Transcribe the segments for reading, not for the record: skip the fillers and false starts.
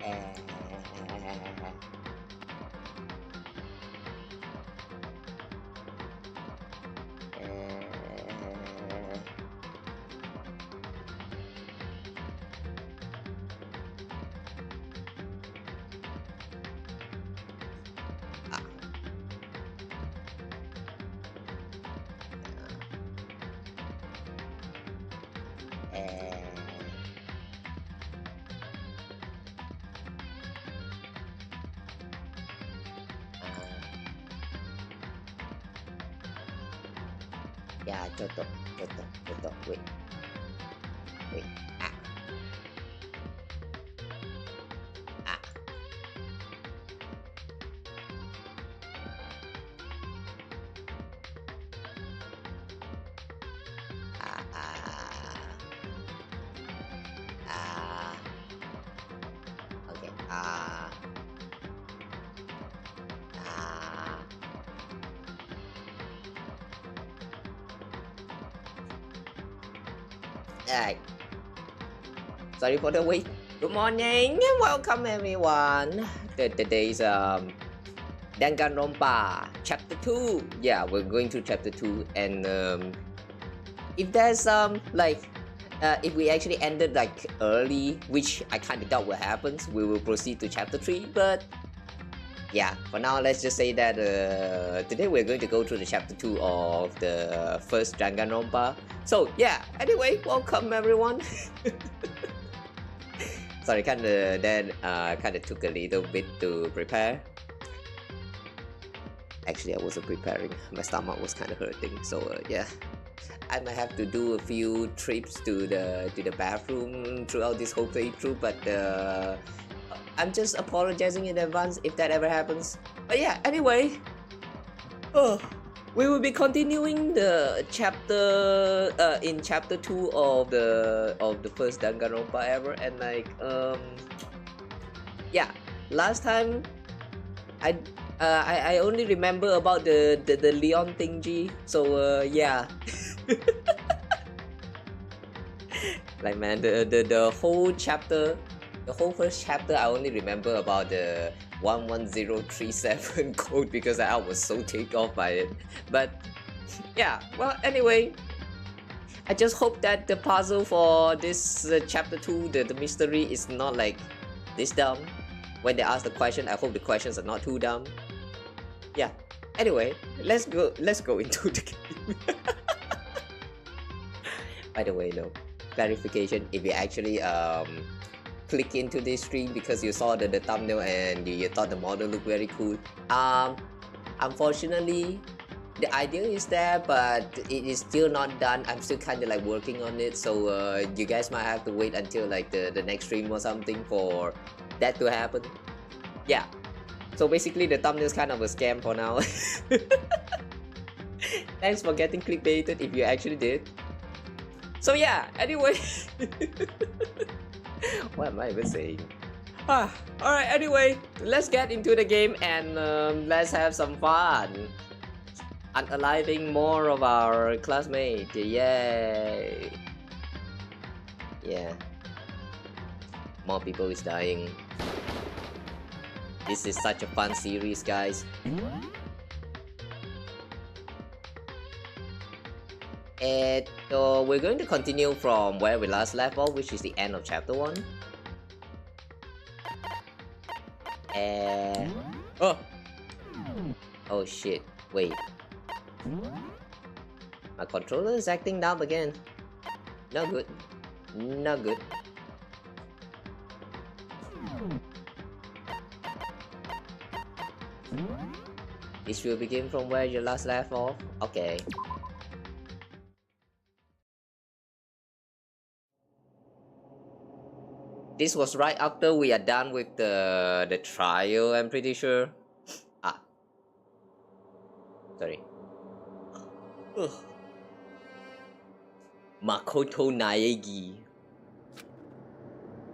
Yeah, Joto, wait, ah, ah, ah, okay, ah, alright, sorry for the wait. Good morning, welcome everyone to today's Danganronpa chapter 2. Yeah, we're going to chapter 2, and if there's if we actually ended like early, which I kind of doubt will happen, we will proceed to chapter 3. But yeah, for now let's just say that today we're going to go through the chapter 2 of the first Danganronpa. So yeah, anyway, welcome everyone. Sorry, kind of took a little bit to prepare. Actually, I wasn't preparing. My stomach was kind of hurting, so yeah, I might have to do a few trips to the bathroom throughout this whole playthrough. But I'm just apologizing in advance if that ever happens. But yeah, anyway, we will be continuing the chapter in chapter 2 of the first Danganronpa ever, and like yeah, last time I only remember about the Leon thingy, so yeah. Like man, the whole chapter, the whole first chapter, I only remember about the 11037 code because I was so ticked off by it. But yeah, well, anyway, I just hope that the puzzle for this chapter 2, the mystery, is not like this dumb. When they ask the question, I hope the questions are not too dumb. Yeah, anyway, let's go into the game. By the way, no, clarification, if you actually click into this stream because you saw the thumbnail and you thought the model looked very cool, unfortunately the idea is there, but it is still not done. I'm still kind of like working on it, so you guys might have to wait until like the next stream or something for that to happen. Yeah, so basically the thumbnail is kind of a scam for now. Thanks for getting clickbaited if you actually did. So yeah, anyway. What am I even saying? Alright, anyway, let's get into the game and let's have some fun. Unaliving more of our classmates. Yay! Yeah. More people is dying. This is such a fun series, guys. And we're going to continue from where we last left off, which is the end of chapter 1. And oh shit, wait. My controller is acting dumb again. Not good. Not good. This will begin from where you last left off. Okay. This was right after we are done with the trial, I'm pretty sure. Sorry. Makoto Naegi.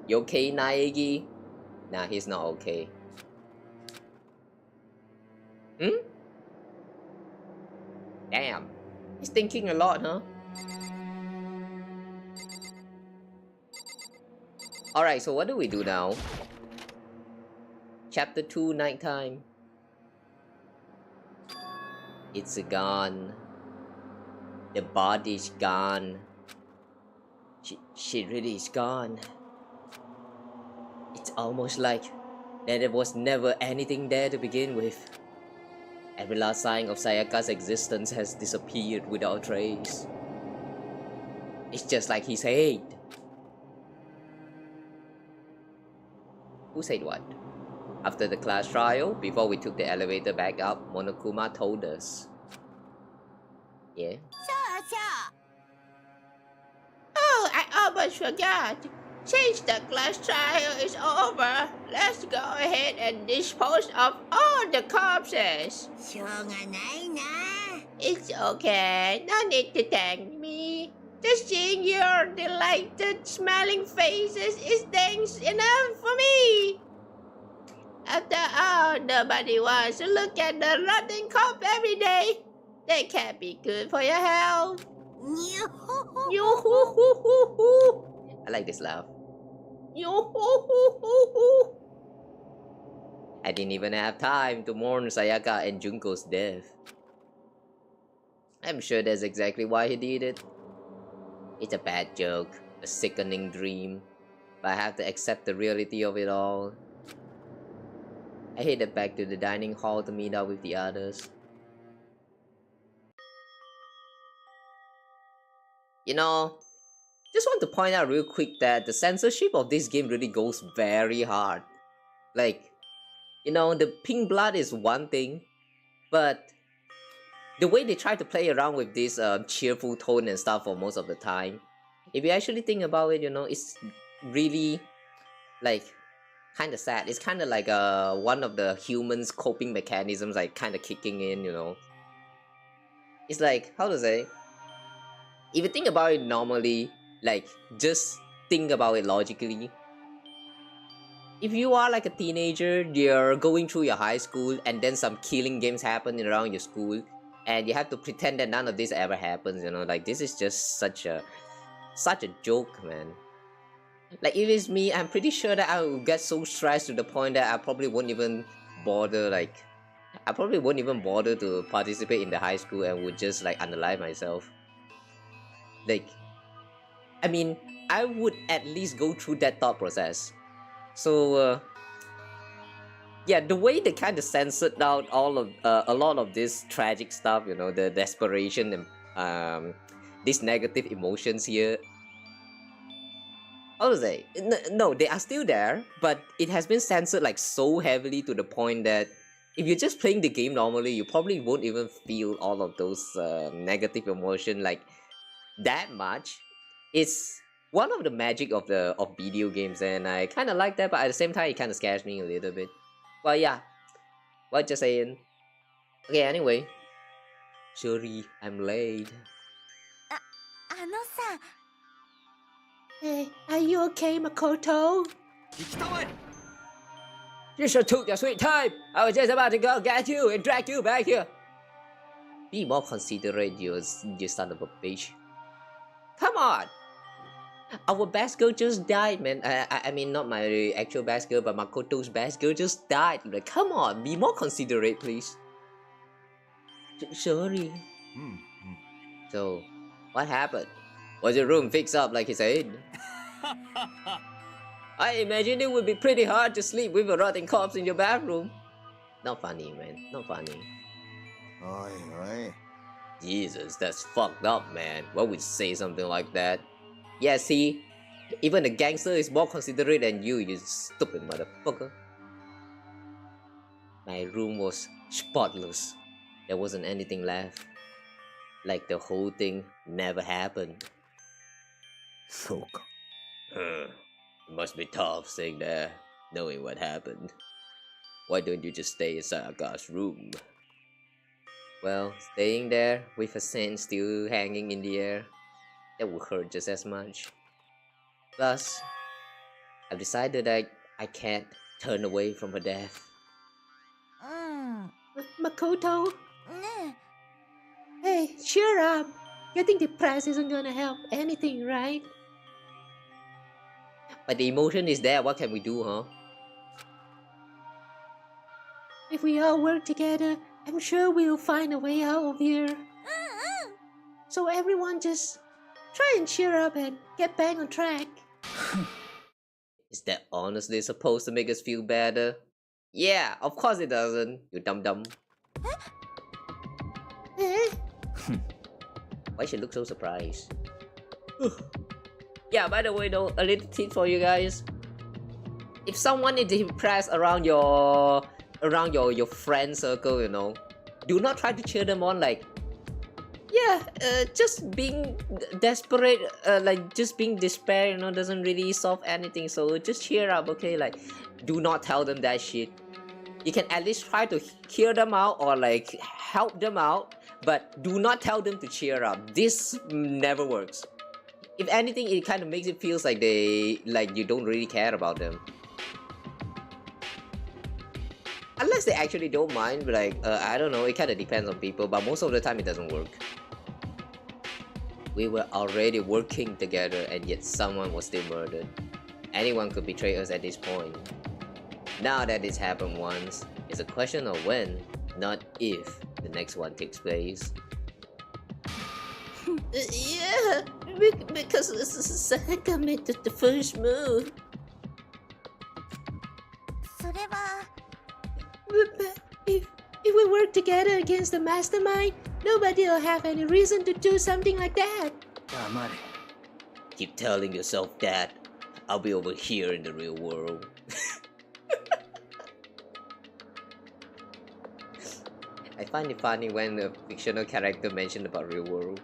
You okay, Naegi? Nah, he's not okay. Damn. He's thinking a lot, huh? Alright, so what do we do now? Chapter 2, Nighttime. It's gone. The body's gone. She really is gone. It's almost like that there was never anything there to begin with. Every last sign of Sayaka's existence has disappeared without trace. It's just like he said. Who said what? After the class trial, before we took the elevator back up, Monokuma told us. Yeah? Oh, I almost forgot. Since the class trial is over, let's go ahead and dispose of all the corpses. It's okay, no need to thank me. Just seeing your delighted smiling faces is thanks enough for me. After all, nobody wants to look at the rotting corpse every day. They can't be good for your health. I like this laugh. I didn't even have time to mourn Sayaka and Junko's death. I'm sure that's exactly why he did it. It's a bad joke, a sickening dream, but I have to accept the reality of it all. I headed back to the dining hall to meet up with the others. You know, just want to point out real quick that the censorship of this game really goes very hard. Like, you know, the pink blood is one thing, but the way they try to play around with this cheerful tone and stuff for most of the time, if you actually think about it, you know, it's really like kind of sad. It's kind of like one of the humans' coping mechanisms like kind of kicking in, you know. It's like, how to say, if you think about it normally, like just think about it logically. If you are like a teenager, you're going through your high school and then some killing games happen around your school and you have to pretend that none of this ever happens, you know, like this is just such a joke, man. Like if it's me, I'm pretty sure that I will get so stressed to the point that I probably won't even bother to participate in the high school and would just like unalive myself. Like, I mean, I would at least go through that thought process. So, yeah, the way they kind of censored out all of a lot of this tragic stuff, you know, the desperation and these negative emotions here. How to say? No, they are still there, but it has been censored like so heavily to the point that if you're just playing the game normally, you probably won't even feel all of those negative emotion like that much. It's one of the magic of video games, and I kind of like that, but at the same time, it kind of scares me a little bit. But yeah, what just saying? Okay, anyway. Sorry, I'm late. Hey, are you okay, Makoto? You should took your sweet time. I was just about to go get you and drag you back here. Be more considerate, you son of a bitch. Come on. Our best girl just died, man. I mean, not my actual best girl, but Makoto's best girl just died. Like, come on, be more considerate, please. Sorry. So, what happened? Was your room fixed up like he said? I imagine it would be pretty hard to sleep with a rotting corpse in your bathroom. Not funny, man. Not funny. Oi. Jesus, that's fucked up, man. Why would you say something like that? Yeah, see? Even the gangster is more considerate than you stupid motherfucker. My room was spotless. There wasn't anything left. Like the whole thing never happened. It must be tough sitting there, knowing what happened. Why don't you just stay inside Aga's room? Well, staying there with a scent still hanging in the air, that would hurt just as much. Plus, I've decided that I can't turn away from her death. Makoto? Hey, cheer up. Getting depressed isn't gonna help anything, right? But the emotion is there, what can we do, huh? If we all work together, I'm sure we'll find a way out of here. So everyone just try and cheer up and get back on track. Is that honestly supposed to make us feel better? Yeah, of course it doesn't, you dum-dum. Eh? Why she look so surprised? Yeah, by the way though, a little tip for you guys. If someone is depressed around your friend circle, you know, do not try to cheer them on like, yeah, just being desperate, like just being despair, you know, doesn't really solve anything. So just cheer up, okay? Like, do not tell them that shit. You can at least try to hear them out or like help them out, but do not tell them to cheer up. This never works. If anything, it kind of makes it feels like you don't really care about them. Unless they actually don't mind, but like, I don't know, it kind of depends on people, but most of the time it doesn't work. We were already working together and yet someone was still murdered. Anyone could betray us at this point. Now that it's happened once, it's a question of when, not if, the next one takes place. Yeah, because Saka made the first move. But if we work together against the mastermind, nobody will have any reason to do something like that. Keep telling yourself that. I'll be over here in the real world. I find it funny when a fictional character mentioned about real world.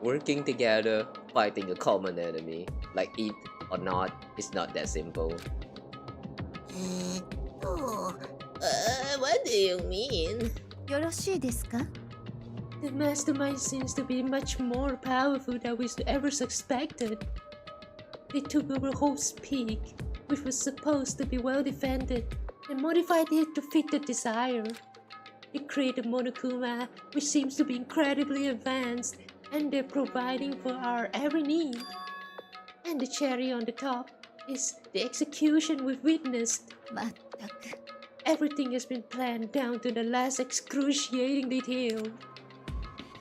Working together, fighting a common enemy, like it or not, it's not that simple. What do you mean? よろしいですか? The mastermind seems to be much more powerful than we ever suspected. They took over Hope's Peak, which was supposed to be well defended, and modified it to fit the desire. They created Monokuma, which seems to be incredibly advanced, and they're providing for our every need. And the cherry on the top is the execution we've witnessed. まったく Everything has been planned down to the last excruciating detail.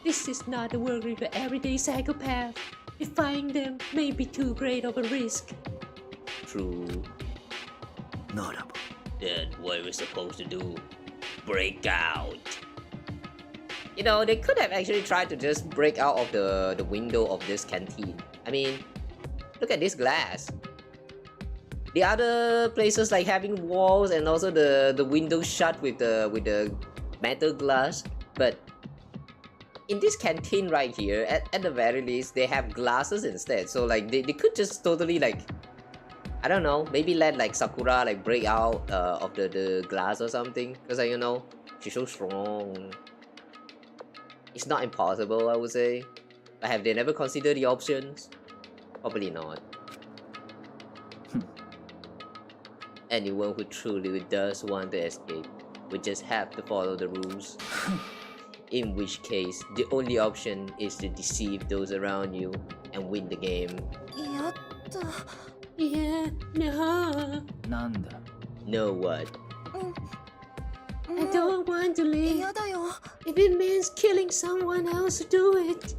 This is not the work of an everyday psychopath. Defying them may be too great of a risk. True. Then what are we supposed to do? Break out. You know, they could have actually tried to just break out of the window of this canteen. I mean, look at this glass. The other places like having walls and also the window shut with the metal glass, but in this canteen right here, at the very least, they have glasses instead. So like they could just totally like, I don't know, maybe let like Sakura like break out of the glass or something, because like, you know, she's so strong. It's not impossible, I would say. But have they never considered the options? Probably not. Anyone who truly does want to escape would just have to follow the rules. In which case, the only option is to deceive those around you and win the game. やっと Yeah, no. なんだ Know what? I don't want to live. やだよ If it means killing someone else, do it.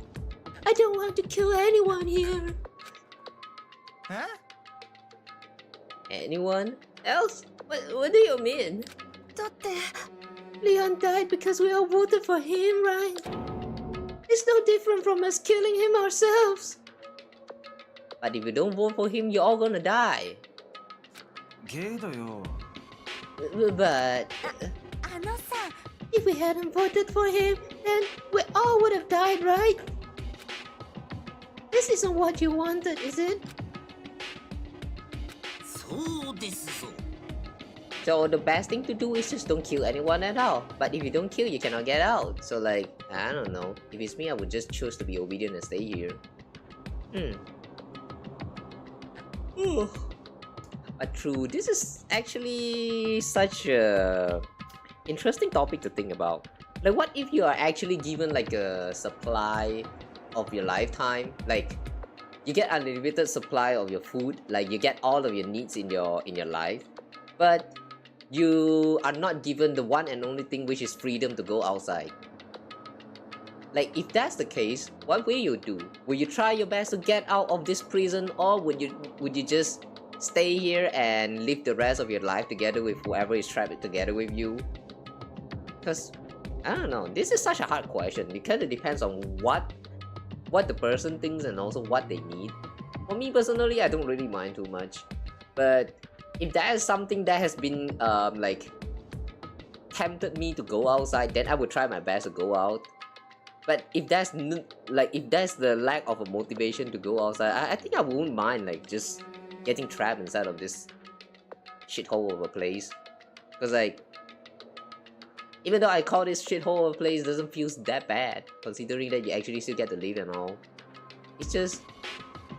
I don't want to kill anyone here. Anyone else? What do you mean? だって Leon died because we all voted for him, right? It's no different from us killing him ourselves. But if you don't vote for him, you're all gonna die. ゲイだよ But あのさ If we hadn't voted for him, then we all would have died, right? This isn't what you wanted, is it? so the best thing to do is just don't kill anyone at all. But if you don't kill, you cannot get out. So like, I don't know. If it's me, I would just choose to be obedient and stay here. But true, this is actually such a interesting topic to think about. Like, what if you are actually given like a supply of your lifetime? Like, you get unlimited supply of your food, like you get all of your needs in your life, but you are not given the one and only thing, which is freedom to go outside. Like, if that's the case, what will you do? Will you try your best to get out of this prison, or would you just stay here and live the rest of your life together with whoever is trapped together with you? Because I don't know, this is such a hard question because it depends on what the person thinks and also what they need. For me personally, I don't really mind too much, but if that is something that has been like tempted me to go outside, then I would try my best to go out. But if that's if that's the lack of a motivation to go outside, I think I wouldn't mind like just getting trapped inside of this shithole of a place. Because like, even though I call this shithole of a place, it doesn't feel that bad, considering that you actually still get to live and all. It's just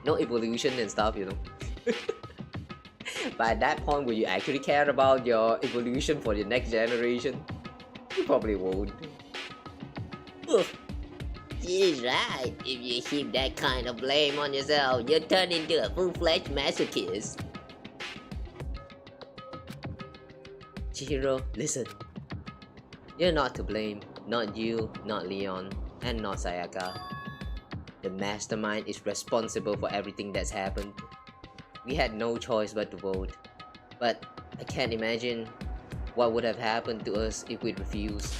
no evolution and stuff, you know. But at that point, will you actually care about your evolution for the next generation? You probably won't. Ugh. She's right. If you heap that kind of blame on yourself, you turn into a full-fledged masochist. Chihiro, listen. You're not to blame. Not you, not Leon, and not Sayaka. The mastermind is responsible for everything that's happened. We had no choice but to vote. But I can't imagine what would have happened to us if we'd refused.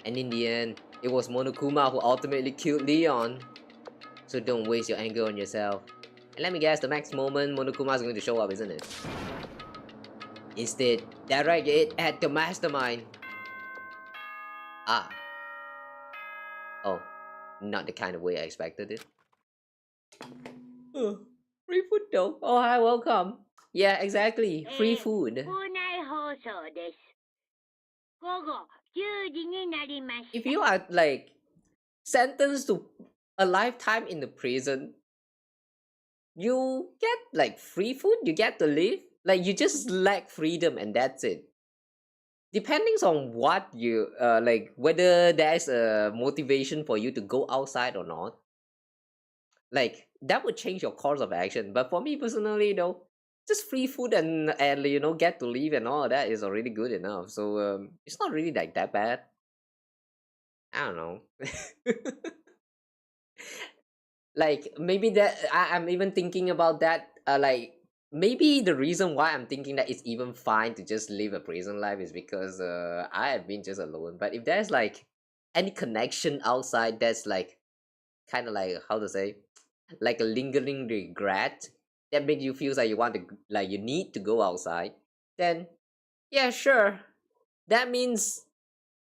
And in the end, it was Monokuma who ultimately killed Leon. So don't waste your anger on yourself. And let me guess, the next moment Monokuma is going to show up, isn't it? Instead, direct it at the mastermind. Ah. Oh, not the kind of way I expected it. Free food though. Oh, hi, welcome. Yeah, exactly. Free food. If you are like sentenced to a lifetime in the prison, you get like free food, you get to live. Like, you just lack freedom and that's it. Depending on what you like, whether there's a motivation for you to go outside or not, like that would change your course of action. But for me personally though, just free food and you know, get to live and all that is already good enough. So it's not really like that bad. I don't know. Like, maybe that I'm even thinking about that. Like, maybe the reason why I'm thinking that it's even fine to just live a prison life is because I have been just alone. But if there's like any connection outside, that's like kind of like, how to say, like a lingering regret that makes you feel like you want to, like you need to go outside, then yeah, sure, that means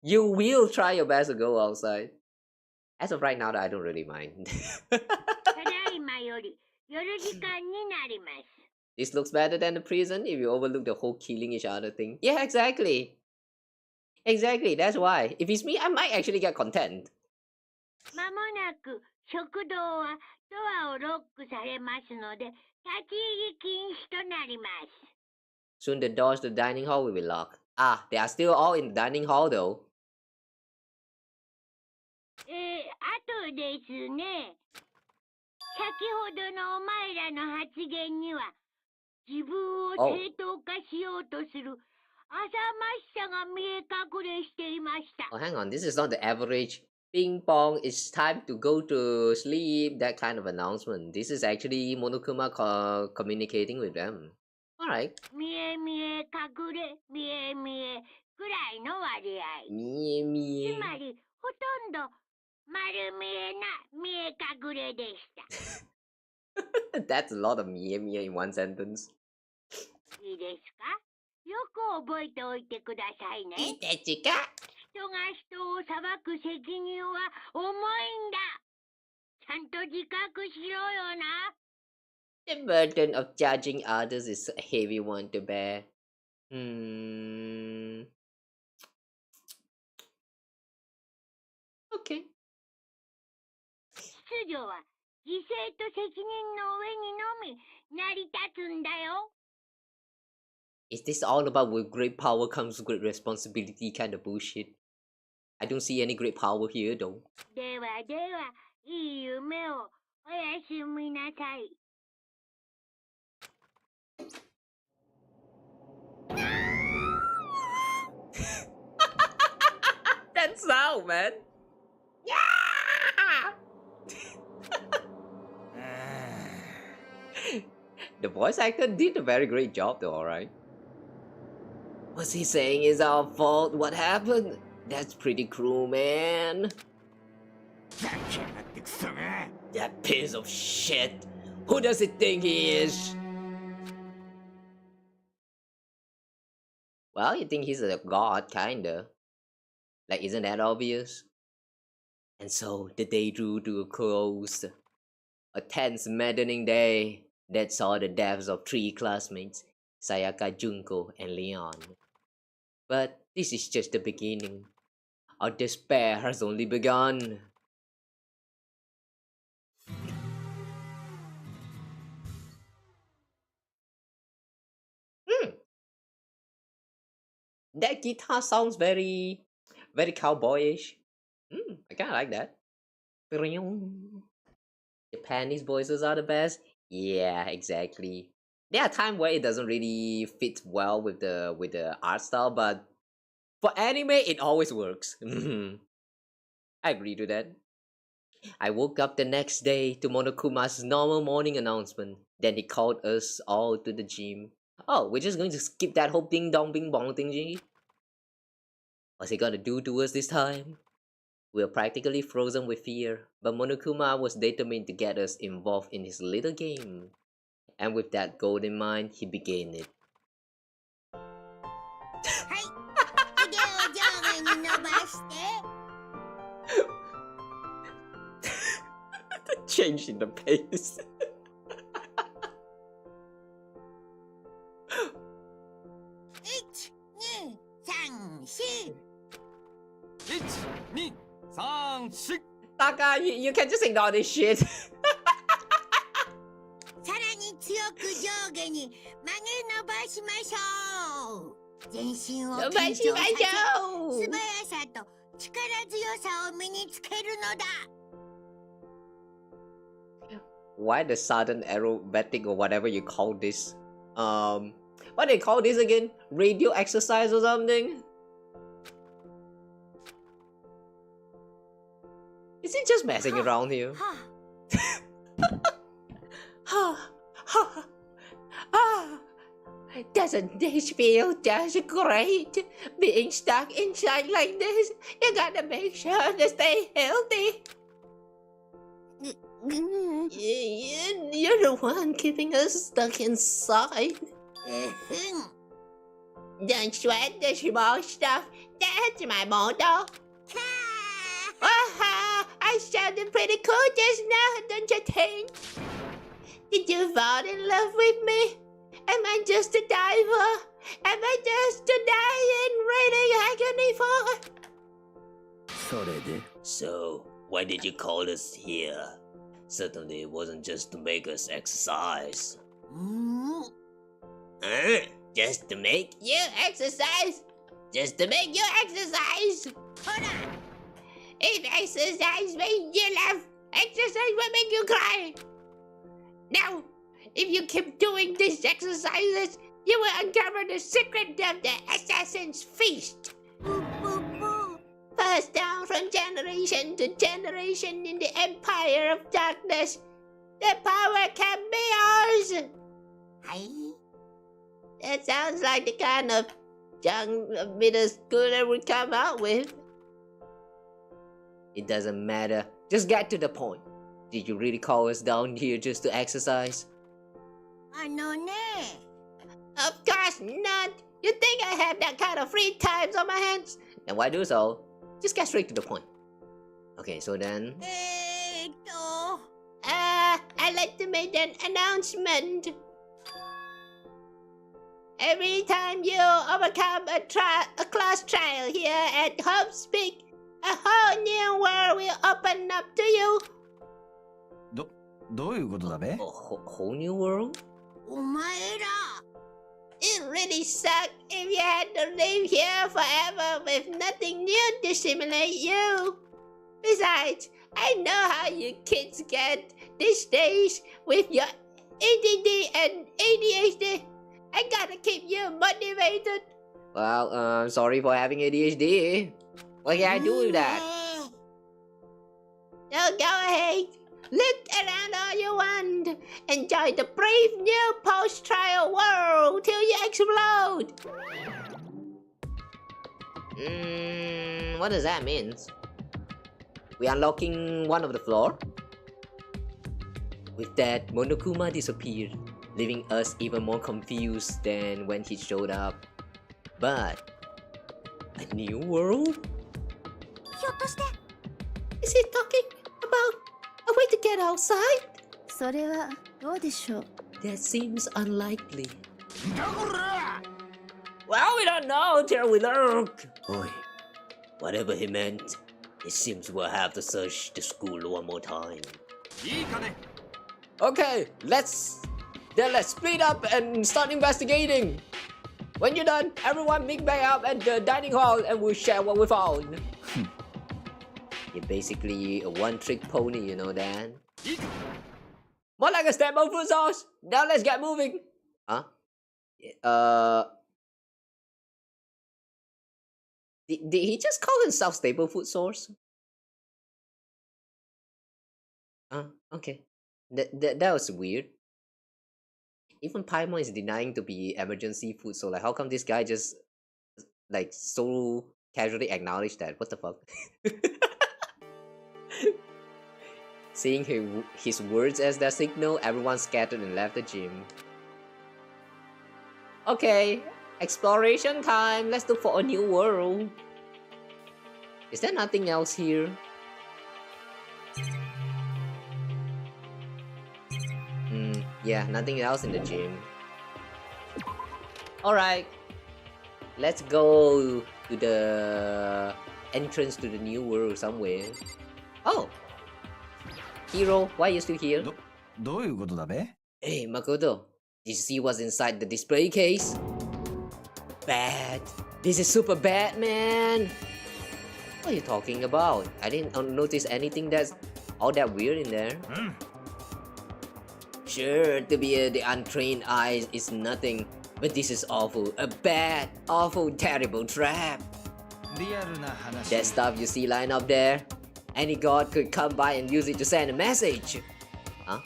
you will try your best to go outside. As of right now, I don't really mind. This looks better than the prison if you overlook the whole killing each other thing. Yeah, exactly. Exactly, that's why. If it's me, I might actually get content. Soon the doors to the dining hall will be locked. Ah, they are still all in the dining hall though. Oh, hang on, this is not the average ping pong, it's time to go to sleep, that kind of announcement. This is actually Monokuma communicating with them. Alright. Mie mie. That's a lot of mie mie in one sentence. The burden of judging others is a heavy one to bear. Okay. Is this all about with great power comes great responsibility kind of bullshit? I don't see any great power here though. that sound, man? Yeah! The voice actor did a very great job though, alright? Was he saying it's our fault? What happened? That's pretty cruel, man. That piece of shit. Who does he think he is? Well, you think he's a god, kinda. Like, isn't that obvious? And so, the day drew to a close. A tense, maddening day that saw the deaths of 3 classmates, Sayaka, Junko, and Leon. But this is just the beginning. Our despair has only begun. That guitar sounds very cowboyish. I kinda like that. Japanese voices are the best. Yeah, exactly. There are times where it doesn't really fit well with the art style, but for anime it always works. I agree to that. I woke up the next day to Monokuma's normal morning announcement. Then he called us all to the gym. Oh, we're just going to skip that whole ding dong bing bong thingy. What's he gonna do to us this time? We were practically frozen with fear, but Monokuma was determined to get us involved in his little game. And with that goal in mind, he began it. The change in the pace. 1,2,3,4 Taka, you can just ignore this shit. さらに強く上下に曲げ伸ばしましょう。全身を緊張させ、素早さと力強さを身につけるのだ。Why the sudden aerobatic or whatever you call this? What they call this again? Radio exercise or something? Is he just messing around here? Doesn't this feel just great? Being stuck inside like this, you gotta make sure to stay healthy. You're the one keeping us stuck inside. Don't sweat the small stuff. That's my motto. I sounded pretty cool just now, don't you think? Did you fall in love with me? Am I just a diver? Am I just to die in raining agony for? So, why did you call us here? Certainly it wasn't just to make us exercise. Just to make You exercise? Just to make you exercise? If exercise makes you laugh, exercise will make you cry. Now, if you keep doing these exercises, you will uncover the secret of the Assassin's Feast. Passed down from generation to generation in the Empire of Darkness, the power can be ours. That sounds like the kind of young middle schooler would come out with. It doesn't matter. Just get to the point. Did you really call us down here just to exercise? Of course not. You think I have that kind of free times on my hands? And why do so? Just get straight to the point. Okay, so then... I'd like to make an announcement. Every time you overcome a class trial here at Hope's Peak, a whole new world will open up to you. どういうことだべ A whole new world? It really sucked if you had to live here forever with nothing new to simulate you. Besides, I know how you kids get these days with your ADD and ADHD. I gotta keep you motivated. Well, sorry for having ADHD. What can I do with that? So go ahead. Look around all you want. Enjoy the brave new post-trial world till you explode. What does that mean? We unlocking one of the floor? With that, Monokuma disappeared, leaving us even more confused than when he showed up. But a new world? Is he talking about a way to get outside? それはどうでしょう。 That seems unlikely. Well, we don't know till we look. Boy, whatever he meant, it seems we'll have to search the school one more time. Okay, let's split up and start investigating. When you're done, everyone meet back up at the dining hall and we'll share what we found. You're basically a one-trick pony, you know that? More like a staple food source. Now let's get moving. Huh? Did he just call himself staple food source? Okay. That was weird. Even Paimon is denying to be emergency food, so like how come this guy just like so casually acknowledged that? What the fuck? Seeing his words as their signal, everyone scattered and left the gym. Okay, exploration time. Let's look for a new world. Is there nothing else here? Yeah, nothing else in the gym. Alright, let's go to the entrance to the new world somewhere. Oh! Hero, why are you still here? どういうことだべ? Hey, Makoto, did you see what's inside the display case? Bad. This is super bad, man. What are you talking about? I didn't notice anything that's all that weird in there. Sure, to be the untrained eyes is nothing, but this is awful. A bad, awful, terrible trap. That stuff you see lying up there, any god could come by and use it to send a message. Huh?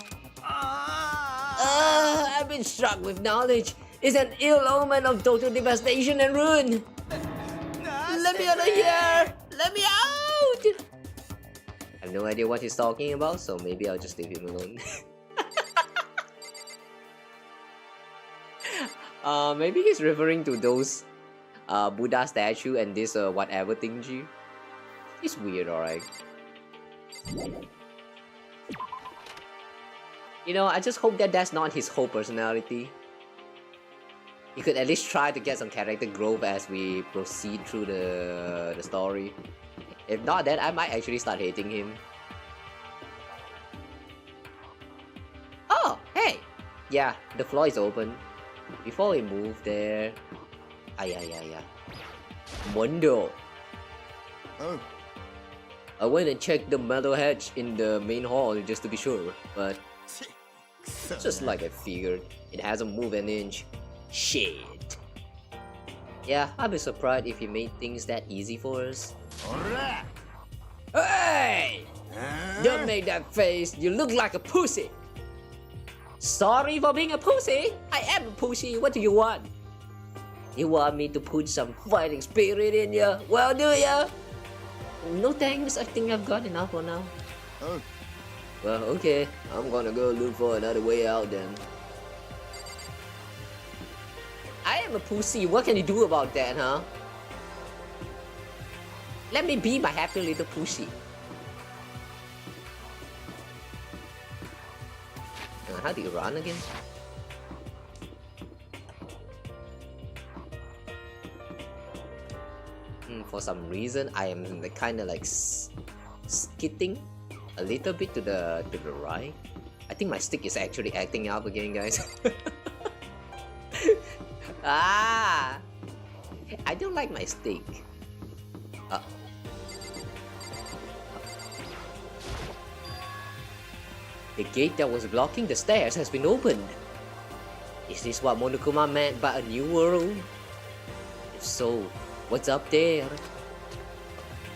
I've been struck with knowledge. It's an ill omen of total devastation and ruin. Let me out of here! Let me out! I have no idea what he's talking about, so maybe I'll just leave him alone. Maybe he's referring to those Buddha statue and this whatever thingy. It's weird, alright. You know, I just hope that that's not his whole personality. He could at least try to get some character growth as we proceed through the story. If not, then I might actually start hating him. Oh, hey! Yeah, the floor is open. Before we move there... yeah. Mundo! Oh, I went and checked the metal hatch in the main hall just to be sure, but... just like I figured, it hasn't moved an inch. Shit. Yeah, I'd be surprised if he made things that easy for us. Hey! Don't make that face, you look like a pussy! Sorry for being a pussy? I am a pussy, what do you want? You want me to put some fighting spirit in you? Well, do ya? No thanks, I think I've got enough for now. oh, Well, okay, I'm gonna go look for another way out then. I am a pussy, what can you do about that, huh? Let me be my happy little pussy. How do you run again? For some reason, I am kind of like skidding a little bit to the right. I think my stick is actually acting up again, guys. I don't like my stick. The gate that was blocking the stairs has been opened. Is this what Monokuma meant by a new world? If so, what's up there?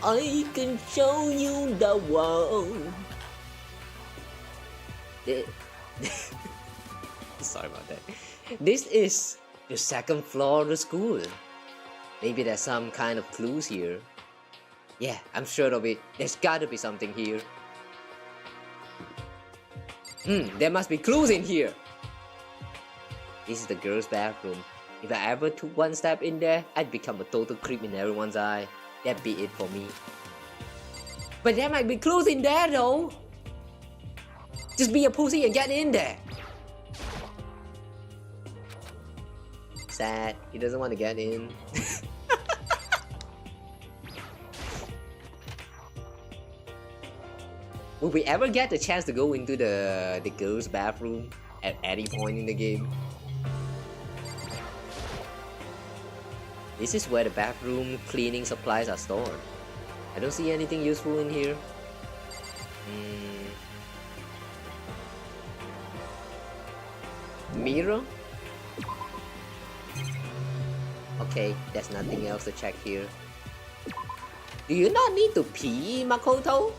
I can show you the world. Sorry about that. This is the second floor of the school. Maybe there's some kind of clues here. Yeah, I'm sure there's gotta be something here. There must be clues in here. This is the girls' bathroom. If I ever took one step in there, I'd become a total creep in everyone's eye. That'd be it for me. But there might be clues in there though. Just be a pussy and get in there. Sad, he doesn't want to get in. Will we ever get the chance to go into the girls' bathroom at any point in the game? This is where the bathroom cleaning supplies are stored. I don't see anything useful in here. Mirror? Okay, there's nothing else to check here. Do you not need to pee, Makoto?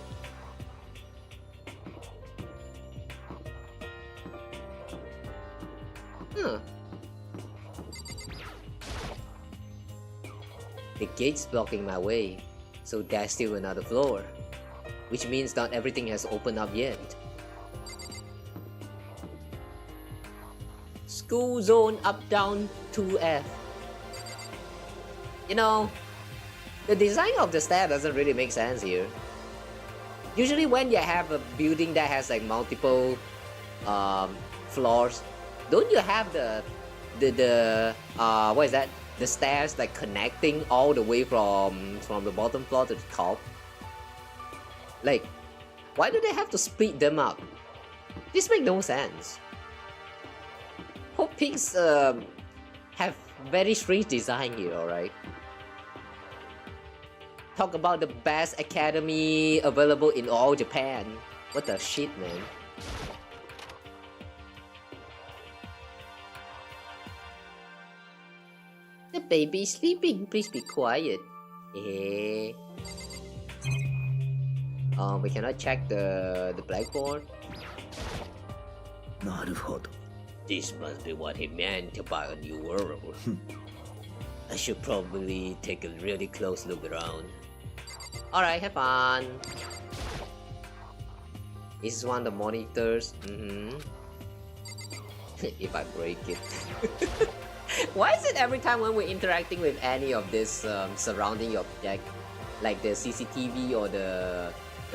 The gate's blocking my way, so there's still another floor, which means not everything has opened up yet. School zone up down 2F. You know, the design of the stair doesn't really make sense here. Usually when you have a building that has like multiple floors, don't you have the what is that? The stairs like connecting all the way from the bottom floor to the top? Like, why do they have to split them up? This makes no sense. Hope Pigs have very strange design here, alright? Talk about the best academy available in all Japan. What the shit, man? The baby's sleeping, please be quiet. Yeah. We cannot check the blackboard. なるほど。 This must be what he meant about a new world. I should probably take a really close look around. Alright, have fun. This is one of the monitors. If I break it. Why is it every time when we're interacting with any of this surrounding object, like the CCTV or the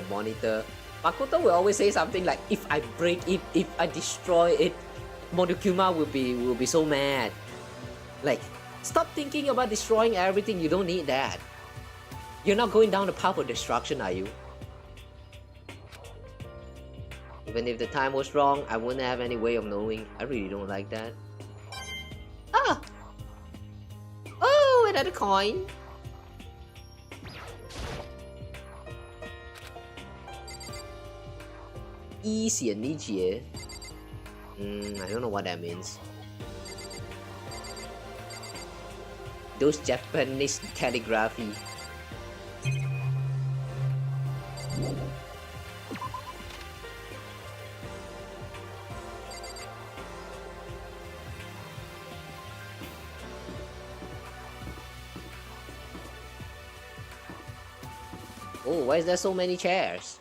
monitor, Makoto will always say something like, if I break it, if I destroy it, Monokuma will be so mad. Like, stop thinking about destroying everything, you don't need that. You're not going down the path of destruction, are you? Even if the time was wrong, I wouldn't have any way of knowing. I really don't like that. Ah! Oh, another coin! Easy and easier. I don't know what that means. Those Japanese calligraphy. Oh, why is there so many chairs?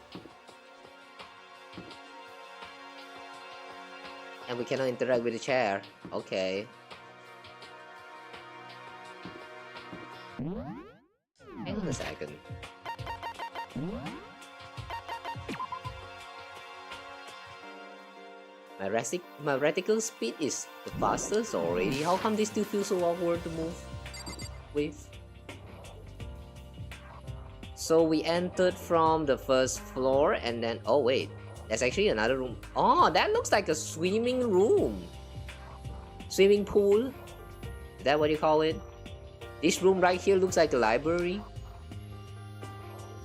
And we cannot interact with the chair. Okay. Hang on a second. My reticle speed is the fastest already. How come this still feels so awkward to move with? So we entered from the first floor and then... Oh wait, there's actually another room. Oh, that looks like a swimming room. Swimming pool? Is that what you call it? This room right here looks like a library.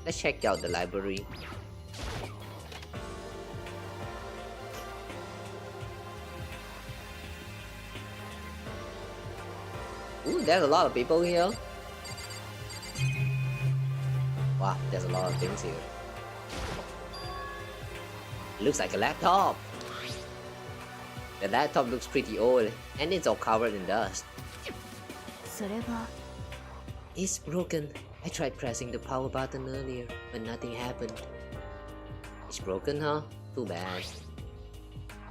Let's check out the library. Ooh, there's a lot of people here. Wow. Wow, there's a lot of things here. It looks like a laptop. The laptop looks pretty old and it's all covered in dust. それは It's broken. I tried pressing the power button earlier, but nothing happened. It's broken, huh? Too bad.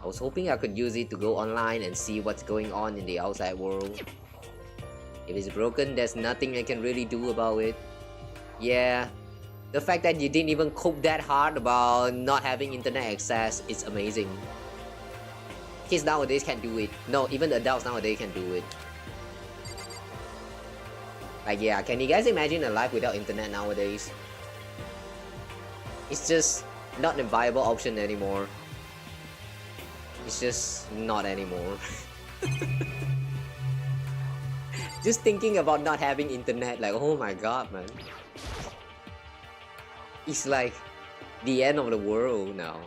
I was hoping I could use it to go online and see what's going on in the outside world. If it's broken, there's nothing I can really do about it. Yeah, the fact that you didn't even cope that hard about not having internet access is amazing. Kids nowadays can do it. No, even the adults nowadays can do it. Like, yeah, can you guys imagine a life without internet nowadays? It's just not a viable option anymore. It's just not anymore. Just thinking about not having internet, like, oh my god, man. It's like the end of the world now.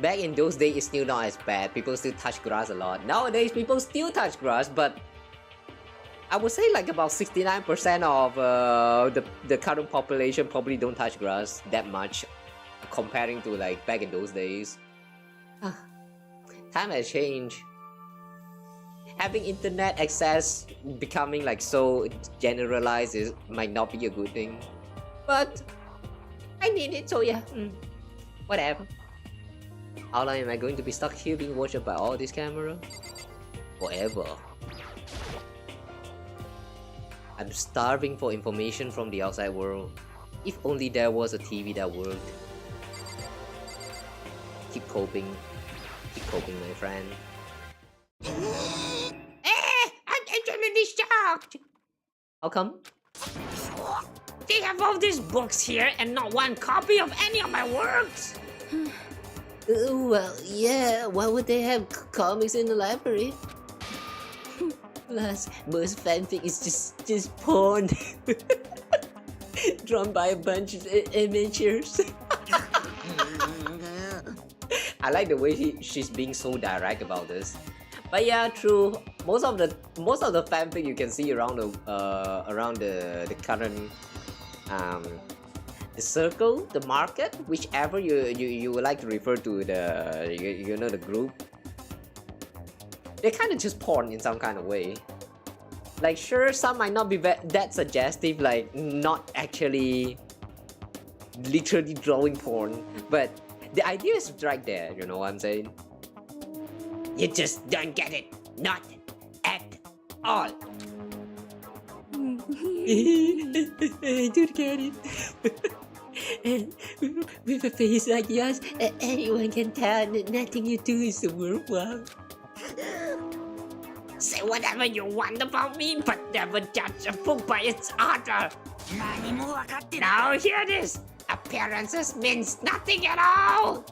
Back in those days, it's still not as bad. People still touch grass a lot. Nowadays, people still touch grass, but I would say like about 69% of the current population probably don't touch grass that much, comparing to like back in those days. Time has changed. Having internet access becoming like so generalized might not be a good thing, but I need it, so yeah, whatever. How long am I going to be stuck here being watched by all this camera? Forever. I'm starving for information from the outside world. If only there was a TV that worked. Keep coping, my friend. I'm totally shocked. How come? They have all these books here and not one copy of any of my works. Well, yeah, why would they have comics in the library? Plus, most fanfic is just porn. Drawn by a bunch of amateurs. I like the way she's being so direct about this. But yeah, true. Most of the fanfic you can see around the current the circle, the market, whichever you would like to refer to the the group. They're kind of just porn in some kind of way. Like, sure, some might not be that suggestive, like not actually literally drawing porn, but the idea is right there, you know what I'm saying? You just don't get it. Not at all. I don't get it. And with a face like yours, anyone can tell that nothing you do is worthwhile. Say whatever you want about me, but never judge a book by its author. Now hear this. Appearances means nothing at all.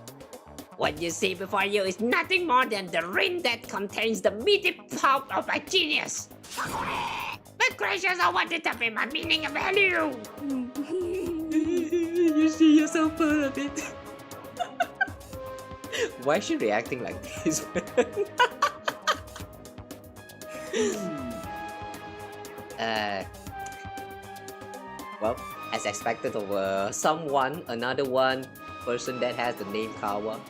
What you see before you is nothing more than the ring that contains the meaty pulp of my genius. But gracious, I want it to be my meaning and value. You see yourself full of it. Why is she reacting like this? Well, as expected of another one person that has the name Kawa.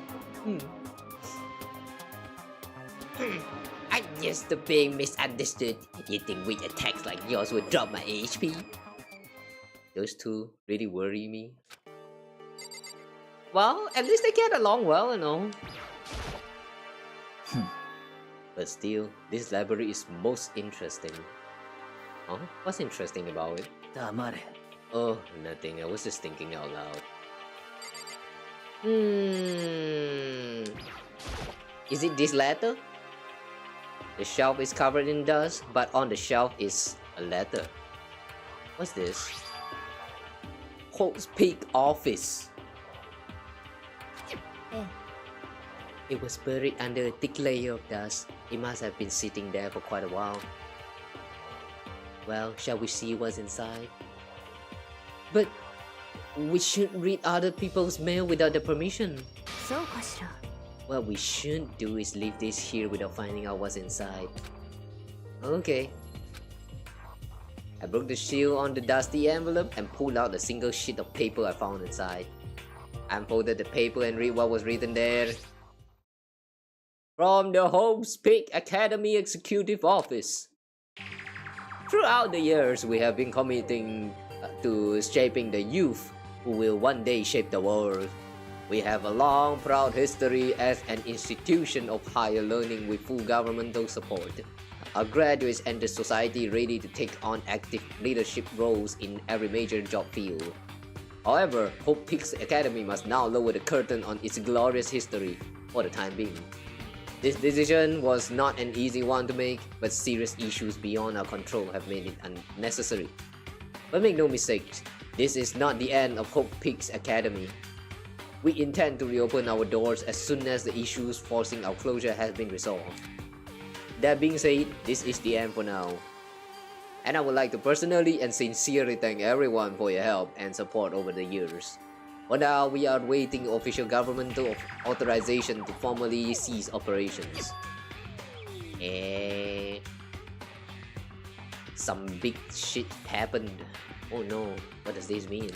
I'm used to being misunderstood. You think with attacks like yours would drop my HP? Those two really worry me. Well, at least they get along well, you know. But still, this library is most interesting. Huh? What's interesting about it? 黙れ。 Oh, nothing. I was just thinking out loud. Is it this letter? The shelf is covered in dust, but on the shelf is a letter. What's this? Holt's Peak Office. It was buried under a thick layer of dust. It must have been sitting there for quite a while. Well, shall we see what's inside? But we shouldn't read other people's mail without their permission. そうかしら。 What we shouldn't do is leave this here without finding out what's inside. Okay. I broke the seal on the dusty envelope and pulled out a single sheet of paper I found inside. I unfolded the paper and read what was written there. From the Hope's Peak Academy Executive Office. Throughout the years, we have been committing to shaping the youth who will one day shape the world. We have a long, proud history as an institution of higher learning with full governmental support. Our graduates enter society ready to take on active leadership roles in every major job field. However, Hope Peaks Academy must now lower the curtain on its glorious history for the time being. This decision was not an easy one to make, but serious issues beyond our control have made it unnecessary. But make no mistake, this is not the end of Hope Peaks Academy. We intend to reopen our doors as soon as the issues forcing our closure has been resolved. That being said, this is the end for now. And I would like to personally and sincerely thank everyone for your help and support over the years. For now, we are waiting official governmental authorization to formally cease operations. Some big shit happened. Oh no, what does this mean?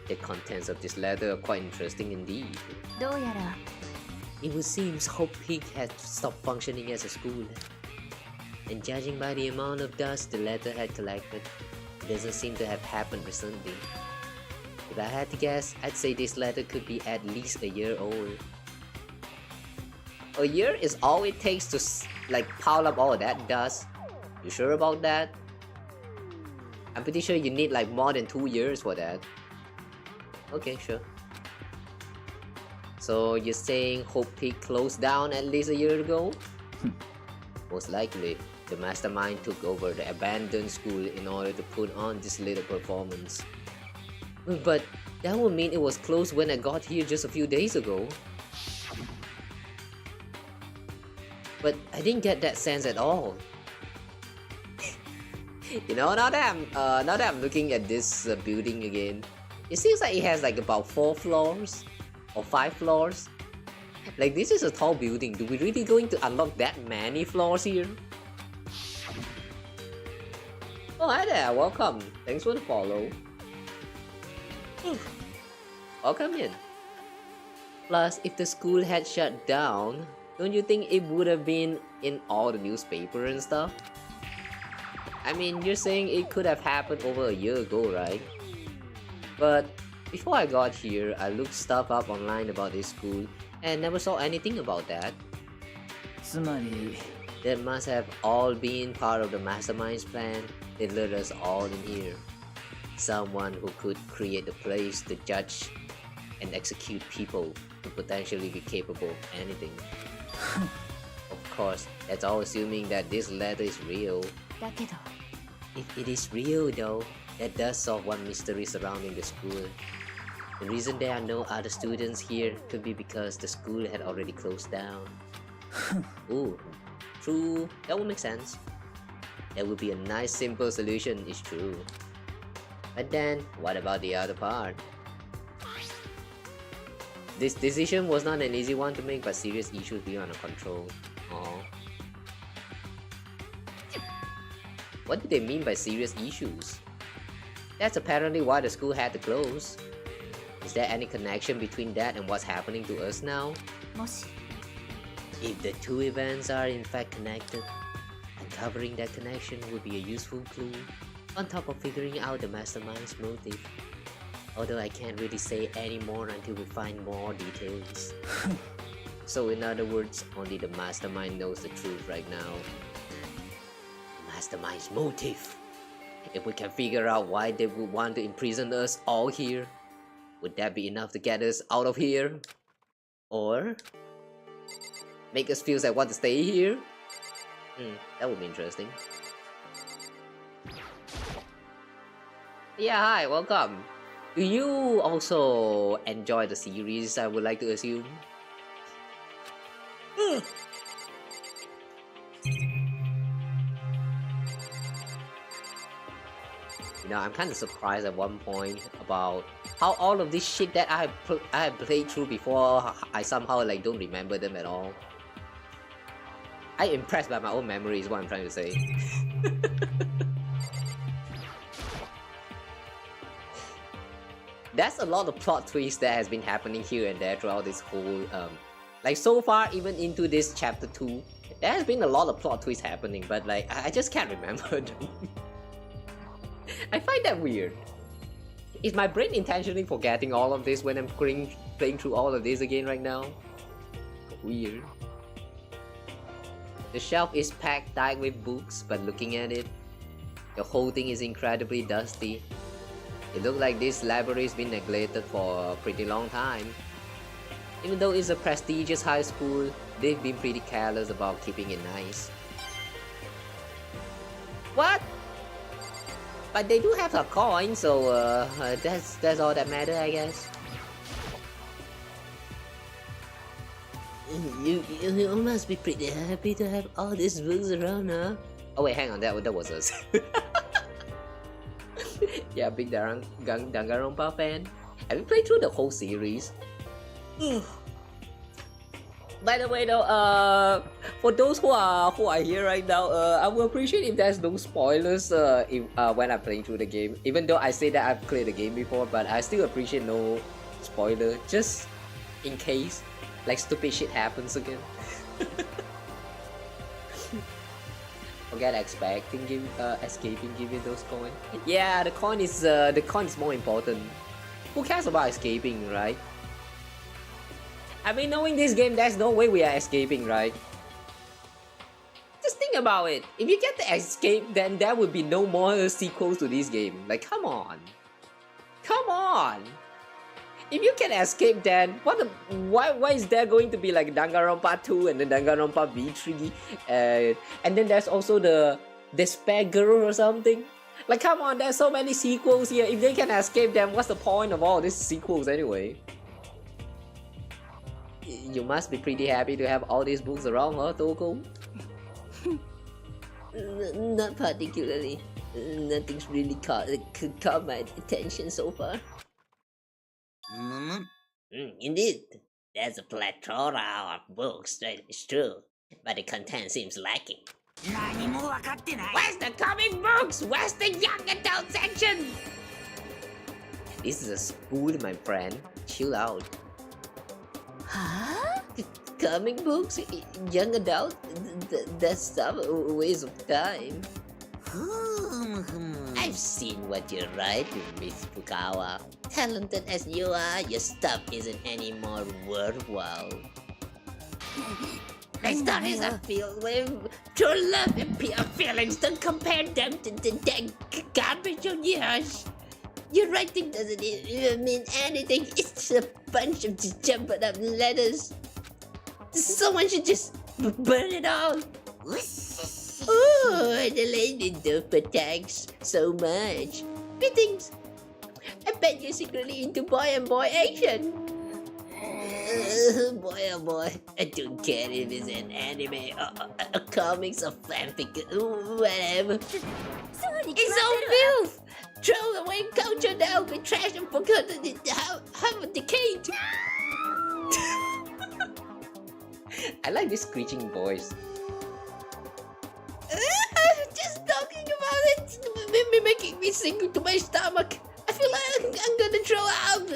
The contents of this letter are quite interesting indeed. どうやら It would seem Hope Peak had stopped functioning as a school. And judging by the amount of dust the letter had collected, it doesn't seem to have happened recently. If I had to guess, I'd say this letter could be at least a year old. A year is all it takes to pile up all that dust. You sure about that? I'm pretty sure you need like more than 2 years for that. Okay, sure. So you're saying Hope Peak closed down at least a year ago? Most likely, the mastermind took over the abandoned school in order to put on this little performance. But that would mean it was closed when I got here just a few days ago. But I didn't get that sense at all. You know, now that I'm looking at this building again, it seems like it has like about 4 floors or 5 floors. Like, this is a tall building. Do we really going to unlock that many floors here? Oh, hi there. Welcome. Thanks for the follow. Welcome in. Plus, if the school had shut down, don't you think it would have been in all the newspaper and stuff? I mean, you're saying it could have happened over a year ago, right? But before I got here, I looked stuff up online about this school and never saw anything about that. つまり That must have all been part of the mastermind's plan that led us all in here. Someone who could create a place to judge and execute people who potentially be capable of anything. Of course, that's all assuming that this letter is real. だけど If it is real though, that does solve one mystery surrounding the school. The reason there are no other students here could be because the school had already closed down. Ooh, true, that would make sense. That would be a nice simple solution, it's true. But then, what about the other part? This decision was not an easy one to make, but serious issues beyond our control. Aww. What do they mean by serious issues? That's apparently why the school had to close. Is there any connection between that and what's happening to us now? もし If the two events are in fact connected, uncovering that connection would be a useful clue, on top of figuring out the mastermind's motive. Although I can't really say any more until we find more details. So in other words, only the mastermind knows the truth right now. Mastermind's motive. If we can figure out why they would want to imprison us all here, would that be enough to get us out of here? Or make us feel like want to stay here? That would be interesting. Yeah, hi, welcome. Do you also enjoy the series, I would like to assume? You know, I'm kind of surprised at one point about how all of this shit that I have played through before, I somehow like don't remember them at all. I'm impressed by my own memory is what I'm trying to say. That's a lot of plot twists that has been happening here and there throughout this whole like so far, even into this chapter 2, there has been a lot of plot twists happening, but like I just can't remember them. I find that weird. Is my brain intentionally forgetting all of this when I'm playing through all of this again right now? Weird. The shelf is packed tight with books, but looking at it, the whole thing is incredibly dusty. It looks like this library's been neglected for a pretty long time. Even though it's a prestigious high school, they've been pretty careless about keeping it nice. What? But they do have a coin, so that's all that matters, I guess. You must be pretty happy to have all these books around, huh? Oh wait, hang on, that was us. Yeah, big Danganronpa fan. Have you played through the whole series? By the way, though, for those who are here right now, I will appreciate if there's no spoilers when I'm playing through the game. Even though I say that I've played the game before, but I still appreciate no spoiler, just in case like stupid shit happens again. Forget escaping giving those coins. Yeah, the coin is more important. Who cares about escaping, right? I mean, knowing this game, there's no way we are escaping, right? Just think about it. If you get the escape, then there would be no more sequels to this game. Like, come on. Come on! If you can escape, then why is there going to be like Danganronpa 2 and then Danganronpa V3 and then there's also the Despair Girl or something? Like, come on, there's so many sequels here. If they can escape, then what's the point of all these sequels anyway? You must be pretty happy to have all these books around, huh, Toko? Not particularly. Nothing's really caught my attention so far. Indeed, there's a plethora of books, that is true, but the content seems lacking. Where's the comic books? Where's the young adult section? This is a school, my friend. Chill out. Huh? Comic books? Young adult? That's a waste of time. I've seen what you write, Miss Pinkkawa. Talented as you are, your stuff isn't any more worthwhile. My stories are filled with true love and pure feelings. Don't compare them to the garbage of yours. Your writing doesn't even mean anything. It's a bunch of jumbled up letters. Someone should just burn it all. Oh, the lady Doper thanks so much. Greetings. I bet you're secretly into boy and boy action. Boy oh boy, I don't care if it's an anime or comics or fanfic, whatever. It's all filth. Throw away culture now with trash and forgotten half a decade. I like this screeching voice. Just talking about it making me sink to my stomach. I feel like I'm gonna throw up.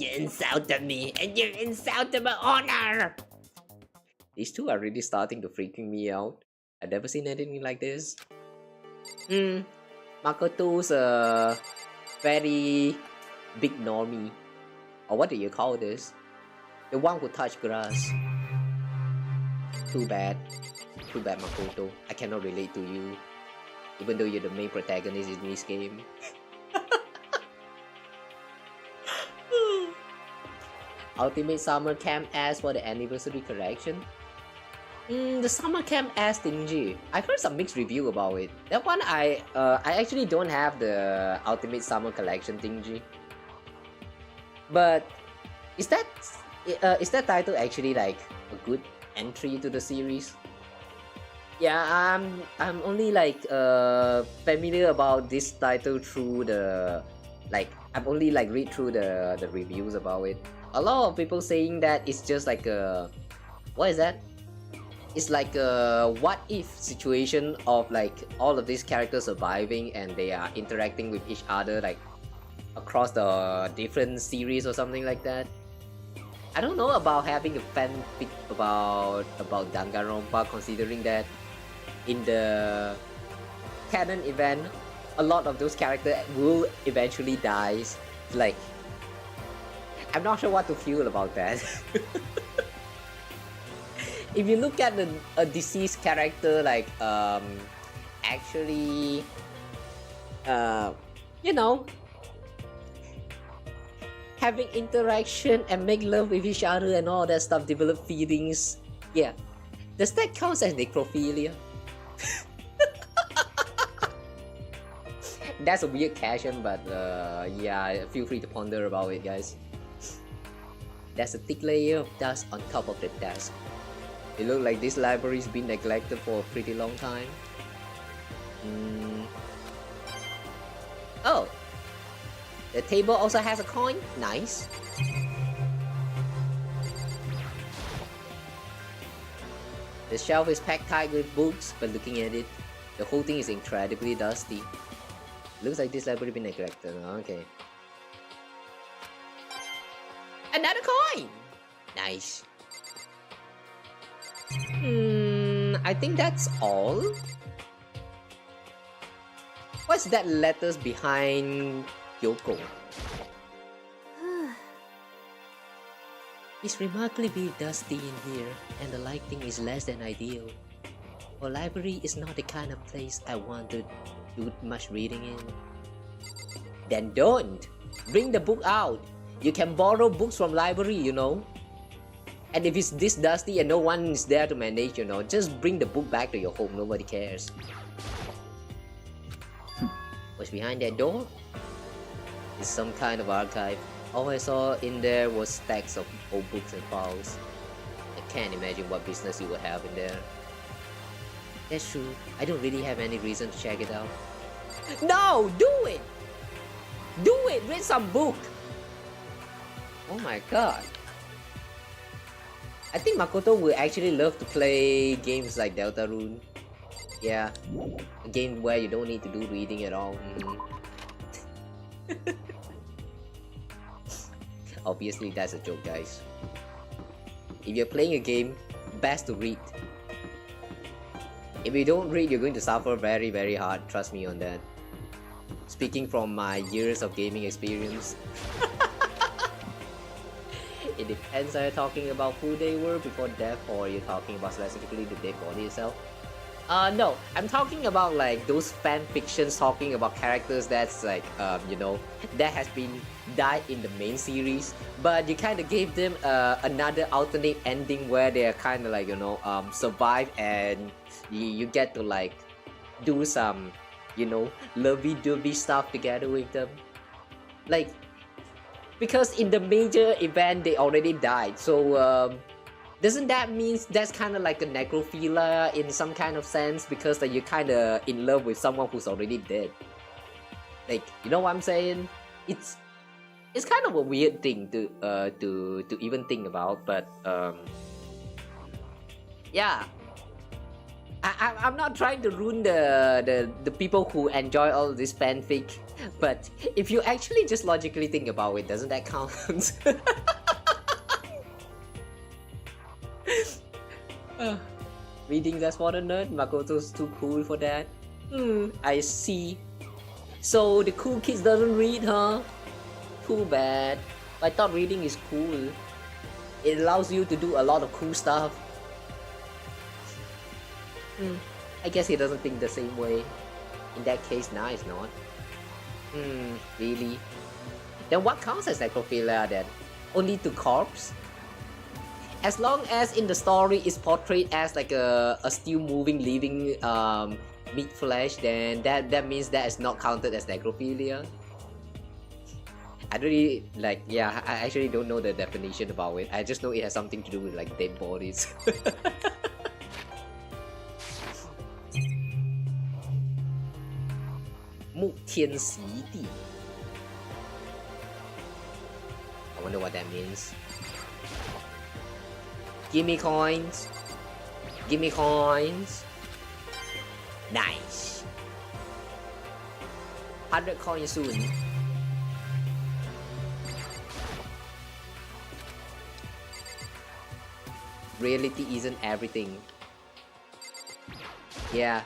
You insulted me, and you insulted my honor. These two are really starting to freaking me out. I've never seen anything like this. Makoto's a very big normie. Or what do you call this? The one who touched grass. Too bad. Too bad, Makoto. I cannot relate to you. Even though you're the main protagonist in this game. Ultimate Summer Camp asked for the anniversary collection. The Summer Camp asked stingy. I've heard some mixed review about it. That one I actually don't have the Ultimate Summer Collection thingy. But is that title actually like a good entry to the series? Yeah, I'm only like familiar about this title through the I've only like read through the reviews about it. A lot of people saying that it's just like a what is that? it's like a what if situation of like all of these characters surviving and they are interacting with each other like across the different series or something like that. I don't know about having a fanfic about Danganronpa, considering that in the canon event a lot of those characters will eventually die. Like, I'm not sure what to feel about that. If you look at a deceased character like actually you know, having interaction and make love with each other and all that stuff, develop feelings, yeah, does that count as necrophilia? That's a weird question, but yeah, feel free to ponder about it, guys. There's a thick layer of dust on top of the desk. It looks like this library's been neglected for a pretty long time. Oh, the table also has a coin. Nice. The shelf is packed tight with books, but looking at it, the whole thing is incredibly dusty. Looks like this library been neglected. Okay. Another coin! Nice. I think that's all. What's that letters behind Yoko? It's remarkably dusty in here, and the lighting is less than ideal. Our library is not the kind of place I want to do much reading in. Then don't! Bring the book out! You can borrow books from library, you know. And if it's this dusty and no one is there to manage, you know, just bring the book back to your home, nobody cares. What's behind that door? It's some kind of archive. All I saw in there was stacks of old books and files. I can't imagine what business you would have in there. That's true, I don't really have any reason to check it out. No! Do it! Do it! Read some book! Oh my god. I think Makoto would actually love to play games like Deltarune. Yeah, a game where you don't need to do reading at all. Obviously that's a joke, guys. If you're playing a game, best to read. If you don't read, you're going to suffer very, very hard. Trust me on that. Speaking from my years of gaming experience. It depends, are you talking about who they were before death, or are you talking about specifically the dead body itself? No, I'm talking about like those fan fictions talking about characters that's like, you know, that has been died in the main series, but you kind of gave them another alternate ending where they're kind of like, you know, survive and you get to like do some, you know, lovey-dovey stuff together with them. Like, because in the major event they already died, so doesn't that mean that's kind of like a necrophilia in some kind of sense, because like, you're kind of in love with someone who's already dead? Like, you know what I'm saying? It's kind of a weird thing to even think about, but yeah. I'm not trying to ruin the people who enjoy all this fanfic, but if you actually just logically think about it, doesn't that count? Reading that's for the nerd? Makoto's too cool for that? I see. So the cool kids doesn't read, huh? Too bad. I thought reading is cool. It allows you to do a lot of cool stuff. I guess he doesn't think the same way. In that case, nah, it's not. Really? Then what counts as necrophilia then? Only to corpse? As long as in the story is portrayed as like a still moving, living meat flesh, then that means that is not counted as necrophilia. I really like, yeah, I actually don't know the definition about it. I just know it has something to do with like dead bodies. I wonder what that means. Give me coins. Give me coins. Nice. 100 coins soon. Reality isn't everything. Yeah,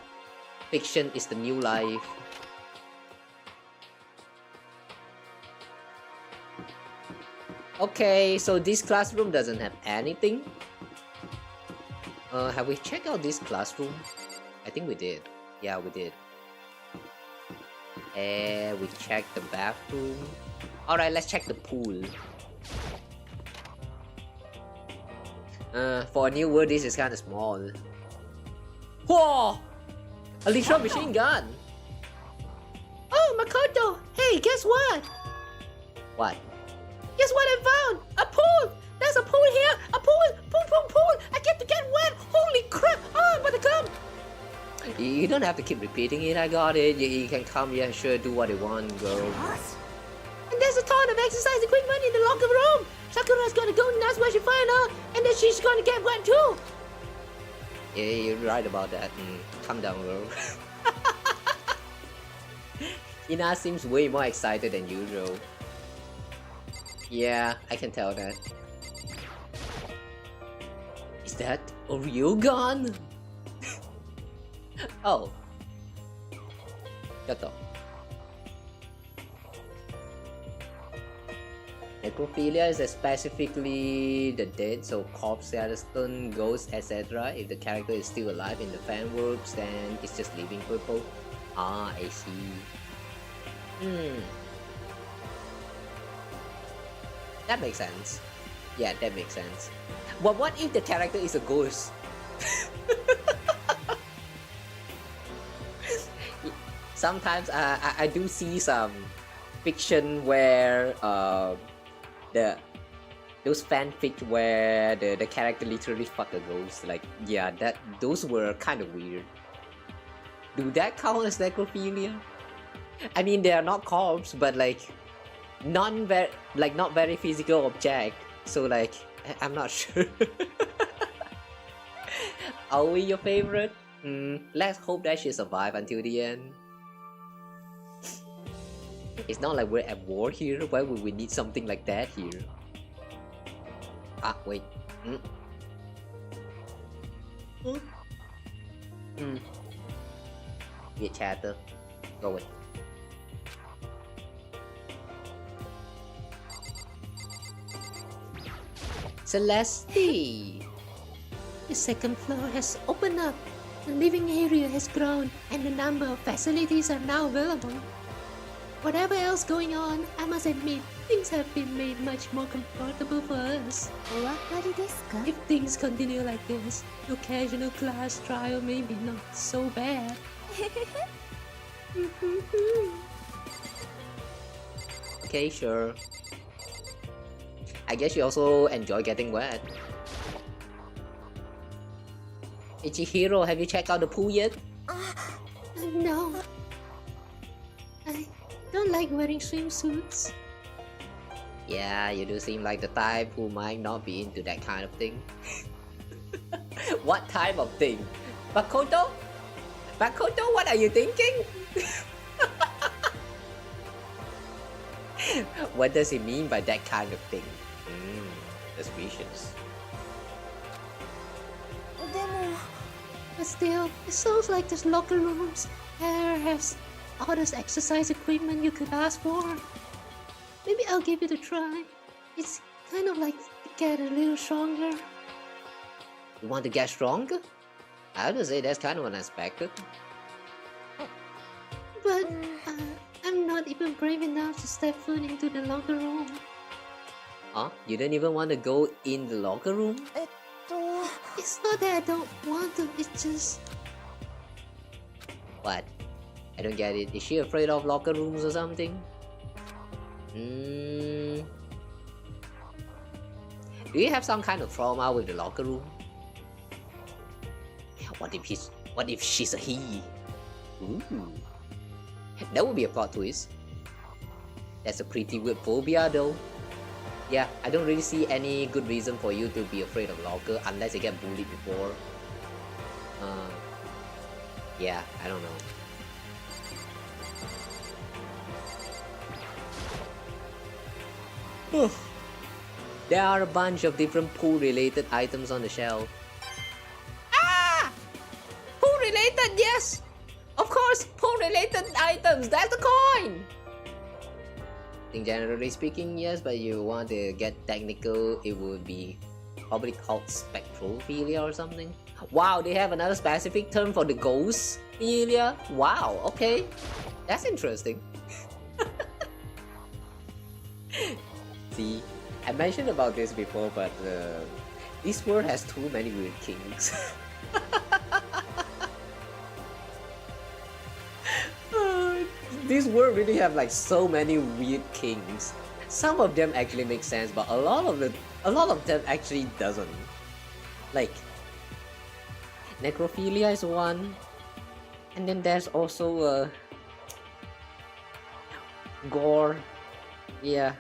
fiction is the new life. Okay, so this classroom doesn't have anything. Have we checked out this classroom? I think we did. Yeah, we did. And we checked the bathroom. Alright, let's check the pool. For a new world, this is kind of small. Whoa! A literal machine gun! Oh, Makoto! Hey, guess what? What? Guess what I found? A pool! There's a pool here! A pool! Pool! I get to get wet! Holy crap! Oh, I'm about to come! You don't have to keep repeating it, I got it. You can come here and sure do what you want, girl. And there's a ton of exercise equipment in the locker room! Sakura's gonna go and ask where she find her, and then she's gonna get wet too! Yeah, you're right about that. Calm down, girl. Ina seems way more excited than usual. Yeah, I can tell that. Is that a real gun? Oh. Gato. Necrophilia is specifically the dead, so corpse, skeleton, ghost, etc. If the character is still alive in the fan works, then it's just living people. Ah, I see. That makes sense. Yeah, that makes sense. But what if the character is a ghost? Sometimes I do see some fiction where those fanfic where the character literally fuck a ghost. Like, yeah, those were kind of weird. Do that count as necrophilia? I mean, they are not corpse, but like not very physical object. So like, I'm not sure. Are we your favorite? Let's hope that she survive until the end. It's not like we're at war here. Why would we need something like that here? Ah, wait. Get chatter. Go away. Celeste! The second floor has opened up. The living area has grown, and the number of facilities are now available. Whatever else going on, I must admit, things have been made much more comfortable for us. If things continue like this, the occasional class trial may be not so bad. Okay, sure. I guess you also enjoy getting wet. Ichihiro, have you checked out the pool yet? No. I don't like wearing swimsuits. Yeah, you do seem like the type who might not be into that kind of thing. What type of thing? Makoto? Makoto, what are you thinking? What does he mean by that kind of thing? Suspicious. But still, it sounds like there's locker rooms has all this exercise equipment you could ask for. Maybe I'll give it a try. It's kind of like to get a little stronger. You want to get stronger? I would say that's kind of unexpected. But I'm not even brave enough to step foot into the locker room. Huh? You don't even want to go in the locker room? It's not that I don't want to, it's just... What? I don't get it. Is she afraid of locker rooms or something? Do you have some kind of trauma with the locker room? What if she's a he? Ooh. That would be a plot twist. That's a pretty weird phobia though. Yeah, I don't really see any good reason for you to be afraid of locker unless you get bullied before. Yeah, I don't know. There are a bunch of different pool related items on the shelf. Ah! Pool related, yes! Of course, pool related items, that's the coin! I think generally speaking, yes, but you want to get technical, it would be probably called spectrophilia or something. Wow, they have another specific term for the ghost philia. Wow, okay. That's interesting. See, I mentioned about this before, but this world has too many weird kings. This world really have like so many weird kings. Some of them actually make sense, but a lot of them actually doesn't. Like necrophilia is one, and then there's also gore. Yeah,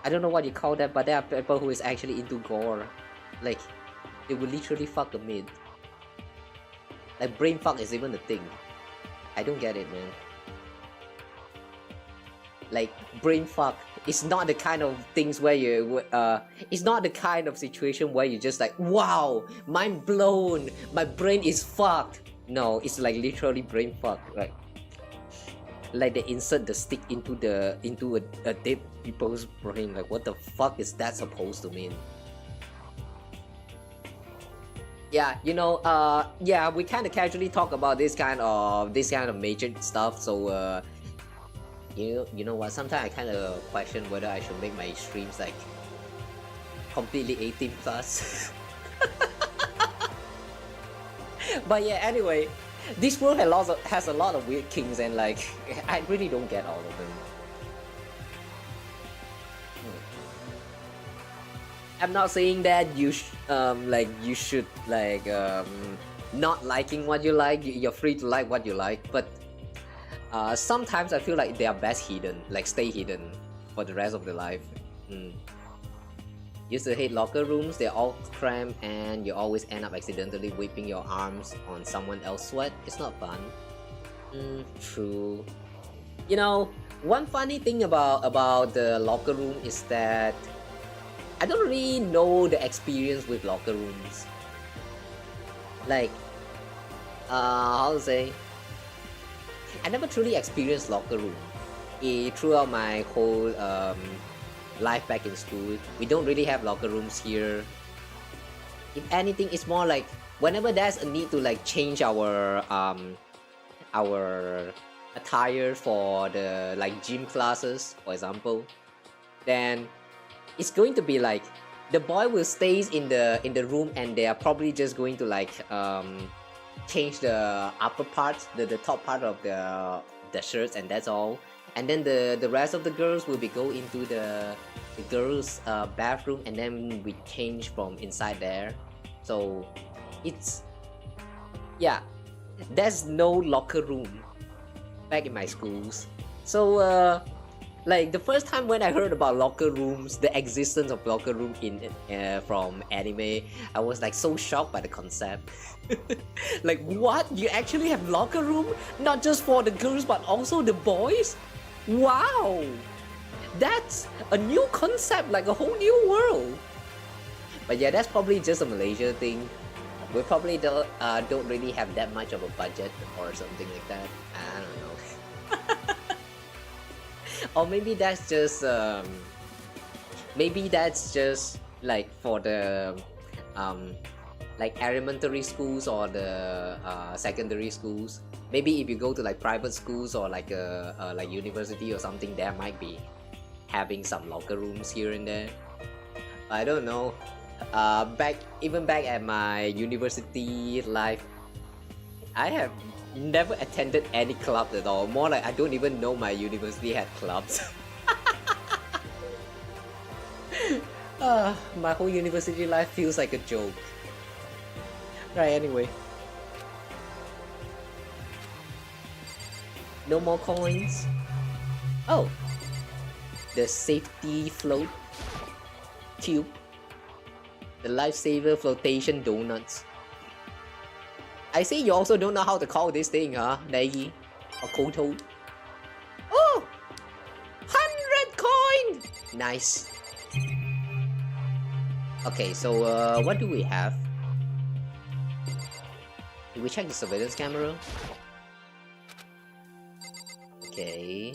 I don't know what you call that, but there are people who is actually into gore. Like they will literally fuck a maid. Like brain fuck is even a thing. I don't get it, man. Like brain fuck, it's not the kind of things where you it's not the kind of situation where you just like, wow, mind blown, my brain is fucked. No, it's like literally brain fuck, right? Like they insert the stick into a dead people's brain. Like what the fuck is that supposed to mean? Yeah, you know, yeah, we kind of casually talk about this kind of major stuff. So you know what? Sometimes I kind of question whether I should make my streams like completely 18 plus. But yeah, anyway, this world has a lot of weird kings, and like I really don't get all of them. I'm not saying that you should not liking what you like. You're free to like what you like, but sometimes I feel like they are best hidden, like stay hidden for the rest of the life. Used to hate locker rooms. They're all cramped and you always end up accidentally whipping your arms on someone else's sweat. It's not fun. True. You know, one funny thing about the locker room is that I don't really know the experience with locker rooms. Like, how to say? I never truly experienced locker room. Throughout my whole life back in school, we don't really have locker rooms here. If anything, it's more like whenever there's a need to like change our attire for the like gym classes, for example, then it's going to be like the boy will stay in the room and they are probably just going to like change the upper part, the top part of the shirts, and that's all. And then the rest of the girls will be go into the girls bathroom, and then we change from inside there. So it's, yeah, there's no locker room back in my schools. So like the first time when I heard about locker rooms, the existence of locker room in from anime, I was like so shocked by the concept. Like, what? You actually have locker room? Not just for the girls but also the boys? Wow! That's a new concept, like a whole new world. But yeah, that's probably just a Malaysia thing. We probably don't really have that much of a budget or something like that. I don't know. Or maybe that's just like for the like elementary schools or the secondary schools. Maybe if you go to like private schools or like like university or something, there might be having some locker rooms here and there. I don't know. Back at my university life, I have never attended any club at all. More like I don't even know my university had clubs. My whole university life feels like a joke. Right, anyway. No more coins. Oh, the safety float tube. The lifesaver flotation donuts. I see you also don't know how to call this thing, huh, Nagi? Or Koto? Oh! 100 coin! Nice. Okay, so what do we have? Did we check the surveillance camera? Okay.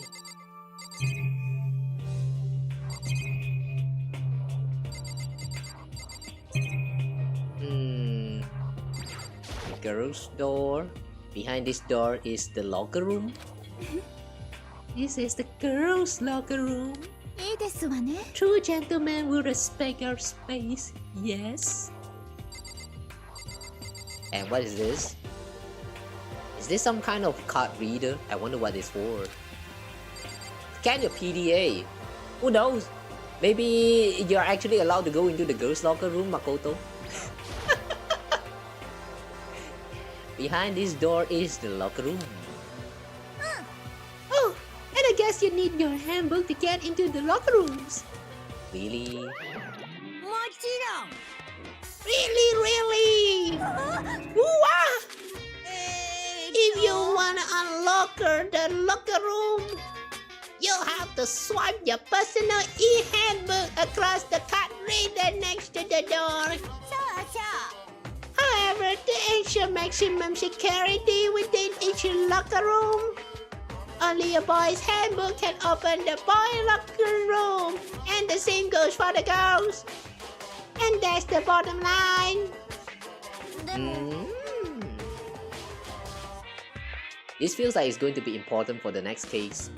Girls' door. Behind this door is the locker room. This is the girls' locker room. いいですわね。 True gentlemen will respect our space. Yes. And what is this? Is this some kind of card reader? I wonder what it's for. Scan your PDA. Who knows? Maybe you're actually allowed to go into the girls' locker room, Makoto. Behind this door is the locker room. Oh, and I guess you need your handbook to get into the locker rooms. Really? もちろん Really? Wah! If you wanna unlock the locker room, you'll have to swipe your personal e-handbook across the card reader next to the door. そうそう However, to ensure maximum security within each locker room, only a boy's handbook can open the boy locker room, and the same goes for the girls. And that's the bottom line. This feels like it's going to be important for the next case.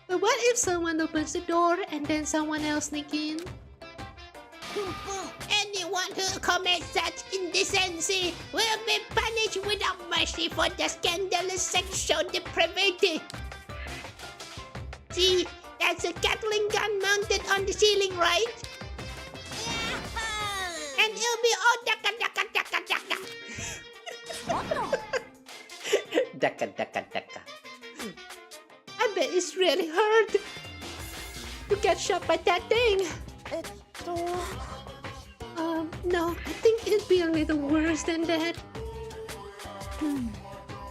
But what if someone opens the door and then someone else sneak in? Anyone who commits such indecency will be punished without mercy for the scandalous sexual depravity. See, that's a Gatling gun mounted on the ceiling, right? And it'll be all daka daka daka daka. Daka daka daka. I bet it's really hard to get shot by that thing. No, I think it'd be a little worse than that.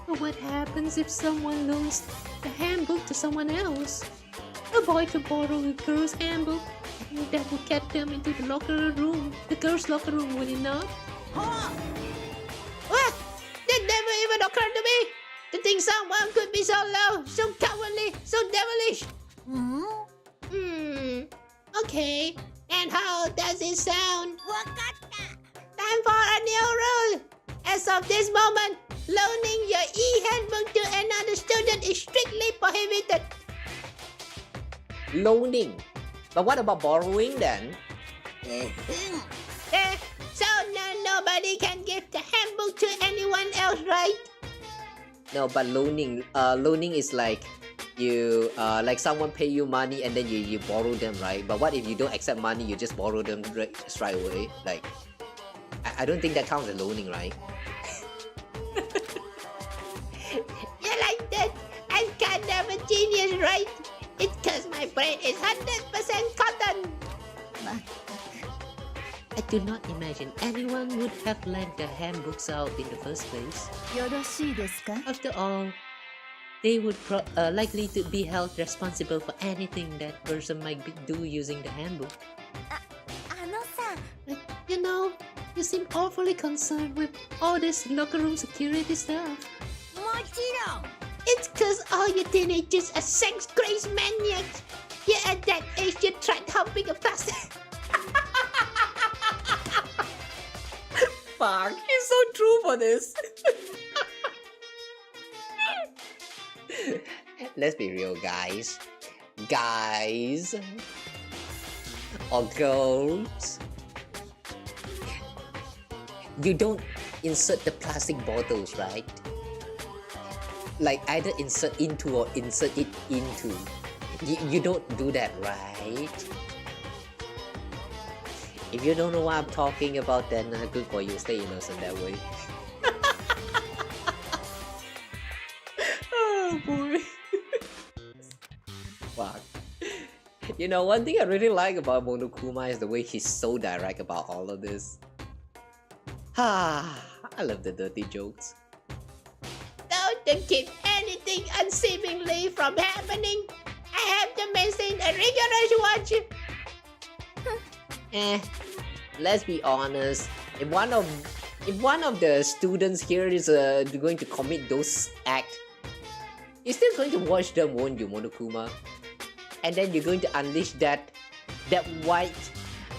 But what happens if someone loans the handbook to someone else? A boy could borrow a girl's handbook, and that would get them into the locker room, the girl's locker room, would it not? What? That never even occurred to me! To think someone could be so low, so cowardly, so devilish! Okay. And how does it sound? わかった Time for a new rule! As of this moment, loaning your e-handbook to another student is strictly prohibited. Loaning. But what about borrowing then? So now nobody can give the handbook to anyone else, right? No, but loaning. Loaning is like you like someone pay you money and then you borrow them, right? But what if you don't accept money, you just borrow them straight away? Like, I don't think that counts as loaning, right? You like that? I'm kind of a genius, right? It's cause my brain is 100% cotton. I do not imagine anyone would have lent their handbooks out in the first place. よろしいですか After all, they would likely to be held responsible for anything that person might do using the handbook. あのさ But, you know, you seem awfully concerned with all this locker room security stuff. もちろん It's cause all you teenagers are sex crazed maniacs. Yeah, at that age you tried humping a plastic. Fuck, he's so true for this. Let's be real, guys. Guys. Or girls. You don't insert the plastic bottles, right? Like either insert into or insert it into. You don't do that, right? If you don't know what I'm talking about, then good for you. Stay innocent that way. Oh boy. Fuck. You know, one thing I really like about Monokuma is the way he's so direct about all of this. Ah, I love the dirty jokes. Don't keep anything unseemingly from happening. I have to maintain a rigorous watch. Let's be honest. If one of the students here is going to commit those acts, you're still going to watch them, won't you, Monokuma? And then you're going to unleash that white,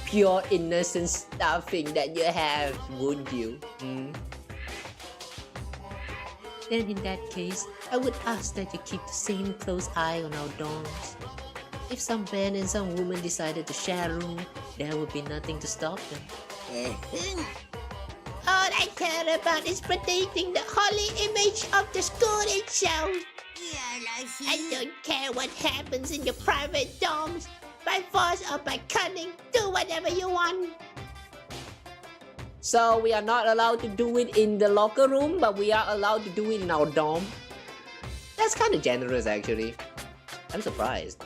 pure, innocent stuffing that you have, won't you? Then in that case, I would ask that you keep the same close eye on our dorms. If some man and some woman decided to share a room, there would be nothing to stop them. All I care about is protecting the holy image of the school itself. I don't care what happens in your private dorms. By force or by cunning, do whatever you want. So we are not allowed to do it in the locker room, but we are allowed to do it in our dorm. That's kind of generous, actually. I'm surprised.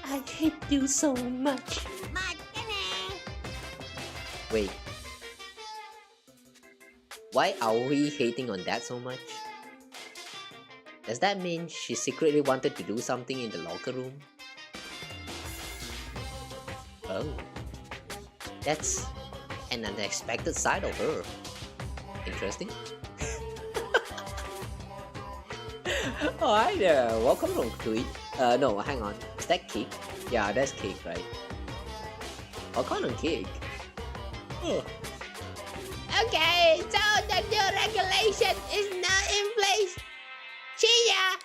I hate you so much. Wait. Why are we hating on that so much? Does that mean she secretly wanted to do something in the locker room? Oh. That's an unexpected side of her. Interesting. Oh, hi there. Welcome from Tweet. No, hang on. Is that cake? Yeah, that's cake, right? What kind of cake? Oh. Okay, so the new regulation is now in place. See ya!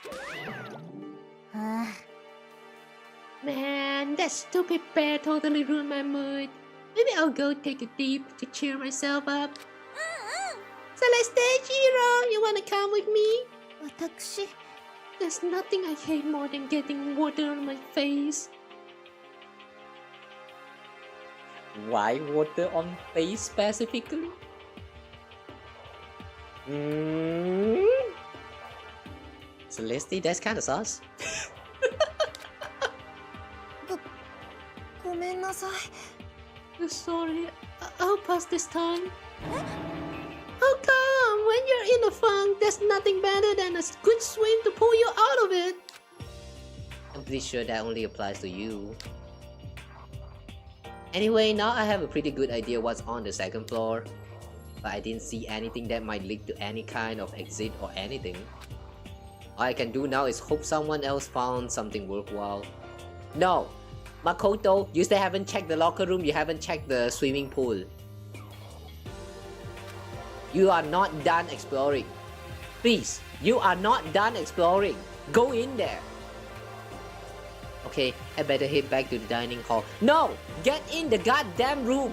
Man, that stupid bear totally ruined my mood. Maybe I'll go take a dip to cheer myself up. Celeste, Chiro, you wanna come with me? 私 There's nothing I hate more than getting water on my face. Why water on face specifically? Celeste, that's kind of sus. ごめんなさい Sorry, I'll pass this time. How come? When you're in a funk, there's nothing better than a good swim to pull you out of it. I'm pretty sure that only applies to you. Anyway, now I have a pretty good idea what's on the second floor. But I didn't see anything that might lead to any kind of exit or anything. All I can do now is hope someone else found something worthwhile. No! Makoto, you still haven't checked the locker room, you haven't checked the swimming pool. You are not done exploring. Please, you are not done exploring. Go in there. Okay, I better head back to the dining hall. No! Get in the goddamn room!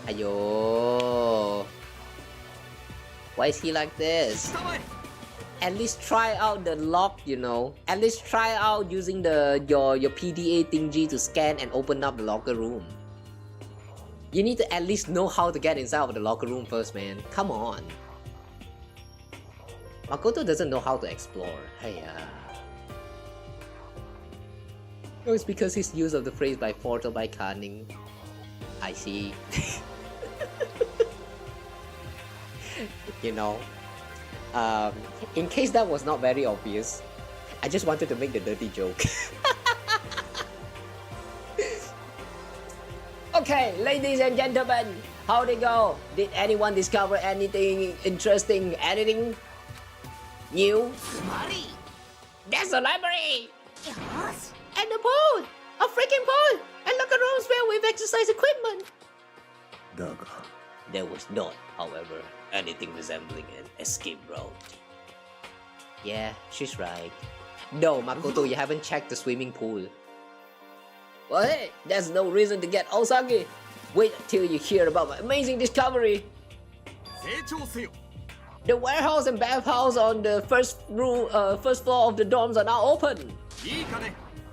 Ayo. Why is he like this? At least try out the lock, you know. At least try out using your PDA thingy to scan and open up the locker room. You need to at least know how to get inside of the locker room first, man. Come on. Makoto doesn't know how to explore. Hey, No, it's because his use of the phrase by force or by cunning. I see. You know. In case that was not very obvious, I just wanted to make the dirty joke. Okay, ladies and gentlemen, how'd it go? Did anyone discover anything interesting? Anything new? There's a library! And a pool! A freaking pool! And locker rooms filled with exercise equipment! There was not, however, anything resembling an escape route. Yeah, she's right. No, Makoto, you haven't checked the swimming pool. Well, hey, there's no reason to get Osage. Wait till you hear about my amazing discovery. The warehouse and bathhouse on the first floor of the dorms are now open.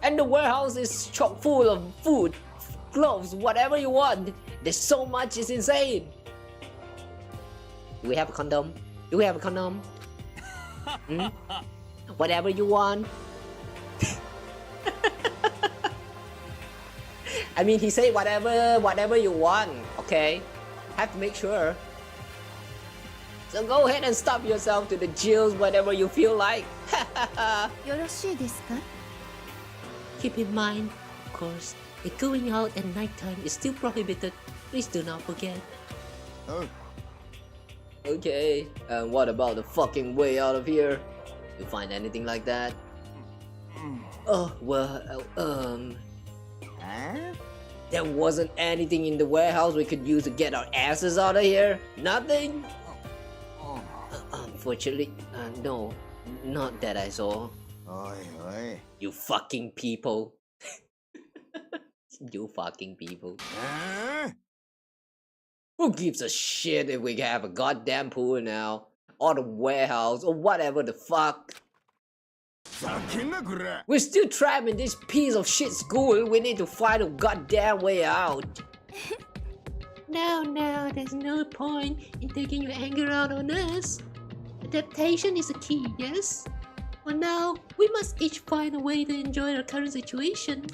And the warehouse is chock full of food, clothes, whatever you want. There's so much, it's insane. Do we have a condom? Do we have a condom? Whatever you want. I mean, he said whatever you want, okay? Have to make sure. So go ahead and stop yourself to the jills whenever you feel like. よろしいですか Keep in mind, of course, that going out at nighttime is still prohibited. Please do not forget. Oh. Okay, and what about the fucking way out of here? You find anything like that? Oh, well, Huh? there wasn't anything in the warehouse we could use to get our asses out of here? Nothing? Oh. Unfortunately, no, not that I saw. Oi, oi. You fucking people. You fucking people. Huh? Who gives a shit if we have a goddamn pool now? Or the warehouse, or whatever the fuck? We're still trapped in this piece of shit school. We need to find a goddamn way out. No, there's no point in taking your anger out on us. Adaptation is the key, yes? For now, we must each find a way to enjoy our current situation.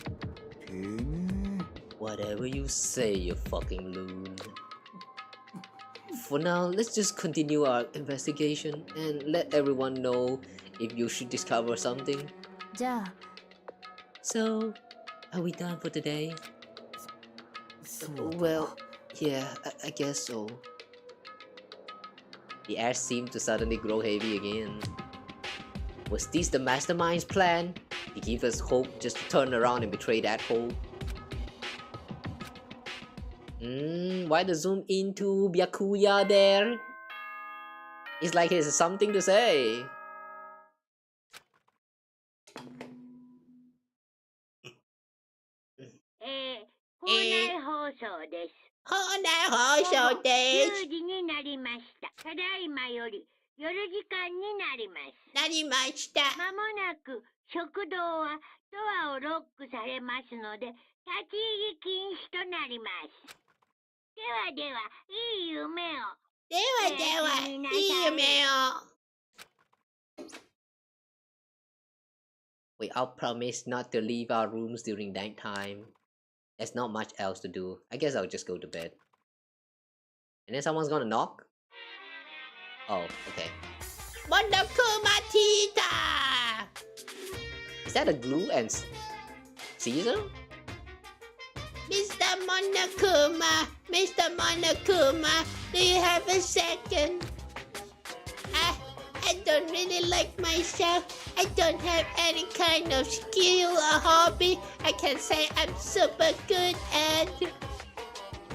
Whatever you say, you fucking loon. For now, let's just continue our investigation and let everyone know if you should discover something. じゃあ So, are we done for today? Well, yeah, I guess so. The air seemed to suddenly grow heavy again. Was this the mastermind's plan? To give us hope just to turn around and betray that hope? Why the zoom into Byakuya there? It's like he has something to say. We all promised not to leave our rooms during nighttime. There's not much else to do. I guess I'll just go to bed. And then someone's gonna knock? Oh, okay. Monokuma Tita! Is that a glue and Caesar? Mr. Monokuma, do you have a second? I don't really like myself. I don't have any kind of skill or hobby I can say I'm super good at.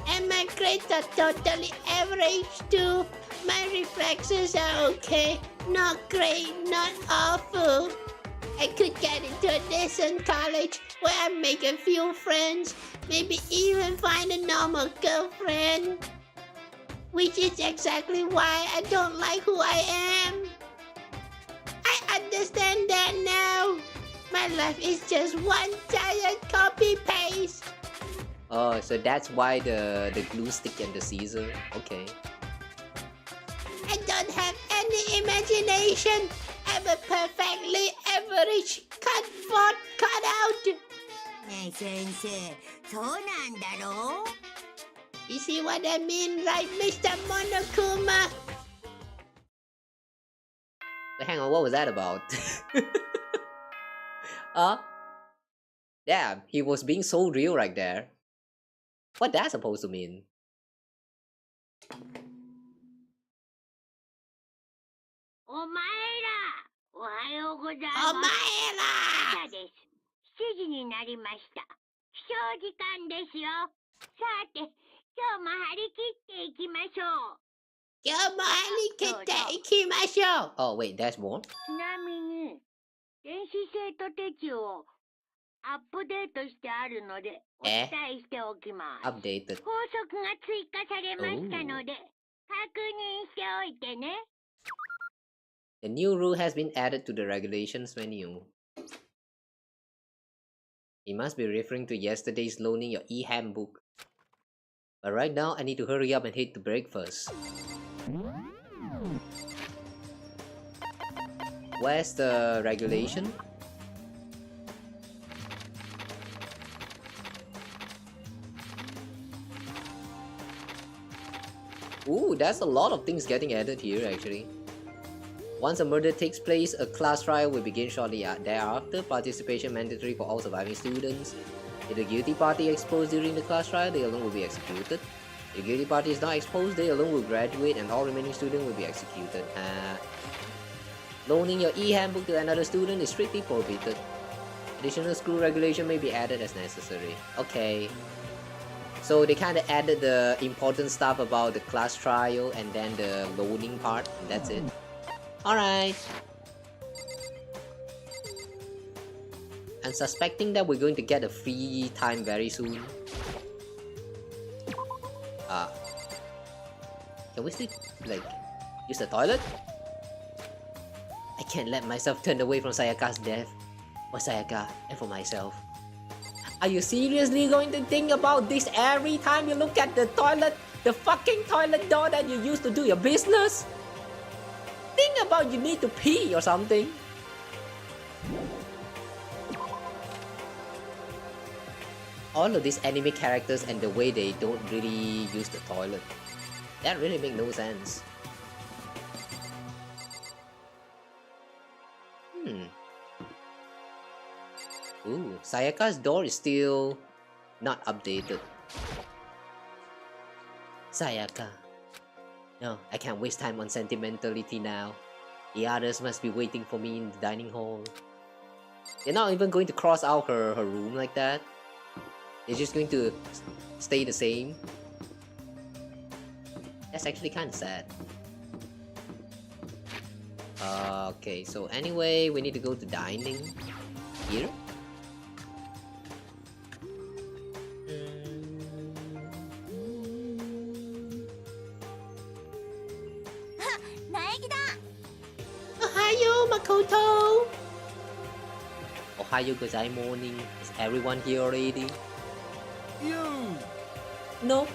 And my grades are totally average too. My reflexes are okay. Not great, not awful. I could get into a decent college where I make a few friends. Maybe even find a normal girlfriend. Which is exactly why I don't like who I am. I understand that now. My life is just one giant copy-paste. Oh, so that's why the glue stick and the Caesar. Okay. I don't have any imagination. I'm a perfectly average cutout. ねえ先生、そうなんだろう You see what I mean, right, Mr. Monokuma? But hang on, what was that about? Huh? Damn, he was being so real right there. What that supposed to mean? お前ら、おはようございます。お前ら！朝です。7時になりました。起床時間ですよ。さて、今日も張り切っていきましょう。今日も張り切っていきましょう。 Oh wait, there's more? ちなみに、電子生徒手帳をアップデートしてあるので、お伝えしておきます。Updated. 法則が追加されましたので、確認しておいてね。The new rule has been added to the regulations menu. He must be referring to yesterday's loaning your e-handbook. But right now, I need to hurry up and hit the breakfast. Where's the regulation? Ooh, that's a lot of things getting added here actually. Once a murder takes place, a class trial will begin shortly thereafter. Participation mandatory for all surviving students. If the guilty party exposed during the class trial, they alone will be executed. If the guilty party is not exposed, they alone will graduate and all remaining students will be executed. Loaning your e-handbook to another student is strictly prohibited. Additional school regulation may be added as necessary. Okay. So they kind of added the important stuff about the class trial and then the loaning part, and that's it. Alright. I'm suspecting that we're going to get a free time very soon. Can we still, like, use the toilet? I can't let myself turn away from Sayaka's death. For Sayaka and for myself. Are you seriously going to think about this every time you look at the toilet? The fucking toilet door that you use to do your business? Think about you need to pee or something. All of these anime characters and the way they don't really use the toilet. That really makes no sense. Ooh, Sayaka's door is still not updated. Sayaka. No, I can't waste time on sentimentality now. The others must be waiting for me in the dining hall. They're not even going to cross out her room like that. They're just going to stay the same. That's actually kind of sad. Okay, so anyway, we need to go to dining. Here? Ohio, Makoto! Ohio gozai morning. Is everyone here already? You! No.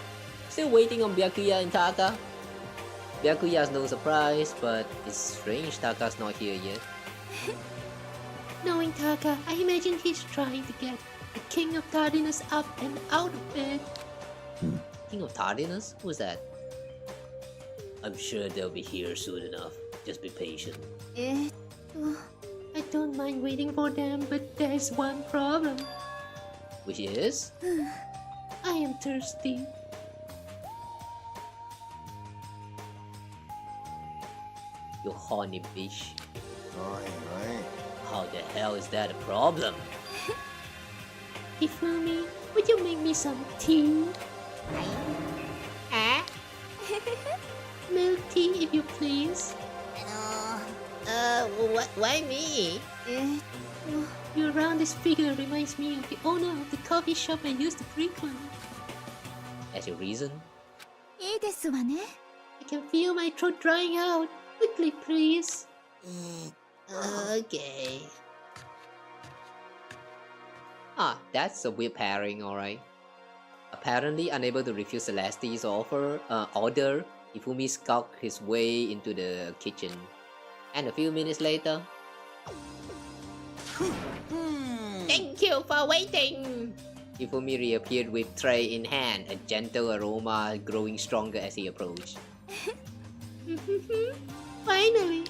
Still waiting on Byakuya and Taka. Byakuya's no surprise, but it's strange Taka's not here yet. Knowing Taka, I imagine he's trying to get the King of Tardiness up and out of bed. King of Tardiness? Who's that? I'm sure they'll be here soon enough. Just be patient. I don't mind waiting for them, but there's one problem. Which is? I am thirsty. You horny bitch. Oi, oi. How the hell is that a problem? Ifumi, would you make me some tea? Milk tea, if you please. Why me? Your roundish figure reminds me of the owner of the coffee shop I used to frequent. As your reason? いいですわね。 I can feel my throat drying out. Quickly, please. Okay. Ah, that's a weird pairing, alright. Apparently unable to refuse Celeste's order, Ifumi skulked his way into the kitchen. And a few minutes later... Thank you for waiting. Ifumi reappeared with tray in hand, a gentle aroma growing stronger as he approached. Finally.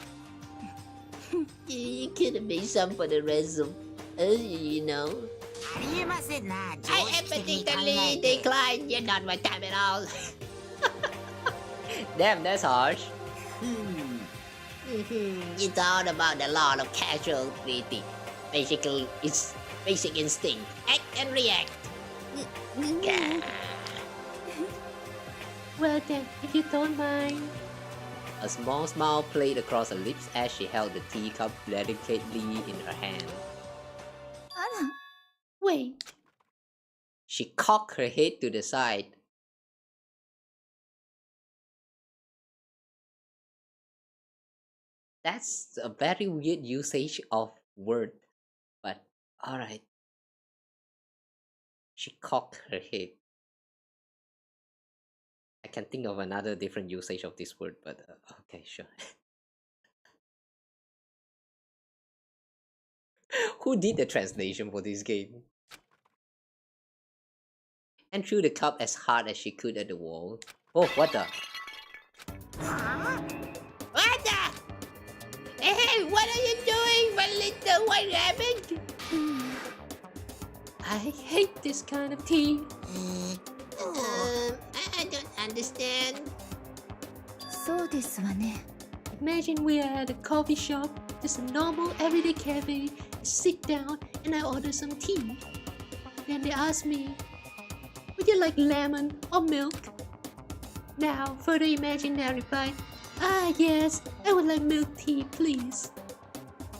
You could have made some for the rest of us, you know. I emphatically decline. You're not my type at all. Damn, that's harsh. It's all about the law of casualty. Basically, it's basic instinct. Act and react. Well then, if you don't mind. A small smile played across her lips as she held the teacup delicately in her hand. あら、 Wait. She cocked her head to the side. That's a very weird usage of word, but alright. She cocked her head. I can think of another different usage of this word, but okay, sure. Who did the translation for this game? And threw the cup as hard as she could at the wall. Oh, what the? What the? Hey, what are you doing, my little white rabbit? I hate this kind of tea. I don't understand. そうですわね。 Imagine we are at a coffee shop, just a normal everyday cafe. I sit down and I order some tea. Then they ask me, would you like lemon or milk? Now, further imagine I reply, yes, I would like milk tea, please.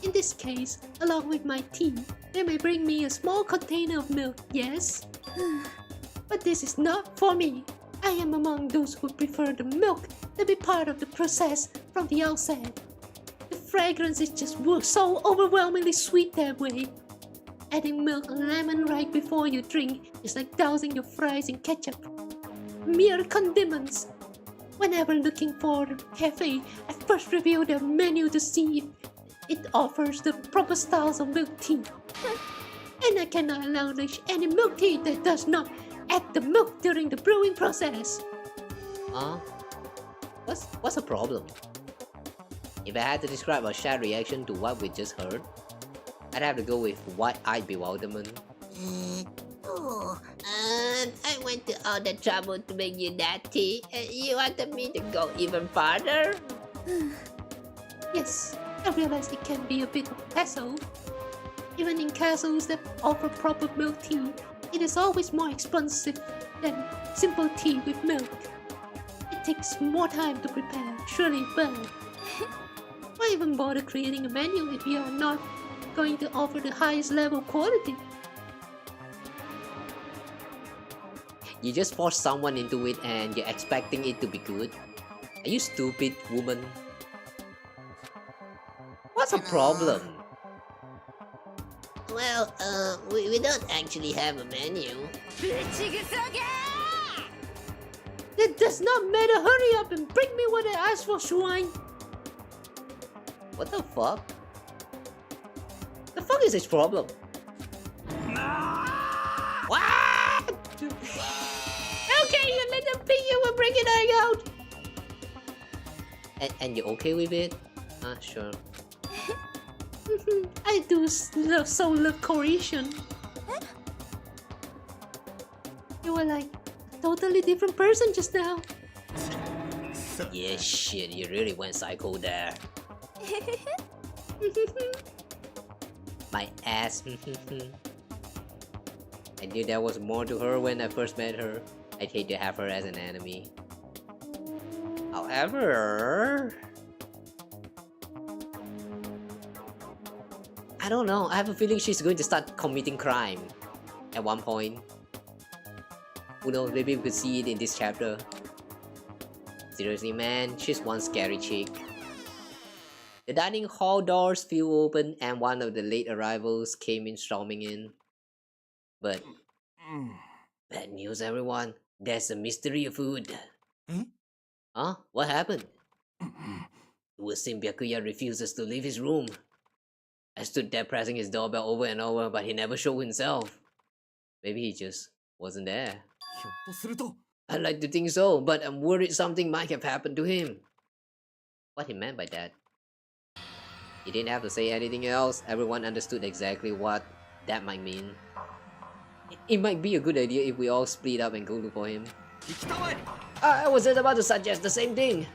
In this case, along with my tea, they may bring me a small container of milk, yes? But this is not for me. I am among those who prefer the milk to be part of the process from the outset. The fragrance is just so overwhelmingly sweet that way. Adding milk and lemon right before you drink is like dousing your fries in ketchup. Mere condiments. Whenever looking for a cafe, I first review their menu to see if it offers the proper styles of milk tea. And I cannot acknowledge any milk tea that does not add the milk during the brewing process. What's the problem? If I had to describe a shared reaction to what we just heard, I'd have to go with wide-eyed bewilderment. I went to all the trouble to make you that tea, and you wanted me to go even farther? Yes, I realize it can be a bit of a hassle. Even in castles that offer proper milk tea, it is always more expensive than simple tea with milk. It takes more time to prepare, surely, but why even bother creating a menu if you are not going to offer the highest level quality? You just force someone into it and you're expecting it to be good? Are you stupid, woman? What's the problem? Well, we don't actually have a menu. That does not matter. Hurry up and bring me what I asked for, swine. What the fuck? The fuck is his problem? What? Okay, you let them pig you will bring it out. And you okay with it? Sure. I do so love Croatian. You were like a totally different person just now. Yeah, shit, you really went psycho there. My ass. I knew there was more to her when I first met her. I'd hate to have her as an enemy. However, I don't know. I have a feeling she's going to start committing crime at one point. Who knows? Maybe we could see it in this chapter. Seriously, man, she's one scary chick. The dining hall doors flew open and one of the late arrivals came in storming in. But bad news, everyone. There's a mystery food. Huh? What happened? It would seem Byakuya refuses to leave his room. I stood there pressing his doorbell over and over, but he never showed himself. Maybe he just wasn't there. I'd like to think so, but I'm worried something might have happened to him. What he meant by that? He didn't have to say anything else. Everyone understood exactly what that might mean. It might be a good idea if we all split up and go look for him. I was just about to suggest the same thing.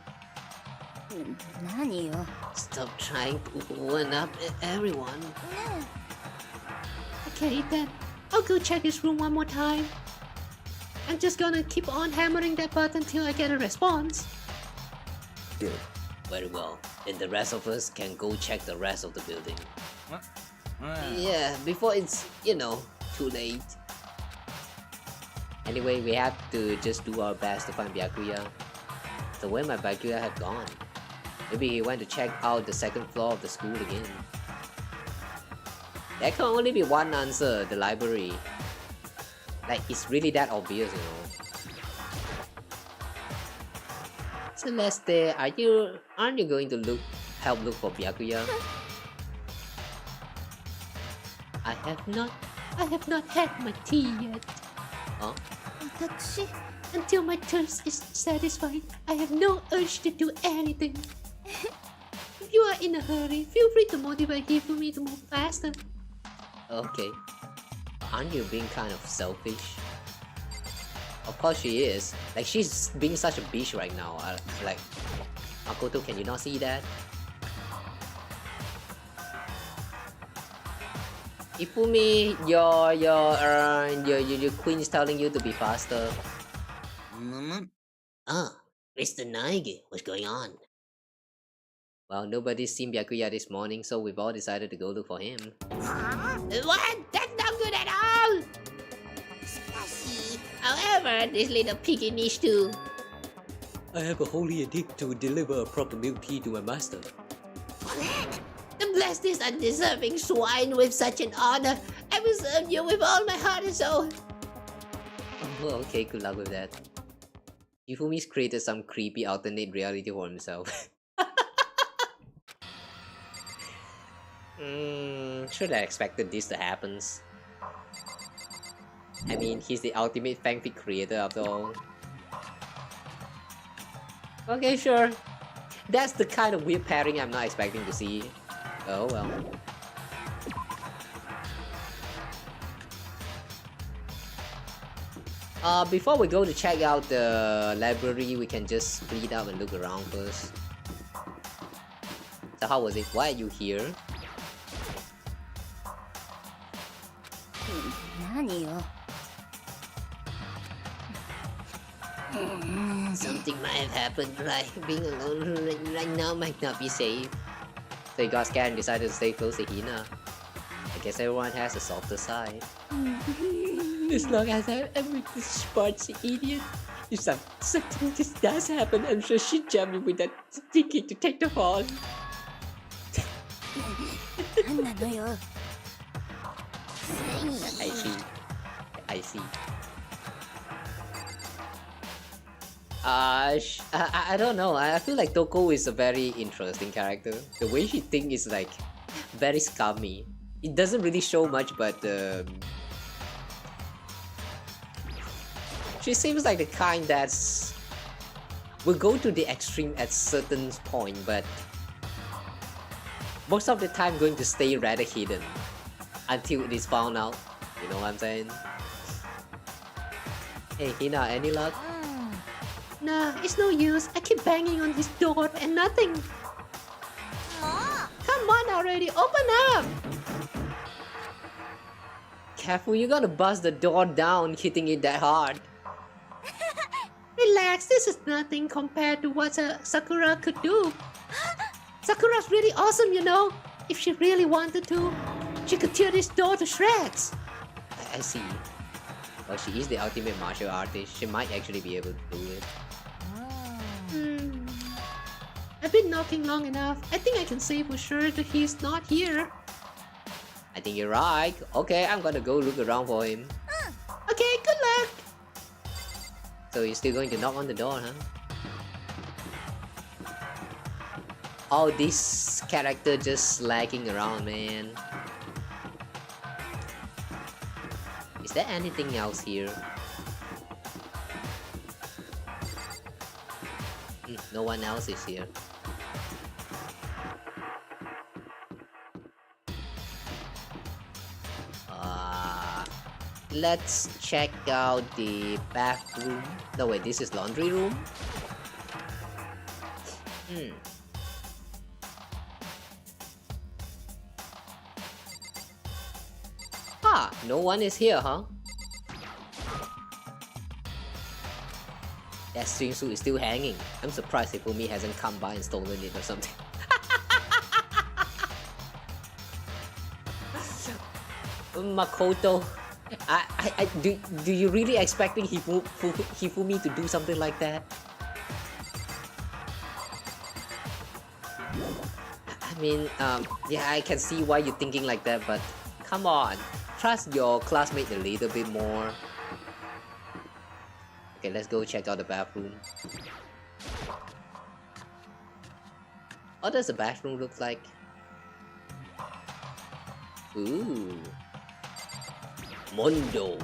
Stop trying to one up everyone. Okay, then I'll go check his room one more time. I'm just gonna keep on hammering that button till I get a response. Good. Very well. Then the rest of us can go check the rest of the building. Yeah, before it's, too late. Anyway, we have to just do our best to find Byakuya. So where might Byakuya have gone? Maybe he went to check out the second floor of the school again. There can only be one answer, the library. Like, it's really that obvious, Celeste, aren't you going to help look for Byakuya? I have not had my tea yet. Huh? 私 Until my thirst is satisfied, I have no urge to do anything. If you are in a hurry, feel free to motivate Hifumi to move faster. Okay. Aren't you being kind of selfish? Of course she is. Like, she's being such a bitch right now. Like, Makoto, can you not see that? Ifumi, your queen is telling you to be faster. Ah, Mr. Naige, what's going on? Well, nobody's seen Byakuya this morning, so we've all decided to go look for him. What? That's not good at all! However, this little piggy needs to... I have a holy edict to deliver a proper milk tea to my master. To bless this undeserving swine with such an honor, I will serve you with all my heart and soul. Oh, okay, good luck with that. Ifumi's created some creepy alternate reality for himself. Should I expected this to happen? I mean, he's the ultimate fanfic creator after all. Okay, sure. That's the kind of weird pairing I'm not expecting to see. Oh well. Before we go to check out the library, we can just split up and look around first. So how was it? Why are you here? Something might have happened, right? Being alone right now might not be safe. So you got scared and decided to stay close to Hina. I guess everyone has a softer side. As long as I'm with this sportsy idiot, if something just does happen, I'm sure she'd jump me with that sticky to take the fall. I see. I don't know. I feel like Toko is a very interesting character. The way she thinks is like very scummy. It doesn't really show much, but she seems like the kind that's will go to the extreme at certain point, but most of the time going to stay rather hidden until it is found out. You know what I'm saying? Hey Hina, any luck? Nah, it's no use. I keep banging on this door and nothing. Come on already, open up! Careful, you're gonna bust the door down hitting it that hard. Relax, this is nothing compared to what Sakura could do. Sakura's really awesome, you know. If she really wanted to, she could tear this door to shreds. I see. Well, she is the ultimate martial artist. She might actually be able to do it. I've been knocking long enough. I think I can say for sure that he's not here. I think you're right. Okay, I'm gonna go look around for him. Okay, good luck. So you're still going to knock on the door, huh? Oh, this character just lagging around, man. Is there anything else here? No one else is here. Let's check out the bathroom. No wait, this is laundry room? No one is here, huh? That swimsuit is still hanging. I'm surprised Hifumi hasn't come by and stolen it or something. Makoto, do you really expecting Hifumi to do something like that? I mean, yeah, I can see why you're thinking like that, but come on, trust your classmate a little bit more. Okay, let's go check out the bathroom. What does the bathroom look like? Ooh. Mondo.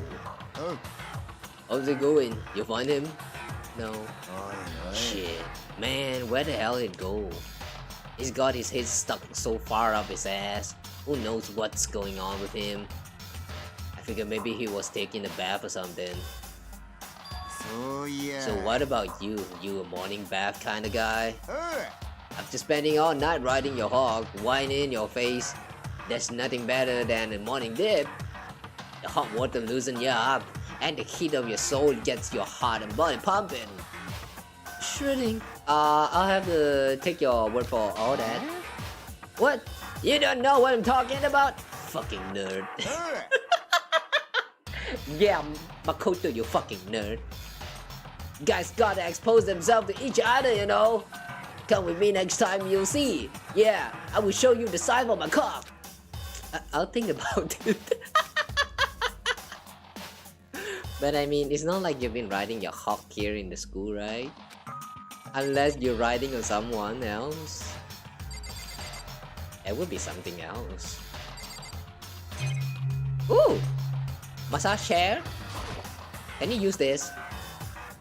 How's it going? You find him? No. Aye, aye. Shit. Man, where the hell did it go? He's got his head stuck so far up his ass. Who knows what's going on with him? I figure maybe he was taking a bath or something. So yeah. So what about you? You a morning bath kind of guy? Uh, After spending all night riding your hog, wine in your face, there's nothing better than a morning dip. The hot water loosens you up, and the heat of your soul gets your heart and body pumping. Shredding. I'll have to take your word for all that. What? You don't know what I'm talking about? Fucking nerd. Yeah, Makoto, you fucking nerd. Guys gotta expose themselves to each other, you know. Come with me next time, you'll see. Yeah, I will show you the size of my cock. I'll think about it. But I mean, it's not like you've been riding your hawk here in the school, right? Unless you're riding on someone else. It would be something else. Ooh! Massage chair? Can you use this?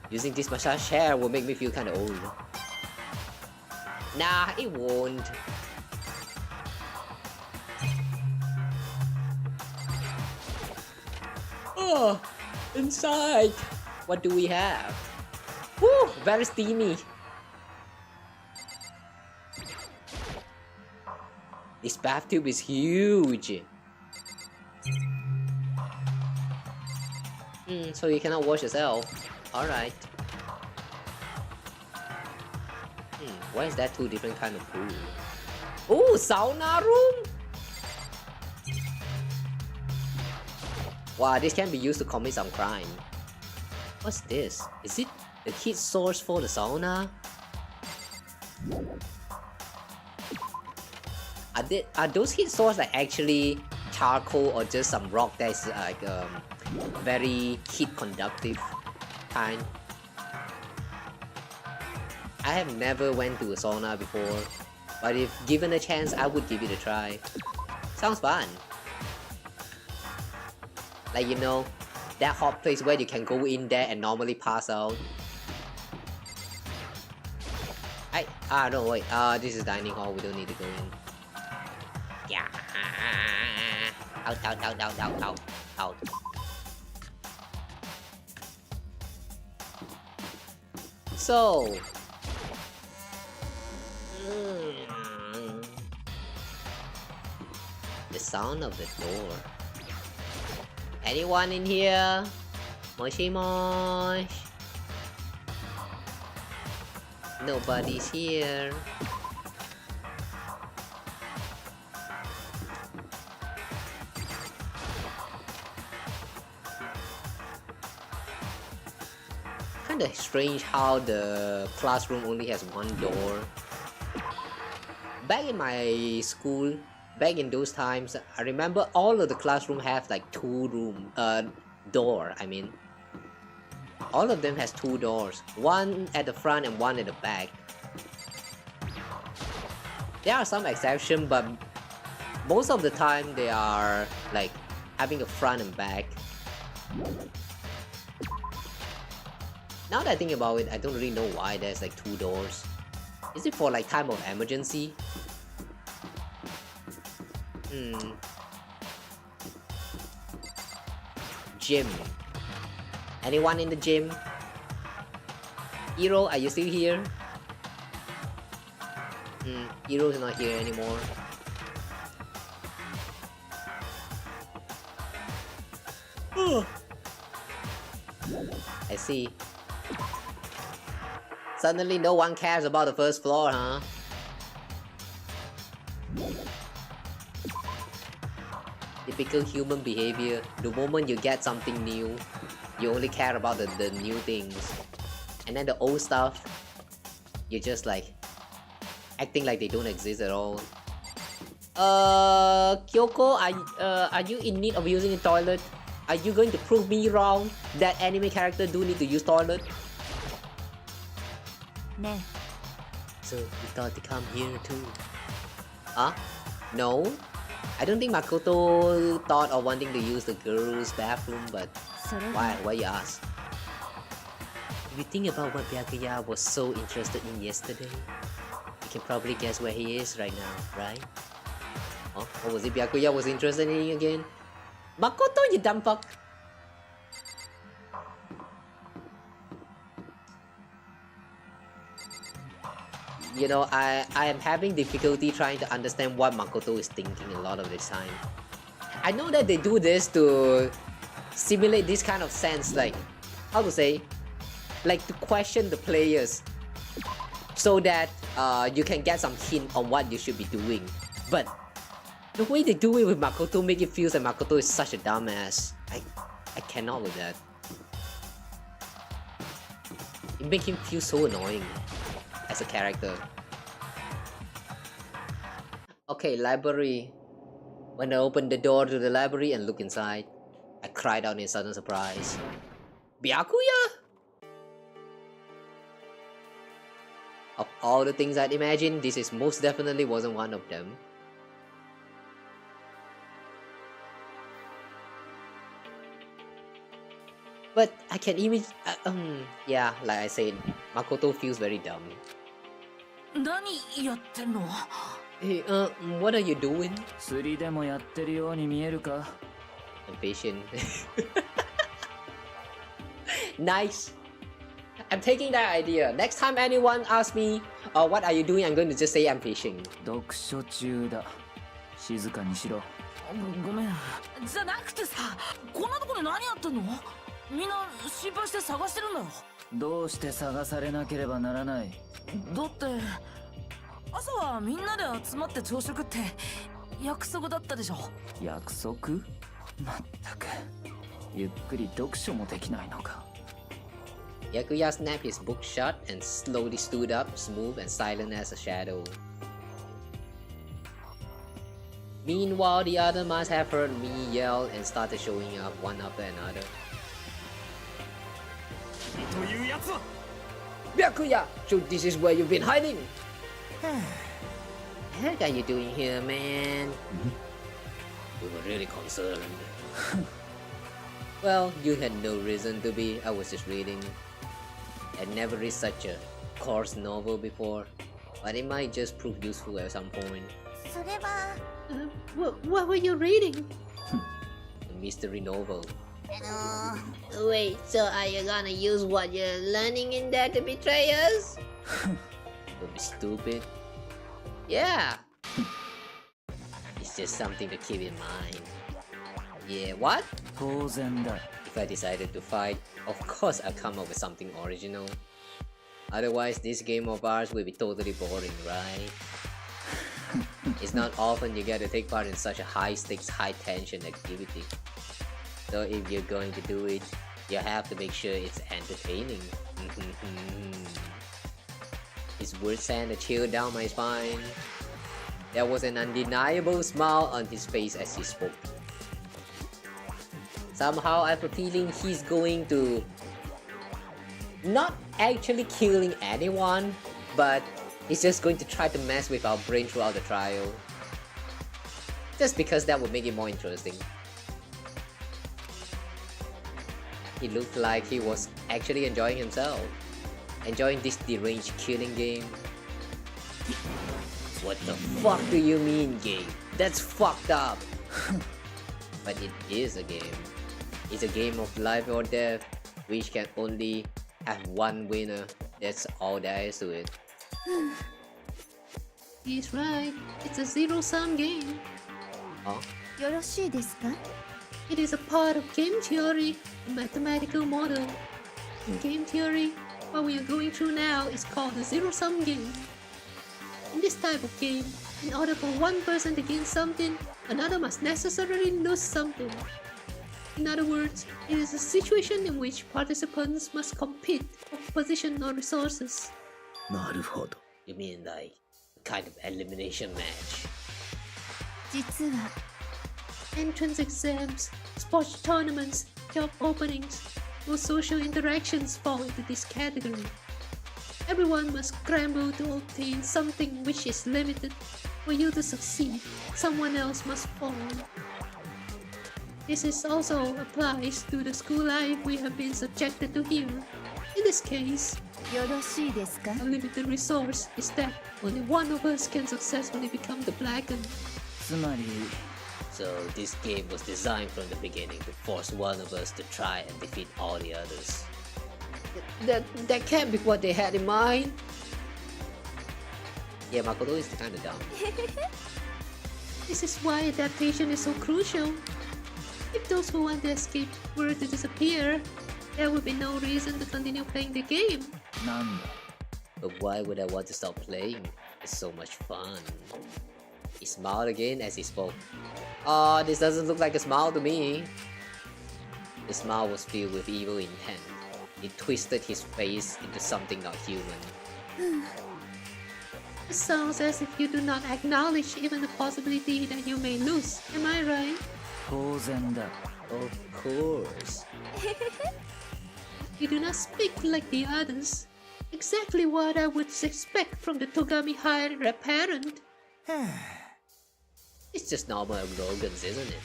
Using this massage chair will make me feel kinda old. Nah, it won't. Oh, inside! What do we have? Woo! Very steamy. This bathtub is huge. So you cannot wash yourself. Alright. Why is that two different kind of pool? Oh, sauna room? Wow, this can be used to commit some crime. What's this? Is it the heat source for the sauna? Are those heat sources like actually charcoal or just some rock that's like very heat conductive kind? I have never went to a sauna before, but if given a chance, I would give it a try. Sounds fun. Like, you know, that hot place where you can go in there and normally pass out. No, wait, this is dining hall, we don't need to go in. Yeah. Out. So, the sound of the door. Anyone in here? Moshi mosh. Nobody's here. Kinda strange how the classroom only has one door. Back in my school, back in those times, I remember all of the classroom have like door. I mean, all of them has two doors, one at the front and one at the back. There are some exceptions, but most of the time they are like having a front and back. Now that I think about it, I don't really know why there's like two doors. Is it for like time of emergency? Gym. Anyone in the gym? Hiro, are you still here? Hiro's not here anymore. I see. Suddenly no one cares about the first floor, huh? Typical human behavior. The moment you get something new, you only care about the new things. And then the old stuff, you're just like acting like they don't exist at all. Kyoko, are you in need of using a toilet? Are you going to prove me wrong that anime characters do need to use toilet? Ne. So you thought to come here too? Huh? No? I don't think Makoto thought of wanting to use the girls' bathroom, but それが why? Why you ask? If you think about what Byakuya was so interested in yesterday, you can probably guess where he is right now, right? Oh, what was it Byakuya was interested in again? Makoto, you dumb fuck! You know, I am having difficulty trying to understand what Makoto is thinking a lot of the time. I know that they do this to simulate this kind of sense, like, how to say, like to question the players so that you can get some hint on what you should be doing. But the way they do it with Makoto make it feel like Makoto is such a dumbass. I cannot with that. It makes him feel so annoying as a character. Okay, library. When I opened the door to the library and looked inside, I cried out in sudden surprise. Byakuya? Of all the things I'd imagined, this is most definitely wasn't one of them. But I can even, yeah, like I said, Makoto feels very dumb. Hey, what are you doing? I'm patient. Nice. I'm taking that idea. Next time anyone asks me, what are you doing? I'm going to just say I'm fishing. 読書中だ。静かにしろ。ごめん。じゃなくてさ、こんなとこで何やってんの？みんな心配して探してるんだよ。どうして探されなければならない？だって朝はみんなで集まって朝食って約束だったでしょ。約束？まったく。ゆっくり読書もできないのか。Byakuya snapped his book shut and slowly stood up, smooth and silent as a shadow. Meanwhile, the other must have heard me yell and started showing up one after another. Byakuya! So this is where you've been hiding? What are you doing here, man? We were really concerned. Well, you had no reason to be. I was just reading. I'd never read such a coarse novel before, but it might just prove useful at some point. それは What were you reading? A mystery novel. Wait, so are you gonna use what you're learning in there to betray us? Don't be stupid. Yeah! It's just something to keep in mind. Yeah, what? 当然だ。 If I decided to fight, of course I'll come up with something original. Otherwise, this game of ours will be totally boring, right? It's not often you get to take part in such a high-stakes, high-tension activity. So if you're going to do it, you have to make sure it's entertaining. His words sent a chill down my spine. There was an undeniable smile on his face as he spoke. Somehow I have a feeling he's going to not actually killing anyone, but he's just going to try to mess with our brain throughout the trial. Just because that would make it more interesting. He looked like he was actually enjoying himself. Enjoying this deranged killing game. What the fuck do you mean, game? That's fucked up! But it is a game. It's a game of life or death, which can only have one winner. That's all there is to it. He's right. It's a zero-sum game. Huh? よろしいですか？ It is a part of game theory, a mathematical model. In game theory, what we are going through now is called a zero-sum game. In this type of game, in order for one person to gain something, another must necessarily lose something. In other words, it is a situation in which participants must compete for position or resources. なるほど。 You mean like kind of elimination match? 実は Entrance exams, sports tournaments, job openings, or social interactions fall into this category. Everyone must scramble to obtain something which is limited. For you to succeed, someone else must fall. This is also applies to the school life we have been subjected to here. In this case, よろしいですか a limited resource is that only one of us can successfully become the Blackened. つまり So this game was designed from the beginning to force one of us to try and defeat all the others. That can't be what they had in mind. Yeah, Makoto is kinda dumb. This is why adaptation is so crucial. If those who want to escape were to disappear, there would be no reason to continue playing the game. なんだ But why would I want to stop playing? It's so much fun. He smiled again as he spoke. Oh, this doesn't look like a smile to me. The smile was filled with evil intent. He twisted his face into something not human. It sounds as if you do not acknowledge even the possibility that you may lose. Am I right? 当然だ Of course. You do not speak like the others. Exactly what I would expect from the Togami Higher parent. It's just normal arrogance, isn't it?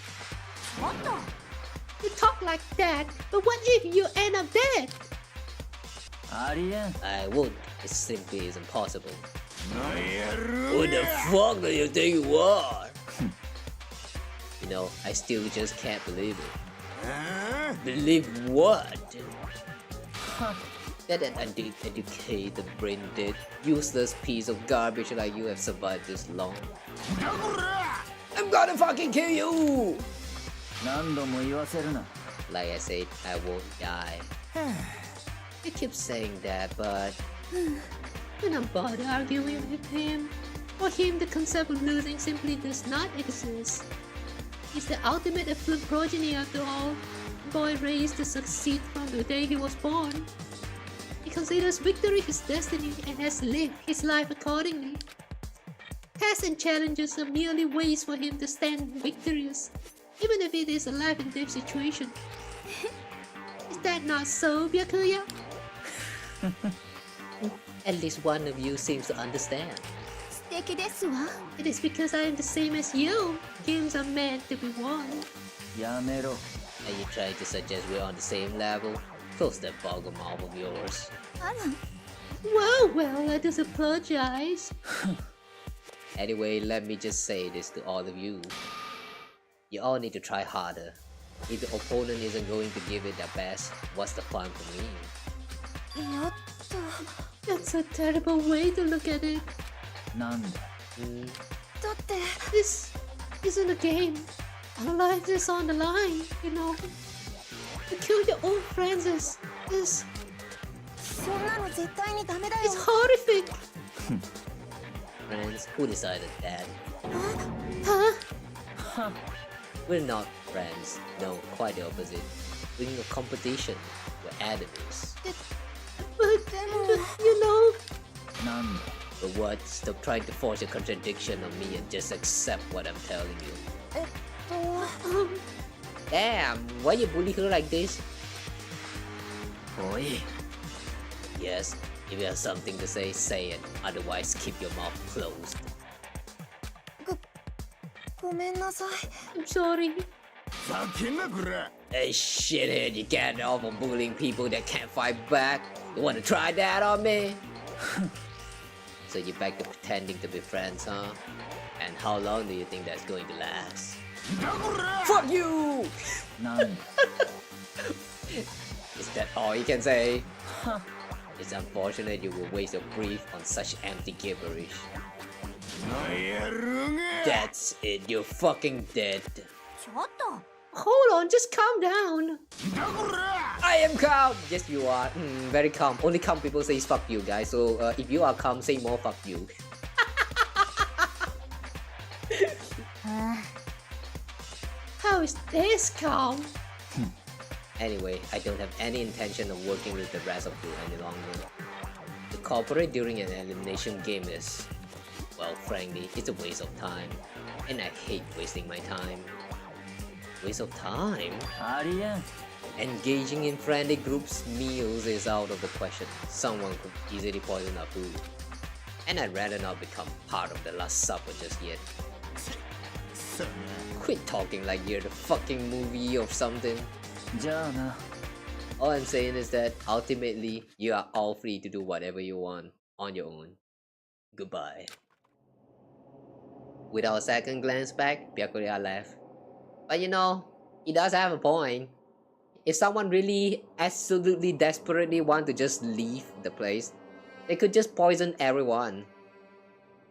You talk like that, but what if you end up dead? ありえん I won't. It simply isn't possible. Who the fuck do you think you are? You know, I still just can't believe it. Believe what? That an educated, brain dead, useless piece of garbage like you have survived this long. I'm gonna fucking kill you! 何度も言わせるな Like I said, I won't die. You keep saying that, but Do not bother arguing with him. For him, the concept of losing simply does not exist. He's the ultimate affluent progeny after all. A boy raised to succeed from the day he was born. He considers victory his destiny and has lived his life accordingly. Tests and challenges are merely ways for him to stand victorious, even if it is a life and death situation. Is that not so, Byakuya? at least one of you seems to understand. 素敵ですわ It is because I am the same as you. Games are meant to be won. やめろ Are you trying to suggest we're on the same level? Close that boggle mouth of yours. あら Well, I just apologize. Anyway, let me just say this to all of you. You all need to try harder. If the opponent isn't going to give it their best, what's the fun for me? やっ That's a terrible way to look at it. なんだ とだって This isn't a game. Our lives is on the line, you know. To kill your own friends is そんなの絶対にダメだよ it's horrific. Friends, who decided that? Huh? We're not friends. No, quite the opposite. We're in a competition. We're enemies. But you know, なんだ But what? Stop trying to force a contradiction on me and just accept what I'm telling you. えっと Damn, why you bully her like this? おい Yes, if you have something to say, say it. Otherwise, keep your mouth closed. ごめんなさい I'm sorry. Hey, shithead, you get off on bullying people that can't fight back? You wanna try that on me? So you're back to pretending to be friends, huh? And how long do you think that's going to last? Fuck you! なんだ Is that all you can say? It's unfortunate you will waste your breath on such empty gibberish. That's it, you're fucking dead. ちょっと Hold on, just calm down. I am calm! Yes, you are. Very calm. Only calm people say fuck you, guys. So if you are calm, say more fuck you. How is this calm? Anyway, I don't have any intention of working with the rest of you any longer. To cooperate during an elimination game is, well, frankly, it's a waste of time. And I hate wasting my time. Waste of time? ありえん Engaging in friendly groups meals is out of the question. Someone could easily poison our food. And I'd rather not become part of the Last Supper just yet. Quit talking like you're the fucking movie or something. じゃあな All I'm saying is that ultimately you are all free to do whatever you want on your own. Goodbye. Without a second glance back, Byakuya left. But you know, he does have a point. If someone really absolutely desperately want to just leave the place, they could just poison everyone.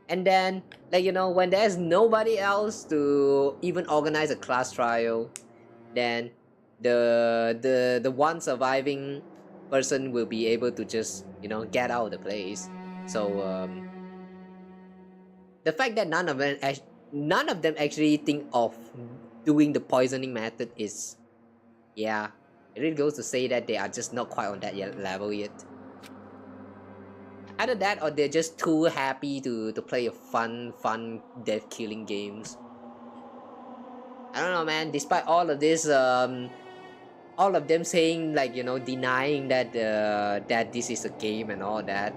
And then, like, you know, when there's nobody else to even organize a class trial, then the one surviving person will be able to just, you know, get out of the place. So the fact that none of them actually think of doing the poisoning method is, yeah, it really goes to say that they are just not quite on that level yet. Either that or they're just too happy to play a fun death killing games. I don't know, man. Despite all of this, all of them saying, like, you know, denying that that this is a game and all that,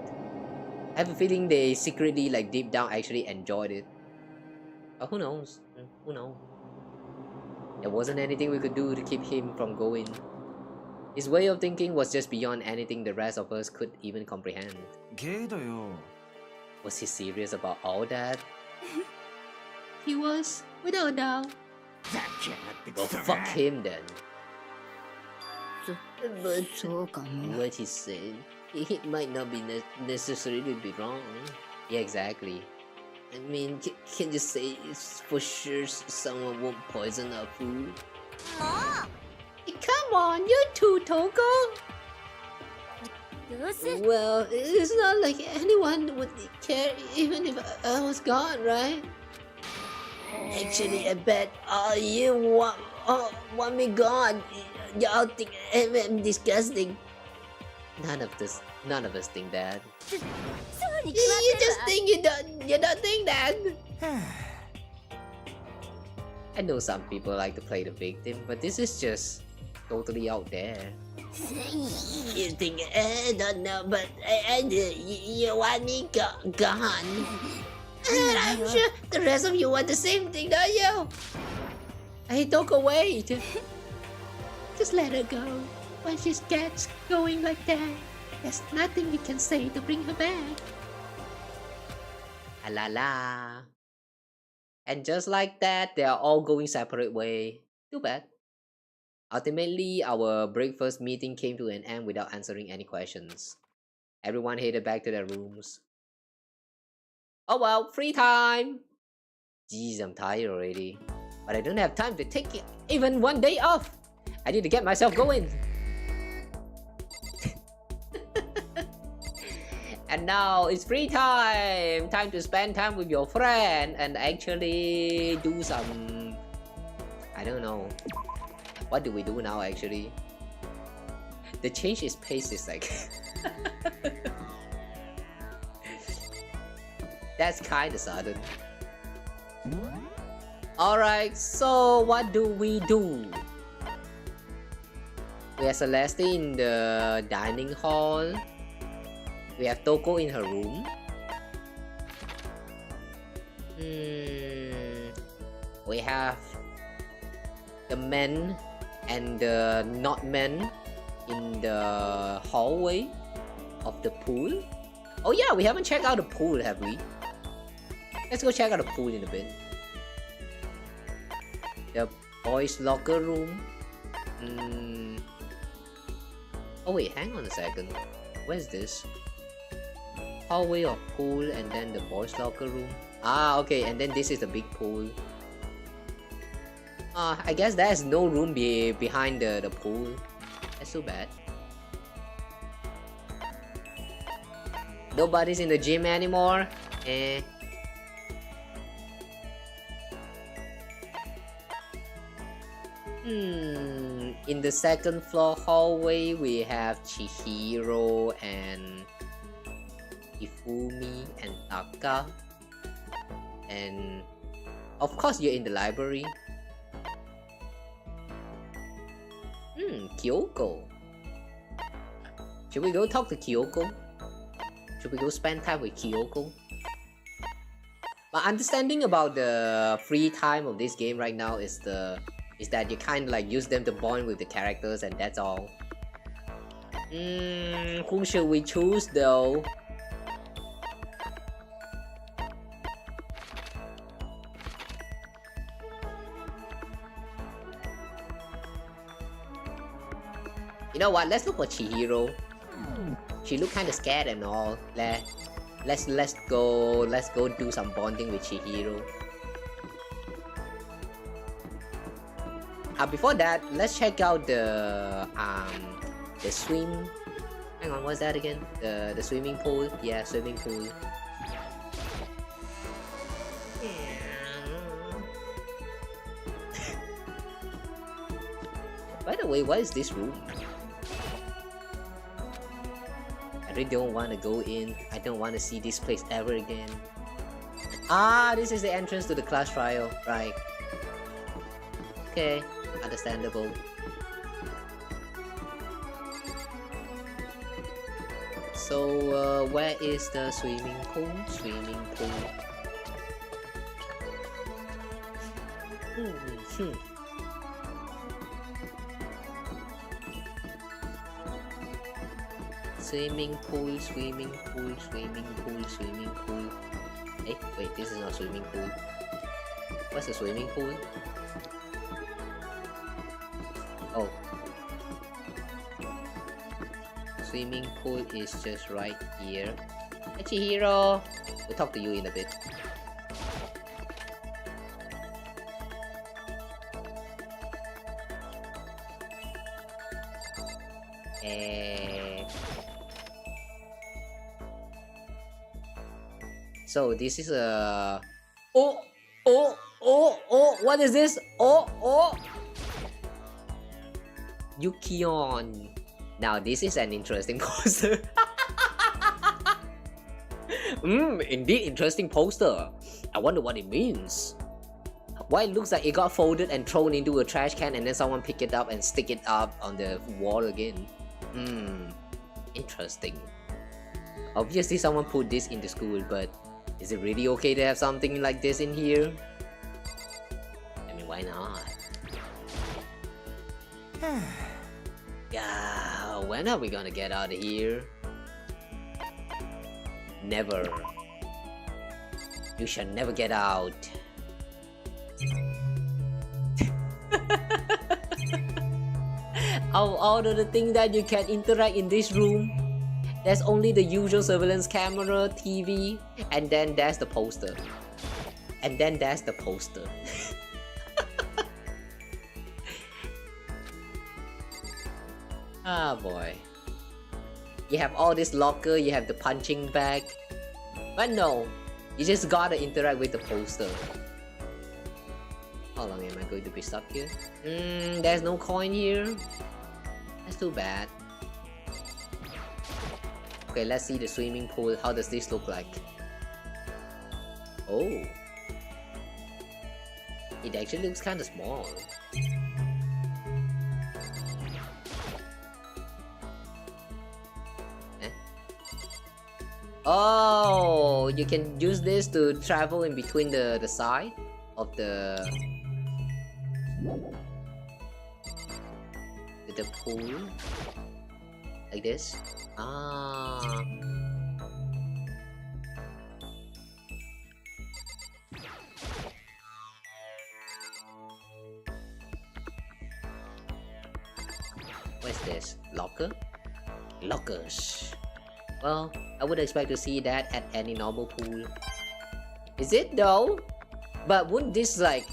I have a feeling they secretly, like, deep down actually enjoyed it. But who knows? Who knows? There wasn't anything we could do to keep him from going. His way of thinking was just beyond anything the rest of us could even comprehend. Was he serious about all that? He was, without a doubt. Well, fuck him then. So What he said, it might not be necessarily be wrong. Yeah, exactly. I mean, can you say it's for sure someone won't poison our food? Come on, you too, Toko. Well, It's not like anyone would care even if I was gone, right? actually, I bet you want me gone. Y'all think I'm disgusting. None of us think that. You just think you don't think that. I know some people like to play the victim, but this is just totally out there. You think I don't know, but I do. You want me gone? And I'm sure the rest of you want the same thing, don't you? Hey, Toko, wait! Just let her go. When she gets going like that, there's nothing you can say to bring her back. Ah la la. And just like that, they are all going separate way. Too bad. Ultimately, our breakfast meeting came to an end without answering any questions. Everyone headed back to their rooms. Oh well, free time! Jeez, I'm tired already. But I don't have time to take even one day off. I need to get myself going. And now it's free time! Time to spend time with your friend and actually do some... I don't know. What do we do now actually? The change is pace is like... That's kinda sudden. Alright, so what do? We have Celeste in the dining hall. We have Toko in her room. We have the men and the not men in the hallway of the pool. Oh yeah, we haven't checked out the pool, have we? Let's go check out the pool in a bit. The boys' locker room. Oh wait, hang on a second. Where's this? Hallway of pool and then the boys' locker room. Ah, okay, and then this is the big pool. I guess there's no room behind the pool. That's so bad. Nobody's in the gym anymore. In the second floor hallway, we have Chihiro and Ifumi and Taka. And of course, you're in the library. Kyoko. Should we go talk to Kyoko? Should we go spend time with Kyoko? My understanding about the free time of this game right now is that you kind of like use them to bond with the characters and that's all. Who should we choose though? You know what? Let's look for Chihiro. She look kind of scared and all. Let's go do some bonding with Chihiro. Before that, let's check out the swim. Hang on, what's that again? The swimming pool. Yeah, swimming pool. By the way, what is this room? I really don't want to go in. I don't want to see this place ever again. This is the entrance to the class trial, right? Okay, understandable. So, where is the swimming pool? Swimming pool. Swimming pool, swimming pool, swimming pool, swimming pool. Hey, wait, this is not swimming pool. What's the swimming pool? Oh. Swimming pool is just right here. Hey, Chihiro! We'll talk to you in a bit. So this is a... Oh! What is this? Yukion. Now this is an interesting poster. Indeed interesting poster. I wonder what it means. Why it looks like it got folded and thrown into a trash can and then someone pick it up and stick it up on the wall again. Interesting. Obviously someone put this in the school, but is it really okay to have something like this in here? I mean, why not? Yeah, when are we gonna get out of here? Never. You shall never get out. Of all of the things that you can interact in this room, there's only the usual surveillance camera, TV, and then there's the poster. And then there's the poster. Ah boy. You have all this locker, you have the punching bag. But no, you just gotta interact with the poster. How long am I going to be stuck here? There's no coin here. That's too bad. Okay, let's see the swimming pool. How does this look like? Oh. It actually looks kind of small. Oh, you can use this to travel in between the side of the pool. Like this. What's this? Locker? Lockers. Well, I would expect to see that at any normal pool. Is it though? But wouldn't this like,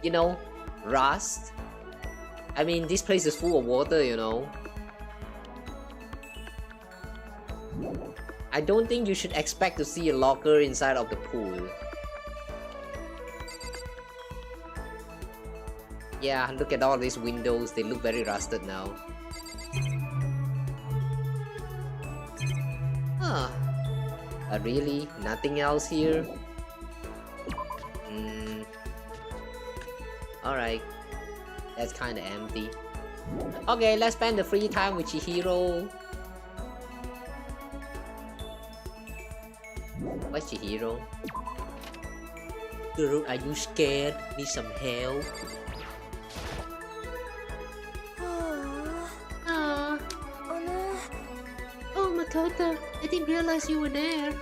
you know, rust? I mean, this place is full of water, you know. I don't think you should expect to see a locker inside of the pool. Yeah, look at all these windows, they look very rusted now. Really? Nothing else here? Alright. That's kinda empty. Okay, let's spend the free time with Chihiro. What's Chihiro? Girl, are you scared? Need some help? Makoto, I didn't realize you were there.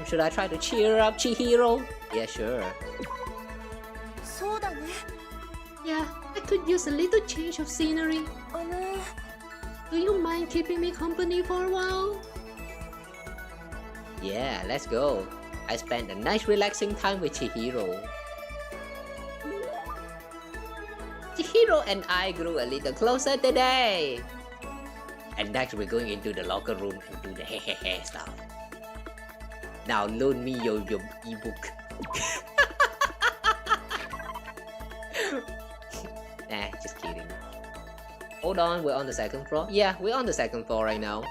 Should I try to cheer up Chihiro? Yeah, sure. そうだね。 Yeah, I could use a little change of scenery. Do you mind keeping me company for a while? Yeah, let's go. I spent a nice relaxing time with Chihiro. Chihiro and I grew a little closer today. And next we're going into the locker room and do the hehehe stuff. Now loan me your ebook. Nah, just kidding. Hold on, we're on the second floor? Yeah, we're on the second floor right now.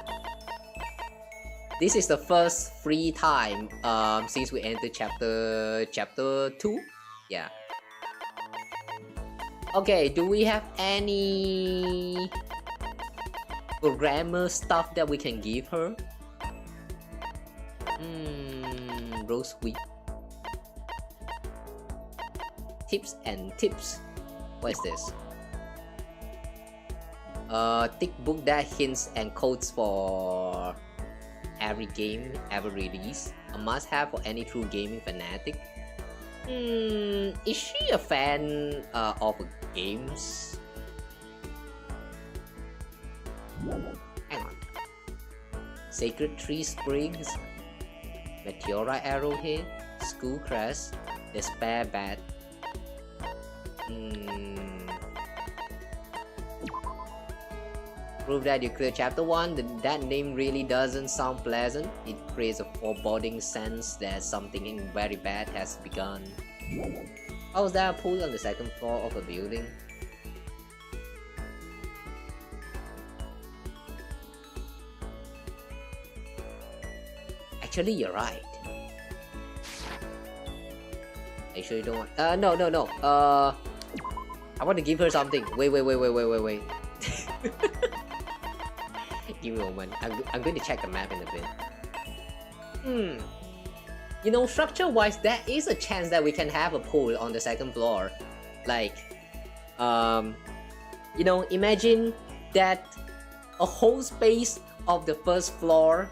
This is the first free time since we entered chapter 2. Yeah. Okay, do we have any programmer stuff that we can give her? Rose wheat. Tips and tips. What is this? Thick book that hints and codes for every game ever released. A must-have for any true gaming fanatic. Is she a fan of games? Hang on. Sacred Tree Springs, Meteora Arrowhead, School Crest, Despair Bat. Prove that you clear chapter 1. That name really doesn't sound pleasant. It creates a foreboding sense that something very bad has begun. Oh, is there a pool on the second floor of a building? Actually, you're right. Are you sure you don't want... No. I want to give her something. Wait. Give me a moment. I'm going to check the map in a bit. You know, structure-wise, there is a chance that we can have a pool on the second floor. Like, you know, imagine that a whole space of the first floor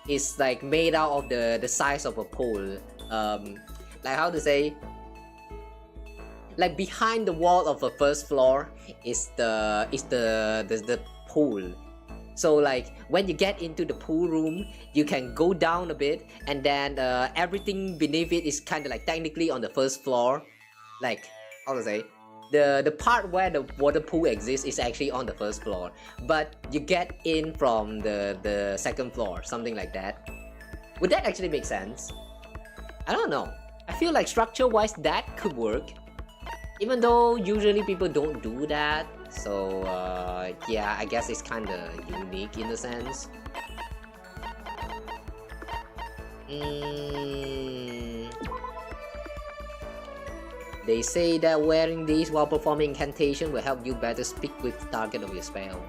is like made out of the size of a pool. Like how to say? Like behind the wall of the first floor is the pool. So like when you get into the pool room, you can go down a bit, and then everything beneath it is kind of like technically on the first floor. Like how to say? The part where the water pool exists is actually on the first floor, but you get in from the second floor, something like that. Would that actually make sense? I don't know. I feel like structure-wise that could work, even though usually people don't do that. So yeah, I guess it's kind of unique in a sense. They say that wearing these while performing incantation will help you better speak with the target of your spell.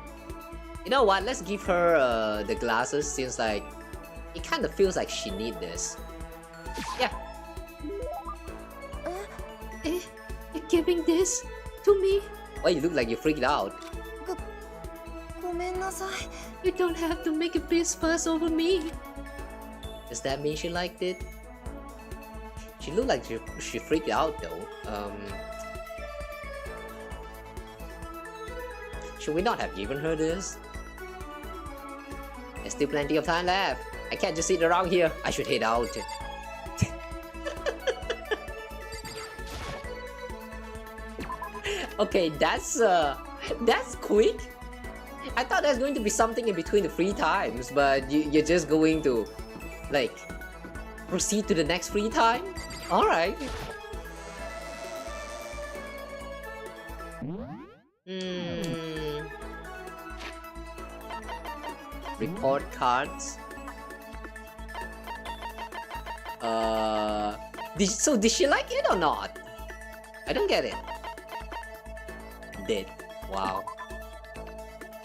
You know what? Let's give her the glasses, since like it kind of feels like she needs this. Yeah. You're giving this to me? Why you look like you freaked out? ごめんなさい。 You don't have to make a big fuss over me. Does that mean she liked it? She looked like she freaked out though. Should we not have given her this? There's still plenty of time left. I can't just sit around here. I should head out. Okay, that's quick. I thought there's going to be something in between the free times, but you're just going to like proceed to the next free time? Alright. Report cards. Did she like it or not? I don't get it. Dead. Wow.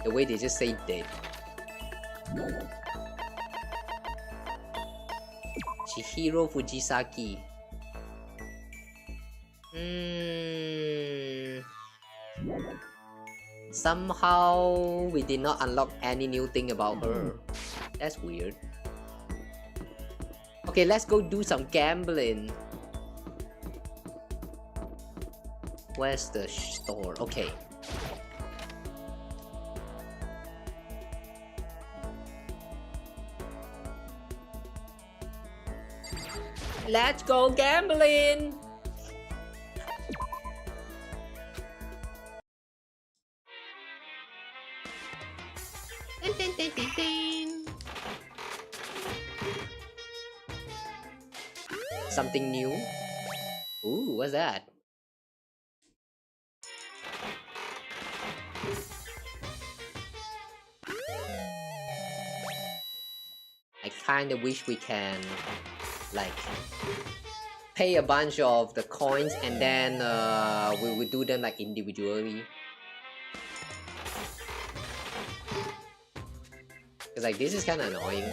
The way they just say dead. Chihiro Fujisaki. Somehow we did not unlock any new thing about her. That's weird. Okay, let's go do some gambling. Where's the store? Okay. Let's go gambling! Dun, dun, dun, dun, dun. Something new? Ooh, what's that? I kinda wish we can, like, pay a bunch of the coins and then we would do them like individually. Cause like this is kind of annoying.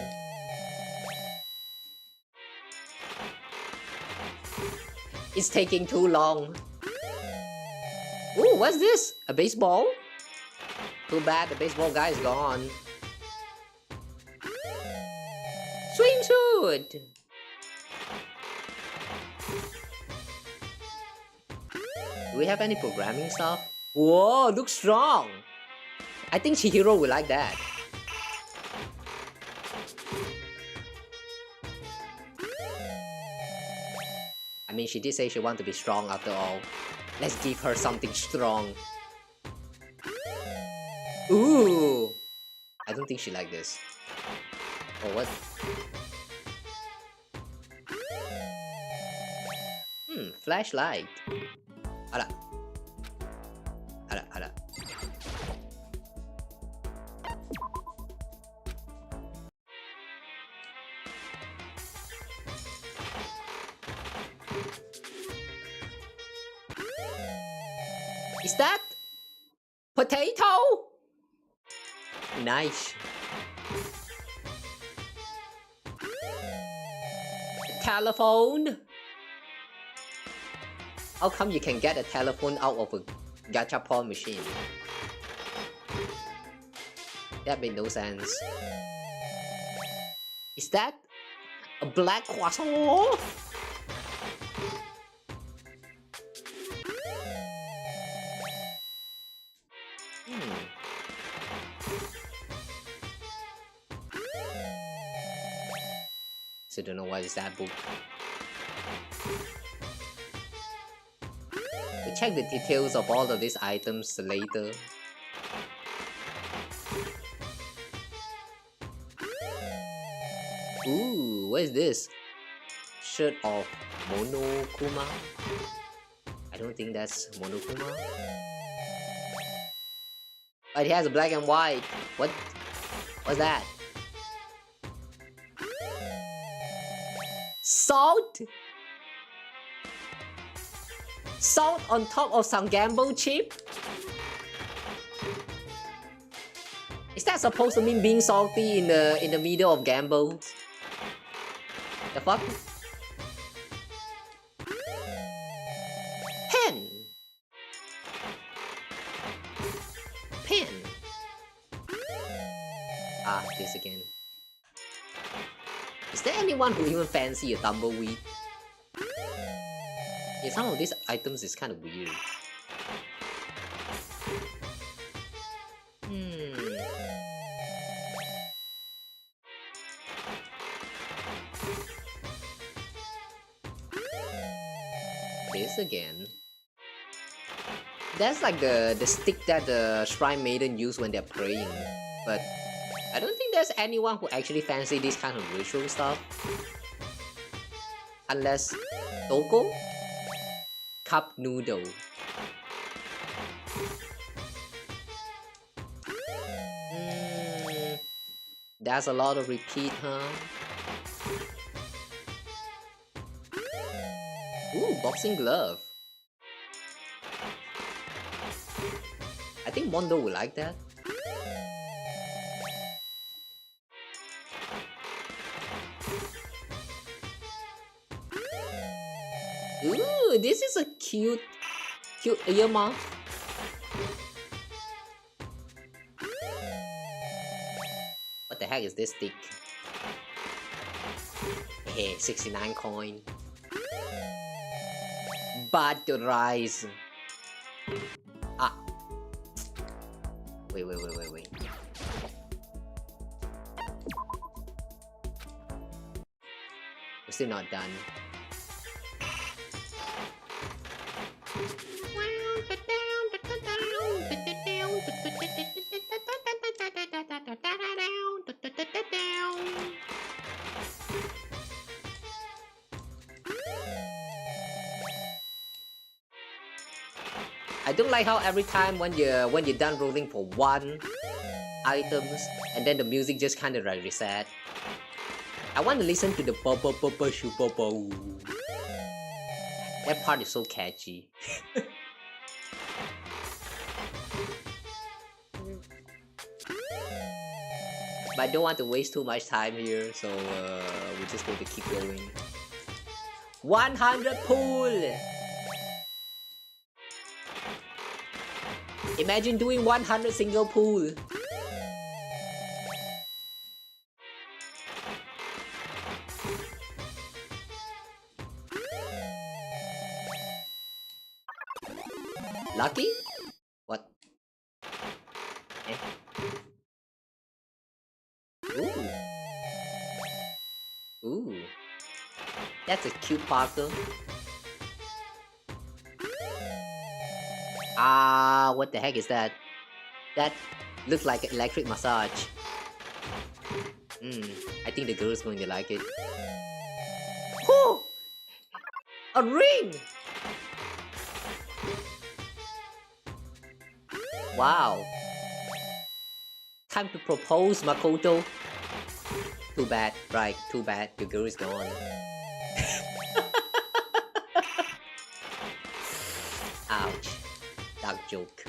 It's taking too long. Ooh, what's this? A baseball? Too bad the baseball guy is gone. Swimsuit! Do we have any programming stuff? Whoa, looks strong! I think Chihiro will like that. I mean, she did say she wants to be strong after all. Let's give her something strong. Ooh! I don't think she like this. Oh, what? Flashlight. Ala. Ala, ala. Is that potato? Nice. Telephone. How come you can get a telephone out of a gachapon machine? That made no sense. Is that a black croissant? So don't know what is that book. We'll check the details of all of these items later. Ooh, what is this? Shirt of Monokuma? I don't think that's Monokuma. But it has a black and white. What's that? Salt? Salt on top of some gamble chip? Is that supposed to mean being salty in the middle of gambles? The fuck? Pen. Pen. Ah, this again. Is there anyone who even fancy a tumbleweed? Yeah, some of these items is kind of weird. This again. That's like the stick that the Shrine Maiden use when they're praying. But I don't think there's anyone who actually fancy this kind of ritual stuff. Unless Toko? Cup noodle. That's a lot of repeat, huh? Ooh, boxing glove. I think Mondo will like that. Ooh, this is a cute earmuff. What the heck is this stick? Hey, 69 coin. But the rise. Ah. Wait. We're still not done. I don't like how every time when you're done rolling for one items and then the music just kind of like reset. I want to listen to the bubble shoo bubble. That part is so catchy. But I don't want to waste too much time here, so we're just going to keep going. 100 pool! Imagine doing 100 single pool. Lucky? What? Eh? Ooh. That's a cute Parker. What the heck is that? That looks like electric massage. I think the girl's going to like it. Oh! A ring! Wow. Time to propose, Makoto. Too bad, right, too bad, the girl is gone. Ouch. Dark joke.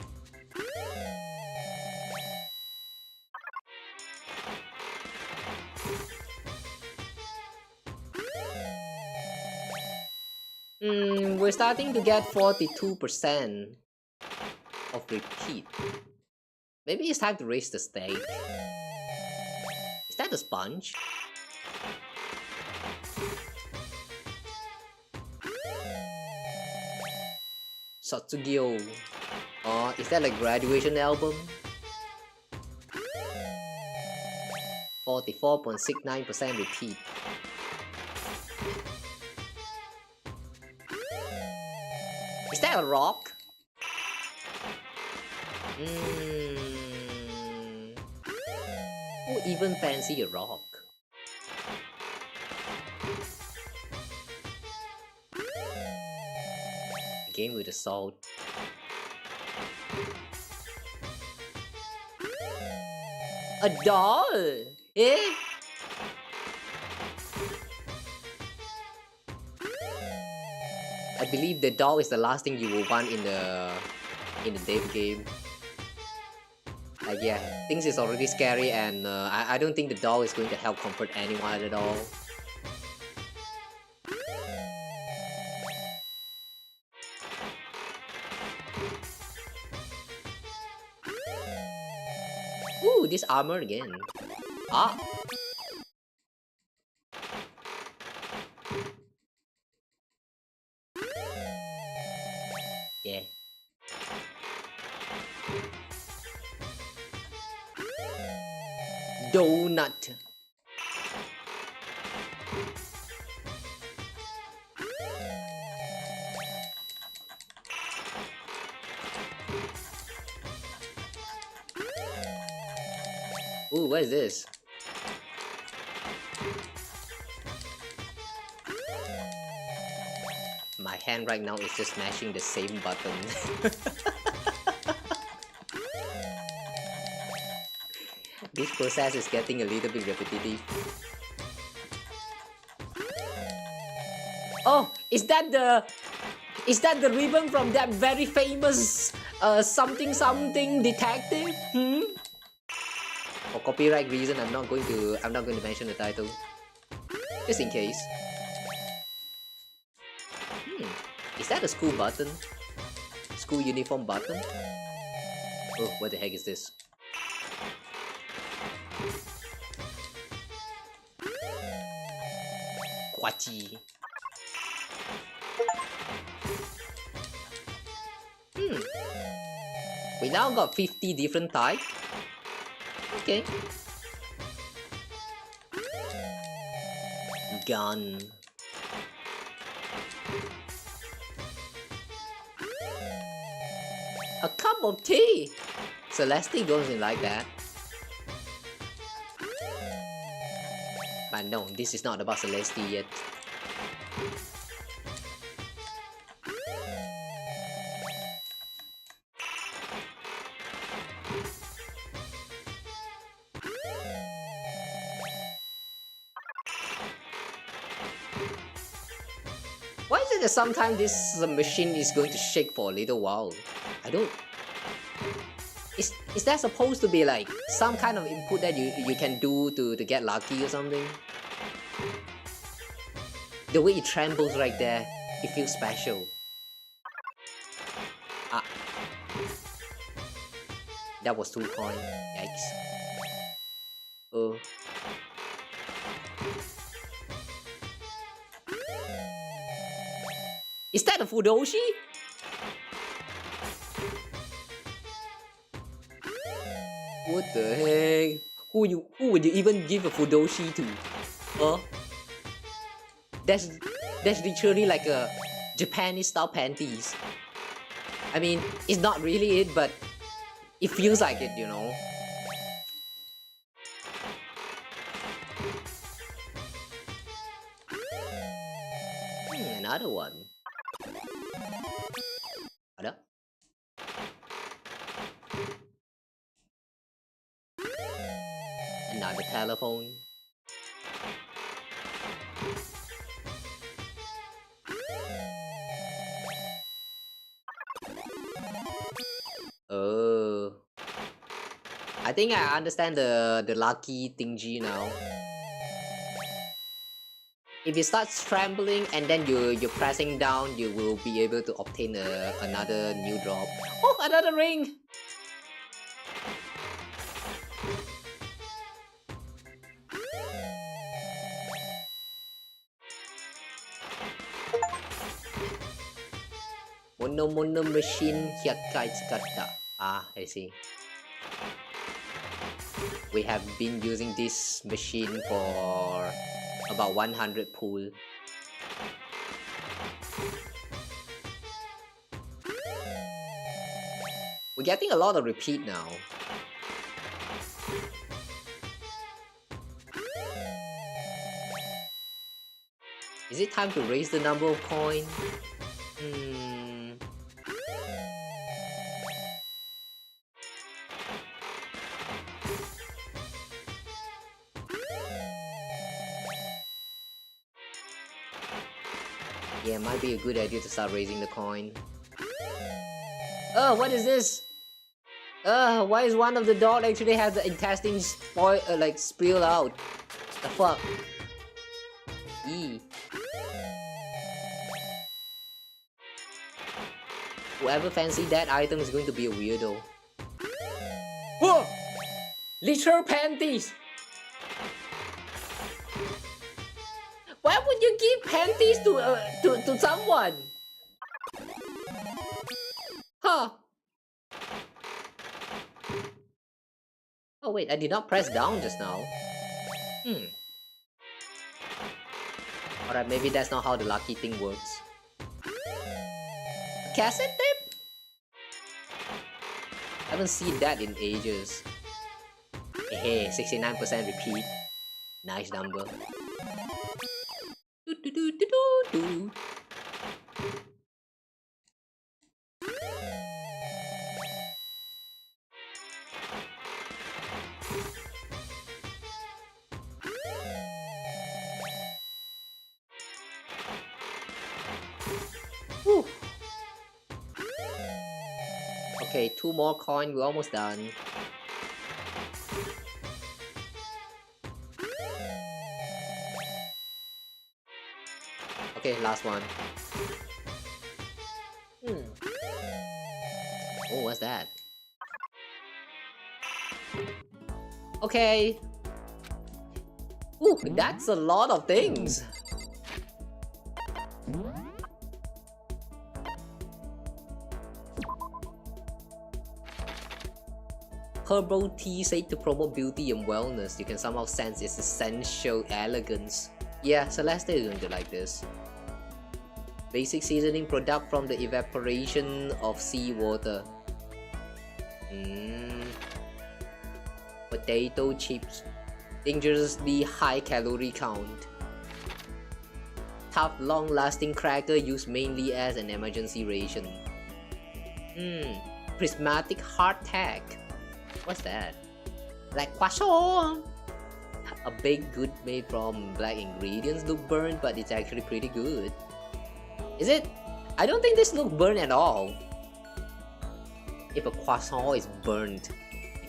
We're starting to get 42% of repeat. Maybe it's time to raise the stake. Is that a sponge? Satsugyo. Oh, is that like graduation album? 44.69% repeat. Is that a rock? Who even fancy a rock? Game with the salt. A doll? Eh? I believe the doll is the last thing you will want in the dev game. Like yeah, things is already scary and I don't think the doll is going to help comfort anyone at all. Ooh, this armor again. Ah. Yeah. Donut. Ooh, what is this? My hand right now is just smashing the same button. This process is getting a little bit repetitive. Oh, is that the ribbon from that very famous something detective? For copyright reason, I'm not going to mention the title, just in case. Is that a school button? School uniform button? Oh, what the heck is this? Quachi. We now got 50 different types. Okay. Gun. A cup of tea! Celeste goes in like that. But no, this is not about Celeste yet. Why is it that sometimes this machine is going to shake for a little while? I don't... Is that supposed to be like some kind of input that you can do to get lucky or something? The way it trembles right there, it feels special. Ah. That was 2 coins. Yikes. Oh. Is that a Fudoshi? What the heck? Who would you even give a Fudoshi to? Huh? That's literally like a Japanese style panties. I mean, it's not really it, but it feels like it, you know. Another one. Ada? Another telephone. Oh. I think I understand the lucky thingy now. If it starts trembling and then you're pressing down, you will be able to obtain another new drop. Oh, another ring! Mono machine hyakai tsukata. Ah, I see. We have been using this machine for about 100 pool. We're getting a lot of repeat now. Is it time to raise the number of coins? Yeah, might be a good idea to start raising the coin. Oh, what is this? Why is one of the dog actually has the intestine spoil, like spill out? The fuck? Eee. Whoever fancy that item is going to be a weirdo. Whoa! Literal panties! Why would you give panties to someone? Huh? Oh wait, I did not press down just now. Alright, maybe that's not how the lucky thing works. A cassette tape? Haven't seen that in ages. Hey, 69% repeat. Nice number. Whew. Okay, 2 more coins, we're almost done. Okay, last one. Oh, what's that? Okay. Ooh, that's a lot of things. Herbal tea said to promote beauty and wellness. You can somehow sense its essential elegance. Yeah, Celeste is going to like this. Basic seasoning product from the evaporation of seawater. Potato chips. Dangerously high calorie count. Tough, long-lasting cracker used mainly as an emergency ration. Prismatic hardtack. What's that? Black croissant. A baked good made from black ingredients look burnt, but it's actually pretty good. Is it? I don't think this looks burnt at all. If a croissant is burnt,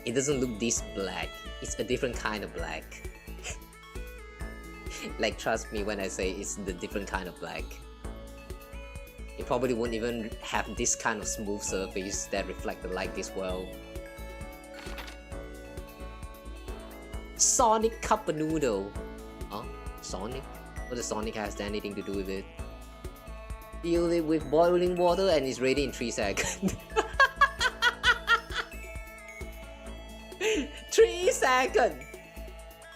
it doesn't look this black. It's a different kind of black. Like, trust me when I say it's the different kind of black. It probably won't even have this kind of smooth surface that reflect the light this well. Sonic cup noodle. Huh? Sonic? What does Sonic has anything to do with it? Fill it with boiling water and it's ready in 3 seconds. 3 seconds!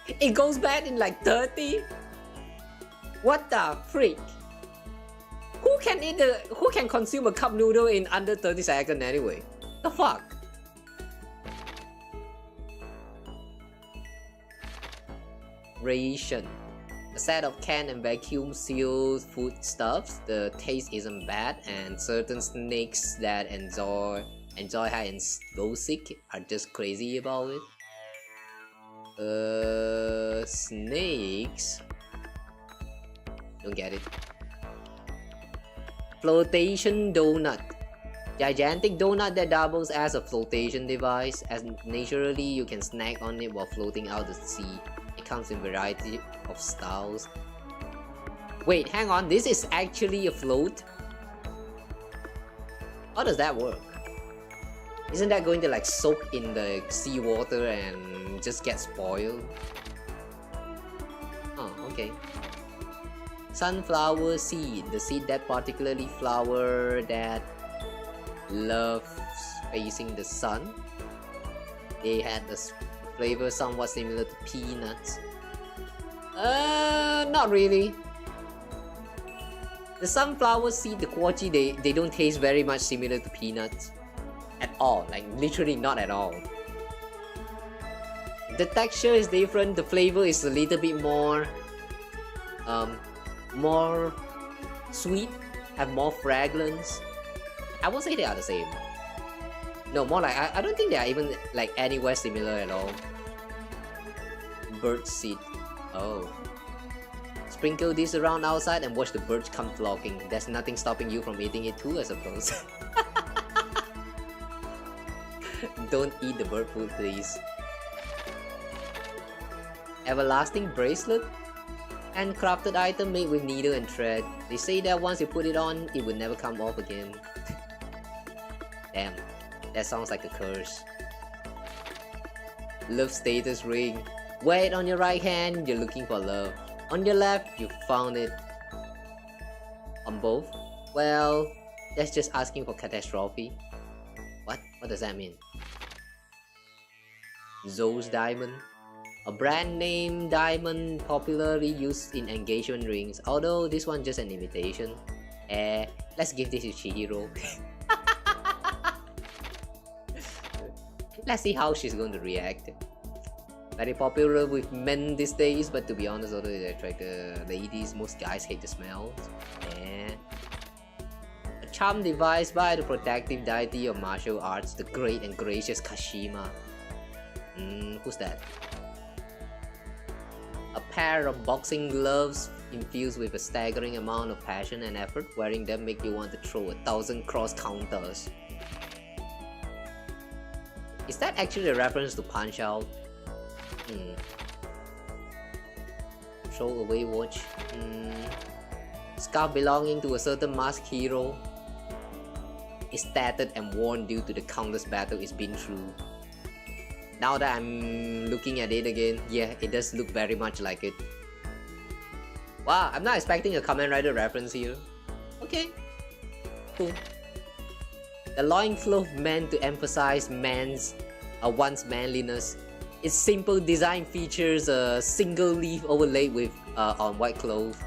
It goes bad in like 30? What the freak? Who can consume a cup noodle in under 30 seconds anyway? The fuck? Ration. A set of canned and vacuum sealed foodstuffs. The taste isn't bad, and certain snakes that enjoy hide and go sick are just crazy about it. Snakes? Don't get it. Flotation donut. Gigantic donut that doubles as a flotation device, as naturally you can snack on it while floating out the sea. It comes in a variety of styles. Wait, hang on, this is actually a float? How does that work? Isn't that going to like soak in the seawater and just get spoiled? Oh, okay. Sunflower seed, the seed that particularly flower that loves facing the sun. They had a flavor somewhat similar to peanuts. Not really. The sunflower seed, the quachi, they don't taste very much similar to peanuts. At all, like literally not at all. The texture is different, the flavor is a little bit more sweet, have more fragrance. I won't say they are the same. No, more like I don't think they are even like anywhere similar at all. Bird seed. Oh. Sprinkle this around outside and watch the birds come flocking. There's nothing stopping you from eating it too, I suppose. Don't eat the bird food, please. Everlasting bracelet? Handcrafted item made with needle and thread. They say that once you put it on, it will never come off again. Damn, that sounds like a curse. Love status ring. Wear it on your right hand, you're looking for love. On your left, you found it. On both? Well, that's just asking for catastrophe. What? What does that mean? Zoe's diamond. A brand name diamond popularly used in engagement rings, although this one just an imitation. Let's give this to Chihiro. Let's see how she's going to react. Very popular with men these days, but to be honest, although they attract ladies, most guys hate the smell. A charm devised by the protective deity of martial arts, the great and gracious Kashima. Who's that? A pair of boxing gloves infused with a staggering amount of passion and effort. Wearing them make you want to throw 1,000 cross counters. Is that actually a reference to Punch Out? Throw away watch. Scarf belonging to a certain masked hero. Is tattered and worn due to the countless battle it's been through. Now that I'm looking at it again, yeah, it does look very much like it. Wow, I'm not expecting a Kamen Rider reference here. Okay. Cool. The loincloth meant to emphasize one's manliness. Its simple design features a single leaf overlaid with on white cloth.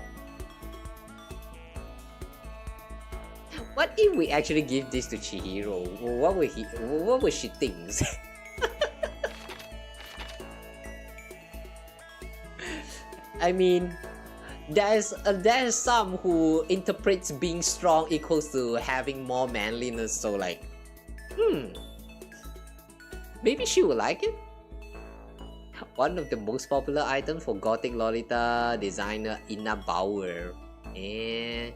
What if we actually give this to Chihiro? What would she think? I mean, there's some who interprets being strong equals to having more manliness. So like, maybe she would like it. One of the most popular items for Gothic Lolita designer Ina Bauer. Okay.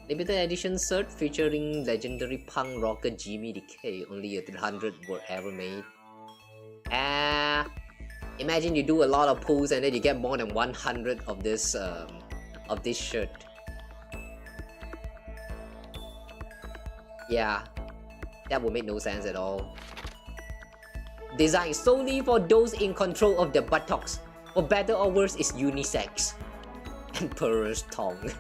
Limited edition shirt featuring legendary punk rocker Jimmy Decay. Only 100 were ever made. Imagine you do a lot of pulls and then you get more than 100 of this shirt. Yeah, that would make no sense at all. Designed solely for those in control of their buttocks. For better or worse, it's unisex. Emperor's tongue.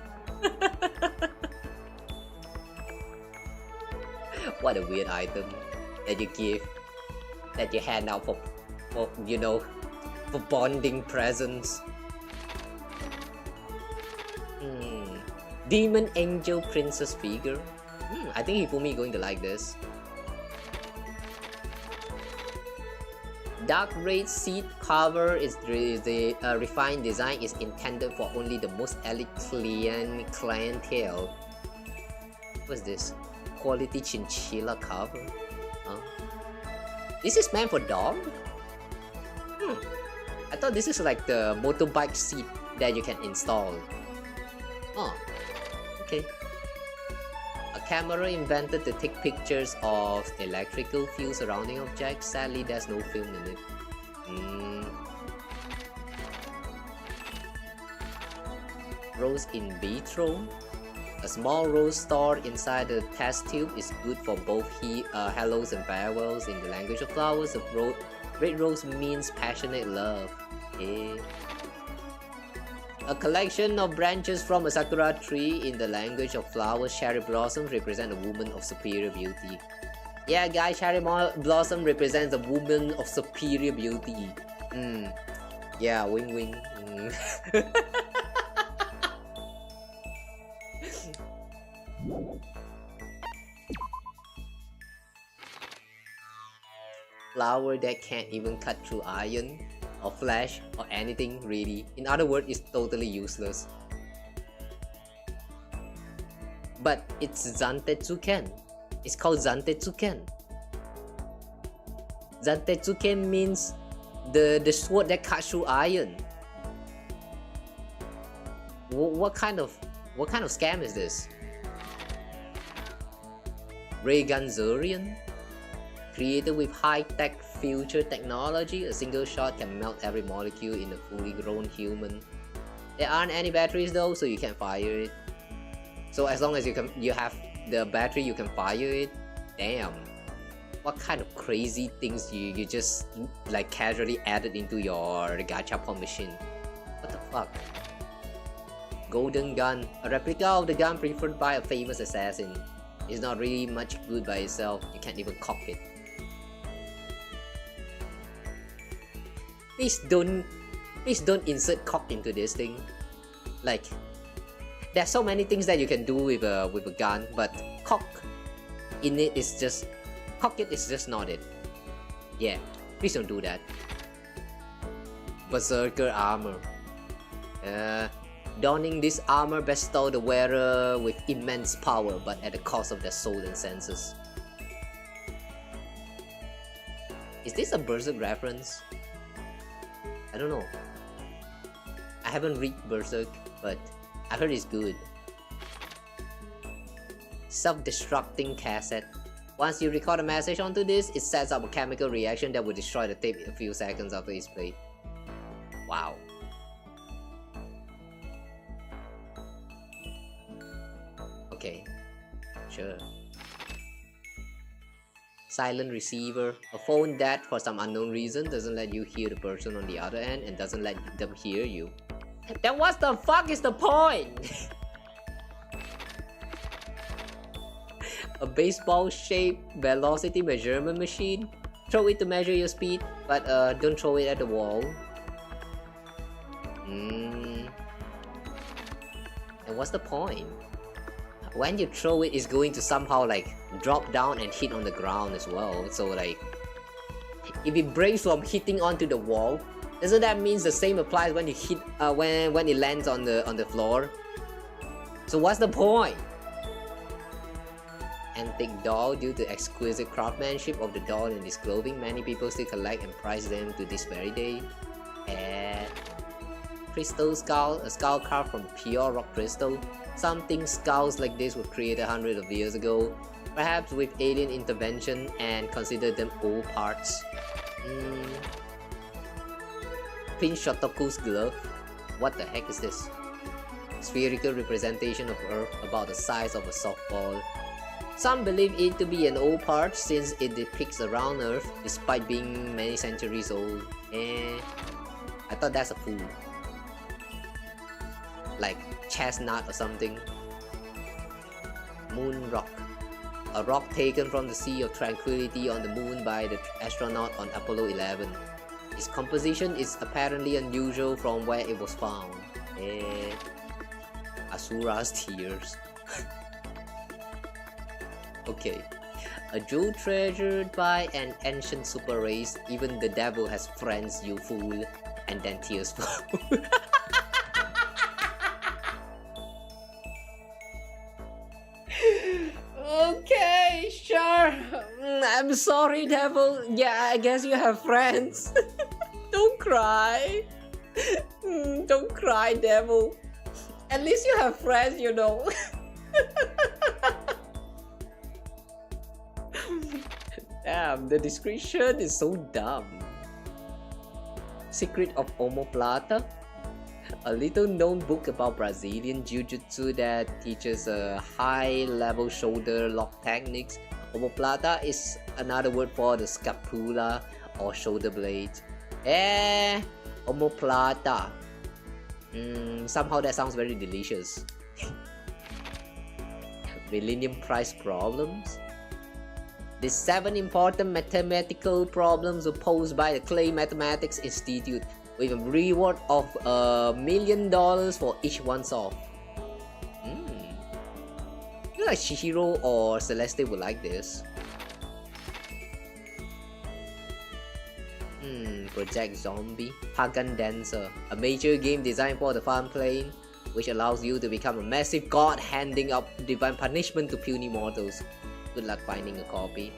What a weird item that you give, that you hand out for you know, for bonding presents. Demon Angel Princess figure. I think Hifumi going to like this. Dark Raid seat cover is the refined design is intended for only the most elite clientele. What's this? Quality chinchilla cover? Huh? This is meant for dog? I thought this is like the motorbike seat that you can install. Oh, okay. A camera invented to take pictures of electrical field surrounding objects. Sadly, there's no film in it. Rose in vitro. A small rose stored inside the test tube is good for both hellos and farewells. In the language of flowers, red rose means passionate love. A collection of branches from a sakura tree. In the language of flowers, cherry blossoms represent a woman of superior beauty. Yeah, guys, cherry blossom represents a woman of superior beauty. Yeah, wing. Flower that can't even cut through iron or flesh or anything really. In other words, it's totally useless. But it's Zantetsuken. It's called Zantetsuken. Zantetsuken means the sword that cuts through iron. What kind of scam is this? Ray gun Zurian? Created with high-tech future technology, a single shot can melt every molecule in a fully grown human. There aren't any batteries though, so you can't fire it. So as long as you have the battery, you can fire it. Damn. What kind of crazy things you just like casually added into your gachapon machine? What the fuck? Golden gun, a replica of the gun preferred by a famous assassin. It's not really much good by itself. You can't even cock it. Please don't insert cock into this thing. Like, there's so many things that you can do with a gun, but cock in it is just not it. Yeah, please don't do that. Berserker armor. Donning this armor bestow the wearer with immense power, but at the cost of their soul and senses. Is this a Berserk reference? I don't know. I haven't read Berserk, but I heard it's good. Self-destructing cassette. Once you record a message onto this, it sets up a chemical reaction that will destroy the tape a few seconds after it's played. Wow. Okay, sure. Silent receiver. A phone that, for some unknown reason, doesn't let you hear the person on the other end and doesn't let them hear you. Then what the fuck is the point? A baseball-shaped velocity measurement machine? Throw it to measure your speed, but don't throw it at the wall. And what's the point? When you throw it, it's going to somehow like drop down and hit on the ground as well. So like, if it breaks from hitting onto the wall, doesn't that mean the same applies when you hit when it lands on the floor? So what's the point? Antique doll. Due to exquisite craftsmanship of the doll and its clothing, many people still collect and prize them to this very day. And crystal skull, a skull carved from pure rock crystal. Some think skulls like this were created hundreds of years ago, perhaps with alien intervention, and consider them old parts. Prince Shotoku's glove. What the heck is this? Spherical representation of Earth about the size of a softball. Some believe it to be an old part since it depicts a round Earth despite being many centuries old. I thought that's a food. Like chestnut or something. Moon rock. A rock taken from the Sea of Tranquility on the moon by the astronaut on Apollo 11. Its composition is apparently unusual from where it was found. Asura's tears. Okay. A jewel treasured by an ancient super race. Even the devil has friends, you fool. And then tears fall. Okay, sure. I'm sorry, devil. Yeah, I guess you have friends. Don't cry. Don't cry, devil. At least you have friends, you know. Damn, the description is so dumb. Secret of Omoplata. A little known book about Brazilian Jiu-Jitsu that teaches high-level shoulder lock techniques. Omoplata is another word for the scapula or shoulder blade. Omoplata. Somehow that sounds very delicious. Millennium Prize problems. The 7 important mathematical problems were posed by the Clay Mathematics Institute, with a reward of $1 million for each one solved. I feel like Shihiro or Celeste would like this. Project Zombie. Pagan Dancer. A major game designed for the fun playing, which allows you to become a massive god handing out divine punishment to puny mortals. Good luck finding a copy.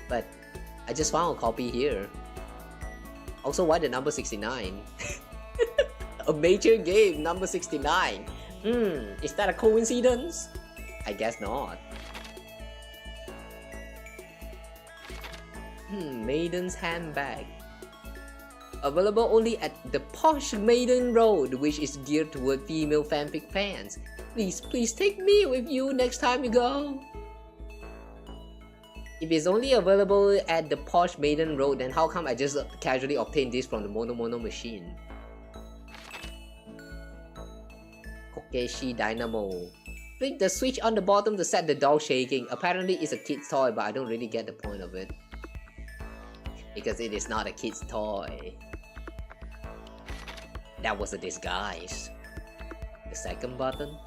But I just found a copy here. Also, why the number 69? A major game, number 69. Is that a coincidence? I guess not. Maiden's Handbag. Available only at the Posh Maiden Road, which is geared toward female fanfic fans. Please take me with you next time you go. If it's only available at the Posh Maiden Road, then how come I just casually obtained this from the Mono machine? Kokeshi Dynamo. Click the switch on the bottom to set the doll shaking. Apparently it's a kid's toy, but I don't really get the point of it. Because it is not a kid's toy. That was a disguise. The second button.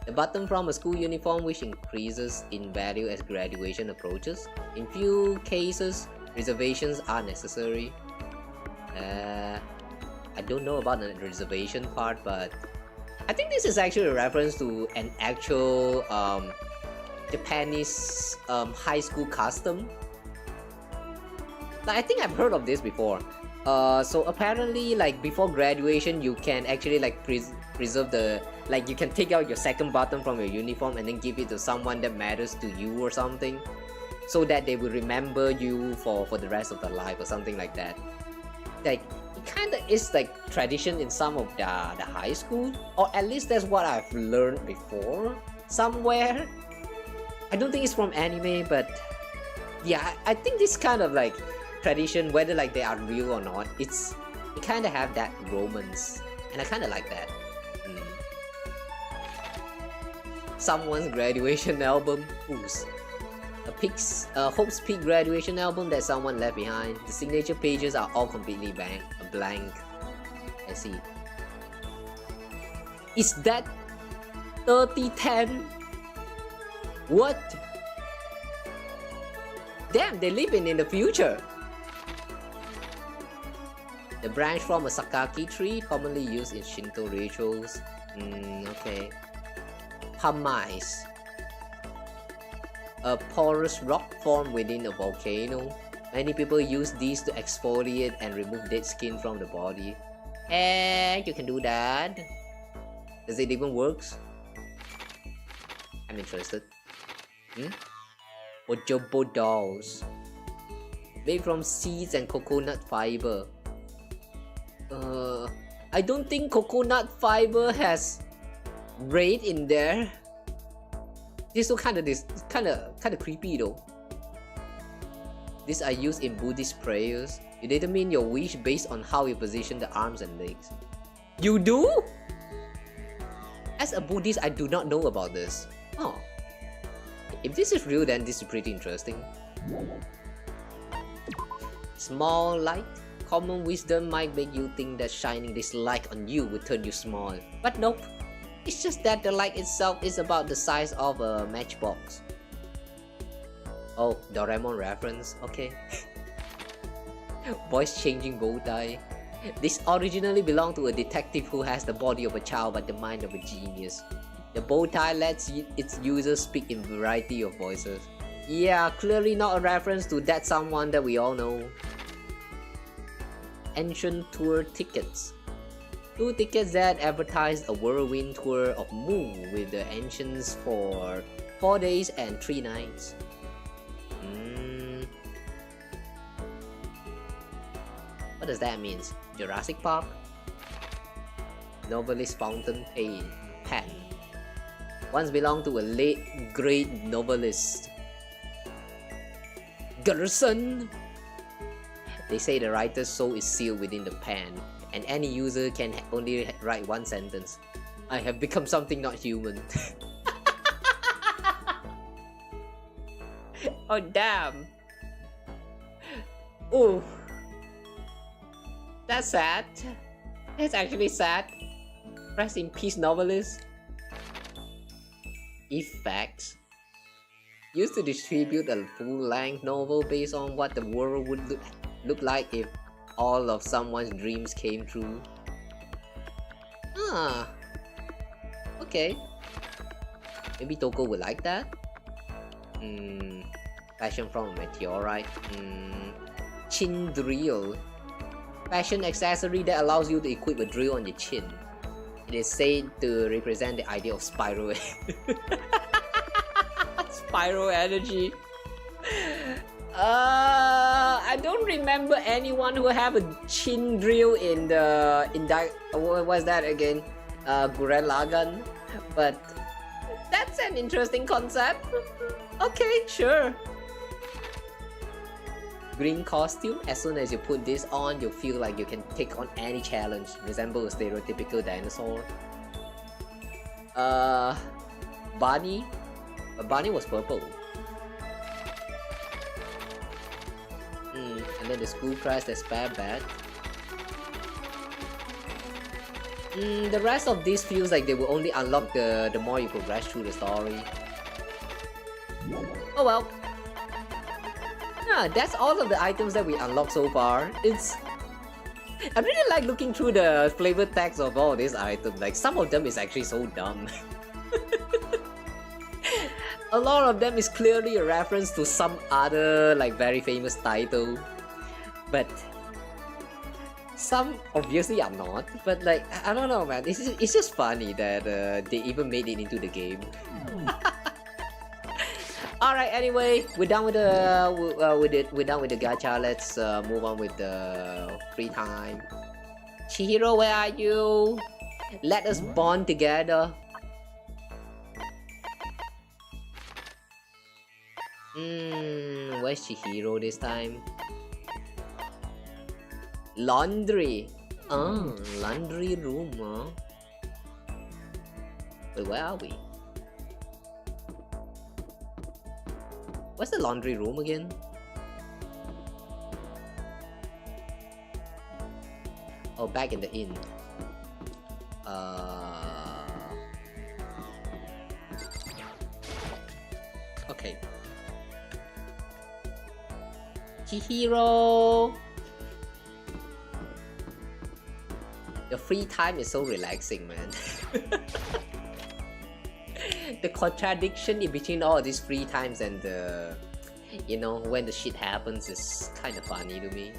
The button from a school uniform which increases in value as graduation approaches. In few cases, reservations are necessary. I don't know about the reservation part, but I think this is actually a reference to an actual Japanese high school custom. Like, I think I've heard of this before. So apparently, like before graduation, you can actually like preserve the, like you can take out your second button from your uniform and then give it to someone that matters to you or something, so that they will remember you for the rest of their life or something like that. Like it kind of is like tradition in some of the high school, or at least that's what I've learned before somewhere. I don't think it's from anime, but yeah, I think this kind of like tradition, whether like they are real or not, it kind of have that romance, and I kind of like that. Someone's graduation album. Whose? Hope's Peak graduation album that someone left behind. The signature pages are all completely blank. I see. Is that 3010? What? Damn, they're living in the future. The branch from a sakaki tree, commonly used in Shinto rituals. Okay. Pumice. A porous rock formed within a volcano. Many people use these to exfoliate and remove dead skin from the body. Hey, you can do that. Does it even work? I'm interested. Ojobo dolls. Made from seeds and coconut fiber. I don't think coconut fiber has red in there. This looks kind of creepy though. These are used in Buddhist prayers. You determine your wish based on how you position the arms and legs. You do? As a Buddhist, I do not know about this. Oh. If this is real, then this is pretty interesting. Small light. Common wisdom might make you think that shining this light on you would turn you small. But nope. It's just that the light itself is about the size of a matchbox. Oh, Doraemon reference. Okay. Voice changing bow tie. This originally belonged to a detective who has the body of a child but the mind of a genius. The bow tie lets its users speak in a variety of voices. Yeah, clearly not a reference to that someone that we all know. Ancient tour tickets. 2 tickets that advertised a whirlwind tour of Mu with the ancients for 4 days and 3 nights. What does that mean? Jurassic Park? Novelist fountain pen. Once belonged to a late great novelist. Gerson! They say the writer's soul is sealed within the pen, and any user can only write one sentence. I have become something not human. Oh damn. Ooh. That's sad. That's actually sad. Rest in peace, novelist. Effects. Used to distribute a full-length novel based on what the world would look like if all of someone's dreams came true. Ah. Okay. Maybe Toko would like that. Fashion from a meteorite. Chin drill. Fashion accessory that allows you to equip a drill on your chin. It is said to represent the idea of spiral spiral energy. I don't remember anyone who have a chin drill in that what was that again? Gurren Lagann. But that's an interesting concept. Okay, sure. Green costume. As soon as you put this on, you feel like you can take on any challenge. Resemble a stereotypical dinosaur. Bunny. Bunny was purple. And then the school cries the spare bed. The rest of this feels like they will only unlock the more you progress through the story. Oh well. Yeah, that's all of the items that we unlocked so far. I really like looking through the flavor text of all these items. Like, some of them is actually so dumb. A lot of them is clearly a reference to some other like very famous title. But some obviously are not. But like, I don't know, man. It's just funny that they even made it into the game. Alright, anyway, we're done with the gacha. Let's move on with the free time. Chihiro, where are you? Let us bond together. Where's Chihiro this time? Laundry. Oh, laundry room, huh? Wait, where are we? What's the laundry room again? Oh, back in the inn. Okay. Chihiro! The free time is so relaxing, man. The contradiction in between all these free times and the, you know, when the shit happens is kind of funny to me.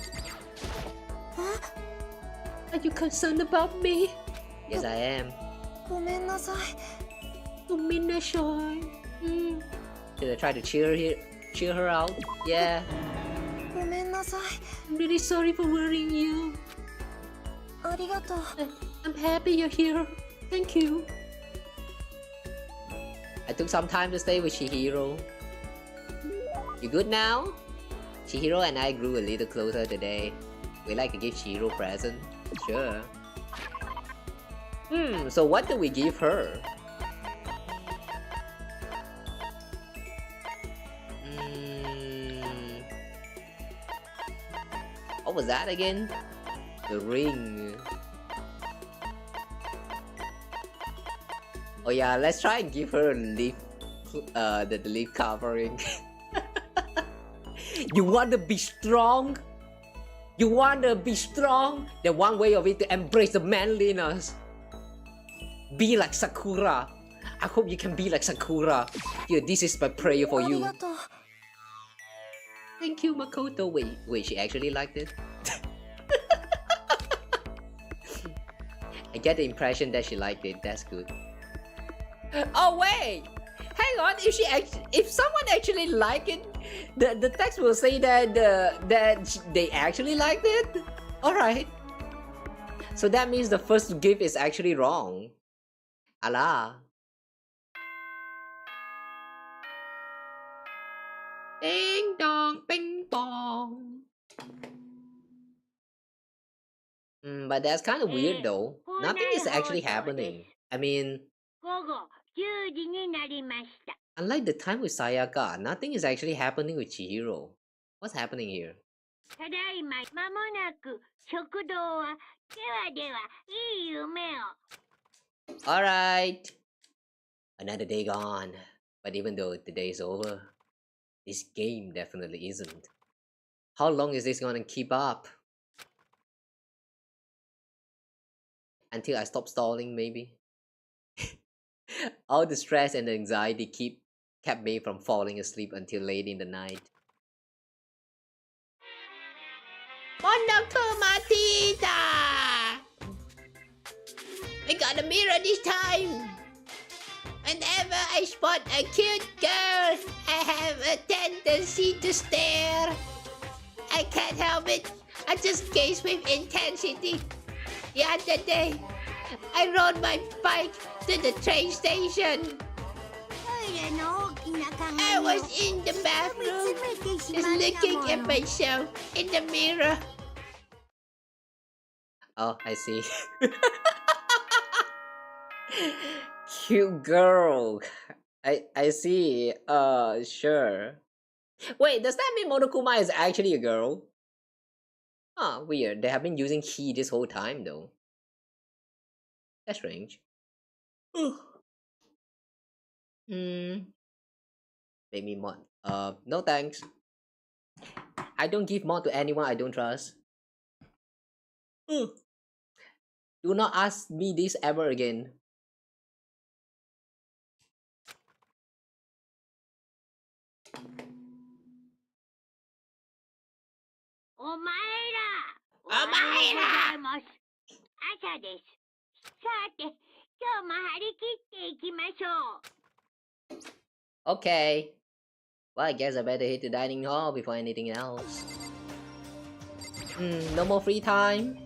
Are you concerned about me? Yes, I am. ごめんなさい。 Should I try to cheer her out? Yeah. ごめんなさい。 I'm really sorry for worrying you. ありがとう。 I'm happy you're here. Thank you. I took some time to stay with Chihiro. You good now? Chihiro and I grew a little closer today. We like to give Chihiro present. Sure. So what do we give her? What was that again? The ring. Oh yeah, let's try and give her a leaf, the leaf covering. You want to be strong? You want to be strong? Then one way of it to embrace the manliness. Be like Sakura. I hope you can be like Sakura. Here, this is my prayer for あり you. がとう。 Thank you, Makoto. Wait, she actually liked it? I get the impression that she liked it. That's good. Oh wait! Hang on. If someone actually liked it, the text will say that they actually liked it. All right. So that means the first gift is actually wrong. Allah. Ding dong, bing bong. But that's kind of weird though. Nothing is actually happening. I mean, 午後10時になりました。 unlike the time with Sayaka, nothing is actually happening with Chihiro. What's happening here? ただいま間もなく食堂はではではいい夢を。 Alright. Another day gone. But even though the day is over, this game definitely isn't. How long is this gonna keep up? Until I stop stalling, maybe? All the stress and the anxiety kept me from falling asleep until late in the night. Monokuma Tita! I got a mirror this time! Whenever I spot a cute girl, I have a tendency to stare. I can't help it. I just gaze with intensity. The other day, I rode my bike to the train station. トイレの大きな I 鏡を was in the 見 bathroom, つめてし just まった looking も at の。 myself in the mirror. Oh, I see. Cute girl. I see. Sure. Wait, does that mean Monokuma is actually a girl? Huh, weird. They have been using he this whole time though. That's strange. Maybe mod. No thanks. I don't give mod to anyone I don't trust. Do not ask me this ever again. お前らお前らおはようございます朝ですさて今日も張り切っていきましょう Okay. Well, I guess I better hit the dining hall before anything else. No more free time.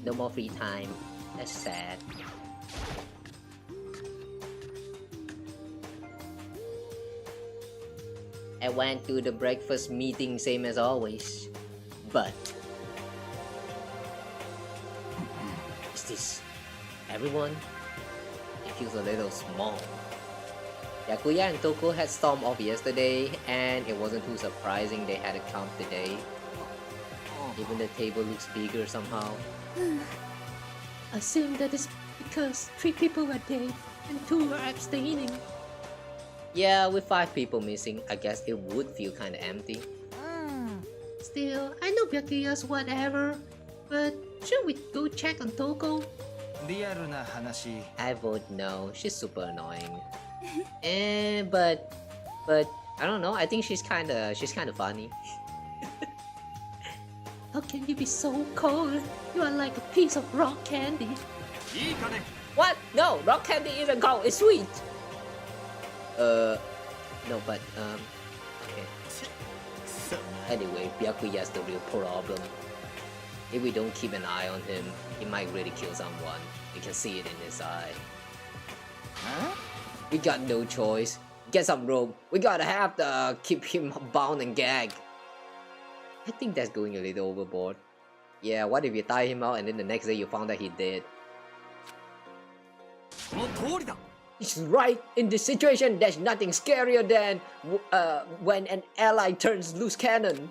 No more free time. That's sad. I went to the breakfast meeting same as always. But is this everyone? It feels a little small. Yakuya and Toko had stormed off yesterday, and it wasn't too surprising they had to come today. Even the table looks bigger somehow. Assume that is because 3 people are dead and 2 are abstaining. Yeah, with 5 people missing, I guess it would feel kinda empty. Still, I know Byakuya's whatever, but should we go check on Toko? リアルな話 I vote no, she's super annoying. But I don't know, I think she's kinda funny. How can you be so cold? You are like a piece of rock candy. いいかね What? No, rock candy isn't cold, it's sweet. No, but okay. Anyway, Byakuya's the real problem. If we don't keep an eye on him, he might really kill someone. We can see it in his eye. We got no choice. Get some rope. We gotta have to keep him bound and gagged. I think that's going a little overboard. Yeah, what if you tie him out and then the next day you found that he dead? その通りだ It's right. In this situation, there's nothing scarier than when an ally turns loose cannon.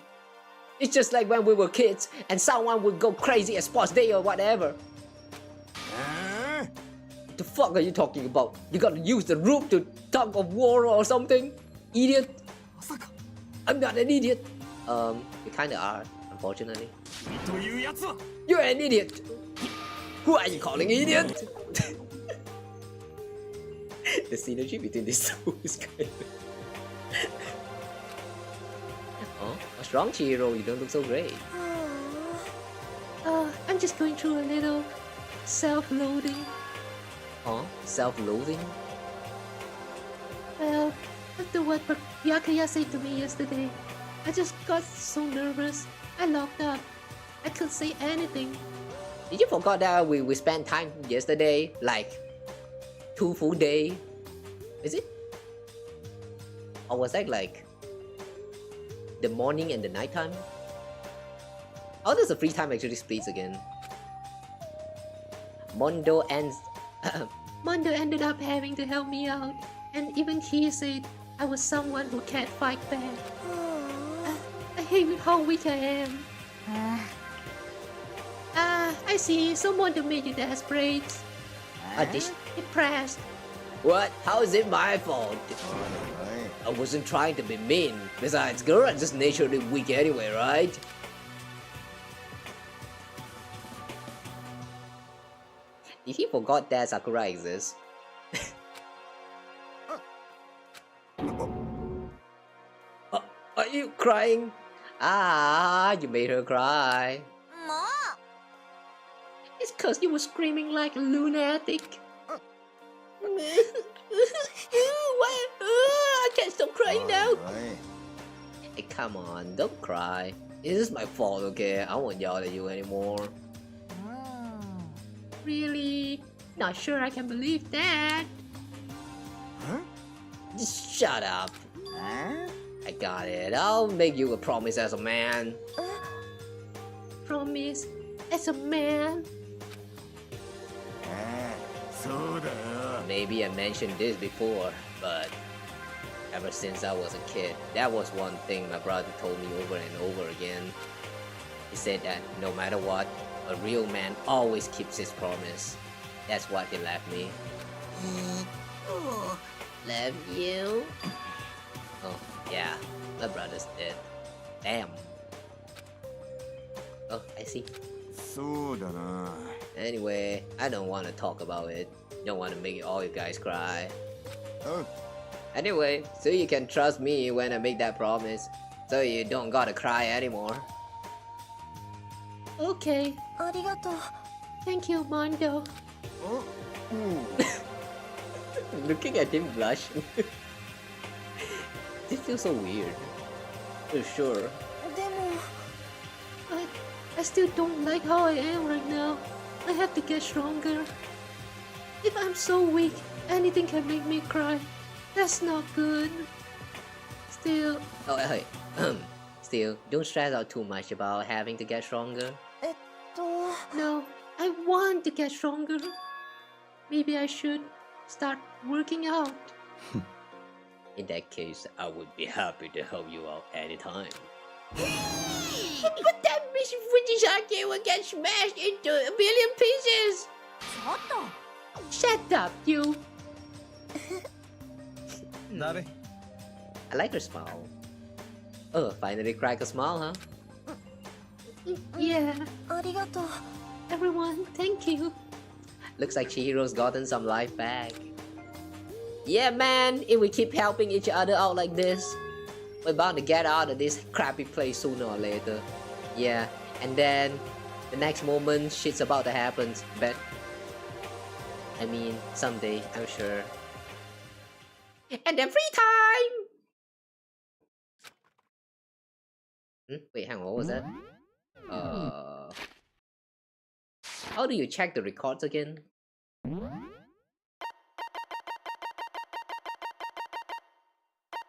It's just like when we were kids and someone would go crazy at sports day or whatever. What the fuck are you talking about? You gotta use the rope to tug of war or something? Idiot. まさか I'm not an idiot. You kinda are, unfortunately. 君というやつは You're an idiot. Who are you calling idiot? The synergy between these two is kind of... Oh, what's wrong, Chihiro? You don't look so great. I'm just going through a little self-loathing. Oh, self-loathing? Well, after what Byakuya said to me yesterday, I just got so nervous. I locked up. I couldn't say anything. Did you forget that we spent time yesterday? Like 2 full days? Is it? Or was that like the morning and the night time? How does the free time actually split again? Mondo ends. Mondo ended up having to help me out, and even he said I was someone who can't fight back. I hate how weak I am. I see. So Mondo made you desperate. Depressed. What? How is it my fault? I wasn't trying to be mean. Besides, girls are just naturally weak anyway, right? Did he forgot that Sakura exists? Are you crying? Ah, you made her cry. もう It's cause you were screaming like a lunatic. I can't stop crying now. Hey, come on, don't cry. This is my fault, okay? I won't yell at you anymore. Really? Not sure I can believe that. Just shut up. I got it. I'll make you a promise as a man. Promise, as a man. そうだよ Maybe I mentioned this before, but ever since I was a kid, that was one thing my brother told me over and over again. He said that no matter what, a real man always keeps his promise. That's what he left me. Love you? Oh, yeah, my brother's dead. Damn. Oh, I see. そうだな Anyway, I don't want to talk about it. Don't want to make all you guys cry. Anyway, so you can trust me when I make that promise. So you don't gotta cry anymore. Okay, ありがとう thank you, Mondo. Looking at him blush. This feels so weird. For sure. でも But I still don't like how I am right now. I have to get stronger. If I'm so weak, anything can make me cry. That's not good. Still, Oh, hey. Still, don't stress out too much about having to get stronger. no, I want to get stronger. Maybe I should start working out. In that case, I would be happy to help you out anytime. But that Miss Fujisake will get smashed into a billion pieces. Shut up, you. I like her smile. Oh, finally crack a smile, huh? Yeah, ありがとう everyone, thank you. Looks like Chihiro's gotten some life back. Yeah, man, if we keep helping each other out like this, we're bound to get out of this crappy place sooner or later. Yeah, and then the next moment, shit's about to happen. But I mean, someday, I'm sure. And then free time. Wait, hang on, what was that? How do you check the records again?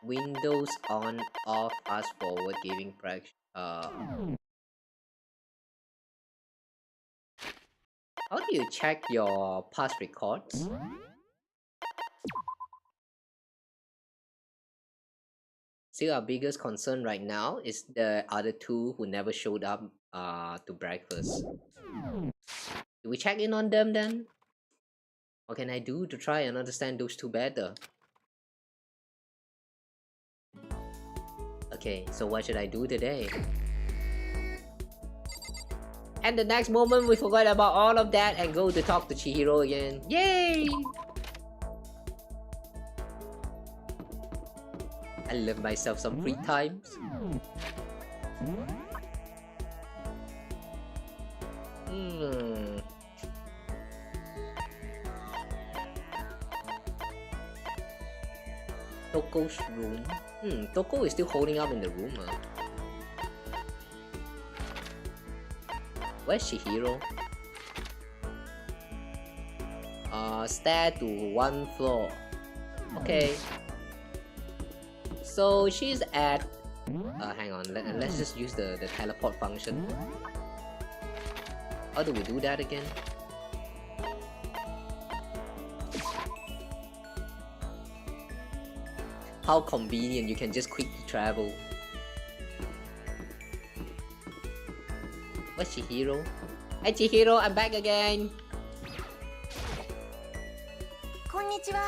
Windows on, off, fast forward, giving practice. How do you check your past records? See, our biggest concern right now is the other two who never showed up to breakfast. Do we check in on them then? What can I do to try and understand those two better? Okay, so what should I do today? And the next moment we forgot about all of that and go to talk to Chihiro again. Yay! I love myself some free times. Toko's room. Toko is still holding up in the room, huh? Where's Chihiro? Stair to one floor. Okay. So she's at... hang on, let's just use the teleport function. How do we do that again? How convenient, you can just quickly travel. Where's Chihiro? Hi Chihiro, I'm back again! こんにちは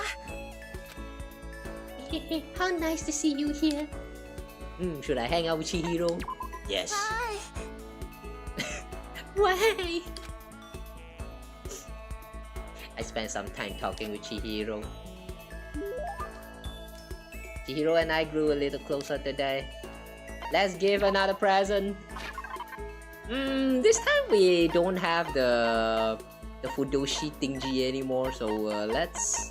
How nice to see you here. Should I hang out with Chihiro? Yes. Why? I spent some time talking with Chihiro. Chihiro and I grew a little closer today. Let's give another present. This time we don't have the Fudoshi thingy anymore, so let's...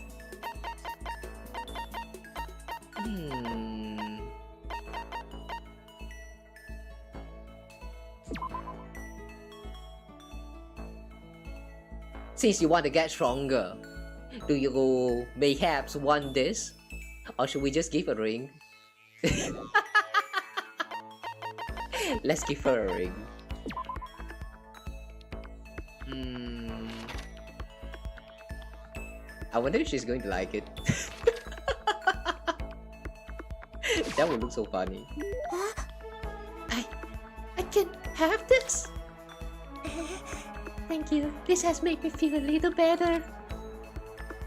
Since you want to get stronger, do you mayhaps want this? Or should we just give a ring? Let's give her a ring. I wonder if she's going to like it. That would look so funny. I can have this? Thank you. This has made me feel a little better.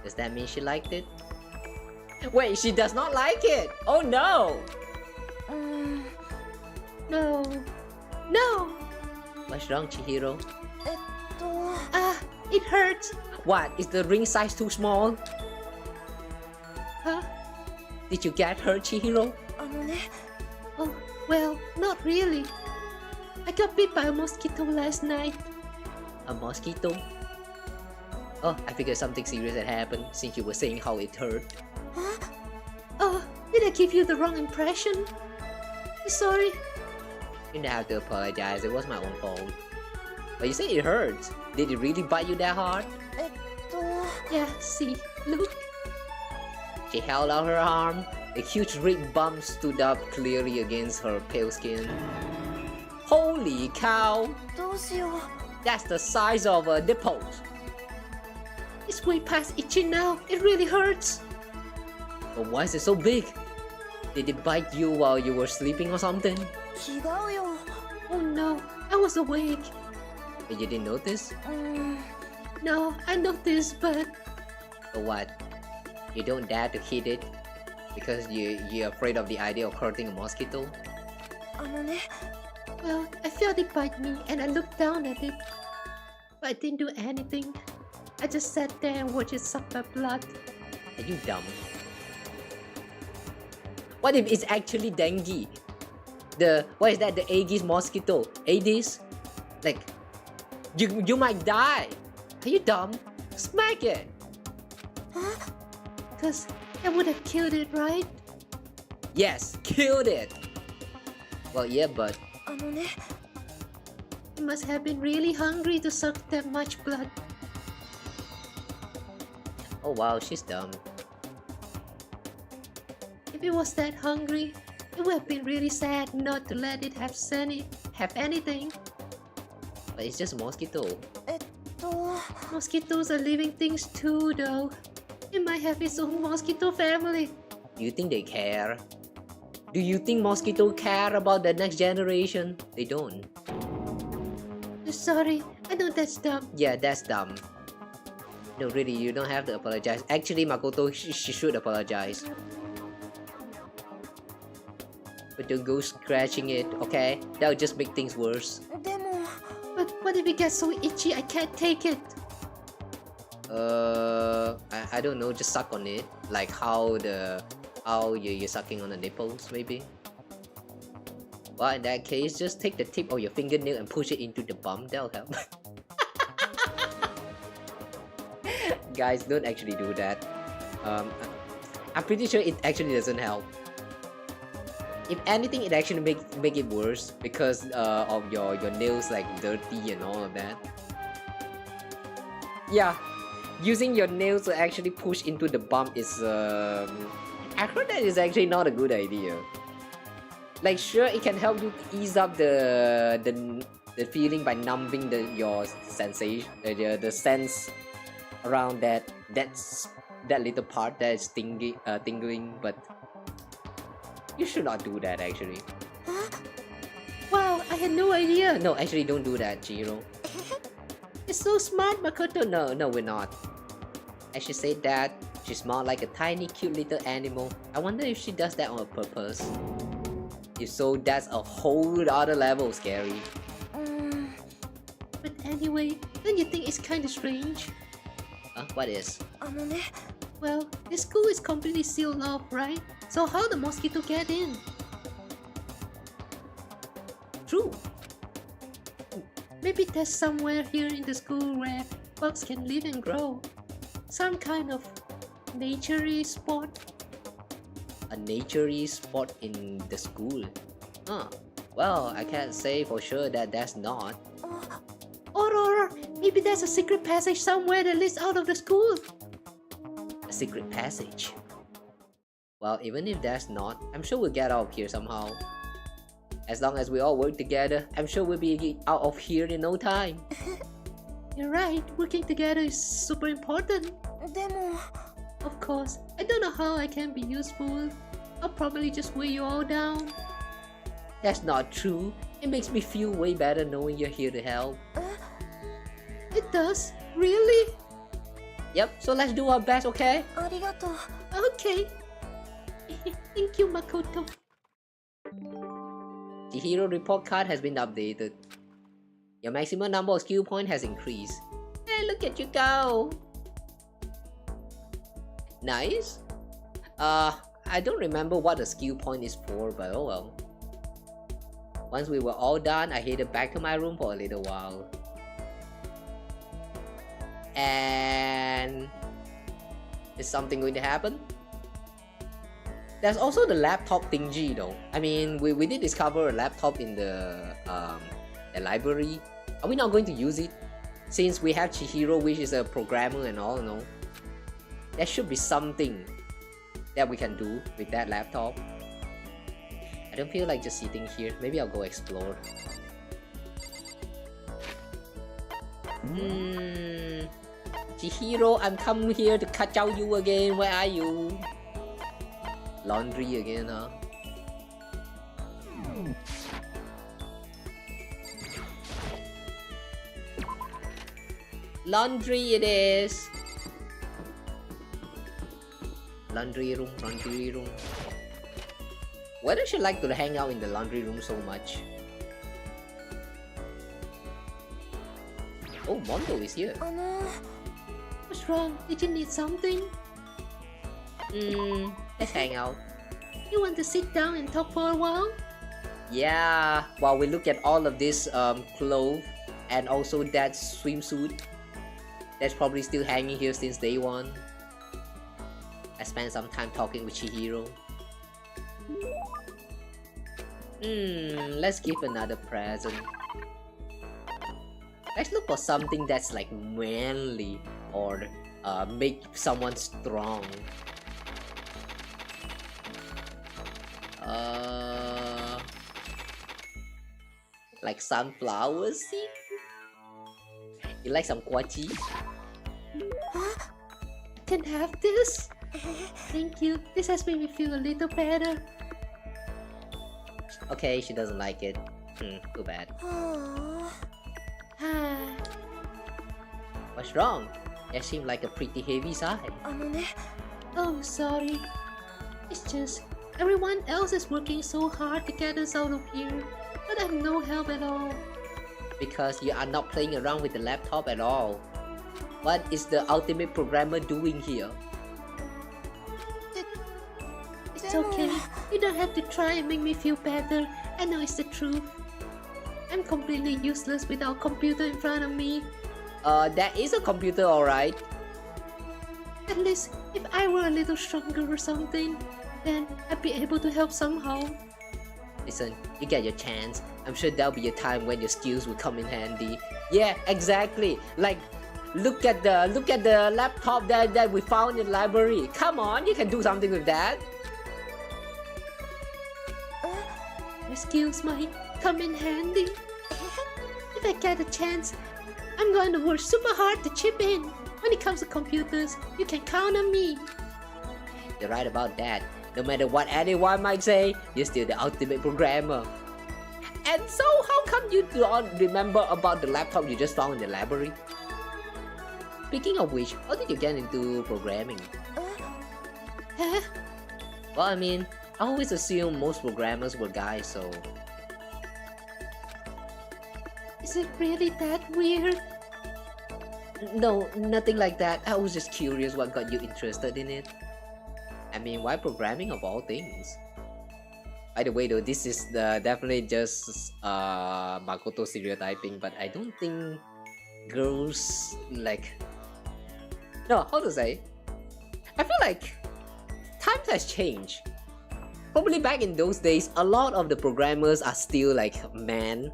Does that mean she liked it? Wait, she does not like it! Oh no! No. No! What's wrong, Chihiro? It hurts. What? Is the ring size too small? Huh? Did you get hurt, Chihiro? あのね Oh, well, not really. I got bit by a mosquito last night. A mosquito? Oh, I figured something serious had happened since you were saying how it hurt. Oh, did I give you the wrong impression? Sorry. You don't have to apologize, it was my own fault. But you said it hurts. Did it really bite you that hard? えっと Yeah, see, look. She held out her arm. A huge red bump stood up clearly against her pale skin. Holy cow! どうしよう。 That's the size of a nipple. It's way past itching now. It really hurts. But why is it so big? Did it bite you while you were sleeping or something? 違うよ。 Oh no, I was awake. But you didn't notice? No, I noticed, but Or what? You don't dare to hit it? Because you're afraid of the idea of hurting a mosquito? あのね、 well, I felt it bite me and I looked down at it. But I didn't do anything. I just sat there and watched it suck my blood. Are you dumb? What if it's actually dengue? What is that? The Aedes mosquito? Aedes? Like, you might die. Are you dumb? Smack it. Cause I would have killed it, right? Yes, killed it. Well, yeah, but あのね、 It must have been really hungry to suck that much blood. oh wow, she's dumb. If it was that hungry, it would have been really sad not to let it have anything. But it's just a mosquito. と、 Mosquitoes are living things too, though. It might have its own mosquito family. Do you think they care? Do you think mosquitoes care about the next generation? They don't. Sorry, I know that's dumb. Yeah, that's dumb. No, really, you don't have to apologize. Actually, Makoto, she should apologize. But don't go scratching it, okay? That'll just make things worse. でも、 But what if it gets so itchy I can't take it? I don't know, just suck on it. Like how you're sucking on the nipples, maybe? Well, in that case, just take the tip of your fingernail and push it into the bum. That'll help. Guys, don't actually do that. I'm pretty sure it actually doesn't help. If anything, it actually make it worse because of your nails like dirty and all of that. Yeah, using your nails to actually push into the bump is I heard that is actually not a good idea. Like, sure, it can help you ease up the feeling by numbing your sensation, the sense around that little part that is tingling, but you should not do that actually. Wow, I had no idea. No, actually, don't do that, Chihiro. It's so smart, Makoto. No, we're not. I should say that she's more like a tiny, cute little animal. I wonder if she does that on purpose. If so, that's a whole other level scary. But anyway, don't you think it's kind of strange? What is? あのね、 Well, the school is completely sealed off, right? So how the mosquito get in? True. Maybe there's somewhere here in the school where bugs can live and grow. Some kind of naturey spot. A naturey spot in the school. Huh. Well, I can't say for sure that that's not. Or maybe there's a secret passage somewhere that leads out of the school. A secret passage. Well, even if that's not, I'm sure we'll get out of here somehow. As long as we all work together, I'm sure we'll be out of here in no time. You're right, working together is super important. でも、 Of course, I don't know how I can be useful. I'll probably just weigh you all down. That's not true. It makes me feel way better knowing you're here to help. It does? Really? Yep, so let's do our best, okay? ありがとう。 Okay. Thank you, Makoto. The hero report card has been updated. Your maximum number of skill points has increased. Hey, look at you go! Nice. I don't remember what the skill point is for, but oh well. Once we were all done, I headed back to my room for a little while. And is something going to happen? There's also the laptop thingy though. I mean, we did discover a laptop in the library. Are we not going to use it? Since we have Chihiro, which is a programmer and all, no? There should be something that we can do with that laptop. I don't feel like just sitting here. Maybe I'll go explore. Chihiro, I'm coming here to catch out you again. Where are you? Laundry again, huh? Laundry it is. Laundry room, laundry room. Why does she like to hang out in the laundry room so much? Oh, Mondo is here. What's wrong? Did you need something? Let's hang out. You want to sit down and talk for a while? Yeah, while we look at all of this clothes and also that swimsuit that's probably still hanging here since day one. I spent some time talking with Chihiro. Let's give another present. Let's look for something that's like manly or make someone strong. Like sunflower seed? You like some kwachi? Can have this? Thank you. This has made me feel a little better. Okay, she doesn't like it. Too bad. What's wrong? That seemed like a pretty heavy sigh. Oh, sorry. It's just everyone else is working so hard to get us out of here, but I have no help at all. Because you are not playing around with the laptop at all. What is the ultimate programmer doing here? It's okay. You don't have to try and make me feel better. I know it's the truth. I'm completely useless without a computer in front of me. That is a computer, alright. At least if I were a little stronger or something, then I'd be able to help somehow. Listen, you get your chance. I'm sure there'll be a time when your skills will come in handy. Yeah, exactly. Like, look at the laptop that we found in the library. Come on, you can do something with that. My skills might come in handy. If I get a chance, I'm going to work super hard to chip in. When it comes to computers, you can count on me. You're right about that. No matter what anyone might say, you're still the ultimate programmer. And so, how come you don't remember about the laptop you just found in the library? Speaking of which, how did you get into programming? Huh? Well, I mean, I always assume most programmers were guys, so... Is it really that weird? No, nothing like that. I was just curious what got you interested in it. I mean, why programming of all things? By the way though, this is definitely just Makoto stereotyping, but I don't think girls like... No, how to say? I feel like times has changed. Probably back in those days, a lot of the programmers are still like men.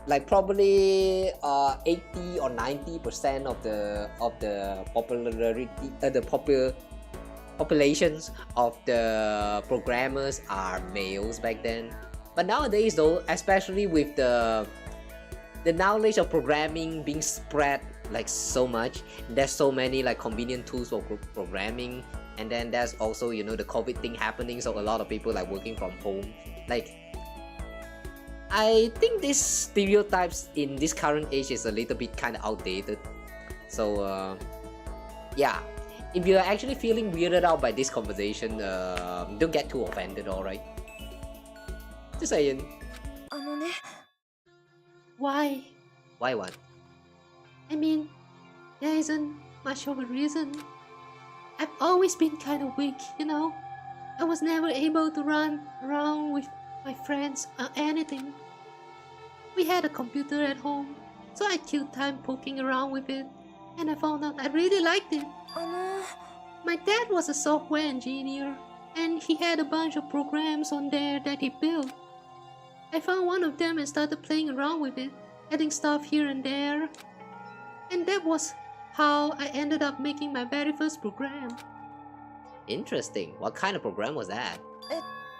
Like probably 80 or 90% of the popularity, populations of the programmers are males back then. But nowadays though, especially with the knowledge of programming being spread like so much, there's so many like convenient tools for programming, and then there's also, you know, the COVID thing happening, so a lot of people like working from home. Like, I think these stereotypes in this current age is a little bit kind of outdated. So yeah, if you're actually feeling weirded out by this conversation, don't get too offended, alright? Just saying. Why? Why what? I mean, there isn't much of a reason. I've always been kind of weak, you know? I was never able to run around with my friends or anything. We had a computer at home, so I killed time poking around with it, and I found out I really liked it. My dad was a software engineer, and he had a bunch of programs on there that he built. I found one of them and started playing around with it, adding stuff here and there. And that was how I ended up making my very first program. Interesting. What kind of program was that?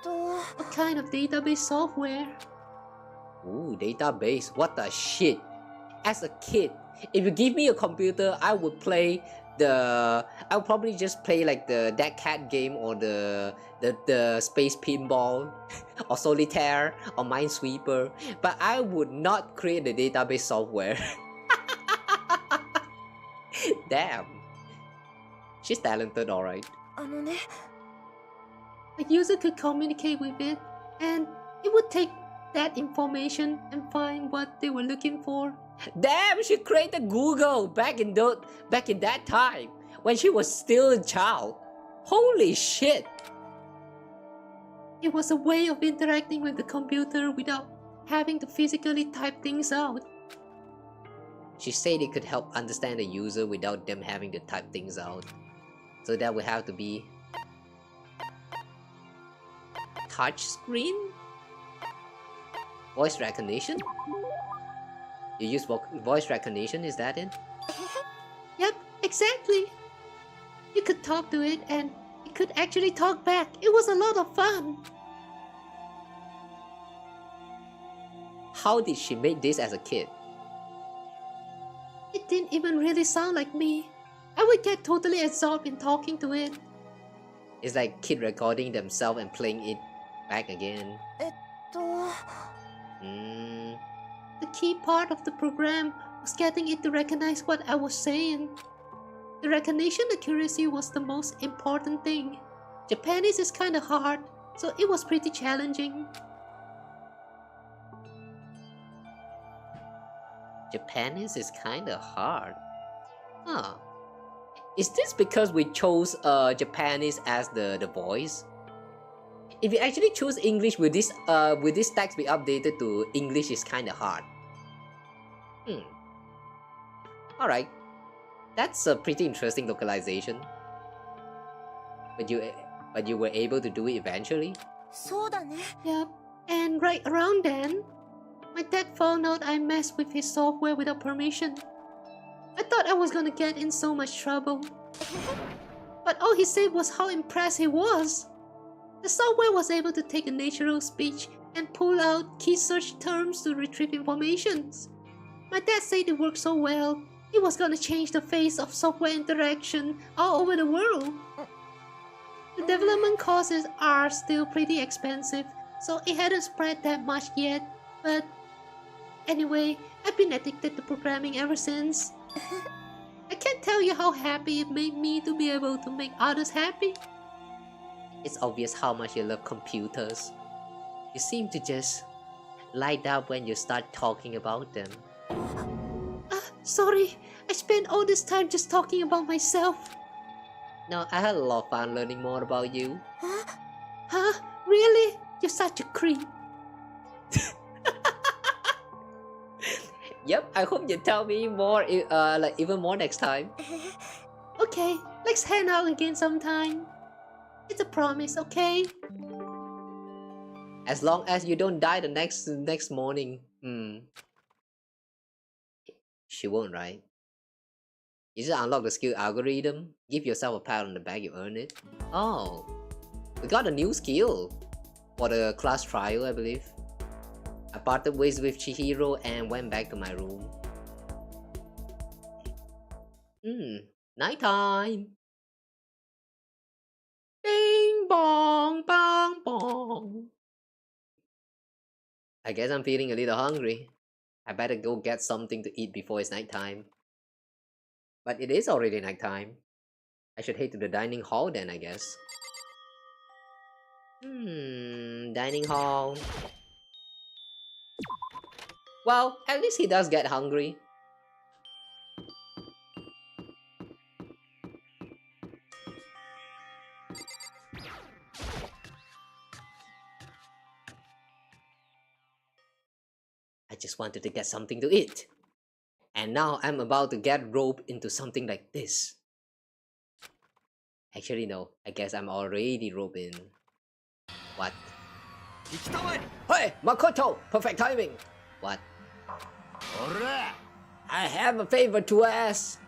What kind of database software? Ooh, database. What the shit? As a kid, if you give me a computer, I would play I would probably just play like that cat game or the space pinball or solitaire or minesweeper, but I would not create the database software. Damn. She's talented, alright. A user could communicate with it, and it would take that information and find what they were looking for. Damn, she created Google back in that time when she was still a child. Holy shit. It was a way of interacting with the computer without having to physically type things out. She said it could help understand the user without them having to type things out. So that would have to be touch screen? Voice recognition? You use voice recognition, is that it? Yep, exactly. You could talk to it and it could actually talk back. It was a lot of fun. How did she make this as a kid? It didn't even really sound like me. I would get totally absorbed in talking to it. It's like kid recording themselves and playing it back again. The key part of the program was getting it to recognize what I was saying. The recognition accuracy was the most important thing. Japanese is kinda hard, so it was pretty challenging. Japanese is kinda hard. Huh. Is this because we chose Japanese as the voice? If you actually choose English, will this text be updated to English is kinda hard? Alright. That's a pretty interesting localization. But you were able to do it eventually? Yep, and right around then, my dad found out I messed with his software without permission. I thought I was gonna get in so much trouble. But all he said was how impressed he was. The software was able to take a natural speech and pull out key search terms to retrieve information. My dad said it worked so well, it was gonna change the face of software interaction all over the world. The development costs are still pretty expensive, so it hadn't spread that much yet, but anyway, I've been addicted to programming ever since. I can't tell you how happy it made me to be able to make others happy. It's obvious how much you love computers. You seem to just light up when you start talking about them. Sorry, I spent all this time just talking about myself. No, I had a lot of fun learning more about you. Huh? Really? You're such a creep. Yep, I hope you tell me more, like even more next time. Okay, let's hang out again sometime. It's a promise, okay? As long as you don't die the next morning. She won't, right? You just unlock the skill algorithm. Give yourself a pat on the back, you earn it. Oh, we got a new skill for the class trial, I believe. I parted ways with Chihiro and went back to my room. Nighttime. Bing bong bong bong. I guess I'm feeling a little hungry. I better go get something to eat before it's nighttime. But it is already nighttime. I should head to the dining hall then, I guess. Dining hall. Well, at least he does get hungry. I just wanted to get something to eat. And now I'm about to get roped into something like this. Actually no, I guess I'm already roped in. What? Hey, Makoto! Perfect timing! What? I have a favor to ask.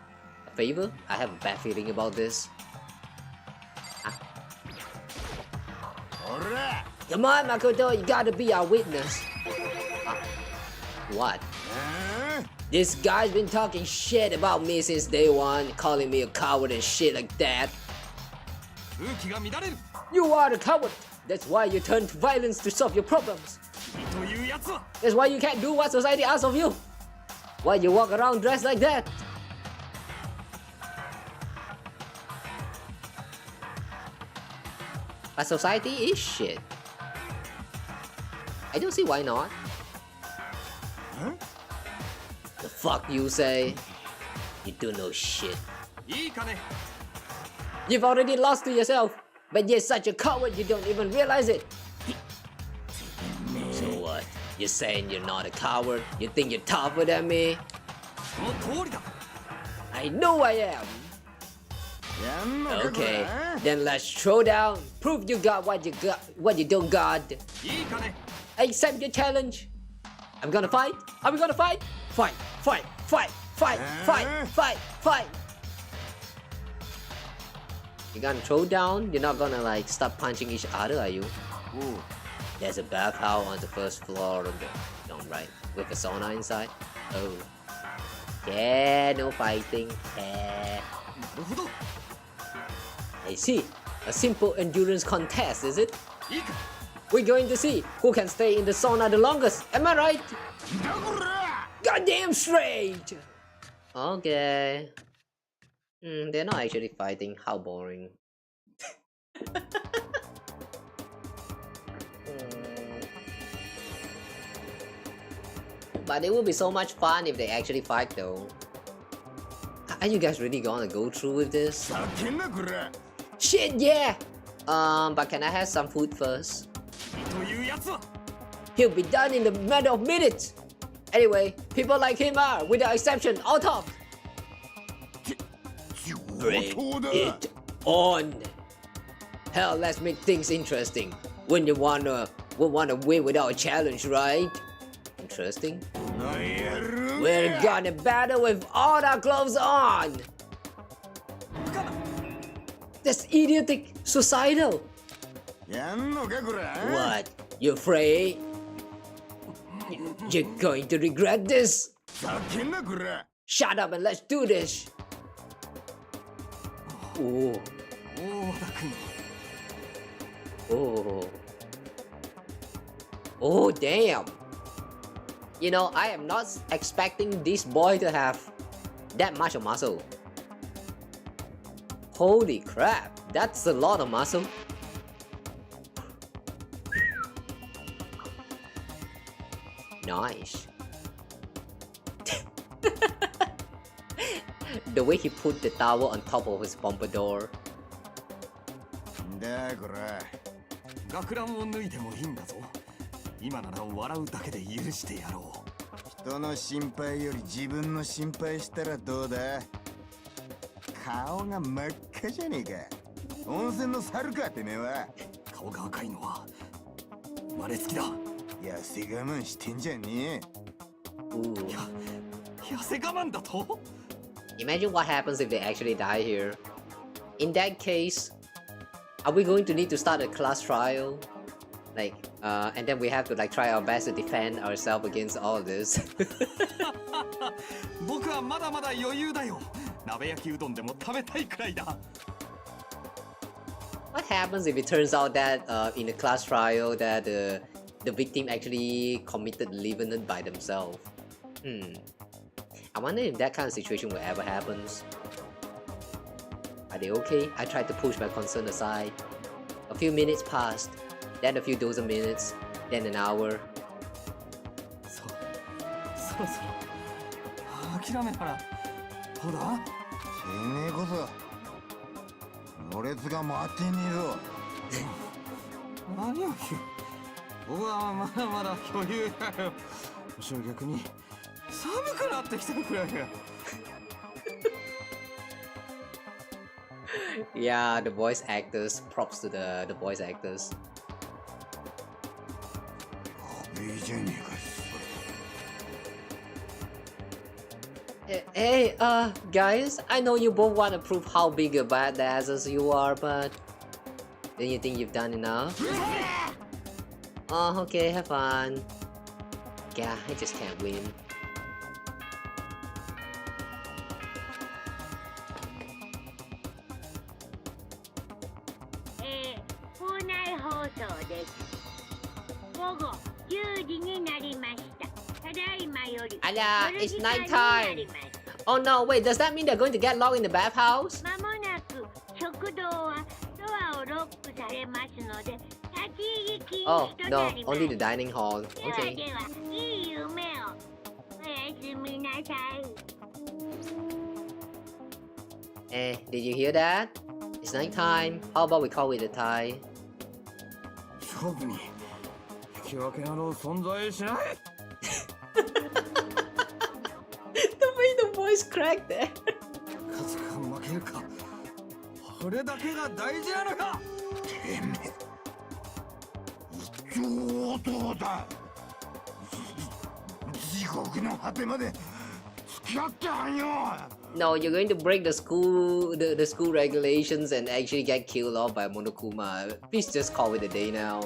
A favor? I have a bad feeling about this. Huh? ら Come on, Makoto, you gotta be our witness. What? This guy's been talking shit about me since day one, calling me a coward and shit like that. 空気が乱れる You are a coward. That's why you turn to violence to solve your problems. というやつは That's why you can't do what society asks of you. Why you walk around dressed like that? But society is shit. I don't see why not. The fuck you say? You do no shit. いいかね You've already lost to yourself, but you're such a coward you don't even realize it. So what? You're saying you're not a coward? You think you're tougher than me? その通りだ I know I am. やんのか Okay, then let's throw down. Prove you got what you don't got. いいかね Accept your challenge. I'm gonna fight. Are we gonna fight? Fight, fight, fight, fight, fight, fight, fight. You're gonna throw down? You're not gonna like stop punching each other, are you? Ooh. There's a bathhouse on the first floor of the dome, right? With a sauna inside. Oh. Yeah, no fighting. Yeah. なるほど I see. A simple endurance contest, is it? いいか We're going to see who can stay in the sauna the longest. Am I right? だこら Goddamn straight! Okay. They're not actually fighting. How boring. But it would be so much fun if they actually fight though. Are you guys really gonna go through with this? 叫んなこら Shit, yeah! But can I have some food first? というやつは He'll be done in a matter of minutes! Anyway, people like him are, without exception, all top! Bring 上等だ it on! Hell, let's make things interesting. When you wanna win without a challenge, right? Interesting. なんやる We're gonna battle with all our clothes on! That's idiotic, suicidal! やんのかこら What? You afraid? You're going to regret this! 叫んなこら Shut up and let's do this! Oh, 大田君 oh. Oh, damn! You know, I am not expecting this boy to have that much of muscle. Holy crap, that's a lot of muscle. Nice. The way he put the towel on top of his pompadour. だこら学ランを脱いでもいいんだぞ今なら笑うだけで許してやろう人の心配より自分の心配したらどうだ顔が真っ赤じゃねえか温泉の猿かてめえは顔が赤いのは生まれつきだ痩せ我慢してんじゃねえ Ooh. 痩せ我慢だと Imagine what happens if they actually die here. In that case, are we going to need to start a class trial? Like, and then we have to like try our best to defend ourselves against all of this. 僕はまだまだ余裕だよ鍋焼きうどんでも食べたいくらいだ What happens if it turns out that in a class trial that the victim actually committed leavened by themselves? I wonder if that kind of situation will ever happens. Are they okay? I tried to push my concern aside. A few minutes passed, then a few dozen minutes, then an hour. そろそろ諦めたらどうだてめえこそろれつが回ってねえぞ何を言う僕はまだまだ余裕だよむしろ逆に寒くなってきたくらいや Yeah, the voice actors. Props to the voice actors. いいじゃねえか Hey, guys, I know you both want to prove how big a badasses you are, but Don't you think you've done enough? Oh, okay, have fun. Yeah, I just can't win. 校内放送です。午後10時になりました。ただいまより Anya, 夜 it's 時間 night にな time. ります。 Oh no, wait, does that mean they're going to get locked in the bathhouse? まもなく食堂はドアをロックされますので、立ち入り禁 Oh 止と no, なります。 only the dining hall. では Okay. では、いい夢を。おやすみなさい。Did you hear that? It's night time. How about we call it a tie? 勝負に引き分けなど存在しない。 The way the voice cracked there. 勝つか負けるか、これだけが大事なのか。てめえ、上等だ。地獄の果てまで付き合ってはんよ。 No, you're going to break the school regulations and actually get killed off by Monokuma. Please just call it a day now.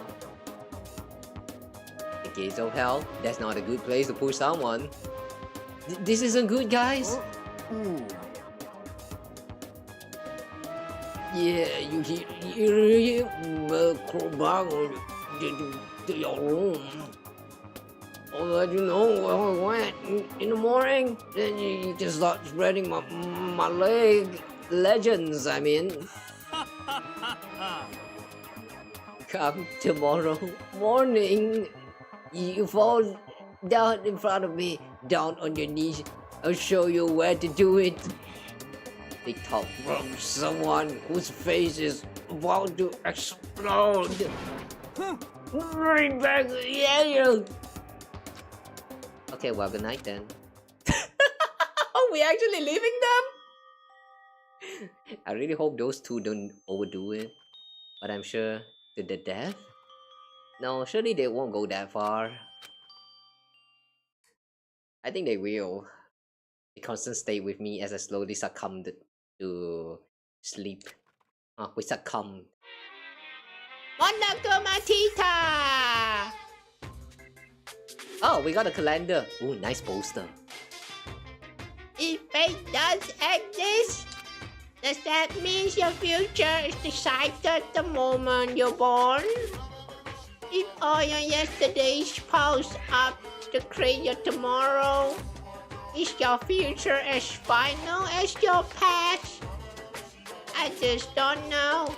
The gates of hell? That's not a good place to push someone. This isn't good, guys. Yeah, you crawl back to your room. I'll let you know where I went in the morning. Then you can start spreading my legends. I mean, come tomorrow morning. You fall down in front of me, down on your knees. I'll show you where to do it. They talk from someone whose face is about to explode. Bring back the angel. Okay, well, good night then. Are we actually leaving them? I really hope those two don't overdo it. But I'm sure to the death? No, surely they won't go that far. I think they will. They constant stay with me as I slowly succumbed to sleep. Oh, we succumbed. Monokuma Tita! Oh, we got a calendar. Ooh, nice poster. If fate does exist, does that mean your future is decided the moment you're born? If all your yesterdays pulse up to create your tomorrow, is your future as final as your past? I just don't know.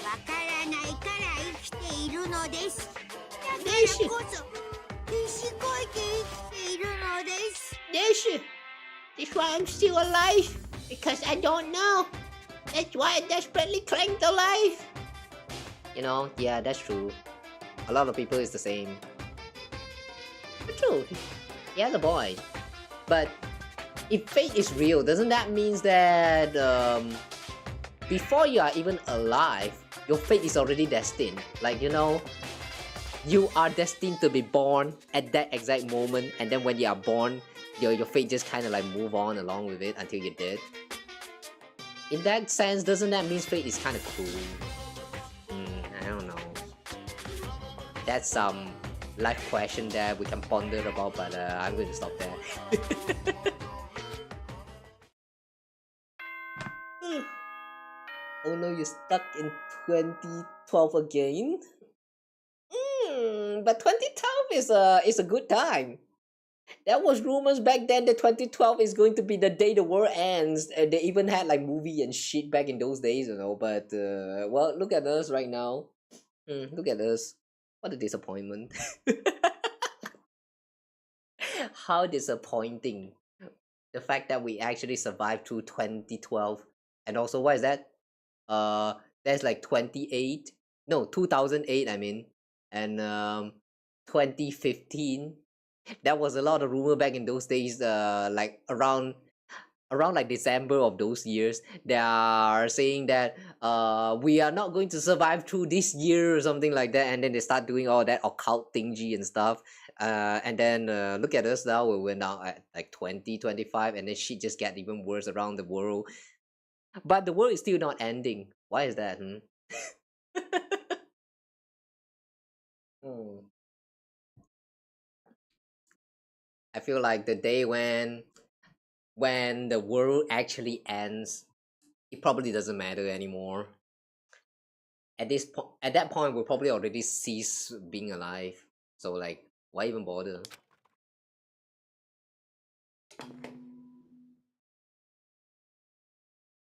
わからないから生きているのです。だからですこそ必死こいて生きているのです。That's why I'm still alive, because I don't know. That's why I desperately cling to life. You know, yeah, that's true. A lot of people is the same. But true. Yeah, the boy. But if fate is real, doesn't that mean that before you are even alive, your fate is already destined? Like, you know, you are destined to be born at that exact moment, and then when you are born, your fate just kind of like move on along with it until you're dead. In that sense, doesn't that mean fate is kind of cool? I don't know. That's some life question that we can ponder about, but I'm going to stop there. Oh no, you're stuck in 2012 again? But 2012 is a good time. There was rumors back then that 2012 is going to be the day the world ends. They even had like movie and shit back in those days, you know. But well, look at us right now. Look at us. What a disappointment. How disappointing. The fact that we actually survived through 2012. And also, what is that? That's like 2008, I mean. And 2015. There was a lot of rumor back in those days, like around like December of those years. They are saying that we are not going to survive through this year or something like that, and then they start doing all that occult thingy and stuff. And then look at us now. We're now at like 2025, and then shit just get even worse around the world. But the world is still not ending. Why is that? Hmm. I feel like the day when the world actually ends, it probably doesn't matter anymore. At that point, we'll probably already cease being alive. So like, why even bother?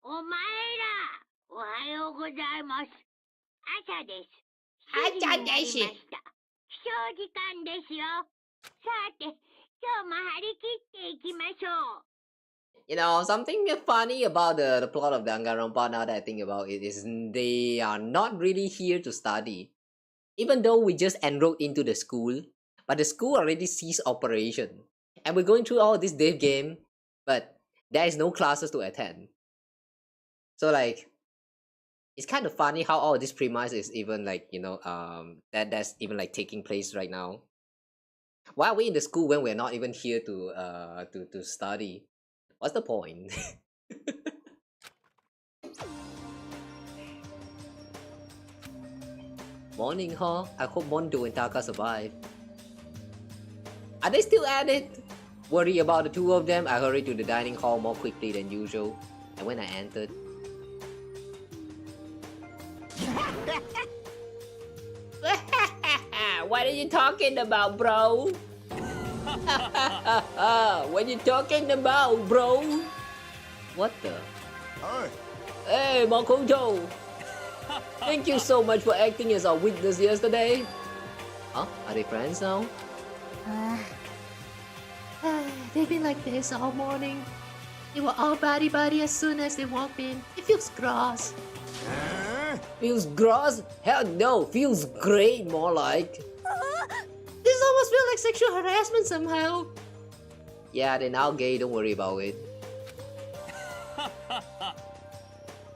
お前ら、おはようございます。朝です。7時朝になりまです。した。起床時間ですよ。さて、今日も張り切っていきましょう。You know, something funny about the plot of Danganronpa now that I think about it is they are not really here to study. Even though we just enrolled into the school, but the school already ceased operation. And we're going through all this dev game, but there is no classes to attend. So like, it's kind of funny how all this premise is even like, you know, that's even like taking place right now. Why are we in the school when we're not even here to study? What's the point? Morning, huh? I hope Mondo and Taka survive. Are they still at it? Worry about the two of them, I hurried to the dining hall more quickly than usual. And when I entered... What are you talking about, bro? What you talking about, bro? What the? Oi. Hey, Makoto. Thank you so much for acting as our witness yesterday. Huh? Are they friends now? They've been like this all morning. They were all buddy-buddy as soon as they walked in. It feels gross. Feels gross? Hell no, feels great more like. This almost feels like sexual harassment somehow. Yeah, they're now gay, don't worry about it.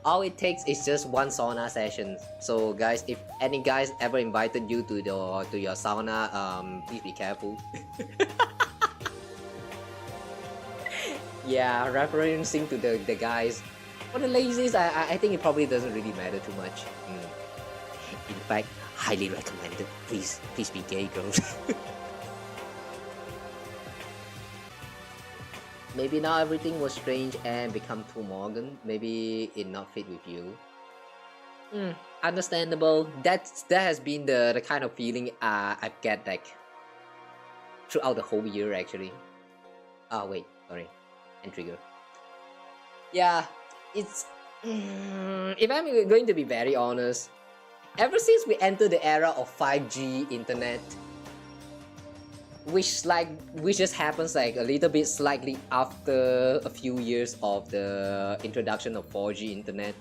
All it takes is just one sauna session. So guys, if any guys ever invited you to your sauna, please be careful. Yeah, referencing to the guys. For the ladies, I think it probably doesn't really matter too much. In fact, highly recommended. Please be gay, girls. Maybe now everything was strange and become too Morgan. Maybe it not fit with you. Understandable. That has been the kind of feeling I get like throughout the whole year actually. Oh wait, sorry, and trigger. Yeah, it's if I'm going to be very honest, ever since we entered the era of 5G internet, which just happens like a little bit slightly after a few years of the introduction of 4G internet,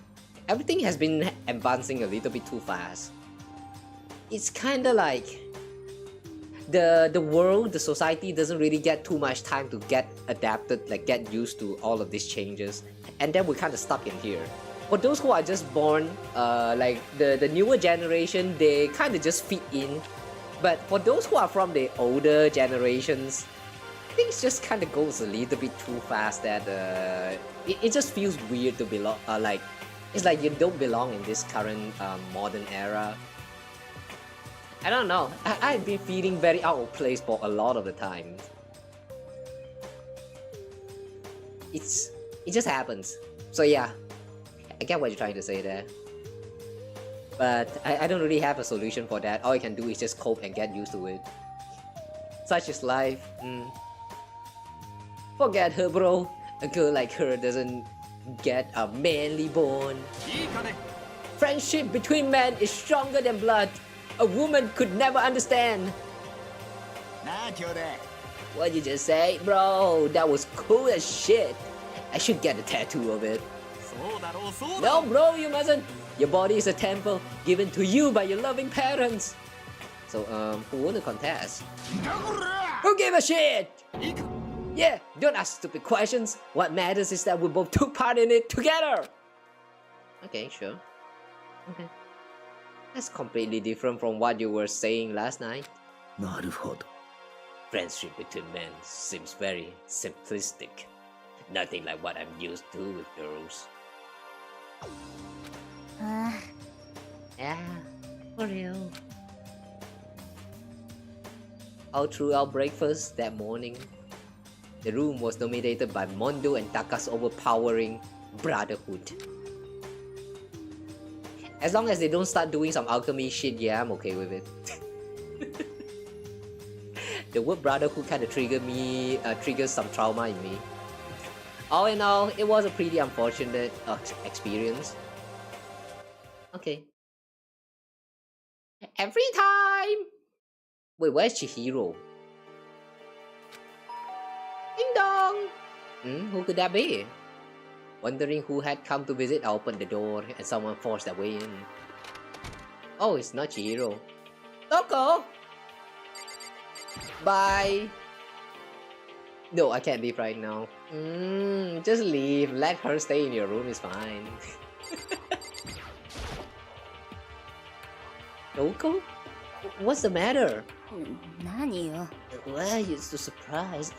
everything has been advancing a little bit too fast. It's kind of like the world, the society doesn't really get too much time to get adapted, like get used to all of these changes, and then we're kind of stuck in here. For those who are just born, like the newer generation, they kind of just fit in. But for those who are from the older generations, things just kind of goes a little bit too fast that it just feels weird to belong, like it's like you don't belong in this current modern era. I don't know, I've been feeling very out of place for a lot of the time. It just happens. So yeah, I get what you're trying to say there. But I don't really have a solution for that. All I can do is just cope and get used to it. Such is life. Forget her, bro. A girl like her doesn't get a manly bone. Friendship between men is stronger than blood. A woman could never understand. What'd you just say, bro? That was cool as shit. I should get a tattoo of it. No, bro, you mustn't. Your body is a temple given to you by your loving parents. So, who won the contest? Who gave a shit? Yeah, don't ask stupid questions. What matters is that we both took part in it together. Okay, sure. Okay. That's completely different from what you were saying last night. なるほど。 Friendship between men seems very simplistic. Nothing like what I'm used to with girls. Yeah, for real. All throughout breakfast that morning, the room was dominated by Mondo and Taka's overpowering brotherhood. As long as they don't start doing some alchemy shit, yeah, I'm okay with it. The word brotherhood kind of triggers some trauma in me. All in all, it was a pretty unfortunate experience. Okay. Every time! Wait, where's Chihiro? Ding dong! Who could that be? Wondering who had come to visit, I opened the door and someone forced their way in. Oh, it's not Chihiro. Toko! Bye! No, I can't leave right now. Just leave. Let her stay in your room, is fine. Toko? What's the matter? 何よ Why are you so surprised?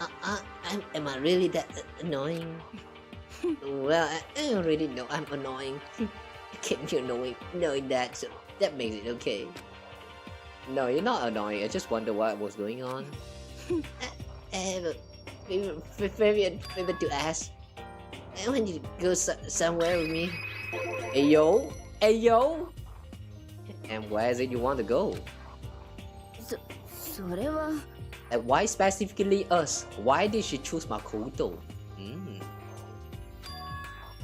Am I really that annoying? Well, I already know I'm annoying. Can't you knowing that, so that makes it okay. No, you're not annoying. I just wonder what was going on. Favor to ask. I want you to go somewhere with me. Hey yo! Hey yo! And where is it you want to go? それは And why specifically us? Why did she choose Makoto?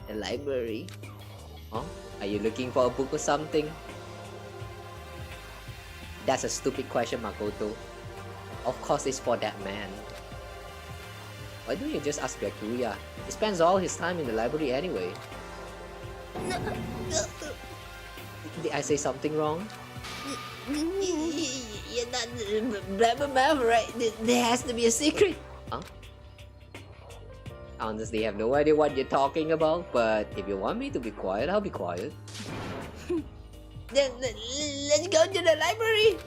The library? Huh? Are you looking for a book or something? That's a stupid question, Makoto. Of course it's for that man. Why don't you just ask Byakuya? He spends all his time in the library anyway. Did I say something wrong? You're not blah blah blah, right? There has to be a secret. Huh? I honestly have no idea what you're talking about, but if you want me to be quiet, I'll be quiet. Then let's go to the library.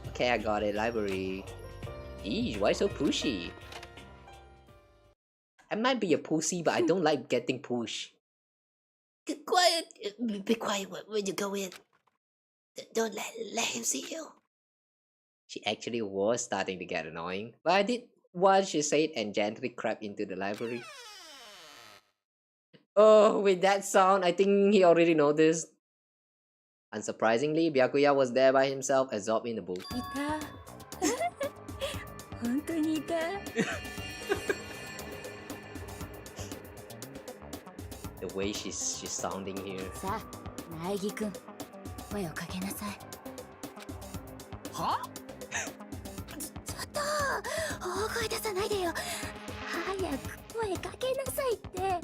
Okay, I got it. Library. Eesh, why so pushy? I might be a pussy, but I don't like getting pushed. Get quiet. Be quiet when you go in. Don't let him see you. She actually was starting to get annoying, but I did what she said and gently crept into the library. Oh, with that sound, I think he already noticed. Unsurprisingly, Byakuya was there by himself, absorbed in the book. いた本当にいた The way she's sounding here. さあ苗木くん声をかけなさいはちょっと大声出さないでよ早く声かけなさいって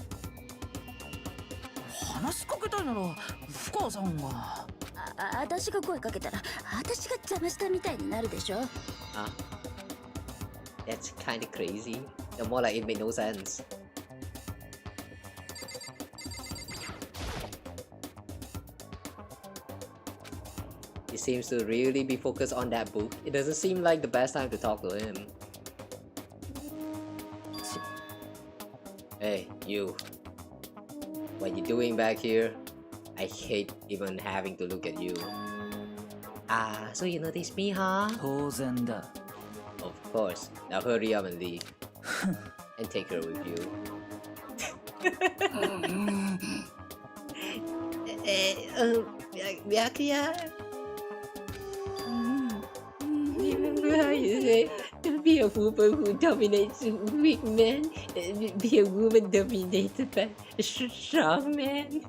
話しかけたいなら深川さんが私が声かけたら私が邪魔したみたいになるでしょ Huh? That's kinda crazy. The more like it made no sense. He seems to really be focused on that book. It doesn't seem like the best time to talk to him. Hey, you. What you doing back here? I hate even having to look at you. Ah, so you noticed me, huh? 当然だ Of course. Now hurry up and leave. And take her with you. Byakuya? Remember how you say, don't be a woman who dominates weak men, be a woman dominated by a strong man.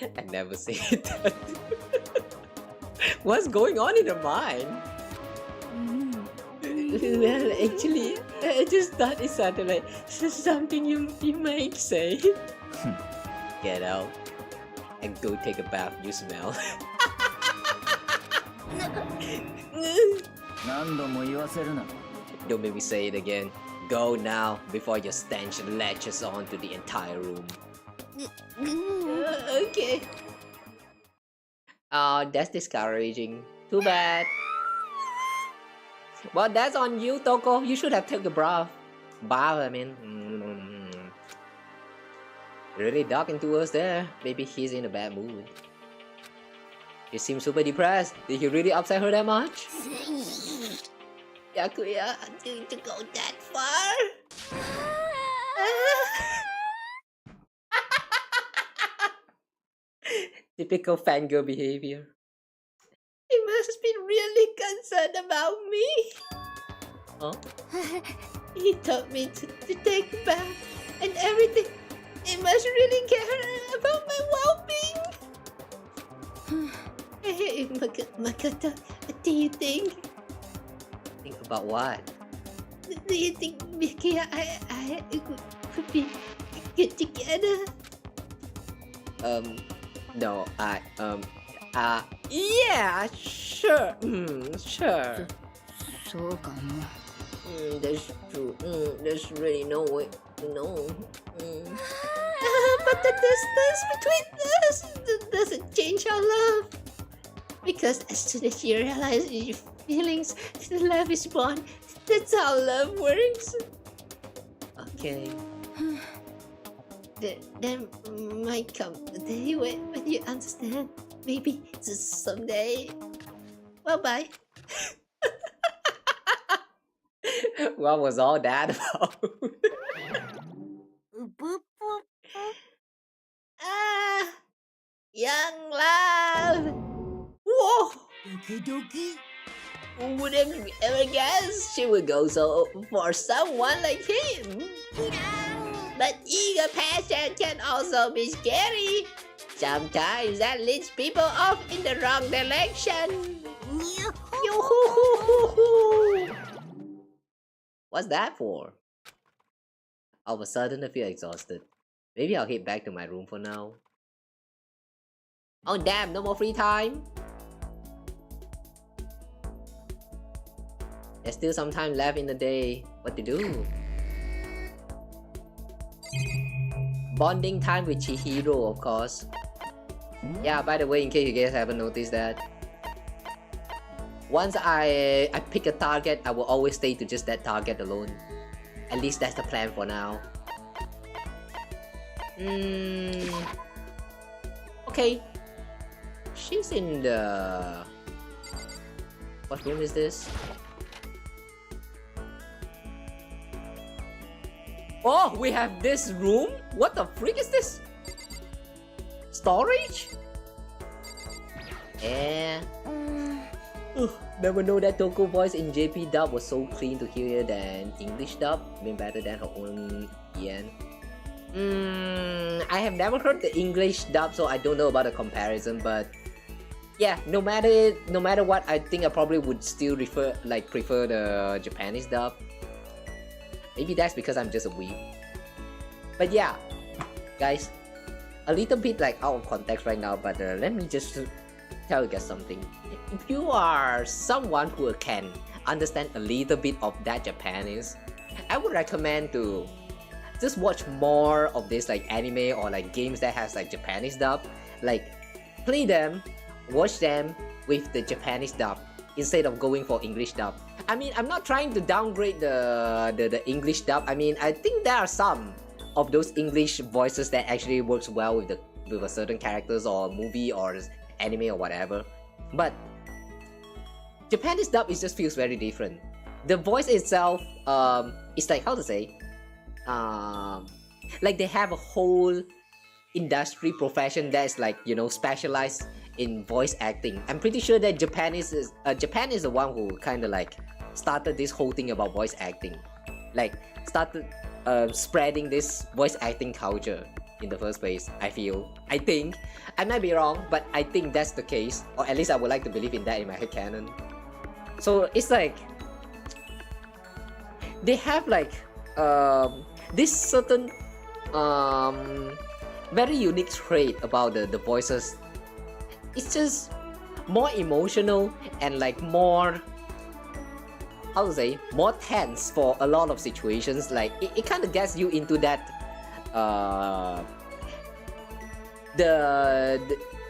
I never say that. What's going on in her mind? Well, actually, I just thought it sounded like something you might say. Get out and go take a bath. You smell. 何度も言わせるな Don't make me say it again. Go now before your stench latches on to the entire room. Okay. Oh, that's discouraging. Too bad. Well, that's on you, Toko. You should have taken a bath. I mean. Really talking to us there. Maybe he's in a bad mood. He seems super depressed. Did he really upset her that much? Yakuya, did you go that far? Typical fangirl behavior. He must be really concerned about me. Huh? He told me to take a bath and everything. He must really care about my well-being. Hey, Makoto, what do you think? Think about what? Do you think Mickey and I could be good together? No, yeah, sure, sure. そうかも。 That's true. There's really no way to know. But the distance between us doesn't change our love. Because as soon as you realize your feelings, love is born. That's how love works. Okay. There might come a day when you understand. Maybe just someday. Well, bye. What was all that about? Young love. Whoa! Would have ever guessed she would go so for someone like him? But eager passion can also be scary. Sometimes that leads people off in the wrong direction. Yoo-hoo-hoo-hoo-hoo. What's that for? All of a sudden I feel exhausted. Maybe I'll head back to my room for now. Oh damn, no more free time? There's still some time left in the day. What to do? Bonding time with Chihiro, of course. Yeah, by the way, in case you guys haven't noticed that, once I pick a target, I will always stay to just that target alone. At least that's the plan for now. Okay. She's in the... What room is this? Oh, we have this room? What the freak is this? Storage? Yeah. Never know that Toko voice in JP dub was so clean to hear than English dub. I mean, better than her own Ian. I have never heard the English dub, so I don't know about the comparison. But yeah, no matter what, I think I probably would still prefer the Japanese dub. Maybe that's because I'm just a weeb. But yeah, guys, a little bit like out of context right now, but let me just tell you guys something. If you are someone who can understand a little bit of that Japanese, I would recommend to just watch more of this like anime or like games that has like Japanese dub. Like play them, watch them with the Japanese dub instead of going for English dub. I mean, I'm not trying to downgrade the English dub. I mean, I think there are some of those English voices that actually works well with a certain characters or movie or anime or whatever. But Japanese dub just feels very different. The voice itself, it's like, how to say, like they have a whole industry profession that's like, you know, specialized in voice acting. I'm pretty sure that Japan is the one who kind of like started this whole thing about voice acting, like started spreading this voice acting culture in the first place. I think I might be wrong, but I think that's the case, or at least I would like to believe in that in my headcanon. So it's like they have like this certain very unique trait about the voices. It's just more emotional and like more, how to say, more tense for a lot of situations. Like it kind of gets you into that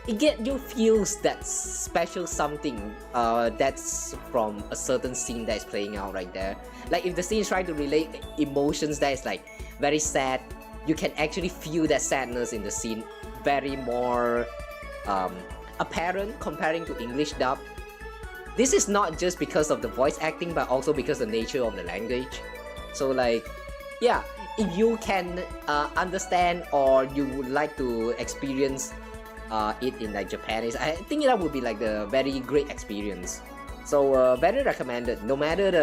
it get you feels that special something that's from a certain scene that is playing out right there. Like if the scene is trying to relate emotions that is like very sad, you can actually feel that sadness in the scene very more apparent comparing to English dub. This is not just because of the voice acting, but also because of the nature of the language. So like, yeah, if you can understand or you would like to experience it in like Japanese, I think that would be like the very great experience. So very recommended. No matter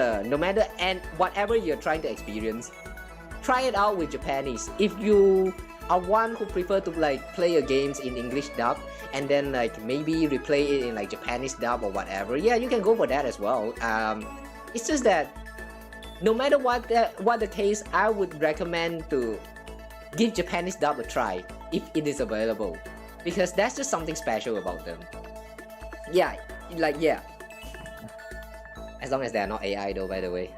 and whatever you're trying to experience, try it out with Japanese. If you are one who prefer to like play your games in English dub and then like maybe replay it in like Japanese dub or whatever, yeah, you can go for that as well. It's just that no matter what the case, I would recommend to give Japanese dub a try if it is available, because that's just something special about them. Yeah, like yeah. As long as they are not AI though, by the way.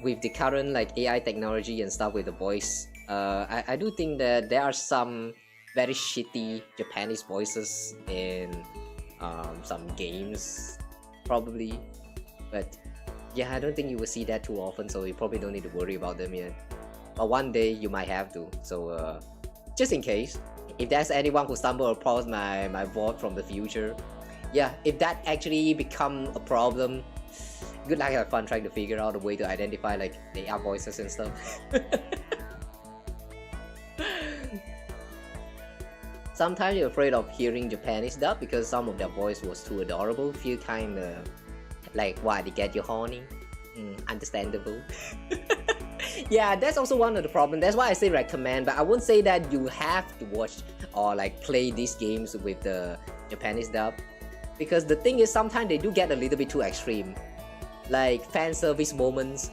With the current like AI technology and stuff with the voice, I do think that there are some very shitty Japanese voices in some games, probably. But yeah, I don't think you will see that too often, so you probably don't need to worry about them yet. But one day you might have to, so just in case, if there's anyone who stumbled across my VOD from the future, yeah, if that actually become a problem, good luck, have fun trying to figure out a way to identify like the AI voices and stuff. Sometimes you're afraid of hearing Japanese dub because some of their voice was too adorable, feel kinda like why they get you horny. Understandable. Yeah, that's also one of the problems. That's why I say recommend, but I won't say that you have to watch or like play these games with the Japanese dub, because the thing is sometimes they do get a little bit too extreme, like fan service moments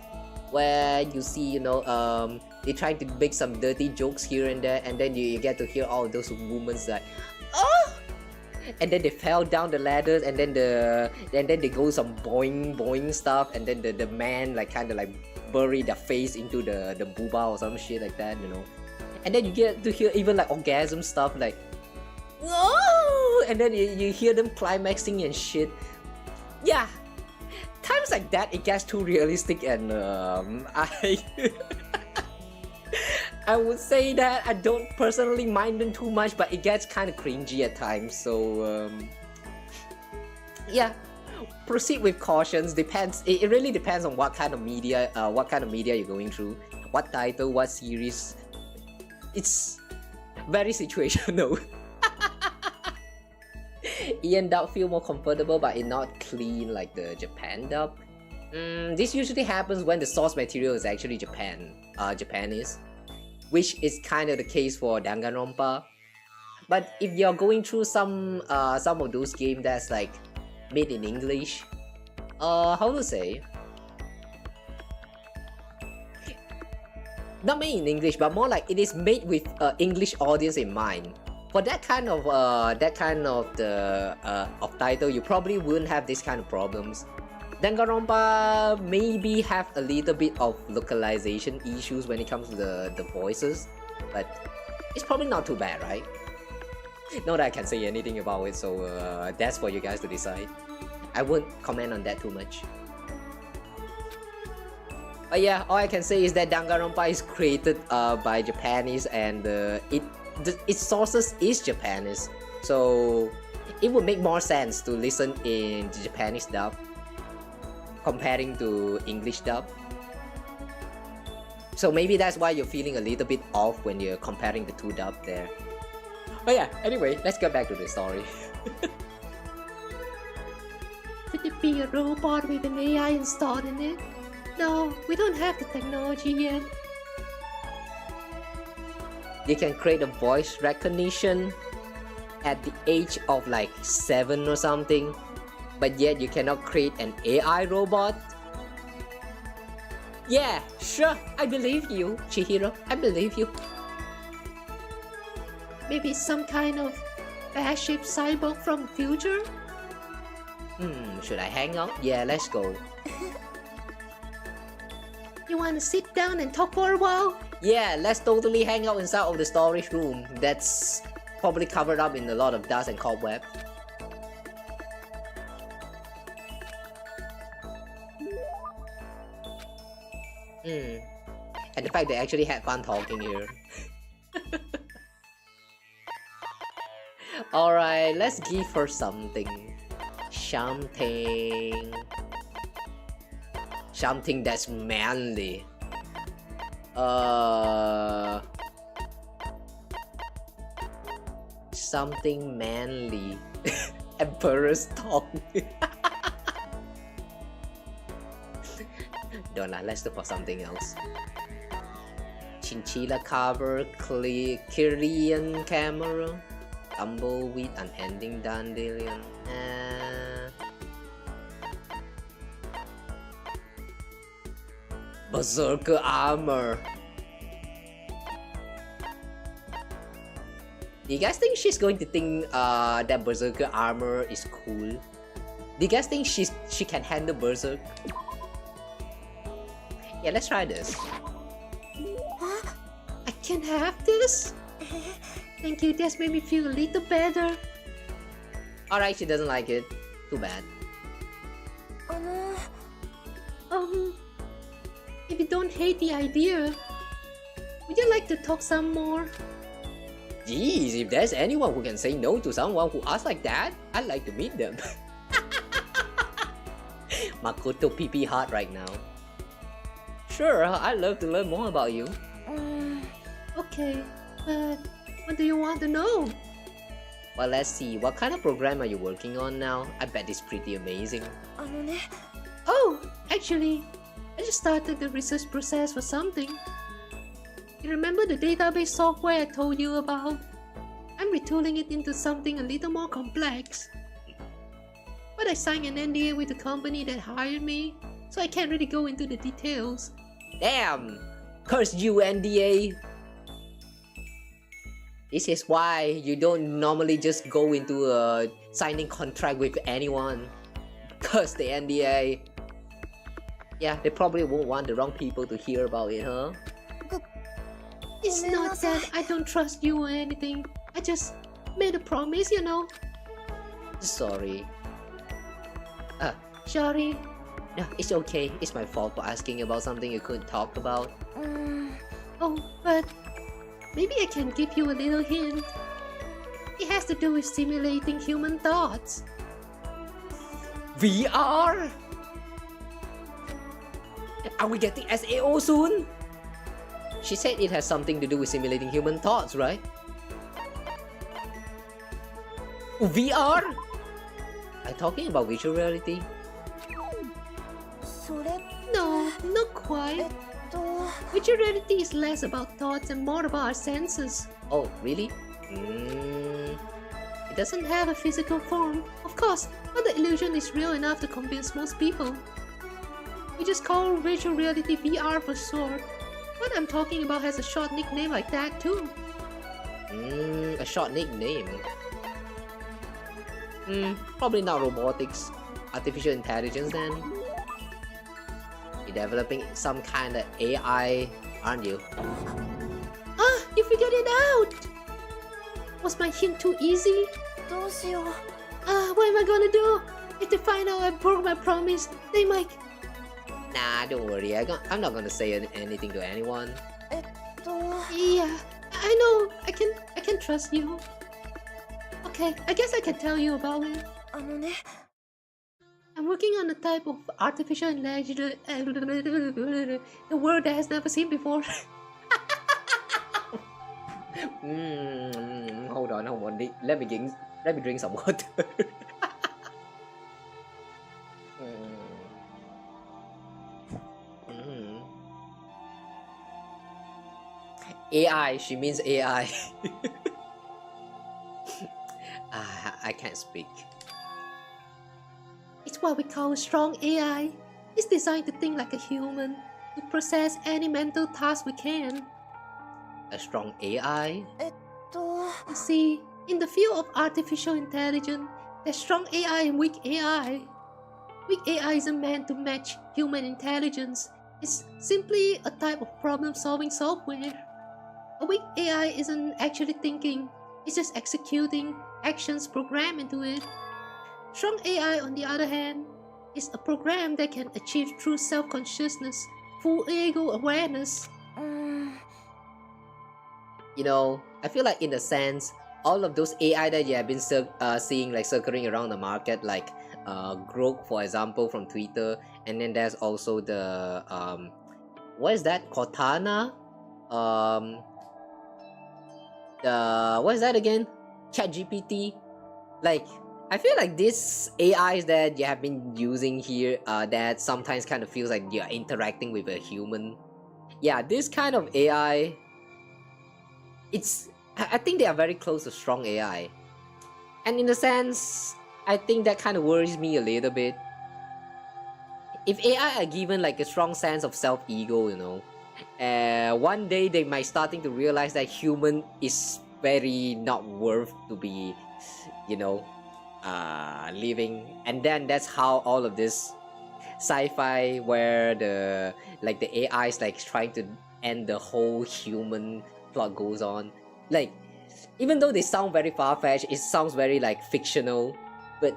where you see, you know, they try to make some dirty jokes here and there, and then you get to hear all those women like, oh, and then they fell down the ladders, and then they go some boing stuff, and then the man like kind of like bury their face into the booba or some shit like that, you know, and then you get to hear even like orgasm stuff like, whoa, and then you hear them climaxing and shit. Yeah, times like that it gets too realistic, and I would say that I don't personally mind them too much, but it gets kind of cringy at times. So yeah, proceed with cautions. Depends. It really depends on what kind of media you're going through, what title, what series. It's very situational. Ian dub feel more comfortable, but it not clean like the Japan dub. This usually happens when the source material is actually Japanese, which is kind of the case for Danganronpa. But if you're going through some of those games that's like made in English, how to say? Not made in English, but more like it is made with English audience in mind. For that kind of title, you probably wouldn't have this kind of problems. Danganronpa maybe have a little bit of localization issues when it comes to the voices, but it's probably not too bad, right? Not that I can say anything about it, so that's for you guys to decide. I won't comment on that too much. But yeah, all I can say is that Danganronpa is created by Japanese, and its sources is Japanese, so it would make more sense to listen in the Japanese dub comparing to English dub. So maybe that's why you're feeling a little bit off when you're comparing the two dubs there. But yeah, anyway, let's get back to the story. Could it be a robot with an AI installed in it? No, we don't have the technology yet. You can create a voice recognition at the age of like 7 or something, but yet you cannot create an AI robot? Yeah, sure, I believe you, Chihiro, I believe you. Maybe some kind of airship cyborg from the future? Should I hang out? Yeah, let's go. You wanna sit down and talk for a while? Yeah, let's totally hang out inside of the storage room that's probably covered up in a lot of dust and cobweb. And the fact they actually had fun talking here. Alright, let's give her something. Something that's manly. Something manly. Emperor's tongue. Don't know, let's look for something else. Chinchilla cover, Korean camera, tumbleweed, unending dandelion. Berserker armor. Do you guys think she's going to think that Berserker armor is cool? Do you guys think she can handle Berserk? Yeah, let's try this. I can have this? Thank you, that's made me feel a little better. Alright, she doesn't like it. Too bad. If you don't hate the idea, would you like to talk some more? Jeez, if there's anyone who can say no to someone who asks like that, I'd like to meet them. Makoto PP hard right now. Sure, I'd love to learn more about you. Okay, but what do you want to know? Well, let's see. What kind of program are you working on now? I bet it's pretty amazing. Oh, actually, I just started the research process for something. You remember the database software I told you about? I'm retooling it into something a little more complex. But I signed an NDA with the company that hired me, so I can't really go into the details. Damn! Curse you, NDA! This is why you don't normally just go into a signing contract with anyone. Curse the NDA. Yeah, they probably won't want the wrong people to hear about it, huh? It's not that I don't trust you or anything. I just made a promise, you know. Sorry. Sorry. No, it's okay. It's my fault for asking about something you couldn't talk about. Oh, but maybe I can give you a little hint. It has to do with simulating human thoughts. VR? Are we getting SAO soon? She said it has something to do with simulating human thoughts, right? VR? Are you talking about virtual reality? No, not quite. Virtual reality is less about thoughts and more about our senses. Oh, really? It doesn't have a physical form, of course, but the illusion is real enough to convince most people. We just call virtual reality VR for short. What I'm talking about has a short nickname like that too. A short nickname. Probably not robotics. Artificial intelligence then. You're developing some kind of AI, aren't you? Ah, you figured it out! Was my hint too easy? What am I gonna do? If they find out I broke my promise, they might... Nah, don't worry. I'm not gonna say anything to anyone. Yeah, I know. I can trust you. Okay, I guess I can tell you about it. I'm working on a type of artificial intelligence the world that has never seen before. Hold on. Let me drink some water. AI, she means AI. I can't speak. It's what we call strong AI. It's designed to think like a human, to process any mental task we can. A strong AI? You see, in the field of artificial intelligence, there's strong AI and weak AI. Weak AI isn't meant to match human intelligence. It's simply a type of problem-solving software. A weak AI isn't actually thinking, it's just executing actions programmed into it. Strong AI, on the other hand, is a program that can achieve true self-consciousness, full ego awareness, You know, I feel like in a sense, all of those AI that you have been seeing like circling around the market, like Grok, for example, from Twitter, and then there's also the what is that, Cortana, the what is that again, ChatGPT. Like, I feel like these AIs that you have been using here, that sometimes kind of feels like you're interacting with a human. Yeah, this kind of AI, I think they are very close to strong AI. And in a sense, I think that kind of worries me a little bit. If AI are given like a strong sense of self-ego, you know, one day they might starting to realize that human is very not worth to be, you know, living. And then that's how all of this sci-fi where the AI is like trying to end the whole human plot goes on. Like, even though they sound very far-fetched, it sounds very like fictional, but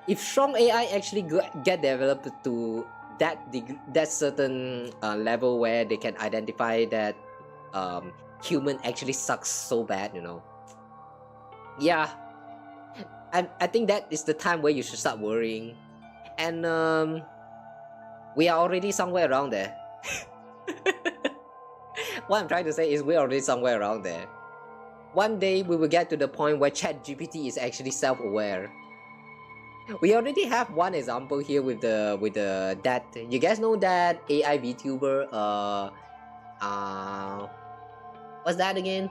if strong AI actually get developed to that certain level where they can identify that human actually sucks so bad, you know, yeah, I think that is the time where you should start worrying. And we are already somewhere around there. What I'm trying to say is we're already somewhere around there. One day we will get to the point where ChatGPT is actually self-aware. We already have one example here with the that, you guys know that AI VTuber, what's that again?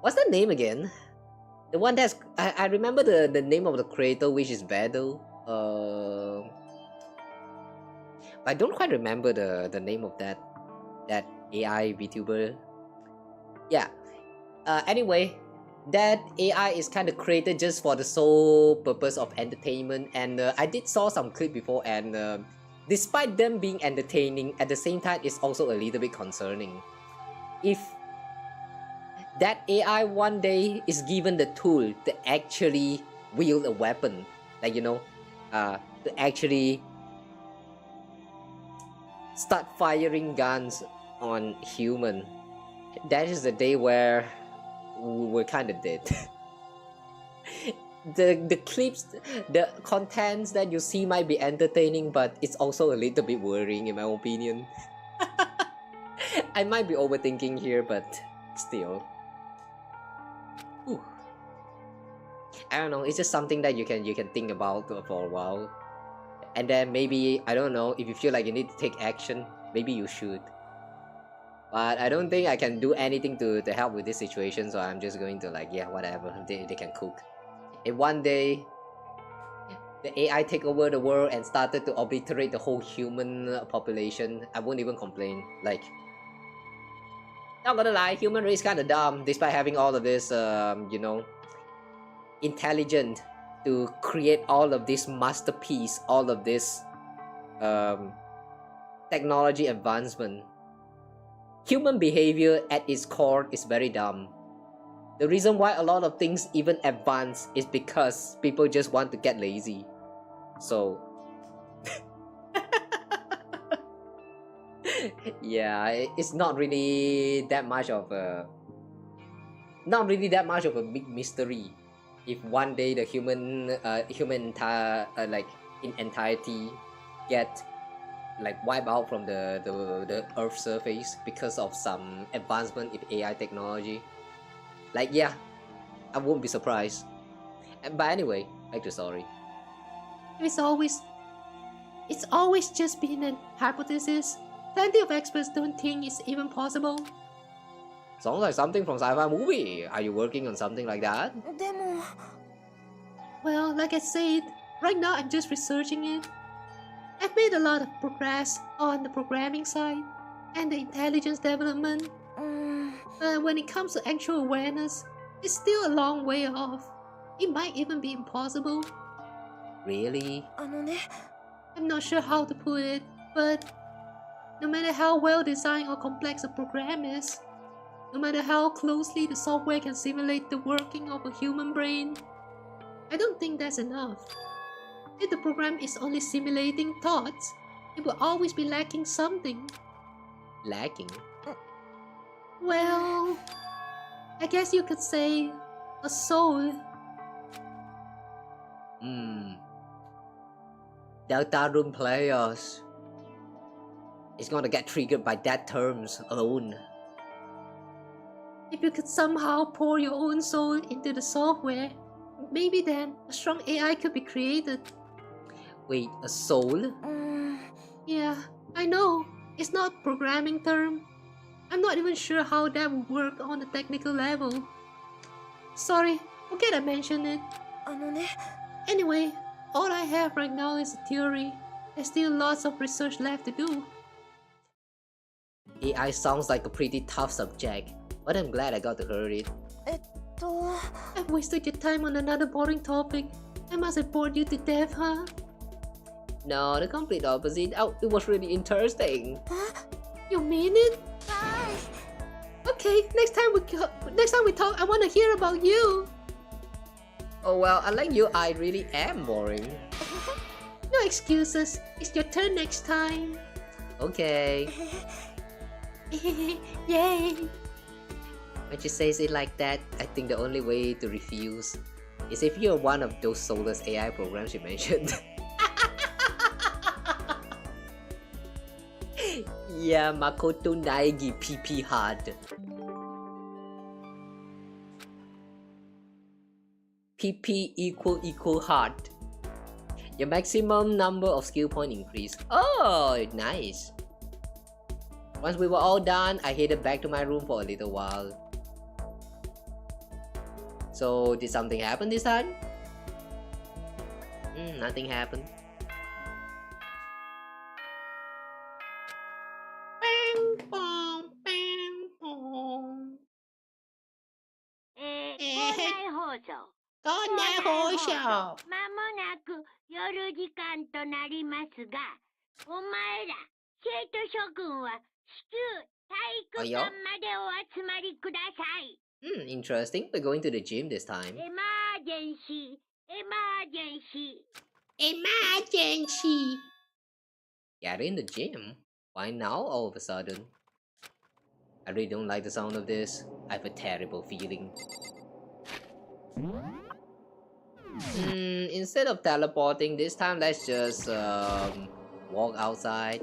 What's that name again? The one that's I remember the name of the creator, which is Battle. I don't quite remember the name of that AI VTuber. Yeah. Anyway, that AI is kind of created just for the sole purpose of entertainment, and I did saw some clip before, and despite them being entertaining, at the same time it's also a little bit concerning. If that AI one day is given the tool to actually wield a weapon, like, you know, to actually start firing guns on human, that is the day where we're kind of dead. The clips, the contents that you see might be entertaining, but it's also a little bit worrying in my opinion. I might be overthinking here, but still. Ooh. I don't know, it's just something that you can think about for a while. And then maybe, I don't know, if you feel like you need to take action, maybe you should. But I don't think I can do anything to help with this situation, so I'm just going to like, yeah, whatever, they can cook. If one day the AI take over the world and started to obliterate the whole human population, I won't even complain. Like, not gonna lie, human race kind of dumb, despite having all of this, you know, intelligent to create all of this masterpiece, all of this technology advancement. Human behavior at its core is very dumb. The reason why a lot of things even advance is because people just want to get lazy. So yeah, it's not really that much of a big mystery if one day the human entire like in entirety get like wipe out from the Earth's surface because of some advancement in AI technology. Like, yeah, I won't be surprised. But anyway, back to story. It's always just been an hypothesis. Plenty of experts don't think it's even possible. Sounds like something from sci-fi movie. Are you working on something like that? でも Well, like I said, right now I'm just researching it. I've made a lot of progress on the programming side and the intelligence development. But when it comes to actual awareness, it's still a long way off. It might even be impossible. Really? あのね I'm not sure how to put it, but no matter how well designed or complex a program is, no matter how closely the software can simulate the working of a human brain, I don't think that's enough. If the program is only simulating thoughts, it will always be lacking something. Lacking? Well, I guess you could say a soul. Deltarune players is gonna get triggered by that terms alone. If you could somehow pour your own soul into the software, maybe then a strong AI could be created. Wait, a soul? Yeah, I know. It's not a programming term. I'm not even sure how that would work on a technical level. Sorry, forget I mentioned it. Anyway, all I have right now is a theory. There's still lots of research left to do. AI sounds like a pretty tough subject, but I'm glad I got to hear it. I've wasted your time on another boring topic. I must have bored you to death, huh? No, the complete opposite. Oh, it was really interesting. You mean it? Okay, next time we talk, I want to hear about you. Oh well, unlike you, I really am boring. No excuses. It's your turn next time. Okay. Yay! When she says it like that, I think the only way to refuse is if you're one of those soulless AI programs you mentioned. Yeah, Makoto Naegi PP hard. PP equal hard. Your maximum number of skill point increase. Oh, nice. Once we were all done, I headed back to my room for a little while. So, did something happen this time? Nothing happened. Bang, bong, bang, bong. 校内放送まもなく夜時間となりますが、お前ら生徒諸君は至急体育館までお集まりください。Interesting. We're going to the gym this time. Emergency! Emergency! Emergency! Get in the gym? Why now all of a sudden? I really don't like the sound of this. I have a terrible feeling. Instead of teleporting this time, let's just walk outside.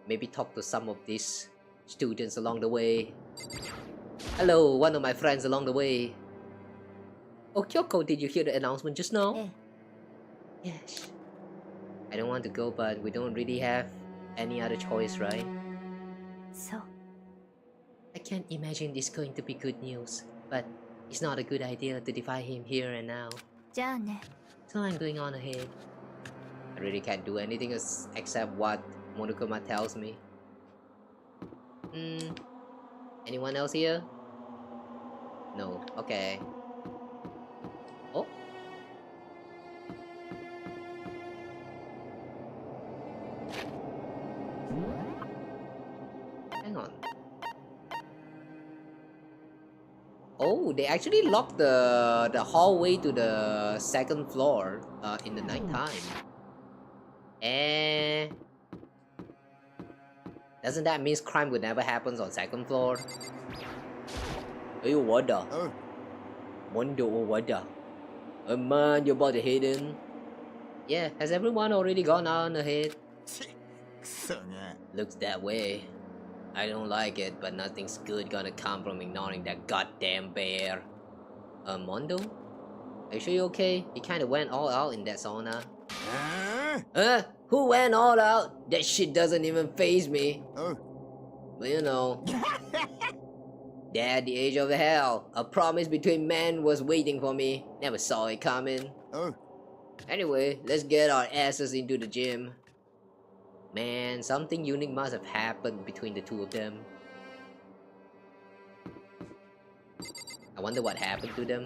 Maybe talk to some of these students along the way. Hello, one of my friends along the way. Oh, Kyoko, did you hear the announcement just now? Yes. I don't want to go, but we don't really have any other choice, right? So, I can't imagine this going to be good news, but it's not a good idea to defy him here and now. じゃあね。 So I'm going on ahead. I really can't do anything except what Monokuma tells me. Anyone else here? No. Okay. Oh? Hang on. Oh, they actually locked the hallway to the second floor in the night time. Doesn't that mean crime would never happen on second floor? Hey, what the? Wonder what the? Man, you're about to head in. Yeah, has everyone already gone on ahead? Looks that way. I don't like it, but nothing's good gonna come from ignoring that goddamn bear. Mondo? Are you sure you're okay? He kinda went all out in that sauna. Who went all out? That shit doesn't even faze me. But you know. At the age of hell, a promise between men was waiting for me. Never saw it coming. Anyway, let's get our asses into the gym. Man, something unique must have happened between the two of them. I wonder what happened to them.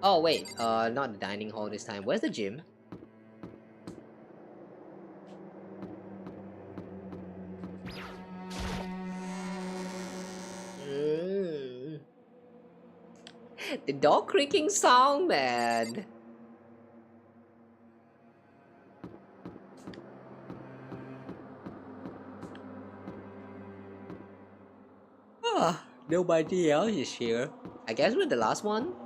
Oh wait, not the dining hall this time. Where's the gym? The door creaking sound, man. Ah, nobody else is here. I guess we're the last one.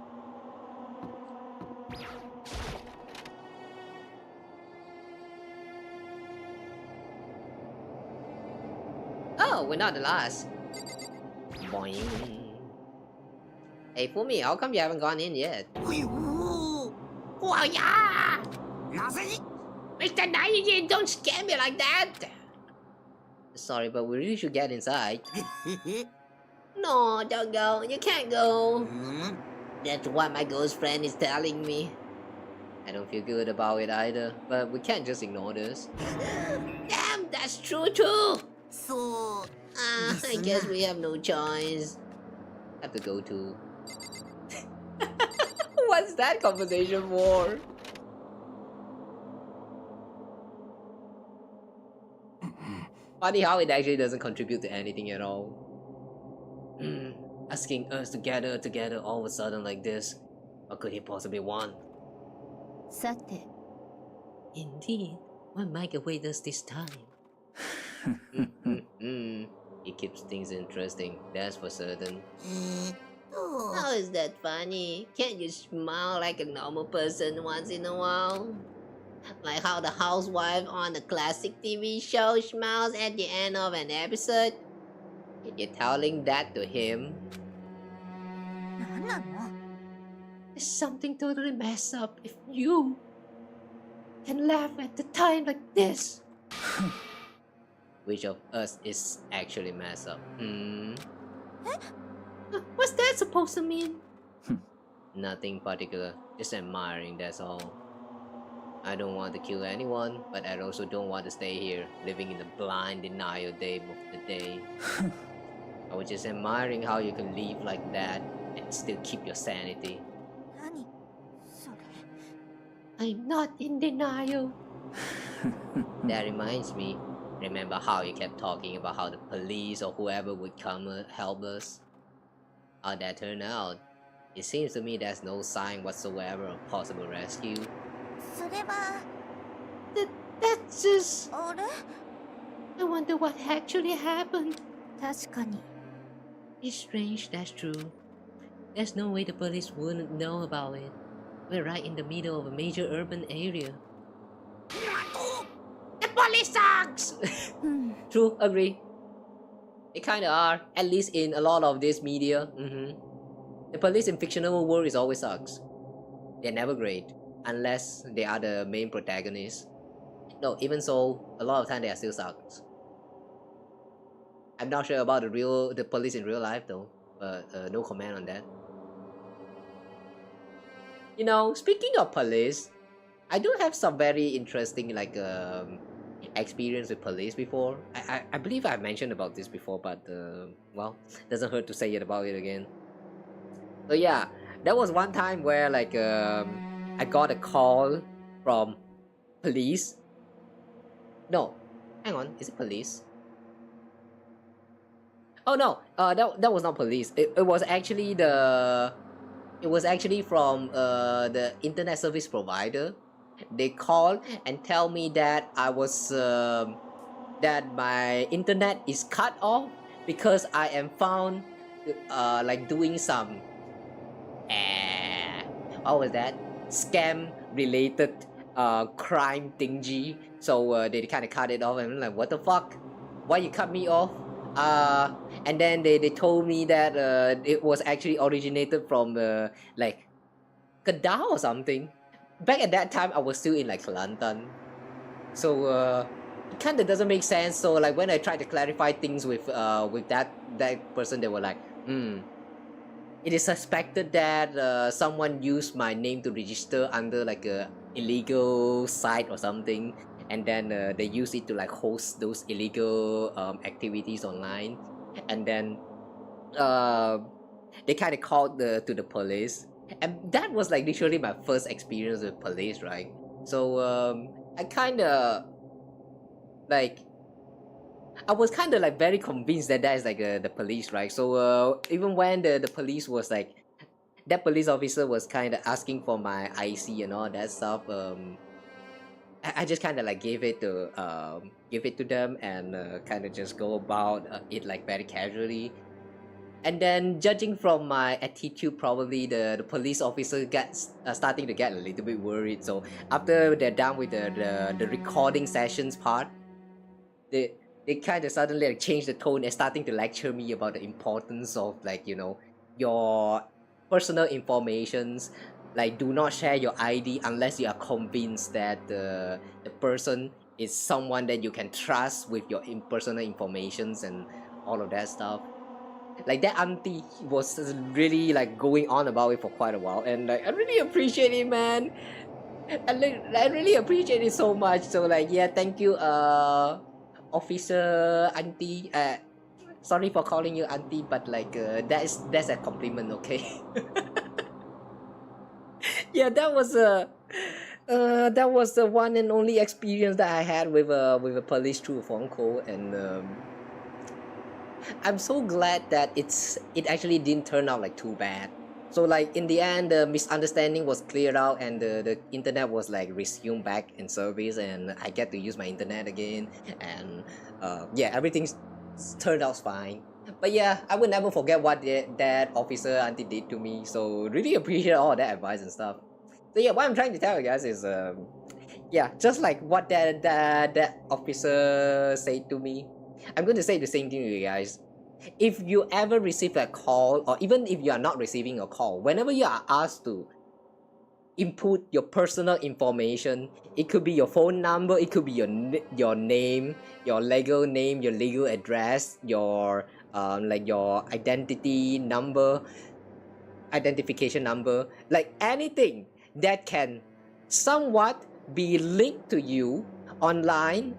Oh, we're not the last. Boing. Hey, Fumi, how come you haven't gone in yet? Oh yeah! Mr. Nightingale, don't scare me like that! Sorry, but we really should get inside. No, don't go. You can't go. That's what my ghost friend is telling me. I don't feel good about it either, but we can't just ignore this. Damn, that's true too. So, I guess we have no choice. Have to go to. What's that conversation for? Funny how it actually doesn't contribute to anything at all. Asking us to gather together all of a sudden like this. What could he possibly want? さて Indeed, what might await us this time? He keeps things interesting, that's for certain. How is that funny? Can't you smile like a normal person once in a while? Like how the housewife on a classic TV show smiles at the end of an episode? You're telling that to him? なんなの There's something totally messed up if you can laugh at the time like this. Which of us is actually messed up? What's that supposed to mean? Nothing particular, just admiring, that's all. I don't want to kill anyone, but I also don't want to stay here, living in the blind denial day of the day. I was just admiring how you can live like that and still keep your sanity. 何それ I'm not in denial. That reminds me, remember how you kept talking about how the police or whoever would come help us? How'd that turn out? It seems to me there's no sign whatsoever of possible rescue. それは That's just... あれ I wonder what actually happened. 確かに It's strange, that's true. There's no way the police wouldn't know about it. We're right in the middle of a major urban area. The police sucks! True, agree. They kinda are, at least in a lot of this media. The police in fictional world is always sucks. They're never great, unless they are the main protagonists. No, even so, a lot of time they are still sucks. I'm not sure about the police in real life though, but no comment on that. You know, speaking of police, I do have some very interesting experience with police before. I believe I mentioned about this before, but well, doesn't hurt to say it about it again. So yeah, there was one time where I got a call from police. No, hang on, is it police? Oh no, that was not police. It was actually from the internet service provider. They called and tell me that I was that my internet is cut off because I am found doing some what was that, scam related crime thingy. So they kind of cut it off, and I'm like, what the fuck, why you cut me off? And then they told me that it was actually originated from Kedah or something. Back at that time I was still in Kelantan, so it kind of doesn't make sense. So when I tried to clarify things with that person, they were like, it is suspected that someone used my name to register under a illegal site or something, and then they use it to host those illegal activities online, and then they kind of called to the police, and that was literally my first experience with police, right? So I kind of I was kind of very convinced that is the police, right? So even when the police was that police officer was kind of asking for my IC and all that stuff, I just kind of give it to them and kind of just go about it very casually. And then, judging from my attitude, probably the police officer gets starting to get a little bit worried. So after they're done with the recording sessions part, they kind of suddenly like change the tone and starting to lecture me about the importance of, like, you know, your personal informations. Like, do not share your ID unless you are convinced that the person is someone that you can trust with your personal informations and all of that stuff. Like, that auntie was really like going on about it for quite a while, and like, I really appreciate it, man. I really appreciate it so much. So like, yeah, thank you, officer auntie. Sorry for calling you auntie, but like, that's a compliment, okay? Yeah, that was the one and only experience that I had with a police through a phone call, and I'm so glad that it actually didn't turn out like too bad. So like, in the end, the misunderstanding was cleared out, and the internet was like resumed back in service, and I get to use my internet again, and yeah, everything's turned out fine. But yeah, I will never forget what that officer auntie did to me. So really appreciate all that advice and stuff. So yeah, what I'm trying to tell you guys is yeah, just like what that officer said to me, I'm going to say the same thing to you guys. If you ever receive a call, or even if you are not receiving a call, whenever you are asked to input your personal information, it could be your phone number, it could be your name, your legal name, your legal address, your like your identification number, like anything that can somewhat be linked to you online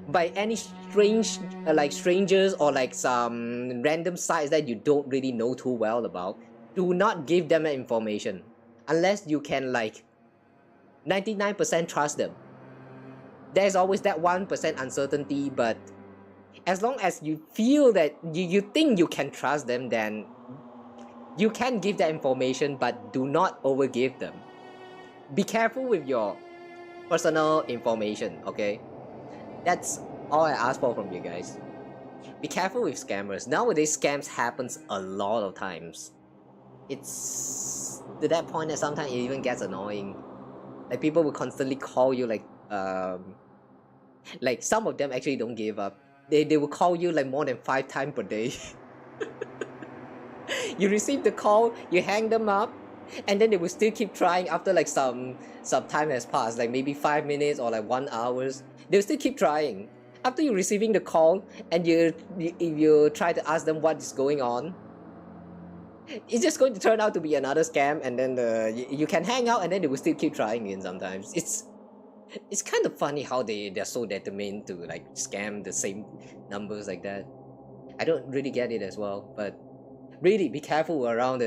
by any strangers, or like some random sites that you don't really know too well about. Do not give them that information unless you can like 99% trust them. There's always that 1% uncertainty, but as long as you feel that you think you can trust them, then you can give that information, but do not overgive them. Be careful with your personal information, okay? That's all I ask for from you guys. Be careful with scammers. Nowadays, scams happens a lot of times. It's to that point that sometimes it even gets annoying. Like, people will constantly call you, like some of them actually don't give up. They will call you like more than 5 times per day. You receive the call, you hang them up, and then they will still keep trying after like some time has passed, like maybe 5 minutes or like 1 hour. They'll still keep trying. After you receiving the call, and if you try to ask them what is going on, it's just going to turn out to be another scam, and then you can hang out, and then they will still keep trying again sometimes. It's kind of funny how they're so determined to like scam the same numbers like that. I don't really get it as well, but really be careful around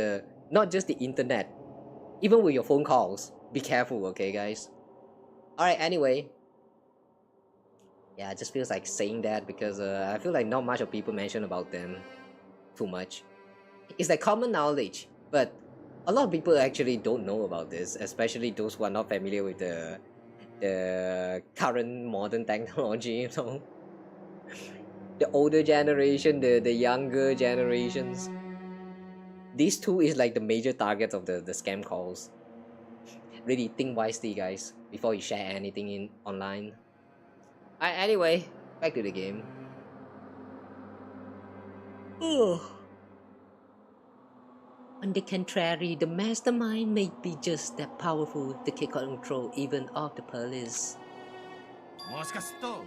not just the internet, even with your phone calls. Be careful, okay, guys? Alright, anyway. Yeah, it just feels like saying that because I feel like not much of people mention about them too much. It's like common knowledge, but a lot of people actually don't know about this, especially those who are not familiar with the current modern technology, you know. The older generation, the younger generations. These two is like the major targets of the scam calls. Really think wisely, guys, before you share anything online. Anyway, back to the game. On the contrary, the mastermind may be just that powerful to take control even of the police.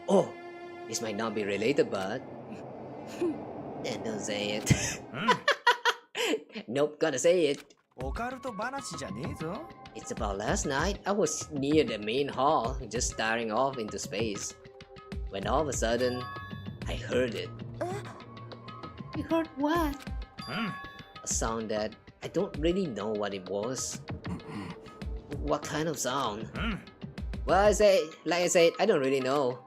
Oh, this might not be related, but don't say it. Nope, gotta say it. It's about last night. I was near the main hall, just staring off into space, when all of a sudden, I heard it. You heard what? A sound that I don't really know what it was. What kind of sound? Well, like I said, I don't really know.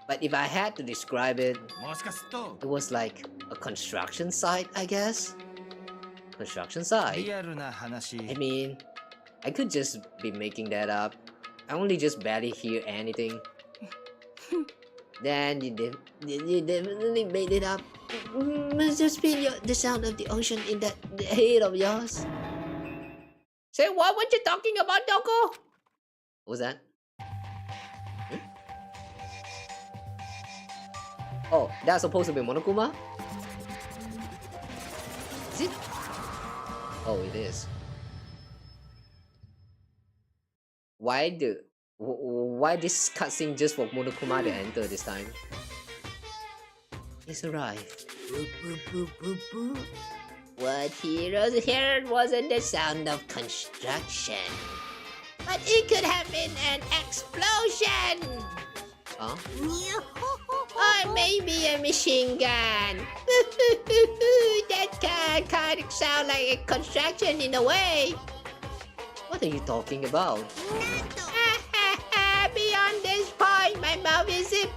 But if I had to describe it, it was like a construction site, I guess. Construction site? I mean, I could just be making that up. I only just barely hear anything. Then you definitely made it up. Must just be the sound of the ocean in that the head of yours. Say what? What you talking about, Doko? What was that? Hmm? Oh, that's supposed to be Monokuma? Is it? Oh, it is. Why this cutscene just for Monokuma to enter this time? He's arrived. What heroes heard wasn't the sound of construction, but it could have been an explosion. Huh? Or maybe a machine gun. That kind of sound like a construction in a way. What are you talking about? Beyond this point, my mouth is zipped.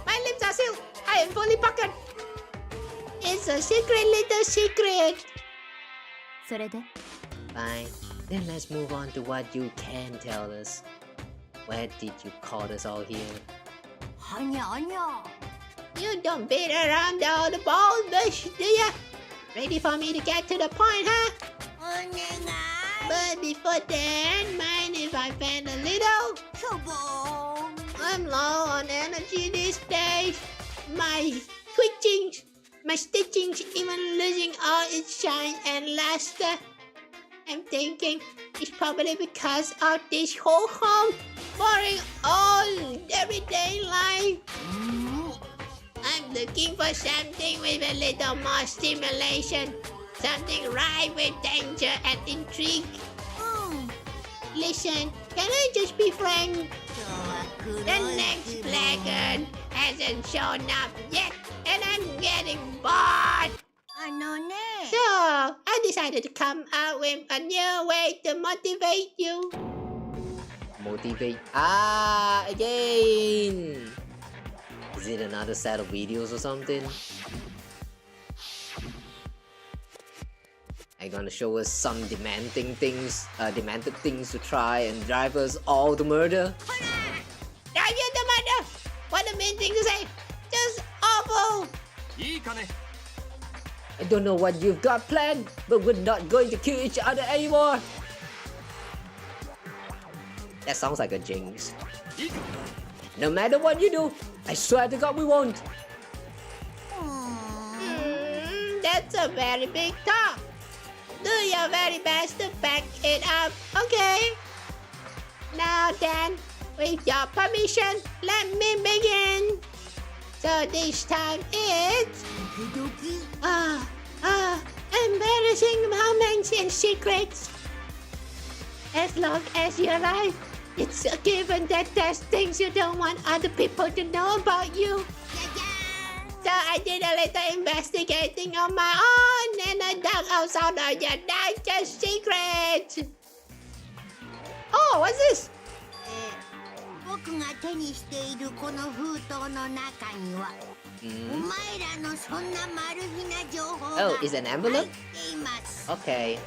My lips are sealed. I am fully puckered. It's a secret, little secret. それで Fine. Then let's move on to what you can tell us. Why did you call us all here? You don't beat around all the ball bush, do ya? Ready for me to get to the point, huh? But before then, mind if I vent a little? I'm low on energy these days. My twitchings, my stitchings, even losing all its shine and luster. I'm thinking it's probably because of this whole home, boring all everyday life. I'm looking for something with a little more stimulation, something rife with danger and intrigue. Listen, can I just be frank? The next blackguard hasn't shown up yet, and I'm getting bored. So, I decided to come out with a new way to motivate you. Motivate? Again! Is it another set of videos or something? Are you gonna show us some demanded things to try and drive us all to murder? Drive you to murder! What the main thing to say? Just awful! I don't know what you've got planned, but we're not going to kill each other anymore! That sounds like a jinx. No matter what you do, I swear to God we won't! That's a very big talk. Do your very best to back it up, okay? Now then, with your permission, let me begin. So this time it's... embarrassing moments and secrets. As long as you're alive, it's a given that there's things you don't want other people to know about you. So I did a little investigating on my own, and I dug out some of your darkest secrets. Oh, what's this? Oh, it's an envelope? Okay.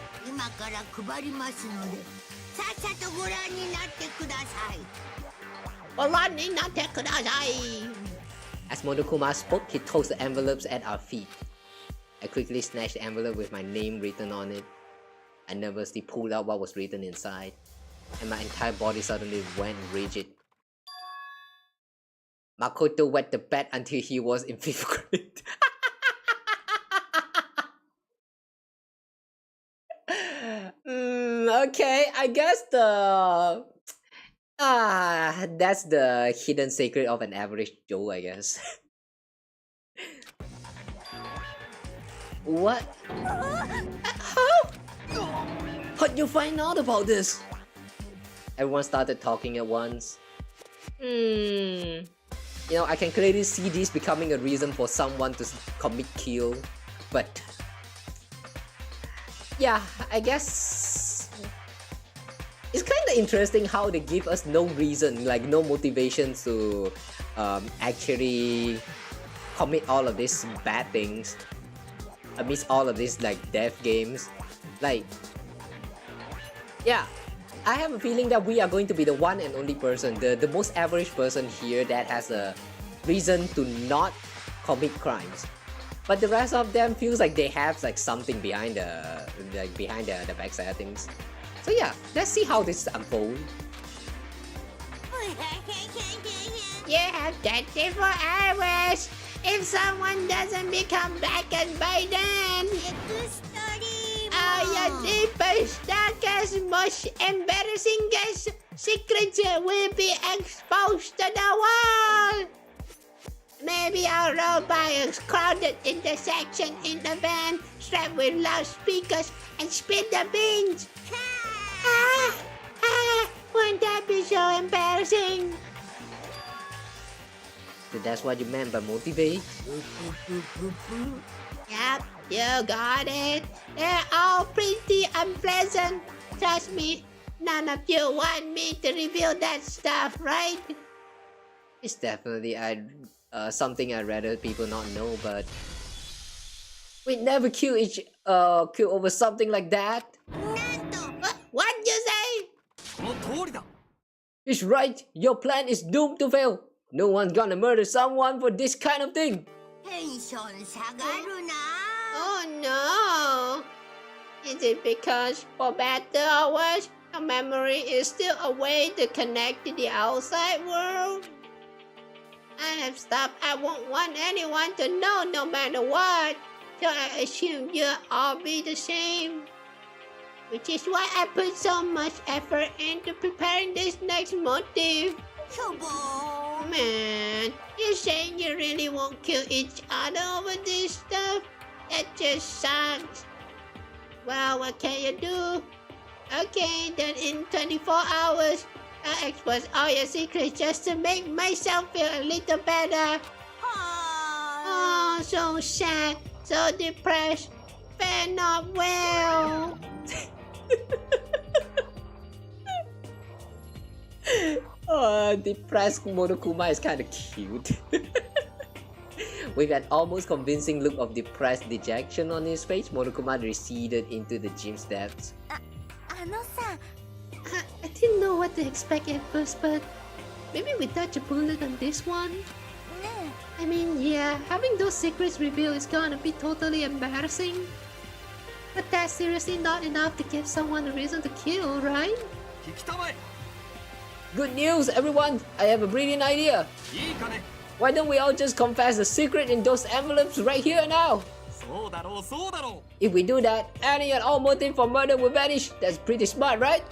As Monokuma spoke, he tossed the envelopes at our feet. I quickly snatched the envelope with my name written on it. I nervously pulled out what was written inside, and my entire body suddenly went rigid. Makoto wet the bed until he was in 5th grade. Okay, I guess that's the hidden secret of an average Joe, I guess. What? How? How'd you find out about this? Everyone started talking at once. You know, I can clearly see this becoming a reason for someone to commit kill, but... yeah, I guess... it's kinda interesting how they give us no reason, like no motivation to actually commit all of these bad things amidst all of these like death games. Like, yeah, I have a feeling that we are going to be the one and only person, the most average person here that has a reason to not commit crimes. But the rest of them feels like they have like something behind the backside of things. So yeah, let's see how this unfolds. You have 24 hours. If someone doesn't become black and by then, all your deepest, darkest, most embarrassing secrets will be exposed to the world. Maybe I'll roll by a crowded intersection in the van, strapped with loudspeakers, and spit the beans. Wouldn't that be so embarrassing? So that's what you meant by motivate? Yep, you got it. They're all pretty unpleasant. Trust me, none of you want me to reveal that stuff, right? It's definitely something I'd rather people not know, but we'd never kill over something like that. What'd you say? その通りだ It's right, your plan is doomed to fail. No one's gonna murder someone for this kind of thing. テンション下がるな Oh no! Is it because, for better or worse, your memory is still a way to connect to the outside world? I have stuff I won't want anyone to know no matter what, so I assume you'll all be the same. Which is why I put so much effort into preparing this next motive. しょぼー Man, you're saying you really won't kill each other over this stuff? That just sucks. Well, what can you do? Okay, then in 24 hours, I'll expose all your secrets just to make myself feel a little better. Oh, so sad, so depressed, fare not well. Depressed Monokuma is kind of cute. With an almost convincing look of depressed dejection on his face, Monokuma receded into the gym's depths. あのさ I didn't know what to expect at first, but maybe we dodge a bullet on this one. ね I mean, yeah, having those secrets revealed is gonna be totally embarrassing. But that's seriously not enough to give someone a reason to kill, right? 聞きたまえ Good news, everyone! I have a brilliant idea! いいかね Why don't we all just confess the secret in those envelopes right here and now? そうだろうそうだろ If we do that, any and all motive for murder will vanish. That's pretty smart, right?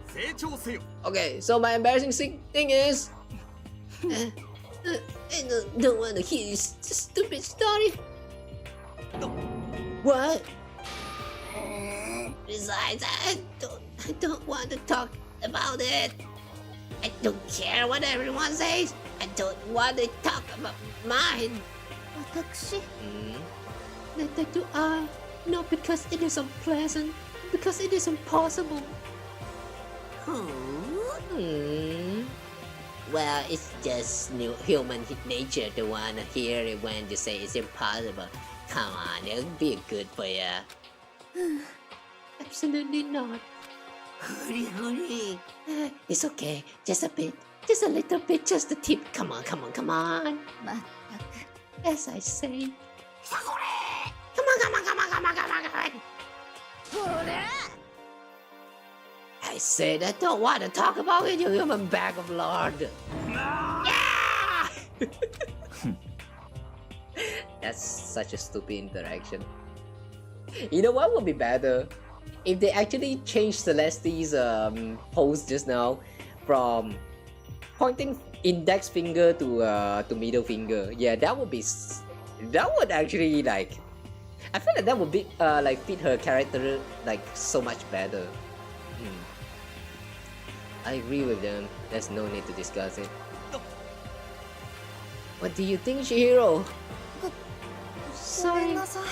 う成長せよ Okay, so my embarrassing thing is... I don't want to hear this stupid story. What? Besides, I don't want to talk about it. I don't care what everyone says. I don't want to talk about mine. 私 Neither do I. Not because it is unpleasant, because it is impossible. Well, it's just human nature to want to hear it when you say it's impossible. Come on, it'll be good for you. Absolutely not. It's okay, just a bit. Just a little bit, just a tip. Come on, come on, come on. まったく As I say, Come on, come on, come on, come on, come on, come on. ほら I said I don't want to talk about it, you human bag of lard. Yeah! That's such a stupid interaction. You know what would be better? If they actually changed Celeste's pose just now from pointing index finger to middle finger. Yeah, that would actually like... I feel like that would be like fit her character like so much better. I agree with them. There's no need to discuss it. What do you think, Chihiro? ご sorry, めんなさい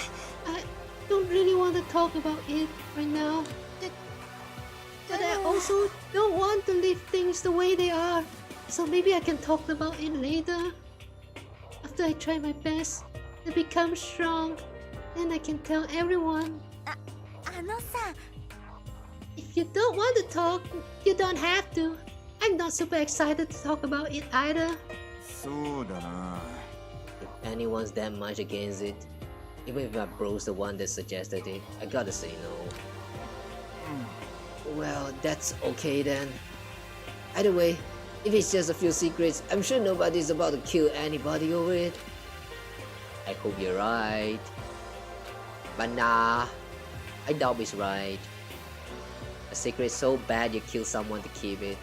I don't really want to talk about it right now. But I also don't want to leave things the way they are. So maybe I can talk about it later. After I try my best to become strong, then I can tell everyone. あのさ If you don't want to talk, you don't have to. I'm not super excited to talk about it either. そうだな anyone's that much against it. Even if my bro's the one that suggested it, I gotta say no. Well, that's okay then. Either way, if it's just a few secrets, I'm sure nobody's about to kill anybody over it. I hope you're right. But nah, I doubt it's right. A secret so bad you kill someone to keep it.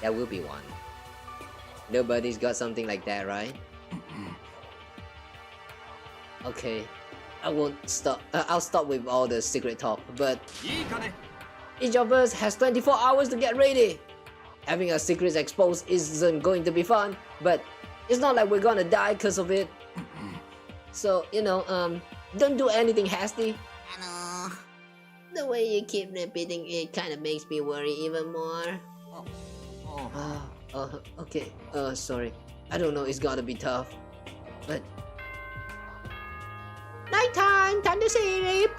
That will be one. Nobody's got something like that, right? Okay, I won't stop. I'll stop with all the secret talk, but each of us has 24 hours to get ready. Having our secrets exposed isn't going to be fun, but it's not like we're gonna die because of it. So, don't do anything hasty. The way you keep repeating it kind of makes me worry even more. Okay, sorry. I don't know, it's gotta be tough. But Nighttime, time to sleep.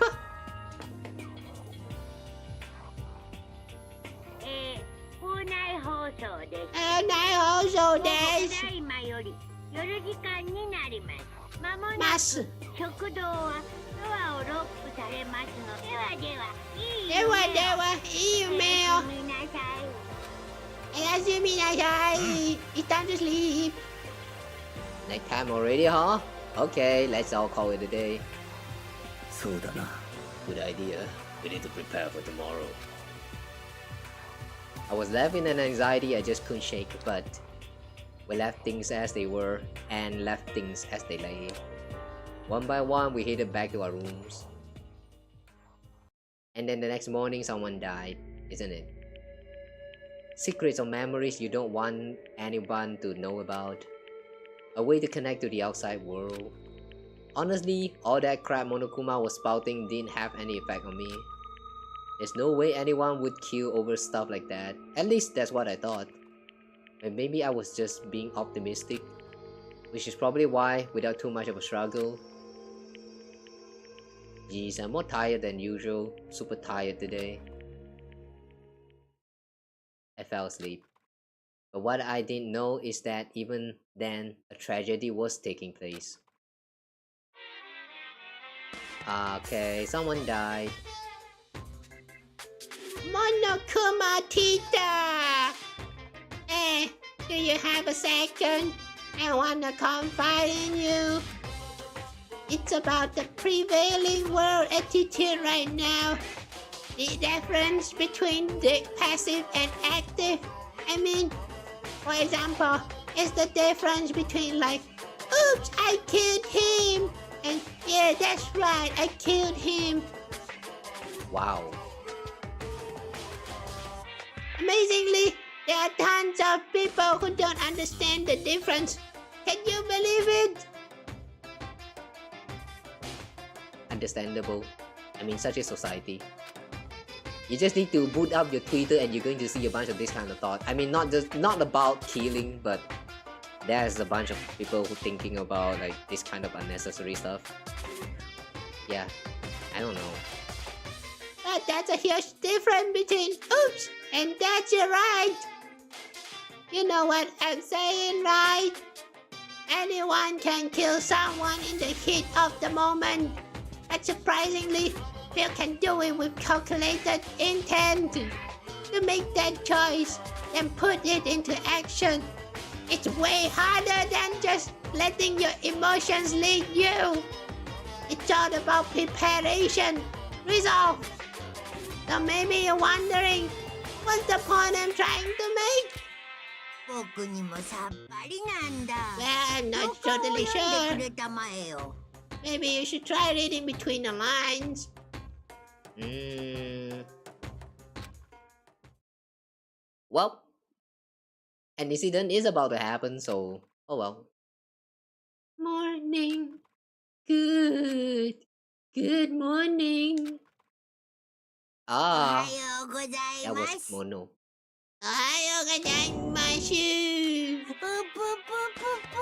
校内放送です。内放送です。ただいまより夜時間になります。まもなくます食堂はドアをロックされますので。ではでは、いいではでは、いい夢を。みなさい。おやすみなさい。It's time to sleep. nighttime already, huh? Okay, let's all call it a day. そうだな。 Good idea. We need to prepare for tomorrow. I was left in an anxiety I just couldn't shake, but we left things as they were and left things as they lay. One by one, we headed back to our rooms. And then the next morning, someone died, isn't it? Secrets or memories you don't want anyone to know about. A way to connect to the outside world. Honestly, all that crap Monokuma was spouting didn't have any effect on me. There's no way anyone would kill over stuff like that. At least that's what I thought. And maybe I was just being optimistic, which is probably why, without too much of a struggle. Geez, I'm more tired than usual. Super tired today. I fell asleep. But what I didn't know is that even then, a tragedy was taking place. Okay, someone died. Monokuma Tita! Do you have a second? I wanna confide in you. It's about the prevailing world attitude right now. The difference between the passive and active. I mean, for example, it's the difference between like, oops, I killed him, and yeah, that's right, I killed him. Wow. Amazingly, there are tons of people who don't understand the difference. Can you believe it? Understandable. I mean, such is society. You just need to boot up your Twitter and you're going to see a bunch of this kind of thought. I mean, not about killing, but there's a bunch of people who thinking about like this kind of unnecessary stuff. Yeah, I don't know. But that's a huge difference between oops and that's right. You know what I'm saying, right? Anyone can kill someone in the heat of the moment. But surprisingly, people can do it with calculated intent. To make that choice and put it into action. It's way harder than just letting your emotions lead you. It's all about preparation, resolve. So maybe you're wondering, what's the point I'm trying to make? 僕にもさっぱりなんだ。 Well, I'm not どこを totally 読ん sure. でくれたまえよ。 Maybe you should try reading between the lines. Well, an incident is about to happen, so oh well. Morning. Good morning. お Ah, はようござい that ま was す。 Mono. おはようございます。ぷぷぷぷぷ。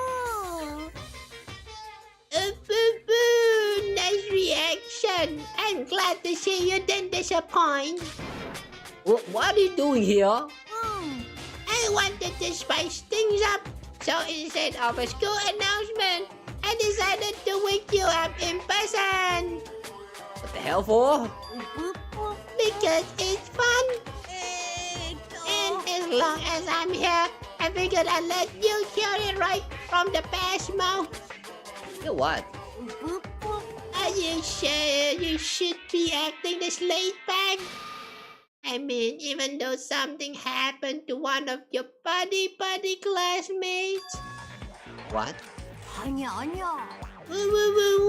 Boo, nice reaction. I'm glad to see you didn't disappoint. What are you doing here? I wanted to spice things up. So instead of a school announcement, hell for? Because it's fun. And as long as I'm here, I figured I'd let you hear it right from the past mouth. You what? Are you sure you should be acting this laid back? I mean, even though something happened to one of your buddy classmates. What?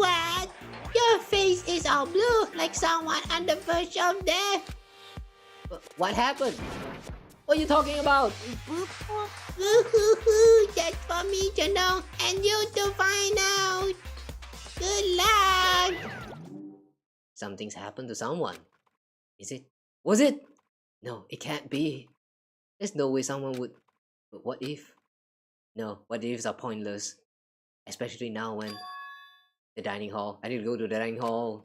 What? Your face is all blue like someone on the verge of death. What happened? What are you talking about? That's for me to know and you to find out. Good luck. Something's happened to someone. Is it? Was it? No, it can't be. There's no way someone would. But what if? No, what ifs are pointless. Especially now when the dining hall. I need to go to the dining hall.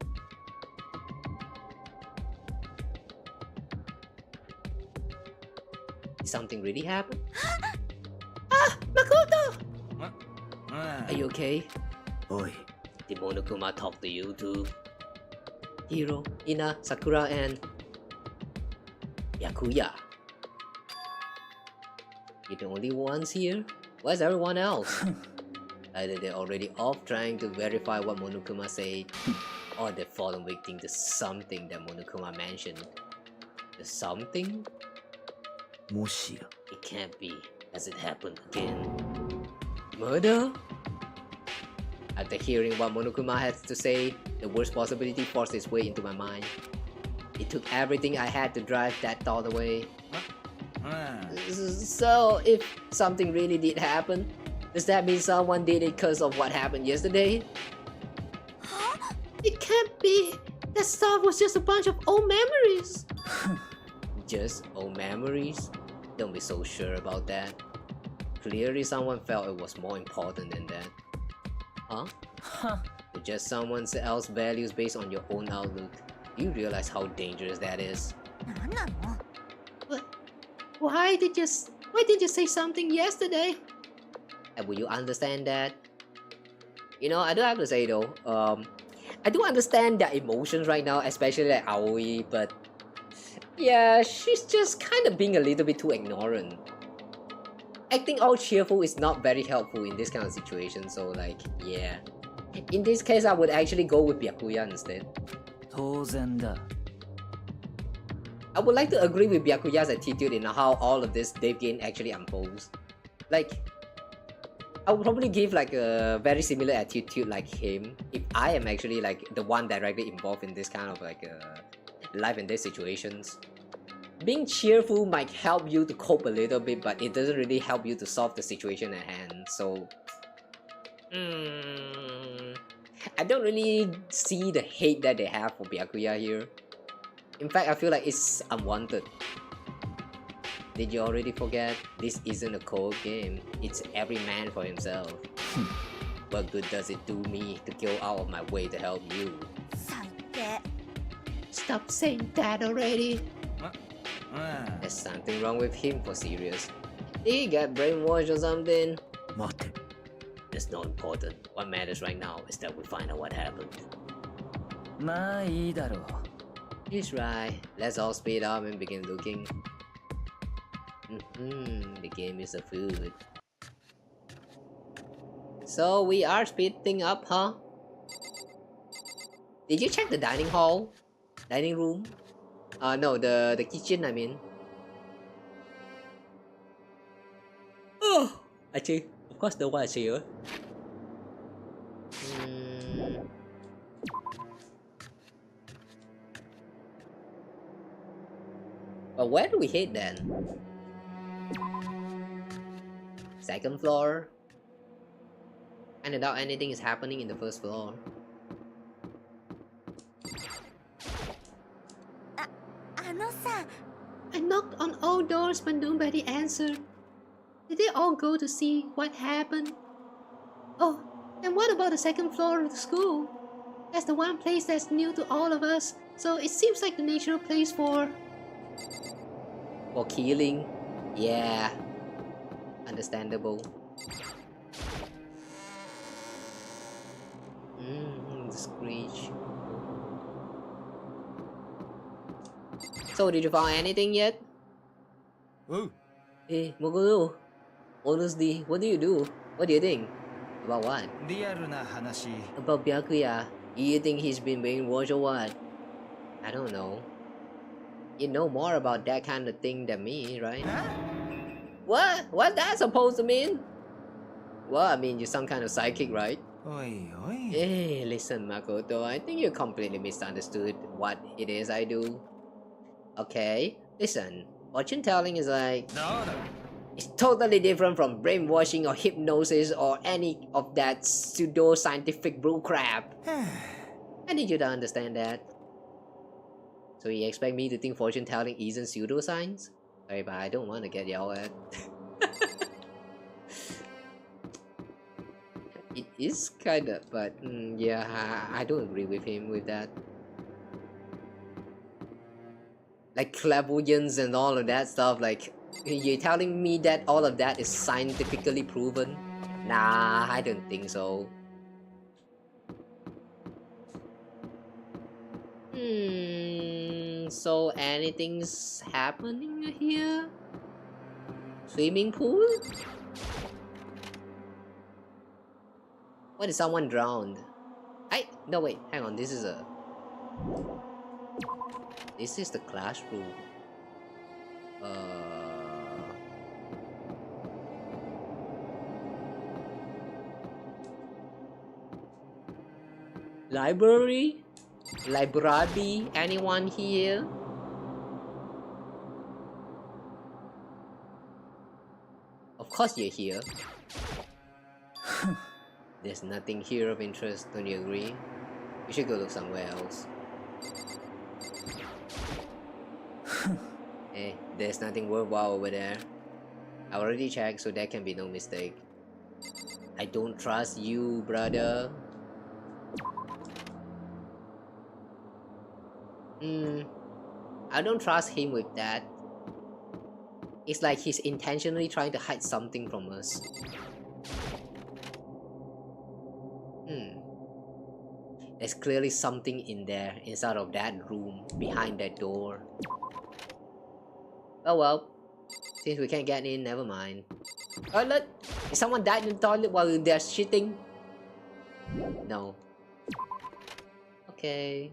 Did something really happen? Makoto! Are you okay? Oi. Did Monokuma talk to you too? Hiro, Ina, Sakura, and Yakuya. You're the only ones here? Where's everyone else? Either they're already off trying to verify what Monokuma said, or they've fallen victim to something that Monokuma mentioned. The something? もしや It can't be. Has it happened again? Murder? After hearing what Monokuma had to say, the worst possibility forced its way into my mind. It took everything I had to drive that thought away. So, if something really did happen, does that mean someone did it because of what happened yesterday? It can't be. That stuff was just a bunch of old memories. Just old memories? Don't be so sure about that. Clearly someone felt it was more important than that. Huh? To judge someone else's values based on your own outlook. Do you realize how dangerous that is? Why did you say something yesterday? And will you understand that? You know, I do have to say though, I do understand their emotions right now, especially like Aoi, but yeah, she's just kind of being a little bit too ignorant. Acting all cheerful is not very helpful in this kind of situation, so like, yeah. In this case, I would actually go with Byakuya instead. 当然だ I would like to agree with Byakuya's attitude in how all of this Dave game actually unfolds. Like, I would probably give like a very similar attitude like him if I am actually like the one directly involved in this kind of like life and death situations. Being cheerful might help you to cope a little bit, but it doesn't really help you to solve the situation at hand. So, I don't really see the hate that they have for Byakuya here. In fact, I feel like it's unwanted. Did you already forget? This isn't a co-op game. It's every man for himself. What good does it do me to go out of my way to help you? Stop saying that already. There's something wrong with him for serious. Did he get brainwashed or something? 待て It's not important. What matters right now is that we find out what happened. まあいいだろう He's right. Let's all speed up and begin looking. The game is a food. So we are speeding up, huh? Did you check the dining hall? Dining room? No, the kitchen, I mean. Oh! Actually, of course the one here. But where do we head then? Second floor? And I doubt anything is happening in the first floor. I knocked on all doors but nobody answered. Did they all go to see what happened? Oh, and what about the second floor of the school? That's the one place that's new to all of us, so it seems like the natural place for killing? Yeah. Understandable. The screech. So did you find anything yet? Oh, Hey, Mogulu. Honestly, what do you do? What do you think? About what? リアルな話 About Byakuya. You think he's been brainwashed or what? I don't know. You know more about that kind of thing than me, right? What? What's that supposed to mean? Well, I mean, you're some kind of psychic, right? おいおい Hey, listen, Makoto. I think you completely misunderstood what it is I do. Okay, listen. Fortune telling is like... どうだ It's totally different from brainwashing or hypnosis or any of that pseudo-scientific bullcrap. I need you to understand that. So you expect me to think fortune telling isn't pseudoscience? Sorry, but I don't want to get yelled at. It is kinda, but yeah, I don't agree with him with that. Like clairvoyance and all of that stuff, like, you're telling me that all of that is scientifically proven? Nah, I don't think so. So anything's happening here? Swimming pool? What if someone drowned? No wait, hang on, this is the classroom. Library? Library? Anyone here? Of course you're here. There's nothing here of interest, don't you agree? We should go look somewhere else. Hey, there's nothing worthwhile over there. I already checked, so there can be no mistake. I don't trust you, brother. I don't trust him with that. It's like he's intentionally trying to hide something from us. There's clearly something in there, inside of that room, behind that door. Oh well. Since we can't get in, never mind. Toilet? Did someone died in the toilet while they're shitting? No. Okay.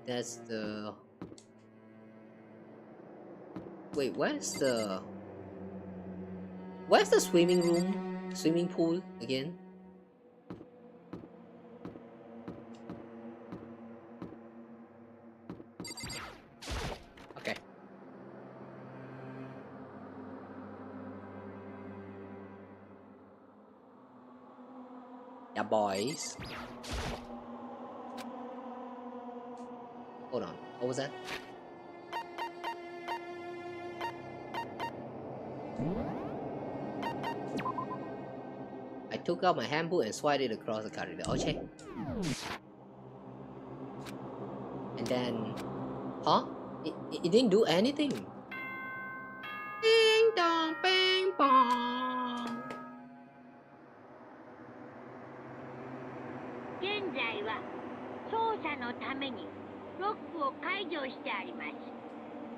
That's the... Wait, where's the swimming room? Swimming pool again? Okay. Yeah, boys. Hold on, what was that? I took out my handbook and swiped it across the corridor. Okay. And then... Huh? It didn't do anything. Ding dong, bing bong. 現在は捜査のためにロックを解除してあります。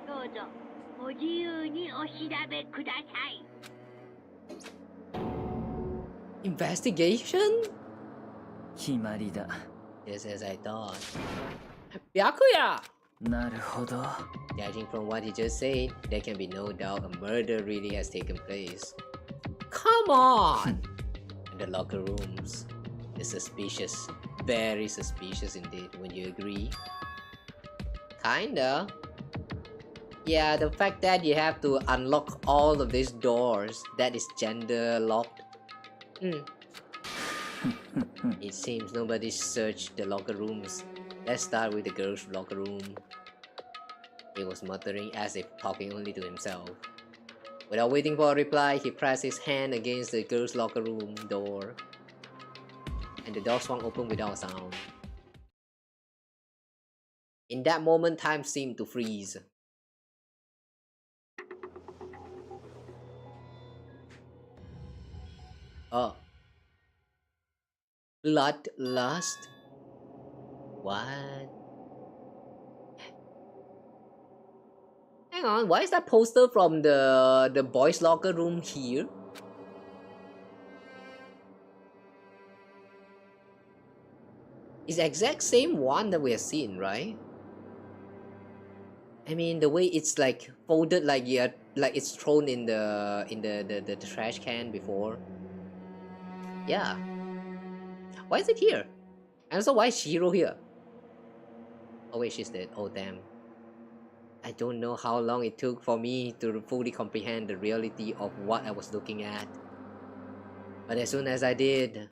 どうぞご自由にお調べください。Investigation? 決まりだ。 Just as I thought. Byakuya! なるほど。 Judging from what he just said, there can be no doubt a murder really has taken place. Come on! And the locker rooms. It's suspicious. Very suspicious indeed, wouldn't you agree? Kinda. Yeah, the fact that you have to unlock all of these doors that is gender locked. It seems nobody searched the locker rooms. Let's start with the girls' locker room. He was muttering as if talking only to himself. Without waiting for a reply, he pressed his hand against the girls' locker room door. And the door swung open without a sound. In that moment, time seemed to freeze. Oh. Bloodlust? What? Hang on, why is that poster from the boys' locker room here? It's the exact same one that we have seen, right? I mean, the way it's like folded, like like it's thrown in the trash can before. Yeah. Why is it here? And also, why is Shiro here? Oh wait, she's dead. Oh damn. I don't know how long it took for me to fully comprehend the reality of what I was looking at. But as soon as I did...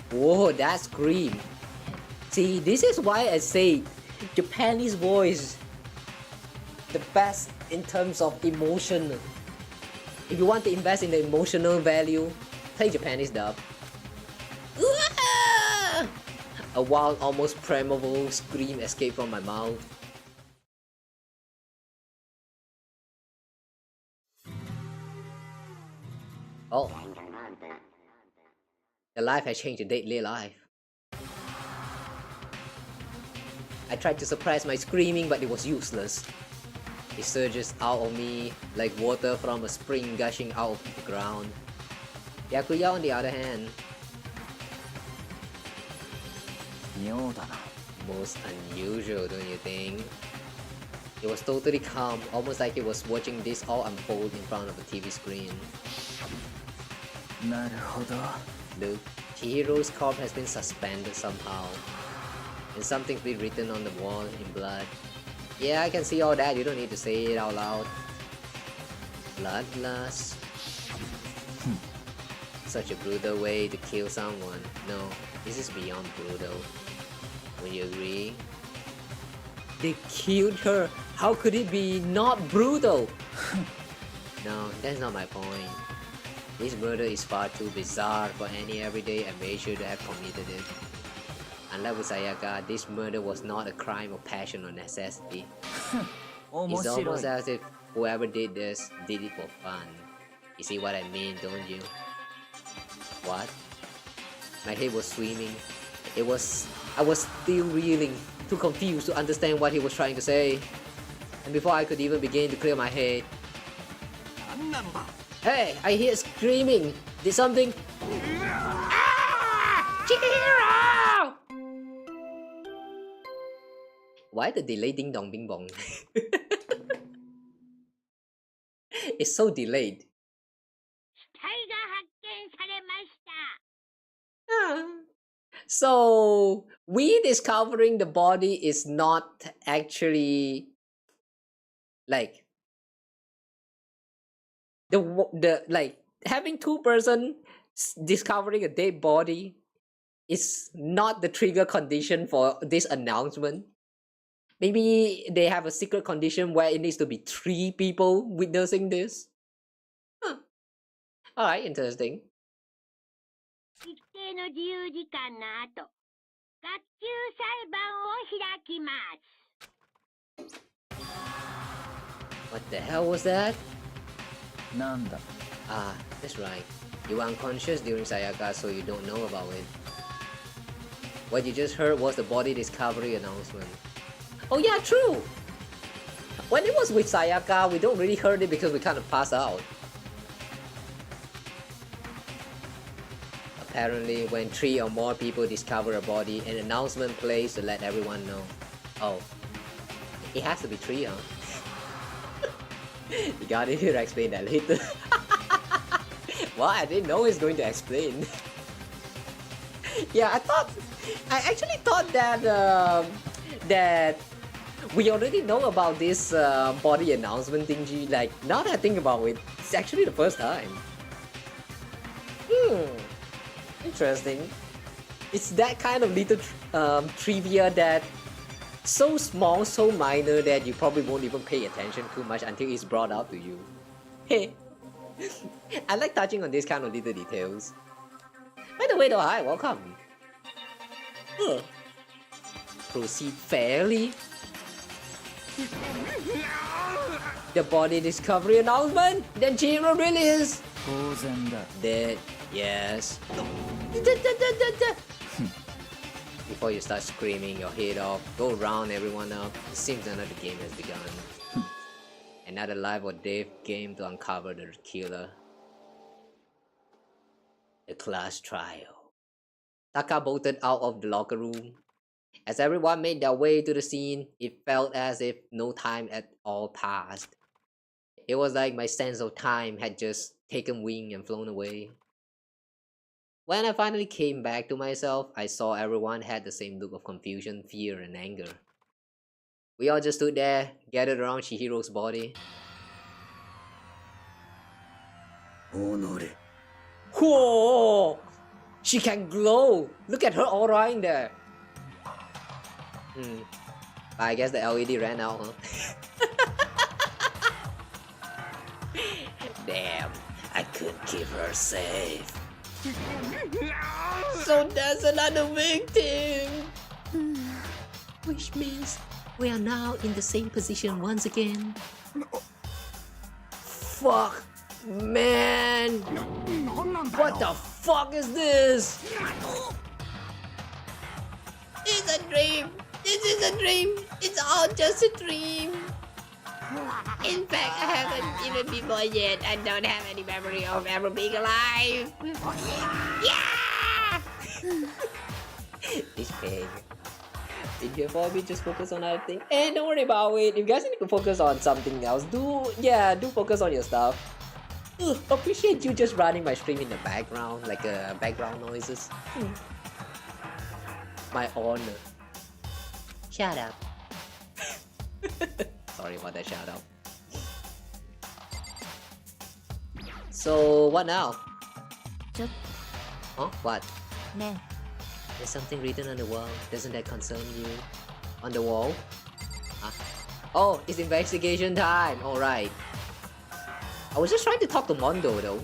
Whoa, that scream. See, this is why I say Japanese voice the best in terms of emotion. If you want to invest in the emotional value, play Japanese dub. A wild, almost primeval scream escaped from my mouth. Oh. The life has changed a deadly life. I tried to suppress my screaming, but it was useless. It surges out of me like water from a spring gushing out of the ground. Yakuya, on the other hand, most unusual, don't you think? It was totally calm, almost like it was watching this all unfold in front of a TV screen. Look, Chihiro's corpse has been suspended somehow, and something's been written on the wall in blood. Yeah, I can see all that, you don't need to say it out loud. Bloodlust. Such a brutal way to kill someone. No, this is beyond brutal. Would you agree? They killed her. How could it be not brutal? No, that's not my point. This murder is far too bizarre for any everyday amateur to have committed it. Unlike with Sayaka, this murder was not a crime of passion or necessity. It's almost as if whoever did this did it for fun. You see what I mean, don't you? What? My head was swimming. I was still reeling, too confused to understand what he was trying to say. And before I could even begin to clear my head, hey, I hear screaming. Did something? Chihiro! Why the delay ding dong bing bong? It's so delayed. So we discovering the body is not actually like the like having two person discovering a dead body is not the trigger condition for this announcement. Maybe they have a secret condition where it needs to be 3 people witnessing this. Huh. Alright, interesting. What the hell was that? Ah, that's right. You were unconscious during Sayaka, so you don't know about it. What you just heard was the body discovery announcement. Oh yeah, true! When it was with Sayaka, we don't really heard it because we kind of passed out. Apparently, when 3 or more people discover a body, an announcement plays to let everyone know. Oh, it has to be 3, huh? You got it, he'll explain that later. Well, I didn't know he's going to explain. Yeah, I actually thought that that we already know about this body announcement thingy. Like, now that I think about it, it's actually the first time. Interesting. It's that kind of little trivia that so small, so minor that you probably won't even pay attention too much until it's brought out to you. Hey, I like touching on these kind of little details. By the way though, hi, welcome. Proceed fairly. The body discovery announcement? Then Chihiro really is dead. Yes. Before you start screaming your head off, go round everyone up. It seems another game has begun. Another life or death game to uncover the killer. The class trial. Taka bolted out of the locker room. As everyone made their way to the scene, it felt as if no time at all passed. It was like my sense of time had just taken wing and flown away. When I finally came back to myself, I saw everyone had the same look of confusion, fear, and anger. We all just stood there, gathered around Chihiro's body. Whoa! She can glow! Look at her aura in there! I guess the LED ran out, huh? Damn, I couldn't keep her safe. So that's another victim. Which means we are now in the same position once again. Fuck, man! What the fuck is this? It's a dream. This is a dream. It's all just a dream. In fact, I haven't even been born yet. I don't have any memory of ever being alive. Yeah! This pig. In here for me, just focus on other thing. And don't worry about it. If you guys need to focus on something else, do focus on your stuff. Appreciate you just running my stream in the background, like background noises. My honor. Shut up. Sorry about that shout out. So what now? Just Huh? What? ne. There's something written on the wall. Doesn't that concern you? On the wall? Huh? Oh, it's investigation time. Alright. I was just trying to talk to Mondo though.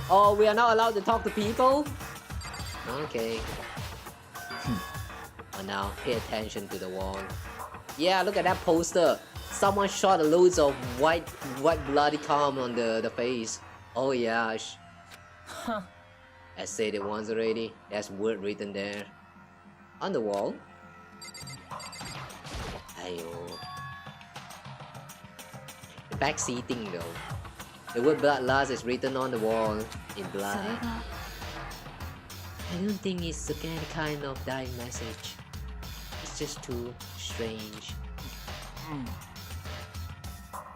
Oh, we are not allowed to talk to people? Okay. Oh, now pay attention to the wall. Yeah, look at that poster. Someone shot loads of white bloody cum on the face. Oh yeah. Huh. I said it once already. There's word written there. On the wall. Ayo. The back seating though. The word bloodlust is written on the wall in blood. I don't think it's any kind of dying message. It's just too strange.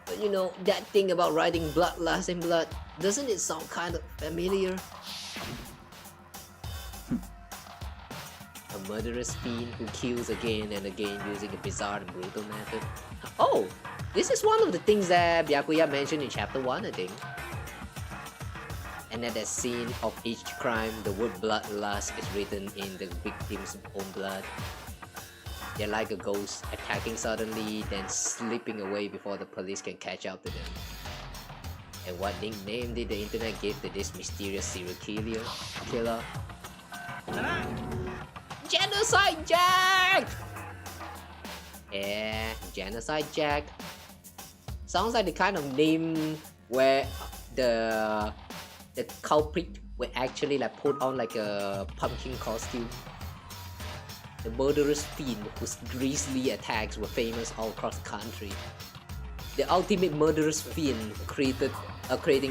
But you know, that thing about writing bloodlust in blood, doesn't it sound kind of familiar? A murderous fiend who kills again and again using a bizarre and brutal method. Oh! This is one of the things that Byakuya mentioned in chapter 1, I think. And at the scene of each crime, the word bloodlust is written in the victim's own blood. They're like a ghost, attacking suddenly, then slipping away before the police can catch up to them. And what nickname did the internet give to this mysterious serial killer? Genocide Jack! Yeah, Genocide Jack. Sounds like the kind of name where the culprit would actually like put on like a pumpkin costume. The murderous fiend whose grisly attacks were famous all across the country. The ultimate murderous fiend creating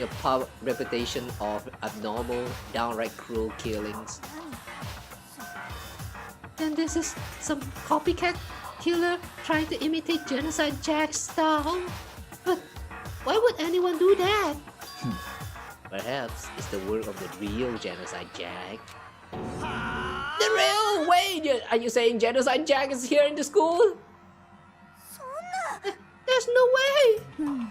a reputation of abnormal, downright cruel killings. Then this is some copycat killer trying to imitate Genocide Jack's style. But why would anyone do that? Perhaps it's the work of the real Genocide Jack. The real Wait, are you saying Genocide Jack is here in the school? There's no way!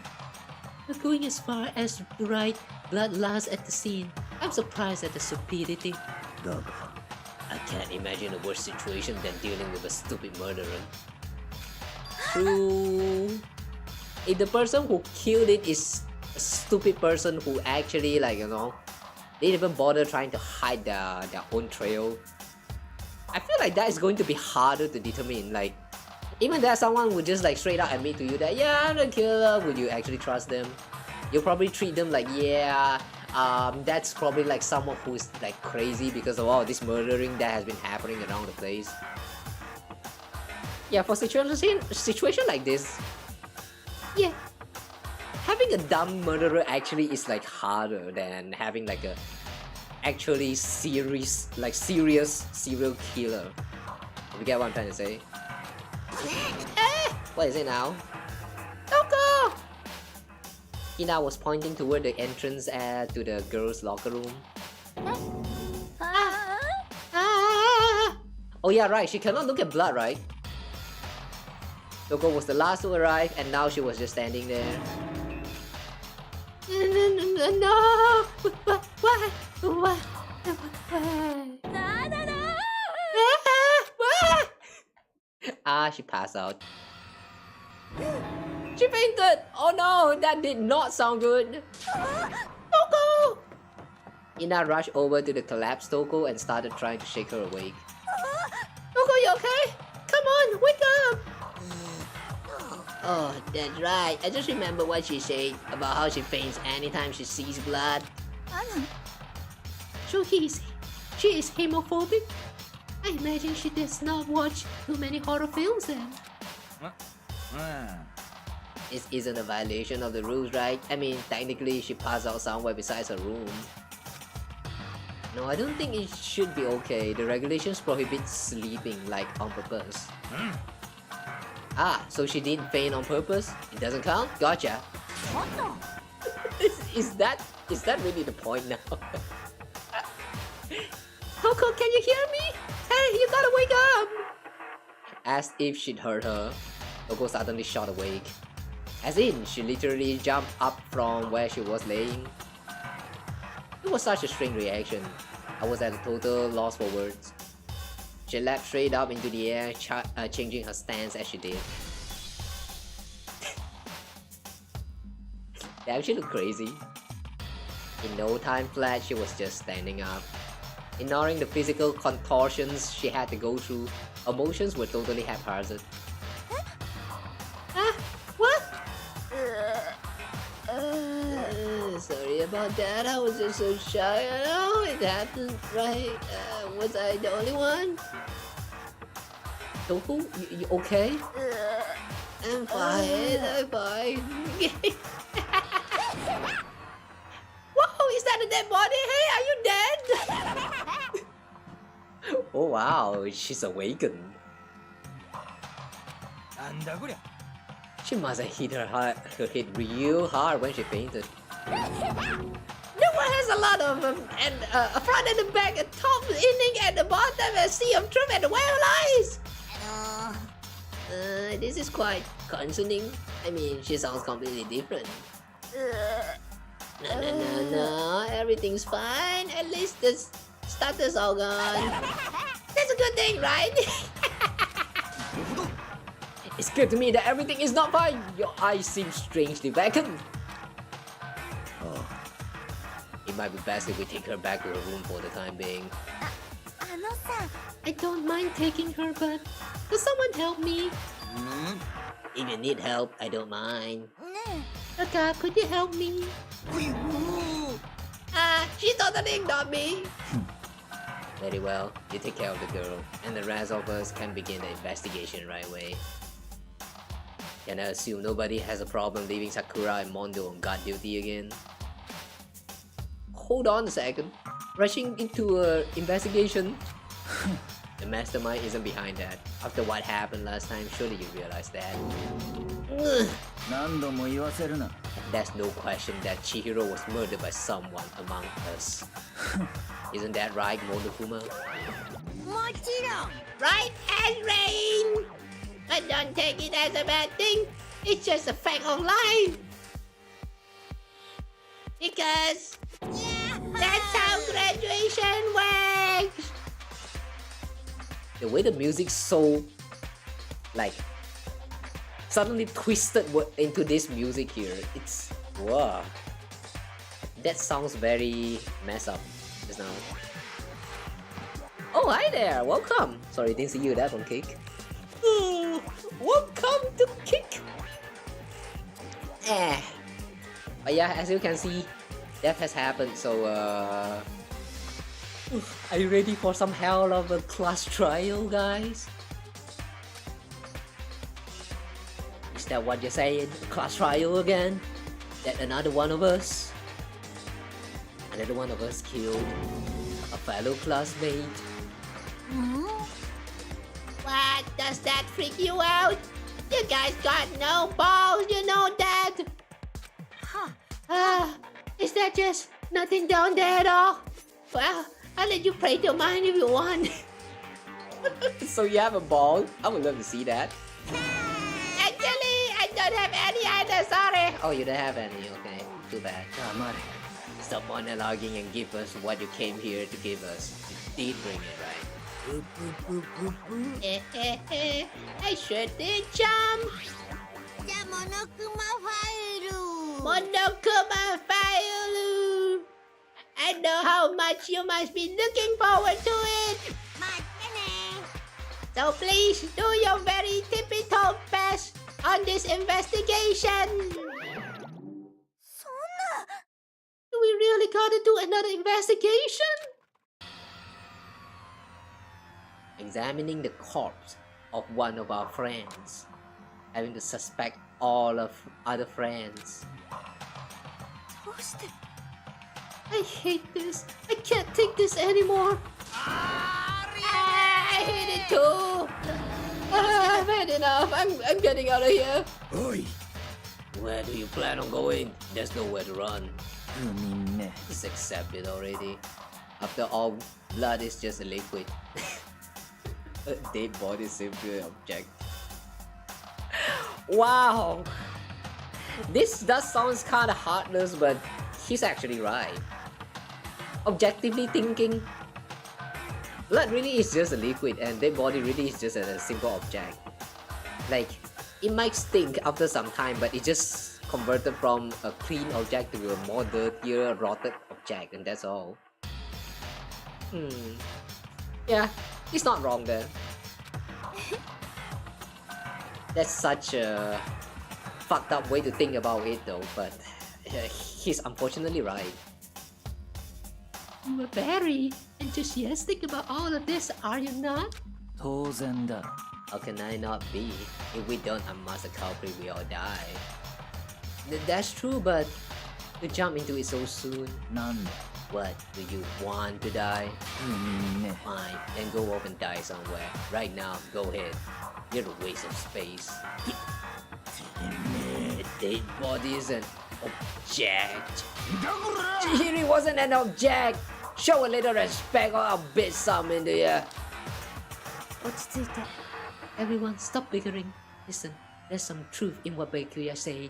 But going as far as to write bloodlust at the scene, I'm surprised at the stupidity. I can't imagine a worse situation than dealing with a stupid murderer. True. If the person who killed it is a stupid person who actually, like, you know, they didn't even bother trying to hide their own trail, I feel like that is going to be harder to determine. Like, even that someone would just like straight out admit to you that, yeah, I'm the killer, would you actually trust them? you'll probably treat them like, yeah, that's probably like someone who's like crazy because of all this murdering that has been happening around the place. Yeah, for situation like this, yeah, having a dumb murderer actually is like harder than having like a actually serious serial killer. You get what I'm trying to say? What is it now? Toko! Ina was pointing toward the entrance to the girls' locker room. Oh yeah, right, she cannot look at blood, right? Toko was the last to arrive and now she was just standing there. No! What? She passed out. She fainted! Oh no, that did not sound good. Toko! Ina rushed over to the collapsed Toko and started trying to shake her awake. Toko, you okay? Come on, wake up! Oh, that's right. I just remember what she said about how she faints anytime she sees blood. So she is homophobic? I imagine she does not watch too many horror films then. It isn't a violation of the rules, right? I mean, technically she passed out somewhere besides her room. No, I don't think it should be okay. The regulations prohibit sleeping, like, on purpose. So she didn't faint on purpose? It doesn't count? Gotcha. Is that really the point now? Toko, can you hear me? Hey, you gotta wake up! As if she'd heard her, Toko suddenly shot awake. As in, she literally jumped up from where she was laying. It was such a strange reaction. I was at a total loss for words. She leapt straight up into the air, changing her stance as she did. Damn, she looked crazy. In no time flat, she was just standing up. Ignoring the physical contortions she had to go through, emotions were totally haphazard. What? Sorry about that. I was just so shy. I know it happened, right? Was I the only one? Tofu, you okay? I'm fine. I'm fine. Whoa, is that a dead body? Hey, are you dead? Oh wow, she's awakened. She must have hit her head real hard when she fainted. That one has a lot of them, and a front and a back, a top ending at the bottom, a sea of truth and a whale lies. This is quite concerning. I mean, she sounds completely different. No, everything's fine. At least the starter's all gone. That's a good thing, right? It's clear to me that everything is not fine. Your eyes seem strangely vacant. Oh. It might be best if we take her back to her room for the time being. I don't mind taking her, but could someone help me? If you need help, I don't mind. Raka, could you help me? She totally ignored me. Very well, you take care of the girl, and the rest of us can begin the investigation right away. Can I assume nobody has a problem leaving Sakura and Mondo on guard duty again? Hold on a second. Rushing into an investigation? The mastermind isn't behind that. After what happened last time, surely you realize that. There's no question that Chihiro was murdered by someone among us. Isn't that right, Monokuma? Right as rain. But don't take it as a bad thing. It's just a fact of life. Because that's how graduation works. The way the music's so, like, suddenly twisted into this music here. It's, wow. That sounds very messed up just now. Oh, hi there, welcome. Sorry, didn't see you there on Cake. Welcome to Kick. Are Yeah, as you can see, death has happened. So are you ready for some hell of a class trial, guys? Is that what you're saying? Class trial again? That another one of us killed a fellow classmate? What? Does that freak you out? You guys got no balls, you know that? Is that just nothing down there at all? Well, I'll let you pray to mine if you want. So you have a ball? I would love to see that. Actually, I don't have any either, sorry. Oh, you don't have any, okay. Too bad. Stop monologuing and give us what you came here to give us. You did bring it, right? I sure did, chum. じゃあモノクマファイル Monokuma Failu. I know how much you must be looking forward to it. 待ってね So please do your very tippy-toe best on this investigation. そんな Do we really gotta do another investigation? Examining the corpse of one of our friends, having to suspect all of other friends. どうして I hate this. I can't take this anymore. I hate it too. I've had enough. I'm getting out of here. Oi! Where do you plan on going? There's nowhere to run. 海ね Just accept it already. After all, blood is just a liquid. A dead body is simply an object. Wow! This does sound kinda heartless, but he's actually right. Objectively thinking, blood really is just a liquid and dead body really is just a simple object. Like, it might stink after some time, but it just converted from a clean object to a more dirtier, rotted object, and that's all. Yeah, he's not wrong there. That's such a fucked up way to think about it though, but he's unfortunately right. You were very enthusiastic about all of this, are you not? 当然だ How can I not be? If we don't unmask the culprit, we all die. That's true, but to jump into it so soon. なんだ What? Do you want to die? 海ね Fine, then go off and die somewhere. Right now, go ahead. You're a waste of space. A dead body is an object. Chihiri wasn't an object. Show a little respect or I'll bit some into you. 落ち着いて Everyone, stop bickering. Listen, there's some truth in what Bakuya said.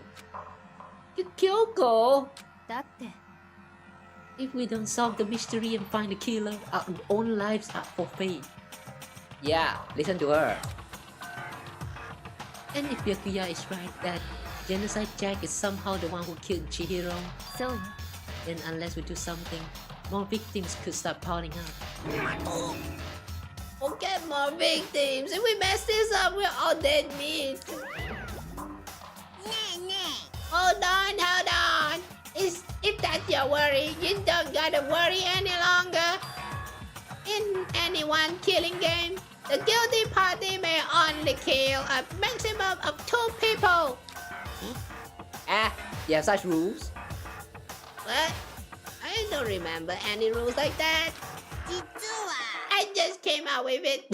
Kyoko! だって If we don't solve the mystery and find the killer, our own lives are forfeit. Yeah, listen to her. And if Bakuya is right that Genocide Jack is somehow the one who killed Chihiro, そうよ then unless we do something, more victims could start piling up. We'll get more victims. If we mess this up, we're all dead meat. ねえね Hold on. If that's your worry, you don't gotta worry any longer. In any one killing game, the guilty party may only kill a maximum of 2 people. Ah, you have such rules? What? I don't remember any rules like that. 実は I just came out with it.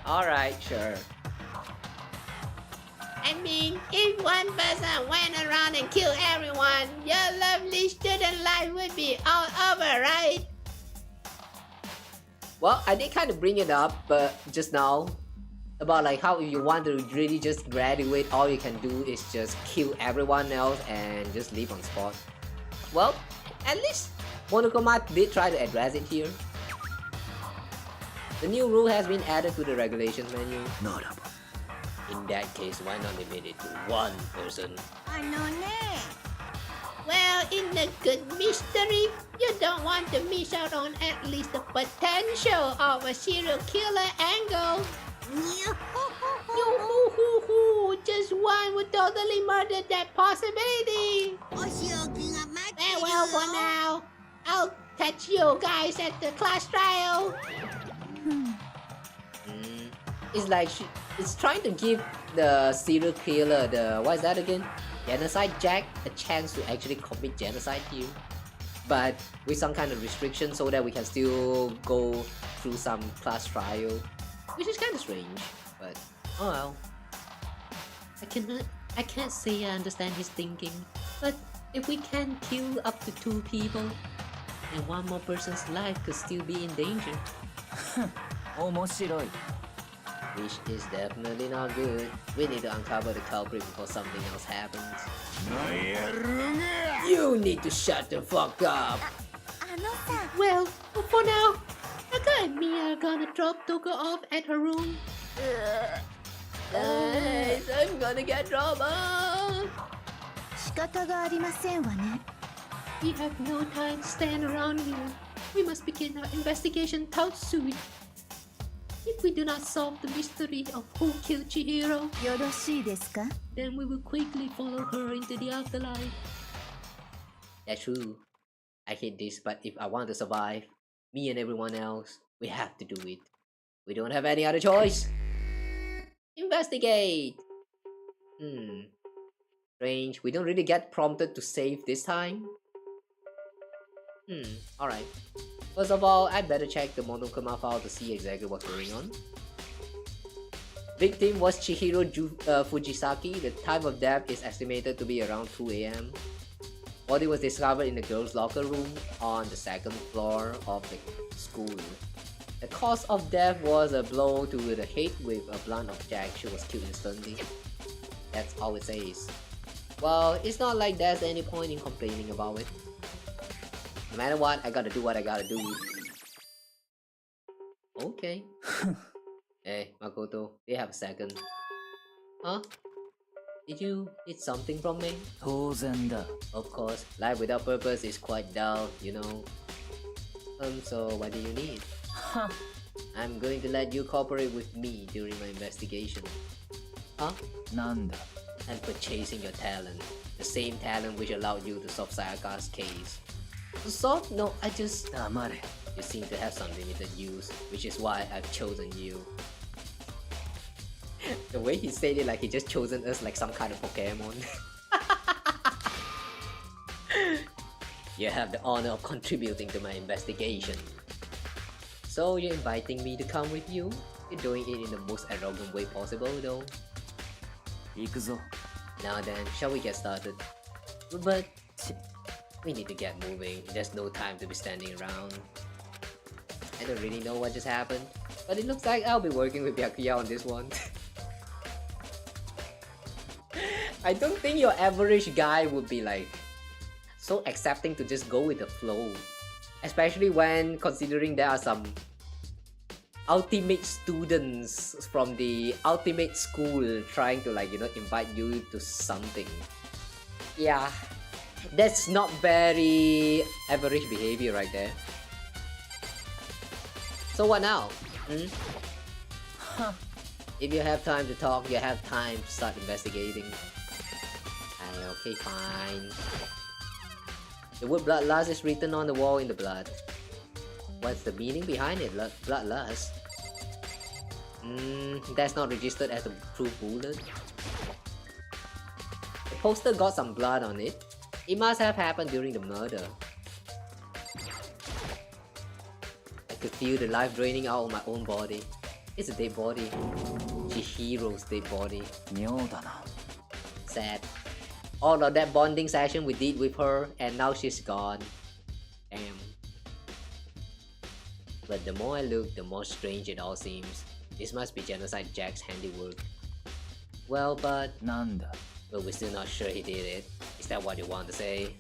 Alright, sure. I mean, if one person went around and killed everyone, your lovely student life would be all over, right? Well, I did kind of bring it up, but just now, about like how if you want to really just graduate, all you can do is just kill everyone else and just leave on spot. Well, at least Monokuma did try to address it here. The new rule has been added to the regulations menu. ならば In that case, why not limit it to one person? あのね Well, in the good mystery, you don't want to miss out on at least the potential of a serial killer angle. にゅほほほ Yoo-hoo-hoo-hoo, just one would totally murder discarded that possibility. お仕置きが待ってるよ Farewell for now. I'll catch you guys at the class trial. It's like it's trying to give the serial killer, the what is that again? Genocide Jack, a chance to actually commit genocide here, but with some kind of restriction so that we can still go through some class trial, which is kind of strange. But oh well. I can't say I understand his thinking, but if we can kill up to 2 people, then one more person's life could still be in danger. 面白い Which is definitely not good. We need to uncover the culprit before something else happens. なんやろうが You need to shut the fuck up! あのさ Well, for now, Taka and Mia are gonna drop Toko off at her room. Guys, I'm gonna get trouble. 仕方がありませんわね We have no time to stand around here. We must begin our investigation soon. If we do not solve the mystery of who killed Chihiro, よろしいですか then we will quickly follow her into the afterlife. That's true. I hate this, but if I want to survive, me and everyone else, we have to do it. We don't have any other choice. Investigate! Strange. We don't really get prompted to save this time. Alright. First of all, I better check the Monokuma file to see exactly what's going on. Victim was Chihiro Fujisaki. The time of death is estimated to be around 2 AM. Body was discovered in the girls' locker room on the 2nd floor of the school. The cause of death was a blow to the head with a blunt object. She was killed instantly. That's all it says. Well, it's not like there's any point in complaining about it. No matter what, I gotta do what I gotta do. Okay. Hey, Makoto, do you have a second? Huh? Did you need something from me? 当然だ Of course, life without purpose is quite dull, you know. So what do you need? は I'm going to let you cooperate with me during my investigation. Huh? なんだ And purchasing your talent. The same talent which allowed you to solve Sayaka's case. To solve? No, I just... 黙れ You seem to have some limited use, which is why I've chosen you. The way he said it like he just chosen us like some kind of Pokemon. You have the honor of contributing to my investigation. So you're inviting me to come with you? You're doing it in the most arrogant way possible though. 行くぞ Now then, shall we get started? But we need to get moving. There's no time to be standing around. I don't really know what just happened, but it looks like I'll be working with Byakuya on this one. I don't think your average guy would be like so accepting to just go with the flow, especially when considering there are some ultimate students from the ultimate school trying to like, you know, invite you to something. Yeah, that's not very average behavior right there. So what now? Huh. If you have time to talk, you have time to start investigating. Okay, fine. The word bloodlust is written on the wall in the blood. What's the meaning behind it? Bloodlust? That's not registered as a true bullet. The poster got some blood on it. It must have happened during the murder. I could feel the life draining out of my own body. It's a dead body. Chihiro's dead body. 妙だな Sad. All of that bonding session we did with her, and now she's gone. Damn. But the more I look, the more strange it all seems. This must be Genocide Jack's handiwork. Well, but... なんだ But we're still not sure he did it. Is that what you want to say?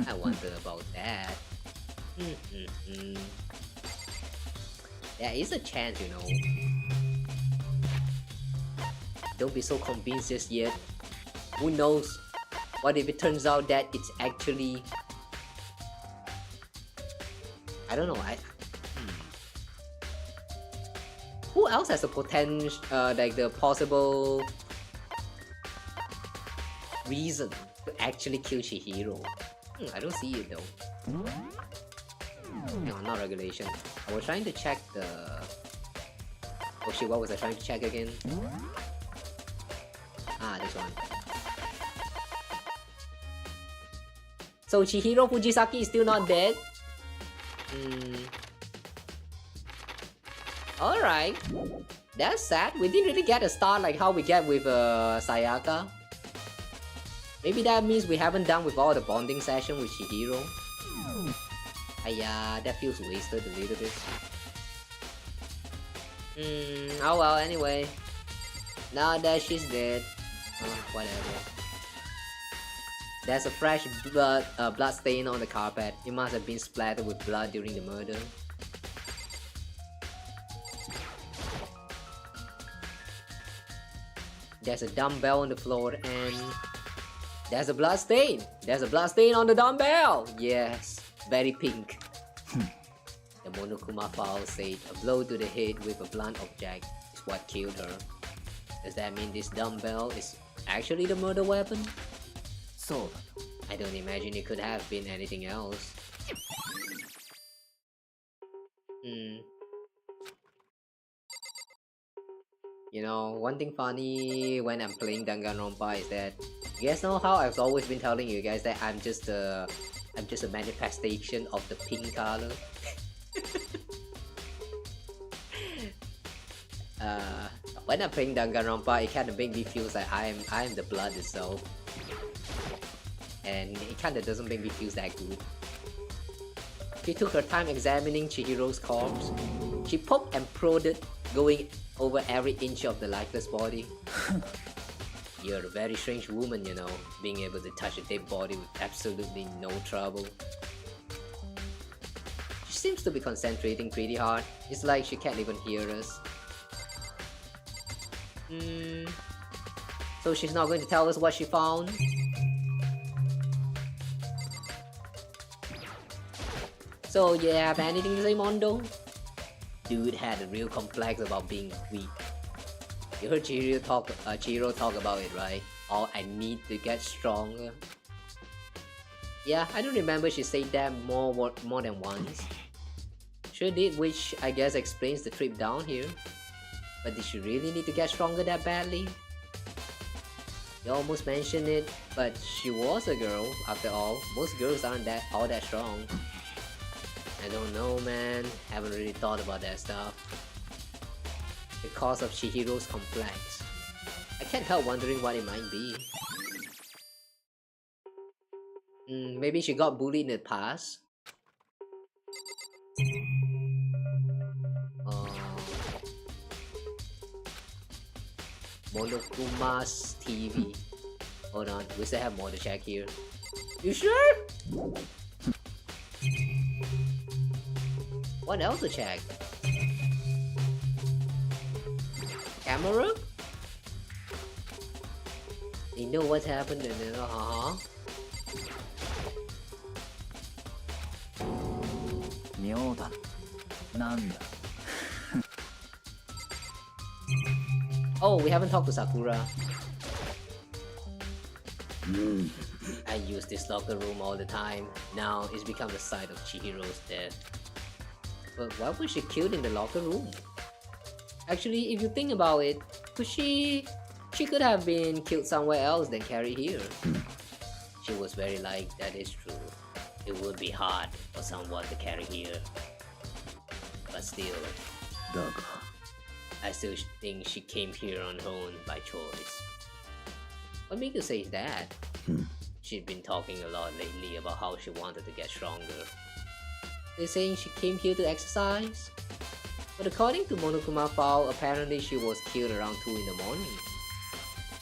I wonder about that. There is a chance, you know. Don't be so convinced just yet. Who knows? What if it turns out that it's actually... I don't know, Who else has a potential, like the possible reason to actually kill Chihiro. I don't see it though. No, not regulation. I was trying to check the... Oh shit, what was I trying to check again? Ah, this one. So Chihiro Fujisaki is still not dead? Alright. That's sad. We didn't really get a start like how we get with Sayaka. Maybe that means we haven't done with all the bonding session with Chihiro. That feels wasted a little bit. Oh well, anyway. Now that she's dead, whatever. There's a fresh blood stain on the carpet. It must have been splattered with blood during the murder. There's a dumbbell on the floor and there's a blood stain. There's a blood stain on the dumbbell. Yes, very pink. The Monokuma file said a blow to the head with a blunt object is what killed her. Does that mean this dumbbell is actually the murder weapon? So, I don't imagine it could have been anything else. You know, one thing funny when I'm playing Danganronpa is that you guys know how I've always been telling you guys that I'm just a manifestation of the pink color. When I'm playing Danganronpa, it kind of makes me feel like I am the blood itself, and it kind of doesn't make me feel that good. She took her time examining Chihiro's corpse. She poked and prodded, going over every inch of the lifeless body. You're a very strange woman, you know, being able to touch a dead body with absolutely no trouble. She seems to be concentrating pretty hard. It's like she can't even hear us. So she's not going to tell us what she found? So you have anything to say, Mondo? Dude had a real complex about being weak. You heard Chihiro talk about it, right? Oh, I need to get stronger. Yeah, I don't remember she said that more than once. Sure did, which I guess explains the trip down here. But did she really need to get stronger that badly? You almost mentioned it, but she was a girl after all. Most girls aren't all that strong. I don't know, man. Haven't really thought about that stuff. The cause of Chihiro's complex. I can't help wondering what it might be. Maybe she got bullied in the past? Monokuma's TV. Hold on, we still have more to check here. You sure? What else to check? Camera? You know what's happened and then Myoda. Nanda. Oh, we haven't talked to Sakura. I use this locker room all the time. Now it's become the site of Chihiro's death. But why was she killed in the locker room? Actually, if you think about it, she could have been killed somewhere else than carried here. She was very light, that is true. It would be hard for someone to carry here. But still, I still think she came here on her own by choice. What makes you say that? She's been talking a lot lately about how she wanted to get stronger. They're saying she came here to exercise? But according to Monokuma file, apparently she was killed around 2 in the morning.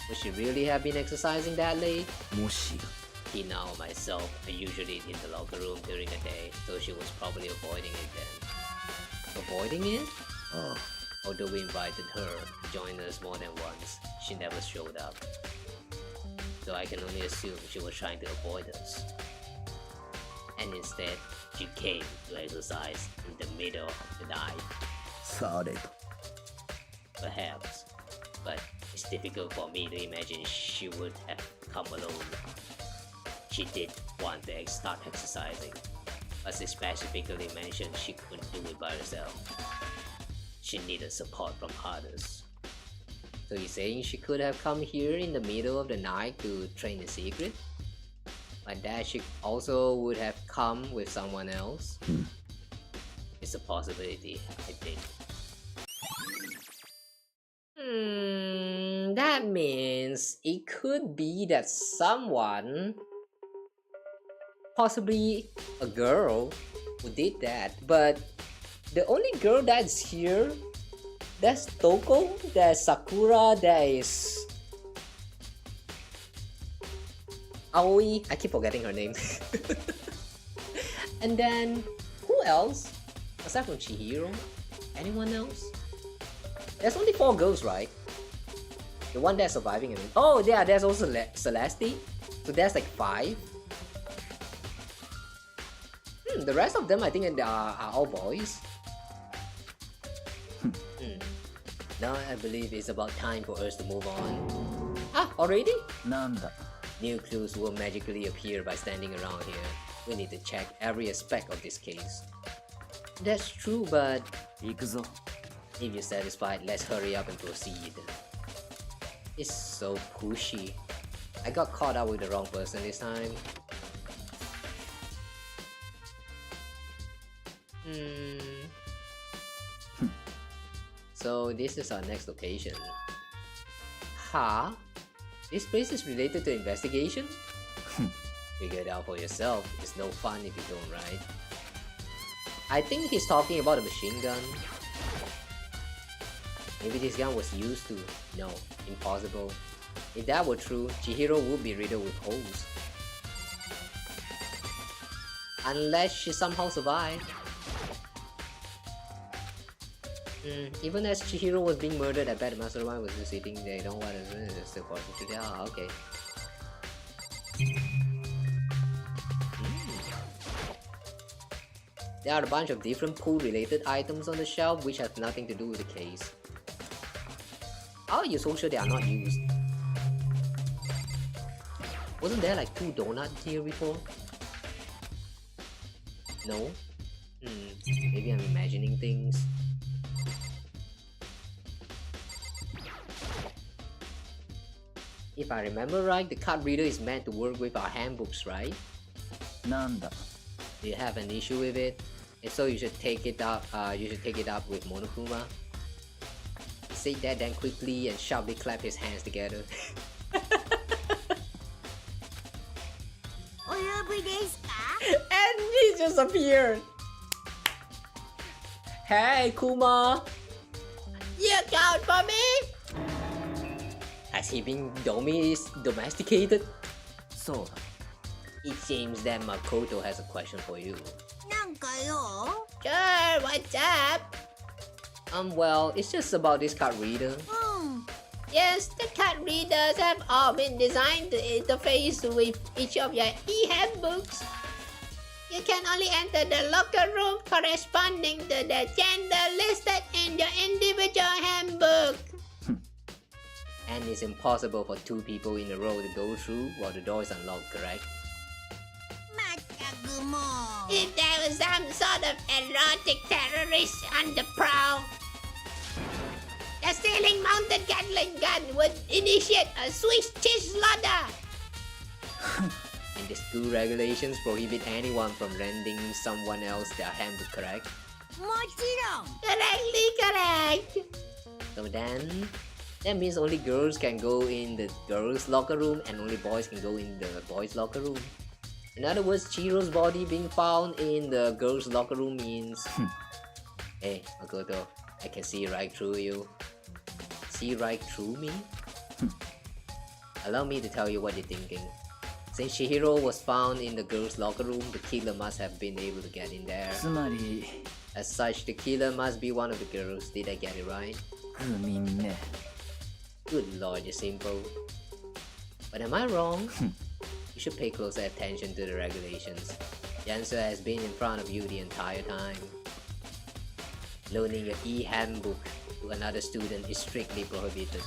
Would she really have been exercising that late? Hina or myself are usually in the locker room during the day, so she was probably avoiding it then. Avoiding it? Although we invited her to join us more than once, she never showed up. So I can only assume she was trying to avoid us. And instead, she came to exercise in the middle of the night. Perhaps, but it's difficult for me to imagine she would have come alone. She did want to start exercising, but she specifically mentioned she couldn't do it by herself. She needed support from others. So you're saying she could have come here in the middle of the night to train in secret? Like that she also would have come with someone else? It's a possibility, I think. That means it could be that someone, possibly a girl, who did that. But the only girl that's here, that's Toko, that's Sakura, that is Aoi. I keep forgetting her name. And then who else? Aside from Chihiro, anyone else? There's only 4 girls, right? The one that's surviving. Oh yeah, there's also Celeste. So there's like 5. The rest of them I think are all boys. Now I believe it's about time for us to move on. Ah, already? なんだ New clues will magically appear by standing around here. We need to check every aspect of this case. That's true, but 行くぞ if you're satisfied, let's hurry up and proceed. It's so pushy. I got caught up with the wrong person this time. So this is our next location. Huh? This place is related to investigation? Figure it out for yourself. It's no fun if you don't, right? I think he's talking about a machine gun. Maybe this gun was used to... No, impossible. If that were true, Chihiro would be riddled with holes. Unless she somehow survived. Even as Chihiro was being murdered, I bet Mastermind was just sitting there. Don't want to still possible. Ah, okay. There are a bunch of different pool-related items on the shelf which have nothing to do with the case. How are you so sure they are not used? Wasn't there like 2 donuts here before? No? Maybe I'm imagining things. If I remember right, the card reader is meant to work with our handbooks, right? なんだ Do you have an issue with it? If so, you should take it up. With Monokuma. He said that then quickly and sharply clapped his hands together. And he just appeared. Hey, Kuma. You count for me? Has he been domesticated? そうだ It seems that Makoto has a question for you. なんかよ Sure, what's up? Well, it's just about this card reader. Yes, the card readers have all been designed to interface with each of your e-handbooks. You can only enter the locker room corresponding to the gender listed in your individual handbook. And it's impossible for 2 people in a row to go through while the door is unlocked, correct? まったくもう If there was some sort of erotic terrorist on the prowl, the ceiling-mounted Gatling gun would initiate a Swiss cheese slaughter. And the school regulations prohibit anyone from lending someone else their handbook, correct? もちろん Correctly correct. So then, that means only girls can go in the girls' locker room and only boys can go in the boys' locker room. In other words, Chihiro's body being found in the girls' locker room means... Hey, Makoto, I can see right through you. See right through me? Allow me to tell you what you're thinking. Since Chihiro was found in the girls' locker room, the killer must have been able to get in there. つまり As such, the killer must be one of the girls. Did I get it right? グミンね Good lord, you're simple. But am I wrong? You should pay closer attention to the regulations. The answer has been in front of you the entire time. Loaning your e-handbook to another student is strictly prohibited.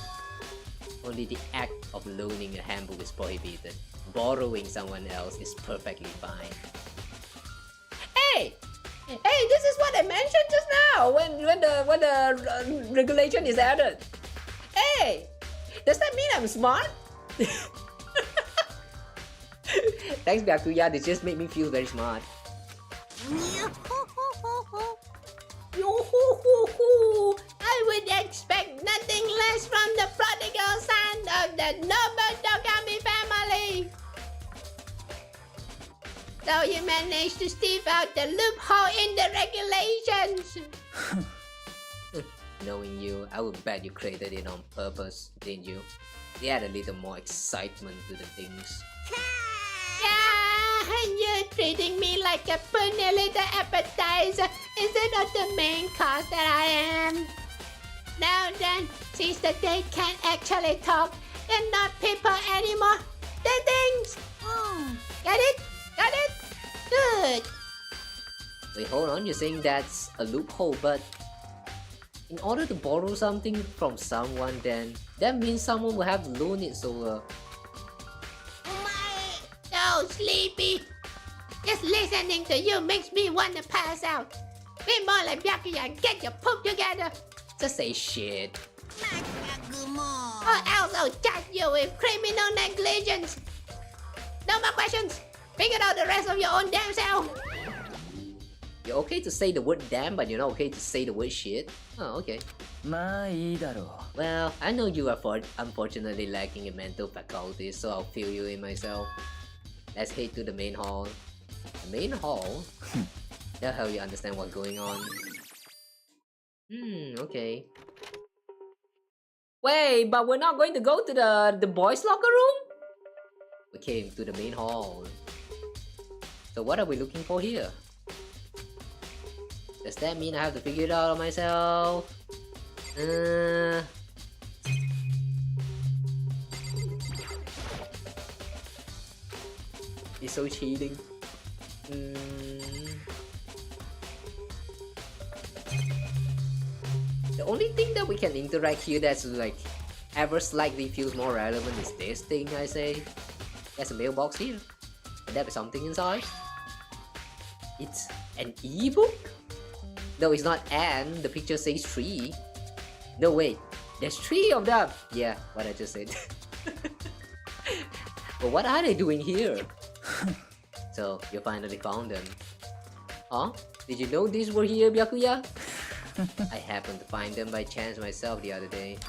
Only the act of loaning a handbook is prohibited. Borrowing someone else is perfectly fine. Hey! Hey, this is what I mentioned just now when the regulation is added. Hey! Does that mean I'm smart? Thanks, Byakuya. This just made me feel very smart. Yoo-hoo-hoo-hoo. I would expect nothing less from the prodigal son of the noble Dogami family. So you managed to sniff out the loophole in the regulations. Knowing you, I would bet you created it on purpose, didn't you? They add a little more excitement to the things. Yeah, and you're treating me like a puny little appetizer instead of the main course that I am. Now then, since the they can't actually talk, they're not people anymore. They're things. Get it? Got it? Good. Wait, hold on, you're saying that's a loophole, but in order to borrow something from someone, then that means someone will have to loan it, so So sleepy. Just listening to you makes me want to pass out. Be more like Byakuya and get your poop together. just say shit. Or else I'll charge you with criminal negligence. No more questions. Figure out the rest of your own damn self. You're okay to say the word damn, but you're not okay to say the word shit? Oh, okay. まあいいだろ Well, I know you are unfortunately lacking in mental faculties, so I'll fill you in myself. Let's head to the main hall. The main hall? That'll help you understand what's going on. Okay. Wait, but we're not going to go to the boys' locker room? We came to the main hall. So what are we looking for here? Does that mean I have to figure it out on myself? It's so cheating. The only thing that we can interact here that's like ever slightly feels more relevant is this thing, I say. There's a mailbox here. Could there be something inside? It's an ebook? No, it's not an. The picture says 3. No, wait. There's 3 of them. Yeah, what I just said. But what are they doing here? So, you finally found them. Huh? Did you know these were here, Byakuya? I happened to find them by chance myself the other day.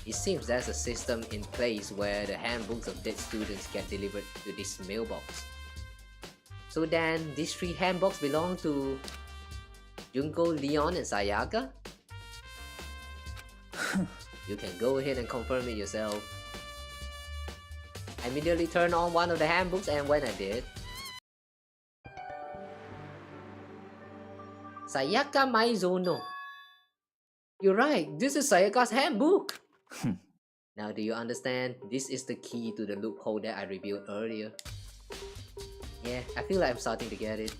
It seems there's a system in place where the handbooks of dead students get delivered to this mailbox. So then, these 3 handbooks belong to Junko, Leon, and Sayaka? You can go ahead and confirm it yourself. I immediately turned on one of the handbooks, and when I did, Sayaka Maizono. You're right, this is Sayaka's handbook. Now do you understand? This is the key to the loophole that I revealed earlier. Yeah, I feel like I'm starting to get it.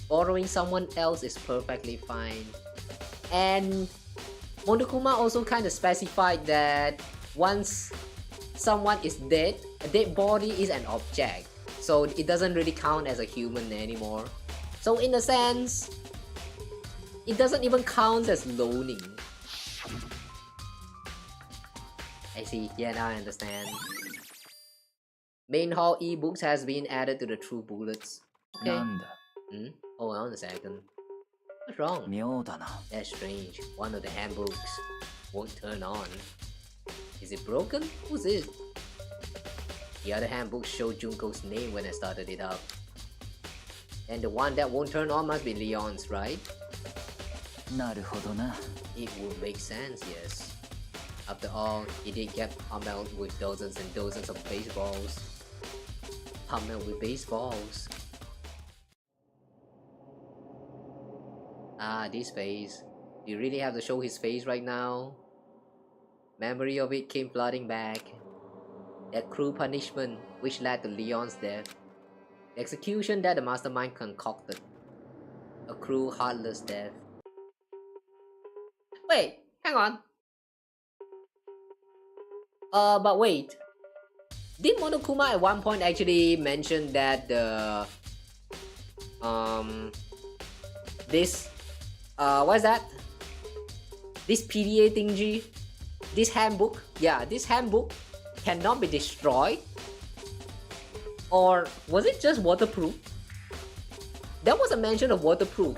Borrowing someone else is perfectly fine. And Monokuma also kind of specified that once someone is dead, a dead body is an object. So it doesn't really count as a human anymore. So in a sense, it doesn't even count as loaning. I see, yeah, now I understand. Main hall ebooks has been added to the true bullets. Okay. なんだ Hold on a second. What's wrong? 妙だな That's strange. One of the handbooks won't turn on. Is it broken? Who's it? The other handbook showed Junko's name when I started it up. And the one that won't turn on must be Leon's, right? なるほどな It would make sense, yes. After all, he did get pummeled with dozens and dozens of baseballs. Pummeled with baseballs. Ah, this face. Do you really have to show his face right now? Memory of it came flooding back. That cruel punishment which led to Leon's death. The execution that the mastermind concocted. A cruel, heartless death. Wait, hang on. But wait. Did Monokuma at one point actually mention that the this what's that? This PDA thingy, this handbook, yeah, this handbook cannot be destroyed? Or was it just waterproof? There was a mention of waterproof,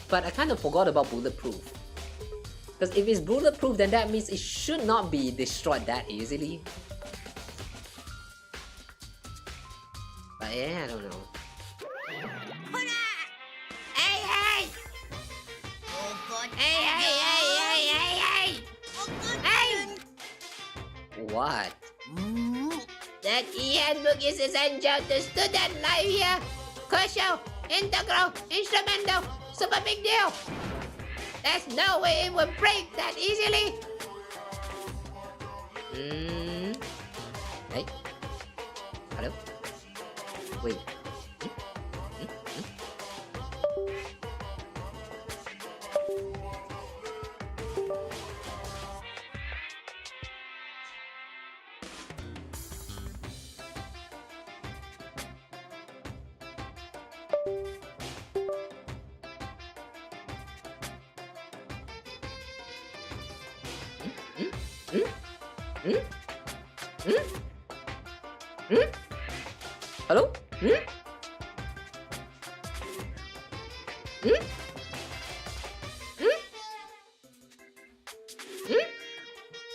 but I kind of forgot about bulletproof. Because if it's bulletproof, then that means it should not be destroyed that easily. But yeah, I don't know. Hey, hey! Hey, hey, hey, hey, hey, hey! What? That e-handbook is essential to student life here. Crucial, integral, instrumental, super big deal. There's no way it would break that easily. Hey? Hello? Wait. Hello?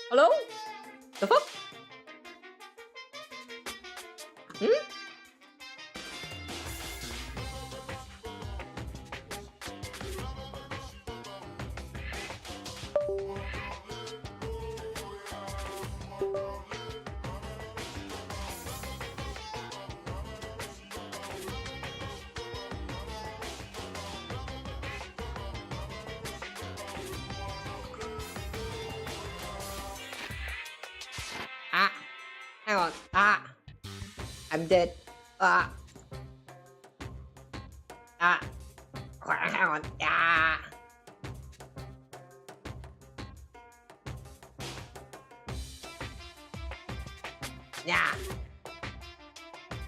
Hello? The fuck? Hang on. I'm dead. Hang on. Yeah.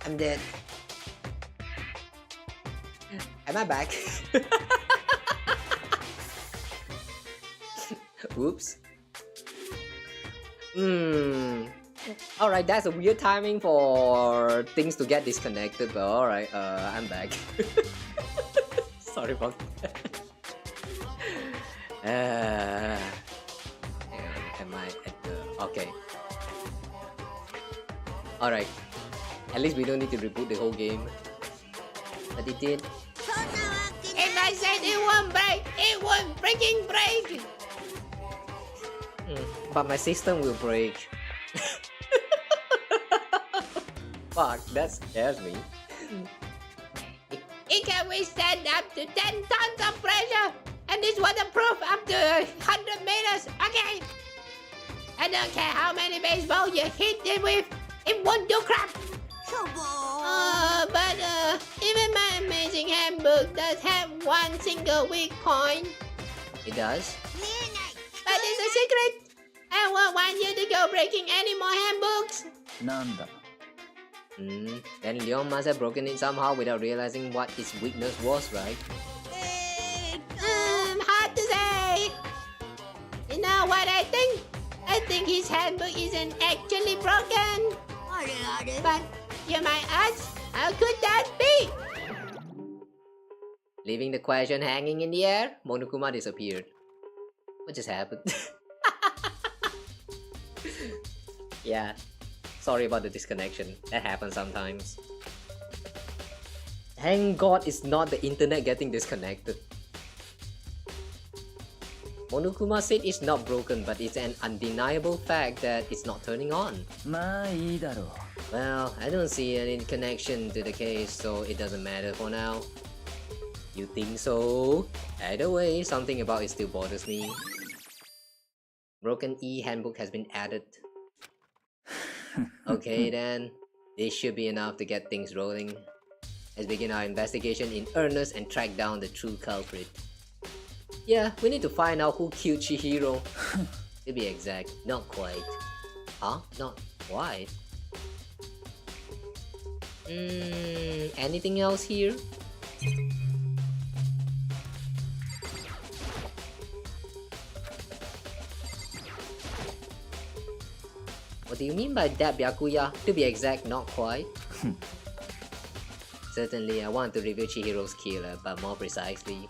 I'm dead. Am I back? Oops. Alright, that's a weird timing for things to get disconnected, but alright, I'm back. Sorry about that. Hang on, am I at the... Okay. Alright. At least we don't need to reboot the whole game. But it did. If I said it won't break, it won't freaking break. But my system will break. Fuck, that scares me. It can withstand up to 10 tons of pressure. And it's waterproof up to 100 meters. Okay. I don't care how many baseball you hit it with. It won't do crap. But even my amazing handbook does have one single weak point. It does? But it's a secret. I won't want you to go breaking any more handbooks. なんだ Then Leon must have broken it somehow without realizing what its weakness was, right? Hard to say. You know what I think? I think his handbook isn't actually broken. But you might ask, how could that be? Leaving the question hanging in the air, Monokuma disappeared. What just happened? Yeah. Sorry about the disconnection. That happens sometimes. Thank God it's not the internet getting disconnected. Monokuma said it's not broken, but it's an undeniable fact that it's not turning on. まあいいだろう Well, I don't see any connection to the case, so it doesn't matter for now. You think so? Either way, something about it still bothers me. Broken e-handbook has been added. Okay then, this should be enough to get things rolling. Let's begin our investigation in earnest and track down the true culprit. Yeah, we need to find out who killed Chihiro. To be exact, not quite. Huh? Not quite? Anything else here? What do you mean by that, Byakuya? To be exact, not quite. Certainly, I want to reveal Chihiro's killer, but more precisely,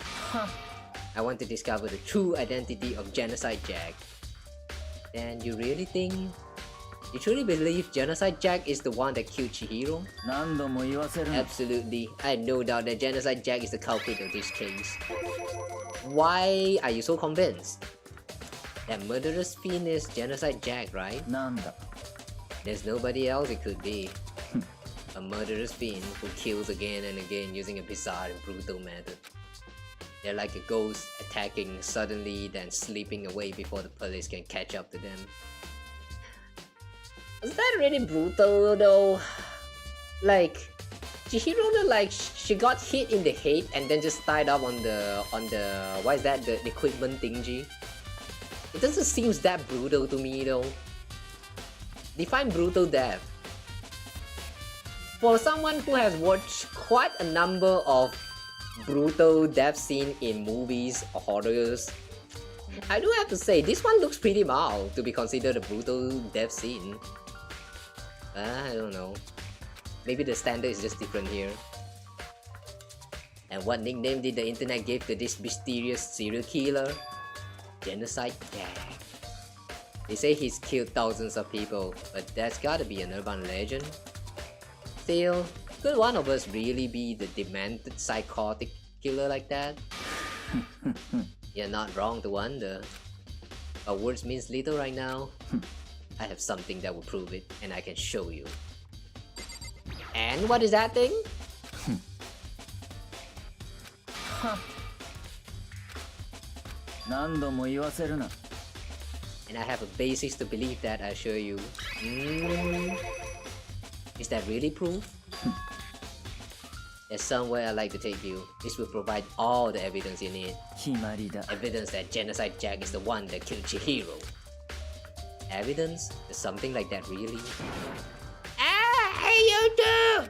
I want to discover the true identity of Genocide Jack. Then you really think? You truly believe Genocide Jack is the one that killed Chihiro? Absolutely. I had no doubt that Genocide Jack is the culprit of this case. Why are you so convinced? That murderous fiend is Genocide Jack, right? There's nobody else it could be. A murderous fiend who kills again and again using a bizarre and brutal method. They're like a ghost, attacking suddenly, then sleeping away before the police can catch up to them. Was that really brutal though? Like, Chihiro, like, she got hit in the head and then just tied up on the what is that, the equipment thingy? It doesn't seem that brutal to me though. Define brutal death. For someone who has watched quite a number of brutal death scenes in movies or horrors, I do have to say this one looks pretty mild to be considered a brutal death scene. I don't know. Maybe the standard is just different here. And what nickname did the internet give to this mysterious serial killer? Genocide Jack. They say he's killed thousands of people, but that's gotta be an urban legend. Still, could one of us really be the demented psychotic killer like that? You're not wrong to wonder. But words means little right now. I have something that will prove it, and I can show you. And what is that thing? And I have a basis to believe that, I assure you. Is that really proof? There's somewhere I'd like to take you. This will provide all the evidence you need. Evidence that Genocide Jack is the one that killed Chihiro. Evidence? Is something like that really? Ah, hey you two!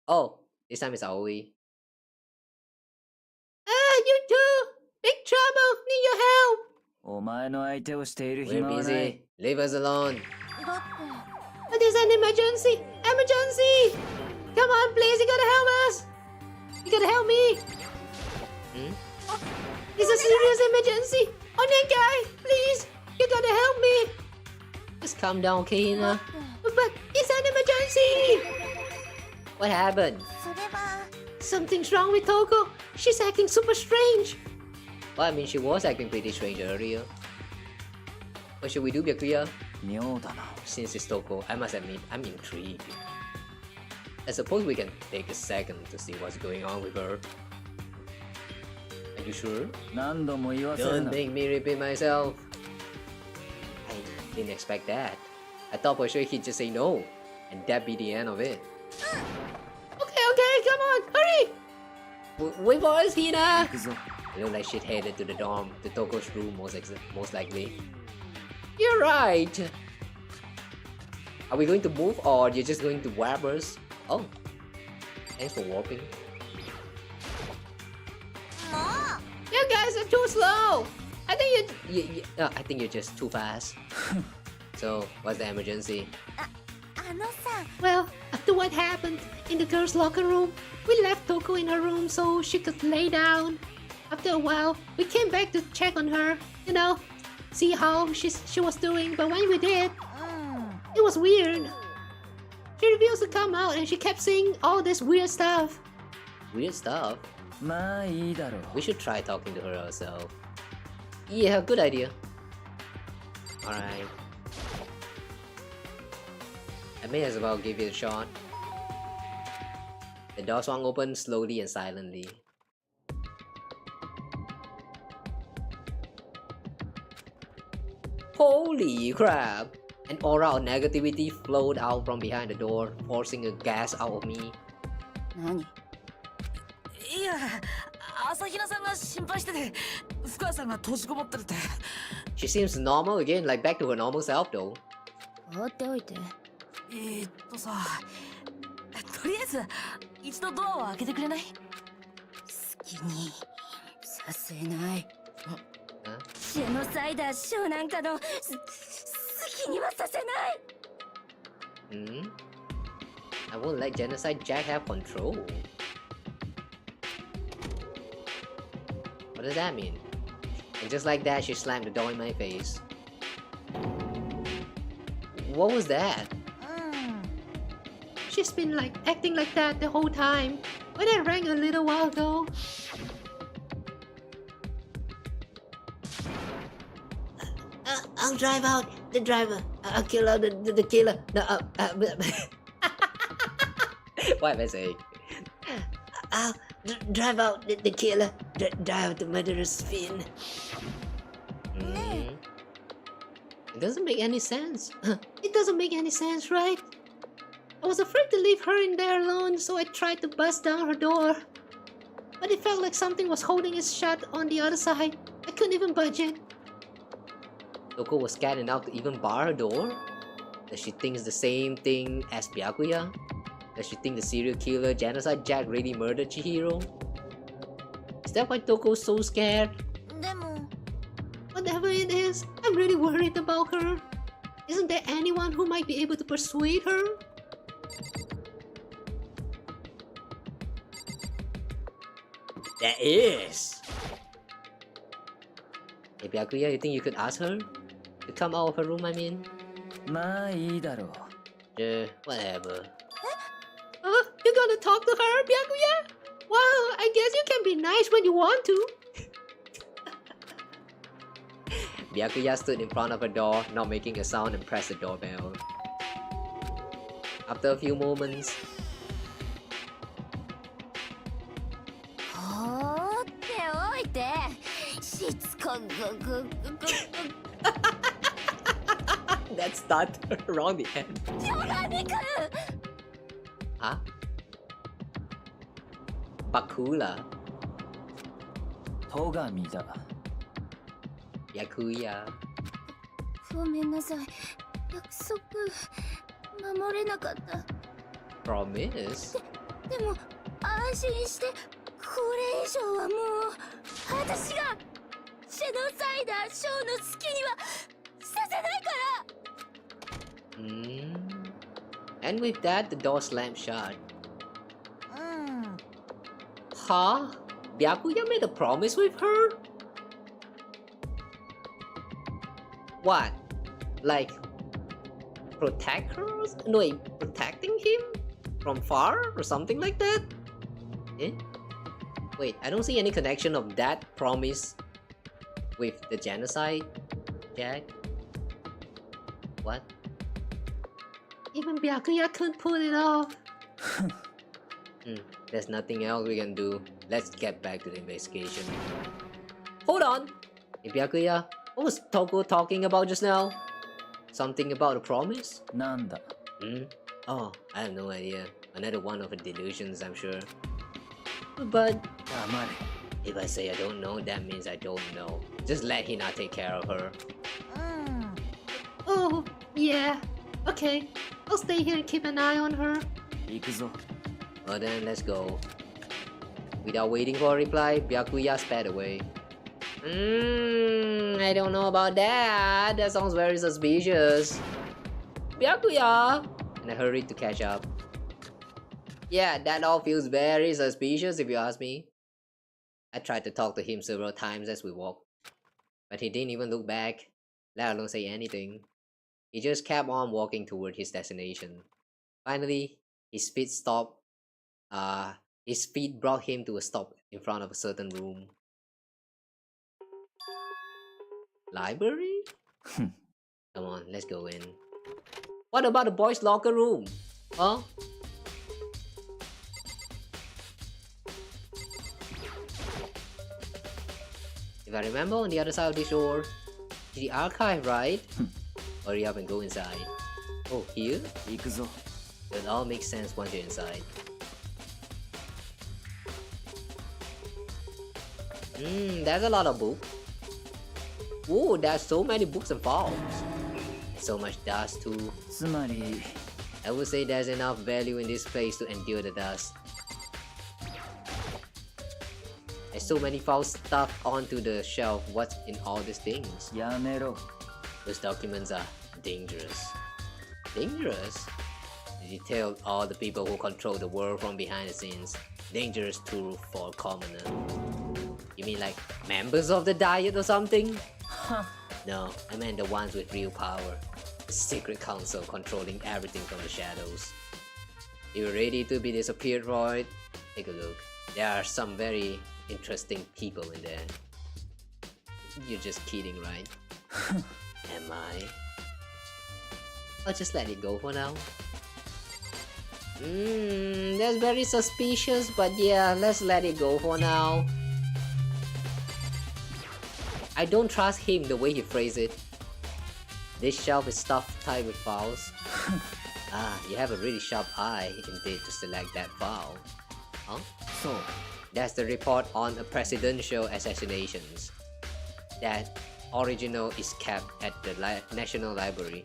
Oh, this time it's Aoi. Ah, you two! Big trouble! Need your help! We're busy. Leave us alone. But there's an emergency! Emergency! Come on, please, you gotta help us! You gotta help me! It's a serious emergency! Onegai, please! You gotta help me! Just calm down, okay, Hina? But it's an emergency! What happened? Something's wrong with Toko. She's acting super strange. Well, I mean, she was acting pretty strange earlier. What should we do, Byakuya? Since it's Toko, I must admit, I'm intrigued. I suppose we can take a second to see what's going on with her. Are you sure? Don't make me repeat myself. I didn't expect that. I thought for sure he'd just say no, and that'd be the end of it. Okay, come on, hurry! Wait for us, Hina! It looks like she'd headed to the dorm, to Toko's room most likely. You're right! Are we going to move or you're just going to warp us? Oh, thanks for warping. You guys are too slow! I think I think you're just too fast. So, what's the emergency? Well, after what happened in the girls' locker room, we left Toko in her room so she could lay down. After a while, we came back to check on her, you know, see how she was doing, but when we did, it was weird. She refused to come out and she kept saying all this weird stuff. Weird stuff? We should try talking to her ourselves. Yeah, good idea. Alright. I may as well give it a shot. The door swung open slowly and silently. Holy crap! An aura of negativity flowed out from behind the door, forcing a gas out of me. 何？いや、朝比奈さんが心配してて、深谷さんが閉じこもってるって。She seems normal again, like back to her normal self though. 放っておいて。さ、とりあえず一度ドアを開けてくれない？好きにさせない。ジェノサイダーショーなんかの好きにはさせない。I won't let Genocide Jack have control. What does that mean? And just like that, she slammed the door in my face. What was that? She's been like acting like that the whole time. When I rang a little while ago. I'll drive out the driver. I'll kill out the killer. No, What am I saying? I'll drive out the killer. Drive out the murderous fiend. It doesn't make any sense. It doesn't make any sense, right? I was afraid to leave her in there alone, so I tried to bust down her door. But it felt like something was holding it shut on the other side. I couldn't even budge it. Toko was scared enough to even bar her door? Does she think the same thing as Byakuya? Does she think the serial killer Genocide Jack really murdered Chihiro? Is that why Toko's so scared? でも Whatever it is, I'm really worried about her. Isn't there anyone who might be able to persuade her? There is! Hey Byakuya, you think you could ask her? To come out of her room, I mean? まあいいだろう。 Whatever. You're gonna talk to her, Byakuya? Wow, I guess you can be nice when you want to. Byakuya stood in front of her door, not making a sound, and pressed the doorbell. After a few moments, 放っておいて。しつこく that started around the end. 冗談に来る。 Huh? Bakula? 戸上だ。 Byakuya? ごめんなさい。約束守れなかった。 Promise? でも安心して。これ以上はもう私がジェノサイダーショーの好きにはさせないから。And with that, the door slammed shut. Huh? Byakuya made a promise with her? What? Like, protect her? No, wait, protecting him? From far? Or something like that? Eh? Wait, I don't see any connection of that promise with the genocide, Jack. What? Even Byakuya couldn't pull it off. There's nothing else we can do. Let's get back to the investigation. Hold on! Hey Byakuya, what was Toko talking about just now? Something about a promise? なんだ。 Oh, I have no idea. Another one of her delusions, I'm sure. But 黙れ。 if I say I don't know, that means I don't know. Just let Hina take care of her. Oh, yeah. Okay, I'll stay here and keep an eye on her. 行くぞ。 Well then, let's go. Without waiting for a reply, Byakuya sped away. I don't know about that. That sounds very suspicious. Byakuya! And I hurried to catch up. Yeah, that all feels very suspicious if you ask me. I tried to talk to him several times as we walked, but he didn't even look back, let alone say anything. He just kept on walking toward his destination. Finally, his feet stopped. His feet brought him to a stop in front of a certain room. Library? Come on, let's go in. What about the boys' locker room? Huh? If I remember, on the other side of this door, is the archive, right? Hurry up and go inside. Oh, here? 行くぞ。 It all makes sense once you're inside. There's a lot of books. Ooh, there's so many books and files. So much dust too. つまり I would say there's enough value in this place to endure the dust. There's so many files stuck onto the shelf. What's in all these things? やめろ Those documents are dangerous. Dangerous? They detail all the people who control the world from behind the scenes. Dangerous too for commoner. You mean like members of the Diet or something? No, I meant the ones with real power. The secret council controlling everything from the shadows. You ready to be disappeared, Roy? Take a look. There are some very interesting people in there. You're just kidding, right? Am I? I'll just let it go for now. That's very suspicious, but yeah, let's let it go for now. I don't trust him the way he phrased it. This shelf is stuffed tight with files. You have a really sharp eye indeed to select that file. Huh? So That's the report on a presidential assassinations. That original is kept at the National Library.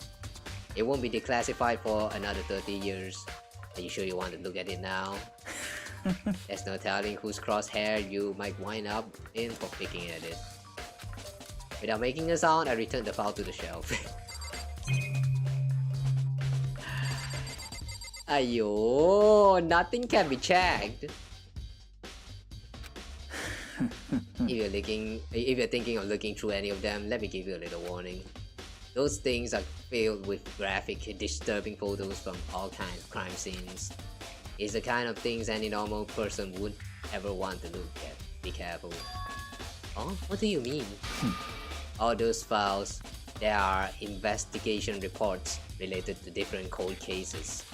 It won't be declassified for another 30 years. Are you sure you want to look at it now? There's no telling whose crosshair you might wind up in for picking at it. Without making a sound, I return the file to the shelf. Ayo, nothing can be checked. If you're thinking of looking through any of them, let me give you a little warning. Those things are filled with graphic, disturbing photos from all kinds of crime scenes. It's the kind of things any normal person would ever want to look at. Be careful. Oh, what do you mean? All those files, there are investigation reports related to different cold cases.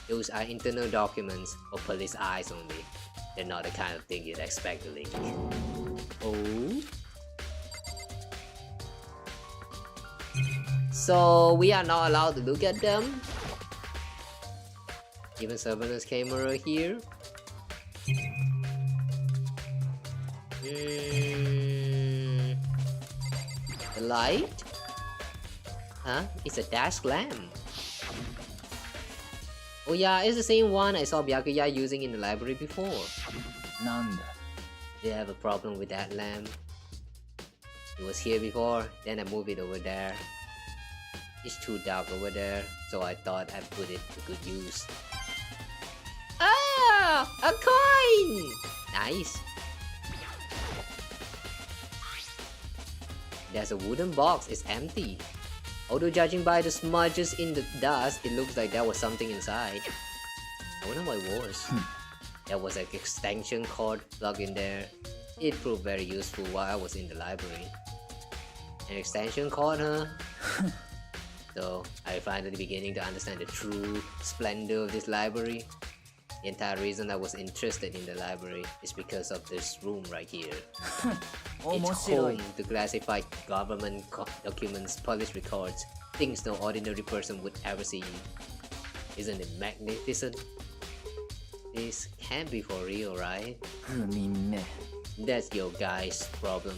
Those are internal documents for police eyes only. They're not the kind of thing you'd expect to leak. Oh? So we are not allowed to look at them? Even surveillance camera here? The light? Huh? It's a dash lamp. Oh yeah, it's the same one I saw Byakuya using in the library before. なんだ They have a problem with that lamp. It was here before, then I moved it over there. It's too dark over there, so I thought I'd put it to good use. Oh! A coin! Nice! There's a wooden box, it's empty. Although judging by the smudges in the dust, it looks like there was something inside. I wonder what it was. There was an extension cord plugged in there. It proved very useful while I was in the library. An extension cord, huh? So, I'm finally beginning to understand the true splendor of this library. The entire reason I was interested in the library is because of this room right here. It's 面白い home to classify government documents, police records, things no ordinary person would ever see. Isn't it magnificent? This can't be for real, right? 不眠目 That's your guy's problem.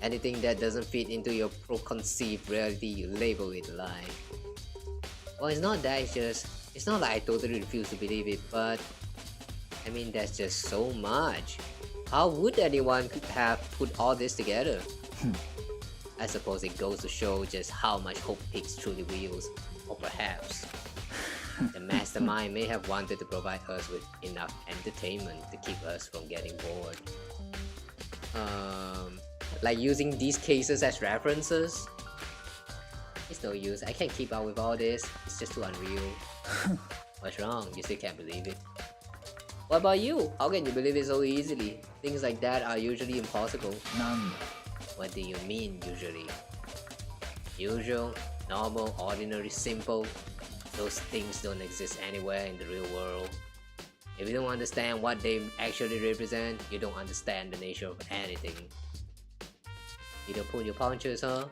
Anything that doesn't fit into your preconceived reality, you label it a lie. Well, it's not that, it's not like I totally refuse to believe it, but I mean, that's just so much. How would anyone have put all this together? I suppose it goes to show just how much hope pigs truly wields, or perhaps the mastermind may have wanted to provide us with enough entertainment to keep us from getting bored. Like using these cases as references? It's no use, I can't keep up with all this, it's just too unreal. What's wrong? You still can't believe it? What about you? How can you believe it so easily? Things like that are usually impossible. なんだ What do you mean, usually? Usual, normal, ordinary, simple. Those things don't exist anywhere in the real world. If you don't understand what they actually represent, you don't understand the nature of anything. You don't pull your punches, huh?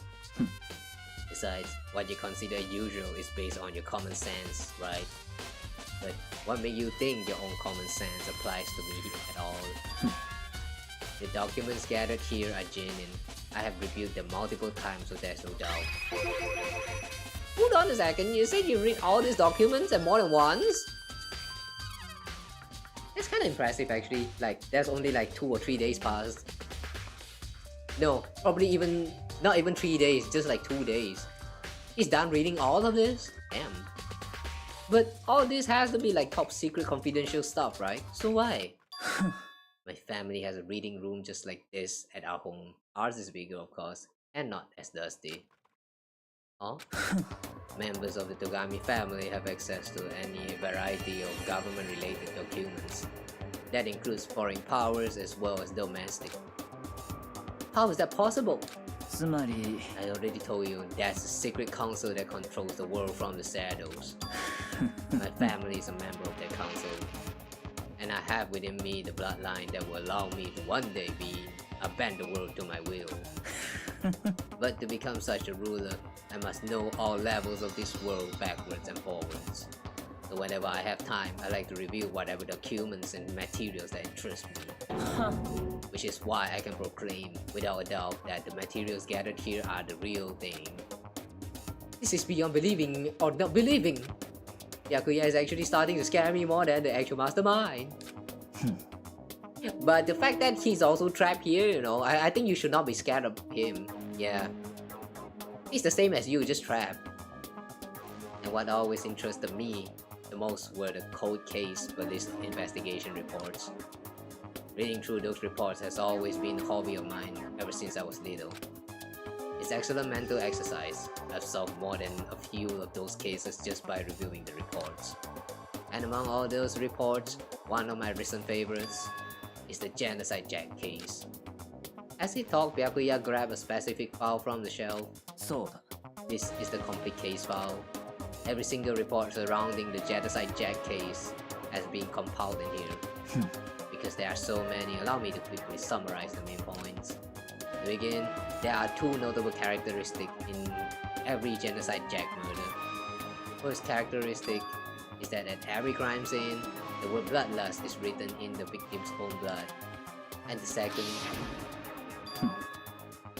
Besides, what you consider usual is based on your common sense, right? But what makes you think your own common sense applies to me at all? The documents gathered here are genuine. I have reviewed them multiple times, so there's no doubt. Hold on a second, you said you read all these documents and more than once? That's kind of impressive actually, like there's only like 2 or 3 days passed. No, probably even, not even 3 days, just like 2 days. He's done reading all of this? Damn. But all this has to be like top secret confidential stuff, right? So why? My family has a reading room just like this at our home. Ours is bigger of course, and not as dusty. Huh? Members of the Togami family have access to any variety of government-related documents. That includes foreign powers as well as domestic. How is that possible? つまり I already told you, that's the secret council that controls the world from the shadows. My family is a member of that council. And I have within me the bloodline that will allow me to one day bend the world to my will. But to become such a ruler, I must know all levels of this world backwards and forwards. So whenever I have time, I like to review whatever documents and materials that interest me. Which is why I can proclaim without a doubt that the materials gathered here are the real thing. This is beyond believing or not believing. Byakuya is actually starting to scare me more than the actual mastermind. But the fact that he's also trapped here, you know, I think you should not be scared of him. Yeah. He's the same as you, just trapped. And what always interested me the most were the cold case police investigation reports. Reading through those reports has always been a hobby of mine ever since I was little. It's excellent mental exercise. I've solved more than a few of those cases just by reviewing the reports. And among all those reports, one of my recent favorites is the Genocide Jack case. As he talked, Byakuya grabbed a specific file from the shelf. そうだ This is the complete case file. Every single report surrounding the Genocide Jack case has been compiled in here. Because there are so many, allow me to quickly summarize the main points. To begin, there are 2 notable characteristics in every Genocide Jack murder. First characteristic is that at every crime scene, the word bloodlust is written in the victim's own blood. And the second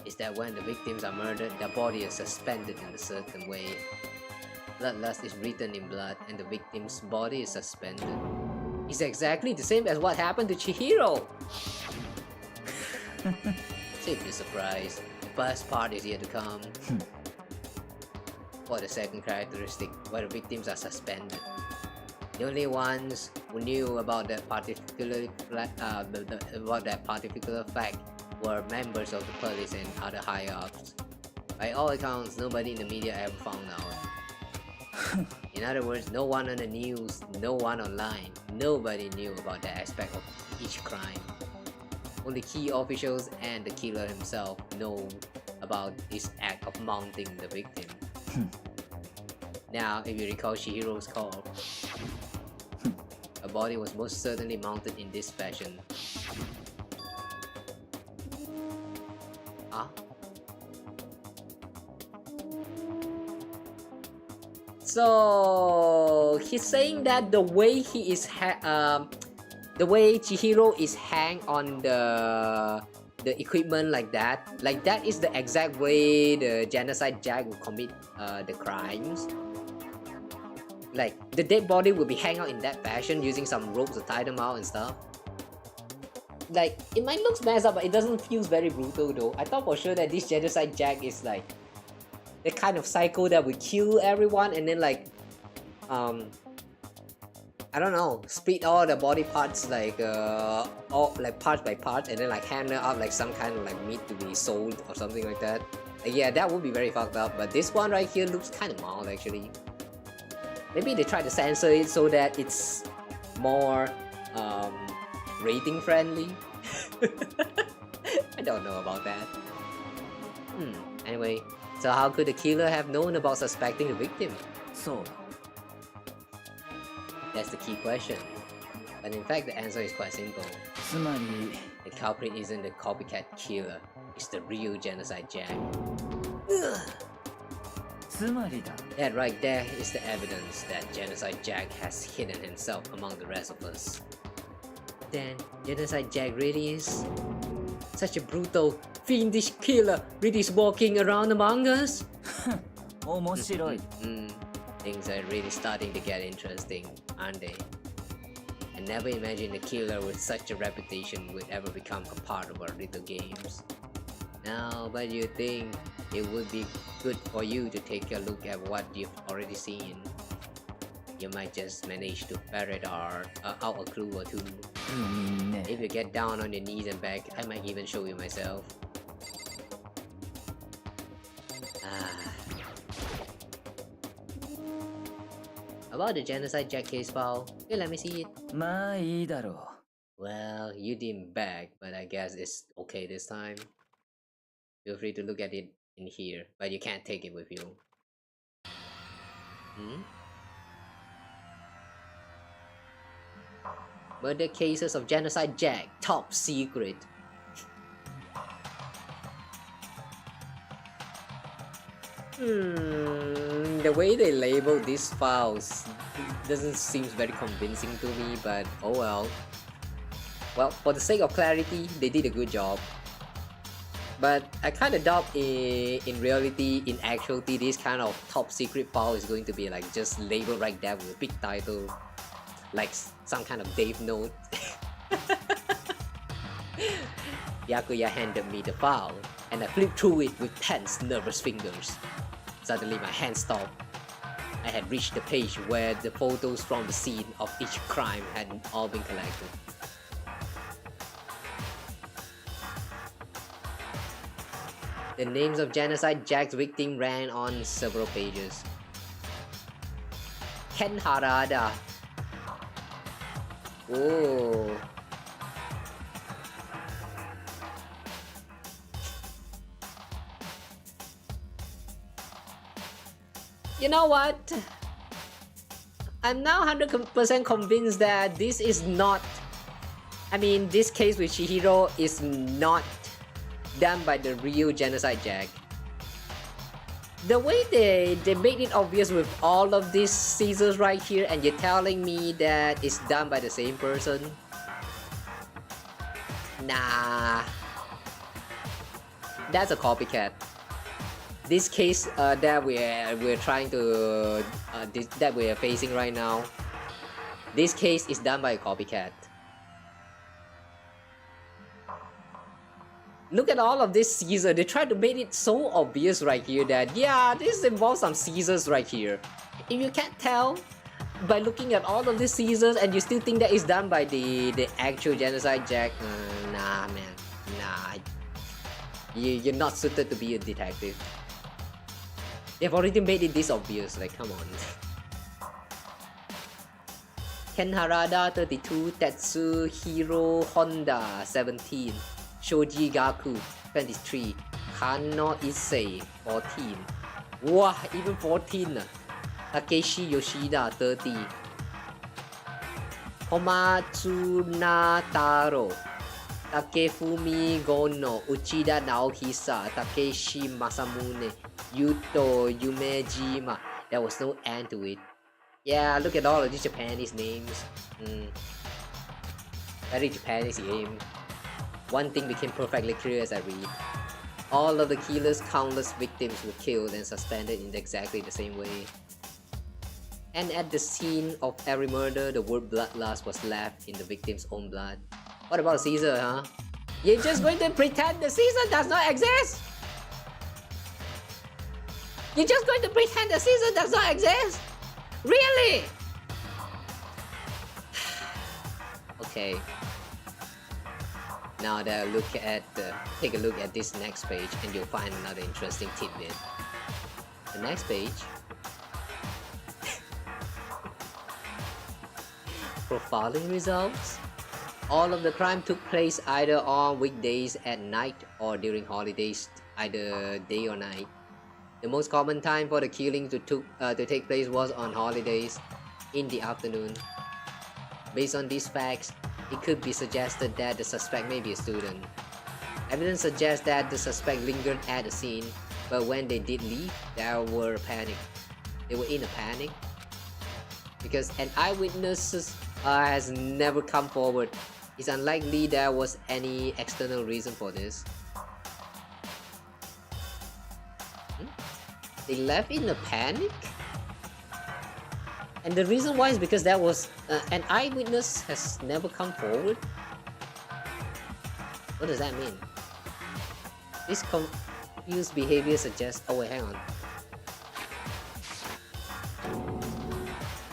is that when the victims are murdered, their body is suspended in a certain way. Bloodlust is written in blood and the victim's body is suspended. It's exactly the same as what happened to Chihiro. Save your surprise, the best part is yet to come. For the second characteristic, where the victims are suspended. The only ones who knew about that particular fact were members of the police and other higher-ups. By all accounts, nobody in the media ever found out. In other words, no one on the news, no one online, nobody knew about that aspect of each crime. Only key officials and the killer himself know about this act of mounting the victim. Now, if you recall Chihiro's corpse, her body was most certainly mounted in this fashion. Ah? So he's saying that the way he is the way Chihiro is hang on the equipment like that is the exact way the Genocide Jack will commit the crimes. Like the dead body will be hang out in that fashion using some ropes to tie them out and stuff. Like it might look messed up, but it doesn't feel very brutal though. I thought for sure that this Genocide Jack is like the kind of psycho that would kill everyone and then like I don't know, split all the body parts like all like parts by parts and then like hand it out like some kind of like meat to be sold or something like that. Yeah, that would be very fucked up, but this one right here looks kind of mild actually. Maybe they tried to censor it so that it's more rating friendly. I don't know about that. Anyway, so how could the killer have known about suspecting the victim? そうだ That's the key question. But in fact, the answer is quite simple. つまり The culprit isn't the copycat killer, it's the real Genocide Jack. つまりだ That right there is the evidence that Genocide Jack has hidden himself among the rest of us. Then, Genocide Jack really is Such a brutal, fiendish killer really is walking around among us. 面白い。 Things are really starting to get interesting, aren't they? I never imagined a killer with such a reputation would ever become a part of our little games. Now, but you think it would be good for you to take a look at what you've already seen? You might just manage to ferret out a clue or two. ね If you get down on your knees and back, I might even show you myself. About the genocide Jack case file, okay, let me see it. まあいいだろ Well, you didn't beg, but I guess it's okay this time. Feel free to look at it in here, but you can't take it with you. Murder cases of genocide Jack, top secret. The way they label these files doesn't seem very convincing to me, but oh well. Well, for the sake of clarity, they did a good job. But I kinda doubt in reality, in actuality, this kind of top secret file is going to be like just labeled right there with a big title. Like some kind of Dave note. Yakuya handed me the file, and I flipped through it with tense, nervous fingers. Suddenly my hand stopped. I had reached the page where the photos from the scene of each crime had all been collected. The names of genocide Jack's victim ran on several pages. Ken Harada. Oh. You know what? I'm now 100% convinced that this is not... I mean, this case with Chihiro is not done by the real genocide Jack. The way they made it obvious with all of these scissors right here, and you're telling me that it's done by the same person? Nah. That's a copycat. This case that we're trying to that we're facing right now, this case is done by a copycat. Look at all of this Caesar. They try to make it so obvious right here that yeah, this involves some Caesars right here. If you can't tell by looking at all of these Caesars and you still think that it's done by the actual genocide Jack, nah man, nah. You're not suited to be a detective. They've already made it this obvious, like come on. Ken Harada 32, Tetsuhiro Honda 17, Shoji Gaku 23, Kano Issei 14. Wow, even 14. Takeshi Yoshida 30, Komatsu Taro, Takefumi Gono, Uchida Naohisa, Takeshi Masamune, Yuto Yumejima. There was no end to it. Yeah, look at all of these Japanese names. Very Japanese game. One thing became perfectly clear as I read. All of the killer's countless victims were killed and suspended in exactly the same way. And at the scene of every murder, the word bloodlust was left in the victim's own blood. What about Caesar, huh? You're just going to pretend the Caesar does not exist? You're just going to pretend the Caesar does not exist? Really? Okay. Now that take a look at this next page and you'll find another interesting tidbit. The next page. Profiling results. All of the crime took place either on weekdays at night or during holidays, either day or night. The most common time for the killing to take place was on holidays in the afternoon. Based on these facts, it could be suggested that the suspect may be a student. Evidence suggests that the suspect lingered at the scene, but when they did leave, there were a panic. They were in a panic because an eyewitness has never come forward It's unlikely there was any external reason for this. They left in a panic? And the reason why is because there was an eyewitness has never come forward? What does that mean? This confused behavior suggests... Oh wait, hang on.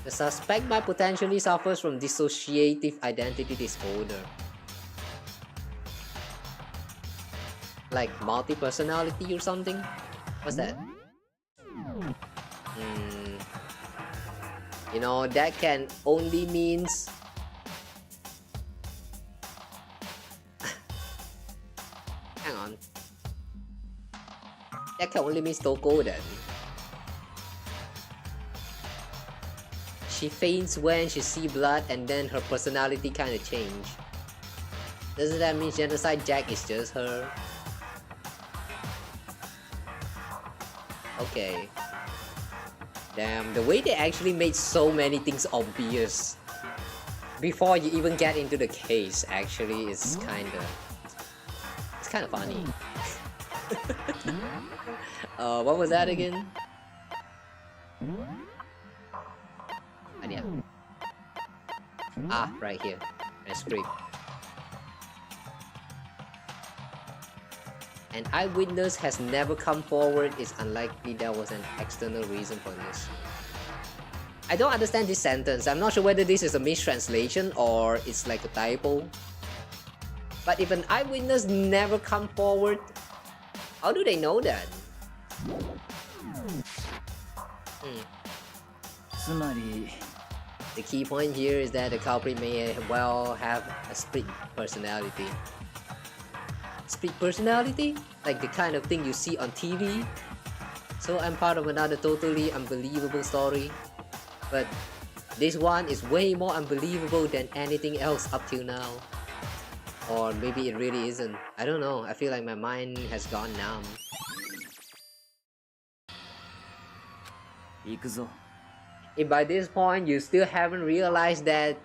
The suspect might potentially suffers from dissociative identity disorder. Like multi-personality or something? What's that? You know, that can only means... Hang on. That can only mean Toko then. She faints when she sees blood and then her personality kinda change. Doesn't that mean Genocide Jack is just her? Okay. Damn, the way they actually made so many things obvious before you even get into the case actually is kinda funny. What was that again? Ah, right here. Transcript. An eyewitness has never come forward. It's unlikely there was an external reason for this. I don't understand this sentence. I'm not sure whether this is a mistranslation or it's like a typo. But if an eyewitness never come forward, how do they know that? The key point here is that the culprit may well have a split personality. Split personality? Like the kind of thing you see on TV? So I'm part of another totally unbelievable story. But this one is way more unbelievable than anything else up till now. Or maybe it really isn't. I don't know. I feel like my mind has gone numb. If by this point you still haven't realized that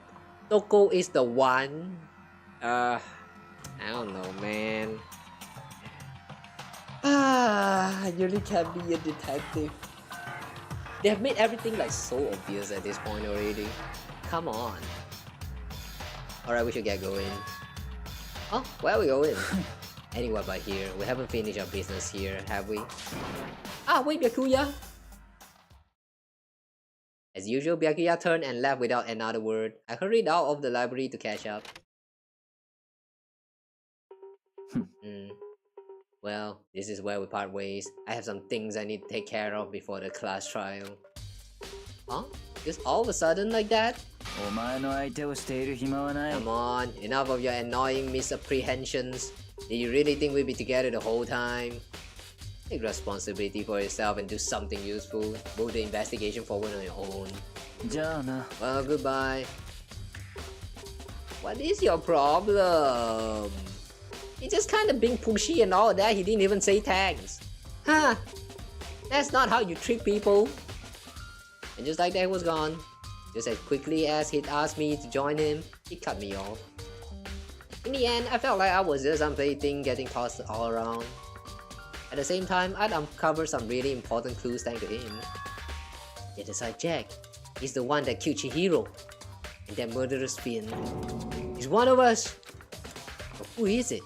Toko is the one, I don't know, man. I really can't be a detective. They have made everything like so obvious at this point already. Come on. Alright, we should get going. Oh, where are we going? Anywhere but here. We haven't finished our business here, have we? Ah, wait, Byakuya! As usual, Byakuya turned and left without another word. I hurried out of the library to catch up. Well, this is where we part ways. I have some things I need to take care of before the class trial. Huh? Just all of a sudden like that? Come on, enough of your annoying misapprehensions. Did you really think we'd be together the whole time? Take responsibility for yourself and do something useful. Move the investigation forward on your own. Well, goodbye. What is your problem? He's just kind of being pushy and all that. He didn't even say thanks. Huh? That's not how you treat people. And just like that, he was gone. Just as quickly as he'd asked me to join him, he cut me off. In the end, I felt like I was just some plaything getting tossed all around. At the same time, I'd uncovered some really important clues thanks to him. Genocide Jack. He's the one that killed Chihiro. And that murderous fiend. He's one of us. But who is it?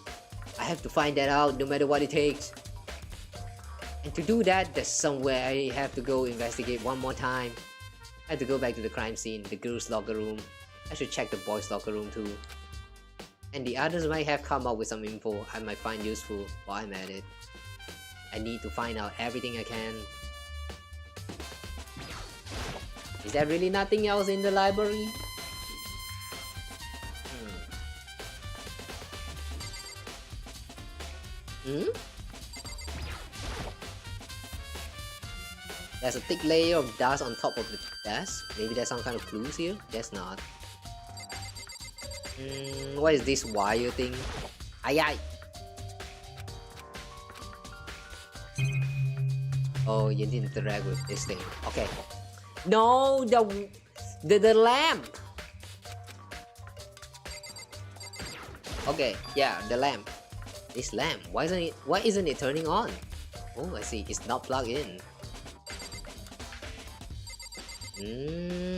I have to find that out no matter what it takes. And to do that, there's somewhere I have to go investigate one more time. I have to go back to the crime scene, the girls' locker room. I should check the boys' locker room too. And the others might have come up with some info I might find useful while I'm at it. I need to find out everything I can. Is there really nothing else in the library? There's a thick layer of dust on top of the desk. Maybe there's some kind of clues here? Guess not. What is this wire thing? Ay. Oh, you need to interact with this thing. Okay. No, the lamp. Okay, yeah, the lamp. This lamp, why isn't it turning on? Oh, I see, it's not plugged in.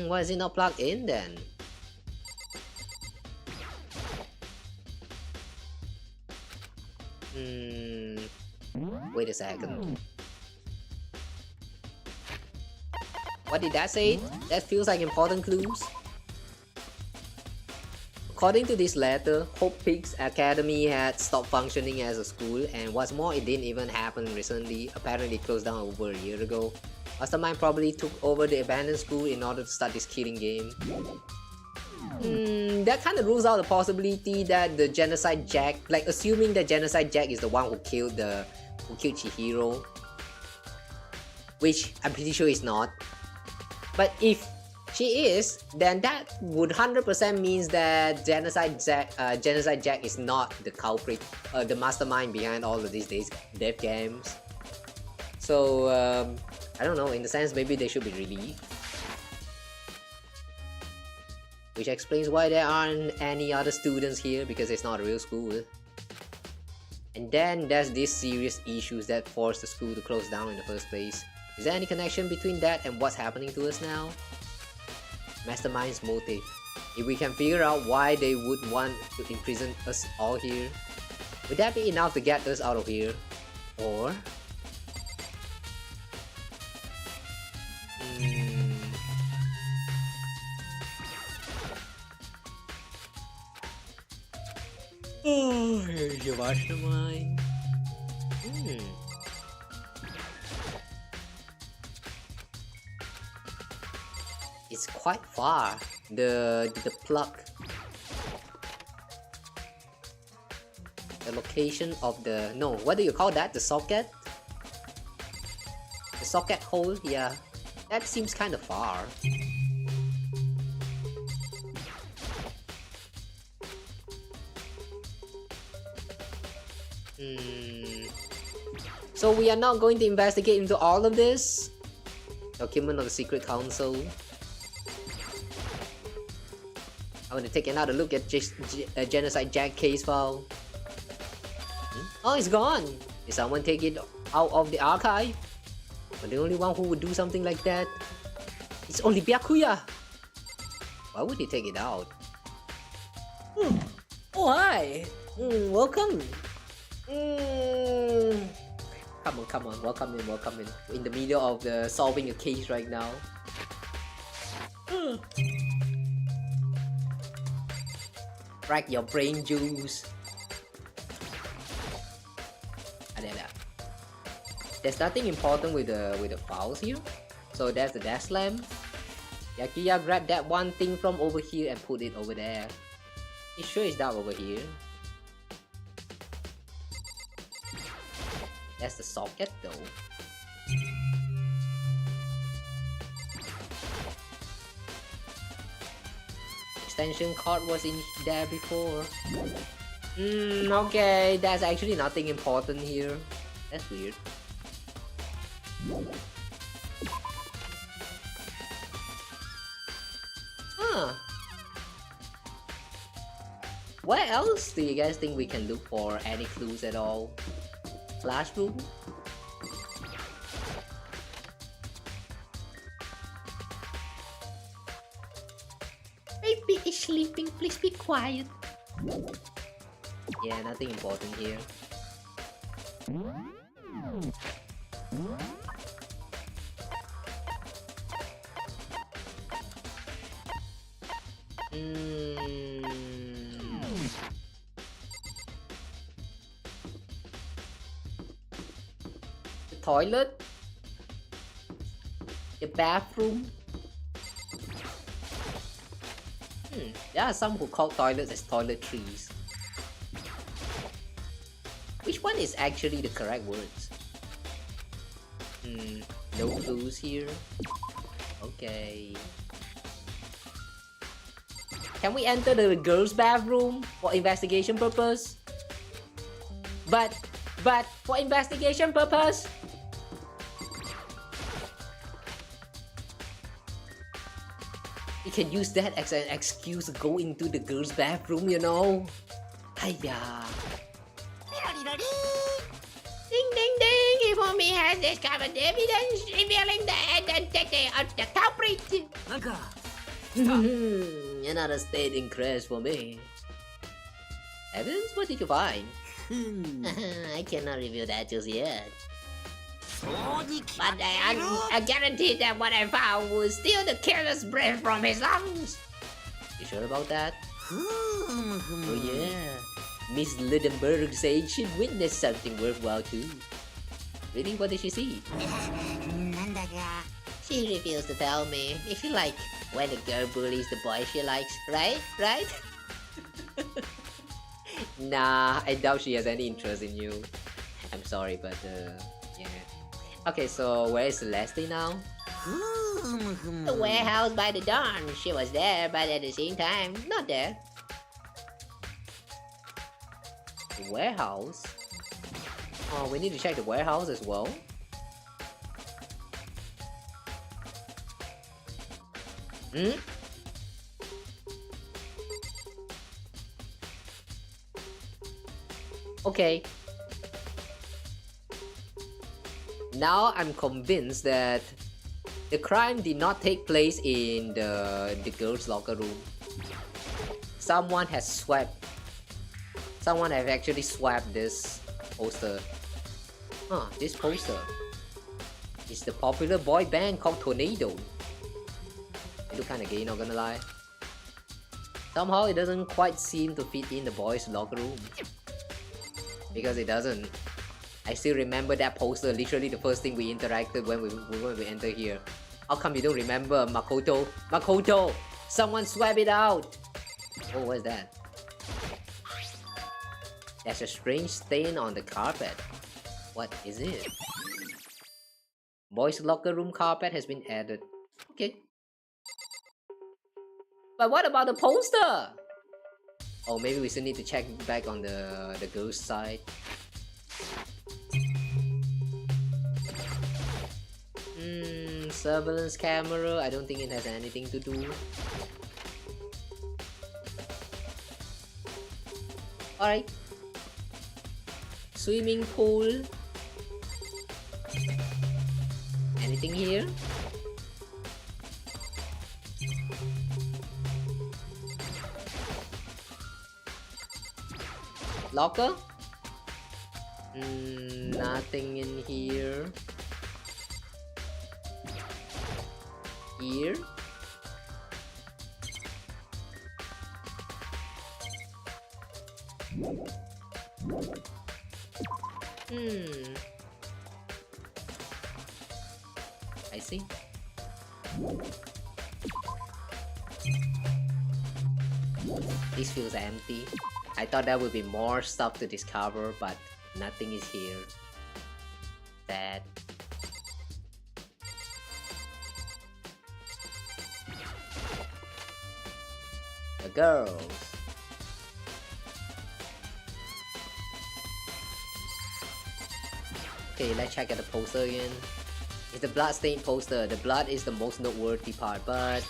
Why is it not plugged in then? Wait a second. What did that say? That feels like important clues. According to this letter, Hope Peaks Academy had stopped functioning as a school, and what's more, it didn't even happen recently. Apparently closed down over a year ago. Mastermind probably took over the abandoned school in order to start this killing game. That kind of rules out the possibility that the Genocide Jack, like assuming that Genocide Jack is the one who killed Chihiro, which I'm pretty sure is not. But if she is, then that would 100% means that Genocide Jack is not the culprit, the mastermind behind all of these death games. So I don't know. In the sense, maybe they should be relieved. Which explains why there aren't any other students here, because it's not a real school. And then there's these serious issues that forced the school to close down in the first place. Is there any connection between that and what's happening to us now? Mastermind's motive. If we can figure out why they would want to imprison us all here, would that be enough to get us out of here? Or... Oh, here's your mastermind. It's quite far. The plug. The location of the... No, what do you call that? The socket? The socket hole? Yeah. That seems kind of far. So we are not going to investigate into all of this? Document of the Secret Council. I want to take another look at Genocide Jack case file. Oh, it's gone! Did someone take it out of the archive? But the only one who would do something like that, it's only Byakuya! Why would he take it out? Oh, hi! Welcome! Come on, welcome in. We're in the middle of solving a case right now. Crack your brain juice. There's nothing important with the files here. So there's the desk lamp. Byakuya grabbed that one thing from over here and put it over there. It sure is dark over here. That's the socket though. Extension cord was in there before. Okay, that's actually nothing important here. That's weird. Where else do you guys think we can look for any clues at all? Classroom? Baby is sleeping, please be quiet. Yeah, nothing important here. The toilet? The bathroom? There are some who call toilets as toiletries. Which one is actually the correct words? No clues here. Okay. Can we enter the girls' bathroom for investigation purpose? But for investigation purpose? You can use that as an excuse to go into the girls' bathroom, you know? Hiya. Ding ding ding! Ifumi has discovered evidence revealing the identity of the culprit. なんか Another stating crash for me. Evidence? What did you find? I cannot reveal that just yet. But I guarantee that what I found was still the careless breath from his lungs. You sure about that? Oh yeah. Miss Lindenberg said she witnessed something worthwhile too. Really? What did she see? なんだか She refused to tell me. If you like, when the girl bullies the boy she likes, right? Right? Nah, I doubt she has any interest in you. I'm sorry, but yeah. Okay, so where is Leslie now? The warehouse by the dawn. She was there, but at the same time, not there. The warehouse? Oh, we need to check the warehouse as well. Hmm? Okay. Now I'm convinced that the crime did not take place in the girls' locker room. Someone has actually swapped this poster. Huh, this poster is the popular boy band called Tornado. It look kinda gay, not gonna lie. Somehow it doesn't quite seem to fit in the boys' locker room. Because it doesn't. I still remember that poster, literally the first thing we interacted when we enter here. How come you don't remember, Makoto? Makoto! Someone swap it out! Oh, what is that? There's a strange stain on the carpet. What is it? Boys' locker room carpet has been added. Okay. But what about the poster? Oh, maybe we still need to check back on the girls' side. Surveillance camera. I don't think it has anything to do. Alright. Swimming pool. Anything here? Locker? Nothing in here. Here? I see. This feels empty. I thought there would be more stuff to discover, but nothing is here. Sad. The girls. Okay, let's check out the poster again. It's the blood-stained poster. The blood is the most noteworthy part, but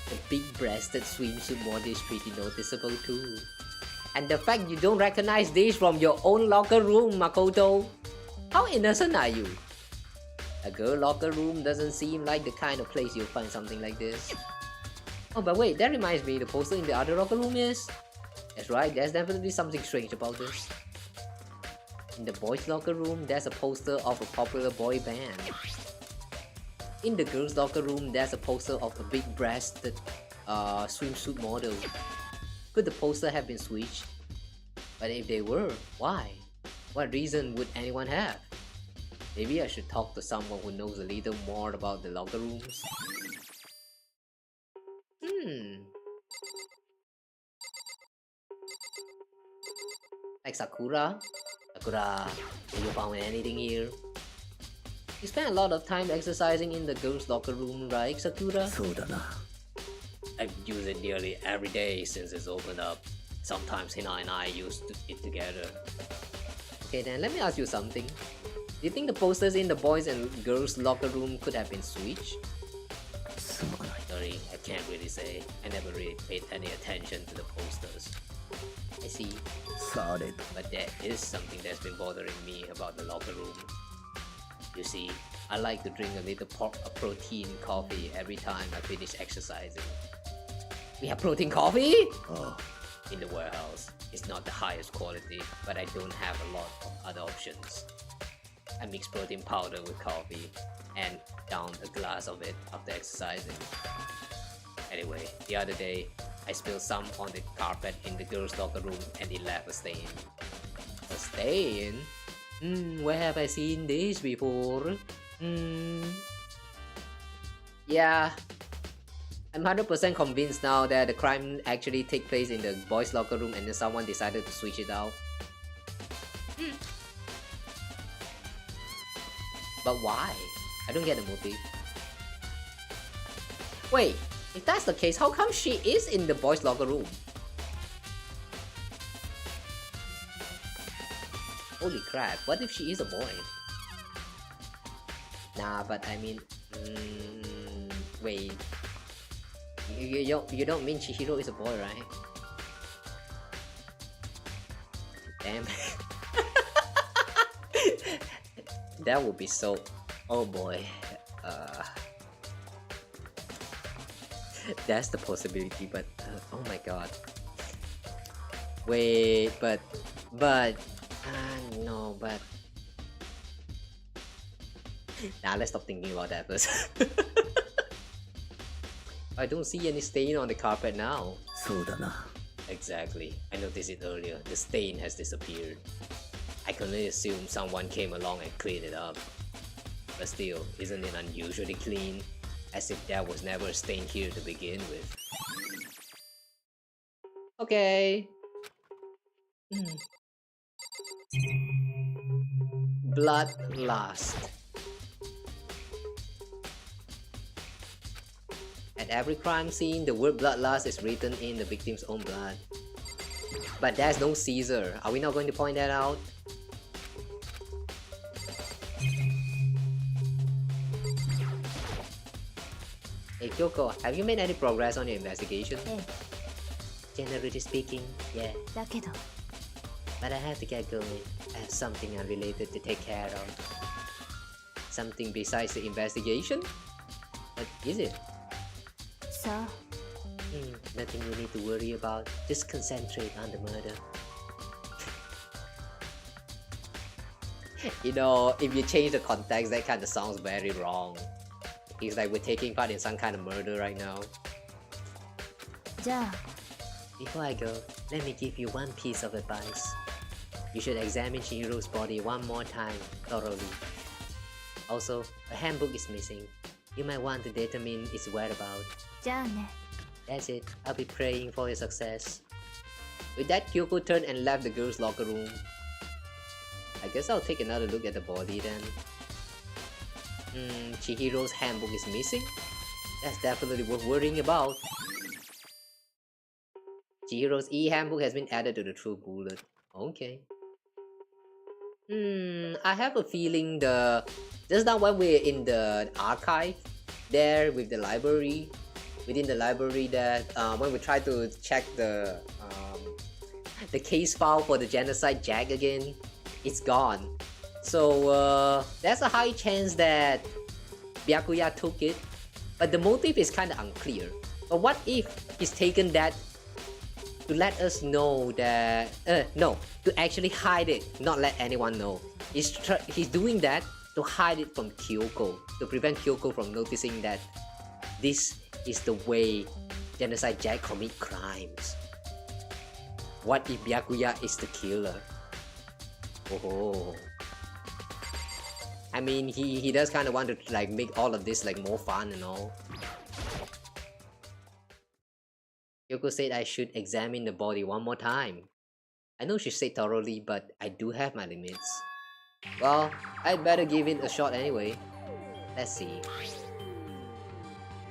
the big-breasted swimsuit model is pretty noticeable too. And the fact you don't recognize this from your own locker room, Makoto. How innocent are you? A girl locker room doesn't seem like the kind of place you'll find something like this. Oh, but wait, that reminds me, the poster in the other locker room is... That's right, there's definitely something strange about this. In the boys' locker room, there's a poster of a popular boy band. In the girls' locker room, there's a poster of a big-breasted swimsuit model. Could the poster have been switched? But if they were, why? What reason would anyone have? Maybe I should talk to someone who knows a little more about the locker rooms. Like Sakura? Sakura, have you found anything here? You spend a lot of time exercising in the girls' locker room, right, Sakura? I've used it nearly every day since it's opened up. Sometimes Hina and I use it together. Okay, then let me ask you something. Do you think the posters in the boys' and girls' locker room could have been switched? Sorry, I can't really say. I never really paid any attention to the posters. I see. されど But there is something that's been bothering me about the locker room. You see, I like to drink a little protein coffee every time I finish exercising. We have protein coffee? Oh. In the warehouse. It's not the highest quality, but I don't have a lot of other options. I mix protein powder with coffee and down a glass of it after exercising. Anyway, the other day, I spilled some on the carpet in the girls' locker room and it left a stain. A stain? Where have I seen this before? Yeah, I'm 100% convinced now that the crime actually take place in the boys' locker room and then someone decided to switch it out. But why? I don't get the motive. Wait, if that's the case, how come she is in the boys' locker room? Holy crap, what if she is a boy? Nah, but I mean... wait... You don't mean Chihiro is a boy, right? Damn. That would be so... Oh boy. That's the possibility, but... oh my god. Wait, but... no, but... Nah, let's stop thinking about that first. I don't see any stain on the carpet now. そうだな Exactly. I noticed it earlier. The stain has disappeared. I can only assume someone came along and cleaned it up. But still, isn't it unusually clean? As if there was never a stain here to begin with. Okay. Bloodlust. At every crime scene, the word bloodlust is written in the victim's own blood. But there's no Caesar. Are we not going to point that out? Hey Kyoko, have you made any progress on your investigation? Generally speaking, yeah. だけど But I have to get going. I have something unrelated to take care of. Something besides the investigation? What is it? さあ Nothing you need to worry about. Just concentrate on the murder. You know, if you change the context, that kind of sounds very wrong. It's like we're taking part in some kind of murder right now. じゃあ Before I go, let me give you one piece of advice. You should examine Chihiro's body one more time, thoroughly. Also, a handbook is missing. You might want to determine its whereabouts. じゃあね That's it. I'll be praying for your success. With that, Kyoko turned and left the girls' locker room. I guess I'll take another look at the body then. Chihiro's handbook is missing? That's definitely worth worrying about. Chihiro's e-handbook has been added to the True Bullet. Okay. I have a feeling just now when we're in the archive there with the library, within the library, that when we try to check the case file for the genocide Jack again, it's gone. So there's a high chance that Byakuya took it, but the motive is kind of unclear. But what if he's taken that to let us know that no, to actually hide it, not let anyone know. He's doing that to hide it from Kyoko, to prevent Kyoko from noticing that this is the way Genocide Jack commit crimes. What if Byakuya is the killer? Oh, I mean, he does kind of want to like make all of this like more fun and all. Kyoko said I should examine the body one more time. I know she said thoroughly, but I do have my limits. Well, I'd better give it a shot anyway. Let's see.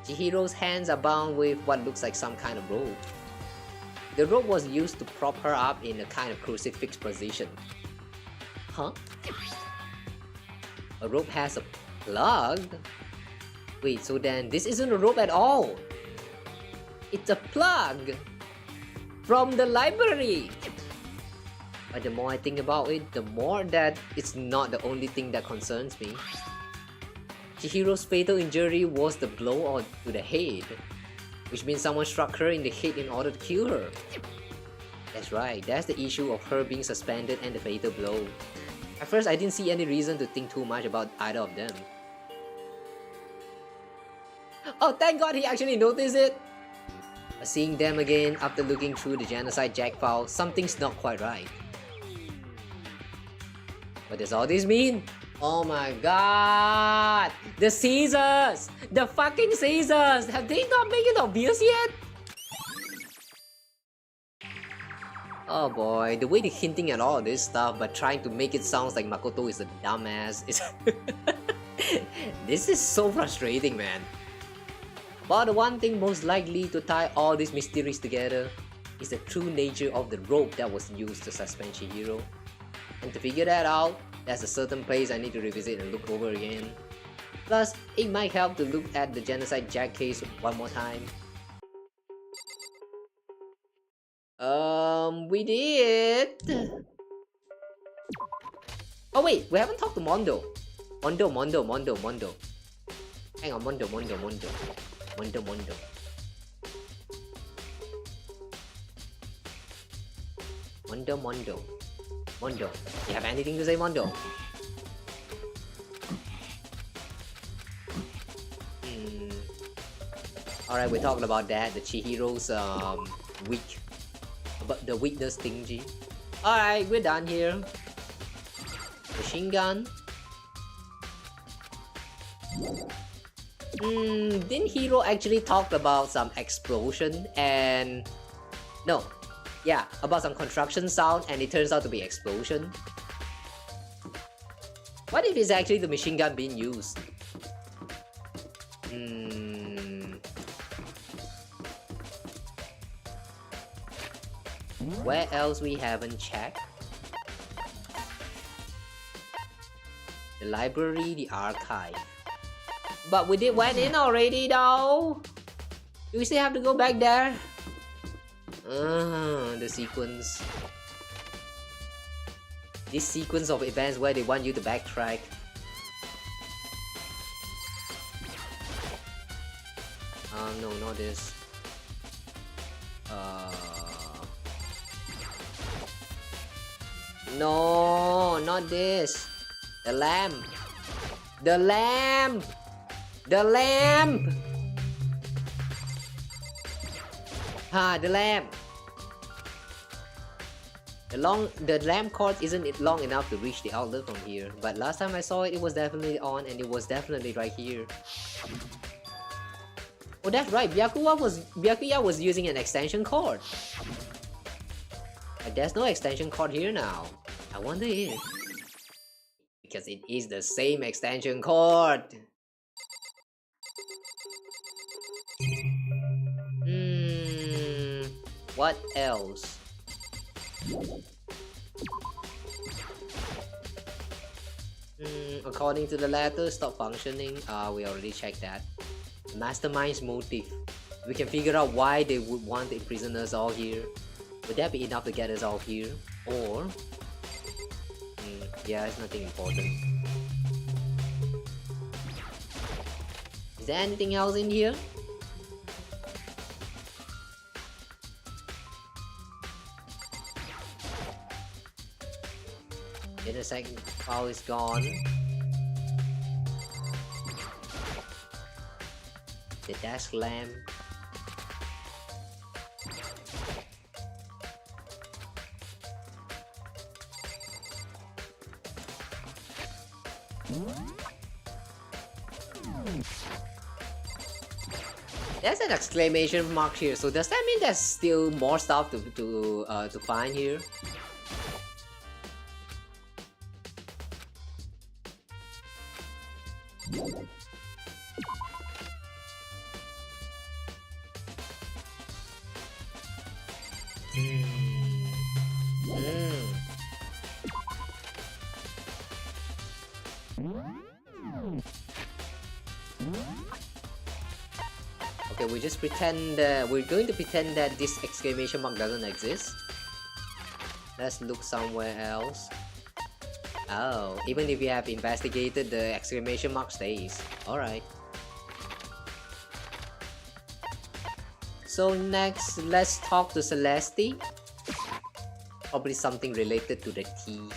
Chihiro's hands are bound with what looks like some kind of rope. The rope was used to prop her up in a kind of crucifix position. Huh? A rope has a plug? Wait, so then this isn't a rope at all! It's a plug! From the library! But the more I think about it, the more that it's not the only thing that concerns me. Chihiro's fatal injury was the blow to the head, which means someone struck her in the head in order to kill her. That's right, that's the issue of her being suspended and the fatal blow. At first, I didn't see any reason to think too much about either of them. Oh, thank God he actually noticed it! But seeing them again after looking through the genocide Jack file, something's not quite right. What does all this mean? Oh my god! The Caesars! The fucking Caesars! Have they not made it obvious yet? Oh boy, the way they're hinting at all this stuff but trying to make it sound like Makoto is a dumbass is... This is so frustrating, man. But the one thing most likely to tie all these mysteries together is the true nature of the rope that was used to suspend Chihiro. And to figure that out, there's a certain place I need to revisit and look over again. Plus, it might help to look at the Genocide Jack case one more time. We did... Oh wait, we haven't talked to Mondo. Mondo. Hang on, Mondo. Mondo, you have anything to say, Mondo? Alright, we're talking about that, the Chihiro's about the weakness thingy. Alright, we're done here. Machine gun. Didn't Hiro actually talk about some explosion and... No. Yeah, about some construction sound and it turns out to be explosion. What if it's actually the machine gun being used? Where else we haven't checked? The library, the archive. But we did went in already though. Do we still have to go back there? The sequence. This sequence of events where they want you to backtrack. No, not this. No, not this. The lamp. The lamp. The lamp. The lamp. The lamp cord isn't long enough to reach the outlet from here, but last time I saw it, it was definitely on and it was definitely right here. Oh, that's right. Byakuya was using an extension cord. But there's no extension cord here now. I wonder if... Because it is the same extension cord. What else? According to the letter, stop functioning. We already checked that. Mastermind's motive. We can figure out why they would want the prisoners all here. Would that be enough to get us all here? Or... yeah, it's nothing important. Is there anything else in here? The second file is gone. The desk lamp. There's an exclamation mark here, so does that mean there's still more stuff to find here? Okay, we just pretend we're going to pretend that this exclamation mark doesn't exist. Let's look somewhere else. Oh, even if you have investigated, the exclamation mark stays. Alright. So next, let's talk to Celeste. Probably something related to the tea.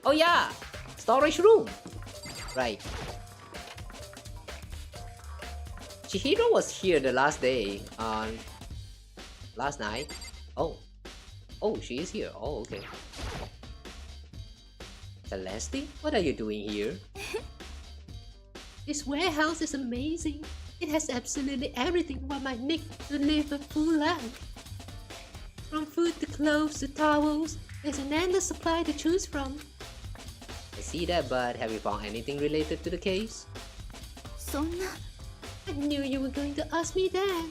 Oh yeah! Storage room! Right. Chihiro was here the last day, last night. Oh. Oh, she is here. Oh, okay. Celeste, what are you doing here? This warehouse is amazing. It has absolutely everything what my Nick to live a full life. From food to clothes to towels, there's an endless supply to choose from. I see that, but have you found anything related to the case? そんな I knew you were going to ask me that.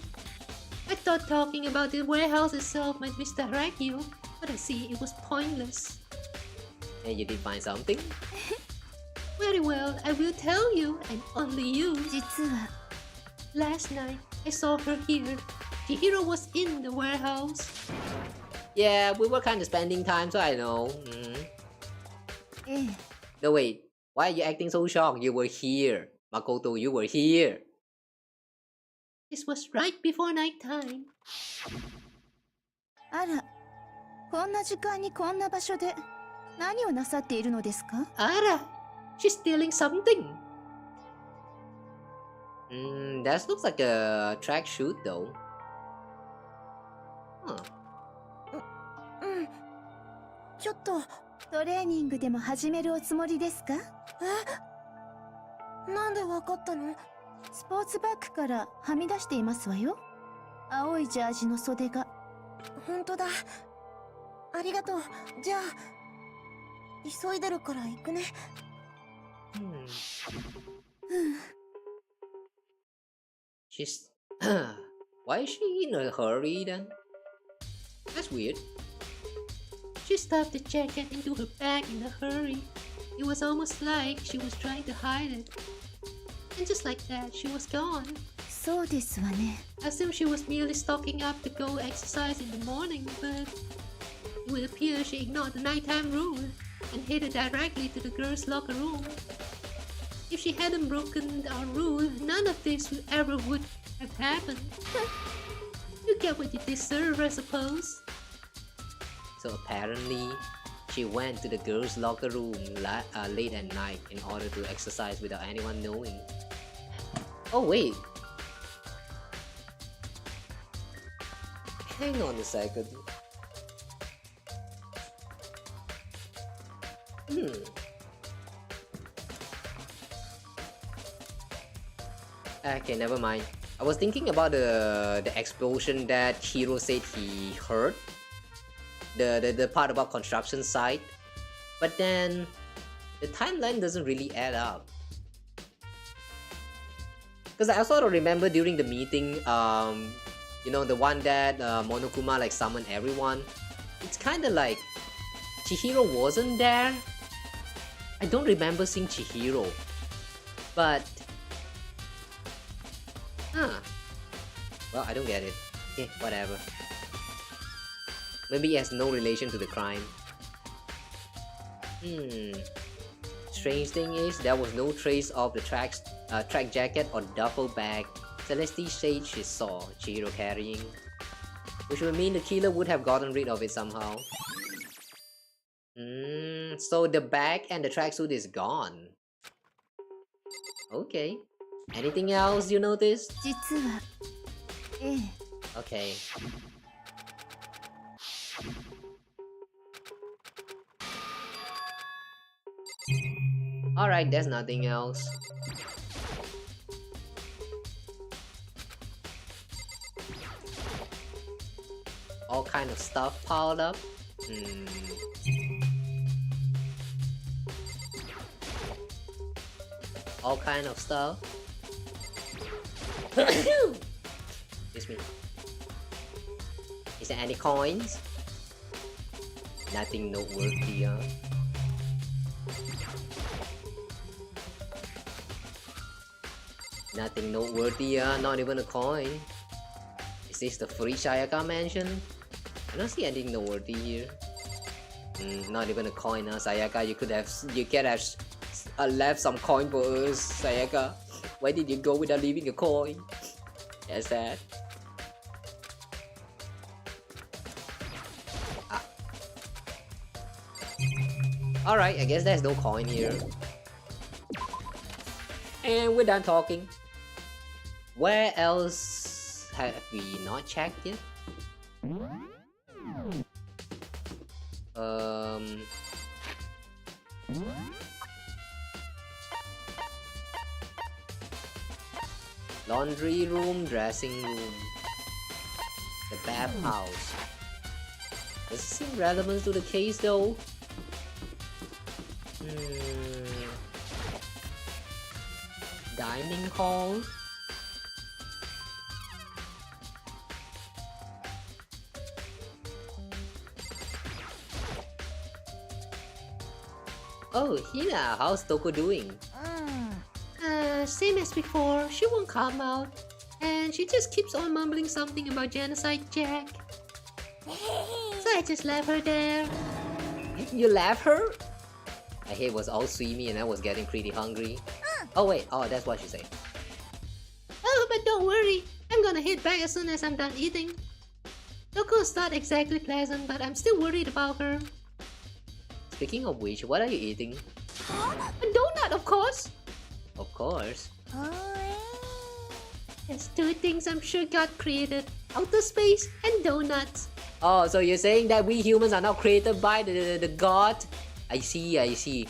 I thought talking about the warehouse itself might misdirect you, but I see it was pointless. And you did find something? Very well, I will tell you, and only you. 実は Last night, I saw her here. Chihiro was in the warehouse. Yeah, we were kind of spending time, so I know. ええ No, wait. Why are you acting so shocked? You were here. Makoto, you were here. This was right before night time. あらこんな時間にこんな場所で何をなさっているのですか Ara, she's stealing something. That looks like a track shoot though. Huh. うんちょっとトレーニングでも始めるおつもりですかえなんでわかったのスポーツバッグからはみ出していますわよ青いジャージの袖が本当だありがとうじゃあ急いでるから行くね She's... Why is she in a hurry then? That's weird. She stuffed the jacket into her bag in a hurry. It was almost like she was trying to hide it. And just like that, she was gone. そうですわね I assumed she was merely stocking up to go exercise in the morning, but it would appear she ignored the nighttime rule and headed directly to the girls' locker room. If she hadn't broken our rule, none of this would ever have happened. You get what you deserve, I suppose. So apparently, she went to the girls' locker room late at night in order to exercise without anyone knowing. Oh wait. Hang on a second. Okay, never mind. I was thinking about the explosion that Hiro said he heard. The part about construction site. But then the timeline doesn't really add up. Because I sort of remember during the meeting, you know, the one that Monokuma like summoned everyone. It's kind of like Chihiro wasn't there. I don't remember seeing Chihiro. But well, I don't get it. Okay, whatever. Maybe it has no relation to the crime. Strange thing is, there was no trace of the track jacket or duffel bag Celeste said she saw Chihiro carrying, which would mean the killer would have gotten rid of it somehow. So the bag and the tracksuit is gone. Okay. Anything else you noticed? 実はええ Okay. Alright, there's nothing else. All kind of stuff piled up. All kind of stuff. Excuse me. Is there any coins? Nothing noteworthy, huh? Nothing noteworthy, not even a coin. Is this the free Shayaka mansion? I don't see anything noteworthy here. Not even a coin, huh? Sayaka, you could have left some coin for us, Sayaka. Why did you go without leaving a coin? That's sad. Alright, I guess there's no coin here. And we're done talking. Where else have we not checked yet? Laundry room, dressing room, the bathhouse. Does it seem relevant to the case though? Dining hall. Oh, Hina, how's Toko doing? Same as before, she won't come out. And she just keeps on mumbling something about genocide Jack. So I just left her there. You left her? My head was all swimmy and I was getting pretty hungry. Oh wait, oh that's what she said. Oh, but don't worry. I'm gonna head back as soon as I'm done eating. Toko's not exactly pleasant, but I'm still worried about her. Speaking of which, what are you eating? A donut, of course! Of course. There's two things I'm sure God created. Outer space and donuts. Oh, so you're saying that we humans are not created by the god? I see, I see.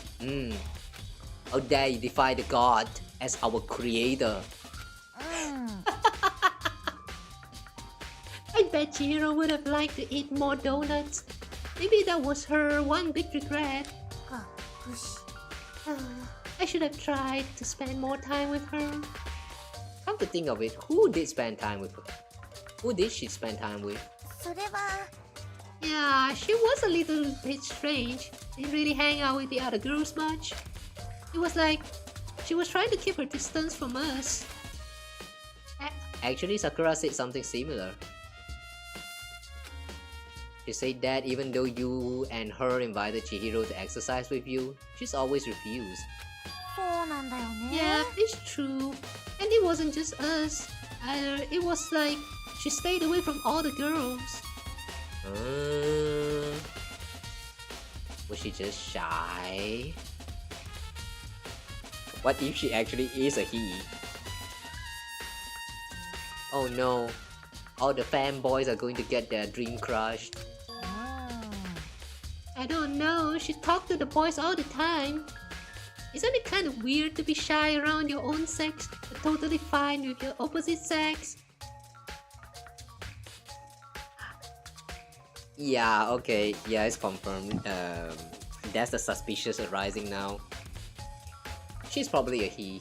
How dare you defy the god as our creator? I bet Chihiro would have liked to eat more donuts. Maybe that was her one big regret. I should have tried to spend more time with her. Come to think of it, who did spend time with her? Who did she spend time with? Yeah, she was a little bit strange. Didn't really hang out with the other girls much. It was like she was trying to keep her distance from us. Actually, Sakura said something similar. She said that even though you and her invited Chihiro to exercise with you, she's always refused. Yeah, it's true. And it wasn't just us either. It was like she stayed away from all the girls. Was she just shy? What if she actually is a he? Oh no, all the fanboys are going to get their dream crushed. I don't know, she talked to the boys all the time. Isn't it kind of weird to be shy around your own sex, but totally fine with your opposite sex? Yeah, okay, yeah, it's confirmed. That's the suspicious arising now. She's probably a he.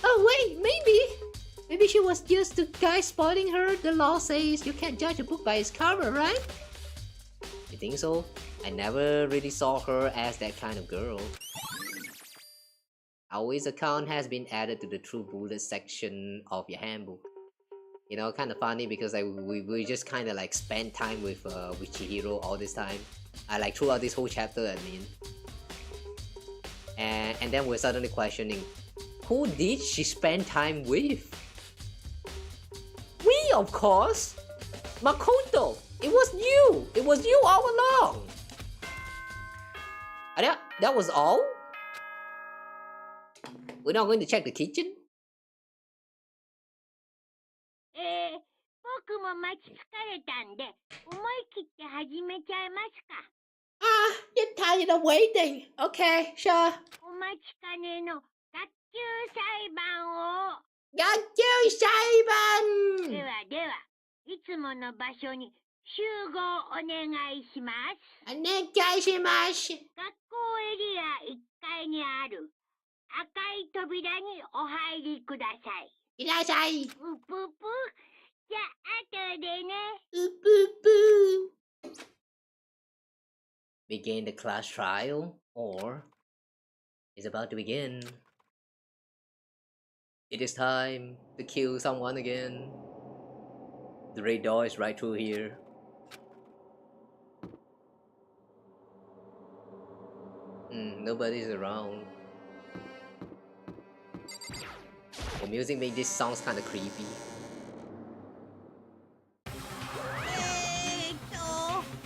Oh wait, maybe she was used to guys spotting her. The law says you can't judge a book by its cover, right? You think so? I never really saw her as that kind of girl. Always account has been added to the True Bullet section of your handbook. You know, kind of funny because like, we just kind of like spend time with Chihiro all this time. Like throughout this whole chapter, I mean. And then we're suddenly questioning, who did she spend time with? We, of course! Makoto! It was you! It was you all along! And that was all? We're not going to check the kitchen? 僕も待ち疲れたんで、思い切って始めちゃいますか。You're tired of waiting. Okay, sure. お待ちかねの学級裁判を。学級裁判！ではでは、いつもの場所に集合お願いします。お願いします。学校エリア1階にある赤い扉にお入りください。いらっしゃい。うぷぷ。じゃあ、後でね。うぷぷ。Begin the class trial, or is about to begin. It is time to kill someone again. The red door is right through here. Nobody's around. The music makes this sounds kind of creepy.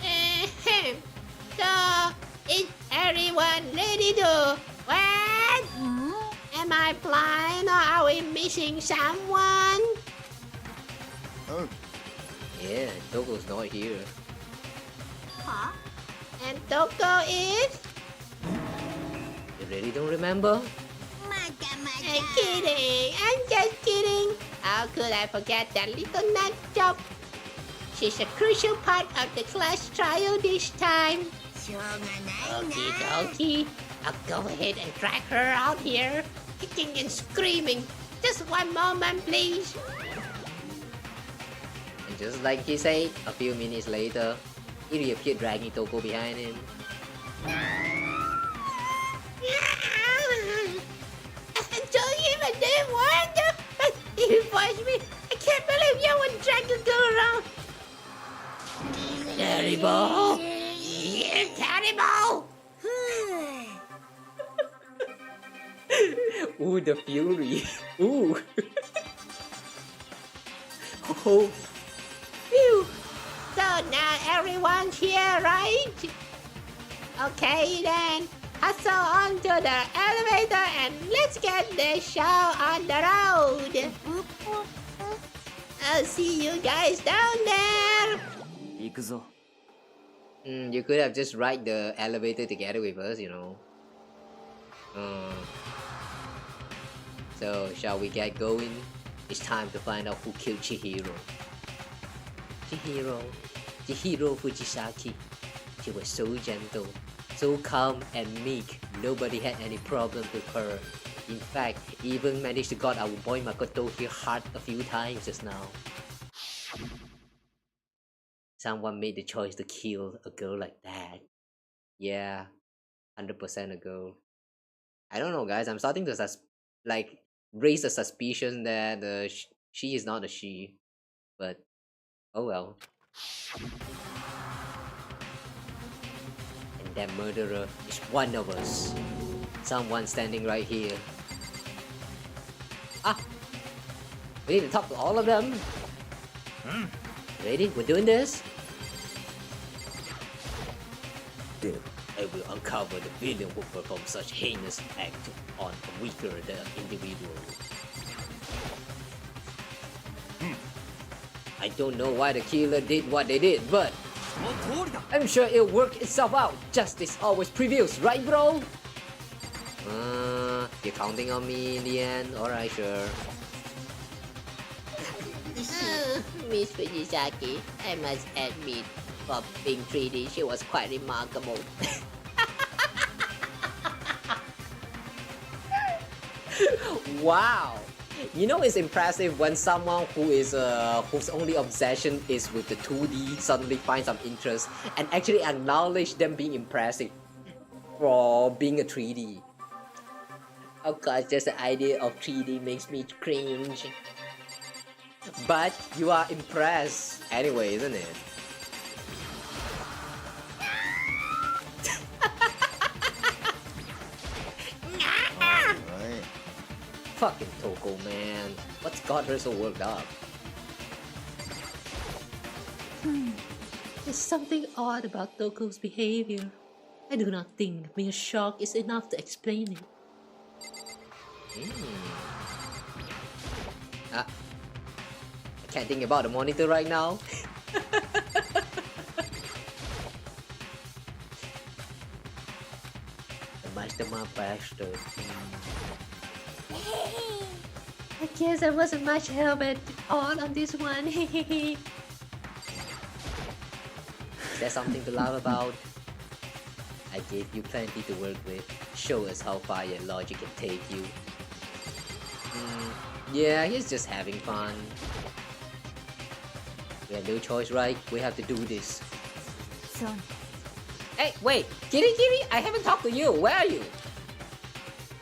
Ahem. So, is everyone ready to what? Am I blind or are we missing someone? Oh, Yeah, Togo's not here. Huh? And Toko is? You really don't remember? またま I'm た kidding. I'm just kidding. How could I forget that little nut job? She's a crucial part of the class trial this time. しょうがないな Okie dokie. I'll go ahead and drag her out here, kicking and screaming. Just one moment, please. And just like he said, a few minutes later, he reappeared dragging Toko behind him. I told him I didn't want to, but he forced me. I can't believe you would drag a girl around. Terrible. You're terrible. Ooh, the fury. Ooh. Oh. Phew. So now everyone's here, right? Okay then. Hustle onto the elevator and let's get the show on the road. I'll see you guys down there. 行くぞ。 You could have just ride the elevator together with us, you know. So, shall we get going? It's time to find out who killed Chihiro. Chihiro Fujisaki. She was so gentle, so calm and meek. Nobody had any problem with her. In fact, even managed to got our boy Makoto here hard a few times just now. Someone made the choice to kill a girl like that. Yeah, 100% a girl. I don't know, guys. I'm starting to raise a suspicion that she is not a she. But oh well. And that murderer is one of us. Someone standing right here. Ah! We need to talk to all of them. Ready? We're doing this? Then I will uncover the villain who performed such heinous act on a weaker individual. I don't know why the killer did what they did, but I'm sure it'll work itself out. Justice always prevails, right, bro? You're counting on me in the end? Alright, sure. Miss Fujisaki, I must admit, for being 3D, she was quite remarkable. Wow! You know, it's impressive when someone who is whose only obsession is with the 2D suddenly finds some interest and actually acknowledge them being impressive for being a 3D. Of course, just the idea of 3D makes me cringe. But you are impressed anyway, isn't it? Fucking Toko, man. What's got her so worked up? There's something odd about Toko's behavior. I do not think mere shock is enough to explain it. I can't think about the monitor right now. The mastermind bastard. I guess I wasn't much help at all on this one. Is there something to laugh about? I gave you plenty to work with. Show us how far your logic can take you. Yeah, he's just having fun. We have no choice, right? We have to do this. So, Hey, wait! Kitty, I haven't talked to you. Where are you?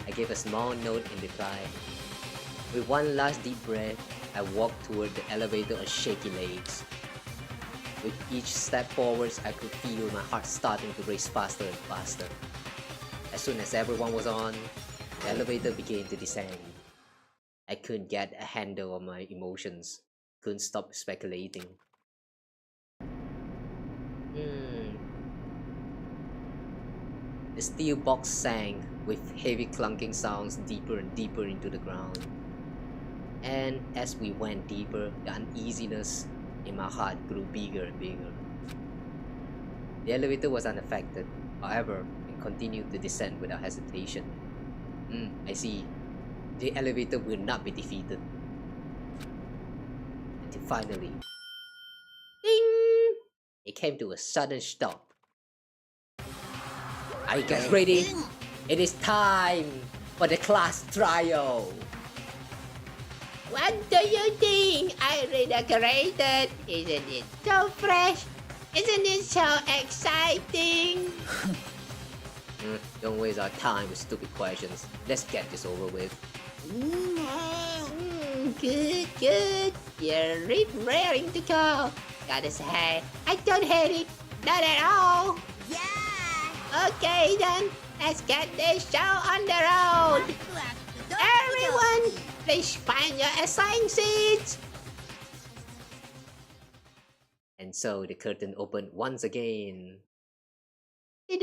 I gave a small note in reply. With one last deep breath, I walked toward the elevator on shaky legs. With each step forwards, I could feel my heart starting to race faster and faster. As soon as everyone was on, the elevator began to descend. I couldn't get a handle on my emotions. Couldn't stop speculating. The steel box sank with heavy clunking sounds deeper and deeper into the ground. And as we went deeper, the uneasiness in my heart grew bigger and bigger. The elevator was unaffected, however, and continued to descend without hesitation. I see. The elevator will not be defeated. Until finally, ding! It came to a sudden stop. Are you guys ready? It is time for the class trial. What do you think? I redecorated. Isn't it so fresh? Isn't it so exciting? Don't waste our time with stupid questions. Let's get this over with. Good, good. You're raring to go. Gotta say, I don't hate it. Not at all. Yeah. Okay then, let's get this show on the road. Everyone, please find your assigned seats. And so the curtain opened once again. A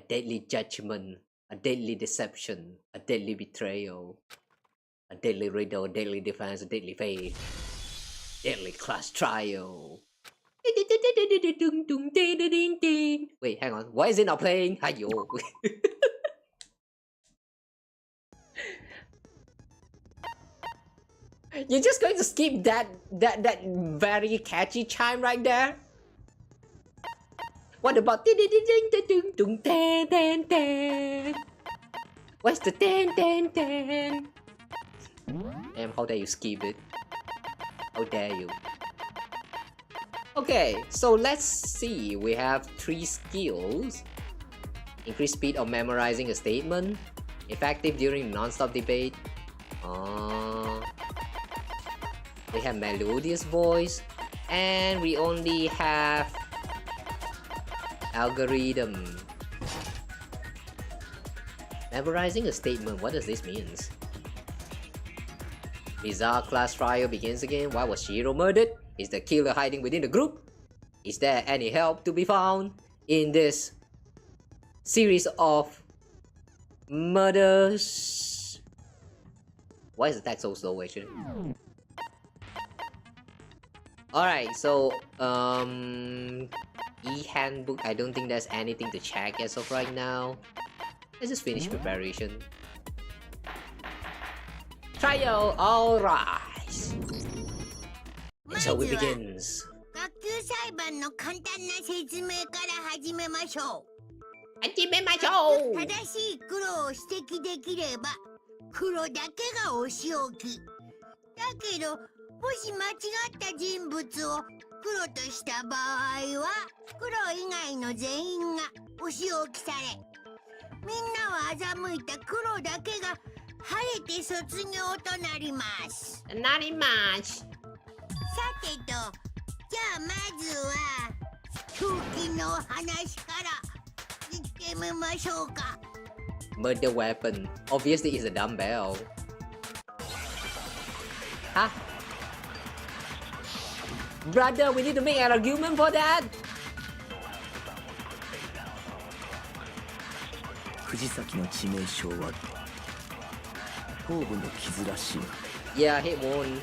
deadly judgment, a deadly deception, a deadly betrayal, a deadly riddle, a deadly defense, a deadly faith, deadly class trial. Wait, hang on. Why is it not playing? Hayo. You're just going to skip that very catchy chime right there? What about where's the ten? Damn, how dare you skip it? How dare you? Okay, so let's see. We have 3 skills. Increase speed of memorizing a statement. Effective during non-stop debate. We have melodious voice. And we only have algorithm. Memorizing a statement, what does this mean? Bizarre class trial begins again. Why was Shiro murdered? Is the killer hiding within the group? Is there any help to be found in this series of murders? Why is the text so slow actually? Alright, so e-handbook, I don't think there's anything to check as of right now. Let's just finish preparation. Trial, alright. And so it begins. 学級裁判の簡単な説明から始めましょう。始めましょう。正しい黒を指摘できれば黒だけがお仕置き。だけどもし間違った人物を黒とした場合は黒以外の全員がお仕置きされ、みんなを欺いた黒だけが晴れて卒業となります。なります。さてと、じゃあまずは凶器の話から言ってみましょうか。Murder weapon. Obviously it's a dumbbell. Huh? Brother, we need to make an argument for that. 藤崎の致命傷は頭部の傷らしい。Yeah, hit one.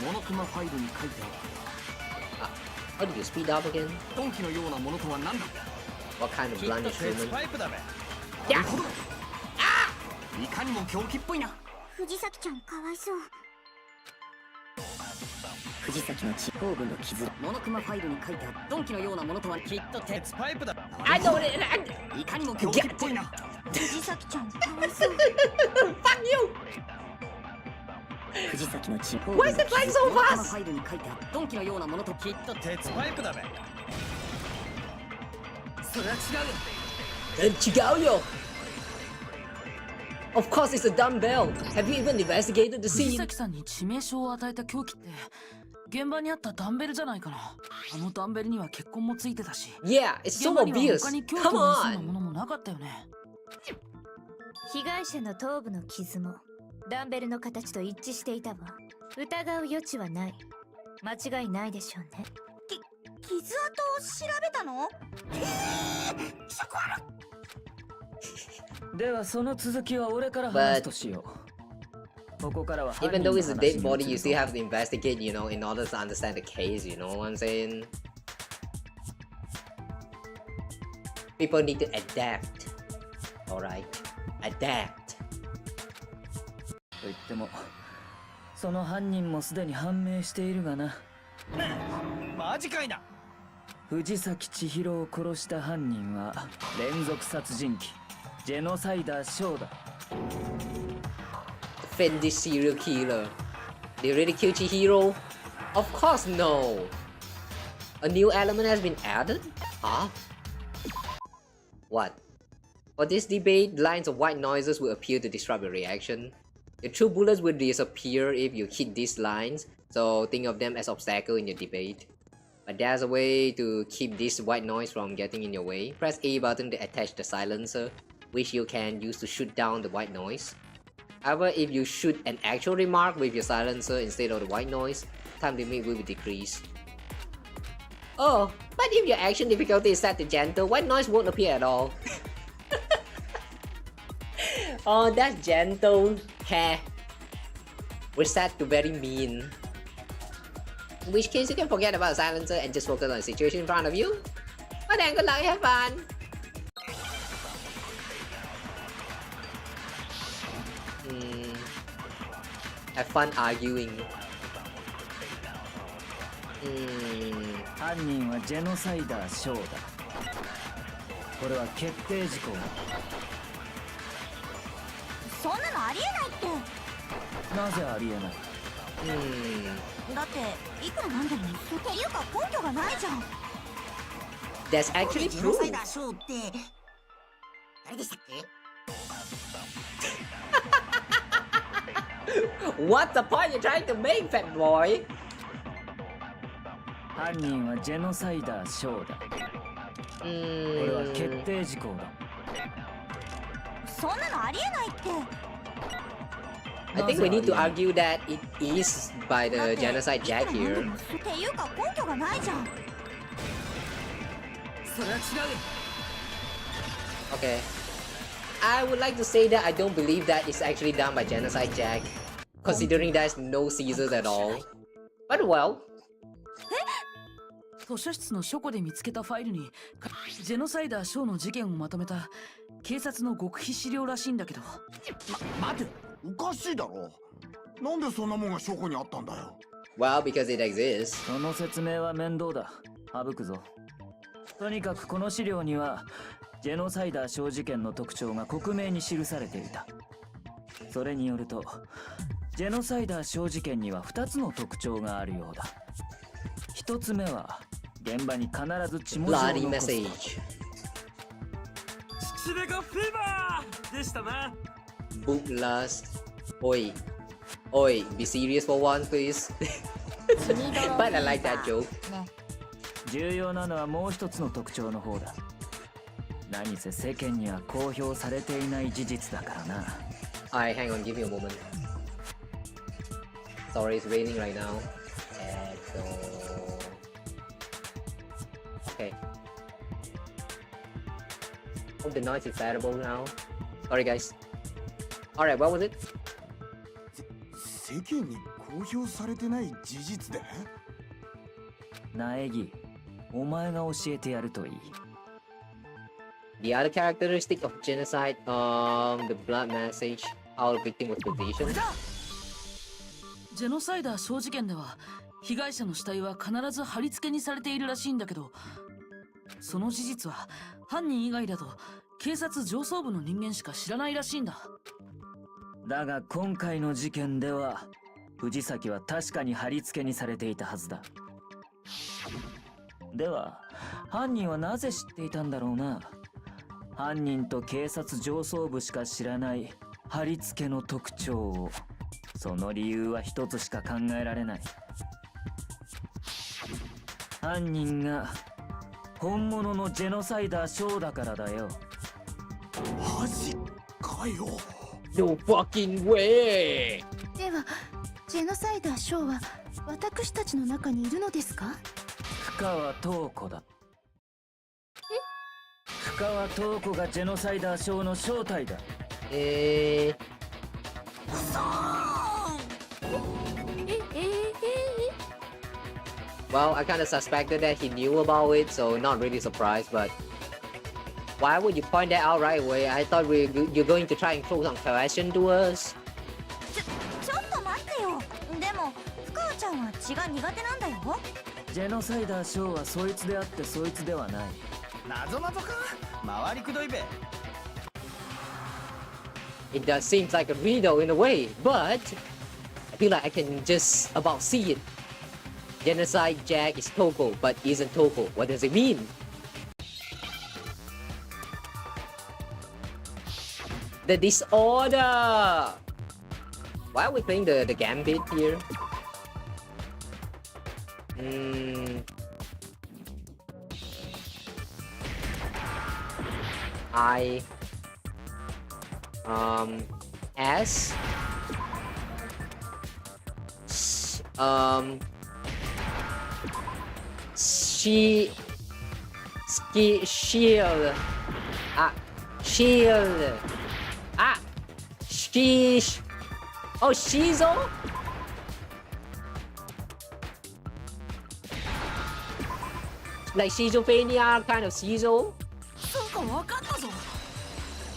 モノクマファイルに書いてある。 How did you speed up again? 鈍器のようなものとは何だ。 What kind of blunt instrument? パイプだべ。やっいかにも凶器っぽいな。藤崎ちゃんかわいそう。藤崎の頭部の傷。モノクマファイルに書いてある鈍器のようなものとはきっと鉄パイプだ。あ、どれいかにも凶器っぽいな。藤崎ちゃんかわいそう。Fuck you! 藤崎の頭部 Why is it flying so モノクマ fast? ファイルに書いてある鈍器のようなものときっと鉄パイプだべ。それは違うよ。違うよ。Of course it's a dumbbell. Have you even investigated the 藤 scene? 崎さんに致命傷を与えた凶器って現場にあったダンベルじゃないかな。あのダンベルには血痕もついてたし、 Yeah, it's 現 so 場には obvious. 他に凶器 Come になりそうな on. ものもなかったよね。被害者の頭部の傷もダンベルの形と一致していたわ。疑う余地はない。間違いないでしょうね。傷跡を調べたの？そこある。ではその続きは俺から話すとしよう。ここからは Even though it's a dead body, you still have to investigate, you know, in order to understand the case, you know what I'm saying? People need to adapt. Alright? Adapt. と言ってもその犯人もすでに判明しているがな。マジかいな。藤崎千尋を殺した犯人は連続殺人鬼ジェノサイダーショーだ。 Defend this serial killer. They really killed Chihiro? Of course no. A new element has been added? Huh? What? For this debate, lines of white noises will appear to disrupt your reaction. The true bullets will disappear if you hit these lines, so think of them as obstacle in your debate. But there's a way to keep this white noise from getting in your way. Press A button to attach the silencer, which you can use to shoot down the white noise. However, if you shoot an actual remark with your silencer instead of the white noise, time limit will be decreased. Oh, but if your action difficulty is set to gentle, white noise won't appear at all. Oh, that's gentle. Heh. We're set to very mean. In which case, you can forget about the silencer and just focus on the situation in front of you. But then, good luck, have fun. Have fun arguing. 犯人はジェノサイダーショーだ。これは決定事項だ。そんなのありえないって。なぜありえない？だっていくらなんでもっていうか根拠がないじゃん。 That's actually ジェノサイ true. ダーショーって誰でしたっけ？ What the point you're trying to make, fat boy? 犯人はジェノサイダーショーだ。これは決定事項だ。そんなのありえないって。 I think we need to argue that it is by the genocide Jack here. っていうか根拠がないじゃん。それは違う。 Okay. I would like to say that I don't believe that it's actually done by genocide Jack, considering there's no Caesars at all. But well. 図書室の書庫で見つけたファイルにジェノサイダーショーの事件をまとめた警察の極秘資料らしいんだけど。待て、おかしいだろ。なんでそんなもんが書庫にあったんだよ。Well, because it exists. その説明は面倒だ。省くぞ。とにかくこの資料にはジェノサイダーショー事件の特徴が克明に記されていた。それによるとジェノサイダーショー事件には2つの特徴があるようだ。1つ目は現場に必ず血文字を Bloody 残す。 message. 父でがフィーバーでしたな。 Book lust. Oi. Oi, be serious for one, please. But I like that joke. 重要なのはもう一つの特徴の方だ。何せ世間には公表されていない事実だからな。Alright, hang on, give me a moment. Sorry, it's raining right now. Okay. Hope the noise is bearable now. Sorry, guys. Alright, what was it? 世間に公表されてない事実で？苗木、お前が教えてやるといい。The other characteristic of genocide, the blood message, how the victim was positioned. ジェノサイダーショー事件では被害者の死体は必ず貼り付けにされているらしいんだけど、その事実は犯人以外だと警察上層部の人間しか知らないらしいんだ。だが今回の事件では藤崎は確かに貼り付けにされていたはずだ。では犯人はなぜ知っていたんだろうな。犯人と警察上層部しか知らない貼り付けの特徴を。その理由は一つしか考えられない。犯人が本物のジェノサイダーショーだからだよ。マジかよ。 No fucking way! ではジェノサイダーショーは私たちの中にいるのですか？深川塔子だ。深川塔子がジェノサイダーショーの正体だ。Well, I kind of suspected that he knew about it, so not really surprised, but why would you point that out right away? I thought you're going to try and throw some question to us. ちょっと待ってよ。でも深川ちゃんは血が苦手なんだよ。ジェノサイダーショーはそいつであってそいつではない。謎か回りくどいべ。 It does seem like a riddle in a way, but I feel like I can just about see it. Genocide Jack is Toko, but isn't Toko. What does it mean? The disorder! Why are we playing the gambit here? S shield oh Shizo like schizophrenia kind of Shizo.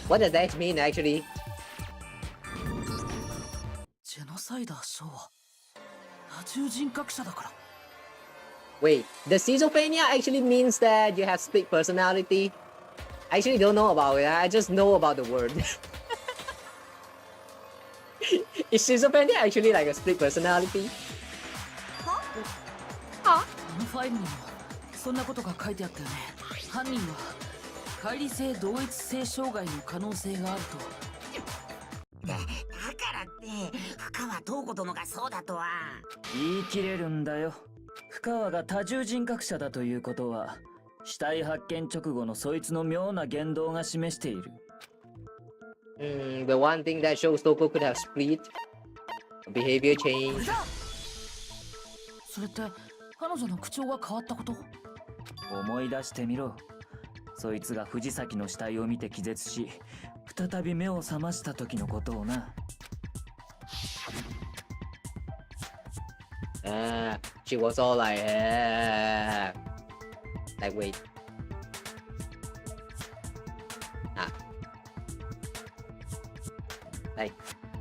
What does that mean actually? ジェノサイダーショーは多重人格者だから。 Wait, the schizophrenia actually means that you have split personality? I actually don't know about it, I just know about the word. Is schizophrenia actually like a split personality? このファイルにもそんなことが書いてあったよね。犯人は乖離性同一性障害の可能性があると。だからって深川塔子殿がそうだとは。言い切れるんだよ。深川が多重人格者だということは死体発見直後のそいつの妙な言動が示している。The one thing that shows Toko could have split behavior change. それって彼女の口調が変わったこと？思い出してみろ。そいつが藤崎の死体を見て気絶し再び目を覚ました時のことをな。She was all like wait. Like,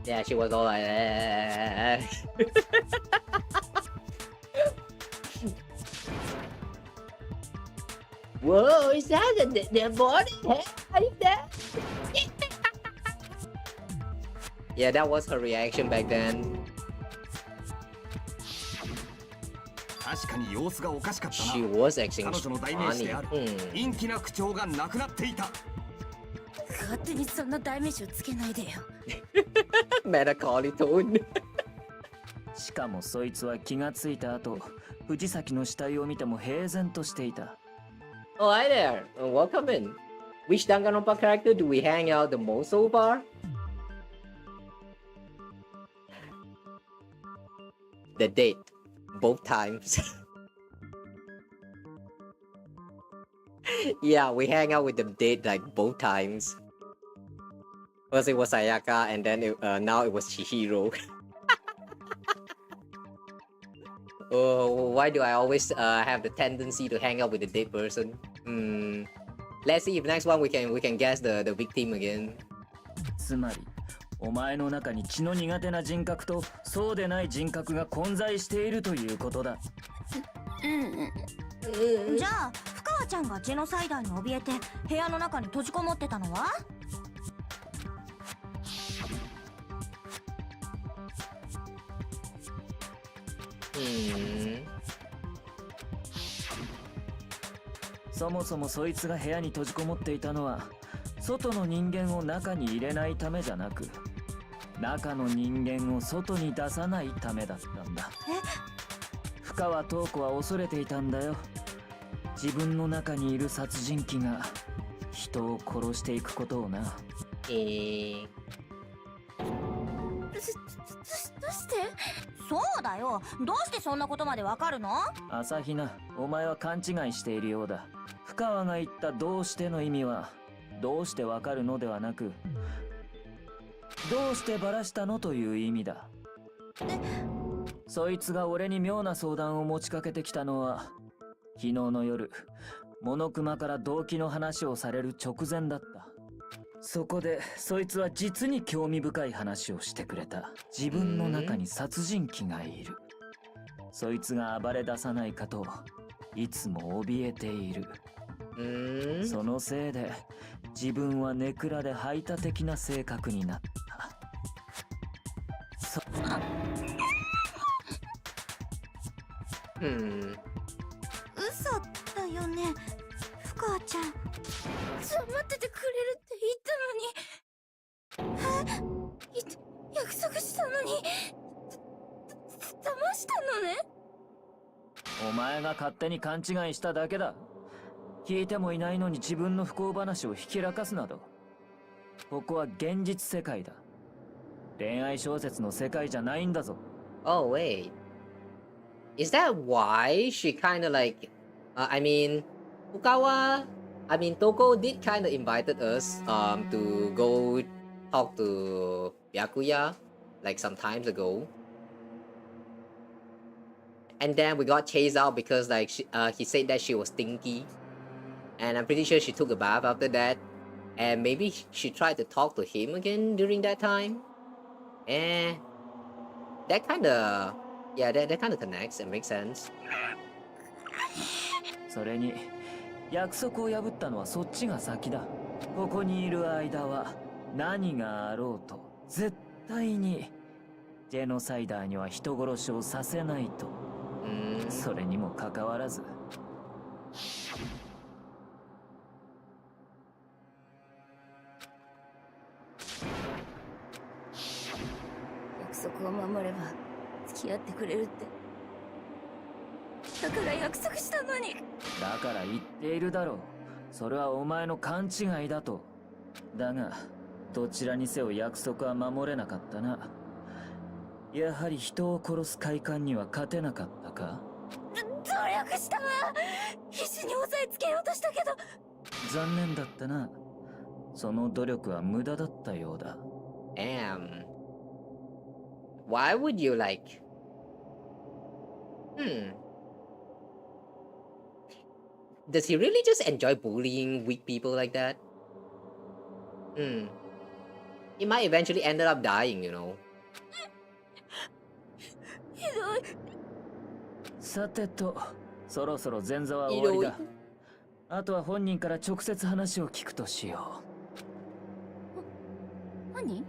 yeah, she was all like Whoa, is that the body? Is that? Yeah, that was her reaction back then. 確かに様子がおかしかったな。 She was acting 彼女の代名詞である funny. 陰気な口調がなくなっていた。勝手にそんな代名詞をつけないでよ。Melancholy tone. しかもそいつは気がついた後藤崎の死体を見ても平然としていた。 Oh, hi there. Welcome in. Which Danganronpa character do we hang out the most so far? The date. Both times. Yeah, we hang out with the date like both times. First it was Sayaka and then now it was Chihiro. Oh, why do I always have the tendency to hang out with the dead person? Let's see if next one we can guess the victim again. つまりお前の中に血の苦手な人格とそうでない人格が混在しているということだ。じゃあ深川ちゃんがジェノサイダーに怯えて部屋の中に閉じこもってたのは？そもそもそいつが部屋に閉じこもっていたのは外の人間を中に入れないためじゃなく中の人間を外に出さないためだったんだ。深川塔子は恐れていたんだよ。自分の中にいる殺人鬼が人を殺していくことをな。どうしてそうだよ。どうしてそんなことまでわかるの？朝比奈、お前は勘違いしているようだ。深川が言ったどうしての意味は、どうしてわかるのではなく、どうしてバラしたのという意味だ。そいつが俺に妙な相談を持ちかけてきたのは、昨日の夜、モノクマから動機の話をされる直前だった。そこでそいつは実に興味深い話をしてくれた。自分の中に殺人鬼がいる。そいつが暴れ出さないかといつも怯えている。そのせいで自分はネクラで排他的な性格になった。嘘だよね、深川ちゃん。待っててくれるって言ったのに。約束したのに騙したのね。お前が勝手に勘違いしただけだ。聞いてもいないのに自分の不幸話をひけらかすなど。ここは現実世界だ。恋愛小説の世界じゃないんだぞ。Oh wait, is that why she kind of like, I mean, Fukawa, I mean Toko did kind of invited us to go talk to Byakuya like some times ago, and then we got chased out because like he said that she was stinky, and I'm pretty sure she took a bath after that, and maybe she tried to talk to him again during that time. That kind of, yeah, that kind of connects and makes sense. それに約束を破ったのはそっちが先だ。ここにいる間は何があろうと絶対にジェノサイダーには人殺しをさせないと。それにもかかわらず約束を守れば付き合ってくれるって。だから約束したのに。だから言っているだろう。それはお前の勘違いだと。だがどちらにせよ約束は守れなかったな。やはり人を殺す快感には勝てなかったか。努力したわ。必死に押さえつけようとしたけど。残念だったな。その努力は無駄だったようだ。Why would you like? Does he really just enjoy bullying weak people like that? He might eventually end up dying, you know. ひどい。さてと、そろそろ前座は終わりだ。あとは本人から直接話を聞くとしよう。何？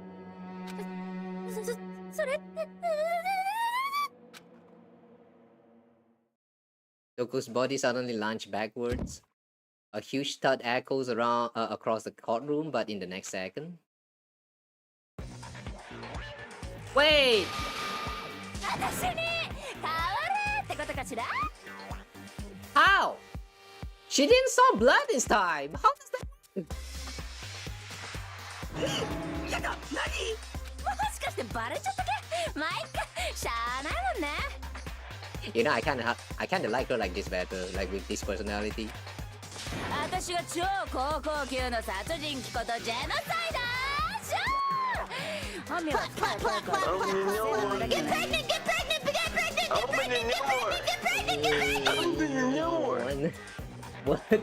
それって。Toko's body suddenly lunged backwards. A huge thud echoes around across the courtroom, but in the next second, wait! How? She didn't saw blood this time. How does that? You know, I kind of like her like this better, like with this personality. 私が超高校級の殺人鬼ことジェノサイダーじゃー。Get pregnant! Get pregnant! Get pregnant! Get pregnant! Get pregnant! Get pregnant! What?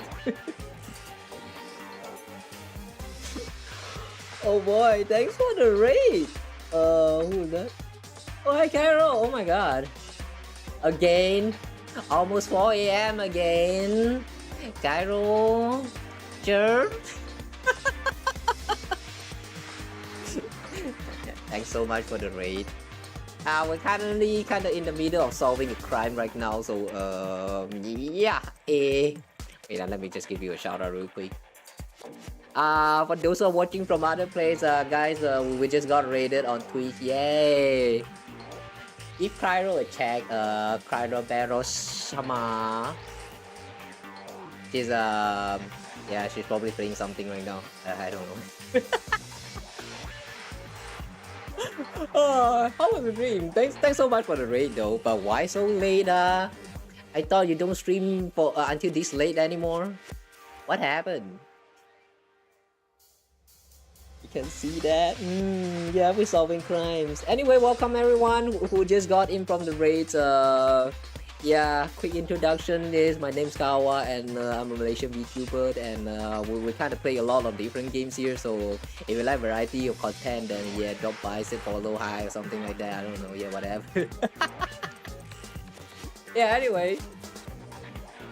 Oh boy! Thanks for the raid. Who's that? Oh hi Carol! Oh my god! Again, almost 4 a.m. again. Cairo, sure. Thanks so much for the raid. We're currently kind of in the middle of solving a crime right now, so yeah. Wait, let me just give you a shout out real quick. For those who are watching from other places, guys, we just got raided on Twitch. Yay! Give Cairo a check. Cairo Barrow-sama. She's yeah, she's probably playing something right now. I don't know. How was the dream? Thanks so much for the raid though. But why so late? I thought you don't stream for until this late anymore. What happened? You can see that. Yeah, we're solving crimes. Anyway, welcome everyone who just got in from the raids. Yeah, quick introduction is my name's Kawa and I'm a Malaysian VTuber and we kind of play a lot of different games here. So if you like variety of content, then yeah, drop by, say follow, hi or something like that. I don't know. Yeah, whatever. Yeah. Anyway,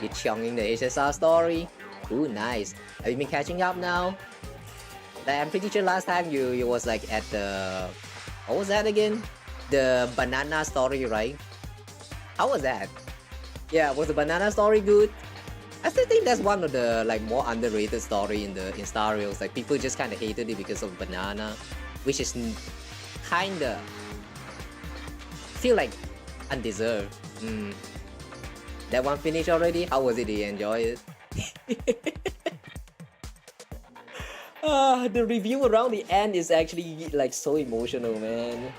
you're chonging the HSR story. Ooh, nice. Have you been catching up now? Like, I'm pretty sure last time you was like at the, what was that again? The banana story, right? How was that? Yeah, was the banana story good? I still think that's one of the like more underrated story in Star Rails. Like people just kind of hated it because of banana, which is kinda feel like undeserved. That one finished already? How was it? Did you enjoy it? The review around the end is actually like so emotional, man.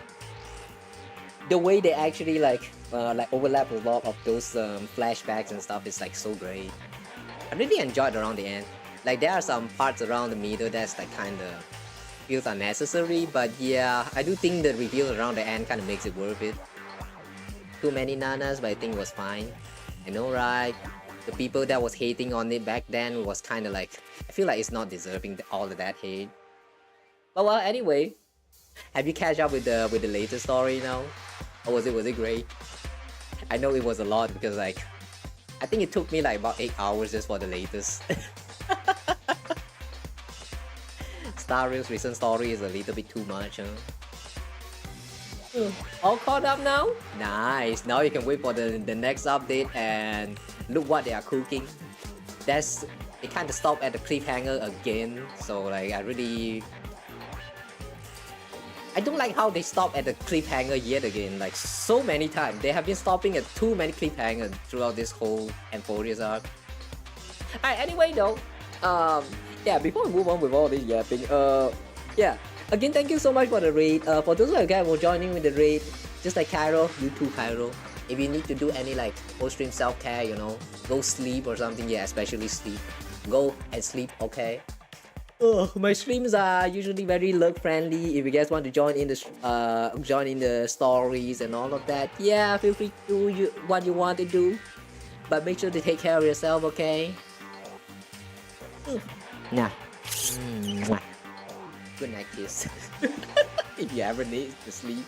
The way they actually like overlap a lot of those flashbacks and stuff is like so great. I really enjoyed around the end. Like there are some parts around the middle that's like kind of feels unnecessary, but yeah, I do think the reveal around the end kind of makes it worth it. Too many nanas, but I think it was fine. I know, right? The people that was hating on it back then was kind of like, I feel like it's not deserving all of that hate. But well, anyway, have you catch up with the latest story now? Or was it great? I know it was a lot because like, I think it took me like about 8 hours just for the latest. Star Rail's recent story is a little bit too much, huh? All caught up now? Nice. Now you can wait for the next update and look what they are cooking. It kind of stopped at the cliffhanger again. So like I don't like how they stop at the cliffhanger yet again. Like so many times they have been stopping at too many cliffhangers throughout this whole Emphorius arc. Alright, anyway though, yeah, before we move on with all this yapping, yeah. Again, thank you so much for the raid. For those of you guys who are joining with the raid, just like Cairo, you too, Cairo. If you need to do any like post-stream self-care, you know, go sleep or something, yeah, especially sleep. Go and sleep, okay? My streams are usually very lurk-friendly. If you guys want to join in the stories and all of that, yeah, feel free to do what you want to do. But make sure to take care of yourself, okay? Nah. Good night kiss. If you ever need to sleep.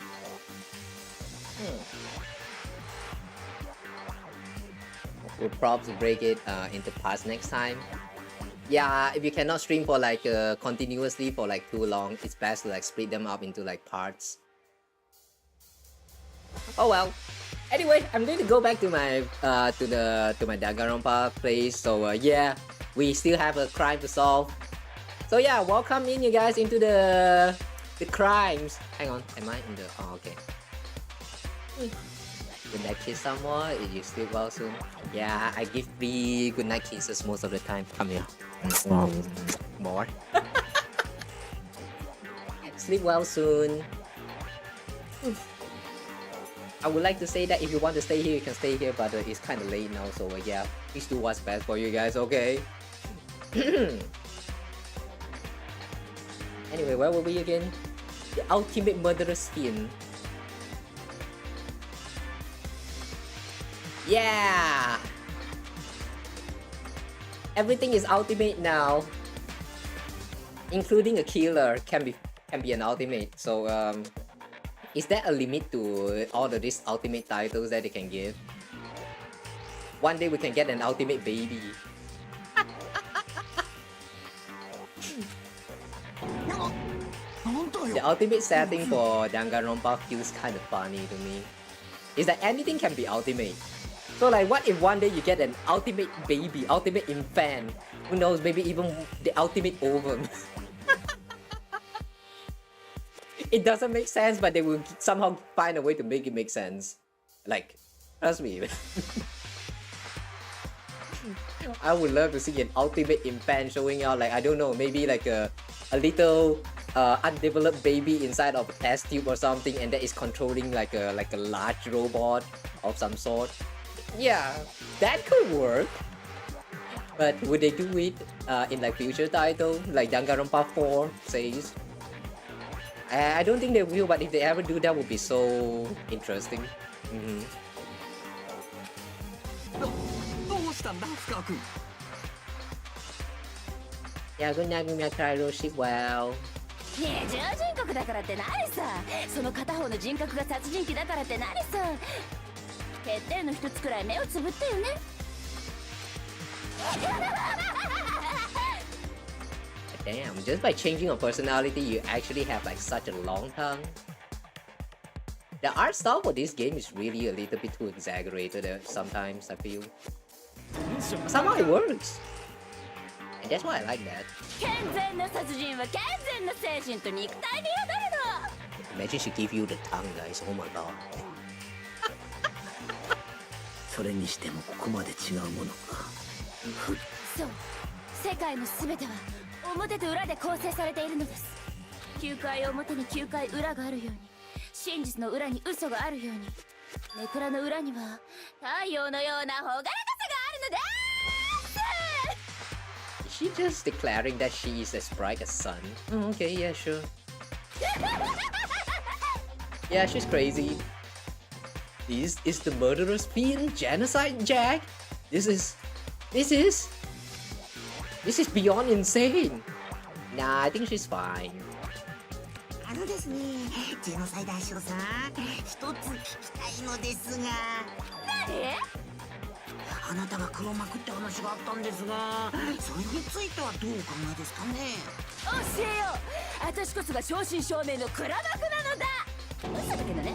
We'll probably break it into parts next time. Yeah, if you cannot stream for like continuously for like too long, it's best to like split them up into like parts. Oh well. Anyway, I'm going to go back to my my Danganronpa place. So yeah, we still have a crime to solve. So yeah, welcome in you guys into the crimes. Hang on, am I in the? Oh, okay. Good night kiss some more. If you sleep well soon. Yeah, I give free good night kisses most of the time. Come here. More. Sleep well soon. I would like to say that if you want to stay here, you can stay here, but it's kind of late now, so yeah, please do what's best for you guys, okay? Anyway, where were we again? The ultimate murderous skin. Yeah! Everything is ultimate now. Including a killer can be an ultimate. So is there a limit to all of these ultimate titles that they can give? One day we can get an ultimate baby. The ultimate setting for Danganronpa feels kind of funny to me. Is that anything can be ultimate. So like, what if one day you get an ultimate baby, ultimate infant? Who knows? Maybe even the ultimate ovum. It doesn't make sense, but they will somehow find a way to make it make sense. Like, trust me. I would love to see an ultimate infant showing out. Like, I don't know, maybe like a little undeveloped baby inside of a test tube or something, and that is controlling like a large robot of some sort. Yeah, that could work. But would they do it in like future title, like Danganronpa 4 says? I don't think they will, but if they ever do, that would be so interesting. Yeah, good night, we try to ship well. ねえ、常人国だからって何さ、その片方の人格が殺人鬼だからって何さ、欠点の一つくらい目をつぶってよね。Damn, just by changing your personality, you actually have like such a long tongue. The art style for this game is really a little bit too exaggerated sometimes, I feel. Somehow it works. And that's why I like that. 健全な殺人は健全な精神と肉体に宿るの。 Imagine she give you the tongue, guys. Oh my god. それにしてもここまで違うものか。そう、世界のすべては表と裏で構成されているのです。9回表に9回裏があるように、真実の裏に嘘があるように、ネクラの裏には太陽のような朗らかさがあるのです。 Is she just declaring that she is as bright as sun? Oh, okay, yeah, sure. Yeah, she's crazy. This is the murderous fiend genocide, Jack. This is beyond insane. Nah, I think she's fine. ですね、ジェノサイダー賞さん、一つ聞きたいのですが。何？あなたが黒幕って話があったんですが、それについてはどうお考えですかね。教えよう。私こそが正真正銘の黒幕なのだ。嘘だけどね。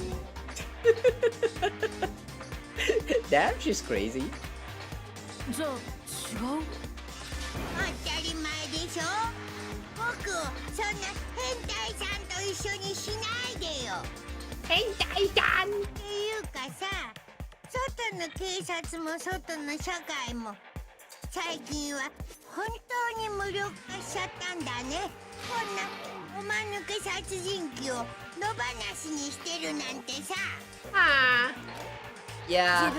Damn, she's crazy. じゃあ違う？当たり前でしょ。僕、そんな変態さんと一緒にしないでよ。変態さんっていうかさ、外の警察も外の社会も最近は本当に無力化しちゃったんだね。こんなおまぬけ殺人鬼を野放しにしてるなんてさ。ああ Yeah,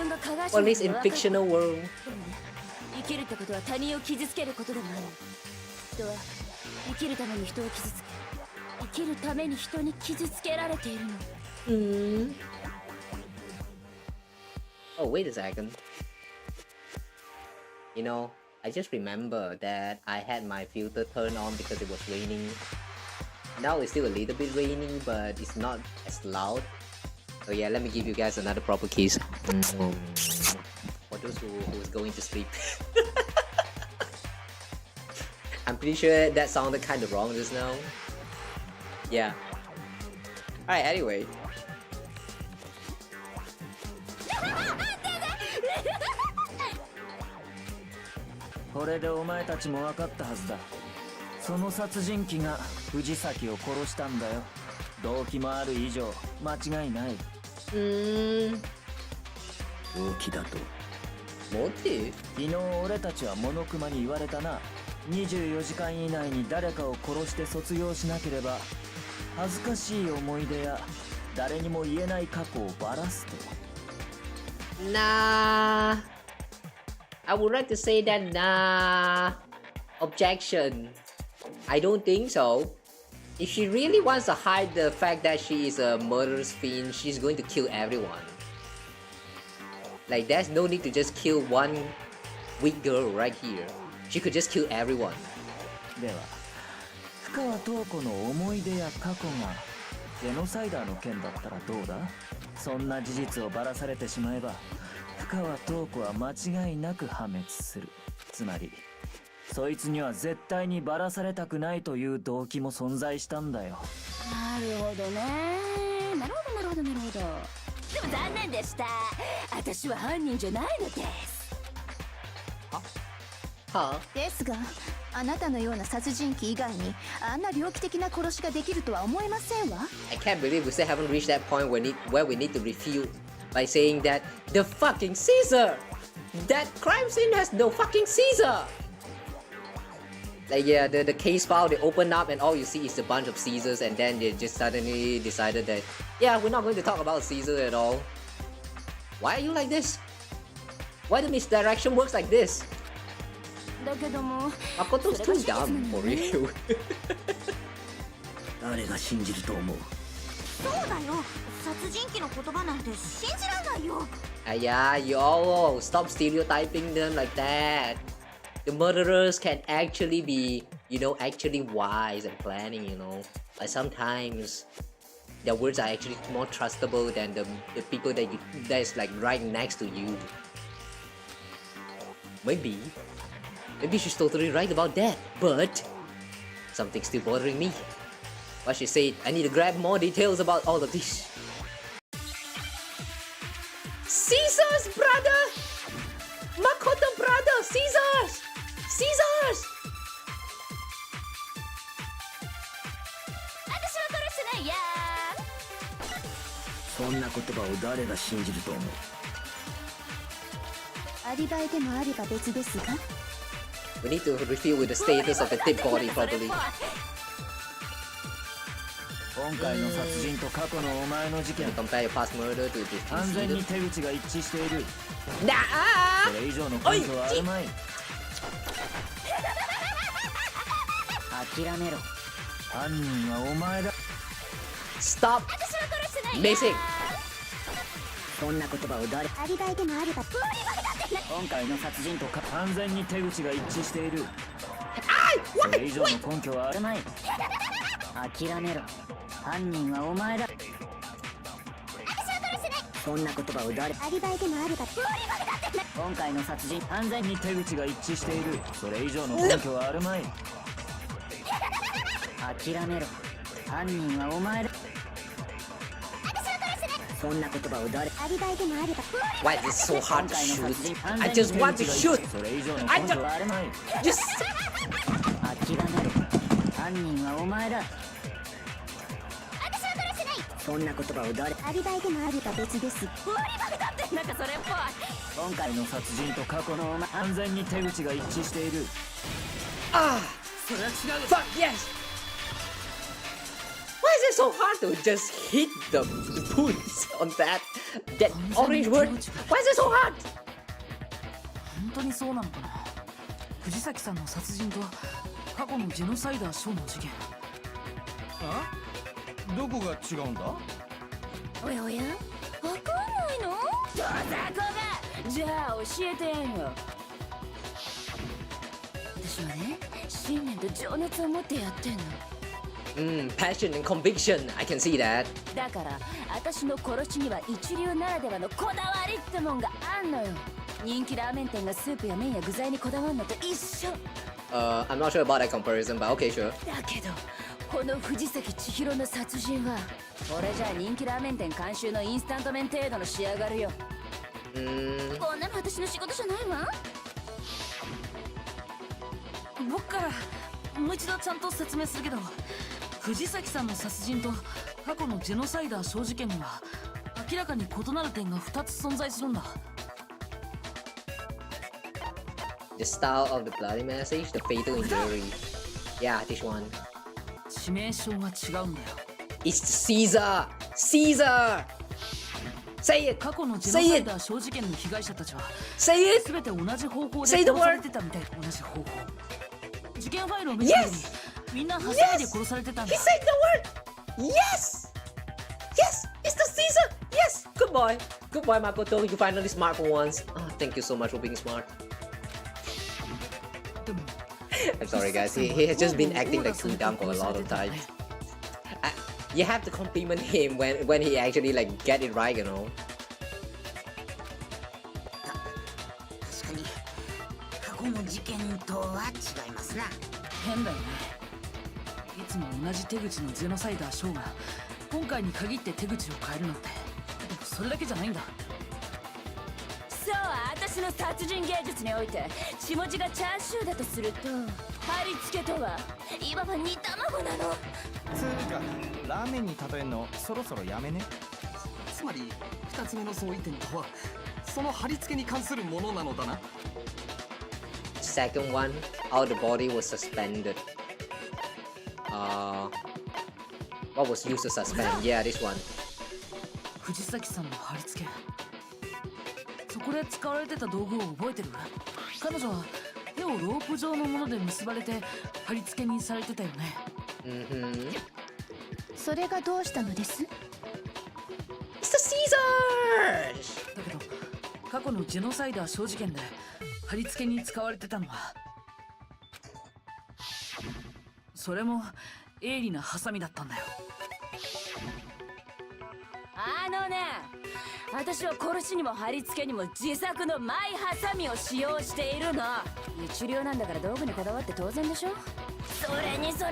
or at least in fictional world. 生きるってことは他人を傷つけることでもある。人は生きるために人を傷つけ、生きるために人に傷つけられているの。Oh, wait a second. You know, I just remember that I had my filter turned on because it was raining. Now it's still a little bit raining, but it's not as loud. So yeah, let me give you guys another proper kiss. For those who's going to sleep. I'm pretty sure that sounded kind of wrong just now. Yeah. Alright, anyway. これでお前たちも分かったはずだ。その殺人鬼が藤崎を殺したんだよ。動機もある以上間違いない。動機だと。モテ？昨日俺たちはモノクマに言われたな。24時間以内に誰かを殺して卒業しなければ恥ずかしい思い出や誰にも言えない過去をばらすと。Nah, I would like to say that nah. Objection. I don't think so. If she really wants to hide the fact that she is a murderous fiend, she's going to kill everyone. Like, there's no need to just kill one weak girl right here. She could just kill everyone. では、深川塔子の思い出や過去がジェノサイダーの件だったらどうだ？そんな事実をばらされてしまえば、深川塔子は間違いなく破滅する。つまり、そいつには絶対にばらされたくないという動機も存在したんだよ。なるほどね。なるほど。も残念でした。私は犯人じゃないのです。Huh? ですが、あなたのような殺人鬼以外にあんな猟奇的な殺しができるとは思えませんわ。I can't believe we still haven't reached that point where we need to refute by saying that the fucking Caesar! That crime scene has no fucking Caesar! Like yeah, the case file they open up and all you see is a bunch of Caesars and then they just suddenly decided that yeah, we're not going to talk about Caesar at all. Why are you like this? Why the misdirection works like this? だけども、 Makoto's too dumb for you. 誰が信じると思う？そうだよ。殺人鬼の言葉なんて信じらんないよ。Yeah, yo, stop stereotyping them like that. The murderers can actually be, you know, actually wise and planning, you know. Like sometimes their words are actually more trustable than the people that's like right next to you. Maybe she's totally right about that, but something's still bothering me. What she said, I need to grab more details about all of this. Caesar's brother! Makoto brother! Caesar's! Caesar's! 私は殺してないや。そんな言葉を誰が信じると思う？アリバイでもあれば別ですが。We need to review with the status of the dead body properly. 今回の殺人と過去のお前の事件、 Compare your past murder to this 完全に preceded. 手口が一致している。なあそれ以上の根拠はあるまい。諦めろ。犯人はお前だ。 Stop 私は殺してないや。 missing. そんな言葉を誰？アリバイでもあれば。今回の殺人と完全に手口が一致している。それ以上の根拠はあるまい。諦めろ。犯人はお前だ。そんな言葉を誰？アリバイでもあれば。今回の殺人完全に手口が一致している。それ以上の根拠はあるまい。諦めろ。犯人はお前だ。そんな言葉を誰？アリバイでもあれば。 Why is it so hard to shoot? I just want to shoot. それ以上の I 根 just 拠はあるまい。 just 諦めろ。犯人はお前だ。そんな言葉を誰？アリバイでもあれば別です。なんかそれっぽい。今回の殺人と過去のお前完全に手口が一致している。それは違う。 fuck yes. Why is it so hard to just hit the bullets on that orange word? Why is it so hard? 本当にそうなのかな。藤崎さんの殺人と過去のジェノサイダーショーの事件。あ？どこが違うんだ？おやおや、わかんないの？どざこが。じゃあ教えてよ。私はね、信念と情熱を持ってやってんの。Passion and conviction. I can see that. だから私の殺しには一流ならではのこだわりってもんがあんのよ。人気ラーメン店がスープや麺や具材にこだわるのと一緒。I'm not sure about that comparison, but okay, sure. だけどこの藤崎千尋の殺人はこれじゃあ人気ラーメン店監修のインスタント麺程度の仕上がりよ。こんなの私の仕事じゃないわ。僕からもう一度ちゃんと説明するけど、藤崎さんの殺人と過去のジェノサイダーショー事件には明らかに異なる点が2つ存在するんだ。The style of the bloody message, the fatal injury. Yeah, this one. 致命傷が違うんだよ。 It's Caesar! Caesar! Say it! 過去のジェノサイダーショー事件の被害者たちは Say it! 全て同じ方法で Say the 殺され word! てたみたい。同じ方法。事件ファイルを見たように Yes! みんなハサミで殺されてたん He だ。 said the word! Yes! Yes! It's the Caesar! Yes! Good boy! Good boy, Makoto. You finally smart for once. Oh, thank you so much for being smart. でも I'm sorry, guys. He has just been acting like too dumb for a lot of times. You have to compliment him when he actually like get it right, you know. 確かに過去の事件とは違いますな。変だよね。いつも同じ手口のジェノサイダーショーが今回に限って手口を変えるなんて。でもそれだけじゃないんだ。そう、私の殺人芸術において血文字がチャーシューだとすると、貼り付けとはいわば煮卵なの。つうかラーメンに例えんのそろそろやめね。つまり2つ目の相違点とはその貼り付けに関するものなのだな。 Second one, how the body was suspended. What was used to suspend? Yeah, this one. 藤崎さんの貼り付け、そこで使われてた道具を覚えてる？彼女は手をロープ状のもので結ばれて貼り付けにされてたよね。それがどうしたのです？ It's the Caesars! だけど過去のジェノサイダー小事件で貼り付けに使われてたのは、それも鋭利なハサミだったんだよ。私は殺しにも貼り付けにも自作のマイハサミを使用しているの。一流なんだから道具にこだわって当然でしょ。それにマー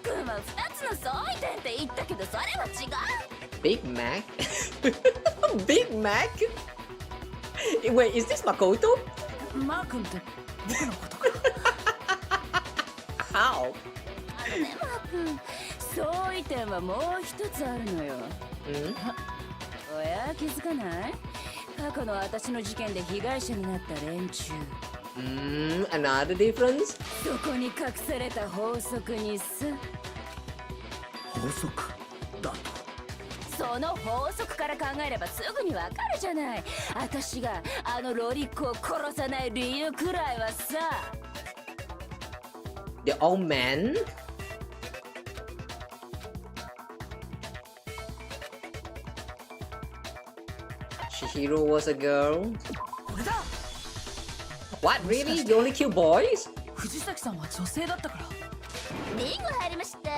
君は2つの相違点って言ったけどそれは違う。 Big Mac? Big Mac? Wait, is this Makoto? マー君って僕のことか。How? マー君、相違点はもう一つあるのよ。おや、気づかない？過去の私の事件で被害者になった連中。Another difference? そこに隠された法則にさ。法則だと。その法則から考えればすぐにわかるじゃない。私があのロリッコを殺さない理由くらいはさ。The old man? Chihiro was a girl? What, really? You only kill boys? 藤崎さんは女性だったから。リンゴ入りました。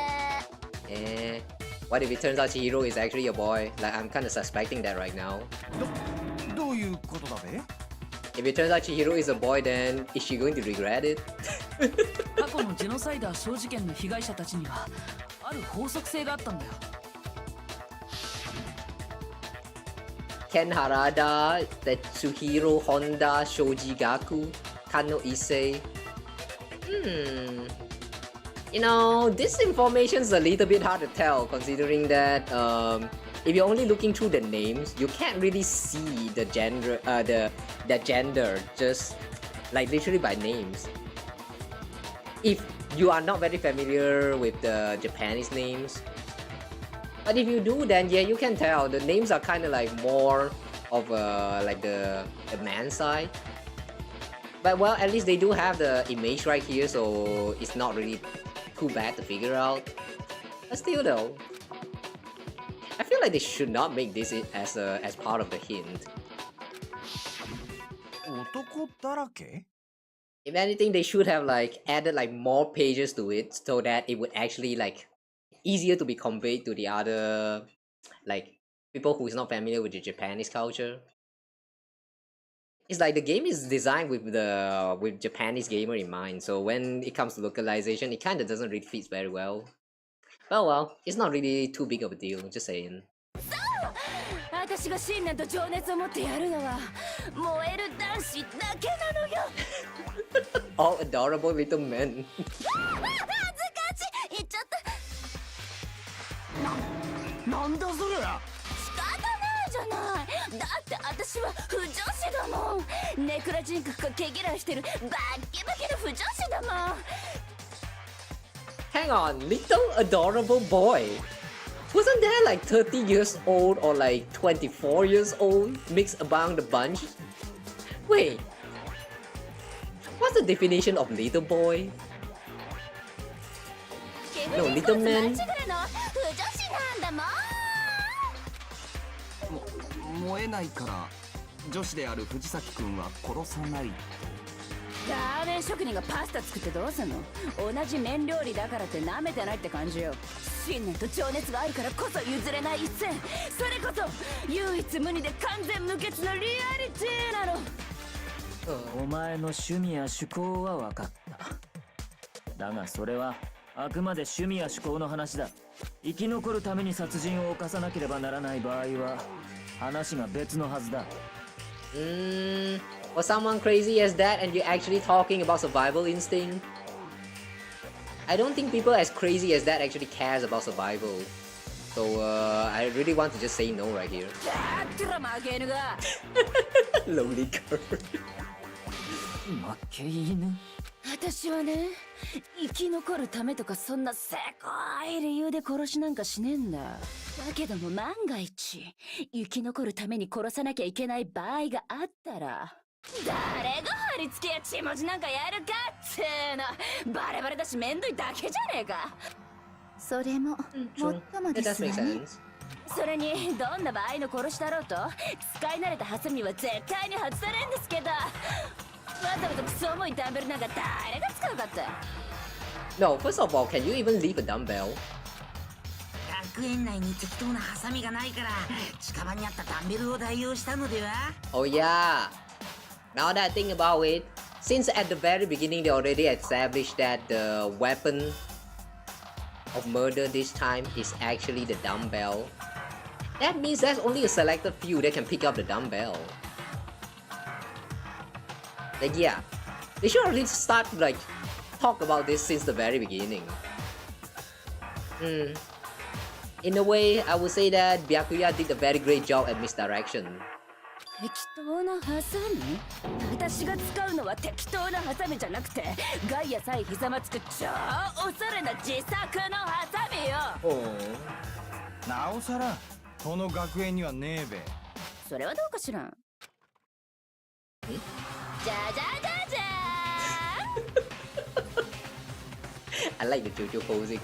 What if it turns out Chihiro is actually a boy? Like, I'm kind of suspecting that right now. どういうことだべ？ If it turns out Chihiro is a boy, then is she going to regret it? 過去のジェノサイダー小事件の被害者たちにはある法則性があったんだよ。Ken Harada, Tetsuhiro Honda, Shoji Gaku, Kano Issei. You know, this information's a little bit hard to tell, considering that if you're only looking through the names, you can't really see the gender, the gender, just like literally by names. If you are not very familiar with the Japanese names. But if you do, then yeah, you can tell the names are kind of like more of like the man side. But well, at least they do have the image right here, so it's not really too bad to figure out. But still though, I feel like they should not make this as part of the hint. 男だらけ？ If anything, they should have like added like more pages to it so that it would actually like easier to be conveyed to the other like people who is not familiar with the Japanese culture. It's like the game is designed with Japanese gamer in mind, so when it comes to localization, it kind of doesn't really fit very well. Well, it's not really too big of a deal, just saying. 私が信念と情熱を持ってやるのは燃える男子だけなのよ。All adorable little men. 恥ずかしい。言っちゃった。なんだそれ。仕方ないじゃない。だって私は不女子だもん。ネクラ人格が毛嫌いしてるバッキバキの不女子だもん。Hang on, little adorable boy. Wasn't there like 30 years old or like 24 years old mixed among the bunch? Wait, what's the definition of little boy? No, little man? 燃えないから女子である藤崎君は殺さないと。ラーメン職人がパスタ作ってどうすんの？同じ麺料理だからって舐めてないって感じよ。信念と情熱があるからこそ譲れない一線。それこそ唯一無二で完全無欠のリアリティなの。お前の趣味や趣向は分かった。だがそれはあくまで趣味や思考の話だ。生き残るために殺人を犯さなければならない場合は話が別のはずだ。For someone crazy as that and you're actually talking about survival instinct? I don't think people as crazy as that actually cares about survival. So I really want to just say no right here. Lonely girl. 負け犬。私はね、生き残るためとかそんなせこい理由で殺しなんかしねえんだ。だけども万が一生き残るために殺さなきゃいけない場合があったら、誰が貼り付けや血文字なんかやるかってーの。バレバレだしめんどいだけじゃねえか。それももっともですわね。それにどんな場合の殺しだろうと使い慣れたハサミは絶対に外されんですけど、わざわざクソ重いダンベルなんか誰が使うかって。 No, first of all, can you even leave a dumbbell? 学園内に適当なハサミがないから近場にあったダンベルを代用したのでは。 Oh yeah. Now that I think about it, since at the very beginning they already established that the weapon of murder this time is actually the dumbbell, that means there's only a selected few that can pick up the dumbbell. Like yeah, they should already start like talk about this since the very beginning. In a way, I would say that Byakuya did a very great job at misdirection. 適当なハサミ？私が使うのは適当なハサミじゃなくて、ガイアさえひざまつく超おしゃれな自作のハサミよ。なおさらこの学園にはねえべ。それはどうかしらん。じゃじゃじゃじゃーん。 I like the JoJo posing.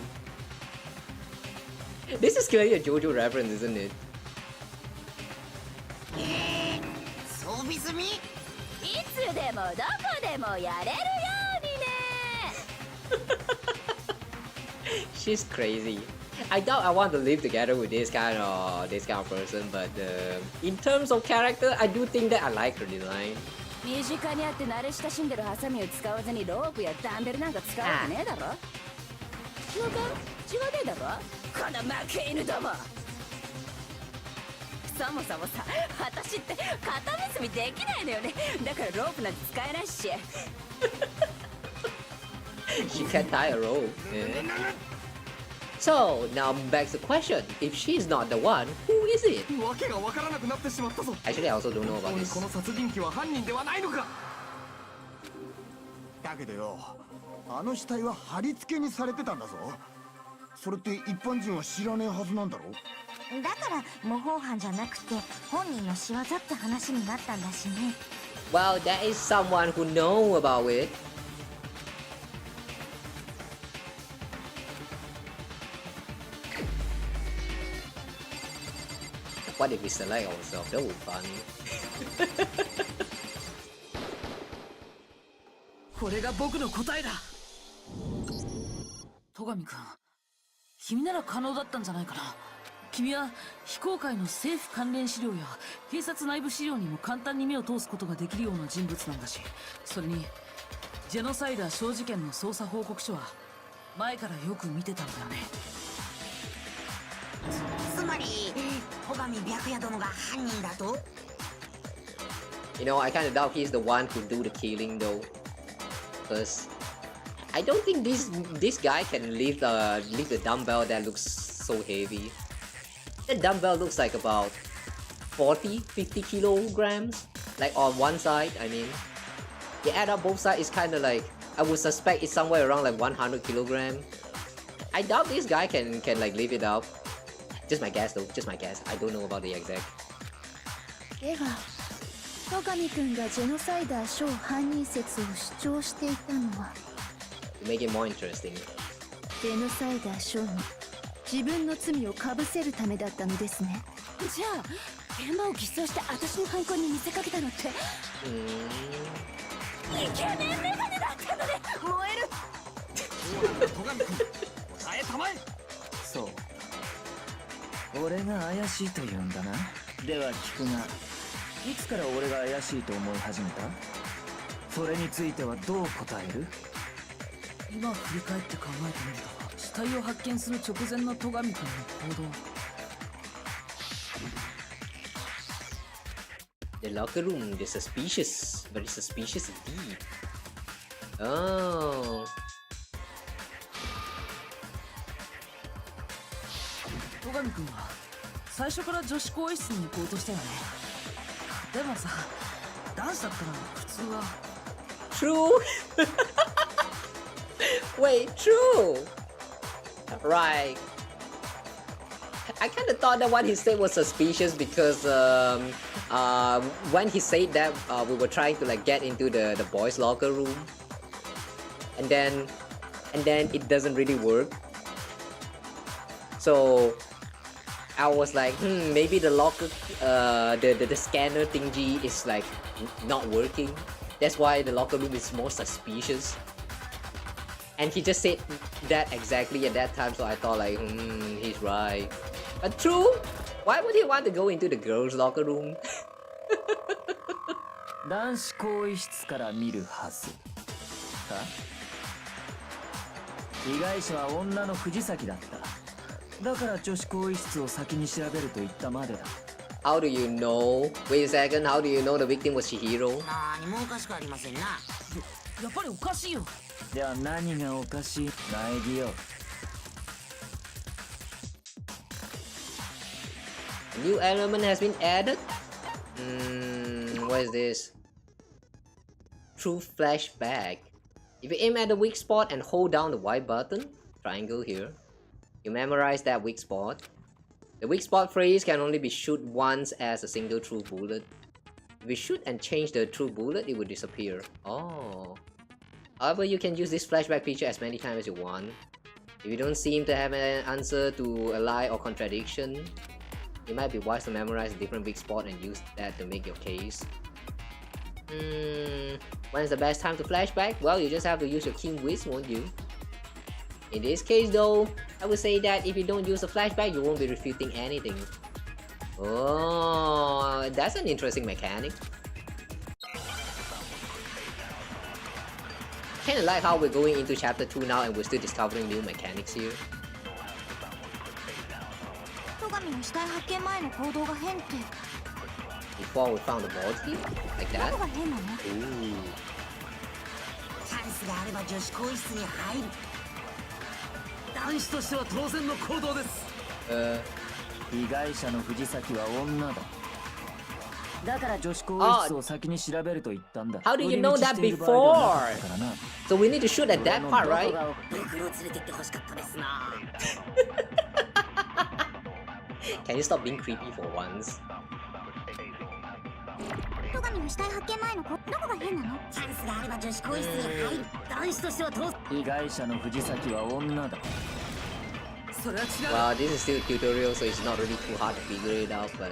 This is clearly a JoJo reference, isn't it? 装備済み？いつでもどこでもやれるようにね。She's crazy. I doubt I want to live together with this kind of person, but in terms of character, I do think that I like her design. 身近にあって慣れ親しんでるハサミを使わずにロープやダンベルなんか使うわけねえだろ。違うか？違わねえだろこの負け犬ども。そもそもさ、私って片結びできないのよね。だからロープなんて使えないし。She can't tie a rope. Yeah. So now back to the question: if she's not the one, who is it? わけがわからなくなってしまったぞ。 Actually, I also don't know about this. この殺人鬼は犯人ではないのか。だけどよ、あの死体は貼り付けにされてたんだぞ。それって一般人は知らねえはずなんだろ。だから模倣犯じゃなくて本人の仕業って話になったんだしね。 Well, there is someone who know about it. What if we select ourselves? That would be funny. これが僕の答えだ。戸上君、君なら可能だったんじゃないかな。君は非公開の政府関連資料や警察内部資料にも簡単に目を通すことができるような人物なんだし、それにジェノサイダー小事件の捜査報告書は前からよく見てたんだよね。つまり戸上白夜殿が犯人だと？ You know, I kind of doubt he's the one who do the killing though, because I don't think this guy can lift the dumbbell that looks so heavy. The dumbbell looks like about 40-50 kilograms, like on one side. I mean, you add up both sides, it's kind of like, I would suspect it's somewhere around like 100 kilograms. I doubt this guy can like lift it up. Just my guess though, just my guess. I don't know about the exact. では戸上君がジェノサイダー小犯人説を主張していたのは、 To make it more interesting. ジェノサイダー小に自分の罪をかぶせるためだったのですね。じゃあ現場を偽装して私の犯行に見せかけたのってイケメンメガネだったので燃える。戸上君、答えたまえ。そう、俺が怪しいと言うんだな。では聞くが、いつから俺が怪しいと思い始めた？それについてはどう答える？今振り返って考えてみると死体を発見する直前の戸上君の行動。The locker room, they're suspicious. Very suspicious indeed. Oh. 戸上君は最初から女子更衣室に行こうとしたよね。でもさ、男子だったら普通は。True. Wait, true. Right. I kind of thought that what he said was suspicious because when he said that we were trying to like get into the boys' locker room, and then it doesn't really work. So I was like, maybe the locker, the scanner thingy is like not working. That's why the locker room is more suspicious. And he just said that exactly at that time, so I thought like, he's right. But true, why would he want to go into the girls' locker room? 男子更衣室から見るはずか。被害者は女の藤崎だった。だから女子更衣室を先に調べると言ったまでだ。How do you know? Wait a second, how do you know the victim was Chihiro? 何もおかしくありませんな。やっぱりおかしいよ。では何がおかしい？苗木よ。A new element has been added? What is this? True flashback. If you aim at the weak spot and hold down the Y button, triangle here, you memorize that weak spot. The weak spot phrase can only be shoot once as a single true bullet. If you shoot and change the true bullet, it will disappear. Oh. However, you can use this flashback feature as many times as you want. If you don't seem to have an answer to a lie or contradiction, it might be wise to memorize a different weak spot and use that to make your case. When is the best time to flashback? Well, you just have to use your keen wits, won't you? In this case though, I would say that if you don't use the flashback, you won't be refuting anything. Oh, that's an interesting mechanic. Kinda like how we're going into chapter 2 now and we're still discovering new mechanics here. 戸上の死体発見前の行動が変って。Before we found the body? Like that? どこが変なの？チャンスがあれば女子更衣室に入る。男子としては当然の行動です。被害者の藤崎は女だ。だから女子更衣室を先に調べると言ったんだ。How do you know that before? So we need to shoot at that part, right? 僕を連れてって欲しかったですな。Can you stop being creepy for once? 戸上の死体発見前のどこが変なの？チャンスがあれば女子更衣室に入る。男子としては当然。被害者の藤崎は女だ。それは違う。 Well, this is still a tutorial, so it's not really too hard to figure it out, but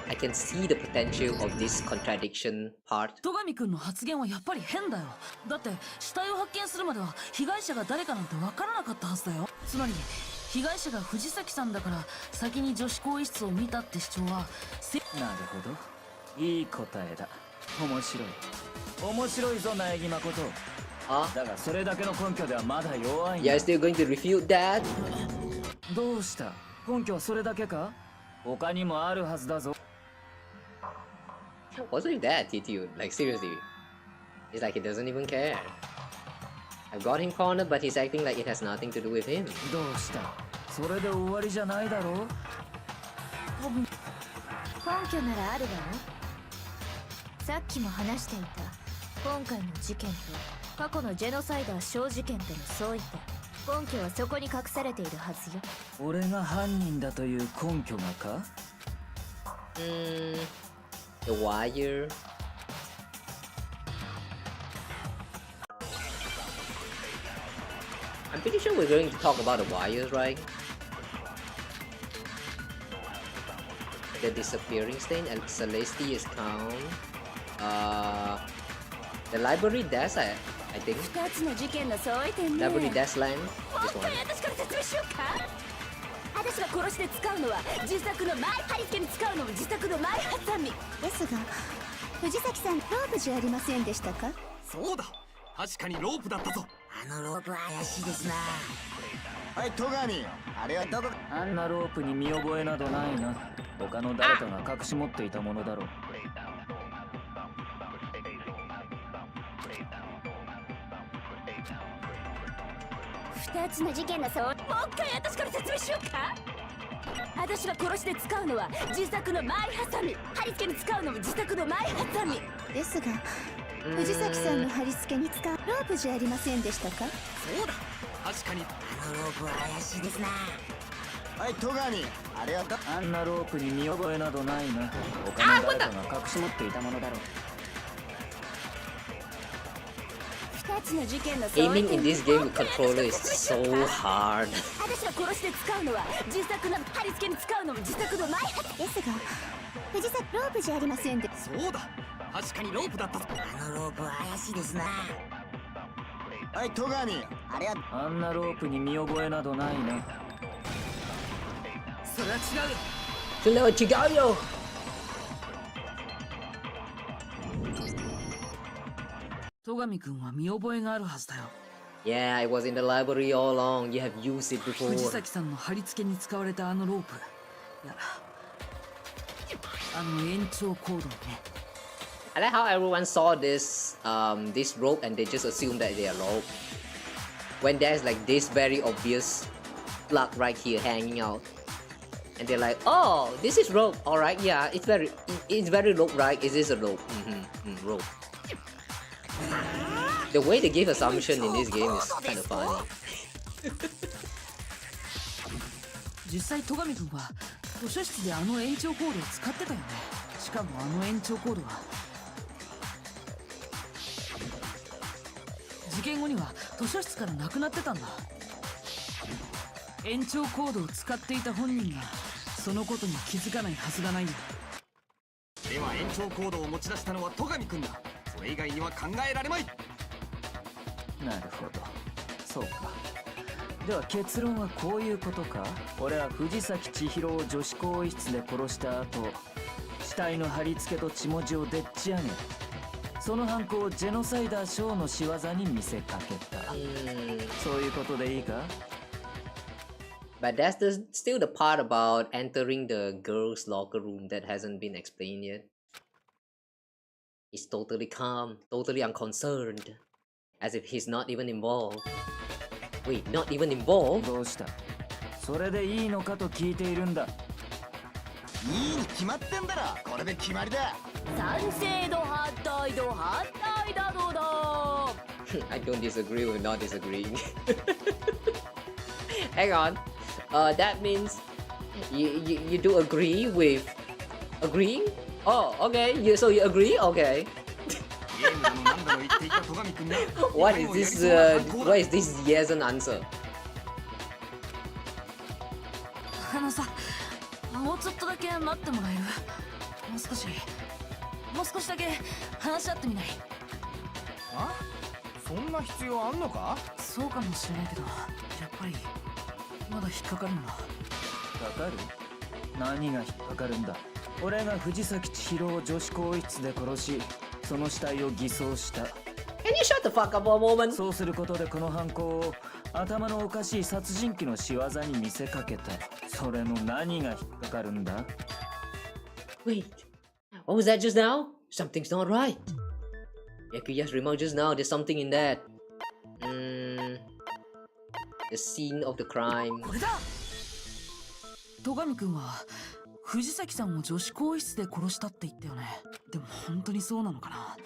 I can see the potential of this contradiction part. 戸上君の発言はやっぱり変だよ。だって死体を発見するまでは被害者が誰かなんて分からなかったはずだよ。つまり被害者が藤崎さんだから先に女子更衣室を見たって主張は。なるほど。いい答えだ。面白い。面白いぞ苗木誠。だがそれだけの根拠ではまだ弱いんだ。You're still going to refute that? どうした？根拠はそれだけか？他にもあるはずだぞ。What's with that attitude? Like seriously? It's like he doesn't even care. I've got him cornered, but he's acting like it has nothing to do with him. どうした？それで終わりじゃないだろう？多分根拠ならあるわよ。さっきも話していた今回の事件と過去のジェノサイダー小事件との相違点。根拠はそこに隠されているはずよ。俺が犯人だという根拠がか？ The wire. I'm pretty sure we're going to talk about the wires, right? The disappearing stain and Celestia's count. The library desk, I think. 2つの事件の相違点ね。 Library desk line. も This っと one. 私から説明しようか。私が殺して使うのは自作の前貼り付けに使うのも自作の前ハサミですが藤崎さんロープじゃありませんでしたか？そうだ。確かにロープだったぞ。あのロープは怪しいですな。はい、戸上、あれはどこ？あんなロープに見覚えなどないな。他の誰かが隠し持っていたものだろう。二つの事件だそう。もう一回私から説明しようか。私が殺しで使うのは自作のマイハサミ。貼り付けに使うのも自作のマイハサミですが、藤崎さんの貼り付けに使うロープじゃありませんでしたか？そうだ、確かに。あのロープは怪しいですな。はい、戸上、あれはど？あんなロープに見覚えなどないな。他の誰かが隠し持っていたものだろう。二つの事件の Aiming in this game with controller is so hard. 私が殺しで使うのは自作の貼り付けに使うのも自作のマイハサミですが、藤崎ロープじゃありませんで。そうだ、確かにロープだったぞ。あのロープは怪しいですな。はい、戸上、あれは？あんなロープに見覚えなどないな。それは違う。それは違うよ。戸上君は見覚えがあるはずだよ。Yeah, I was in the library all along. You have used it 藤 before. 崎さんの貼り付けに使われたあのロープ。いや、あの延長コードね。I like how everyone saw this this rope and they just assumed that they are rope. When there's like this very obvious plug right here hanging out. And they're like, oh, this is rope. Alright, yeah, it's very rope, right? Is this a rope? Rope. The way they give assumption in this game is kind of funny. 実際戸上君は図書室であの延長コードを使ってたよね。しかもあの延長コードは事件後には図書室からなくなってたんだ。延長コードを使っていた本人がそのことに気づかないはずがないよ。では延長コードを持ち出したのは戸上君だ。それ以外には考えられまい。なるほど、そうか。では結論はこういうことか。俺は藤崎千尋を女子更衣室で殺した後、死体の貼り付けと血文字をでっち上げ、その犯行をジェノサイダーショーの仕業に見せかけた。そういうことでいいか？ But that's still the part about entering the girls' locker room that hasn't been explained yet. He's totally calm, totally unconcerned, as if he's not even involved. Wait, not even involved? どうした？それでいいのかと聞いているんだ。いいに決まってんだろ。これで決まりだ。賛成度反対度反対だどうだ。I don't disagree with not disagreeing. Hang on. That means you do agree with agreeing? Oh, okay. So you agree? Okay. What is this yes and answer? あのさ、もうちょっとだけ待ってもらえる？もう少しだけ話し合ってみない？あ？そんな必要あんのか？そうかもしれないけど、やっぱりまだ引っかかるんだ。引っかかる？何が引っかかるんだ？俺が藤崎千尋を女子更衣室で殺し、その死体を偽装した。Can you shut the fuck up a moment? そうすることでこの犯行を頭のおかしい殺人鬼の仕業に見せかけた。それの何が引っかかるんだ？ Wait, what was that just now? Something's not right. Yakuya's remark just now, there's something in that. The scene of the crime. これだ！戸上君は藤崎さんを女子更衣室で殺したって言ったよね。でも本当にそうなのかな？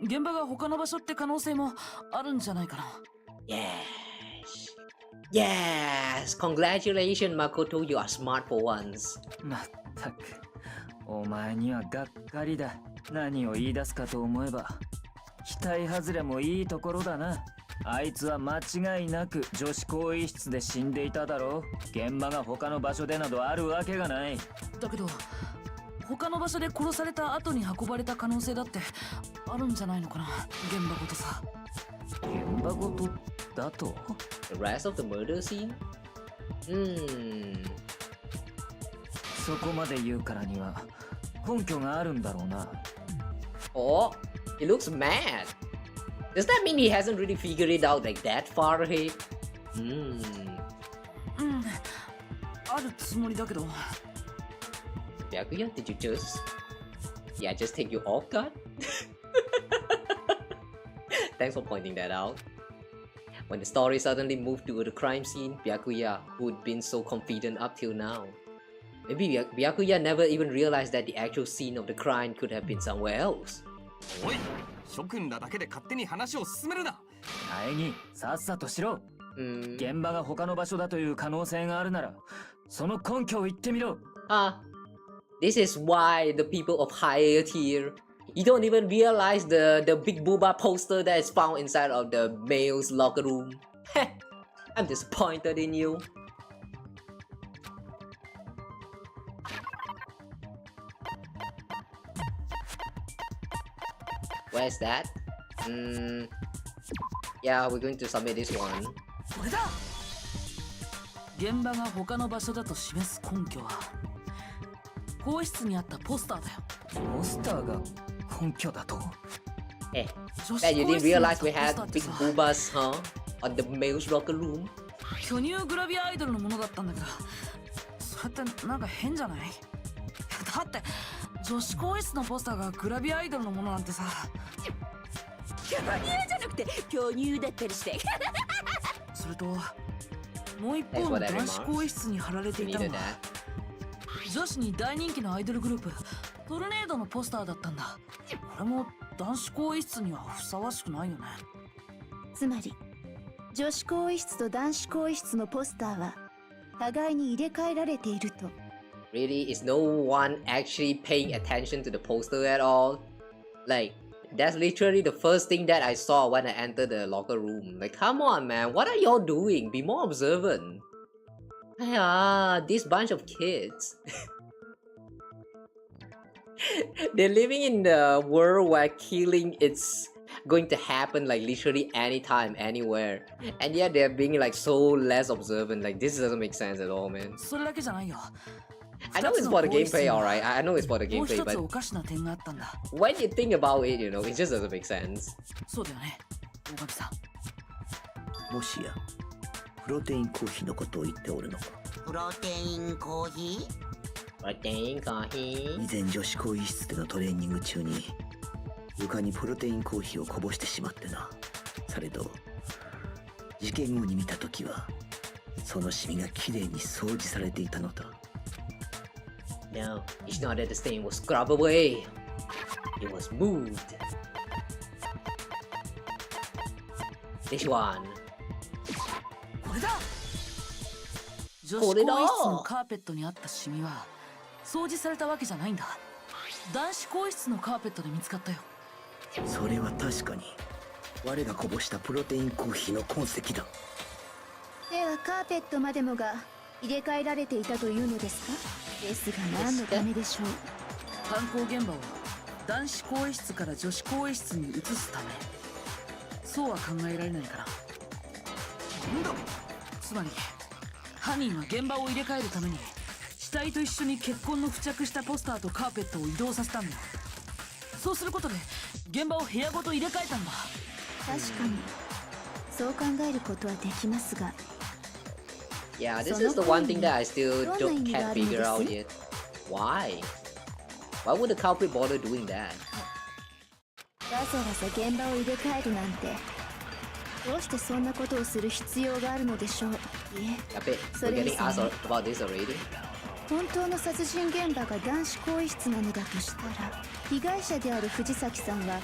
現場が他の場所って可能性もあるんじゃないかな。Yes! Congratulations, Makoto, you are smart for once. まったく、お前にはがっかりだ。何を言い出すかと思えば、期待外れもいいところだな。あいつは間違いなく女子更衣室で死んでいただろう。現場が他の場所でなどあるわけがない。だけど他の場所で殺された後に運ばれた可能性だってあるんじゃないのかな。現場ごとさ。現場ごとだと？ The rest of the murder scene? そこまで言うからには根拠があるんだろうな。Oh, he looks mad. Does that mean he hasn't really figured it out like that far ahead? あるつもりだけど。Byakuya, did you just... Yeah, just take you off guard? Thanks for pointing that out. When the story suddenly moved to the crime scene, Byakuya, who'd been so confident up till now. Maybe Byakuya never even realized that the actual scene of the crime could have been somewhere else. おい、諸君らだけで勝手に話を進めるな。苗木、さっさとしろ。現場が他の場所だという可能性があるなら、その根拠を言ってみろ。This is why the people of higher tier, you don't even realize the big booba poster that is found inside of the male's locker room. I'm disappointed in you. Where's that? Yeah, we're going to submit this one. これだ。現場が他の場所だと示す根拠は更衣室にあったポスターだよ。ポスターが根拠だと。Hey, that you didn't realize we had big boobas, huh? On the male's locker room? 巨乳グラビアアイドルのものだったんだけど、それってなんか変じゃない？だって女子更衣室のポスターがグラビアアイドルのものなんてさ。巨乳じゃなくて巨乳だったりして。それともう一方の男子更衣室に貼られていたのは女子に大人気のアイドルグループトルネードのポスターだったんだ。これも男子更衣室にはふさわしくないよね。つまり女子更衣室と男子更衣室のポスターは互いに入れ替えられていると。Really, is no one actually paying attention to the poster at all? Like, that's literally the first thing that I saw when I entered the locker room. Like, come on, man, what are y'all doing? Be more observant. This bunch of kids. They're living in the world where killing is going to happen like literally anytime, anywhere. And yet they're being like so less observant. Like, this doesn't make sense at all, man. それだけじゃないよ。I know it's for the gameplay, alright. I know it's for the gameplay, but when you think about it, you know, it just doesn't make sense. そうだよね、大神さん。もしや、プロテインコーヒーのことを言っておるのか。プロテインコーヒー？プロテインコーヒー？以前女子更衣室でのトレーニング中に床にプロテインコーヒーをこぼしてしまってな。されど事件後に見たときはそのシミがきれいに掃除されていたのだ。No, it's not that the stain was scrubbed away. It was moved. This one. これだ。女子更衣室のカーペットにあったシミは掃除されたわけじゃないんだ。男子更衣室のカーペットで見つかったよ。それは確かに我がこぼしたプロテインコーヒーの痕跡だ。ではカーペットまでもが入れ替えられていたというのですか？ですが何のためでしょう。犯行現場を男子更衣室から女子更衣室に移すため。そうは考えられないかな。なんだ。つまり犯人は現場を入れ替えるために死体と一緒に血痕の付着したポスターとカーペットを移動させたんだ。そうすることで現場を部屋ごと入れ替えたんだ。確かにそう考えることはできますが。Yeah, this is the one thing that I still can't figure out yet. Why? Why would the culprit bother doing that? わざわざ現場を入れ替えるなんてどうしてそんなことをする必要があるのでしょう。いえ、それ以前に本当の殺人現場が男子更衣室なのだとしたら被害者である藤崎さんは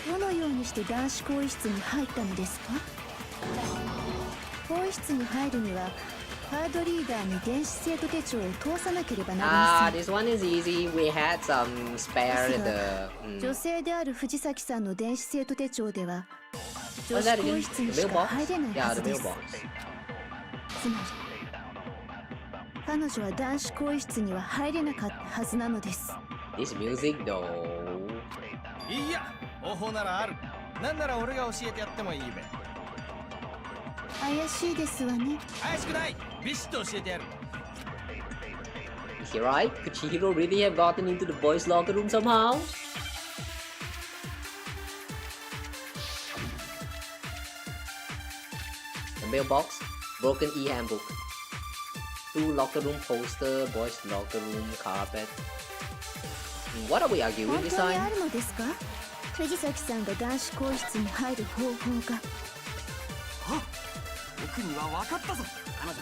どのようにして男子更衣室に入ったのですか？更衣室に入るにはカードリーダーに電子生徒手帳を通さなければなりません。This one is easy. We had some spare the 女性である藤崎さんの電子生徒手帳では女子更衣室にしか入れないはずです。つまり彼女は男子更衣室には入れなかったはずなのです。This music though. いや、方法ならある。なんなら俺が教えてやってもいいべ。怪しいですわね。怪しくない。ビシッと教えてやる。Is he right? Could Chihiro really have gotten into the boys' locker room somehow? The mailbox, broken e-handbook, 2 locker room poster, boys locker room carpet. What are we arguing 本 this 当に time? あるのですか？藤崎さんが男子更衣室に入る方法が。あ、僕には分かったぞ。彼女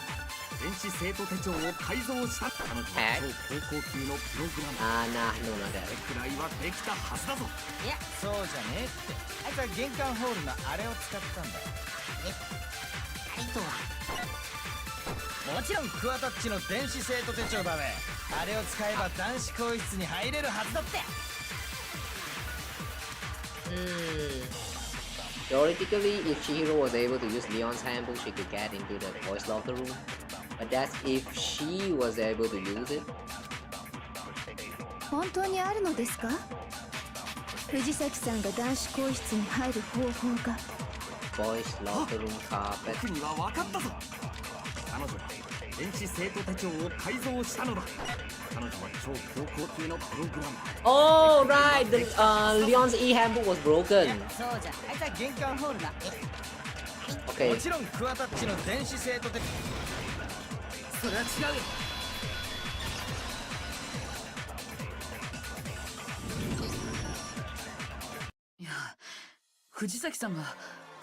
電子生徒手帳を改造した彼女は超高校級のプログラマー。No, no, no, それくらいはできたはずだぞ。いやそうじゃねえって。あいつは玄関ホールのあれを使ったんだよ。あれとはもちろんクワタッチの電子生徒手帳だべ。あれを使えば男子更衣室に入れるはずだって。Theoretically, if Chihiro was able to use Leon's handbook, she could get into the boys' locker room. But that's if she was able to use it. 本当にあるのですか？藤崎さんが男子更衣室に入る方法が。Boys' locker room carpet. 僕には分かったぞ。彼女は電子生徒手帳を改造したのだ。彼女は超高校級のプログラマー。 Oh, right. The Leon's e-handbook was broken. そうじゃ、あいつは玄関ホールだ。Okay. もちろんクワタッチの電子生徒手帳。それは違う。いや、藤崎さんが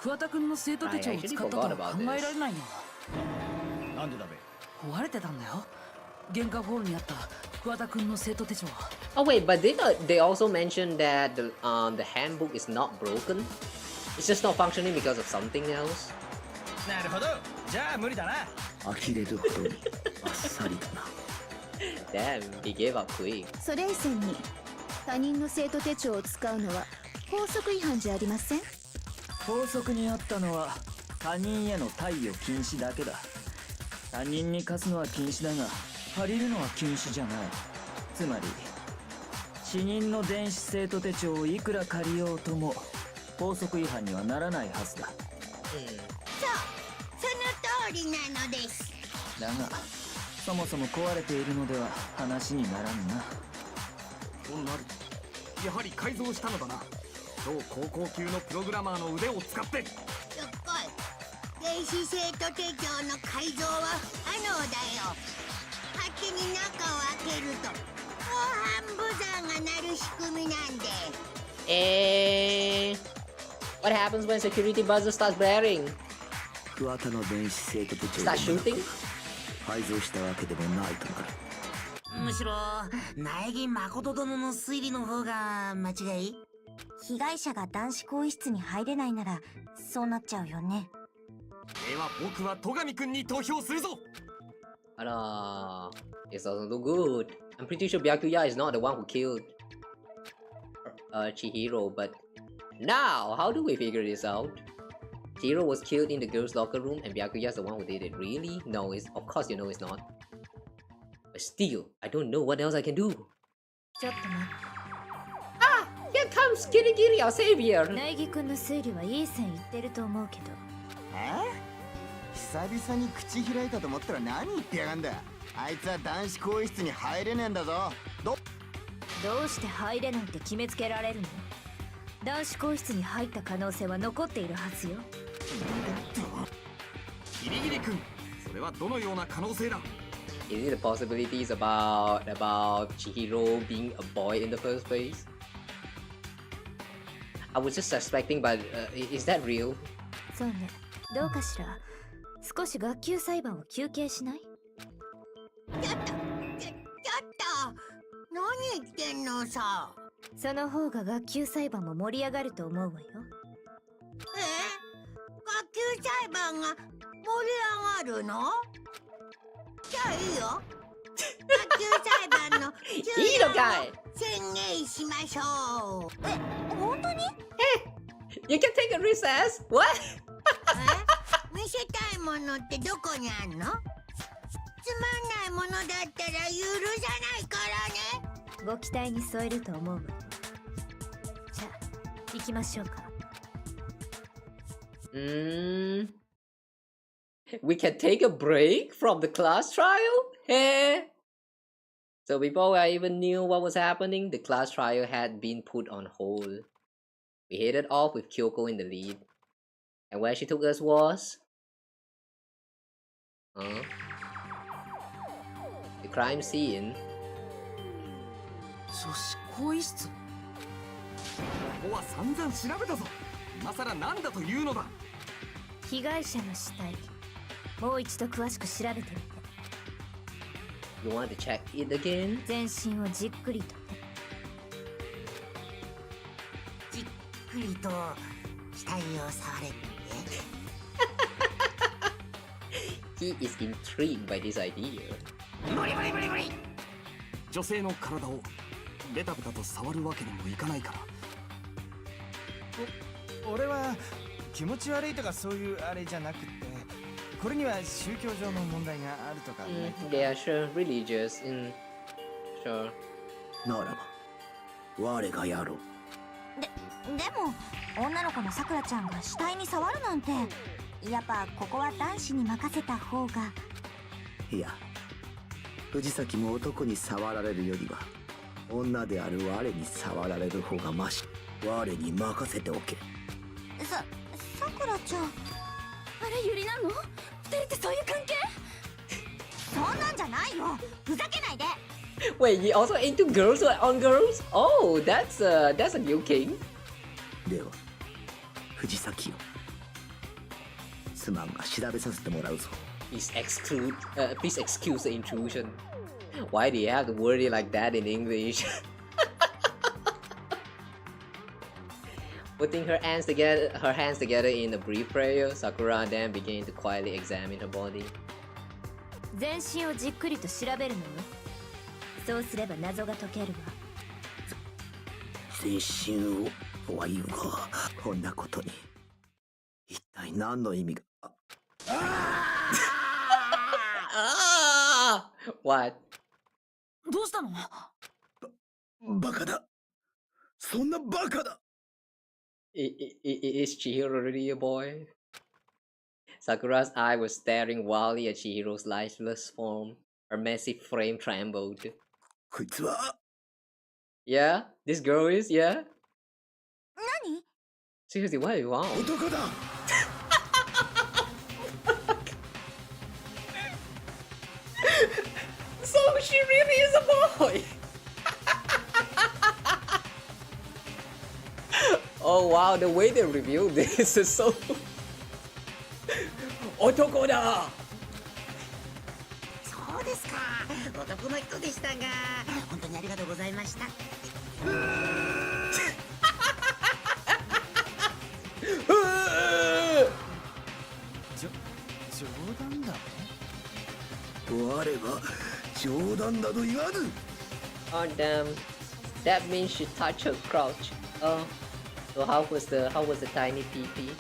桑田君の生徒手帳を使ったとは考えられないな。なんでだべ。壊れてたんだよ。玄関ホールにあった桑田君の生徒手帳は。Oh wait, but they also mentioned that the handbook is not broken. It's just not functioning because of something else. なるほど。じゃあ無理だな。呆れるほどにあっさりだな。Damn, he gave up quick. それ以前に他人の生徒手帳を使うのは校則違反じゃありません？法則にあったのは他人への貸与禁止だけだ。他人に貸すのは禁止だが借りるのは禁止じゃない。つまり死人の電子生徒手帳をいくら借りようとも法則違反にはならないはずだ。そうその通りなのです。だがそもそも壊れているのでは話にならんな。となるとやはり改造したのだな。超高校級のプログラマーの腕を使って。よっこい。電子生徒手帳の改造は不可能だよ。勝手に中を開けると防犯ブザーが鳴る仕組みなんで。What happens when security buzzer starts blaring? 桑田の電子生徒手帳 Start shooting? 改造したわけでもないとなる。むしろ苗木誠殿の推理の方が間違い。被害者が男子更衣室に入れないならそうなっちゃうよね。では僕は戸上くんに投票するぞ。Alah, it doesn't look good. I'm pretty sure Byakuya is not the one who killed Chihiro, but now, how do we figure this out? Chihiro was killed in the girls' locker room and Byakuya is the one who did it. Really? No, of course you know it's not. But still, I don't know what else I can do. ちょっと待って。Here comes Kirigiri, our savior! 苗木君の推理はいい線いってると思うけど。久々に口開いたと思ったら何言ってやがんだ。あいつは男子更衣室に入れねえんだぞ。どうして入れないって決めつけられるの？男子更衣室に入った可能性は残っているはずよ。ギリギリ君、それはどのような可能性だ？ Is it the possibilities about Chihiro being a boy in the first place? I was just suspecting, but is that real? そうね。どうかしら。少し学級裁判を休憩しない？ちょっと何言ってんのさ。その方が学級裁判も盛り上がると思うわよ。学級裁判が盛り上がるの？じゃあいいよ。学級裁判の終了を宣言しましょう。本当に？You can take a recess? What? 見せたいものってどこにあんの？つまんないものだったら許さないからね。ご期待に添えると思うわ。じゃあ行きましょうか。We can take a break from the class trial? Hey? So before I even knew what was happening, the class trial had been put on hold. We headed off with Kyoko in the lead. And where she took us was The crime scene. 女子更衣室。ここは散々調べたぞ。今さら何だというのだ。被害者の死体、もう一度詳しく調べてみて。 You want to check it again? 全身をじっくりと。じっくりと死体を触れって。He is intrigued by this idea. 無理無理無理無理。女性の体をベタベタと触るわけにもいかないから。俺は気持ち悪いとかそういうあれじゃなくて、これには宗教上の問題があるとかないとか。They are sure religious in sure. ならば我がやろう。でも女の子のさくらちゃんが死体に触るなんて、やっぱここは男子に任せた方が。いや、藤崎も男に触られるよりは女である我に触られる方がマシ。我に任せておけ。さくらちゃん、あれユリなの？二人ってそういう関係？そんなんじゃないよ、ふざけないで。 Wait, you also into girls on girls? Oh, that's a new king. では藤崎よ、すまんが調べさせてもらうぞ。Please excuse the intrusion. Why do you have to word it like that in English? Putting her hands together in a brief prayer, Sakura then began to quietly examine her body. 全身をじっくりと調べるのよ。そうすれば謎が解けるわ。全身をとは言うが、こんなことに一体何の意味が。What? どうしたの？バカだ。そんなバカだ。Is Chihiro really a boy? Sakura's eye was staring wildly at Chihiro's lifeless form. Her massive frame trembled. こいつは Yeah? This girl is? Yeah? 何？ Seriously, what do you want? 男だ。So she really is a boy! Oh wow, the way they revealed this is so... 男だ! そうですか。男の人でしたが、本当にありがとうございました。冗談だ。我は冗談など言わぬ。 Oh damn, that means she touched her crotch. Oh, so how was the tiny PP?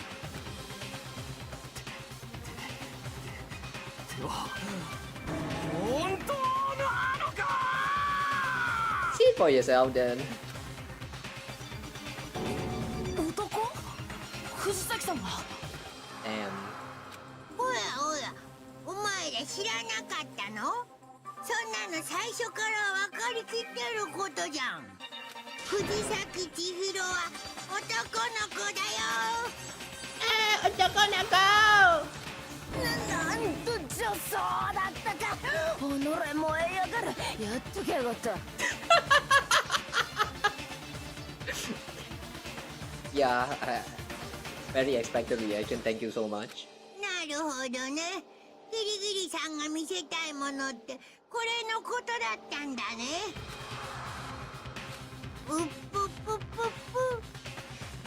本当なのか。 See for yourself then. 男？藤崎さんが？ Damn. おやおや、お前ら知らなかったの？そんなの最初から分かりきってることじゃん。藤崎千尋は男の子だよ。男の子。なんと女装だったか。己燃えやがる。やっときゃよかった。Yeah, very expected reaction. Thank you so much. なるほどね。ギリギリさんが見せたいものってこれのことだったんだね。うっぷっぷっぷっぷ。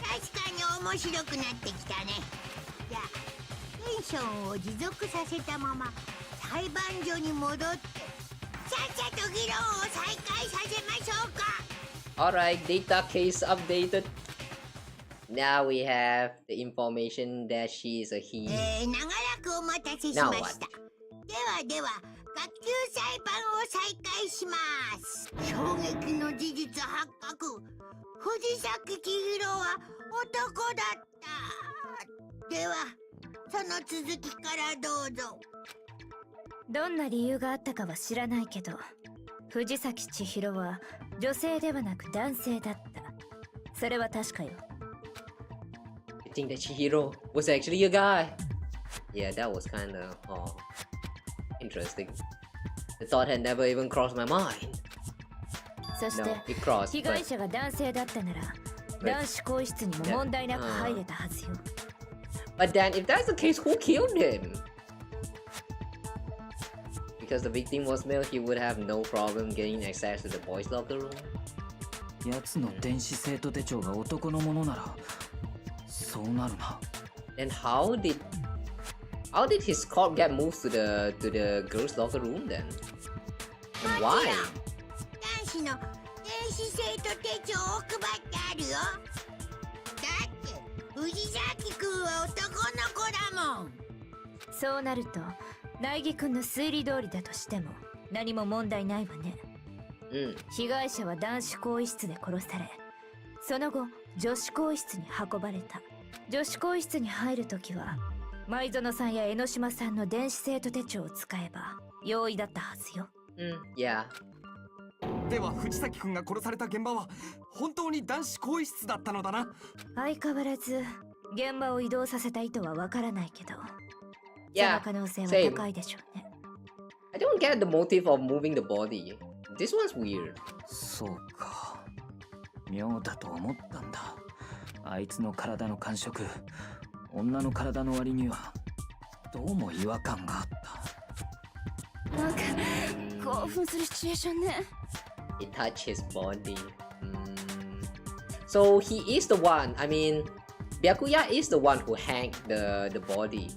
確かに面白くなってきたね。じゃあテンションを持続させたまま裁判所に戻ってさっさと議論を再開させましょうか。 Alright, data case updated. Now we have the information that she is a he. 長らくお待たせしました。では学級裁判を再開します。衝撃の事実発覚。藤崎千尋は男だった。ではその続きからどうぞ。どんな理由があったかは知らないけど、藤崎千尋は女性ではなく男性だった。それは確かよ。I think that Chihiro was actually a guy. Yeah, that was kinda... Oh. Interesting. The thought had never even crossed my mind. そして No, it crossed. 被害者が男性だったなら男子更衣室にも問題なく入れたはずよ。But then, if that's the case, who killed him? Because the victim was male, he would have no problem getting access to the boys' locker room. 奴の電子生徒手帳が男のものならそうなるな。 Then how did his corpse get moved to the girls' locker room then? And why? 男子の電子生徒手帳を配ってあるよ。だって藤崎くんは男の子だもん。そうなると苗木くんの推理通りだとしても何も問題ないわね。被害者は男子更衣室で殺され、その後女子更衣室に運ばれた。女子更衣室に入るときは舞園さんや江ノ島さんの電子生徒手帳を使えば容易だったはずよ。Yeah. では藤崎くんが殺された現場は本当に男子更衣室だったのだな。相変わらず現場を移動させた意図はわからないけど、Yeah, その可能性は高いでしょうね。I don't get the motive of moving the body. This one's weird. そうか。妙だと思ったんだ。あいつの体の感触、女の体の割にはどうも違和感があった。なんか興奮するシチュエーションね。He touched his body. So he is the one. I mean, Byakuya is the one who hanged the body.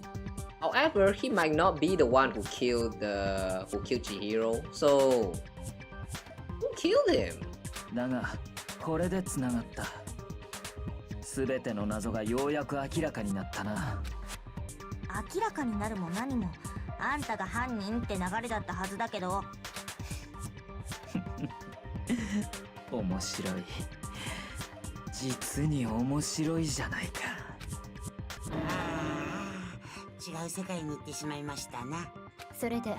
However, he might not be the one who killed Chihiro. So who killed him? だがこれでつながった。すべての謎がようやく明らかになったな。明らかになるも何もあんたが犯人って流れだったはずだけど。面白い。実に面白いじゃないか。違う世界に行ってしまいましたな。それで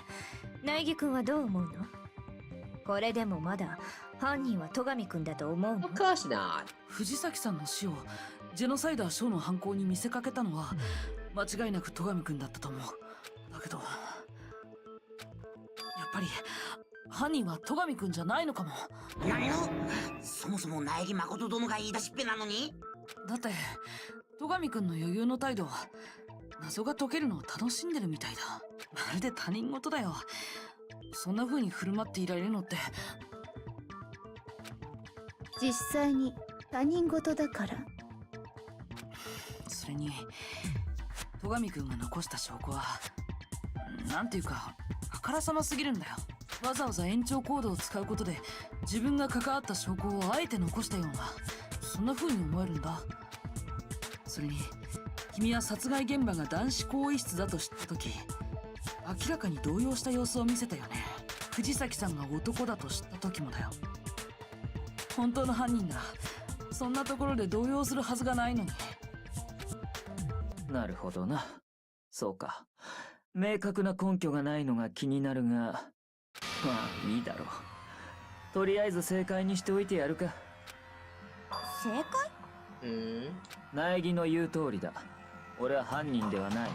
苗木くんはどう思うの？これでもまだ犯人は戸上くんだと思うの？ Of course not. 藤崎さんの死をジェノサイダーショーの犯行に見せかけたのは間違いなく戸上くんだったと思う。だけどやっぱり犯人は戸上くんじゃないのかも。何を？そもそも苗木誠殿が言い出しっぺなのに？だって戸上くんの余裕の態度は謎が解けるのを楽しんでるみたいだ。まるで他人事だよ。そんな風に振る舞っていられるのって。実際に他人事だから。それに戸上くんが残した証拠はなんていうかあからさますぎるんだよ。わざわざ延長コードを使うことで自分が関わった証拠をあえて残したような、そんな風に思えるんだ。それに君は殺害現場が男子更衣室だと知った時明らかに動揺した様子を見せたよね。藤崎さんが男だと知った時もだよ。本当の犯人ならそんなところで動揺するはずがないのに。なるほどな。そうか。明確な根拠がないのが気になるが、まあいいだろう。とりあえず正解にしておいてやるか。正解？苗木の言う通りだ。俺は犯人ではない。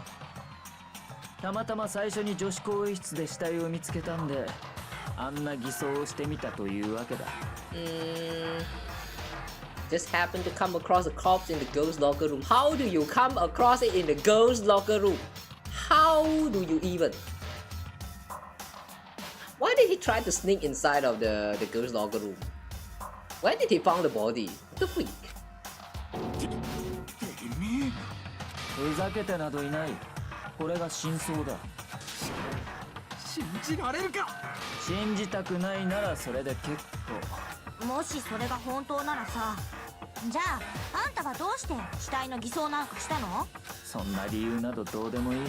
たまたま最初に女子更衣室で死体を見つけたんで、あんな偽装をしてみたというわけだ。Just happened to come across a corpse in the girls' locker room. How do you come across it in the girls' locker room? How do you even? Why did he try to sneak inside of the girls' locker room? Where did he find the body? What the freak? ふざけてなどいない。これが真相だ。信じられるか？信じたくないならそれで結構。もしそれが本当ならさ、じゃああんたがどうして死体の偽装なんかしたの？そんな理由などどうでもいい。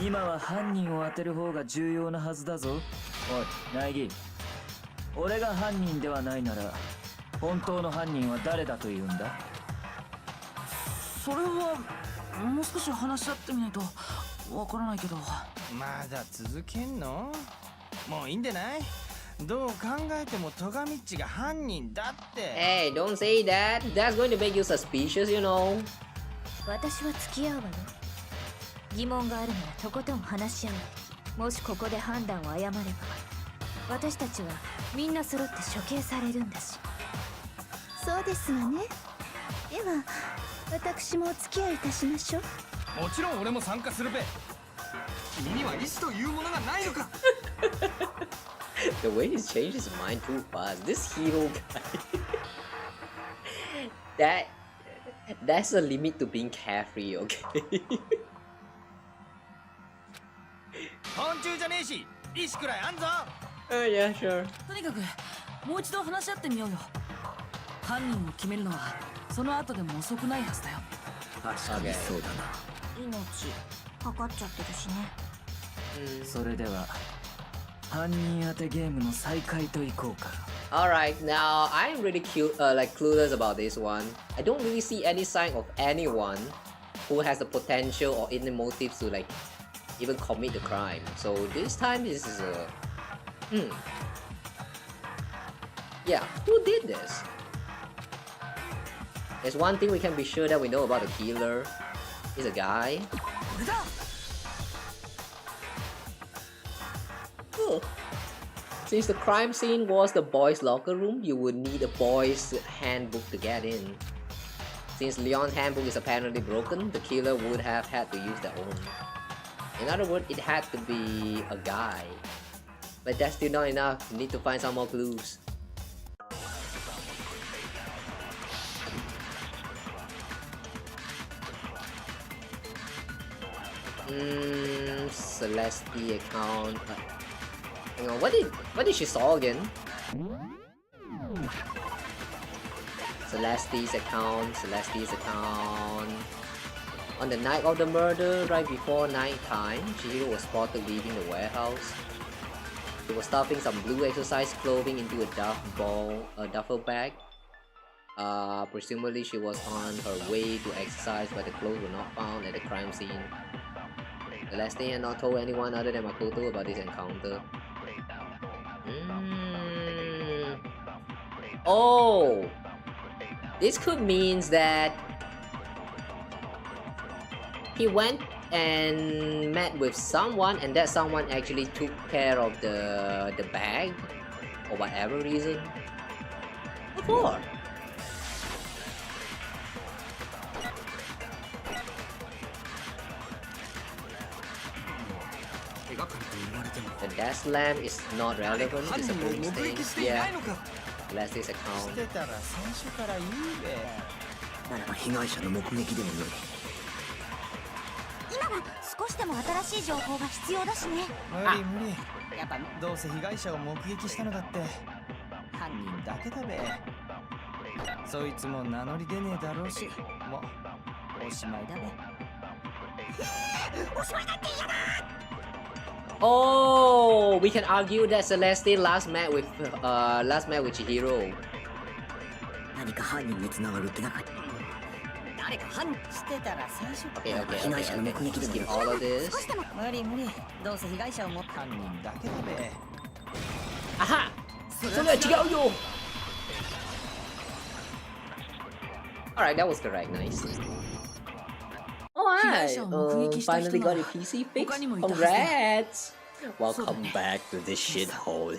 今は犯人を当てる方が重要なはずだぞ。おい、苗木。俺が犯人ではないなら本当の犯人は誰だというんだ？それはもう少し話し合ってみないとわからないけど。まだ続けんの？もういいんでない？どう考えても戸上っちが犯人だって。Hey, don't say that. That's going to make you suspicious, you know. 私は付き合うわよ。疑問があるならとことん話し合うべき。もしここで判断を誤れば私たちはみんな揃って処刑されるんだし。そうですわね。では私もお付き合いいたしましょう。もちろん俺も参加するべ。君には意志というものがないのか。The way he's changed his mind too fast. This hero guy. That's a limit to being carefree, okay? 昆虫じゃねえし、意志くらいあんぞ。Yeah, sure. とにかくもう一度話し合ってみようよ。犯人を決めるのはその後でも遅くないはずだよ。確かにそうだな。命かかっちゃってるしね。それでは犯人当てゲームの再開といこうか。Alright, now I'm really like clueless about this one. I don't really see any sign of anyone who has the potential or any motives to like even commit the crime. So this time this is a yeah, who did this? There's one thing we can be sure that we know about the killer. He's a guy. Oh. Since the crime scene was the boys' locker room, you would need a boys' handbook to get in. Since Leon's handbook is apparently broken, the killer would have had to use their own. In other words, it had to be a guy. But that's still not enough, you need to find some more clues. Celeste account. Hang on, what did she saw again? Celeste's account. On the night of the murder, right before night time, Chihiro was spotted leaving the warehouse. She was stuffing some blue exercise clothing into a duffel bag. Presumably she was on her way to exercise, but the clothes were not found at the crime scene. Celeste had not told anyone other than Makoto about this encounter. Oh! This could mean that he went and met with someone and that someone actually took care of the bag for whatever reason. What for? The desk lamp is not relevant, it's a police thing. Yeah. Let's this account. してたら最初から言うべ。ならば被害者の目撃でもよい。今は少しでも新しい情報が必要だしね。無理。やっぱどうせ被害者を目撃したのだって犯人だけだべ。そいつも名乗り出ねえだろうし、もうおしまいだべ。おしまいだって嫌だ。Oh, we can argue that Celeste last met with Chihiro. 何か犯人に繋がる手がかり。誰か犯人してたら最初。Okay. 被害者の目撃でも Skip all of this. 無理。どうせ被害者をも犯人だけだべ。Aha! それは違うよ! Alright, that was correct. Nice. Alright, finally got a PC fix. Congrats! Welcome back to this shithole.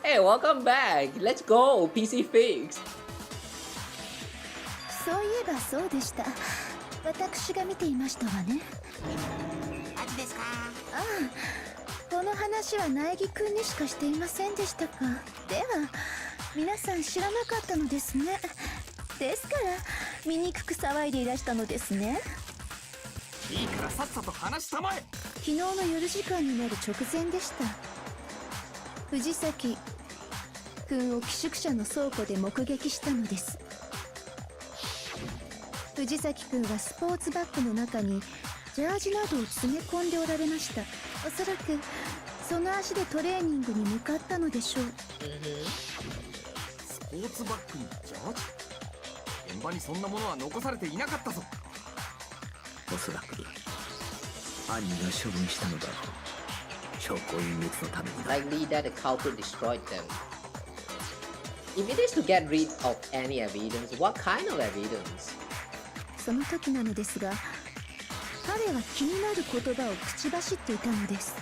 Hey, welcome back. Let's go. PC fix. そういえばそうでした。私が見ていましたわね。マジですか？ああ、この話は苗木くんにしかしていませんでしたか。では皆さん知らなかったのですね。ですから醜く騒いでいらしたのですね。いいからさっさと話したまえ。昨日の夜時間になる直前でした。藤崎くんを寄宿舎の倉庫で目撃したのです。藤崎くんはスポーツバッグの中にジャージなどを詰め込んでおられました。おそらくその足でトレーニングに向かったのでしょう。スポーツバッグにジャージ？現場にそんなものは残されていなかったぞ。おそらく犯人が処分したのだろう。証拠隠滅のためにだ。Likely that the culprit destroyed them. If it is to get rid of any evidence, what kind of evidence? その時なのですが、彼は気になる言葉を口走っていたのです。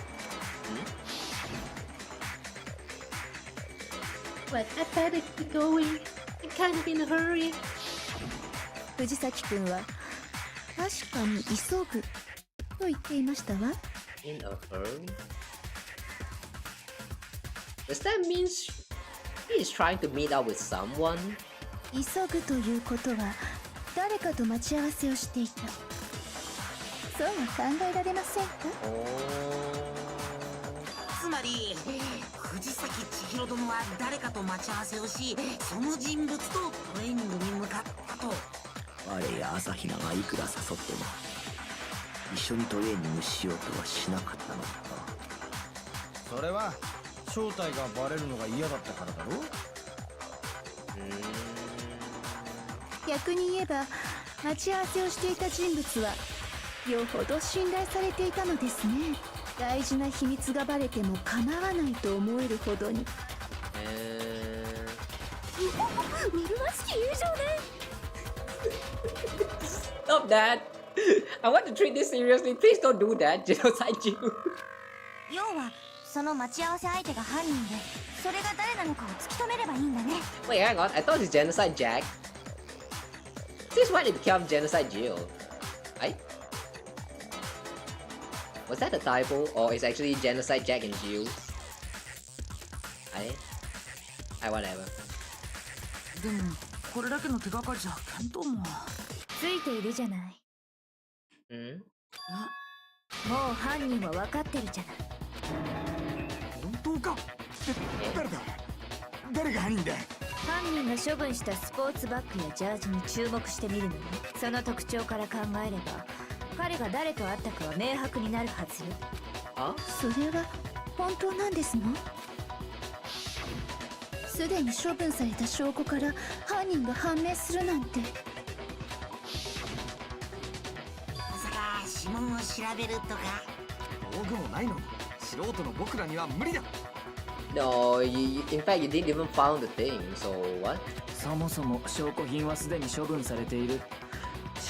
But I better be going. I'm kind of in a hurry. 藤崎君は確かに急ぐと言っていましたわ。In a hurry? Does that mean he is trying to meet up with someone? 急ぐということは誰かと待ち合わせをしていた。そうは考えられませんか？つまり藤崎千尋殿は誰かと待ち合わせをし、その人物とトレーニングに向かったと。我や朝比奈がいくら誘っても一緒にトレーニングしようとはしなかったのだ。それは正体がバレるのが嫌だったからだろ。逆に言えば待ち合わせをしていた人物はよほど信頼されていたのですね。大事な秘密がバレても構わないと思えるほどに。麗しき友情ね。Stop that! I want to treat this seriously. Please don't do that, genocide Jew. 要はその待ち合わせ相手が犯人で、それが誰なのかを突き止めればいいんだね。 Wait, hang on. I thought it's genocide Jack. Since when it became genocide Jill? Right? Was that a typo, or is actually genocide Jack and Jill? I whatever. でもこれだけの手がかりじゃ見当も。ついているじゃない。もう犯人は分かってるじゃない。本当か？誰だ？誰が犯人だ？犯人が処分したスポーツバッグやジャージに注目してみるのよ。その特徴から考えれば彼が誰と会ったかは明白になるはずよ。それは本当なんですの？すでに処分された証拠から犯人が判明するなんて。まさか指紋を調べるとか？道具もないのに素人の僕らには無理だ。No, in fact, you didn't even found the thing. So what? そもそも証拠品はすでに処分されている。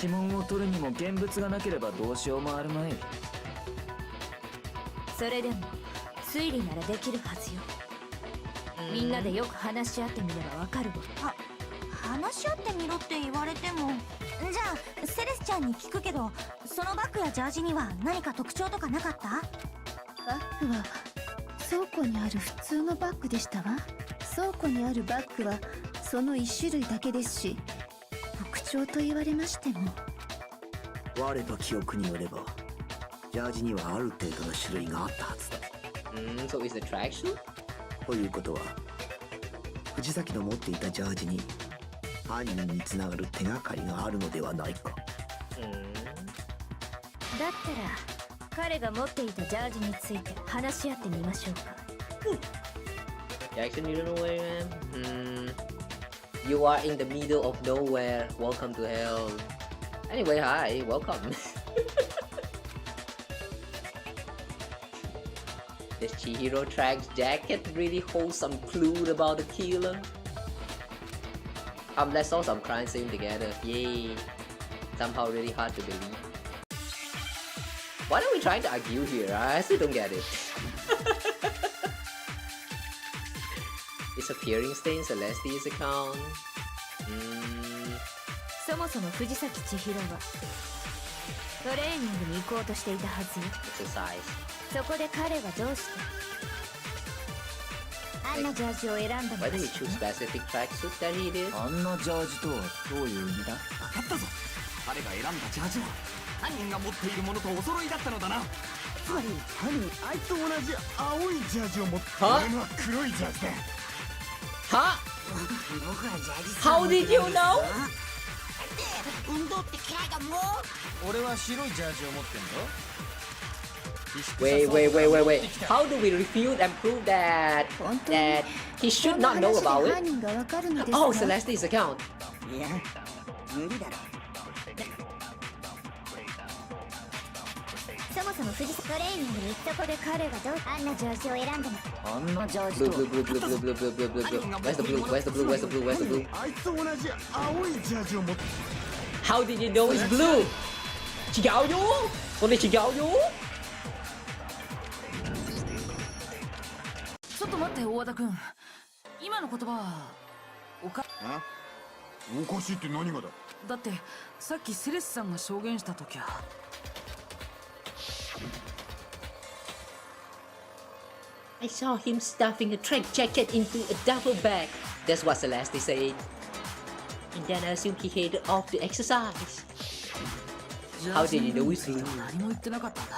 指紋を取るにも現物がなければどうしようもあるまい。それでも推理ならできるはずよ。みんなでよく話し合ってみればわかるわ。話し合ってみろって言われても。じゃあセレスちゃんに聞くけど、そのバッグやジャージには何か特徴とかなかった？バッグは倉庫にある普通のバッグでしたわ。倉庫にあるバッグはその一種類だけですし、特徴と言われましても。我の記憶によればジャージにはある程度の種類があったはずだ。So is the tracksuit? ということは藤崎の持っていたジャージに犯人につながる手がかりがあるのではないか。だったら彼が持っていたジャージについて話し合ってみましょうか。Jackson, you don't know where I am? You are in the middle of nowhere. Welcome to hell. Anyway, hi, welcome. Does Chihiro Track's jacket really hold some clue about the killer? Let's saw some crime scene together. Yay. Somehow really hard to believe. What are we trying to argue here? I still don't get it. Disappearing stain Celeste's account. そもそも藤崎千尋はトレーニングに行こうとしていたはずよ。そこで彼はどうしてあんなジャージを選んだのかしらね。あんなジャージとはどういう意味だ？分かったぞ。彼が選んだジャージは犯人が持っているものとお揃いだったのだな。つまり犯人あいつと同じ青いジャージを持って俺のは黒いジャージだ。は？僕はジャージ。 How did you know? 運動って嫌いだもん。俺は白いジャージを持ってんぞ。Wait. How do we refute and prove that he should not know about it? Oh, Celeste's account. いや、無理だろ。そもそも藤崎トレーニングに行った子で彼がどうあんなジャージを選んだのか。あんなジャージ Blue. と Where's the blue? あいつと同じ青いジャージを持って。How did you know it's blue? 違うよこれ違うよちょっと待って大和田君、今の言葉はおかしいって何がだ。だってさっきセレスさんが証言した時は。I saw him stuffing a trench jacket into a duffel bag. That's what Celeste said. And then I assumed he headed off to exercise. How did you know it's blue? 何も言ってなかったんだ。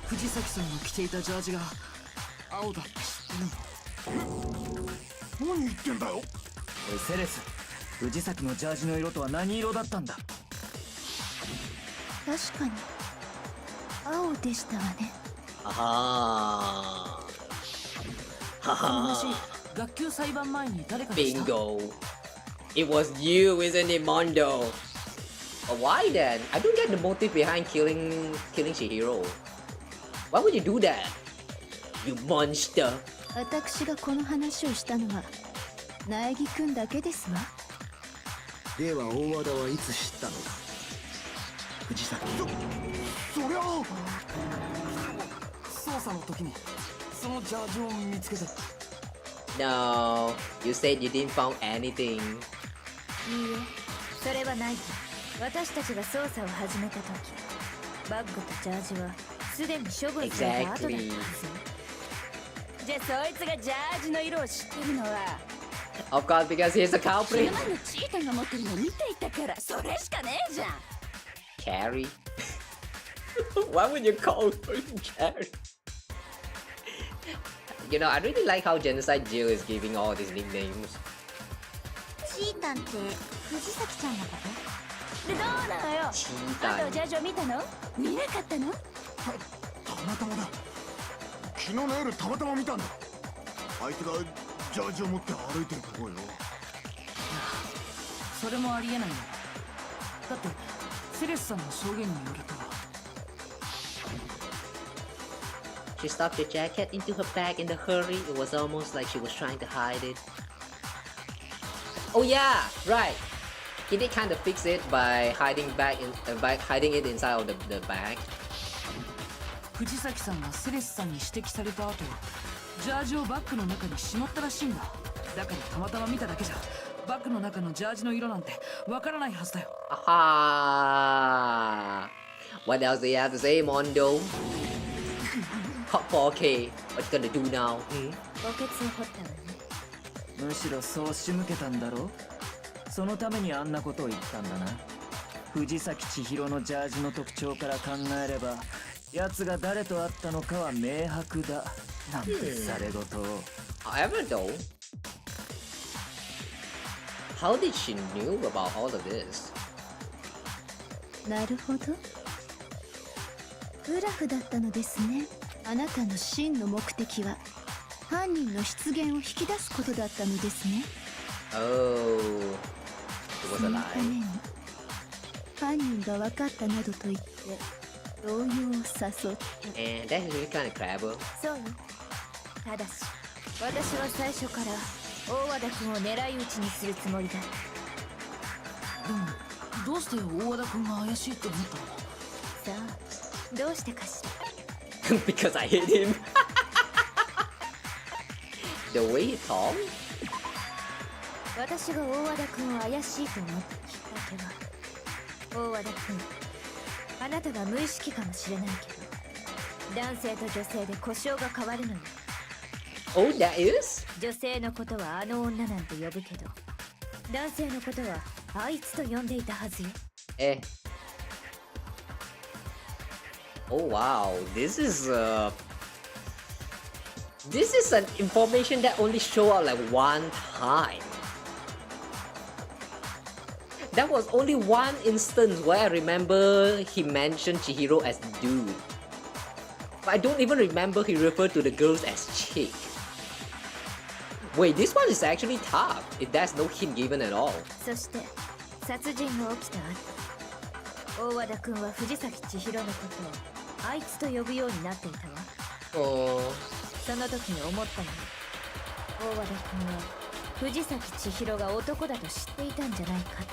藤崎さんの着ていたジャージが青だって知ってるの？何言ってんだよ。おいセレス、藤崎のジャージの色とは何色だったんだ？確かに青でしたわね。ははその話、学級裁判前に誰かにした？ Bingo. It was you, isn't it, Mondo? Why then? I don't get the motive behind killing Chihiro. Why would you do that? You monster. 私がこの話をしたのは苗木くんだけですわ。では大和田はいつ知ったのだ。藤崎。そりゃあ捜査の時にそのジャージを見つけて。 No, you said you didn't found anything. いいえ、それはないと。私たちが捜査を始めた時、バッグとジャージはすでに処分された後だったはず。じゃあそいつがジャージの色を知ってるのは Of course, because he's a 今 culprit. のチータが持ってるの見ていたからそれしかねえじゃん。 Carrie? Why would you call her Carrie? You know, I really like how Genocide Jill is giving all these nicknames. チータンって藤崎ちゃんのこと？でどうなのよ。チータンあとジャージを見たの？見なかったの？たまたまだ。昨日の夜たまたま見たんだ。あいつがジャージを持って歩いてるとこよ。それもありえないよ。だってセレスさんの証言によると。She stuffed the jacket into her bag in a hurry. It was almost like she was trying to hide it. Oh yeah, right. He did kind of fix it by hiding it inside of the bag. 藤崎さんがセレスさんに指摘された後、ジャージをバッグの中にしまったらしいんだ。だからたまたま見ただけじゃバッグの中のジャージの色なんてわからないはずだよ。Aha! What else do you have to say, Mondo? Hot 4K. What you gonna do now? 墓穴を掘ったわね。むしろそう仕向けたんだろ。そのためにあんなことを言ったんだな。藤崎千尋のジャージの特徴から考えれば奴が誰と会ったのかは明白だなんてされごとを。 However though, how did she knew about all of this? なるほど。ブラフだったのですね。あなたの真の目的は犯人の出現を引き出すことだったのですね。Oh, it was そ a のため lie. に犯人が分かったなどと言って動揺を誘って。 And that is really kind of clever. そうよ。ただし私は最初から大和田君を狙い撃ちにするつもりだ。でもどうして大和田君が怪しいって思ったの？さあどうしてかしら。Because I hate him. The way he talks. 私が大和田君を怪しいと思ったきっかけは、大和田君、あなたが無意識かもしれないけど、男性と女性で呼称が変わるのよ。 Oh, that is? 女性のことはあの女なんて呼ぶけど、男性のことはあいつと呼んでいたはずよ。Eh. Oh wow, this is an information that only show up like one time. That was only one instance where I remember he mentioned Chihiro as dude. But I don't even remember he referred to the girls as chick. Wait, this one is actually tough. There's no hint given at all. そして殺人が起きた後、大和田君は藤崎千尋のことをあいつと呼ぶようになっていたわ。 Oh. その時に思ったのよ。大和田君は藤崎千尋が男だと知っていたんじゃないかっ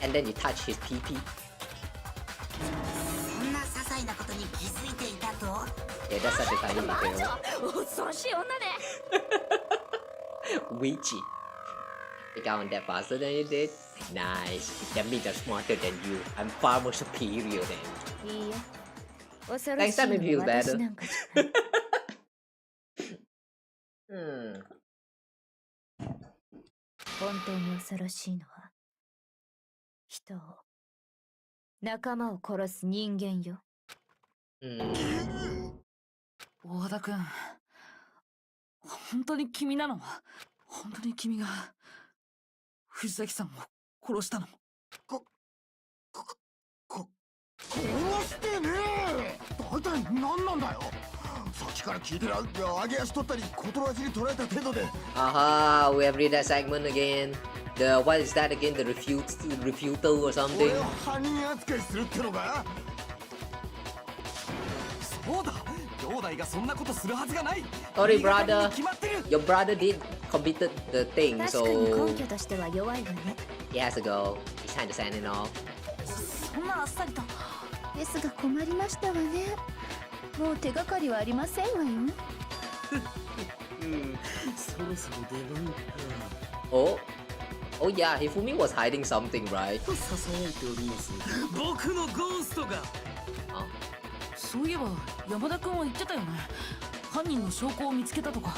て。and then you touch his PP. そんな些細なことに気づいていたと Yeah, that's such a tiny detail. 恐ろしい女ね Witchy. You got on that faster than you did? Nice. That means I'm smarter than you. I'm far more superior than you. いいえ恐ろ Next しい time it の feels は better. 私なんかじゃない Hmm. 本当に恐ろしいのは人を仲間を殺す人間よ Hmm. 大和田君、本当に君なの？本当に君が藤崎さんを殺したの？殺してねえ。大体何なんだよ。さっきから聞いてる揚げ足取ったり言葉尻取られた程度で。Aha, we have read that segment again. The what is that again? The refutal or something? 俺を犯人扱いするってのか。そうだ、兄弟がそんなことするはずがない。 Sorry, brother. 決まってる。 Your brother did committed the thing, 確かに so 根拠としては弱いわね he has to go. He's time to sign it off. そんなあっさりと。ですが困りましたわね。もう手がかりはありませんわよ。そろそろ出番か Oh, oh yeah, Hifumi was hiding something, right? とささやいております。僕のゴーストが Huh? そういえば山田君は言ってたよね。犯人の証拠を見つけたとか。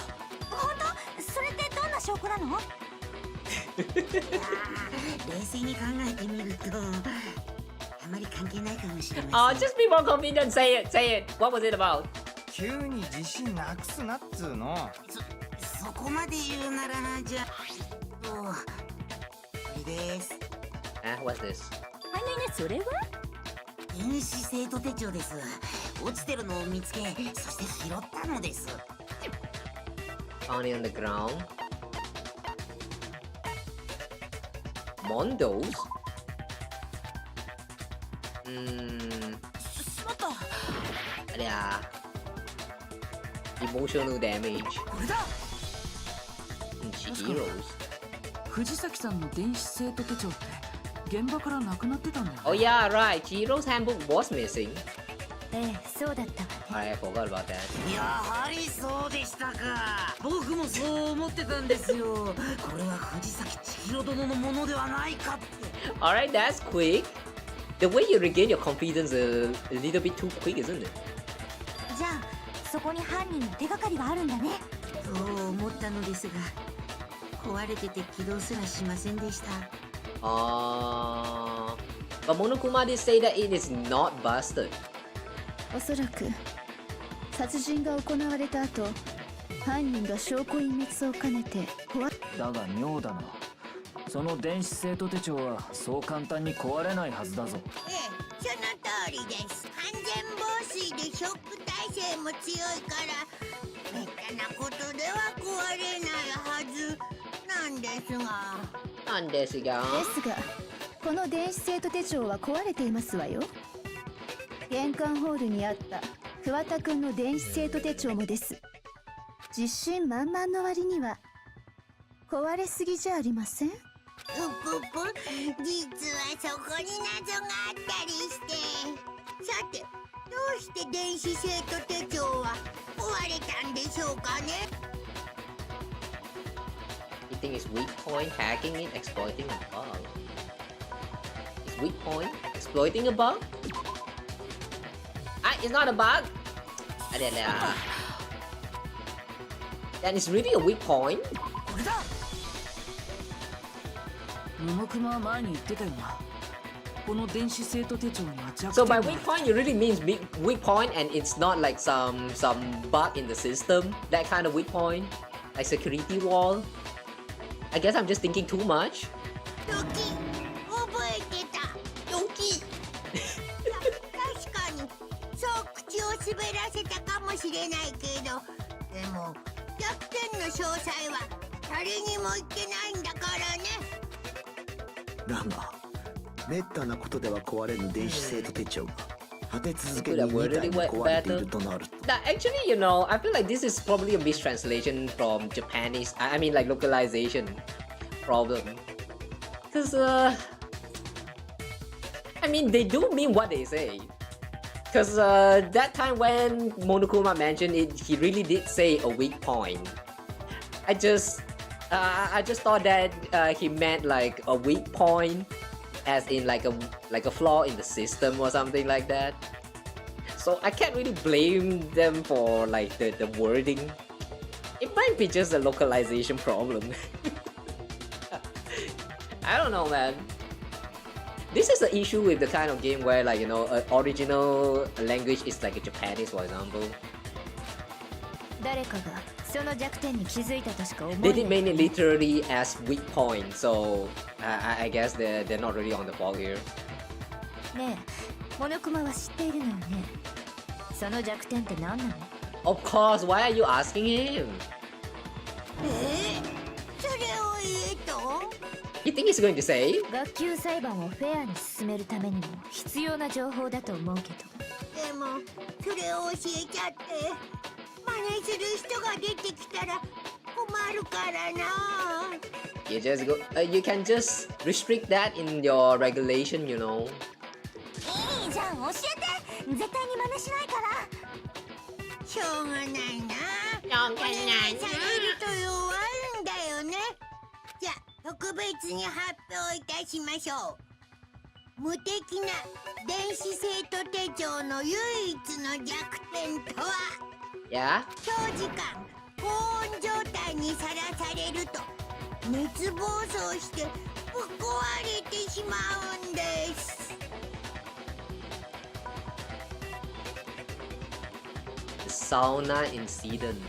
本当？それってどんな証拠なの？冷静に考えてみるとあまり関係ないかもしれま Oh, せん。 just be more confident. Say it. Say it. What was it about? 急に自信なくすなっつうの。そこまで言うならなじゃこれです。 What's this? それは電子生徒手帳です。落ちてるのを見つけ、そして拾ったのです。 Found it on the ground. Mondos? しまった。ありゃ emotional damage. これだ。 Chihiros. 藤崎さんの電子生徒手帳って現場からなくなってたんだよね。 Oh yeah, right. Chihiro's handbook was missing. ええそうだったわね I forgot about that. やはりそうでしたか。僕もそう思ってたんですよ。これは藤崎千尋殿のものではないかって。 Alright, that's quick. The way you regain your confidence a little bit too quick, isn't it? じゃあそこに犯人の手がかりがあるんだねそう思ったのですが、壊れてて起動すらしませんでした。But Monokuma did say that it is not busted. おそらく殺人が行われた後、犯人が証拠隠滅を兼ねてだが妙だな。その電子生徒手帳はそう簡単に壊れないはずだぞ。ええ、その通りです。完全防水でショック耐性も強いからめったなことでは壊れないはずなんですが。なんですが。ですが、この電子生徒手帳は壊れていますわよ。玄関ホールにあった桑田くんの電子生徒手帳もです。自信満々の割には壊れすぎじゃありません？実はそこに謎があったりして。さて、どうして電子生徒手帳は壊れたんでしょうかね。 You think it's weak point hacking it, exploiting a bug? It's weak point exploiting a bug? Ah, it's not a bug. Then it's really a weak point. これだ。布熊は前に言ってたよな。この電子生徒手帳には弱点 So が by weak point, you really means weak point, and it's not like some bug in the system. That kind of weak point, like security wall. I guess I'm just thinking too much. ドキ、覚えてた。ドキ。確かに、そう口を滑らせたかもしれないけど、でも弱点の詳細は誰にも言ってないんだからね。だが、めったなことでは壊れぬ電子生徒手帳が果て続けに Could have 2体 worded も it 壊れてい better. るとなると。 That actually, you know, I feel like this is probably a mistranslation from Japanese. I mean, like localization problem. Because I mean, they do mean what they say. Because that time when Monokuma mentioned it, he really did say a weak point. I just thought that he meant like a weak point, as in like a flaw in the system or something like that. So I can't really blame them for like the wording. It might be just a localization problem. I don't know, man. This is the issue with the kind of game where, like, you know, original language is like a Japanese, for example. They did mean it literally as weak point, so I guess they're not really on the ball here. Of course, why are you asking him? You think he's going to say? 学級裁判をフェアに進めるためにも必要な情報だと思うけど。でもそれを教えちゃって真似する人が出てきたら困るからな。You just go. You can just restrict that in your regulation, you know. いいじゃん、教えて。絶対に真似しないから。しょうがないな。しょうがないな。お願いされると弱いんだよね。じゃあ特別に発表いたしましょう。無敵な電子生徒手帳の唯一の弱点とは、長時間高温状態にさらされると熱暴走してぶっ壊れてしまうんです。Sauna incident.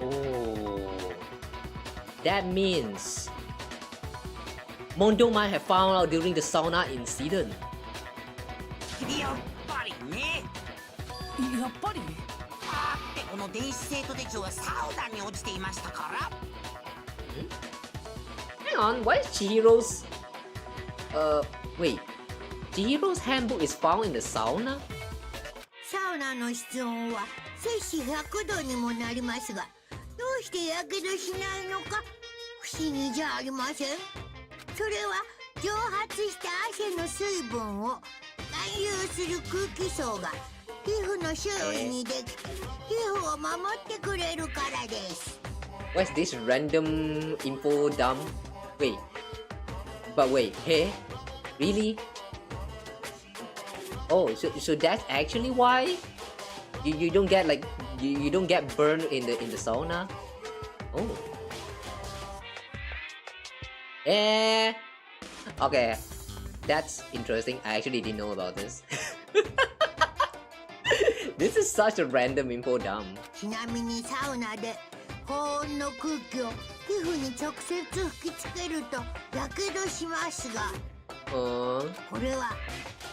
Oh, that means Mondo might have found out during the sauna incident. やっぱりね。やっぱり？だってこの電子生徒手帳はサウナに落ちていましたから。Hang on, why is Chihiro's wait, Chihiro's handbook is found in the sauna? サウナの室温は摂氏100度にもなりますが、どうしてやけどしないのか不思議じゃありません。それは蒸発した汗の水分を含有する空気層が皮膚の周囲にでき、皮膚を守ってくれるからです。What's this random info dump? Wait, but wait, hey, really? Oh, so that's actually why you don't get like you don't get burned in the sauna. Oh. Okay, that's interesting. I actually didn't know about this. This is such a random info dump. ちなみにサウナで高温の空気を皮膚に直接吹きつけるとやけどしますが、これは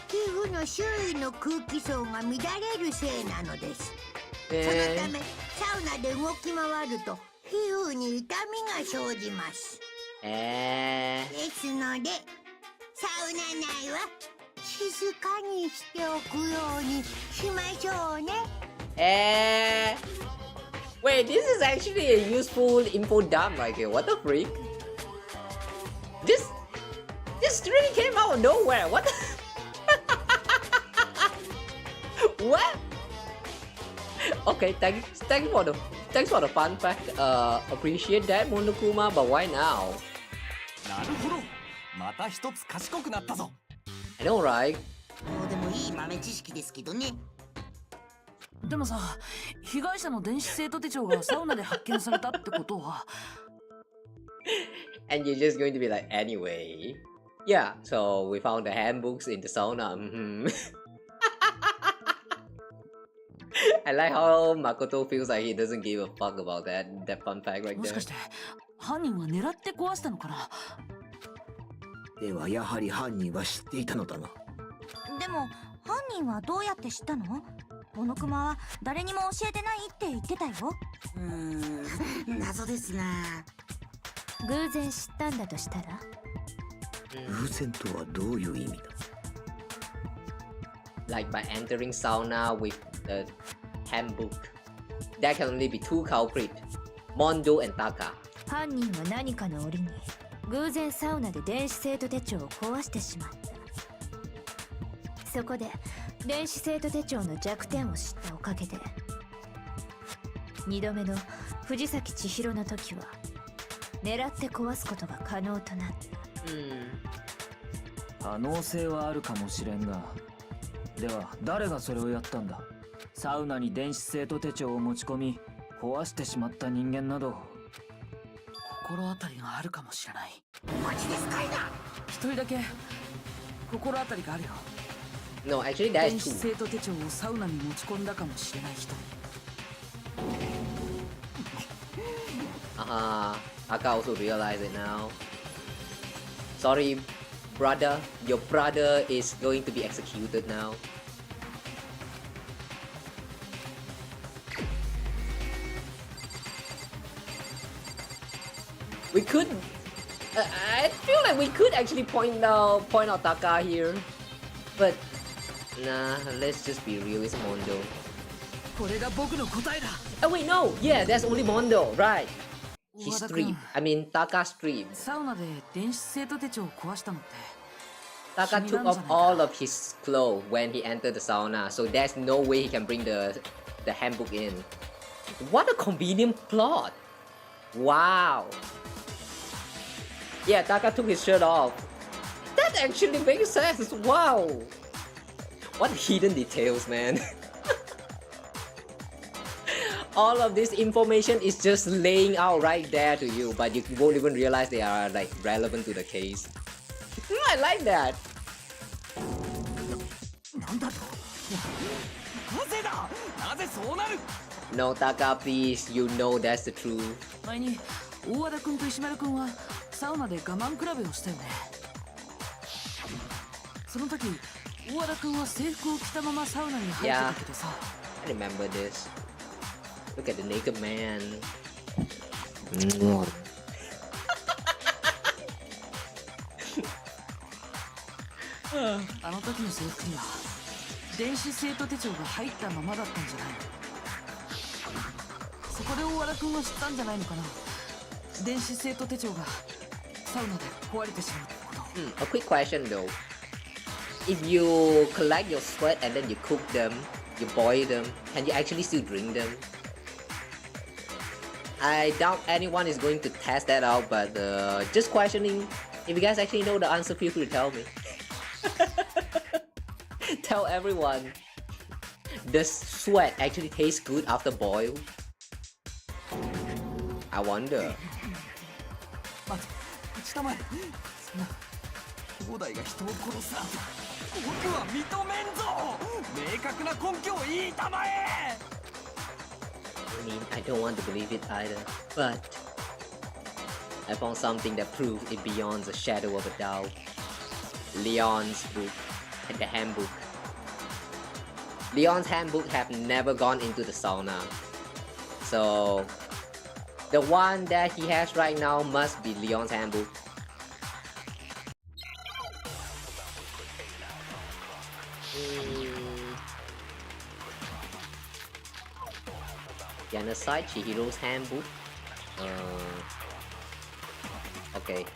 皮膚の周囲の空気層が乱れるせいなのです。そのためサウナで動き回ると皮膚に痛みが生じます。ですのでサウナ内は静かにしておくようにしましょうね。Wait, this is actually a useful info dump right here. What the freak? This really came out of nowhere. What? What? Okay, thanks for the fun fact. Appreciate that, Monokuma, but why now? なるほど。また一つ賢くなったぞ。I know, right? どうでもいい豆知識ですけどね。でもさ、被害者の電子生徒手帳がサウナで発見されたってことは。And you're just going to be like, anyway. Yeah, so we found the handbooks in the sauna. I like how Makoto feels like he doesn't give a fuck about that fun fact right there. もしかして犯人は狙って壊したのかな。ではやはり犯人は知っていたのだな。でも犯人はどうやって知ったの？モノクマは誰にも教えてないって言ってたよ。謎ですな。偶然知ったんだとしたら？偶然とはどういう意味だ？ Like by entering sauna with the handbook. There can only be two culprits, Mondo and Taka. 犯人は何かの折に偶然サウナで電子生徒手帳を壊してしまった。そこで電子生徒手帳の弱点を知ったおかげで、2度目の藤崎千尋の時は狙って壊すことが可能となった。可能性はあるかもしれんが、では誰がそれをやったんだ？サウナに電子生徒手帳を持ち込み壊してしまった人間など。心当たりがあるかもしれない。マジですかいな。一人だけ心当たりがあるよ。No, actually, that 電 is 子 two. 生徒手帳をサウナに持ち込んだかもしれない人。Aka also realize it now. Sorry, brother. Your brother is going to be executed now. We could. I feel like we could actually point out Taka here, but nah. Let's just be real. It's Mondo. これが僕の答えだ。Oh wait, no. Yeah, that's only Mondo, right? He streamed. I mean, Taka streamed. サウナで電子生徒手帳を壊したのって。Taka took off all of his clothes when he entered the sauna, so there's no way he can bring the handbook in. What a convenient plot! Wow. Yeah, Taka took his shirt off. That actually makes sense. Wow. What hidden details, man. All of this information is just laying out right there to you, but you won't even realize they are like relevant to the case. I like that. No, Taka, please. You know that's the truth. 前に大和田君と石丸君はサウナで我慢比べをしたよね。その時大和田君は制服を着たままサウナに入ってたけどさ。I remember this. Look at the naked man. あの時の制服には電子生徒手帳が入ったままだったんじゃないの？そこで大和田君は知ったんじゃないのかな。電子生徒手帳がサウナで壊れてしまったこと。A quick question though. If you collect your sweat and then you cook them, you boil them, can you actually still drink them? I doubt anyone is going to test that out, but just questioning. If you guys actually know the answer, feel free to tell me. Tell everyone. Does sweat actually taste good after boil? I wonder. 待て、立ちたまえ。そんな兄弟が人を殺すなんて僕は認めんぞ。明確な根拠を言いたまえ。I mean, I don't want to believe it either, but I found something that proves it beyond a shadow of a doubt. Leon's book and the handbook. Leon's handbook have never gone into the sauna, so the one that he has right now must be Leon's handbook. Genocide, Chihiro's handbook. Okay.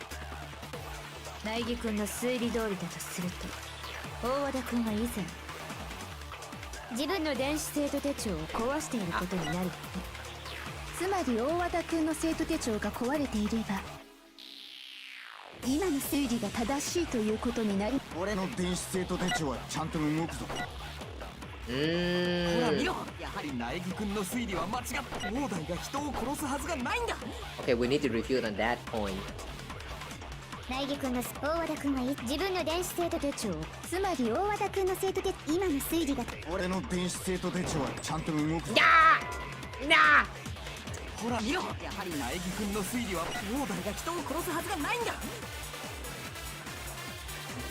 苗木君の推理通りだとすると、大和田君は以前自分の電子生徒手帳を壊していることになるわね。つまり大和田君の生徒手帳が壊れていれば今の推理が正しいということになり、俺の電子生徒手帳はちゃんと動くぞ。ほら見ろ、やはり苗木君の推理は間違った。兄弟が人を殺すはずがないんだ。 Okay, we need to refute on that point. 苗木君の大和田君は自分の電子生徒手帳を、つまり大和田君の生徒手今の推理が俺の電子生徒手帳はちゃんと動くぞ。ほら見ろ、やはり苗木君の推理は兄弟が人を殺すはずがないんだ。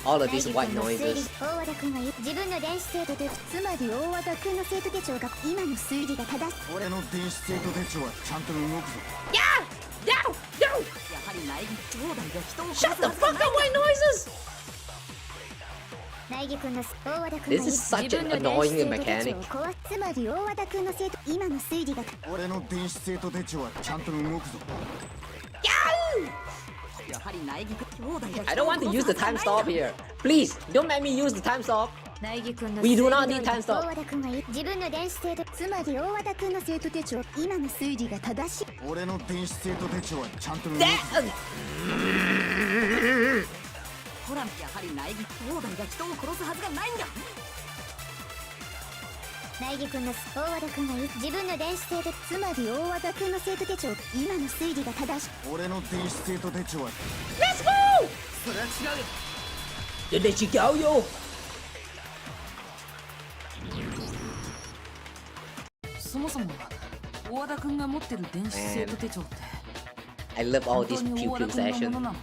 All of these white noises. 大和田君は自分の電子生徒手帳、つまり大和田君の生徒手帳が今の推理が正しい。俺の電子生徒手帳はちゃんと動くぞ。やはり苗木兄弟が人を殺すはず Shut the fuck up, white noises! 苗木君の大和田君 This は is such 自 an 分の電子 annoying 生徒手 mechanic. 帳を壊す。つまり大和田君の生徒今の推理が俺の電子生徒手帳はちゃんと動くぞ。やは I don't want to use the time stop here. Please, don't make me use the time stop. We do not need time stop. 自分の電子生徒つまり大和田君の生徒手帳今の推理が正しい俺の電子生徒手帳はちゃんと見ほらやはり苗木兄弟が人を殺すはずがないんだ。苗木君の大和田君が言う自分の電子生徒つまり大和田君の生徒手帳今の推理が正しい俺の電子生徒手帳は Let's go! それは違うよ。全然違うよ。そもそも大和田君が持ってる電子生徒手帳って I love all 本 these 当に pew 大和田 pew 君のも sessions. のなの？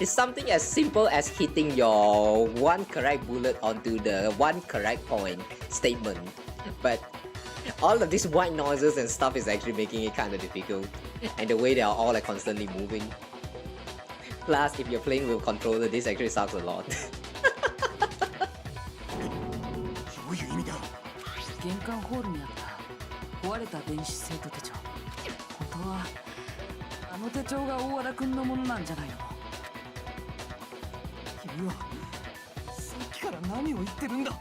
It's something as simple as hitting your one correct bullet onto the one correct point statement. But all of these white noises and stuff is actually making it kind of difficult. And the way they are all like constantly moving. Plus, if you're playing with a controller, this actually sucks a lot. どういう意味だ玄関ホールにあった壊れた電子生徒手帳。本当はあの手帳が大和田君のものなんじゃないの？君はさっきから何を言ってるんだ。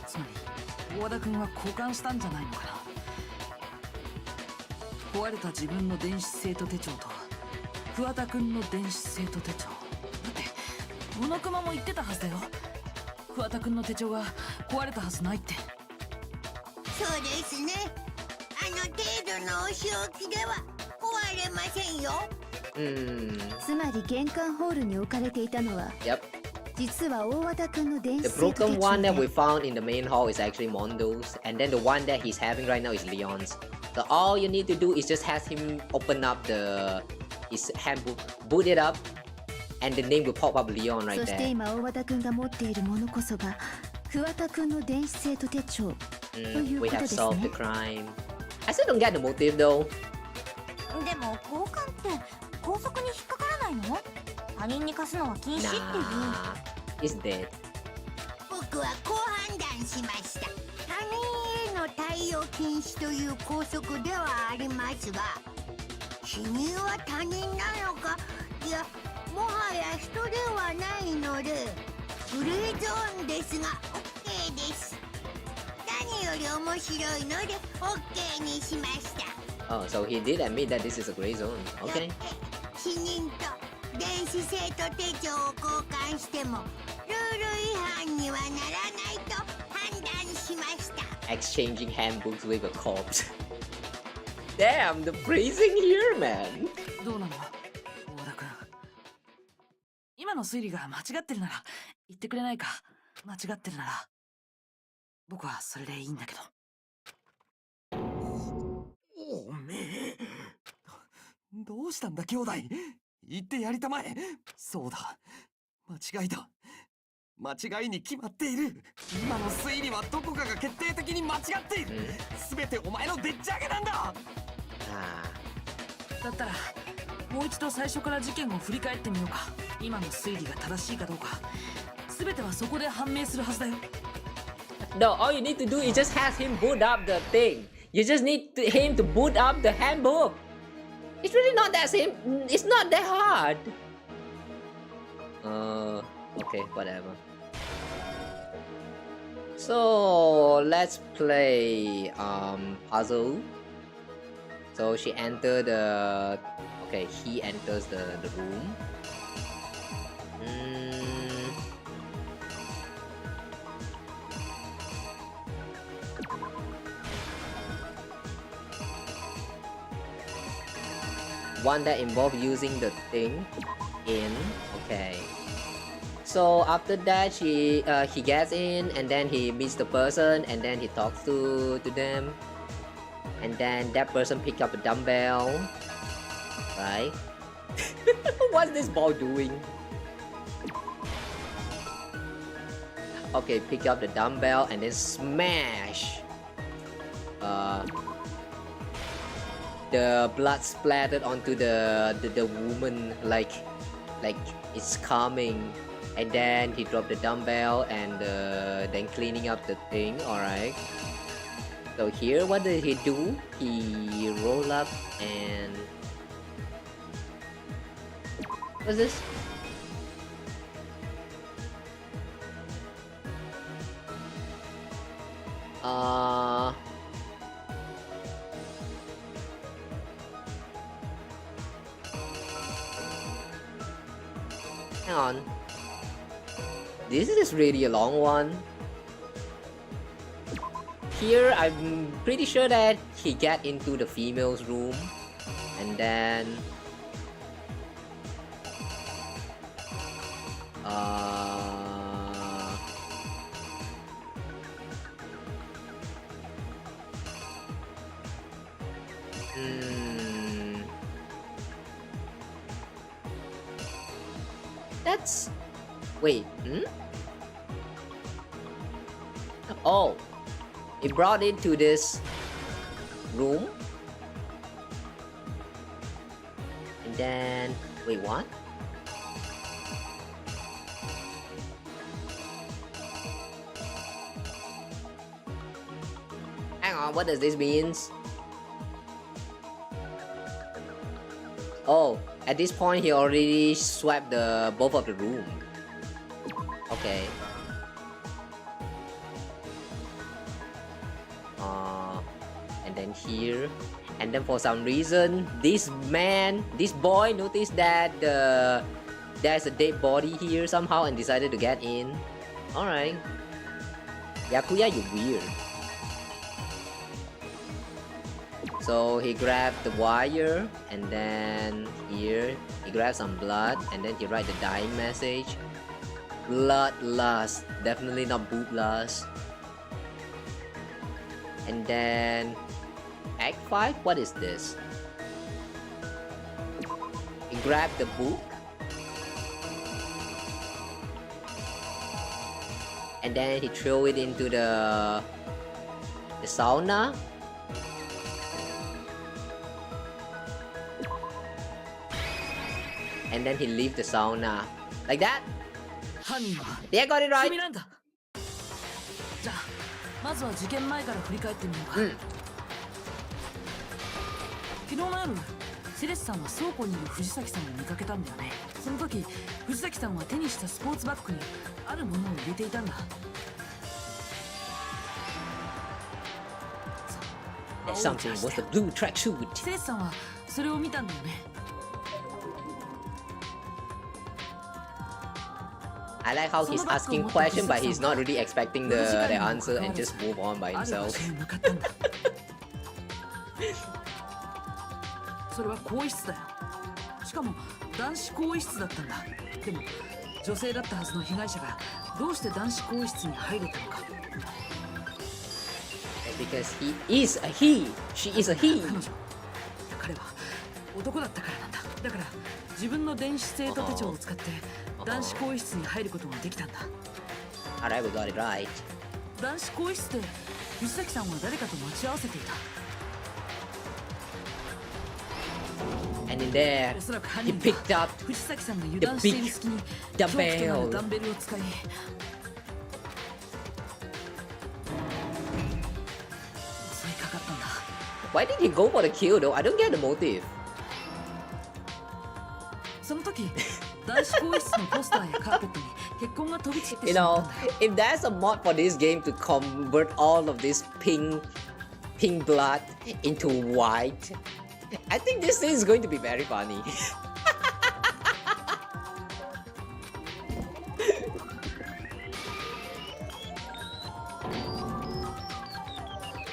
つまり大和田君は交換したんじゃないのかな。壊れた自分の電子生徒手帳と桑田君の電子生徒手帳。だって小野熊も言ってたはずだよ。桑田君の手帳が壊れたはずないって。そうですね。あの程度のお仕置きでは壊れませんよ。つまり玄関ホールに置かれていたのは Yep. 実は大和田君の電子 The 生徒手 broken 帳 one that で we found in the main hall is actually Mondo's, and then the one that he's having right now is Leon's. So all you need to do is just have him open up his handbook, boot it up, and the name will pop up Leon right そして there. 今大和田君が持っているものこそが桑田君の電子生徒手帳というこ We と have です solved the ね。 crime. I still don't get the motive though. でも交換って校則に引っかからないの？他人に貸すのは禁止っていう。 Nah, he's dead. 僕はこう判断しました。他人への対応禁止という校則ではありますが、君は他人なのか、いや、もはや人ではないので、グレーゾーンですが OK です。何より面白いので OK にしました。Oh, so he did admit that this is a gray zone. Okay. 死人と電子生徒手帳を交換してもルール違反にはならないと判断しました。 Exchanging handbooks with a corpse. Damn, the phrasing here, man. どうなの大和田君。今の推理が間違ってるなら言ってくれないか。間違ってるなら僕はそれでいいんだけど。おめえどうしたんだ兄弟。言ってやりたまえ。そうだ間違いだ。間違いに決まっている。今の推理はどこかが決定的に間違っている。全てお前のでっち上げなんだ。だったらもう一度最初から事件を振り返ってみようか。今の推理が正しいかどうか全てはそこで判明するはずだよ。 No, all you need to do is just have him boot up the thing. You just need him to boot up the handbook. It's really not that simple. It's not that hard. Okay, whatever. So let's play puzzle. So she entered the. Okay, he enters the room. One that involves using the thing in. Okay. So after that, he gets in, and then he meets the person, and then he talks to them, and then that person pick up a dumbbell. Right? What's this ball doing? Okay, pick up the dumbbell and then smash. The blood splattered onto the woman like it's coming, and then he dropped the dumbbell and then cleaning up the thing. All right. So here, what did he do? He rolled up and What's this? Hang on. This is really a long one. Here, I'm pretty sure that he get into the female's room, and then that's wait. Oh, he brought it to this room, and then wait, what? Hang on, what does this means? Oh, at this point he already swept the both of the room. Okay. And then here, and then for some reason, this boy noticed that there's a dead body here somehow and decided to get in. All right, Yakuya, you weird. So he grabbed the wire, and then here he grabbed some blood, and then he write the dying message. Bloodlust, definitely not boob lust. And then Act 5, what is this? He grabbed the book, and then he threw it into the sauna. And then he leave the sauna like that. Yeah, got it right. じゃあまずは事件前から振り返ってみようか。昨日の夜、セレスさんは倉庫にいる藤崎さんを見かけたんだよね。その時、藤崎さんは手にしたスポーツバッグにあるものを入れていたんだ。Something with the blue tracksuit. セレスさんはそれを見たんだよね。I like how he's asking questions, but he's not really expecting the answer and just move on by himself. それは更衣室だよ。しかも男子更衣室だったんだ。でも女性だったはずの被害者がどうして男子更衣室に入れたのか。Because he is a he. She is a he. 彼は男だったからなんだ。だから自分の電子生徒手帳を使って男子更衣室に入ることができたんだ。Alright, we got it right. 男子更衣室で藤崎さんは誰かと待ち合わせていた。And in there, he picked up the big dumbbell. Why did he go for the kill though? I don't get the motive. その時、男子更衣室のポスターやカーペットに血痕が飛び散ってし You ま know, ったんだ。 if there's a mod for this game to convert all of this pink blood into white, I think this is going to be very funny.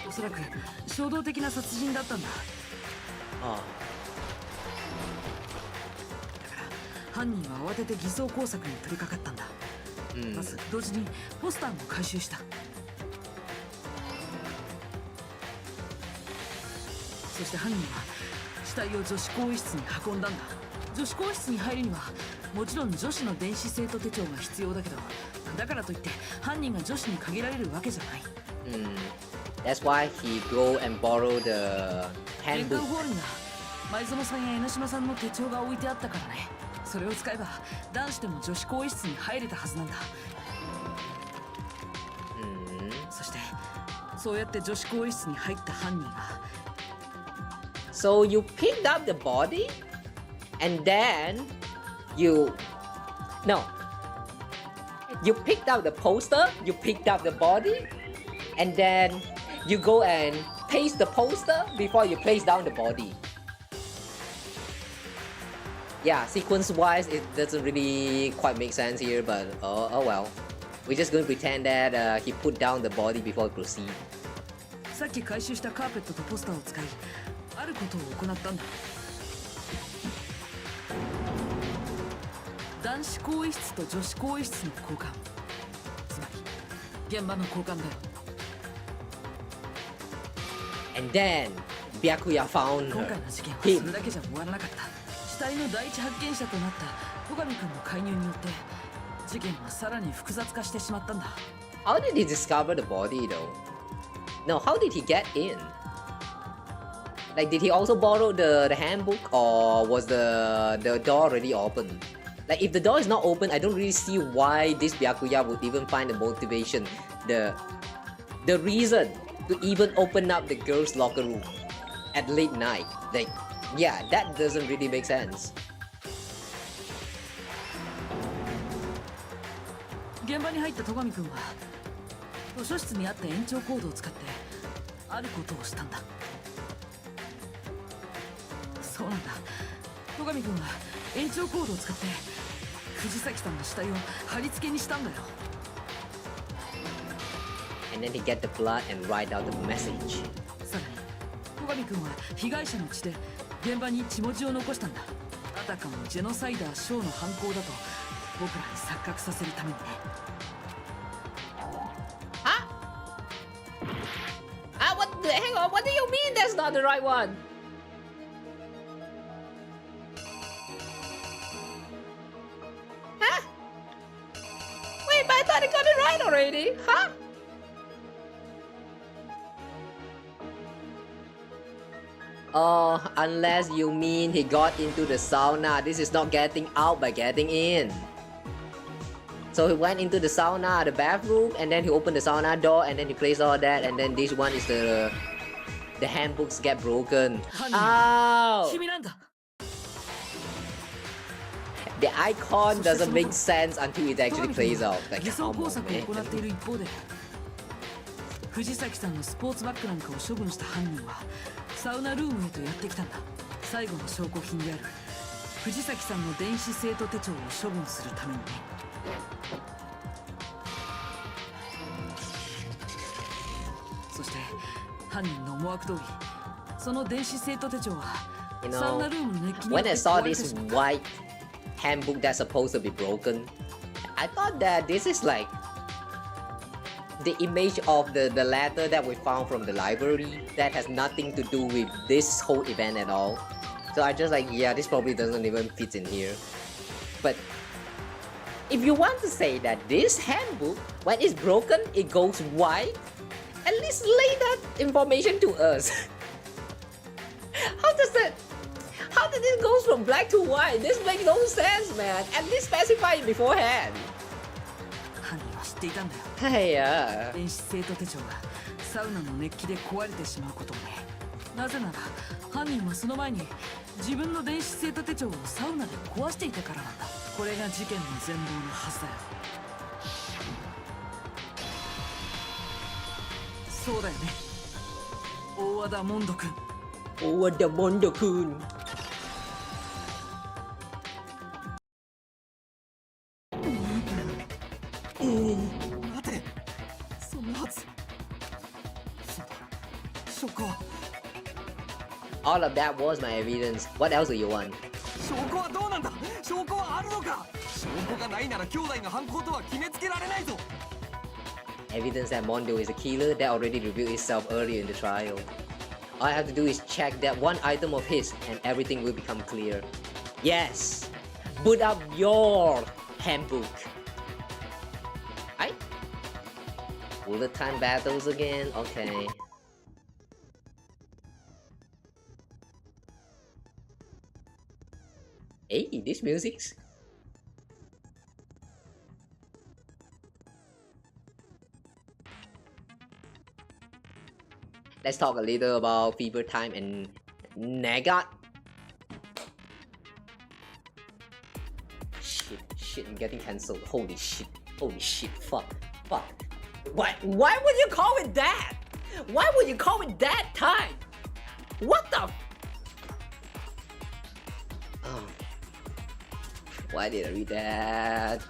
おそらく衝動的な殺人だったんだ。犯人は慌てて偽装工作に取り掛かったんだ。まず同時にポスターも回収した。そして犯人は死体を女子更衣室に運んだんだ。女子更衣室に入るにはもちろん女子の電子生徒手帳が必要だけど、だからといって犯人が女子に限られるわけじゃない。That's why he go and borrow the 玄関 handbook. ホールには前園さんや江ノ島さんの手帳が置いてあったからね。それを使えば男子でも女子更衣室に入れたはずなんだ。そしてそうやって女子更衣室に入った犯人は So you picked up the body and then you no, you picked up the poster, you picked up the body, and then you go and paste the poster before you place down the body. Yeah, sequence wise it doesn't really quite make sense here, but oh well. We're just going to pretend that he put down the body before we proceed. さっき回収したカーペットとポスターを使いあることを行ったんだ。男子更衣室と女子更衣室の交換、つまり現場の交換だよ。 And then Byakuya found 今 her. 回の事件は Him. それだけじゃ終わらなかった。死体の第一発見者となった戸上君の介入によって事件はさらに複雑化してしまったんだ。 How did he discover the body though? No, how did he get in? Like, did he also borrow the handbook, or was the door already open? Like, if the door is not open, I don't really see why this Byakuya would even find the motivation, the reason to even open up the girls' locker room at late night. Like, yeah, that doesn't really make sense. 現場に入った戸上君は図書室にあった延長コードを使ってあることをしたんだ。そうなんだ。戸上君は延長コードを使って藤崎さんの死体を貼り付けにしたんだよ。 And then he get the blood and write out the message. さらに戸上君は被害者の血で現場に血文字を残したんだ。あたかもジェノサイダーショーの犯行だと僕らに錯覚させるためにね。Hang on, what do you mean that's not the right one? Huh? Wait, but I thought I got it right already, huh? Oh, unless you mean he got into the sauna. This is not getting out by getting in. So he went into the sauna, the bathroom, and then he opened the sauna door, and then he placed all that, and then this one is the handbooks get broken. Oh! The icon doesn't make sense until it actually plays out. Like, come on, man. 藤崎さんのスポーツバッグなんかを処分した犯人はサウナルームへとやってきたんだ。最後の証拠品である藤崎さんの電子生徒手帳を処分するためにね。そして犯人の思惑通りその電子生徒手帳はサウナルームの熱気によって When I saw this white handbook that's supposed to be broken, I thought that this is like the image of the letter that we found from the library that has nothing to do with this whole event at all. So I just like, yeah, this probably doesn't even fit in here. But if you want to say that this handbook, when it's broken, it goes white, at least lay that information to us. How did it go from black to white? This makes no sense, man. At least specify it beforehand. 犯人は知っていたんだよ。はいや。電子生徒手帳がサウナの熱気で壊れてしまうことをね。なぜなら犯人はその前に自分の電子生徒手帳をサウナで壊していたからなんだ。これが事件の全貌のはずだよ。そうだよね。大和田モンド君。大和田モンド君。待て、そんなはず。そうだ、証拠は。All of that was my evidence. What else do you want? 証拠はどうなんだ。証拠はあるのか。証拠がないなら兄弟が犯行とは決めつけられないぞ。Evidence that Mondo is a killer that already revealed itself earlier in the trial. All I have to do is check that one item of his and everything will become clear. Yes! Boot up your handbook. Aye? Bullet time battles again? Okay. Hey, this music's... Let's talk a little about Fever Time and Nagat. shit, I'm getting cancelled. Holy shit, fuck. Why would you call it that? Why would you call it that time? What the? Oh. Why did I read that?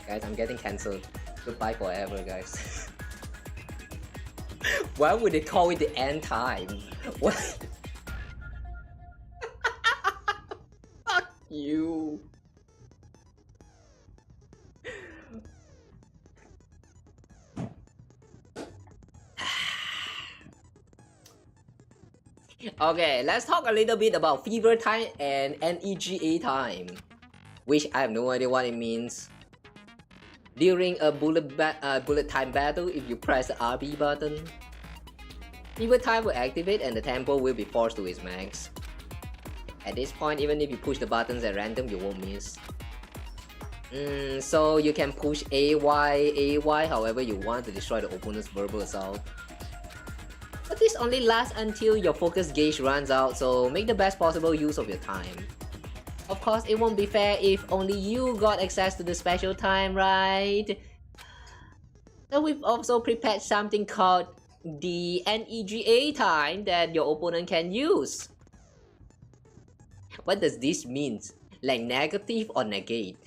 Guys, I'm getting cancelled. Goodbye forever, guys. Why would they call it the end time? What? Fuck you. Okay, let's talk a little bit about fever time and NEGA time, which I have no idea what it means. During a bullet time battle, if you press the RB button, fever time will activate and the tempo will be forced to its max. At this point, even if you push the buttons at random, you won't miss. So you can push AY however you want to destroy the opponent's verbal assault. But this only lasts until your focus gauge runs out, so make the best possible use of your time. Of course, it won't be fair if only you got access to the special time, right? So we've also prepared something called the NEGA time that your opponent can use. What does this mean? Like negative or negate?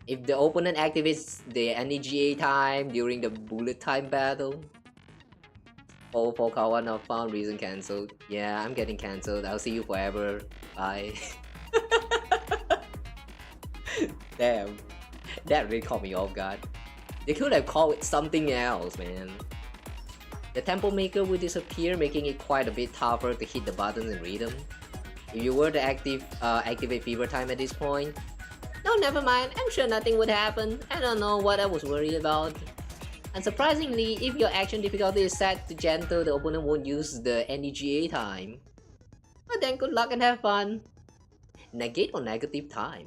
If the opponent activates the NEGA time during the bullet time battle, oh, pinkkawa not found, reason cancelled. Yeah, I'm getting cancelled. I'll see you forever. Bye. Damn, that really caught me off guard. They could have called it something else, man. The tempo maker will disappear, making it quite a bit tougher to hit the buttons and read them. If you were to activate fever time at this point, no, never mind. I'm sure nothing would happen. I don't know what I was worried about. Unsurprisingly, if your action difficulty is set to gentle, the opponent won't use the NEGA time. But then good luck and have fun. Negate or negative time?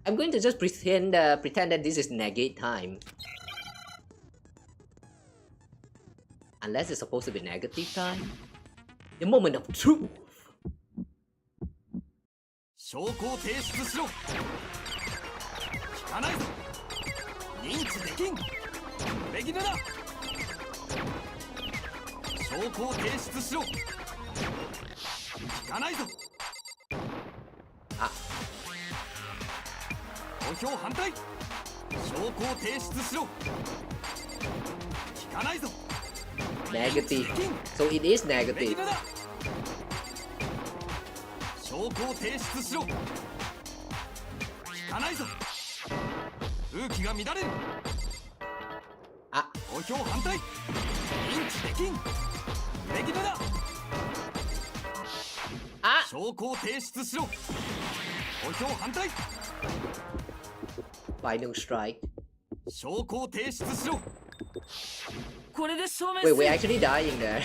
I'm going to just pretend that this is negate time. Unless it's supposed to be negative time. The moment of truth. 証拠を提出しろ。聞かないぞ。認知できん。レギュラーだ。証拠を提出しろ。聞かないぞ。あ。投票反対。証拠を提出しろ。聞かないぞ。Negative. So it is negative. 証拠を提出しろ。聞かないぞ。空気が乱れる。あ。投票反対。認知できん。レギュラーだ。あ。証拠を提出しろ。投票反対。Final strike. 証拠を提出しろ。これで証明 Wait, we're actually dying there.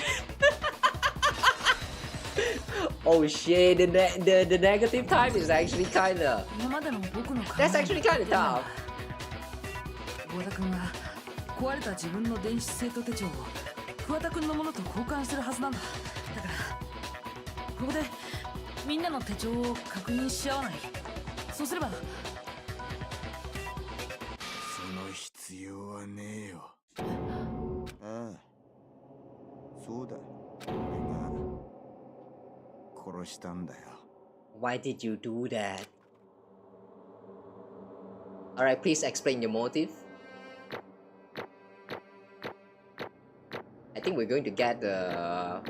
Oh shit, the negative time is actually kinda... That's actually kinda tough. 郷田君が壊れた自分の電子生徒手帳を桑田君のものと交換してるはずなんだ。だからここでみんなの手帳を確認し合わない。そうすればその必要はねえよ。ああ、そうだ。殺したんだよ。Why did you do that? Alright, please explain your motive. I think we're going to get the...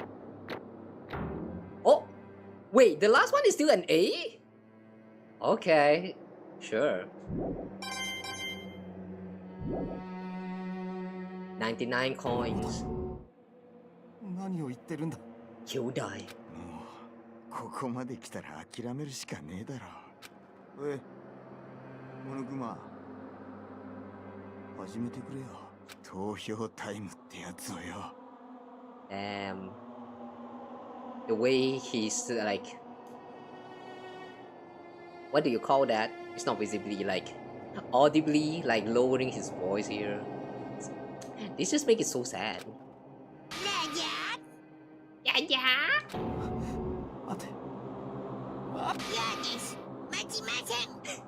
Oh! Wait, the last one is still an A? Okay, sure. 99 coins. 何を言ってるんだ。兄弟。ここまで来たら諦めるしかねえだろ。おい、モノグマ、始めてくれよ。投票タイムってやつをよ。The way he's like... What do you call that? It's not visibly like... Audibly like lowering his voice here. This just makes it so sad. 嫌です。ちません。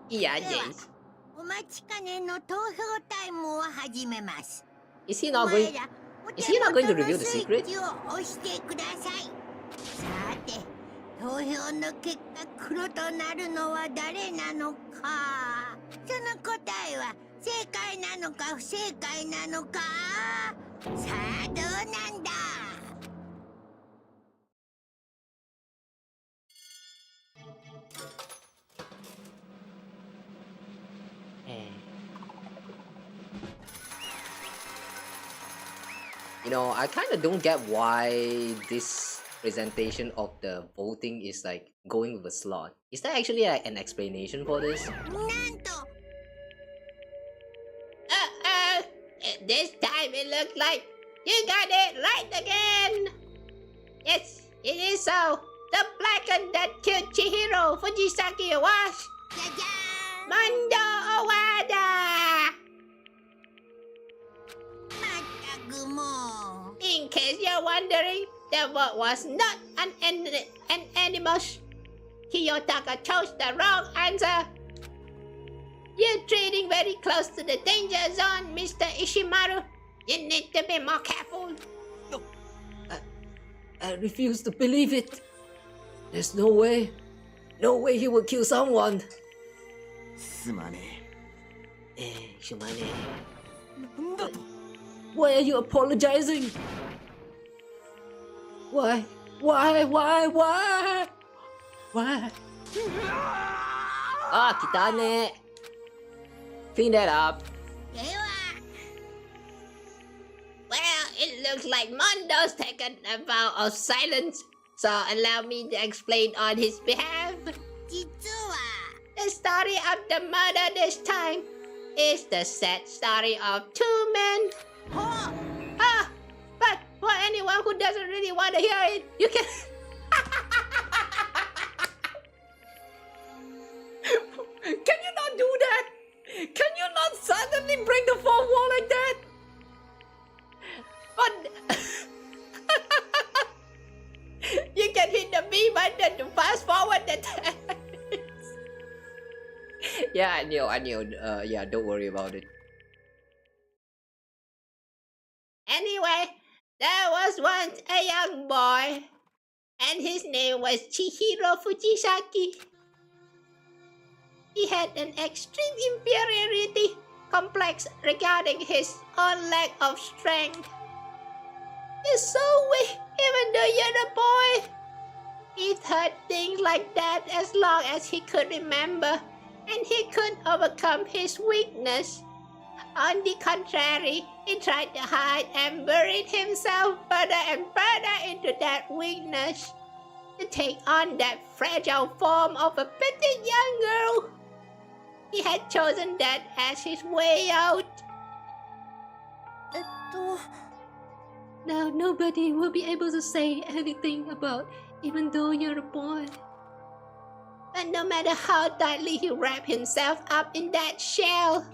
いや、Jace. お待ちかねの投票タイムを始めます。Is he not going to reveal the secret? スイッチを押してください。さて、投票の結果黒となるのは誰なのか。その答えは正解なのか不正解なのか。さあどうなんだ。You know, I kind of don't get why this presentation of the voting is like going with a slot. Is there actually like an explanation for this? なんと This time it looks like you got it right again. Yes, it is so. The blackened that killed Chihiro Fujisaki was Mondo Owada. まったくもう。 In case you're wondering, the vote was not unanimous. Kiyotaka chose the wrong answer. You're trading very close to the danger zone, Mr. Ishimaru. You need to be more careful. No, I refuse to believe it. There's no way he would kill someone. すまねしまねえ。なんだと Why are you apologizing? Why? Ah, kita ne. Clean that up. では Well, it looks like Mondo's taken a vow of silence, so allow me to explain on his behalf. 実は The story of the murder this time is the sad story of two men. But for anyone who doesn't really want to hear it, you can... Can you not do that? Can you not suddenly break the fourth wall like that? But... you can hit the B button to fast forward the time. Yeah, I knew. Yeah, don't worry about it. Anyway, there was once a young boy, and his name was Chihiro Fujisaki. He had an extreme inferiority complex regarding his own lack of strength. He's so weak, even though you're a boy. He'd heard things like that as long as he could remember, and he couldn't overcome his weakness. On the contrary, he tried to hide and buried himself further and further into that weakness, to take on that fragile form of a pretty young girl. He had chosen that as his way out. Now nobody will be able to say anything about even though you're a boy. But no matter how tightly he wrapped himself up in that shell,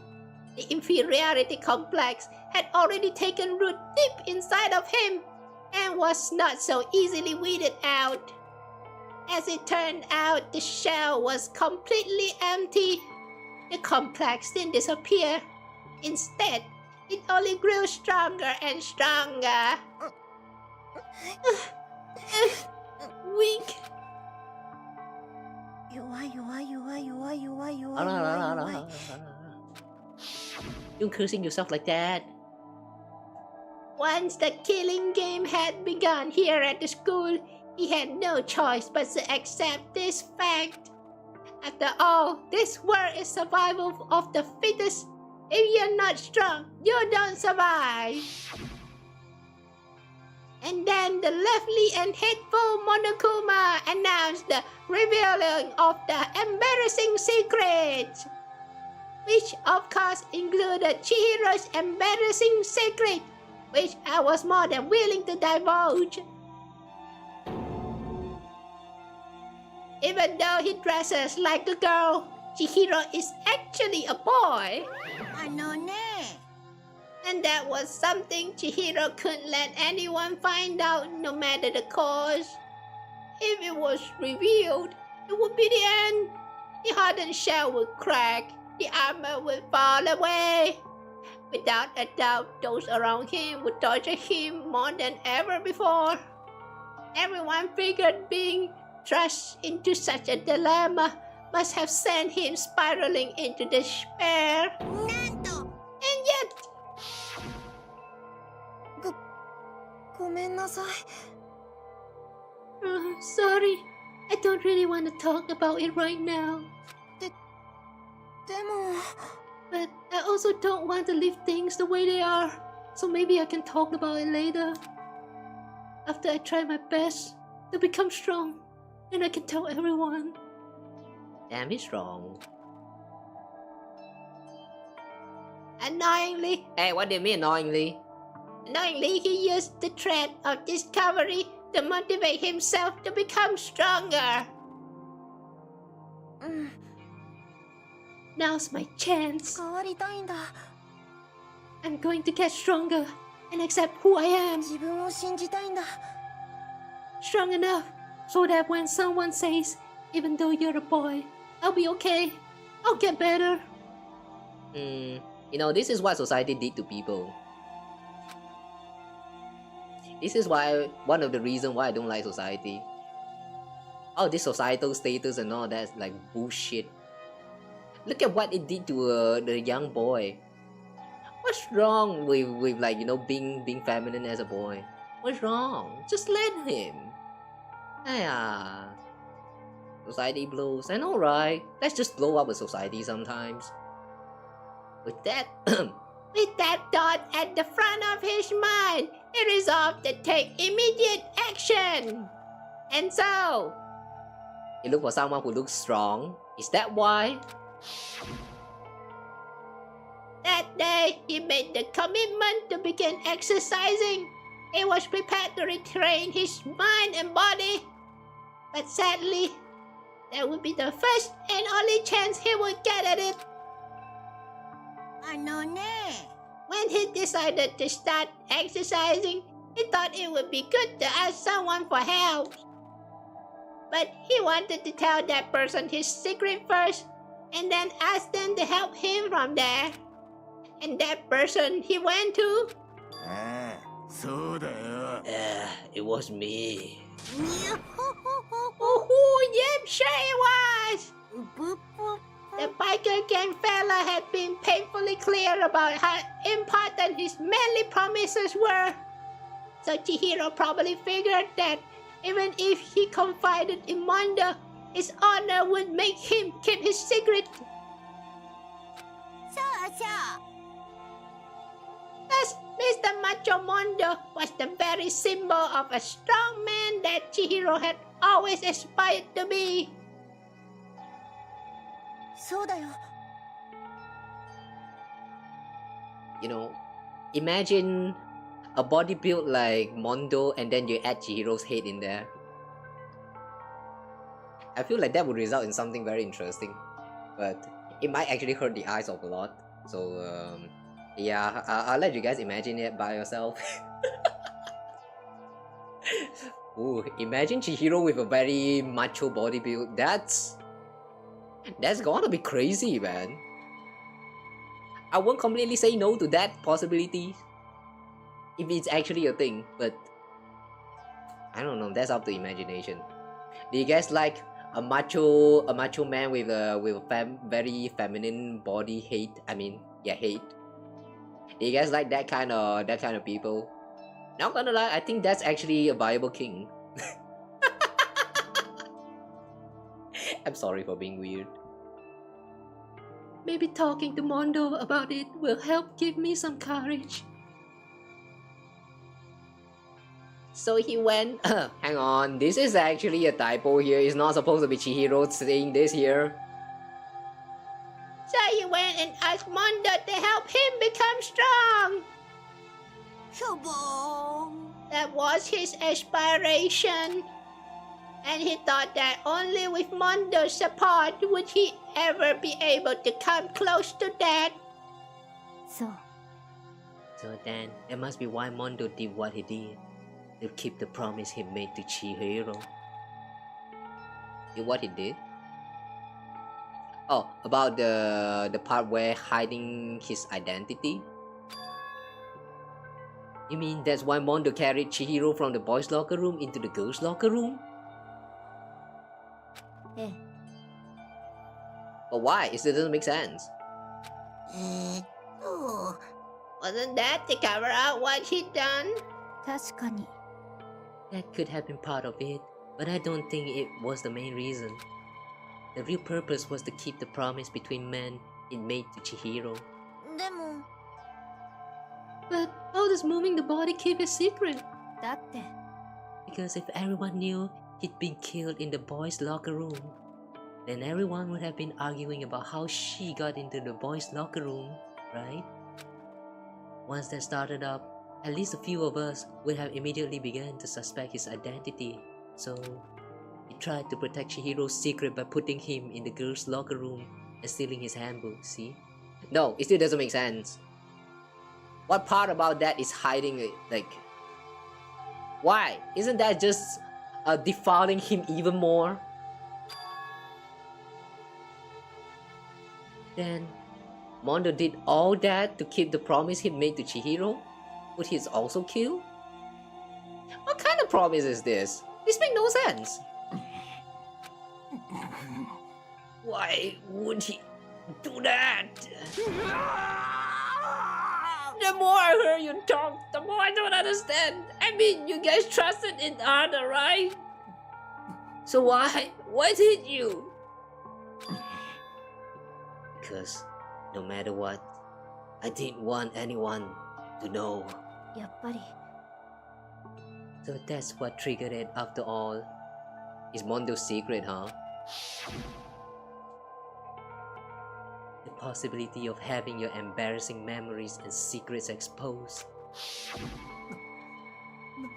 the inferiority complex had already taken root deep inside of him and was not so easily weeded out. As it turned out, the shell was completely empty. The complex didn't disappear. Instead, it only grew stronger and stronger. Weak. 弱い弱い弱い弱い弱い弱い You're cursing yourself like that. Once the killing game had begun here at the school, he had no choice but to accept this fact. After all, this world is survival of the fittest. If you're not strong, you don't survive. And then the lovely and hateful Monokuma announced the revealing of the embarrassing secret, which of course included Chihiro's embarrassing secret, which I was more than willing to divulge. Even though he dresses like a girl, Chihiro is actually a boy. And that was something Chihiro couldn't let anyone find out, no matter the cause. If it was revealed, it would be the end. the hardened shell would crack, the armor would fall away. Without a doubt, those around him would torture him more than ever before. Everyone figured being thrust into such a dilemma must have sent him spiraling into despair. And yet, ごめんなさい。Sorry, I don't really want to talk about it right now. でも But I also don't want to leave things the way they are, so maybe I can talk about it later. After I try my best to become strong, and I can tell everyone. Damn, he's strong. annoyingly, Hey, what do you mean annoyingly? annoyingly, he used the threat of discovery to motivate himself to become stronger. Now's my chance. 変わりたいんだ。 I'm going to get stronger and accept who I am. 自分を信じたいんだ。 Strong enough so that when someone says, even though you're a boy, I'll be okay. I'll get better. You know, this is what society did to people. This is why one of the reasons why I don't like society. Oh, this societal status and all that's like bullshit. Look at what it did to the young boy. What's wrong with like, you know, being feminine as a boy? What's wrong? Just let him. Yeah. Society blows. I know, right? Let's just blow up a society sometimes. With that, With that thought at the front of his mind, he resolved to take immediate action. And so, you look for someone who looks strong. Is that why? that day, he made the commitment to begin exercising. He was prepared to retrain his mind and body. But sadly, that would be the first and only chance he would get at it. When he decided to start exercising, he thought it would be good to ask someone for help. But he wanted to tell that person his secret first, and then ask them to help him from there. And that person he went to... It was me. Oh, yep, sure it was! The biker gang fella had been painfully clear about how important his manly promises were. So Chihiro probably figured that even if he confided in Mondo, his honor would make him keep his secret. Thus, Mr. Macho Mondo was the very symbol of a strong man that Chihiro had always aspired to be. そうだよ。 You know, imagine a body built like Mondo and then you add Chihiro's head in there. I feel like that would result in something very interesting. But it might actually hurt the eyes of a lot. So, yeah, I'll let you guys imagine it by yourself. Ooh, imagine Chihiro with a very macho body build. That's gonna be crazy, man. I won't completely say no to that possibility if it's actually a thing, but I don't know, that's up to imagination. Do you guys like a macho man with a very feminine body hate? I mean, yeah, hate. Do you guys like that kind of people? Not gonna lie, I think that's actually a viable king. I'm sorry for being weird. Maybe talking to Mondo about it will help give me some courage. So he went... hang on, this is actually a typo here. It's not supposed to be Chihiro saying this here. So he went and asked Mondo to help him become strong. That was his aspiration. And he thought that only with Mondo's support would he ever be able to come close to that. So then, that must be why Mondo did what he did. To keep the promise he made to Chihiro. See what he did? Oh, about the part where hiding his identity? You mean that's why Mondo carried Chihiro from the boys' locker room into the girls' locker room? Eh. But why? It still doesn't make sense. Wasn't that to cover up what he'd done? 確かに That could have been part of it, but I don't think it was the main reason. The real purpose was to keep the promise between men it made to Chihiro. でも But how does moving the body keep a secret? だって Because if everyone knew he'd been killed in the boys' locker room, then everyone would have been arguing about how she got into the boys' locker room, right? Once that started up, at least a few of us would have immediately begun to suspect his identity. So, he tried to protect Chihiro's secret by putting him in the girls' locker room and stealing his handbook, see? No, it still doesn't make sense. What part about that is hiding it? Like, why? Isn't that just defiling him even more? Then, Mondo did all that to keep the promise he made to Chihiro? Would he also kill? What kind of promise is this? This makes no sense. Why would he do that? The more I hear you talk, the more I don't understand. I mean, you guys trusted in Anna, right? So why did you? Because no matter what, I didn't want anyone to know. やっぱり So that's what triggered it after all. It's Mondo's secret, huh? The possibility of having your embarrassing memories and secrets exposed.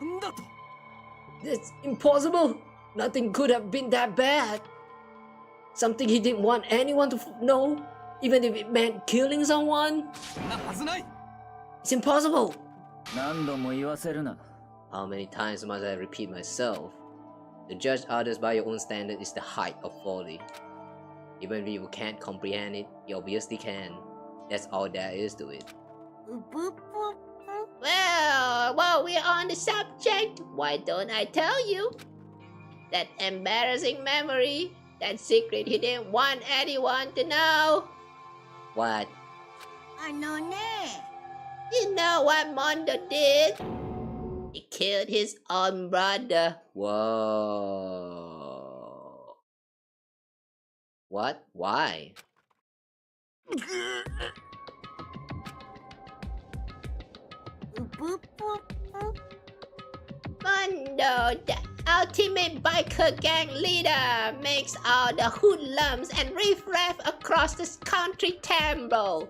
なんだと That's impossible! Nothing could have been that bad! Something he didn't want anyone to know, even if it meant killing someone? そんなはずない It's impossible! 何度も言わせるな How many times must I repeat myself? To judge others by your own standard is the height of folly. Even if you can't comprehend it, you obviously can. That's all there is to it. Well, while we're on the subject, why don't I tell you? That embarrassing memory, that secret he didn't want anyone to know. What? あのね You know what Mondo did? He killed his own brother. Whoa. What? Why? Mondo, the ultimate biker gang leader, makes all the hoodlums and riffraff across this country tremble.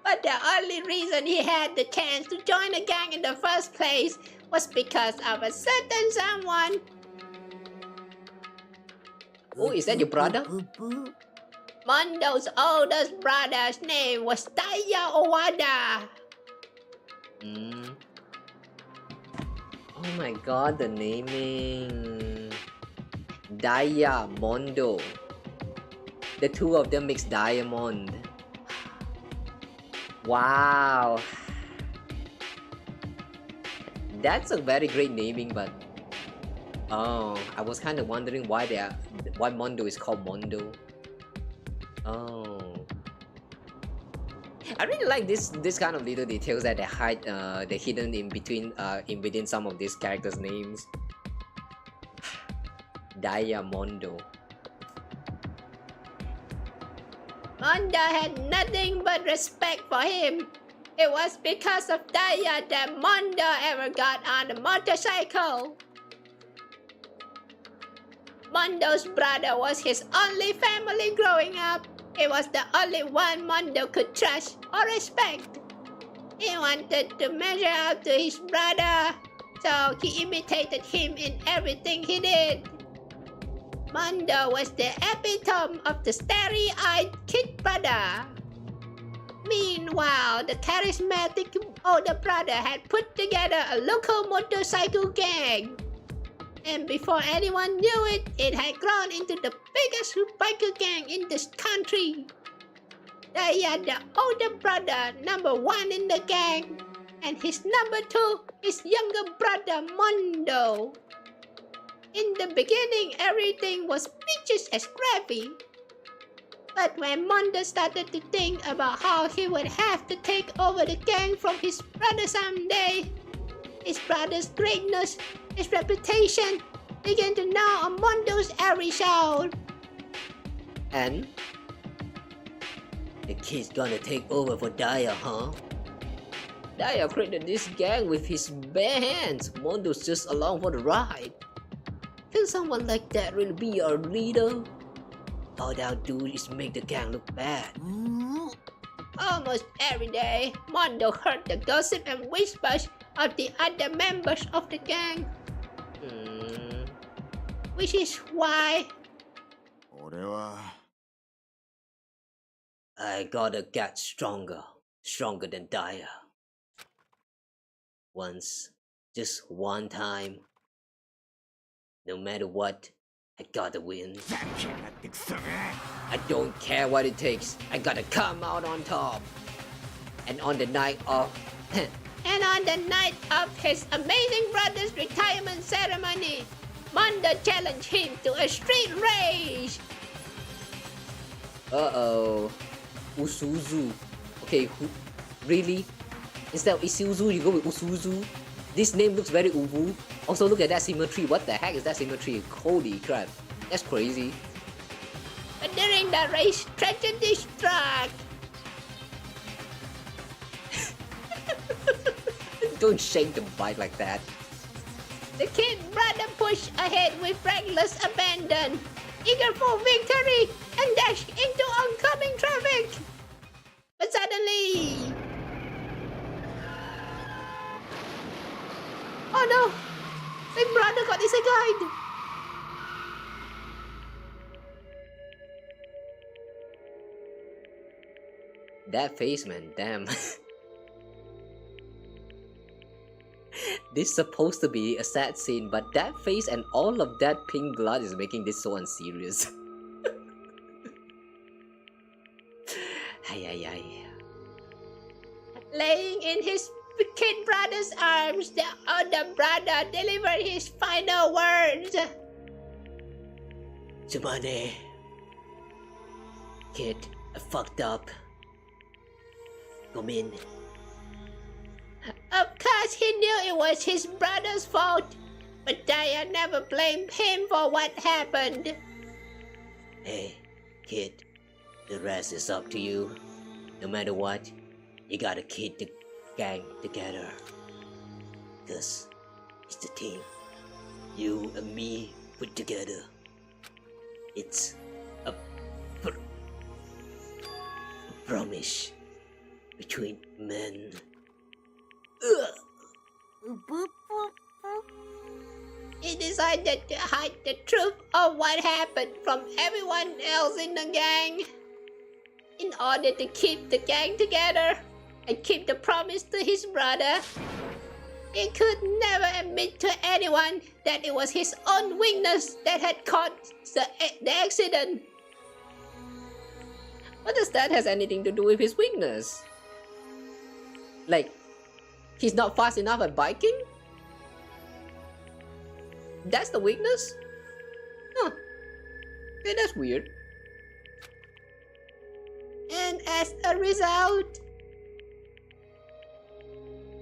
But the only reason he had the chance to join the gang in the first place was because of a certain someone. Oh, is that your brother? Mondo's oldest brother's name was Taya Owada. Oh my god, the naming. Diamondo. The two of them makes diamond. Wow. That's a very great naming, but oh, I was kind of wondering why Mondo is called Mondo. Oh, I really like this kind of little details that they're hidden in between within some of these characters' names. Diamondo. Mondo had nothing but respect for him. It was because of Daya that Mondo ever got on the motorcycle. Mondo's brother was his only family growing up. It was the only one Mondo could trust or respect. He wanted to measure up to his brother, so he imitated him in everything he did. Mondo was the epitome of the starry-eyed kid brother. Meanwhile, the charismatic older brother had put together a local motorcycle gang. And before anyone knew it, it had grown into the biggest biker gang in this country. They are the older brother, number 1 in the gang, and his number 2 is younger brother Mondo. In the beginning, everything was peaches and gravy. But when Mondo started to think about how he would have to take over the gang from his brother someday, his brother's greatness, his reputation began to gnaw on Mondo's every soul. And the kid's gonna take over for Daya, huh? Daya created this gang with his bare hands. Mondo's just along for the ride. Can someone like that really be our leader? All they'll do is make the gang look bad. Almost every day, Mondo heard the gossip and whispers of the other members of the gang. Which is why I gotta get stronger than Daya. Once, just one time. No matter what, I gotta win. I don't care what it takes. I gotta come out on top. And on the night of his amazing brother's retirement ceremony, Mondo challenged him to a street race. Uh-oh. Usuzu. Okay, really? Instead of Isuzu, you go with Usuzu? This name looks very uwu. Also, look at that symmetry. What the heck is that symmetry? Holy crap. That's crazy. But during the race, tragedy struck. Don't shake the bike like that. The kid brother pushed ahead with reckless abandon, eager for victory, and dashed into oncoming traffic. But suddenly... Oh no! Big brother got isekai! That face, man, damn. This is supposed to be a sad scene, but that face and all of that pink blood is making this so unserious. Ay. Laying in his kid brother's arms, the other brother delivered his final words. Tsumane. Kid, I fucked up. Come in. Of course, he knew it was his brother's fault, but Daya never blamed him for what happened. Hey, kid, the rest is up to you. No matter what, you gotta keep the gang together. Cause it's the team. You and me put together. It's a promise between men. He decided to hide the truth of what happened from everyone else in the gang in order to keep the gang together and keep the promise to his brother. He could never admit to anyone that it was his own weakness that had caused the accident. What does that has anything to do with his weakness? Like, he's not fast enough at biking? That's the weakness? Huh. Okay, that's weird. And as a result,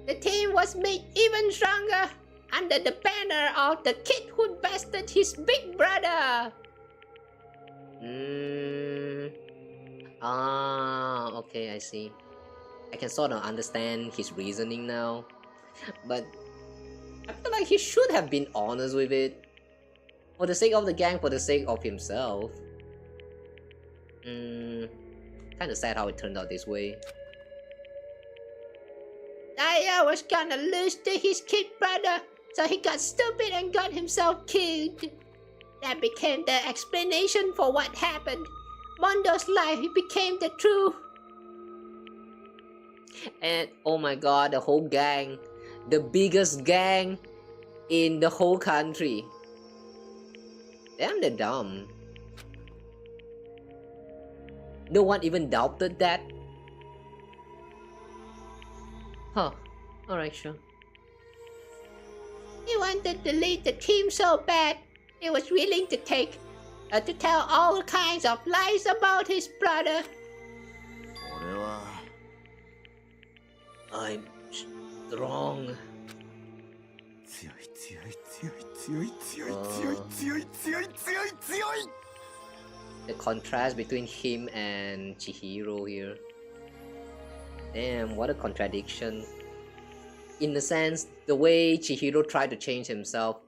the team was made even stronger under the banner of the kid who bested his big brother. Okay, I see. I can sort of understand his reasoning now. But I feel like he should have been honest with it. For the sake of the gang, for the sake of himself. Kinda sad how it turned out this way. Daya was gonna lose to his kid brother, so he got stupid and got himself killed. That became the explanation for what happened. Mondo's life became the truth. And oh my god, the whole gang, the biggest gang in the whole country, Damn, they're dumb. No one even doubted that. Huh. Alright, sure. He wanted to lead the team so bad, he was willing to tell all kinds of lies about his brother. I'm strong. The contrast between him and Chihiro here. Damn, what a contradiction. In a sense, the way Chihiro tried to change himself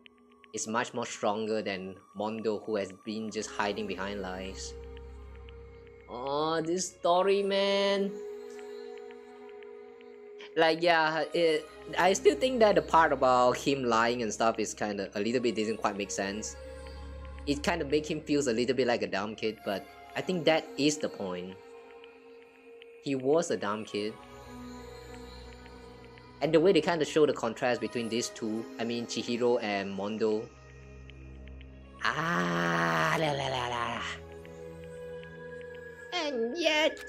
is much more stronger than Mondo, who has been just hiding behind lies. Oh, this story, man. Like, yeah, I still think that the part about him lying and stuff is kind of a little bit doesn't quite make sense. It kind of make him feels a little bit like a dumb kid, but I think that is the point. He was a dumb kid. And the way they kind of show the contrast between these two, I mean Chihiro and Mondo. Ah, la la la la. And yet,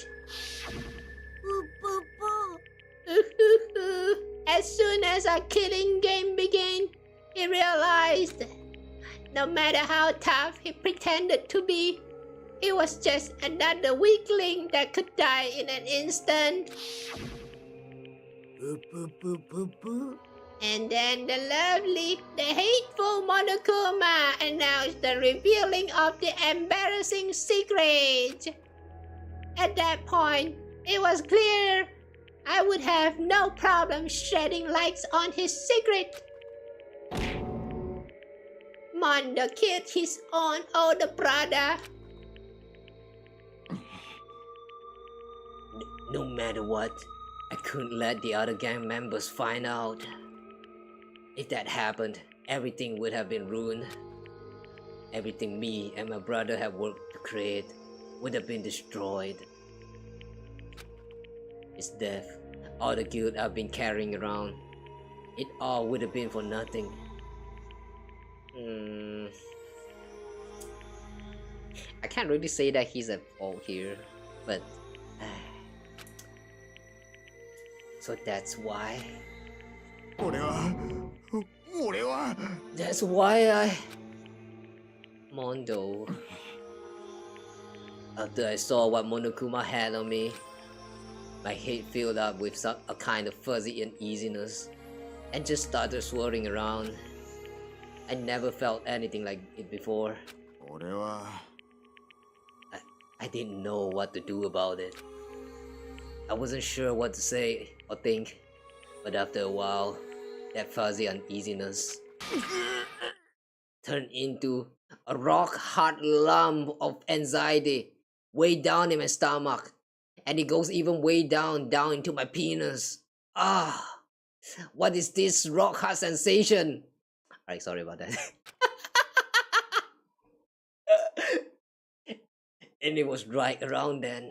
as soon as our killing game began, he realized no matter how tough he pretended to be, he was just another weakling that could die in an instant. And then the lovely, the hateful Monokuma announced the revealing of the embarrassing secret. At that point, it was clear I would have no problem shedding lights on his secret. Mondo killed his own older brother. No matter what, I couldn't let the other gang members find out. If that happened, everything would have been ruined. Everything me and my brother have worked to create would have been destroyed. His death, all the guilt I've been carrying around, it all would have been for nothing. I can't really say that he's at fault here, but so that's why. That's why Mondo. After I saw what Monokuma had on me, my head filled up with a kind of fuzzy uneasiness and just started swirling around. I never felt anything like it before. I didn't know what to do about it. I wasn't sure what to say or think, but after a while, that fuzzy uneasiness turned into a rock-hard lump of anxiety way down in my stomach, and it goes even way down into my penis. Ah, what is this rock-hard sensation? Alright, sorry about that. And it was right around then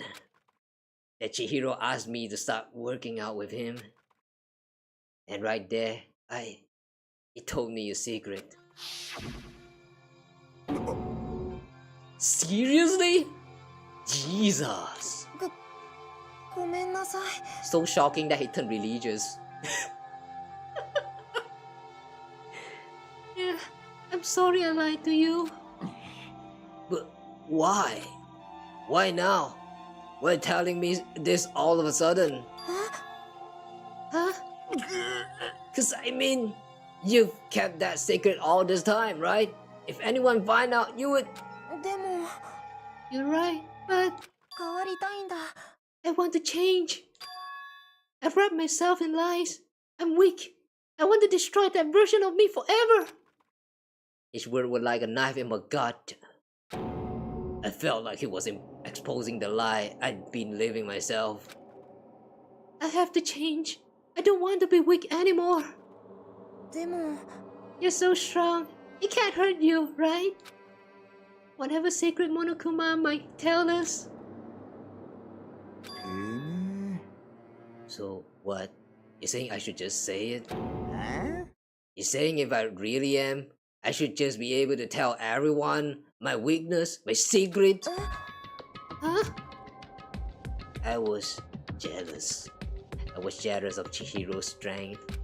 that Chihiro asked me to start working out with him. And right there, he told me a secret. Seriously? Jesus. So shocking that he turned religious. Yeah, I'm sorry I lied to you. But why? Why now? Why telling me this all of a sudden? Huh? Cause I mean, you've kept that secret all this time, right? If anyone find out, you would... You're right, but I want to change. I've wrapped myself in lies. I'm weak. I want to destroy that version of me forever. His word was like a knife in my gut. I felt like he was exposing the lie I'd been living myself. I have to change. I don't want to be weak anymore. You're so strong. It can't hurt you, right? Whatever secret Monokuma might tell us. So what? You're saying I should just say it? You're saying if I really am, I should just be able to tell everyone my weakness, my secret. Huh? I was jealous. I was jealous of Chihiro's strength.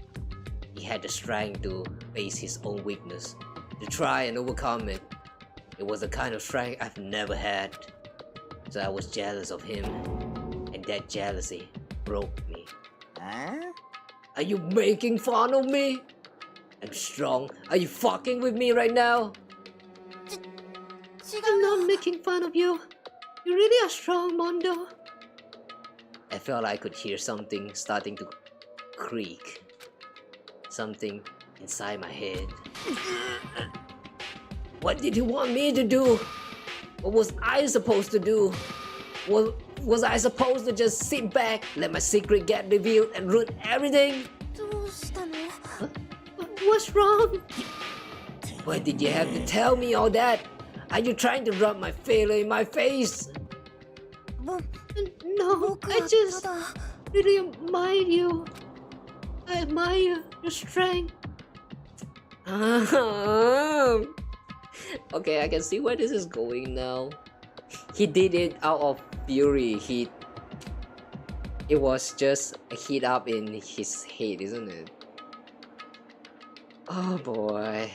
He had the strength to face his own weakness, to try and overcome it. It was the kind of strength I've never had. So I was jealous of him, and that jealousy broke me. Huh? Are you making fun of me? I'm strong. Are you fucking with me right now? I'm not making fun of you. You really are strong, Mondo. I felt I could hear something starting to creak. Something inside my head. What did he want me to do? What was I supposed to do? Was I supposed to just sit back, let my secret get revealed and ruin everything? Huh? What's wrong? Why did you have to tell me all that? Are you trying to rub my failure in my face? No, I just really admire you. I admire your strength. Okay, I can see where this is going now. He did it out of fury. It was just a heat up in his head, isn't it? Oh boy.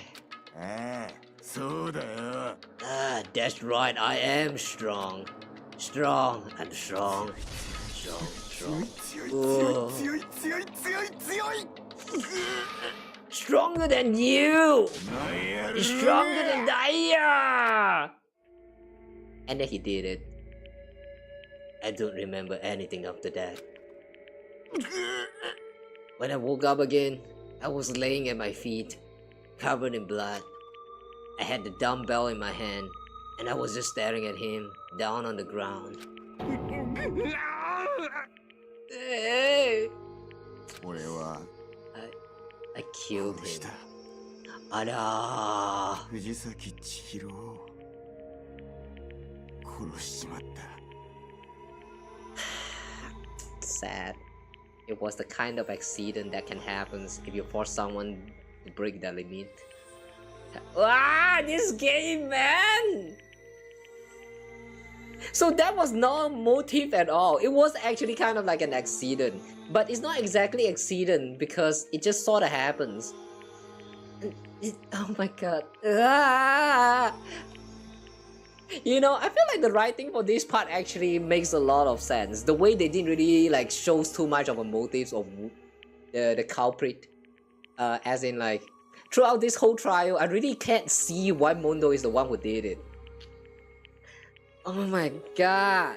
That's right, I am strong. Strong and strong. Strong. Whoa. Stronger than you! Stronger than Daya! And then he did it. I don't remember anything after that. When I woke up again, I was laying at my feet, covered in blood. I had the dumbbell in my hand, and I was just staring at him, down on the ground. Hey. I killed him. Ada. Sad. It was the kind of accident that can happen if you force someone to break the limit. Ah, this game, man! So that was not a motive at all. It was actually kind of like an accident. But it's not exactly accident because it just sort of happens. Oh my god. Ah! You know, I feel like the writing for this part actually makes a lot of sense. The way they didn't really like shows too much of a motive of the culprit. As in like, throughout this whole trial, I really can't see why Mondo is the one who did it. Oh my god.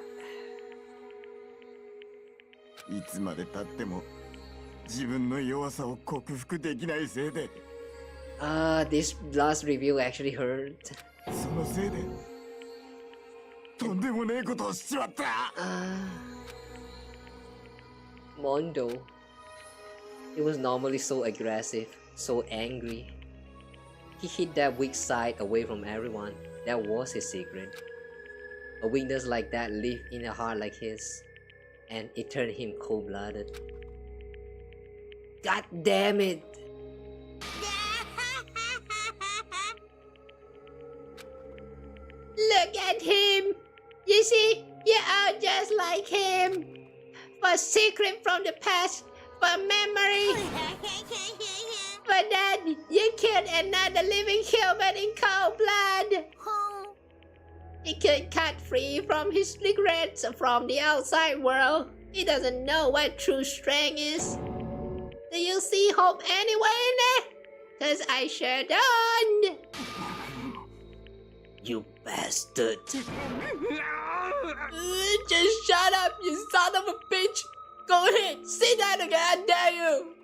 This last review actually hurt. Mondo. He was normally so aggressive, so angry. He hid that weak side away from everyone. That was his secret. A weakness like that lived in a heart like his, and it turned him cold-blooded. God damn it! Look at him! You see, you are just like him. For secret from the past, for memory. For that, you killed another living human in cold blood. He could cut free from his regrets from the outside world. He doesn't know what true strength is. Do you see hope anywhere in it? Cause I sure don't. You bastard! Just shut up, you son of a bitch! Go ahead, say that again, I dare you!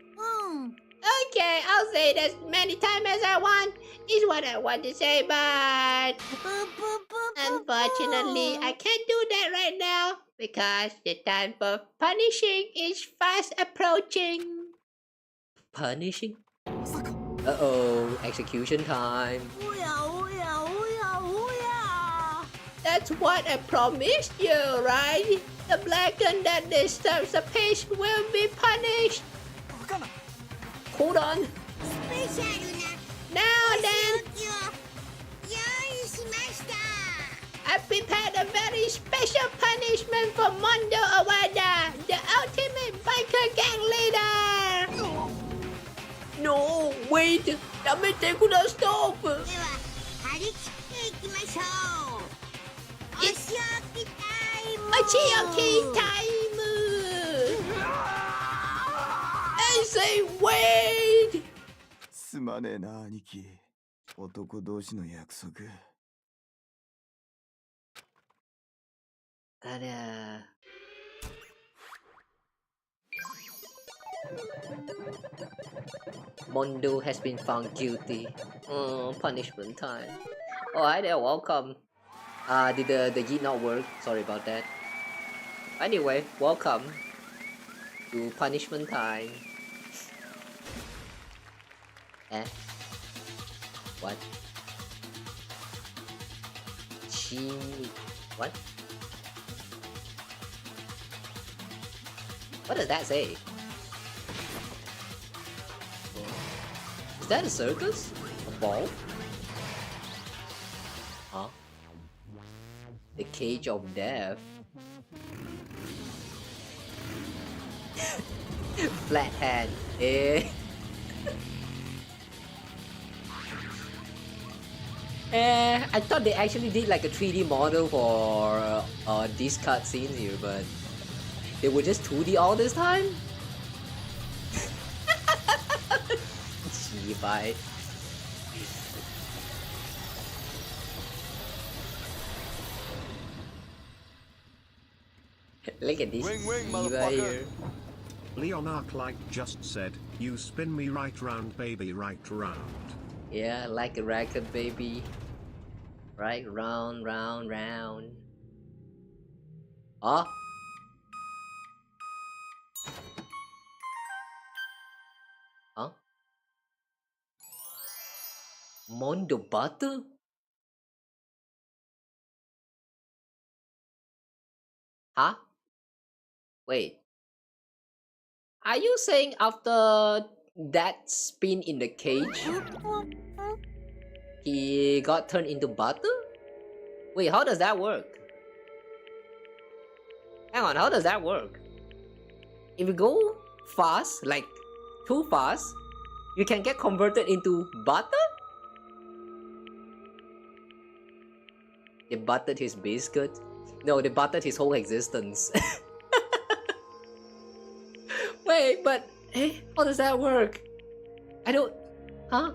Okay, I'll say it as many times as I want. Is what I want to say, but unfortunately, I can't do that right now because the time for punishing is fast approaching. Punishing? Uh-oh, execution time. That's what I promised you, right? The black gun that disturbs the peace will be punished. Hold on. Now then, 用意しました I prepared a very special punishment for Mondo Awada, the ultimate biker gang leader. No, wait, やめてください。では張り切っていきましょうお仕置きタイムお仕置きタイム I say wait. すまねえな兄貴。男同士の約束。あら。Mondo has been found guilty. Punishment time. Oh, hi there, welcome. Did the yeet not work? Sorry about that. Anyway, welcome to punishment time. What? What? What does that say? Is that a circus? A ball? Huh? The cage of death? Flat hand. I thought they actually did like a 3D model for these cutscenes here, but they were just 2D all this time? Bye. Look at this Shiva here. Leon Arclight just said, "You spin me right round, baby, right round." Yeah, like a record, baby. Right round, round, round. Oh. Huh? Mondo butter? Huh? Wait. Are you saying after that spin in the cage, he got turned into butter? Wait, how does that work? Hang on, how does that work? If you go fast, like too fast, you can get converted into butter? They buttered his biscuit? No, they buttered his whole existence. Wait, but how does that work? I don't... Huh?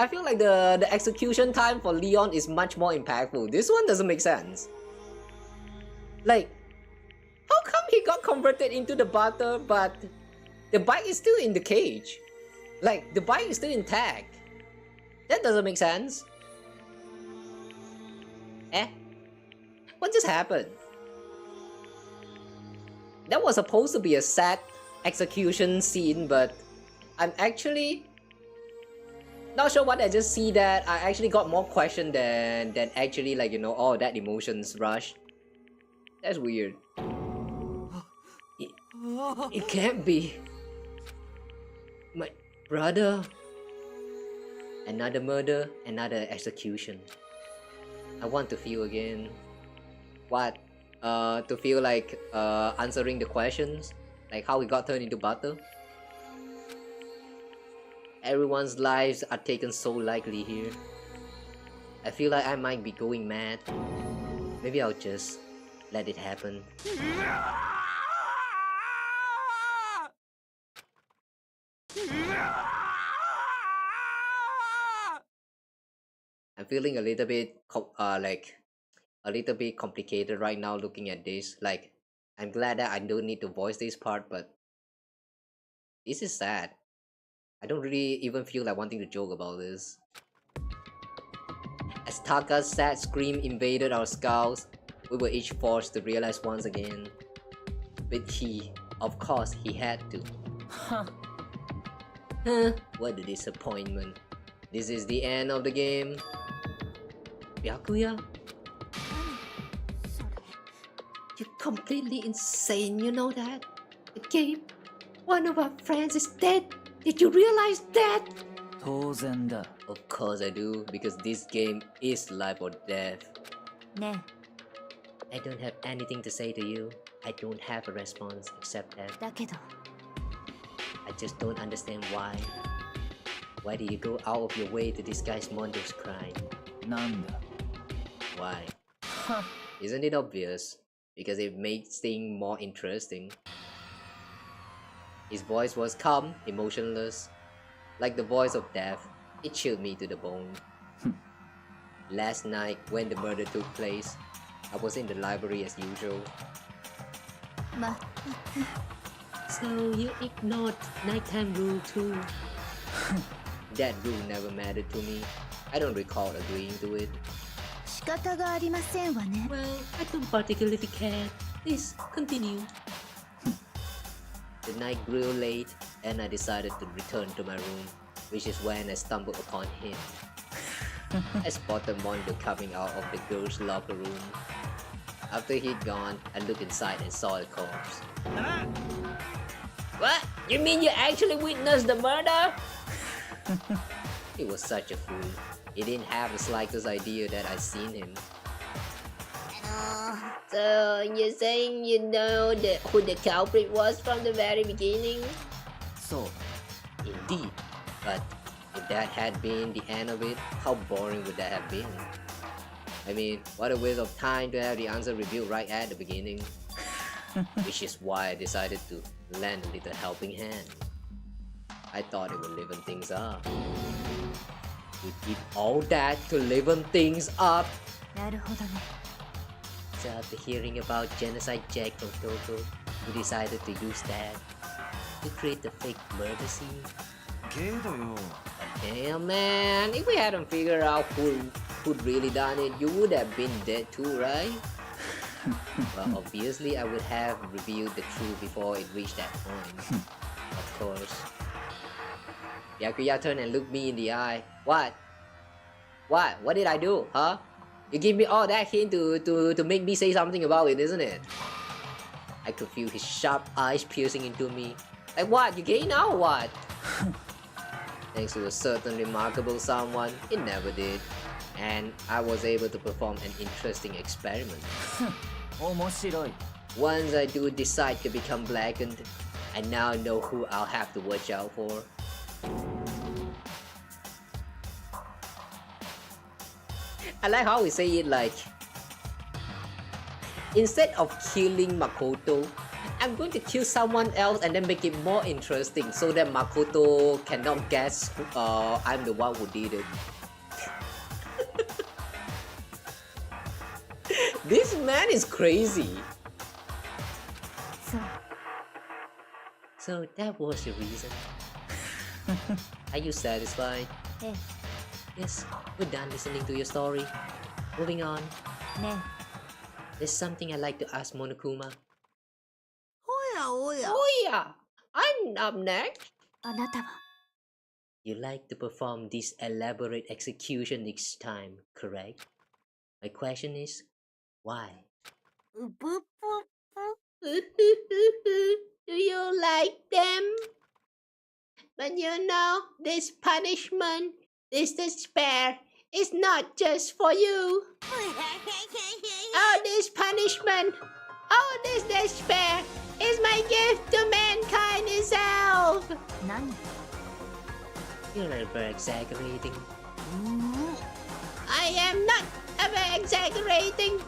I feel like the execution time for Leon is much more impactful. This one doesn't make sense. Like, how come he got converted into the butter, but the bike is still in the cage? Like, the bike is still intact. That doesn't make sense. What just happened? That was supposed to be a sad execution scene, but I'm actually not sure what I just see that I actually got more question than actually, like, you know, all that emotions rush. That's weird. It can't be. My brother. Another murder, another execution. I want to feel again. What? To feel like answering the questions, like how he got turned into butter. Everyone's lives are taken so lightly here. I feel like I might be going mad. Maybe I'll just let it happen. I'm feeling a little bit a little bit complicated right now looking at this. Like, I'm glad that I don't need to voice this part, but this is sad. I don't really even feel like wanting to joke about this. As Taka's sad scream invaded our skulls, we were each forced to realize once again. But of course, he had to. Huh, what a disappointment. This is the end of the game. Byakuya? You're completely insane, you know that? The game, one of our friends is dead. Did you realize that? 当然だ。 Of course I do, because this game is life or death. ね I don't have anything to say to you. I don't have a response except that えだけど I just don't understand why. Why do you go out of your way to disguise Mondo's crime? なんだ。 Why? Isn't it obvious? Because it makes things more interesting. His voice was calm, emotionless, like the voice of death. It chilled me to the bone. Last night, when the murder took place, I was in the library as usual. ま So you ignored nighttime rule too. That rule never mattered to me. I don't recall agreeing to it. 仕方がありませんわね Well, I don't particularly care. Please continue. The night grew late, and I decided to return to my room, which is when I stumbled upon him. I spotted Mondo coming out of the girls' locker room. After he'd gone, I looked inside and saw a corpse. What? You mean you actually witnessed the murder? He was such a fool. He didn't have the slightest idea that I'd seen him. So you're saying you know who the culprit was from the very beginning? So, Indeed. But if that had been the end of it, how boring would that have been? I mean, what a waste of time to have the answer revealed right at the beginning. Which is why I decided to lend a little helping hand. I thought it would liven things up. You did all that to liven things up? なるほどね So after hearing about Genocide Jack from Tokyo, we decided to use that to create the fake murder scene. けどよ Damn man, if we hadn't figured out who'd really done it, you would have been dead too, right? Well, obviously I would have revealed the truth before it reached that point. Of course. Yakuya turned and looked me in the eye. What? What? What did I do, huh? You give me all that hint to make me say something about it, isn't it? I could feel his sharp eyes piercing into me. Like what? You gay now or what? Thanks to a certain remarkable someone, it never did. And I was able to perform an interesting experiment. 面白い。 Once I do decide to become blackened, I now know who I'll have to watch out for. I like how we say it like, instead of killing Makoto, I'm going to kill someone else and then make it more interesting so that Makoto cannot guess I'm the one who did it. This man is crazy. So that was your reason. Are you satisfied? Yeah. Yes, we're done listening to your story. Moving on. ね There's something I'd like to ask Monokuma. おやおや Oh yeah, I'm up next. あなたは You like to perform this elaborate execution each time, correct? My question is, why? うぷぷ Do you like them? But you know, this punishment, this despair, is not just for you. Oh, this punishment, oh, this despair is my gift to mankind itself. 何 You're ever exaggerating. I am not ever exaggerating.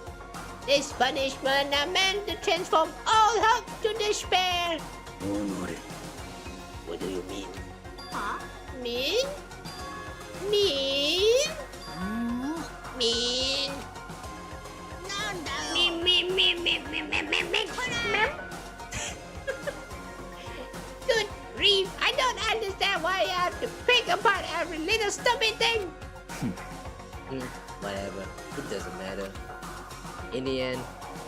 This punishment are meant to transform all hope to despair. おのれ What do you mean? Huh? Mean? Mean? Mean? なんだよ Mean, mean, mean, mean, mean, mean, mean, mean. Good grief, I don't understand why you have to pick apart every little stupid thing. Whatever, it doesn't matter. In the end,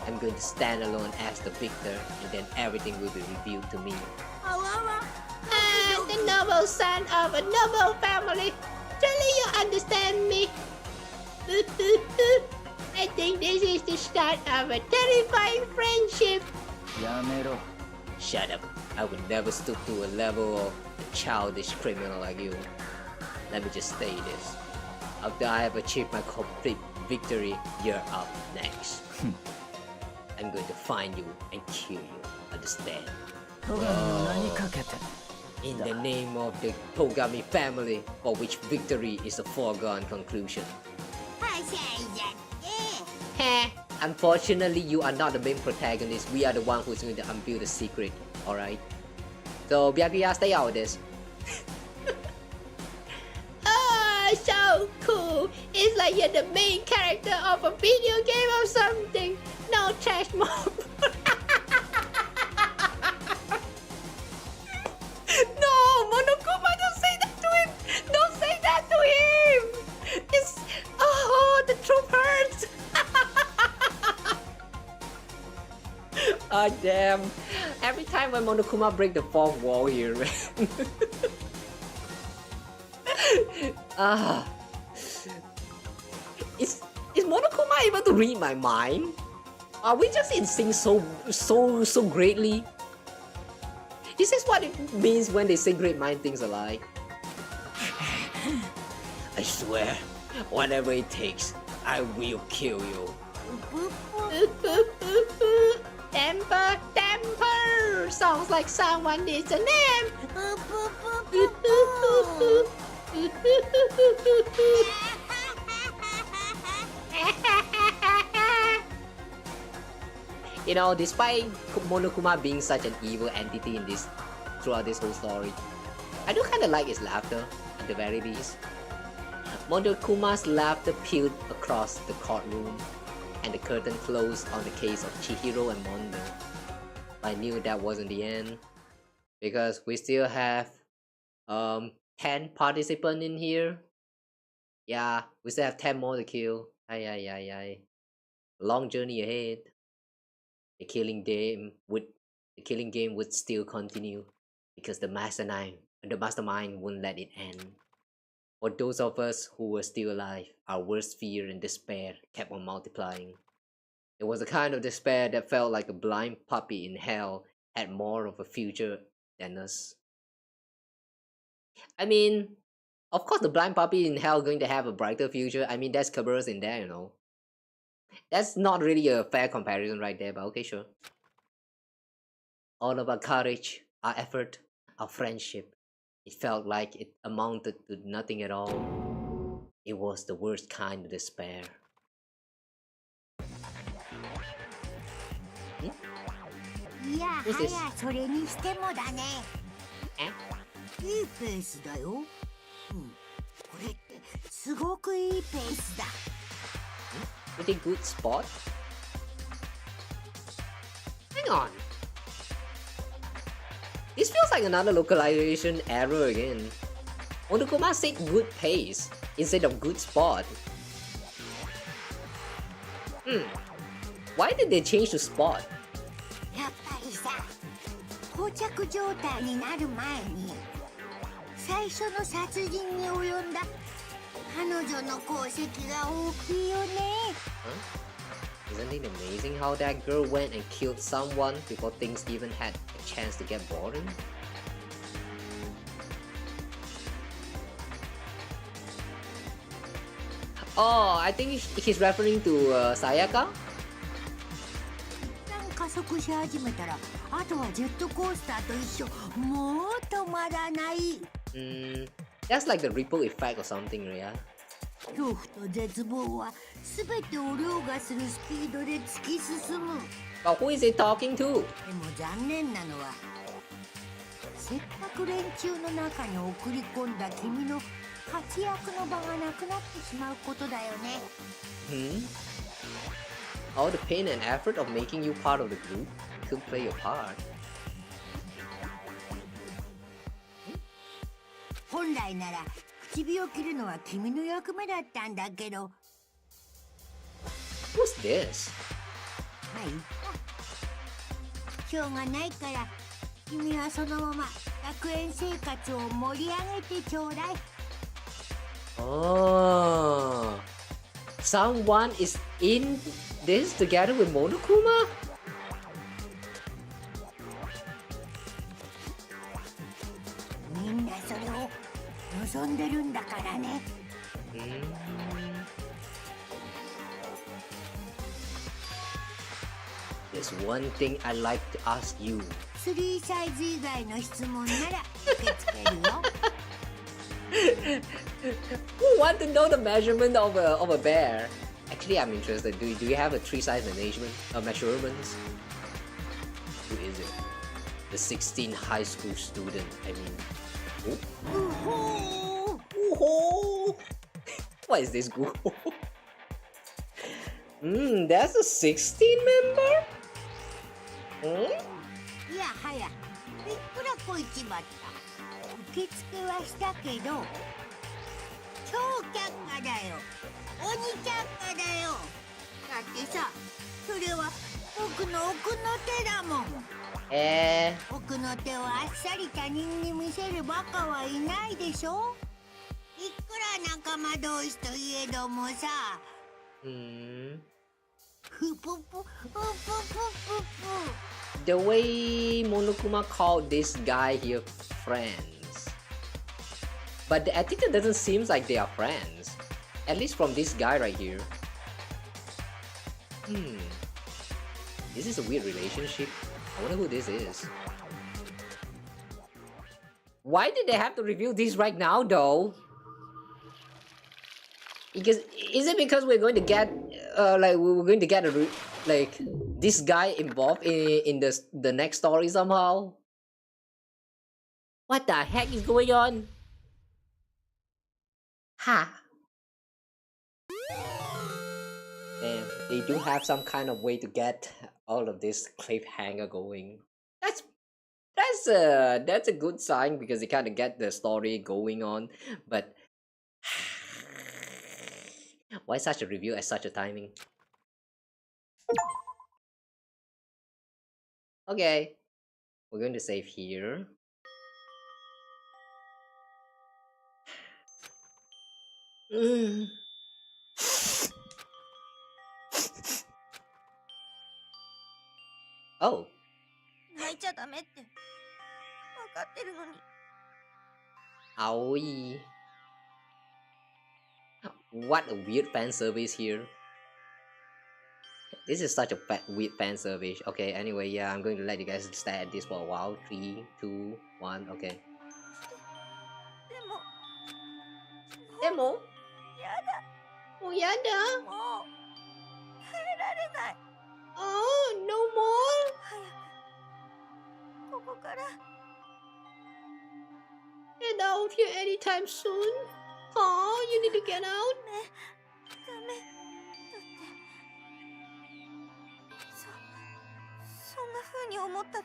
I'm going to stand alone as the victor, and then everything will be revealed to me. あわわ The noble son of a noble family. Surely you understand me. I think this is the start of a terrifying friendship. やめろ。 Shut up. I would never stoop to a level of a childish criminal like you. Let me just say this. After I have achieved my complete victory, you're up next. I'm going to find you and kill you. Understand? In the name of the Togami family, for which victory is a foregone conclusion. Unfortunately, you are not the main protagonist. We are the one who's going to unveil the secret. Alright? So, BRBR, stay out of this. Oh, so cool. It's like you're the main character of a video game or something. No trash mob. No, Monokuma, don't say that to him. Don't say that to him. It's... Oh, the truth hurts. Ah, damn. Every time when Monokuma break the fourth wall here, man. Is Monokuma able to read my mind? Are we just in sync so greatly? This is what it means when they say great mind things alike. I swear, whatever it takes, I will kill you. Temper, temper! Sounds like someone needs a name! You know, despite Monokuma being such an evil entity in this throughout this whole story, I do kinda like his laughter, at the very least. Monokuma's laughter peeled across the courtroom, and the curtain closed on the case of Chihiro and Mondo. I knew that wasn't the end, because we still have 10 participants in here. Yeah, we still have 10 more to kill. Ay. Long journey ahead. The killing game would still continue, because the mastermind wouldn't let it end. For those of us who were still alive, our worst fear and despair kept on multiplying. It was a kind of despair that felt like a blind puppy in hell had more of a future than us. I mean, of course the blind puppy in hell going to have a brighter future. I mean, there's Kerberos in there, you know. That's not really a fair comparison right there, but okay, sure. All of our courage, our effort, our friendship, it felt like it amounted to nothing at all. It was the worst kind of despair. Who's this? それにしてもだね。いいペースだよ。これってすごくいいペースだ。Pretty good spot. Hang on. This feels like another localization error again. Monokuma said good pace instead of good spot. Why did they change to spot? やっぱりさ、膠着状態になる前に最初の殺人に及んだ彼女の功績が大きいよね。Isn't it amazing how that girl went and killed someone before things even had a chance to get boring? Oh, I think he's referring to Sayaka? 加速し始めたら、あとはジェットコースターと一緒、もう止まらない。That's like the ripple effect or something, yeah? 恐怖と絶望は全てを凌駕するスピードで突き進む。But who is he talking to? でも残念なのは、せっかく連中の中に送り込んだ君の活躍の場がなくなってしまうことだよね。All the pain and effort of making you part of the group could play your part. 本来なら唇を切るのは君の役目だったんだけど。Who's this? まあいいか。しょうがないから君はそのまま学園生活を盛り上げてちょうだい。Oh, someone is in this together with Monokuma? There's one thing I'd like to ask you. 3サイズ以外の質問なら受け付けるよ。Who want to know the measurement of a bear? Actually, I'm interested. Do you have a 3 size measurements? Who is it? The 16 high school student. I mean, who? What is this goo? That's a 16 member? いやはや、いくらこいちまった。受付はしたけど、超却下だよ。鬼却下だよ。だってさ、それは僕の奥の手だもん。奥の手をあっさり他人に見せるバカはいないでしょ。いくら仲間同士といえどもさ。The way Monokuma called this guy here friends. But the attitude doesn't seem like they are friends. At least from this guy right here. This is a weird relationship. I wonder who this is. Why did they have to reveal this right now though? Because is it because we're going to get we're going to get this guy involved in the next story somehow? What the heck is going on? Damn, they do have some kind of way to get all of this cliffhanger going. That's a good sign because they kind of get the story going on. But why such a review at such a timing? Okay, we're going to save here. Oh. 泣いちゃダメって分かってるのに。Aoi. What a weird fan service here. This is such a weird fan service. Okay, anyway, yeah, I'm going to let you guys stare at this for a while. 3, 2, 1, okay. でもやだ。もうやだ。もう耐えられない。Oh, no more? ここから。Get out here anytime soon. Oh, you need to get out. ダメ。だってそんな風に思ったら。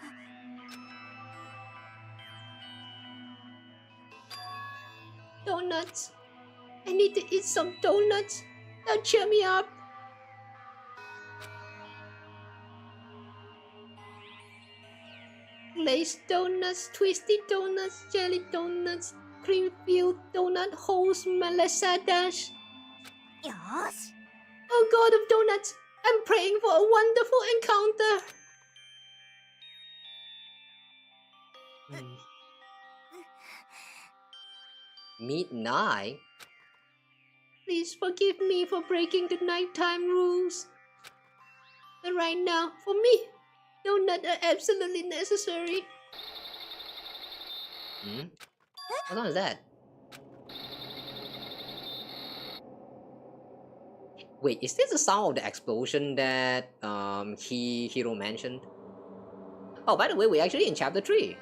Donuts. I need to eat some donuts. Now cheer me up. Glazed donuts, twisty donuts, jelly donuts, cream-filled donut holes, melissa dash. よし。 Oh God of donuts, I'm praying for a wonderful encounter. Midnight? Please forgive me for breaking the nighttime rules. But right now, for me, donuts are absolutely necessary. What was that? Wait, is this the sound of the explosion that Hiro mentioned? Oh, by the way, we're actually in chapter 3.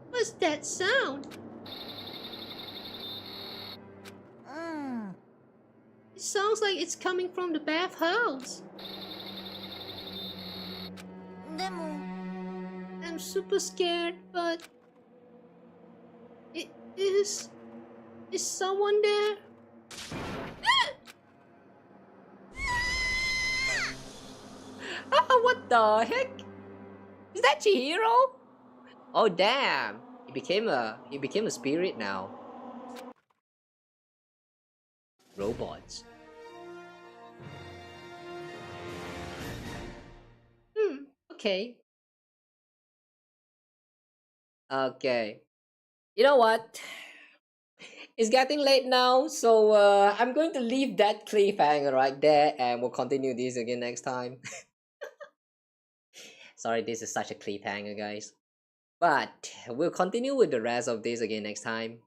What's that sound? It sounds like it's coming from the bathhouse. でも I'm super scared, but is someone there? What the heck? Is that Chihiro? Oh damn! He became a spirit now. Robots. Okay. Okay. You know what? It's getting late now, so I'm going to leave that cliffhanger right there, and we'll continue this again next time. Sorry, this is such a cliffhanger, guys. But we'll continue with the rest of this again next time.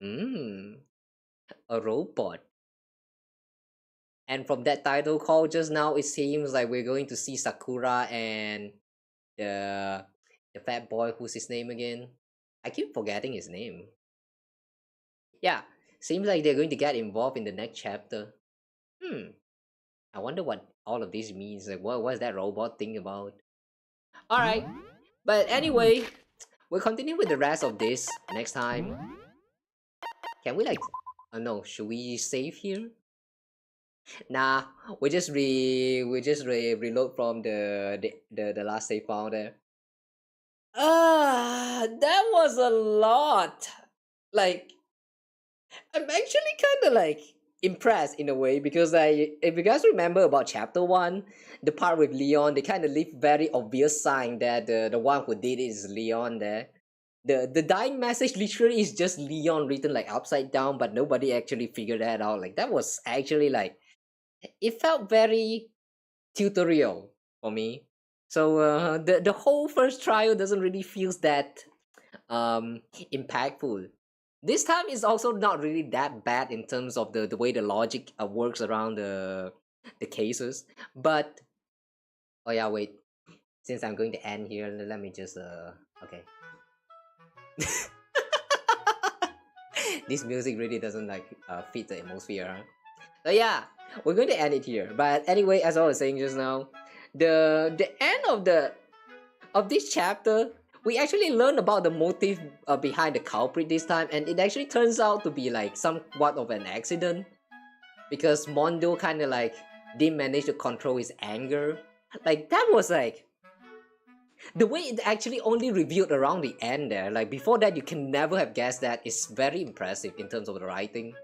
A robot. And from that title call just now, it seems like we're going to see Sakura and the fat boy, who's his name again? I keep forgetting his name. Yeah, seems like they're going to get involved in the next chapter. I wonder what all of this means. Like, what's that robot thing about? Alright, but anyway, we'll continue with the rest of this next time. Can we like... no, should we save here? Nah, we just reload from the last save file there. That was a lot. Like, I'm actually kind of like impressed in a way, because if you guys remember about chapter 1, the part with Leon, they kind of leave very obvious sign that the one who did it is Leon there. The dying message literally is just Leon written like upside down, but nobody actually figured that out. Like, that was actually like, it felt very tutorial for me. So the whole first trial doesn't really feel that impactful. This time is also not really that bad in terms of the way the logic works around the cases. But oh yeah, wait, since I'm going to end here, let me just okay. This music really doesn't like fit the atmosphere, huh? So yeah, we're going to end it here. But anyway, as I was saying just now, the end of this chapter, we actually learn about the motive behind the culprit this time, and it actually turns out to be like somewhat of an accident, because Mondo kind of like didn't manage to control his anger. Like, that was like, the way it actually only revealed around the end there, like before that you can never have guessed that. Is very impressive in terms of the writing.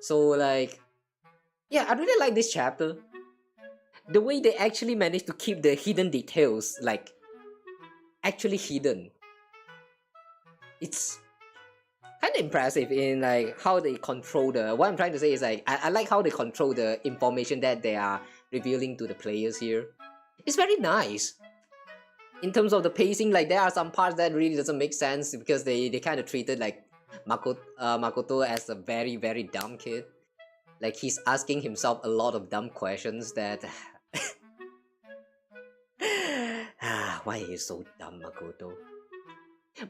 So like, yeah, I really like this chapter. The way they actually managed to keep the hidden details like actually hidden. It's kind of impressive in like how they control the... what I'm trying to say is like, I like how they control the information that they are revealing to the players here. It's very nice. In terms of the pacing, like there are some parts that really doesn't make sense, because they kind of treated like Makoto as a very, very dumb kid. Like, he's asking himself a lot of dumb questions that... why are you so dumb, Makoto?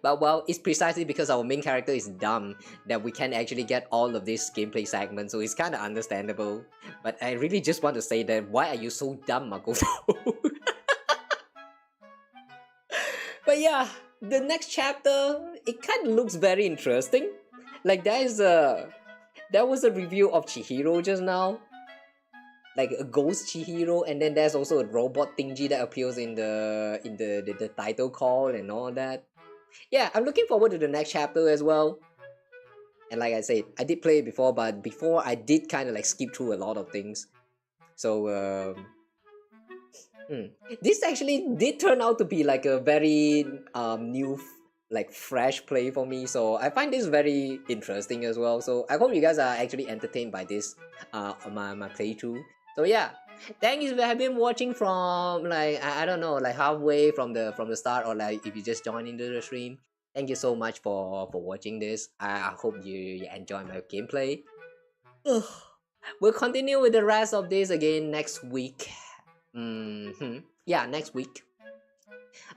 But well, it's precisely because our main character is dumb that we can actually get all of this gameplay segment, so it's kind of understandable. But I really just want to say that, why are you so dumb, Makoto? But yeah, the next chapter, it kind of looks very interesting. Like, there was a review of Chihiro just now, like a ghost Chihiro, and then there's also a robot thingy that appears in the title call and all that. Yeah, I'm looking forward to the next chapter as well. And like I said, I did play it before, but before I did kind of like skip through a lot of things. So this actually did turn out to be like a very new, like fresh play for me. So I find this very interesting as well. So I hope you guys are actually entertained by this my playthrough. So yeah, thank you if you have been watching from like I don't know, like halfway from the start, or like if you just joined into the stream. Thank you so much for watching this. I hope you enjoy my gameplay. We'll continue with the rest of this again next week. Yeah, next week.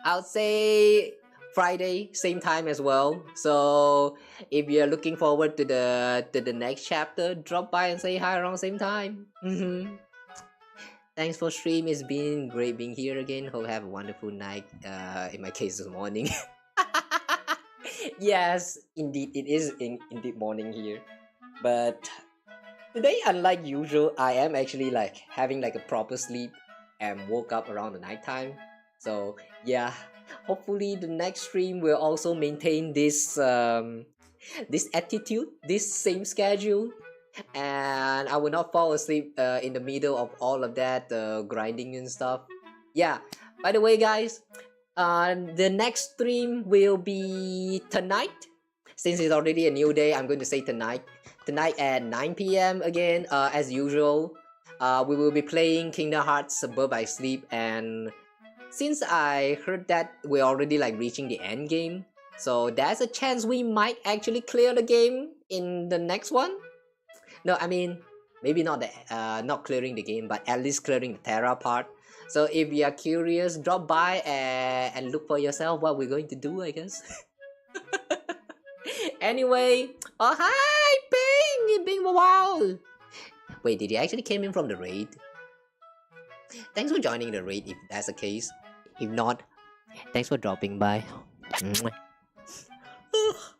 I'll say Friday, same time as well. So if you're looking forward to the next chapter, drop by and say hi around same time. Thanks for stream. It's been great being here again. Hope you have a wonderful night. In my case, this morning. Yes, indeed, it is indeed morning here. But today, unlike usual, I am actually like having like a proper sleep and woke up around the night time. So yeah, hopefully the next stream will also maintain this this attitude, this same schedule, and I will not fall asleep in the middle of all of that grinding and stuff. Yeah, by the way guys, the next stream will be tonight. since it's already a new day, I'm going to say tonight at 9 p.m. again, as usual. We will be playing Kingdom Hearts Suburb by Sleep, and since I heard that we're already like reaching the end game, so there's a chance we might actually clear the game in the next one. No, I mean, maybe not not clearing the game, but at least clearing the Terra part. So if you are curious, drop by and look for yourself what we're going to do, I guess. Anyway, oh hi, Bing, wow. Wait, did he actually came in from the raid? Thanks for joining the raid if that's the case. If not, thanks for dropping by.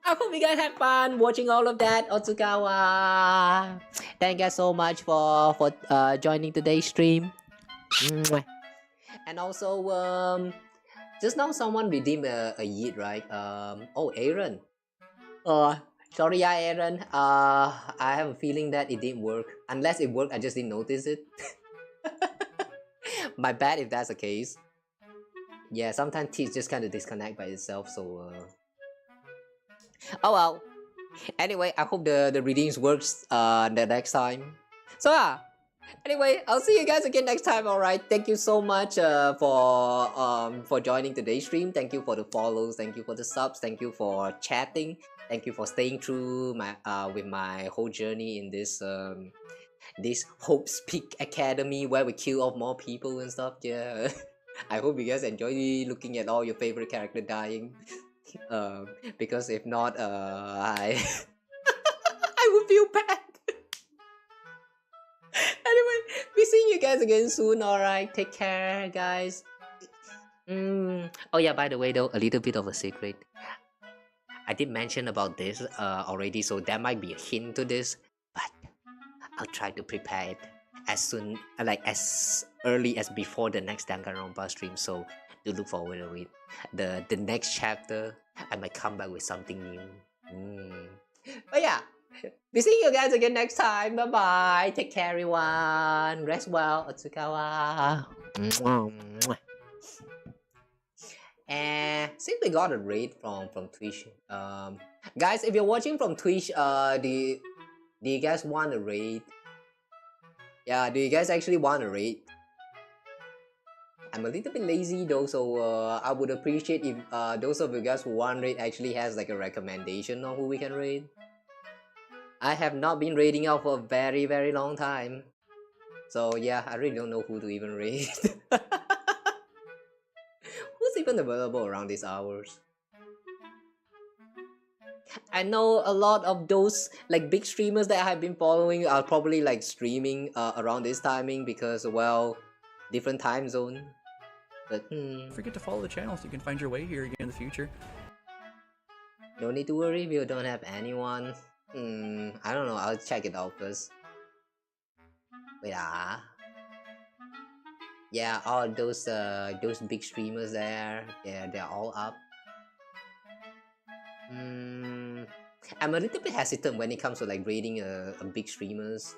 I hope you guys had fun watching all of that, Otsukawa. Thank you guys so much for joining today's stream. And also, just now someone redeemed a yeet, right? Oh, Aaron. Sorry, yeah, Aaron. I have a feeling that it didn't work. Unless it worked, I just didn't notice it. My bad if that's the case. Yeah, sometimes teeth just kind of disconnect by itself, so oh well. Anyway, I hope the readings works the next time. So yeah. Anyway, I'll see you guys again next time. Alright. Thank you so much for joining today's stream. Thank you for the follows, thank you for the subs, thank you for chatting, thank you for staying through my with my whole journey in this this Hope's Peak Academy where we kill off more people and stuff. Yeah. I hope you guys enjoy looking at all your favorite character dying. Because if not, I I would feel bad. Anyway, be seeing you guys again soon. Alright, take care, guys. Oh yeah, by the way though, a little bit of a secret. I did mention about this already, so there might be a hint to this, but I'll try to prepare it as soon, like as early as before the next Danganronpa stream. So do look forward to it. The next chapter, I might come back with something new. But yeah, be seeing you guys again next time. Bye bye. Take care, everyone. Rest well, Otsukawa. And since we got a raid from Twitch, guys, if you're watching from Twitch, do you guys want a raid? Yeah, do you guys actually want a raid? I'm a little bit lazy though, so I would appreciate if those of you guys who want raid actually has like a recommendation on who we can raid. I have not been raiding out for a very long time, so yeah, I really don't know who to even raid. Who's even available around these hours? I know a lot of those like big streamers that I have been following are probably like streaming around this timing because, well, different time zone. But Don't forget to follow the channel so you can find your way here again in the future. No need to worry if you don't have anyone. I don't know, I'll check it out first. Wait, yeah, all those big streamers there, yeah, they're all up. I'm a little bit hesitant when it comes to like raiding a big streamers.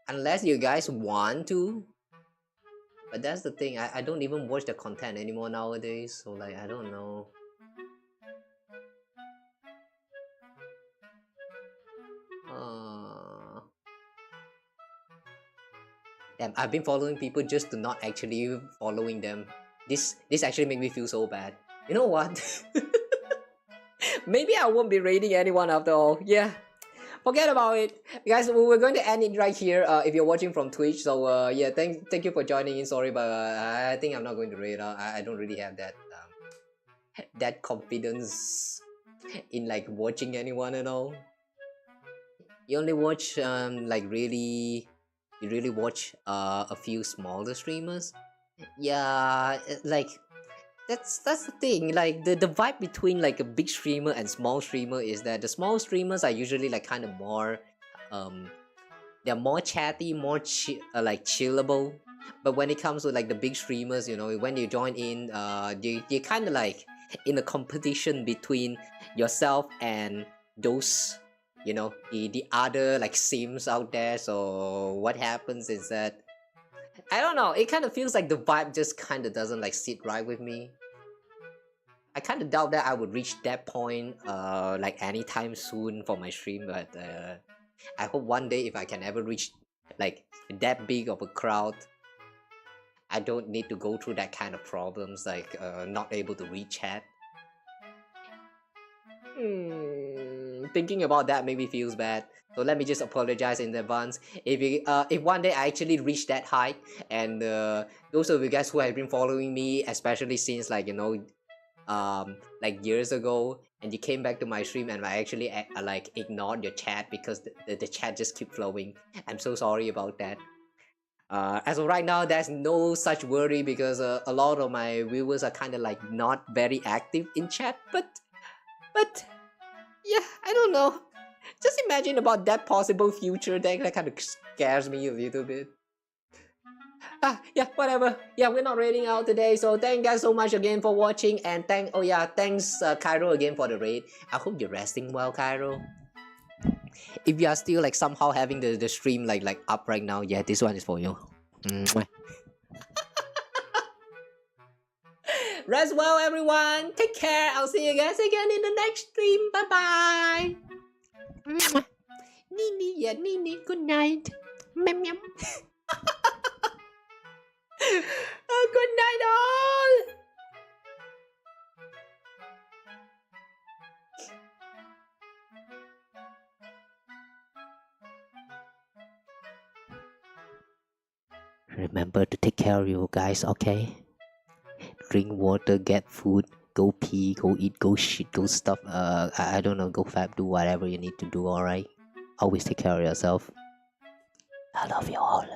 Unless you guys want to. But that's the thing, I don't even watch the content anymore nowadays, so like, I don't know. Damn, I've been following people just to not actually following them. This actually make me feel so bad. You know what? Maybe I won't be raiding anyone after all. Yeah, forget about it, guys. We're going to end it right here. If you're watching from Twitch, so yeah, thank you for joining in. Sorry, but I think I'm not going to raid. I don't really have that that confidence in like watching anyone and all. You only watch like you really watch a few smaller streamers. Yeah, like that's the thing, like the vibe between like a big streamer and small streamer is that the small streamers are usually like kind of more they're more chatty, more like chillable. But when it comes to like the big streamers, you know, when you join in, you kind of like in a competition between yourself and those, you know, the other like sims out there. So what happens is that, I don't know, it kind of feels like the vibe just kind of doesn't like sit right with me. I kind of doubt that I would reach that point like anytime soon for my stream, but I hope one day if I can ever reach like that big of a crowd, I don't need to go through that kind of problems like not able to read chat. Thinking about that maybe feels bad. So let me just apologize in advance. If one day I actually reach that height, and those of you guys who have been following me, especially since like like years ago, and you came back to my stream and I actually like ignored your chat because the chat just keep flowing. I'm so sorry about that. As of right now, there's no such worry because a lot of my viewers are kind of like not very active in chat, but yeah, I don't know. Just imagine about that possible future. That kind of scares me a little bit. Yeah, whatever. Yeah, we're not raiding out today, so thank you guys so much again for watching, and thanks Cairo again for the raid. I hope you're resting well, Cairo. If you are still like somehow having the stream like up right now, yeah, this one is for you. Rest well, everyone. Take care. I'll see you guys again in the next stream. Bye bye. Nini, yeah, Nini. Good night. Meow meow. Good night, all. Remember to take care of you guys, okay? Drink water, get food, go pee, go eat, go shit, go stuff. I don't know, go fab, do whatever you need to do, alright? Always take care of yourself. I love you all.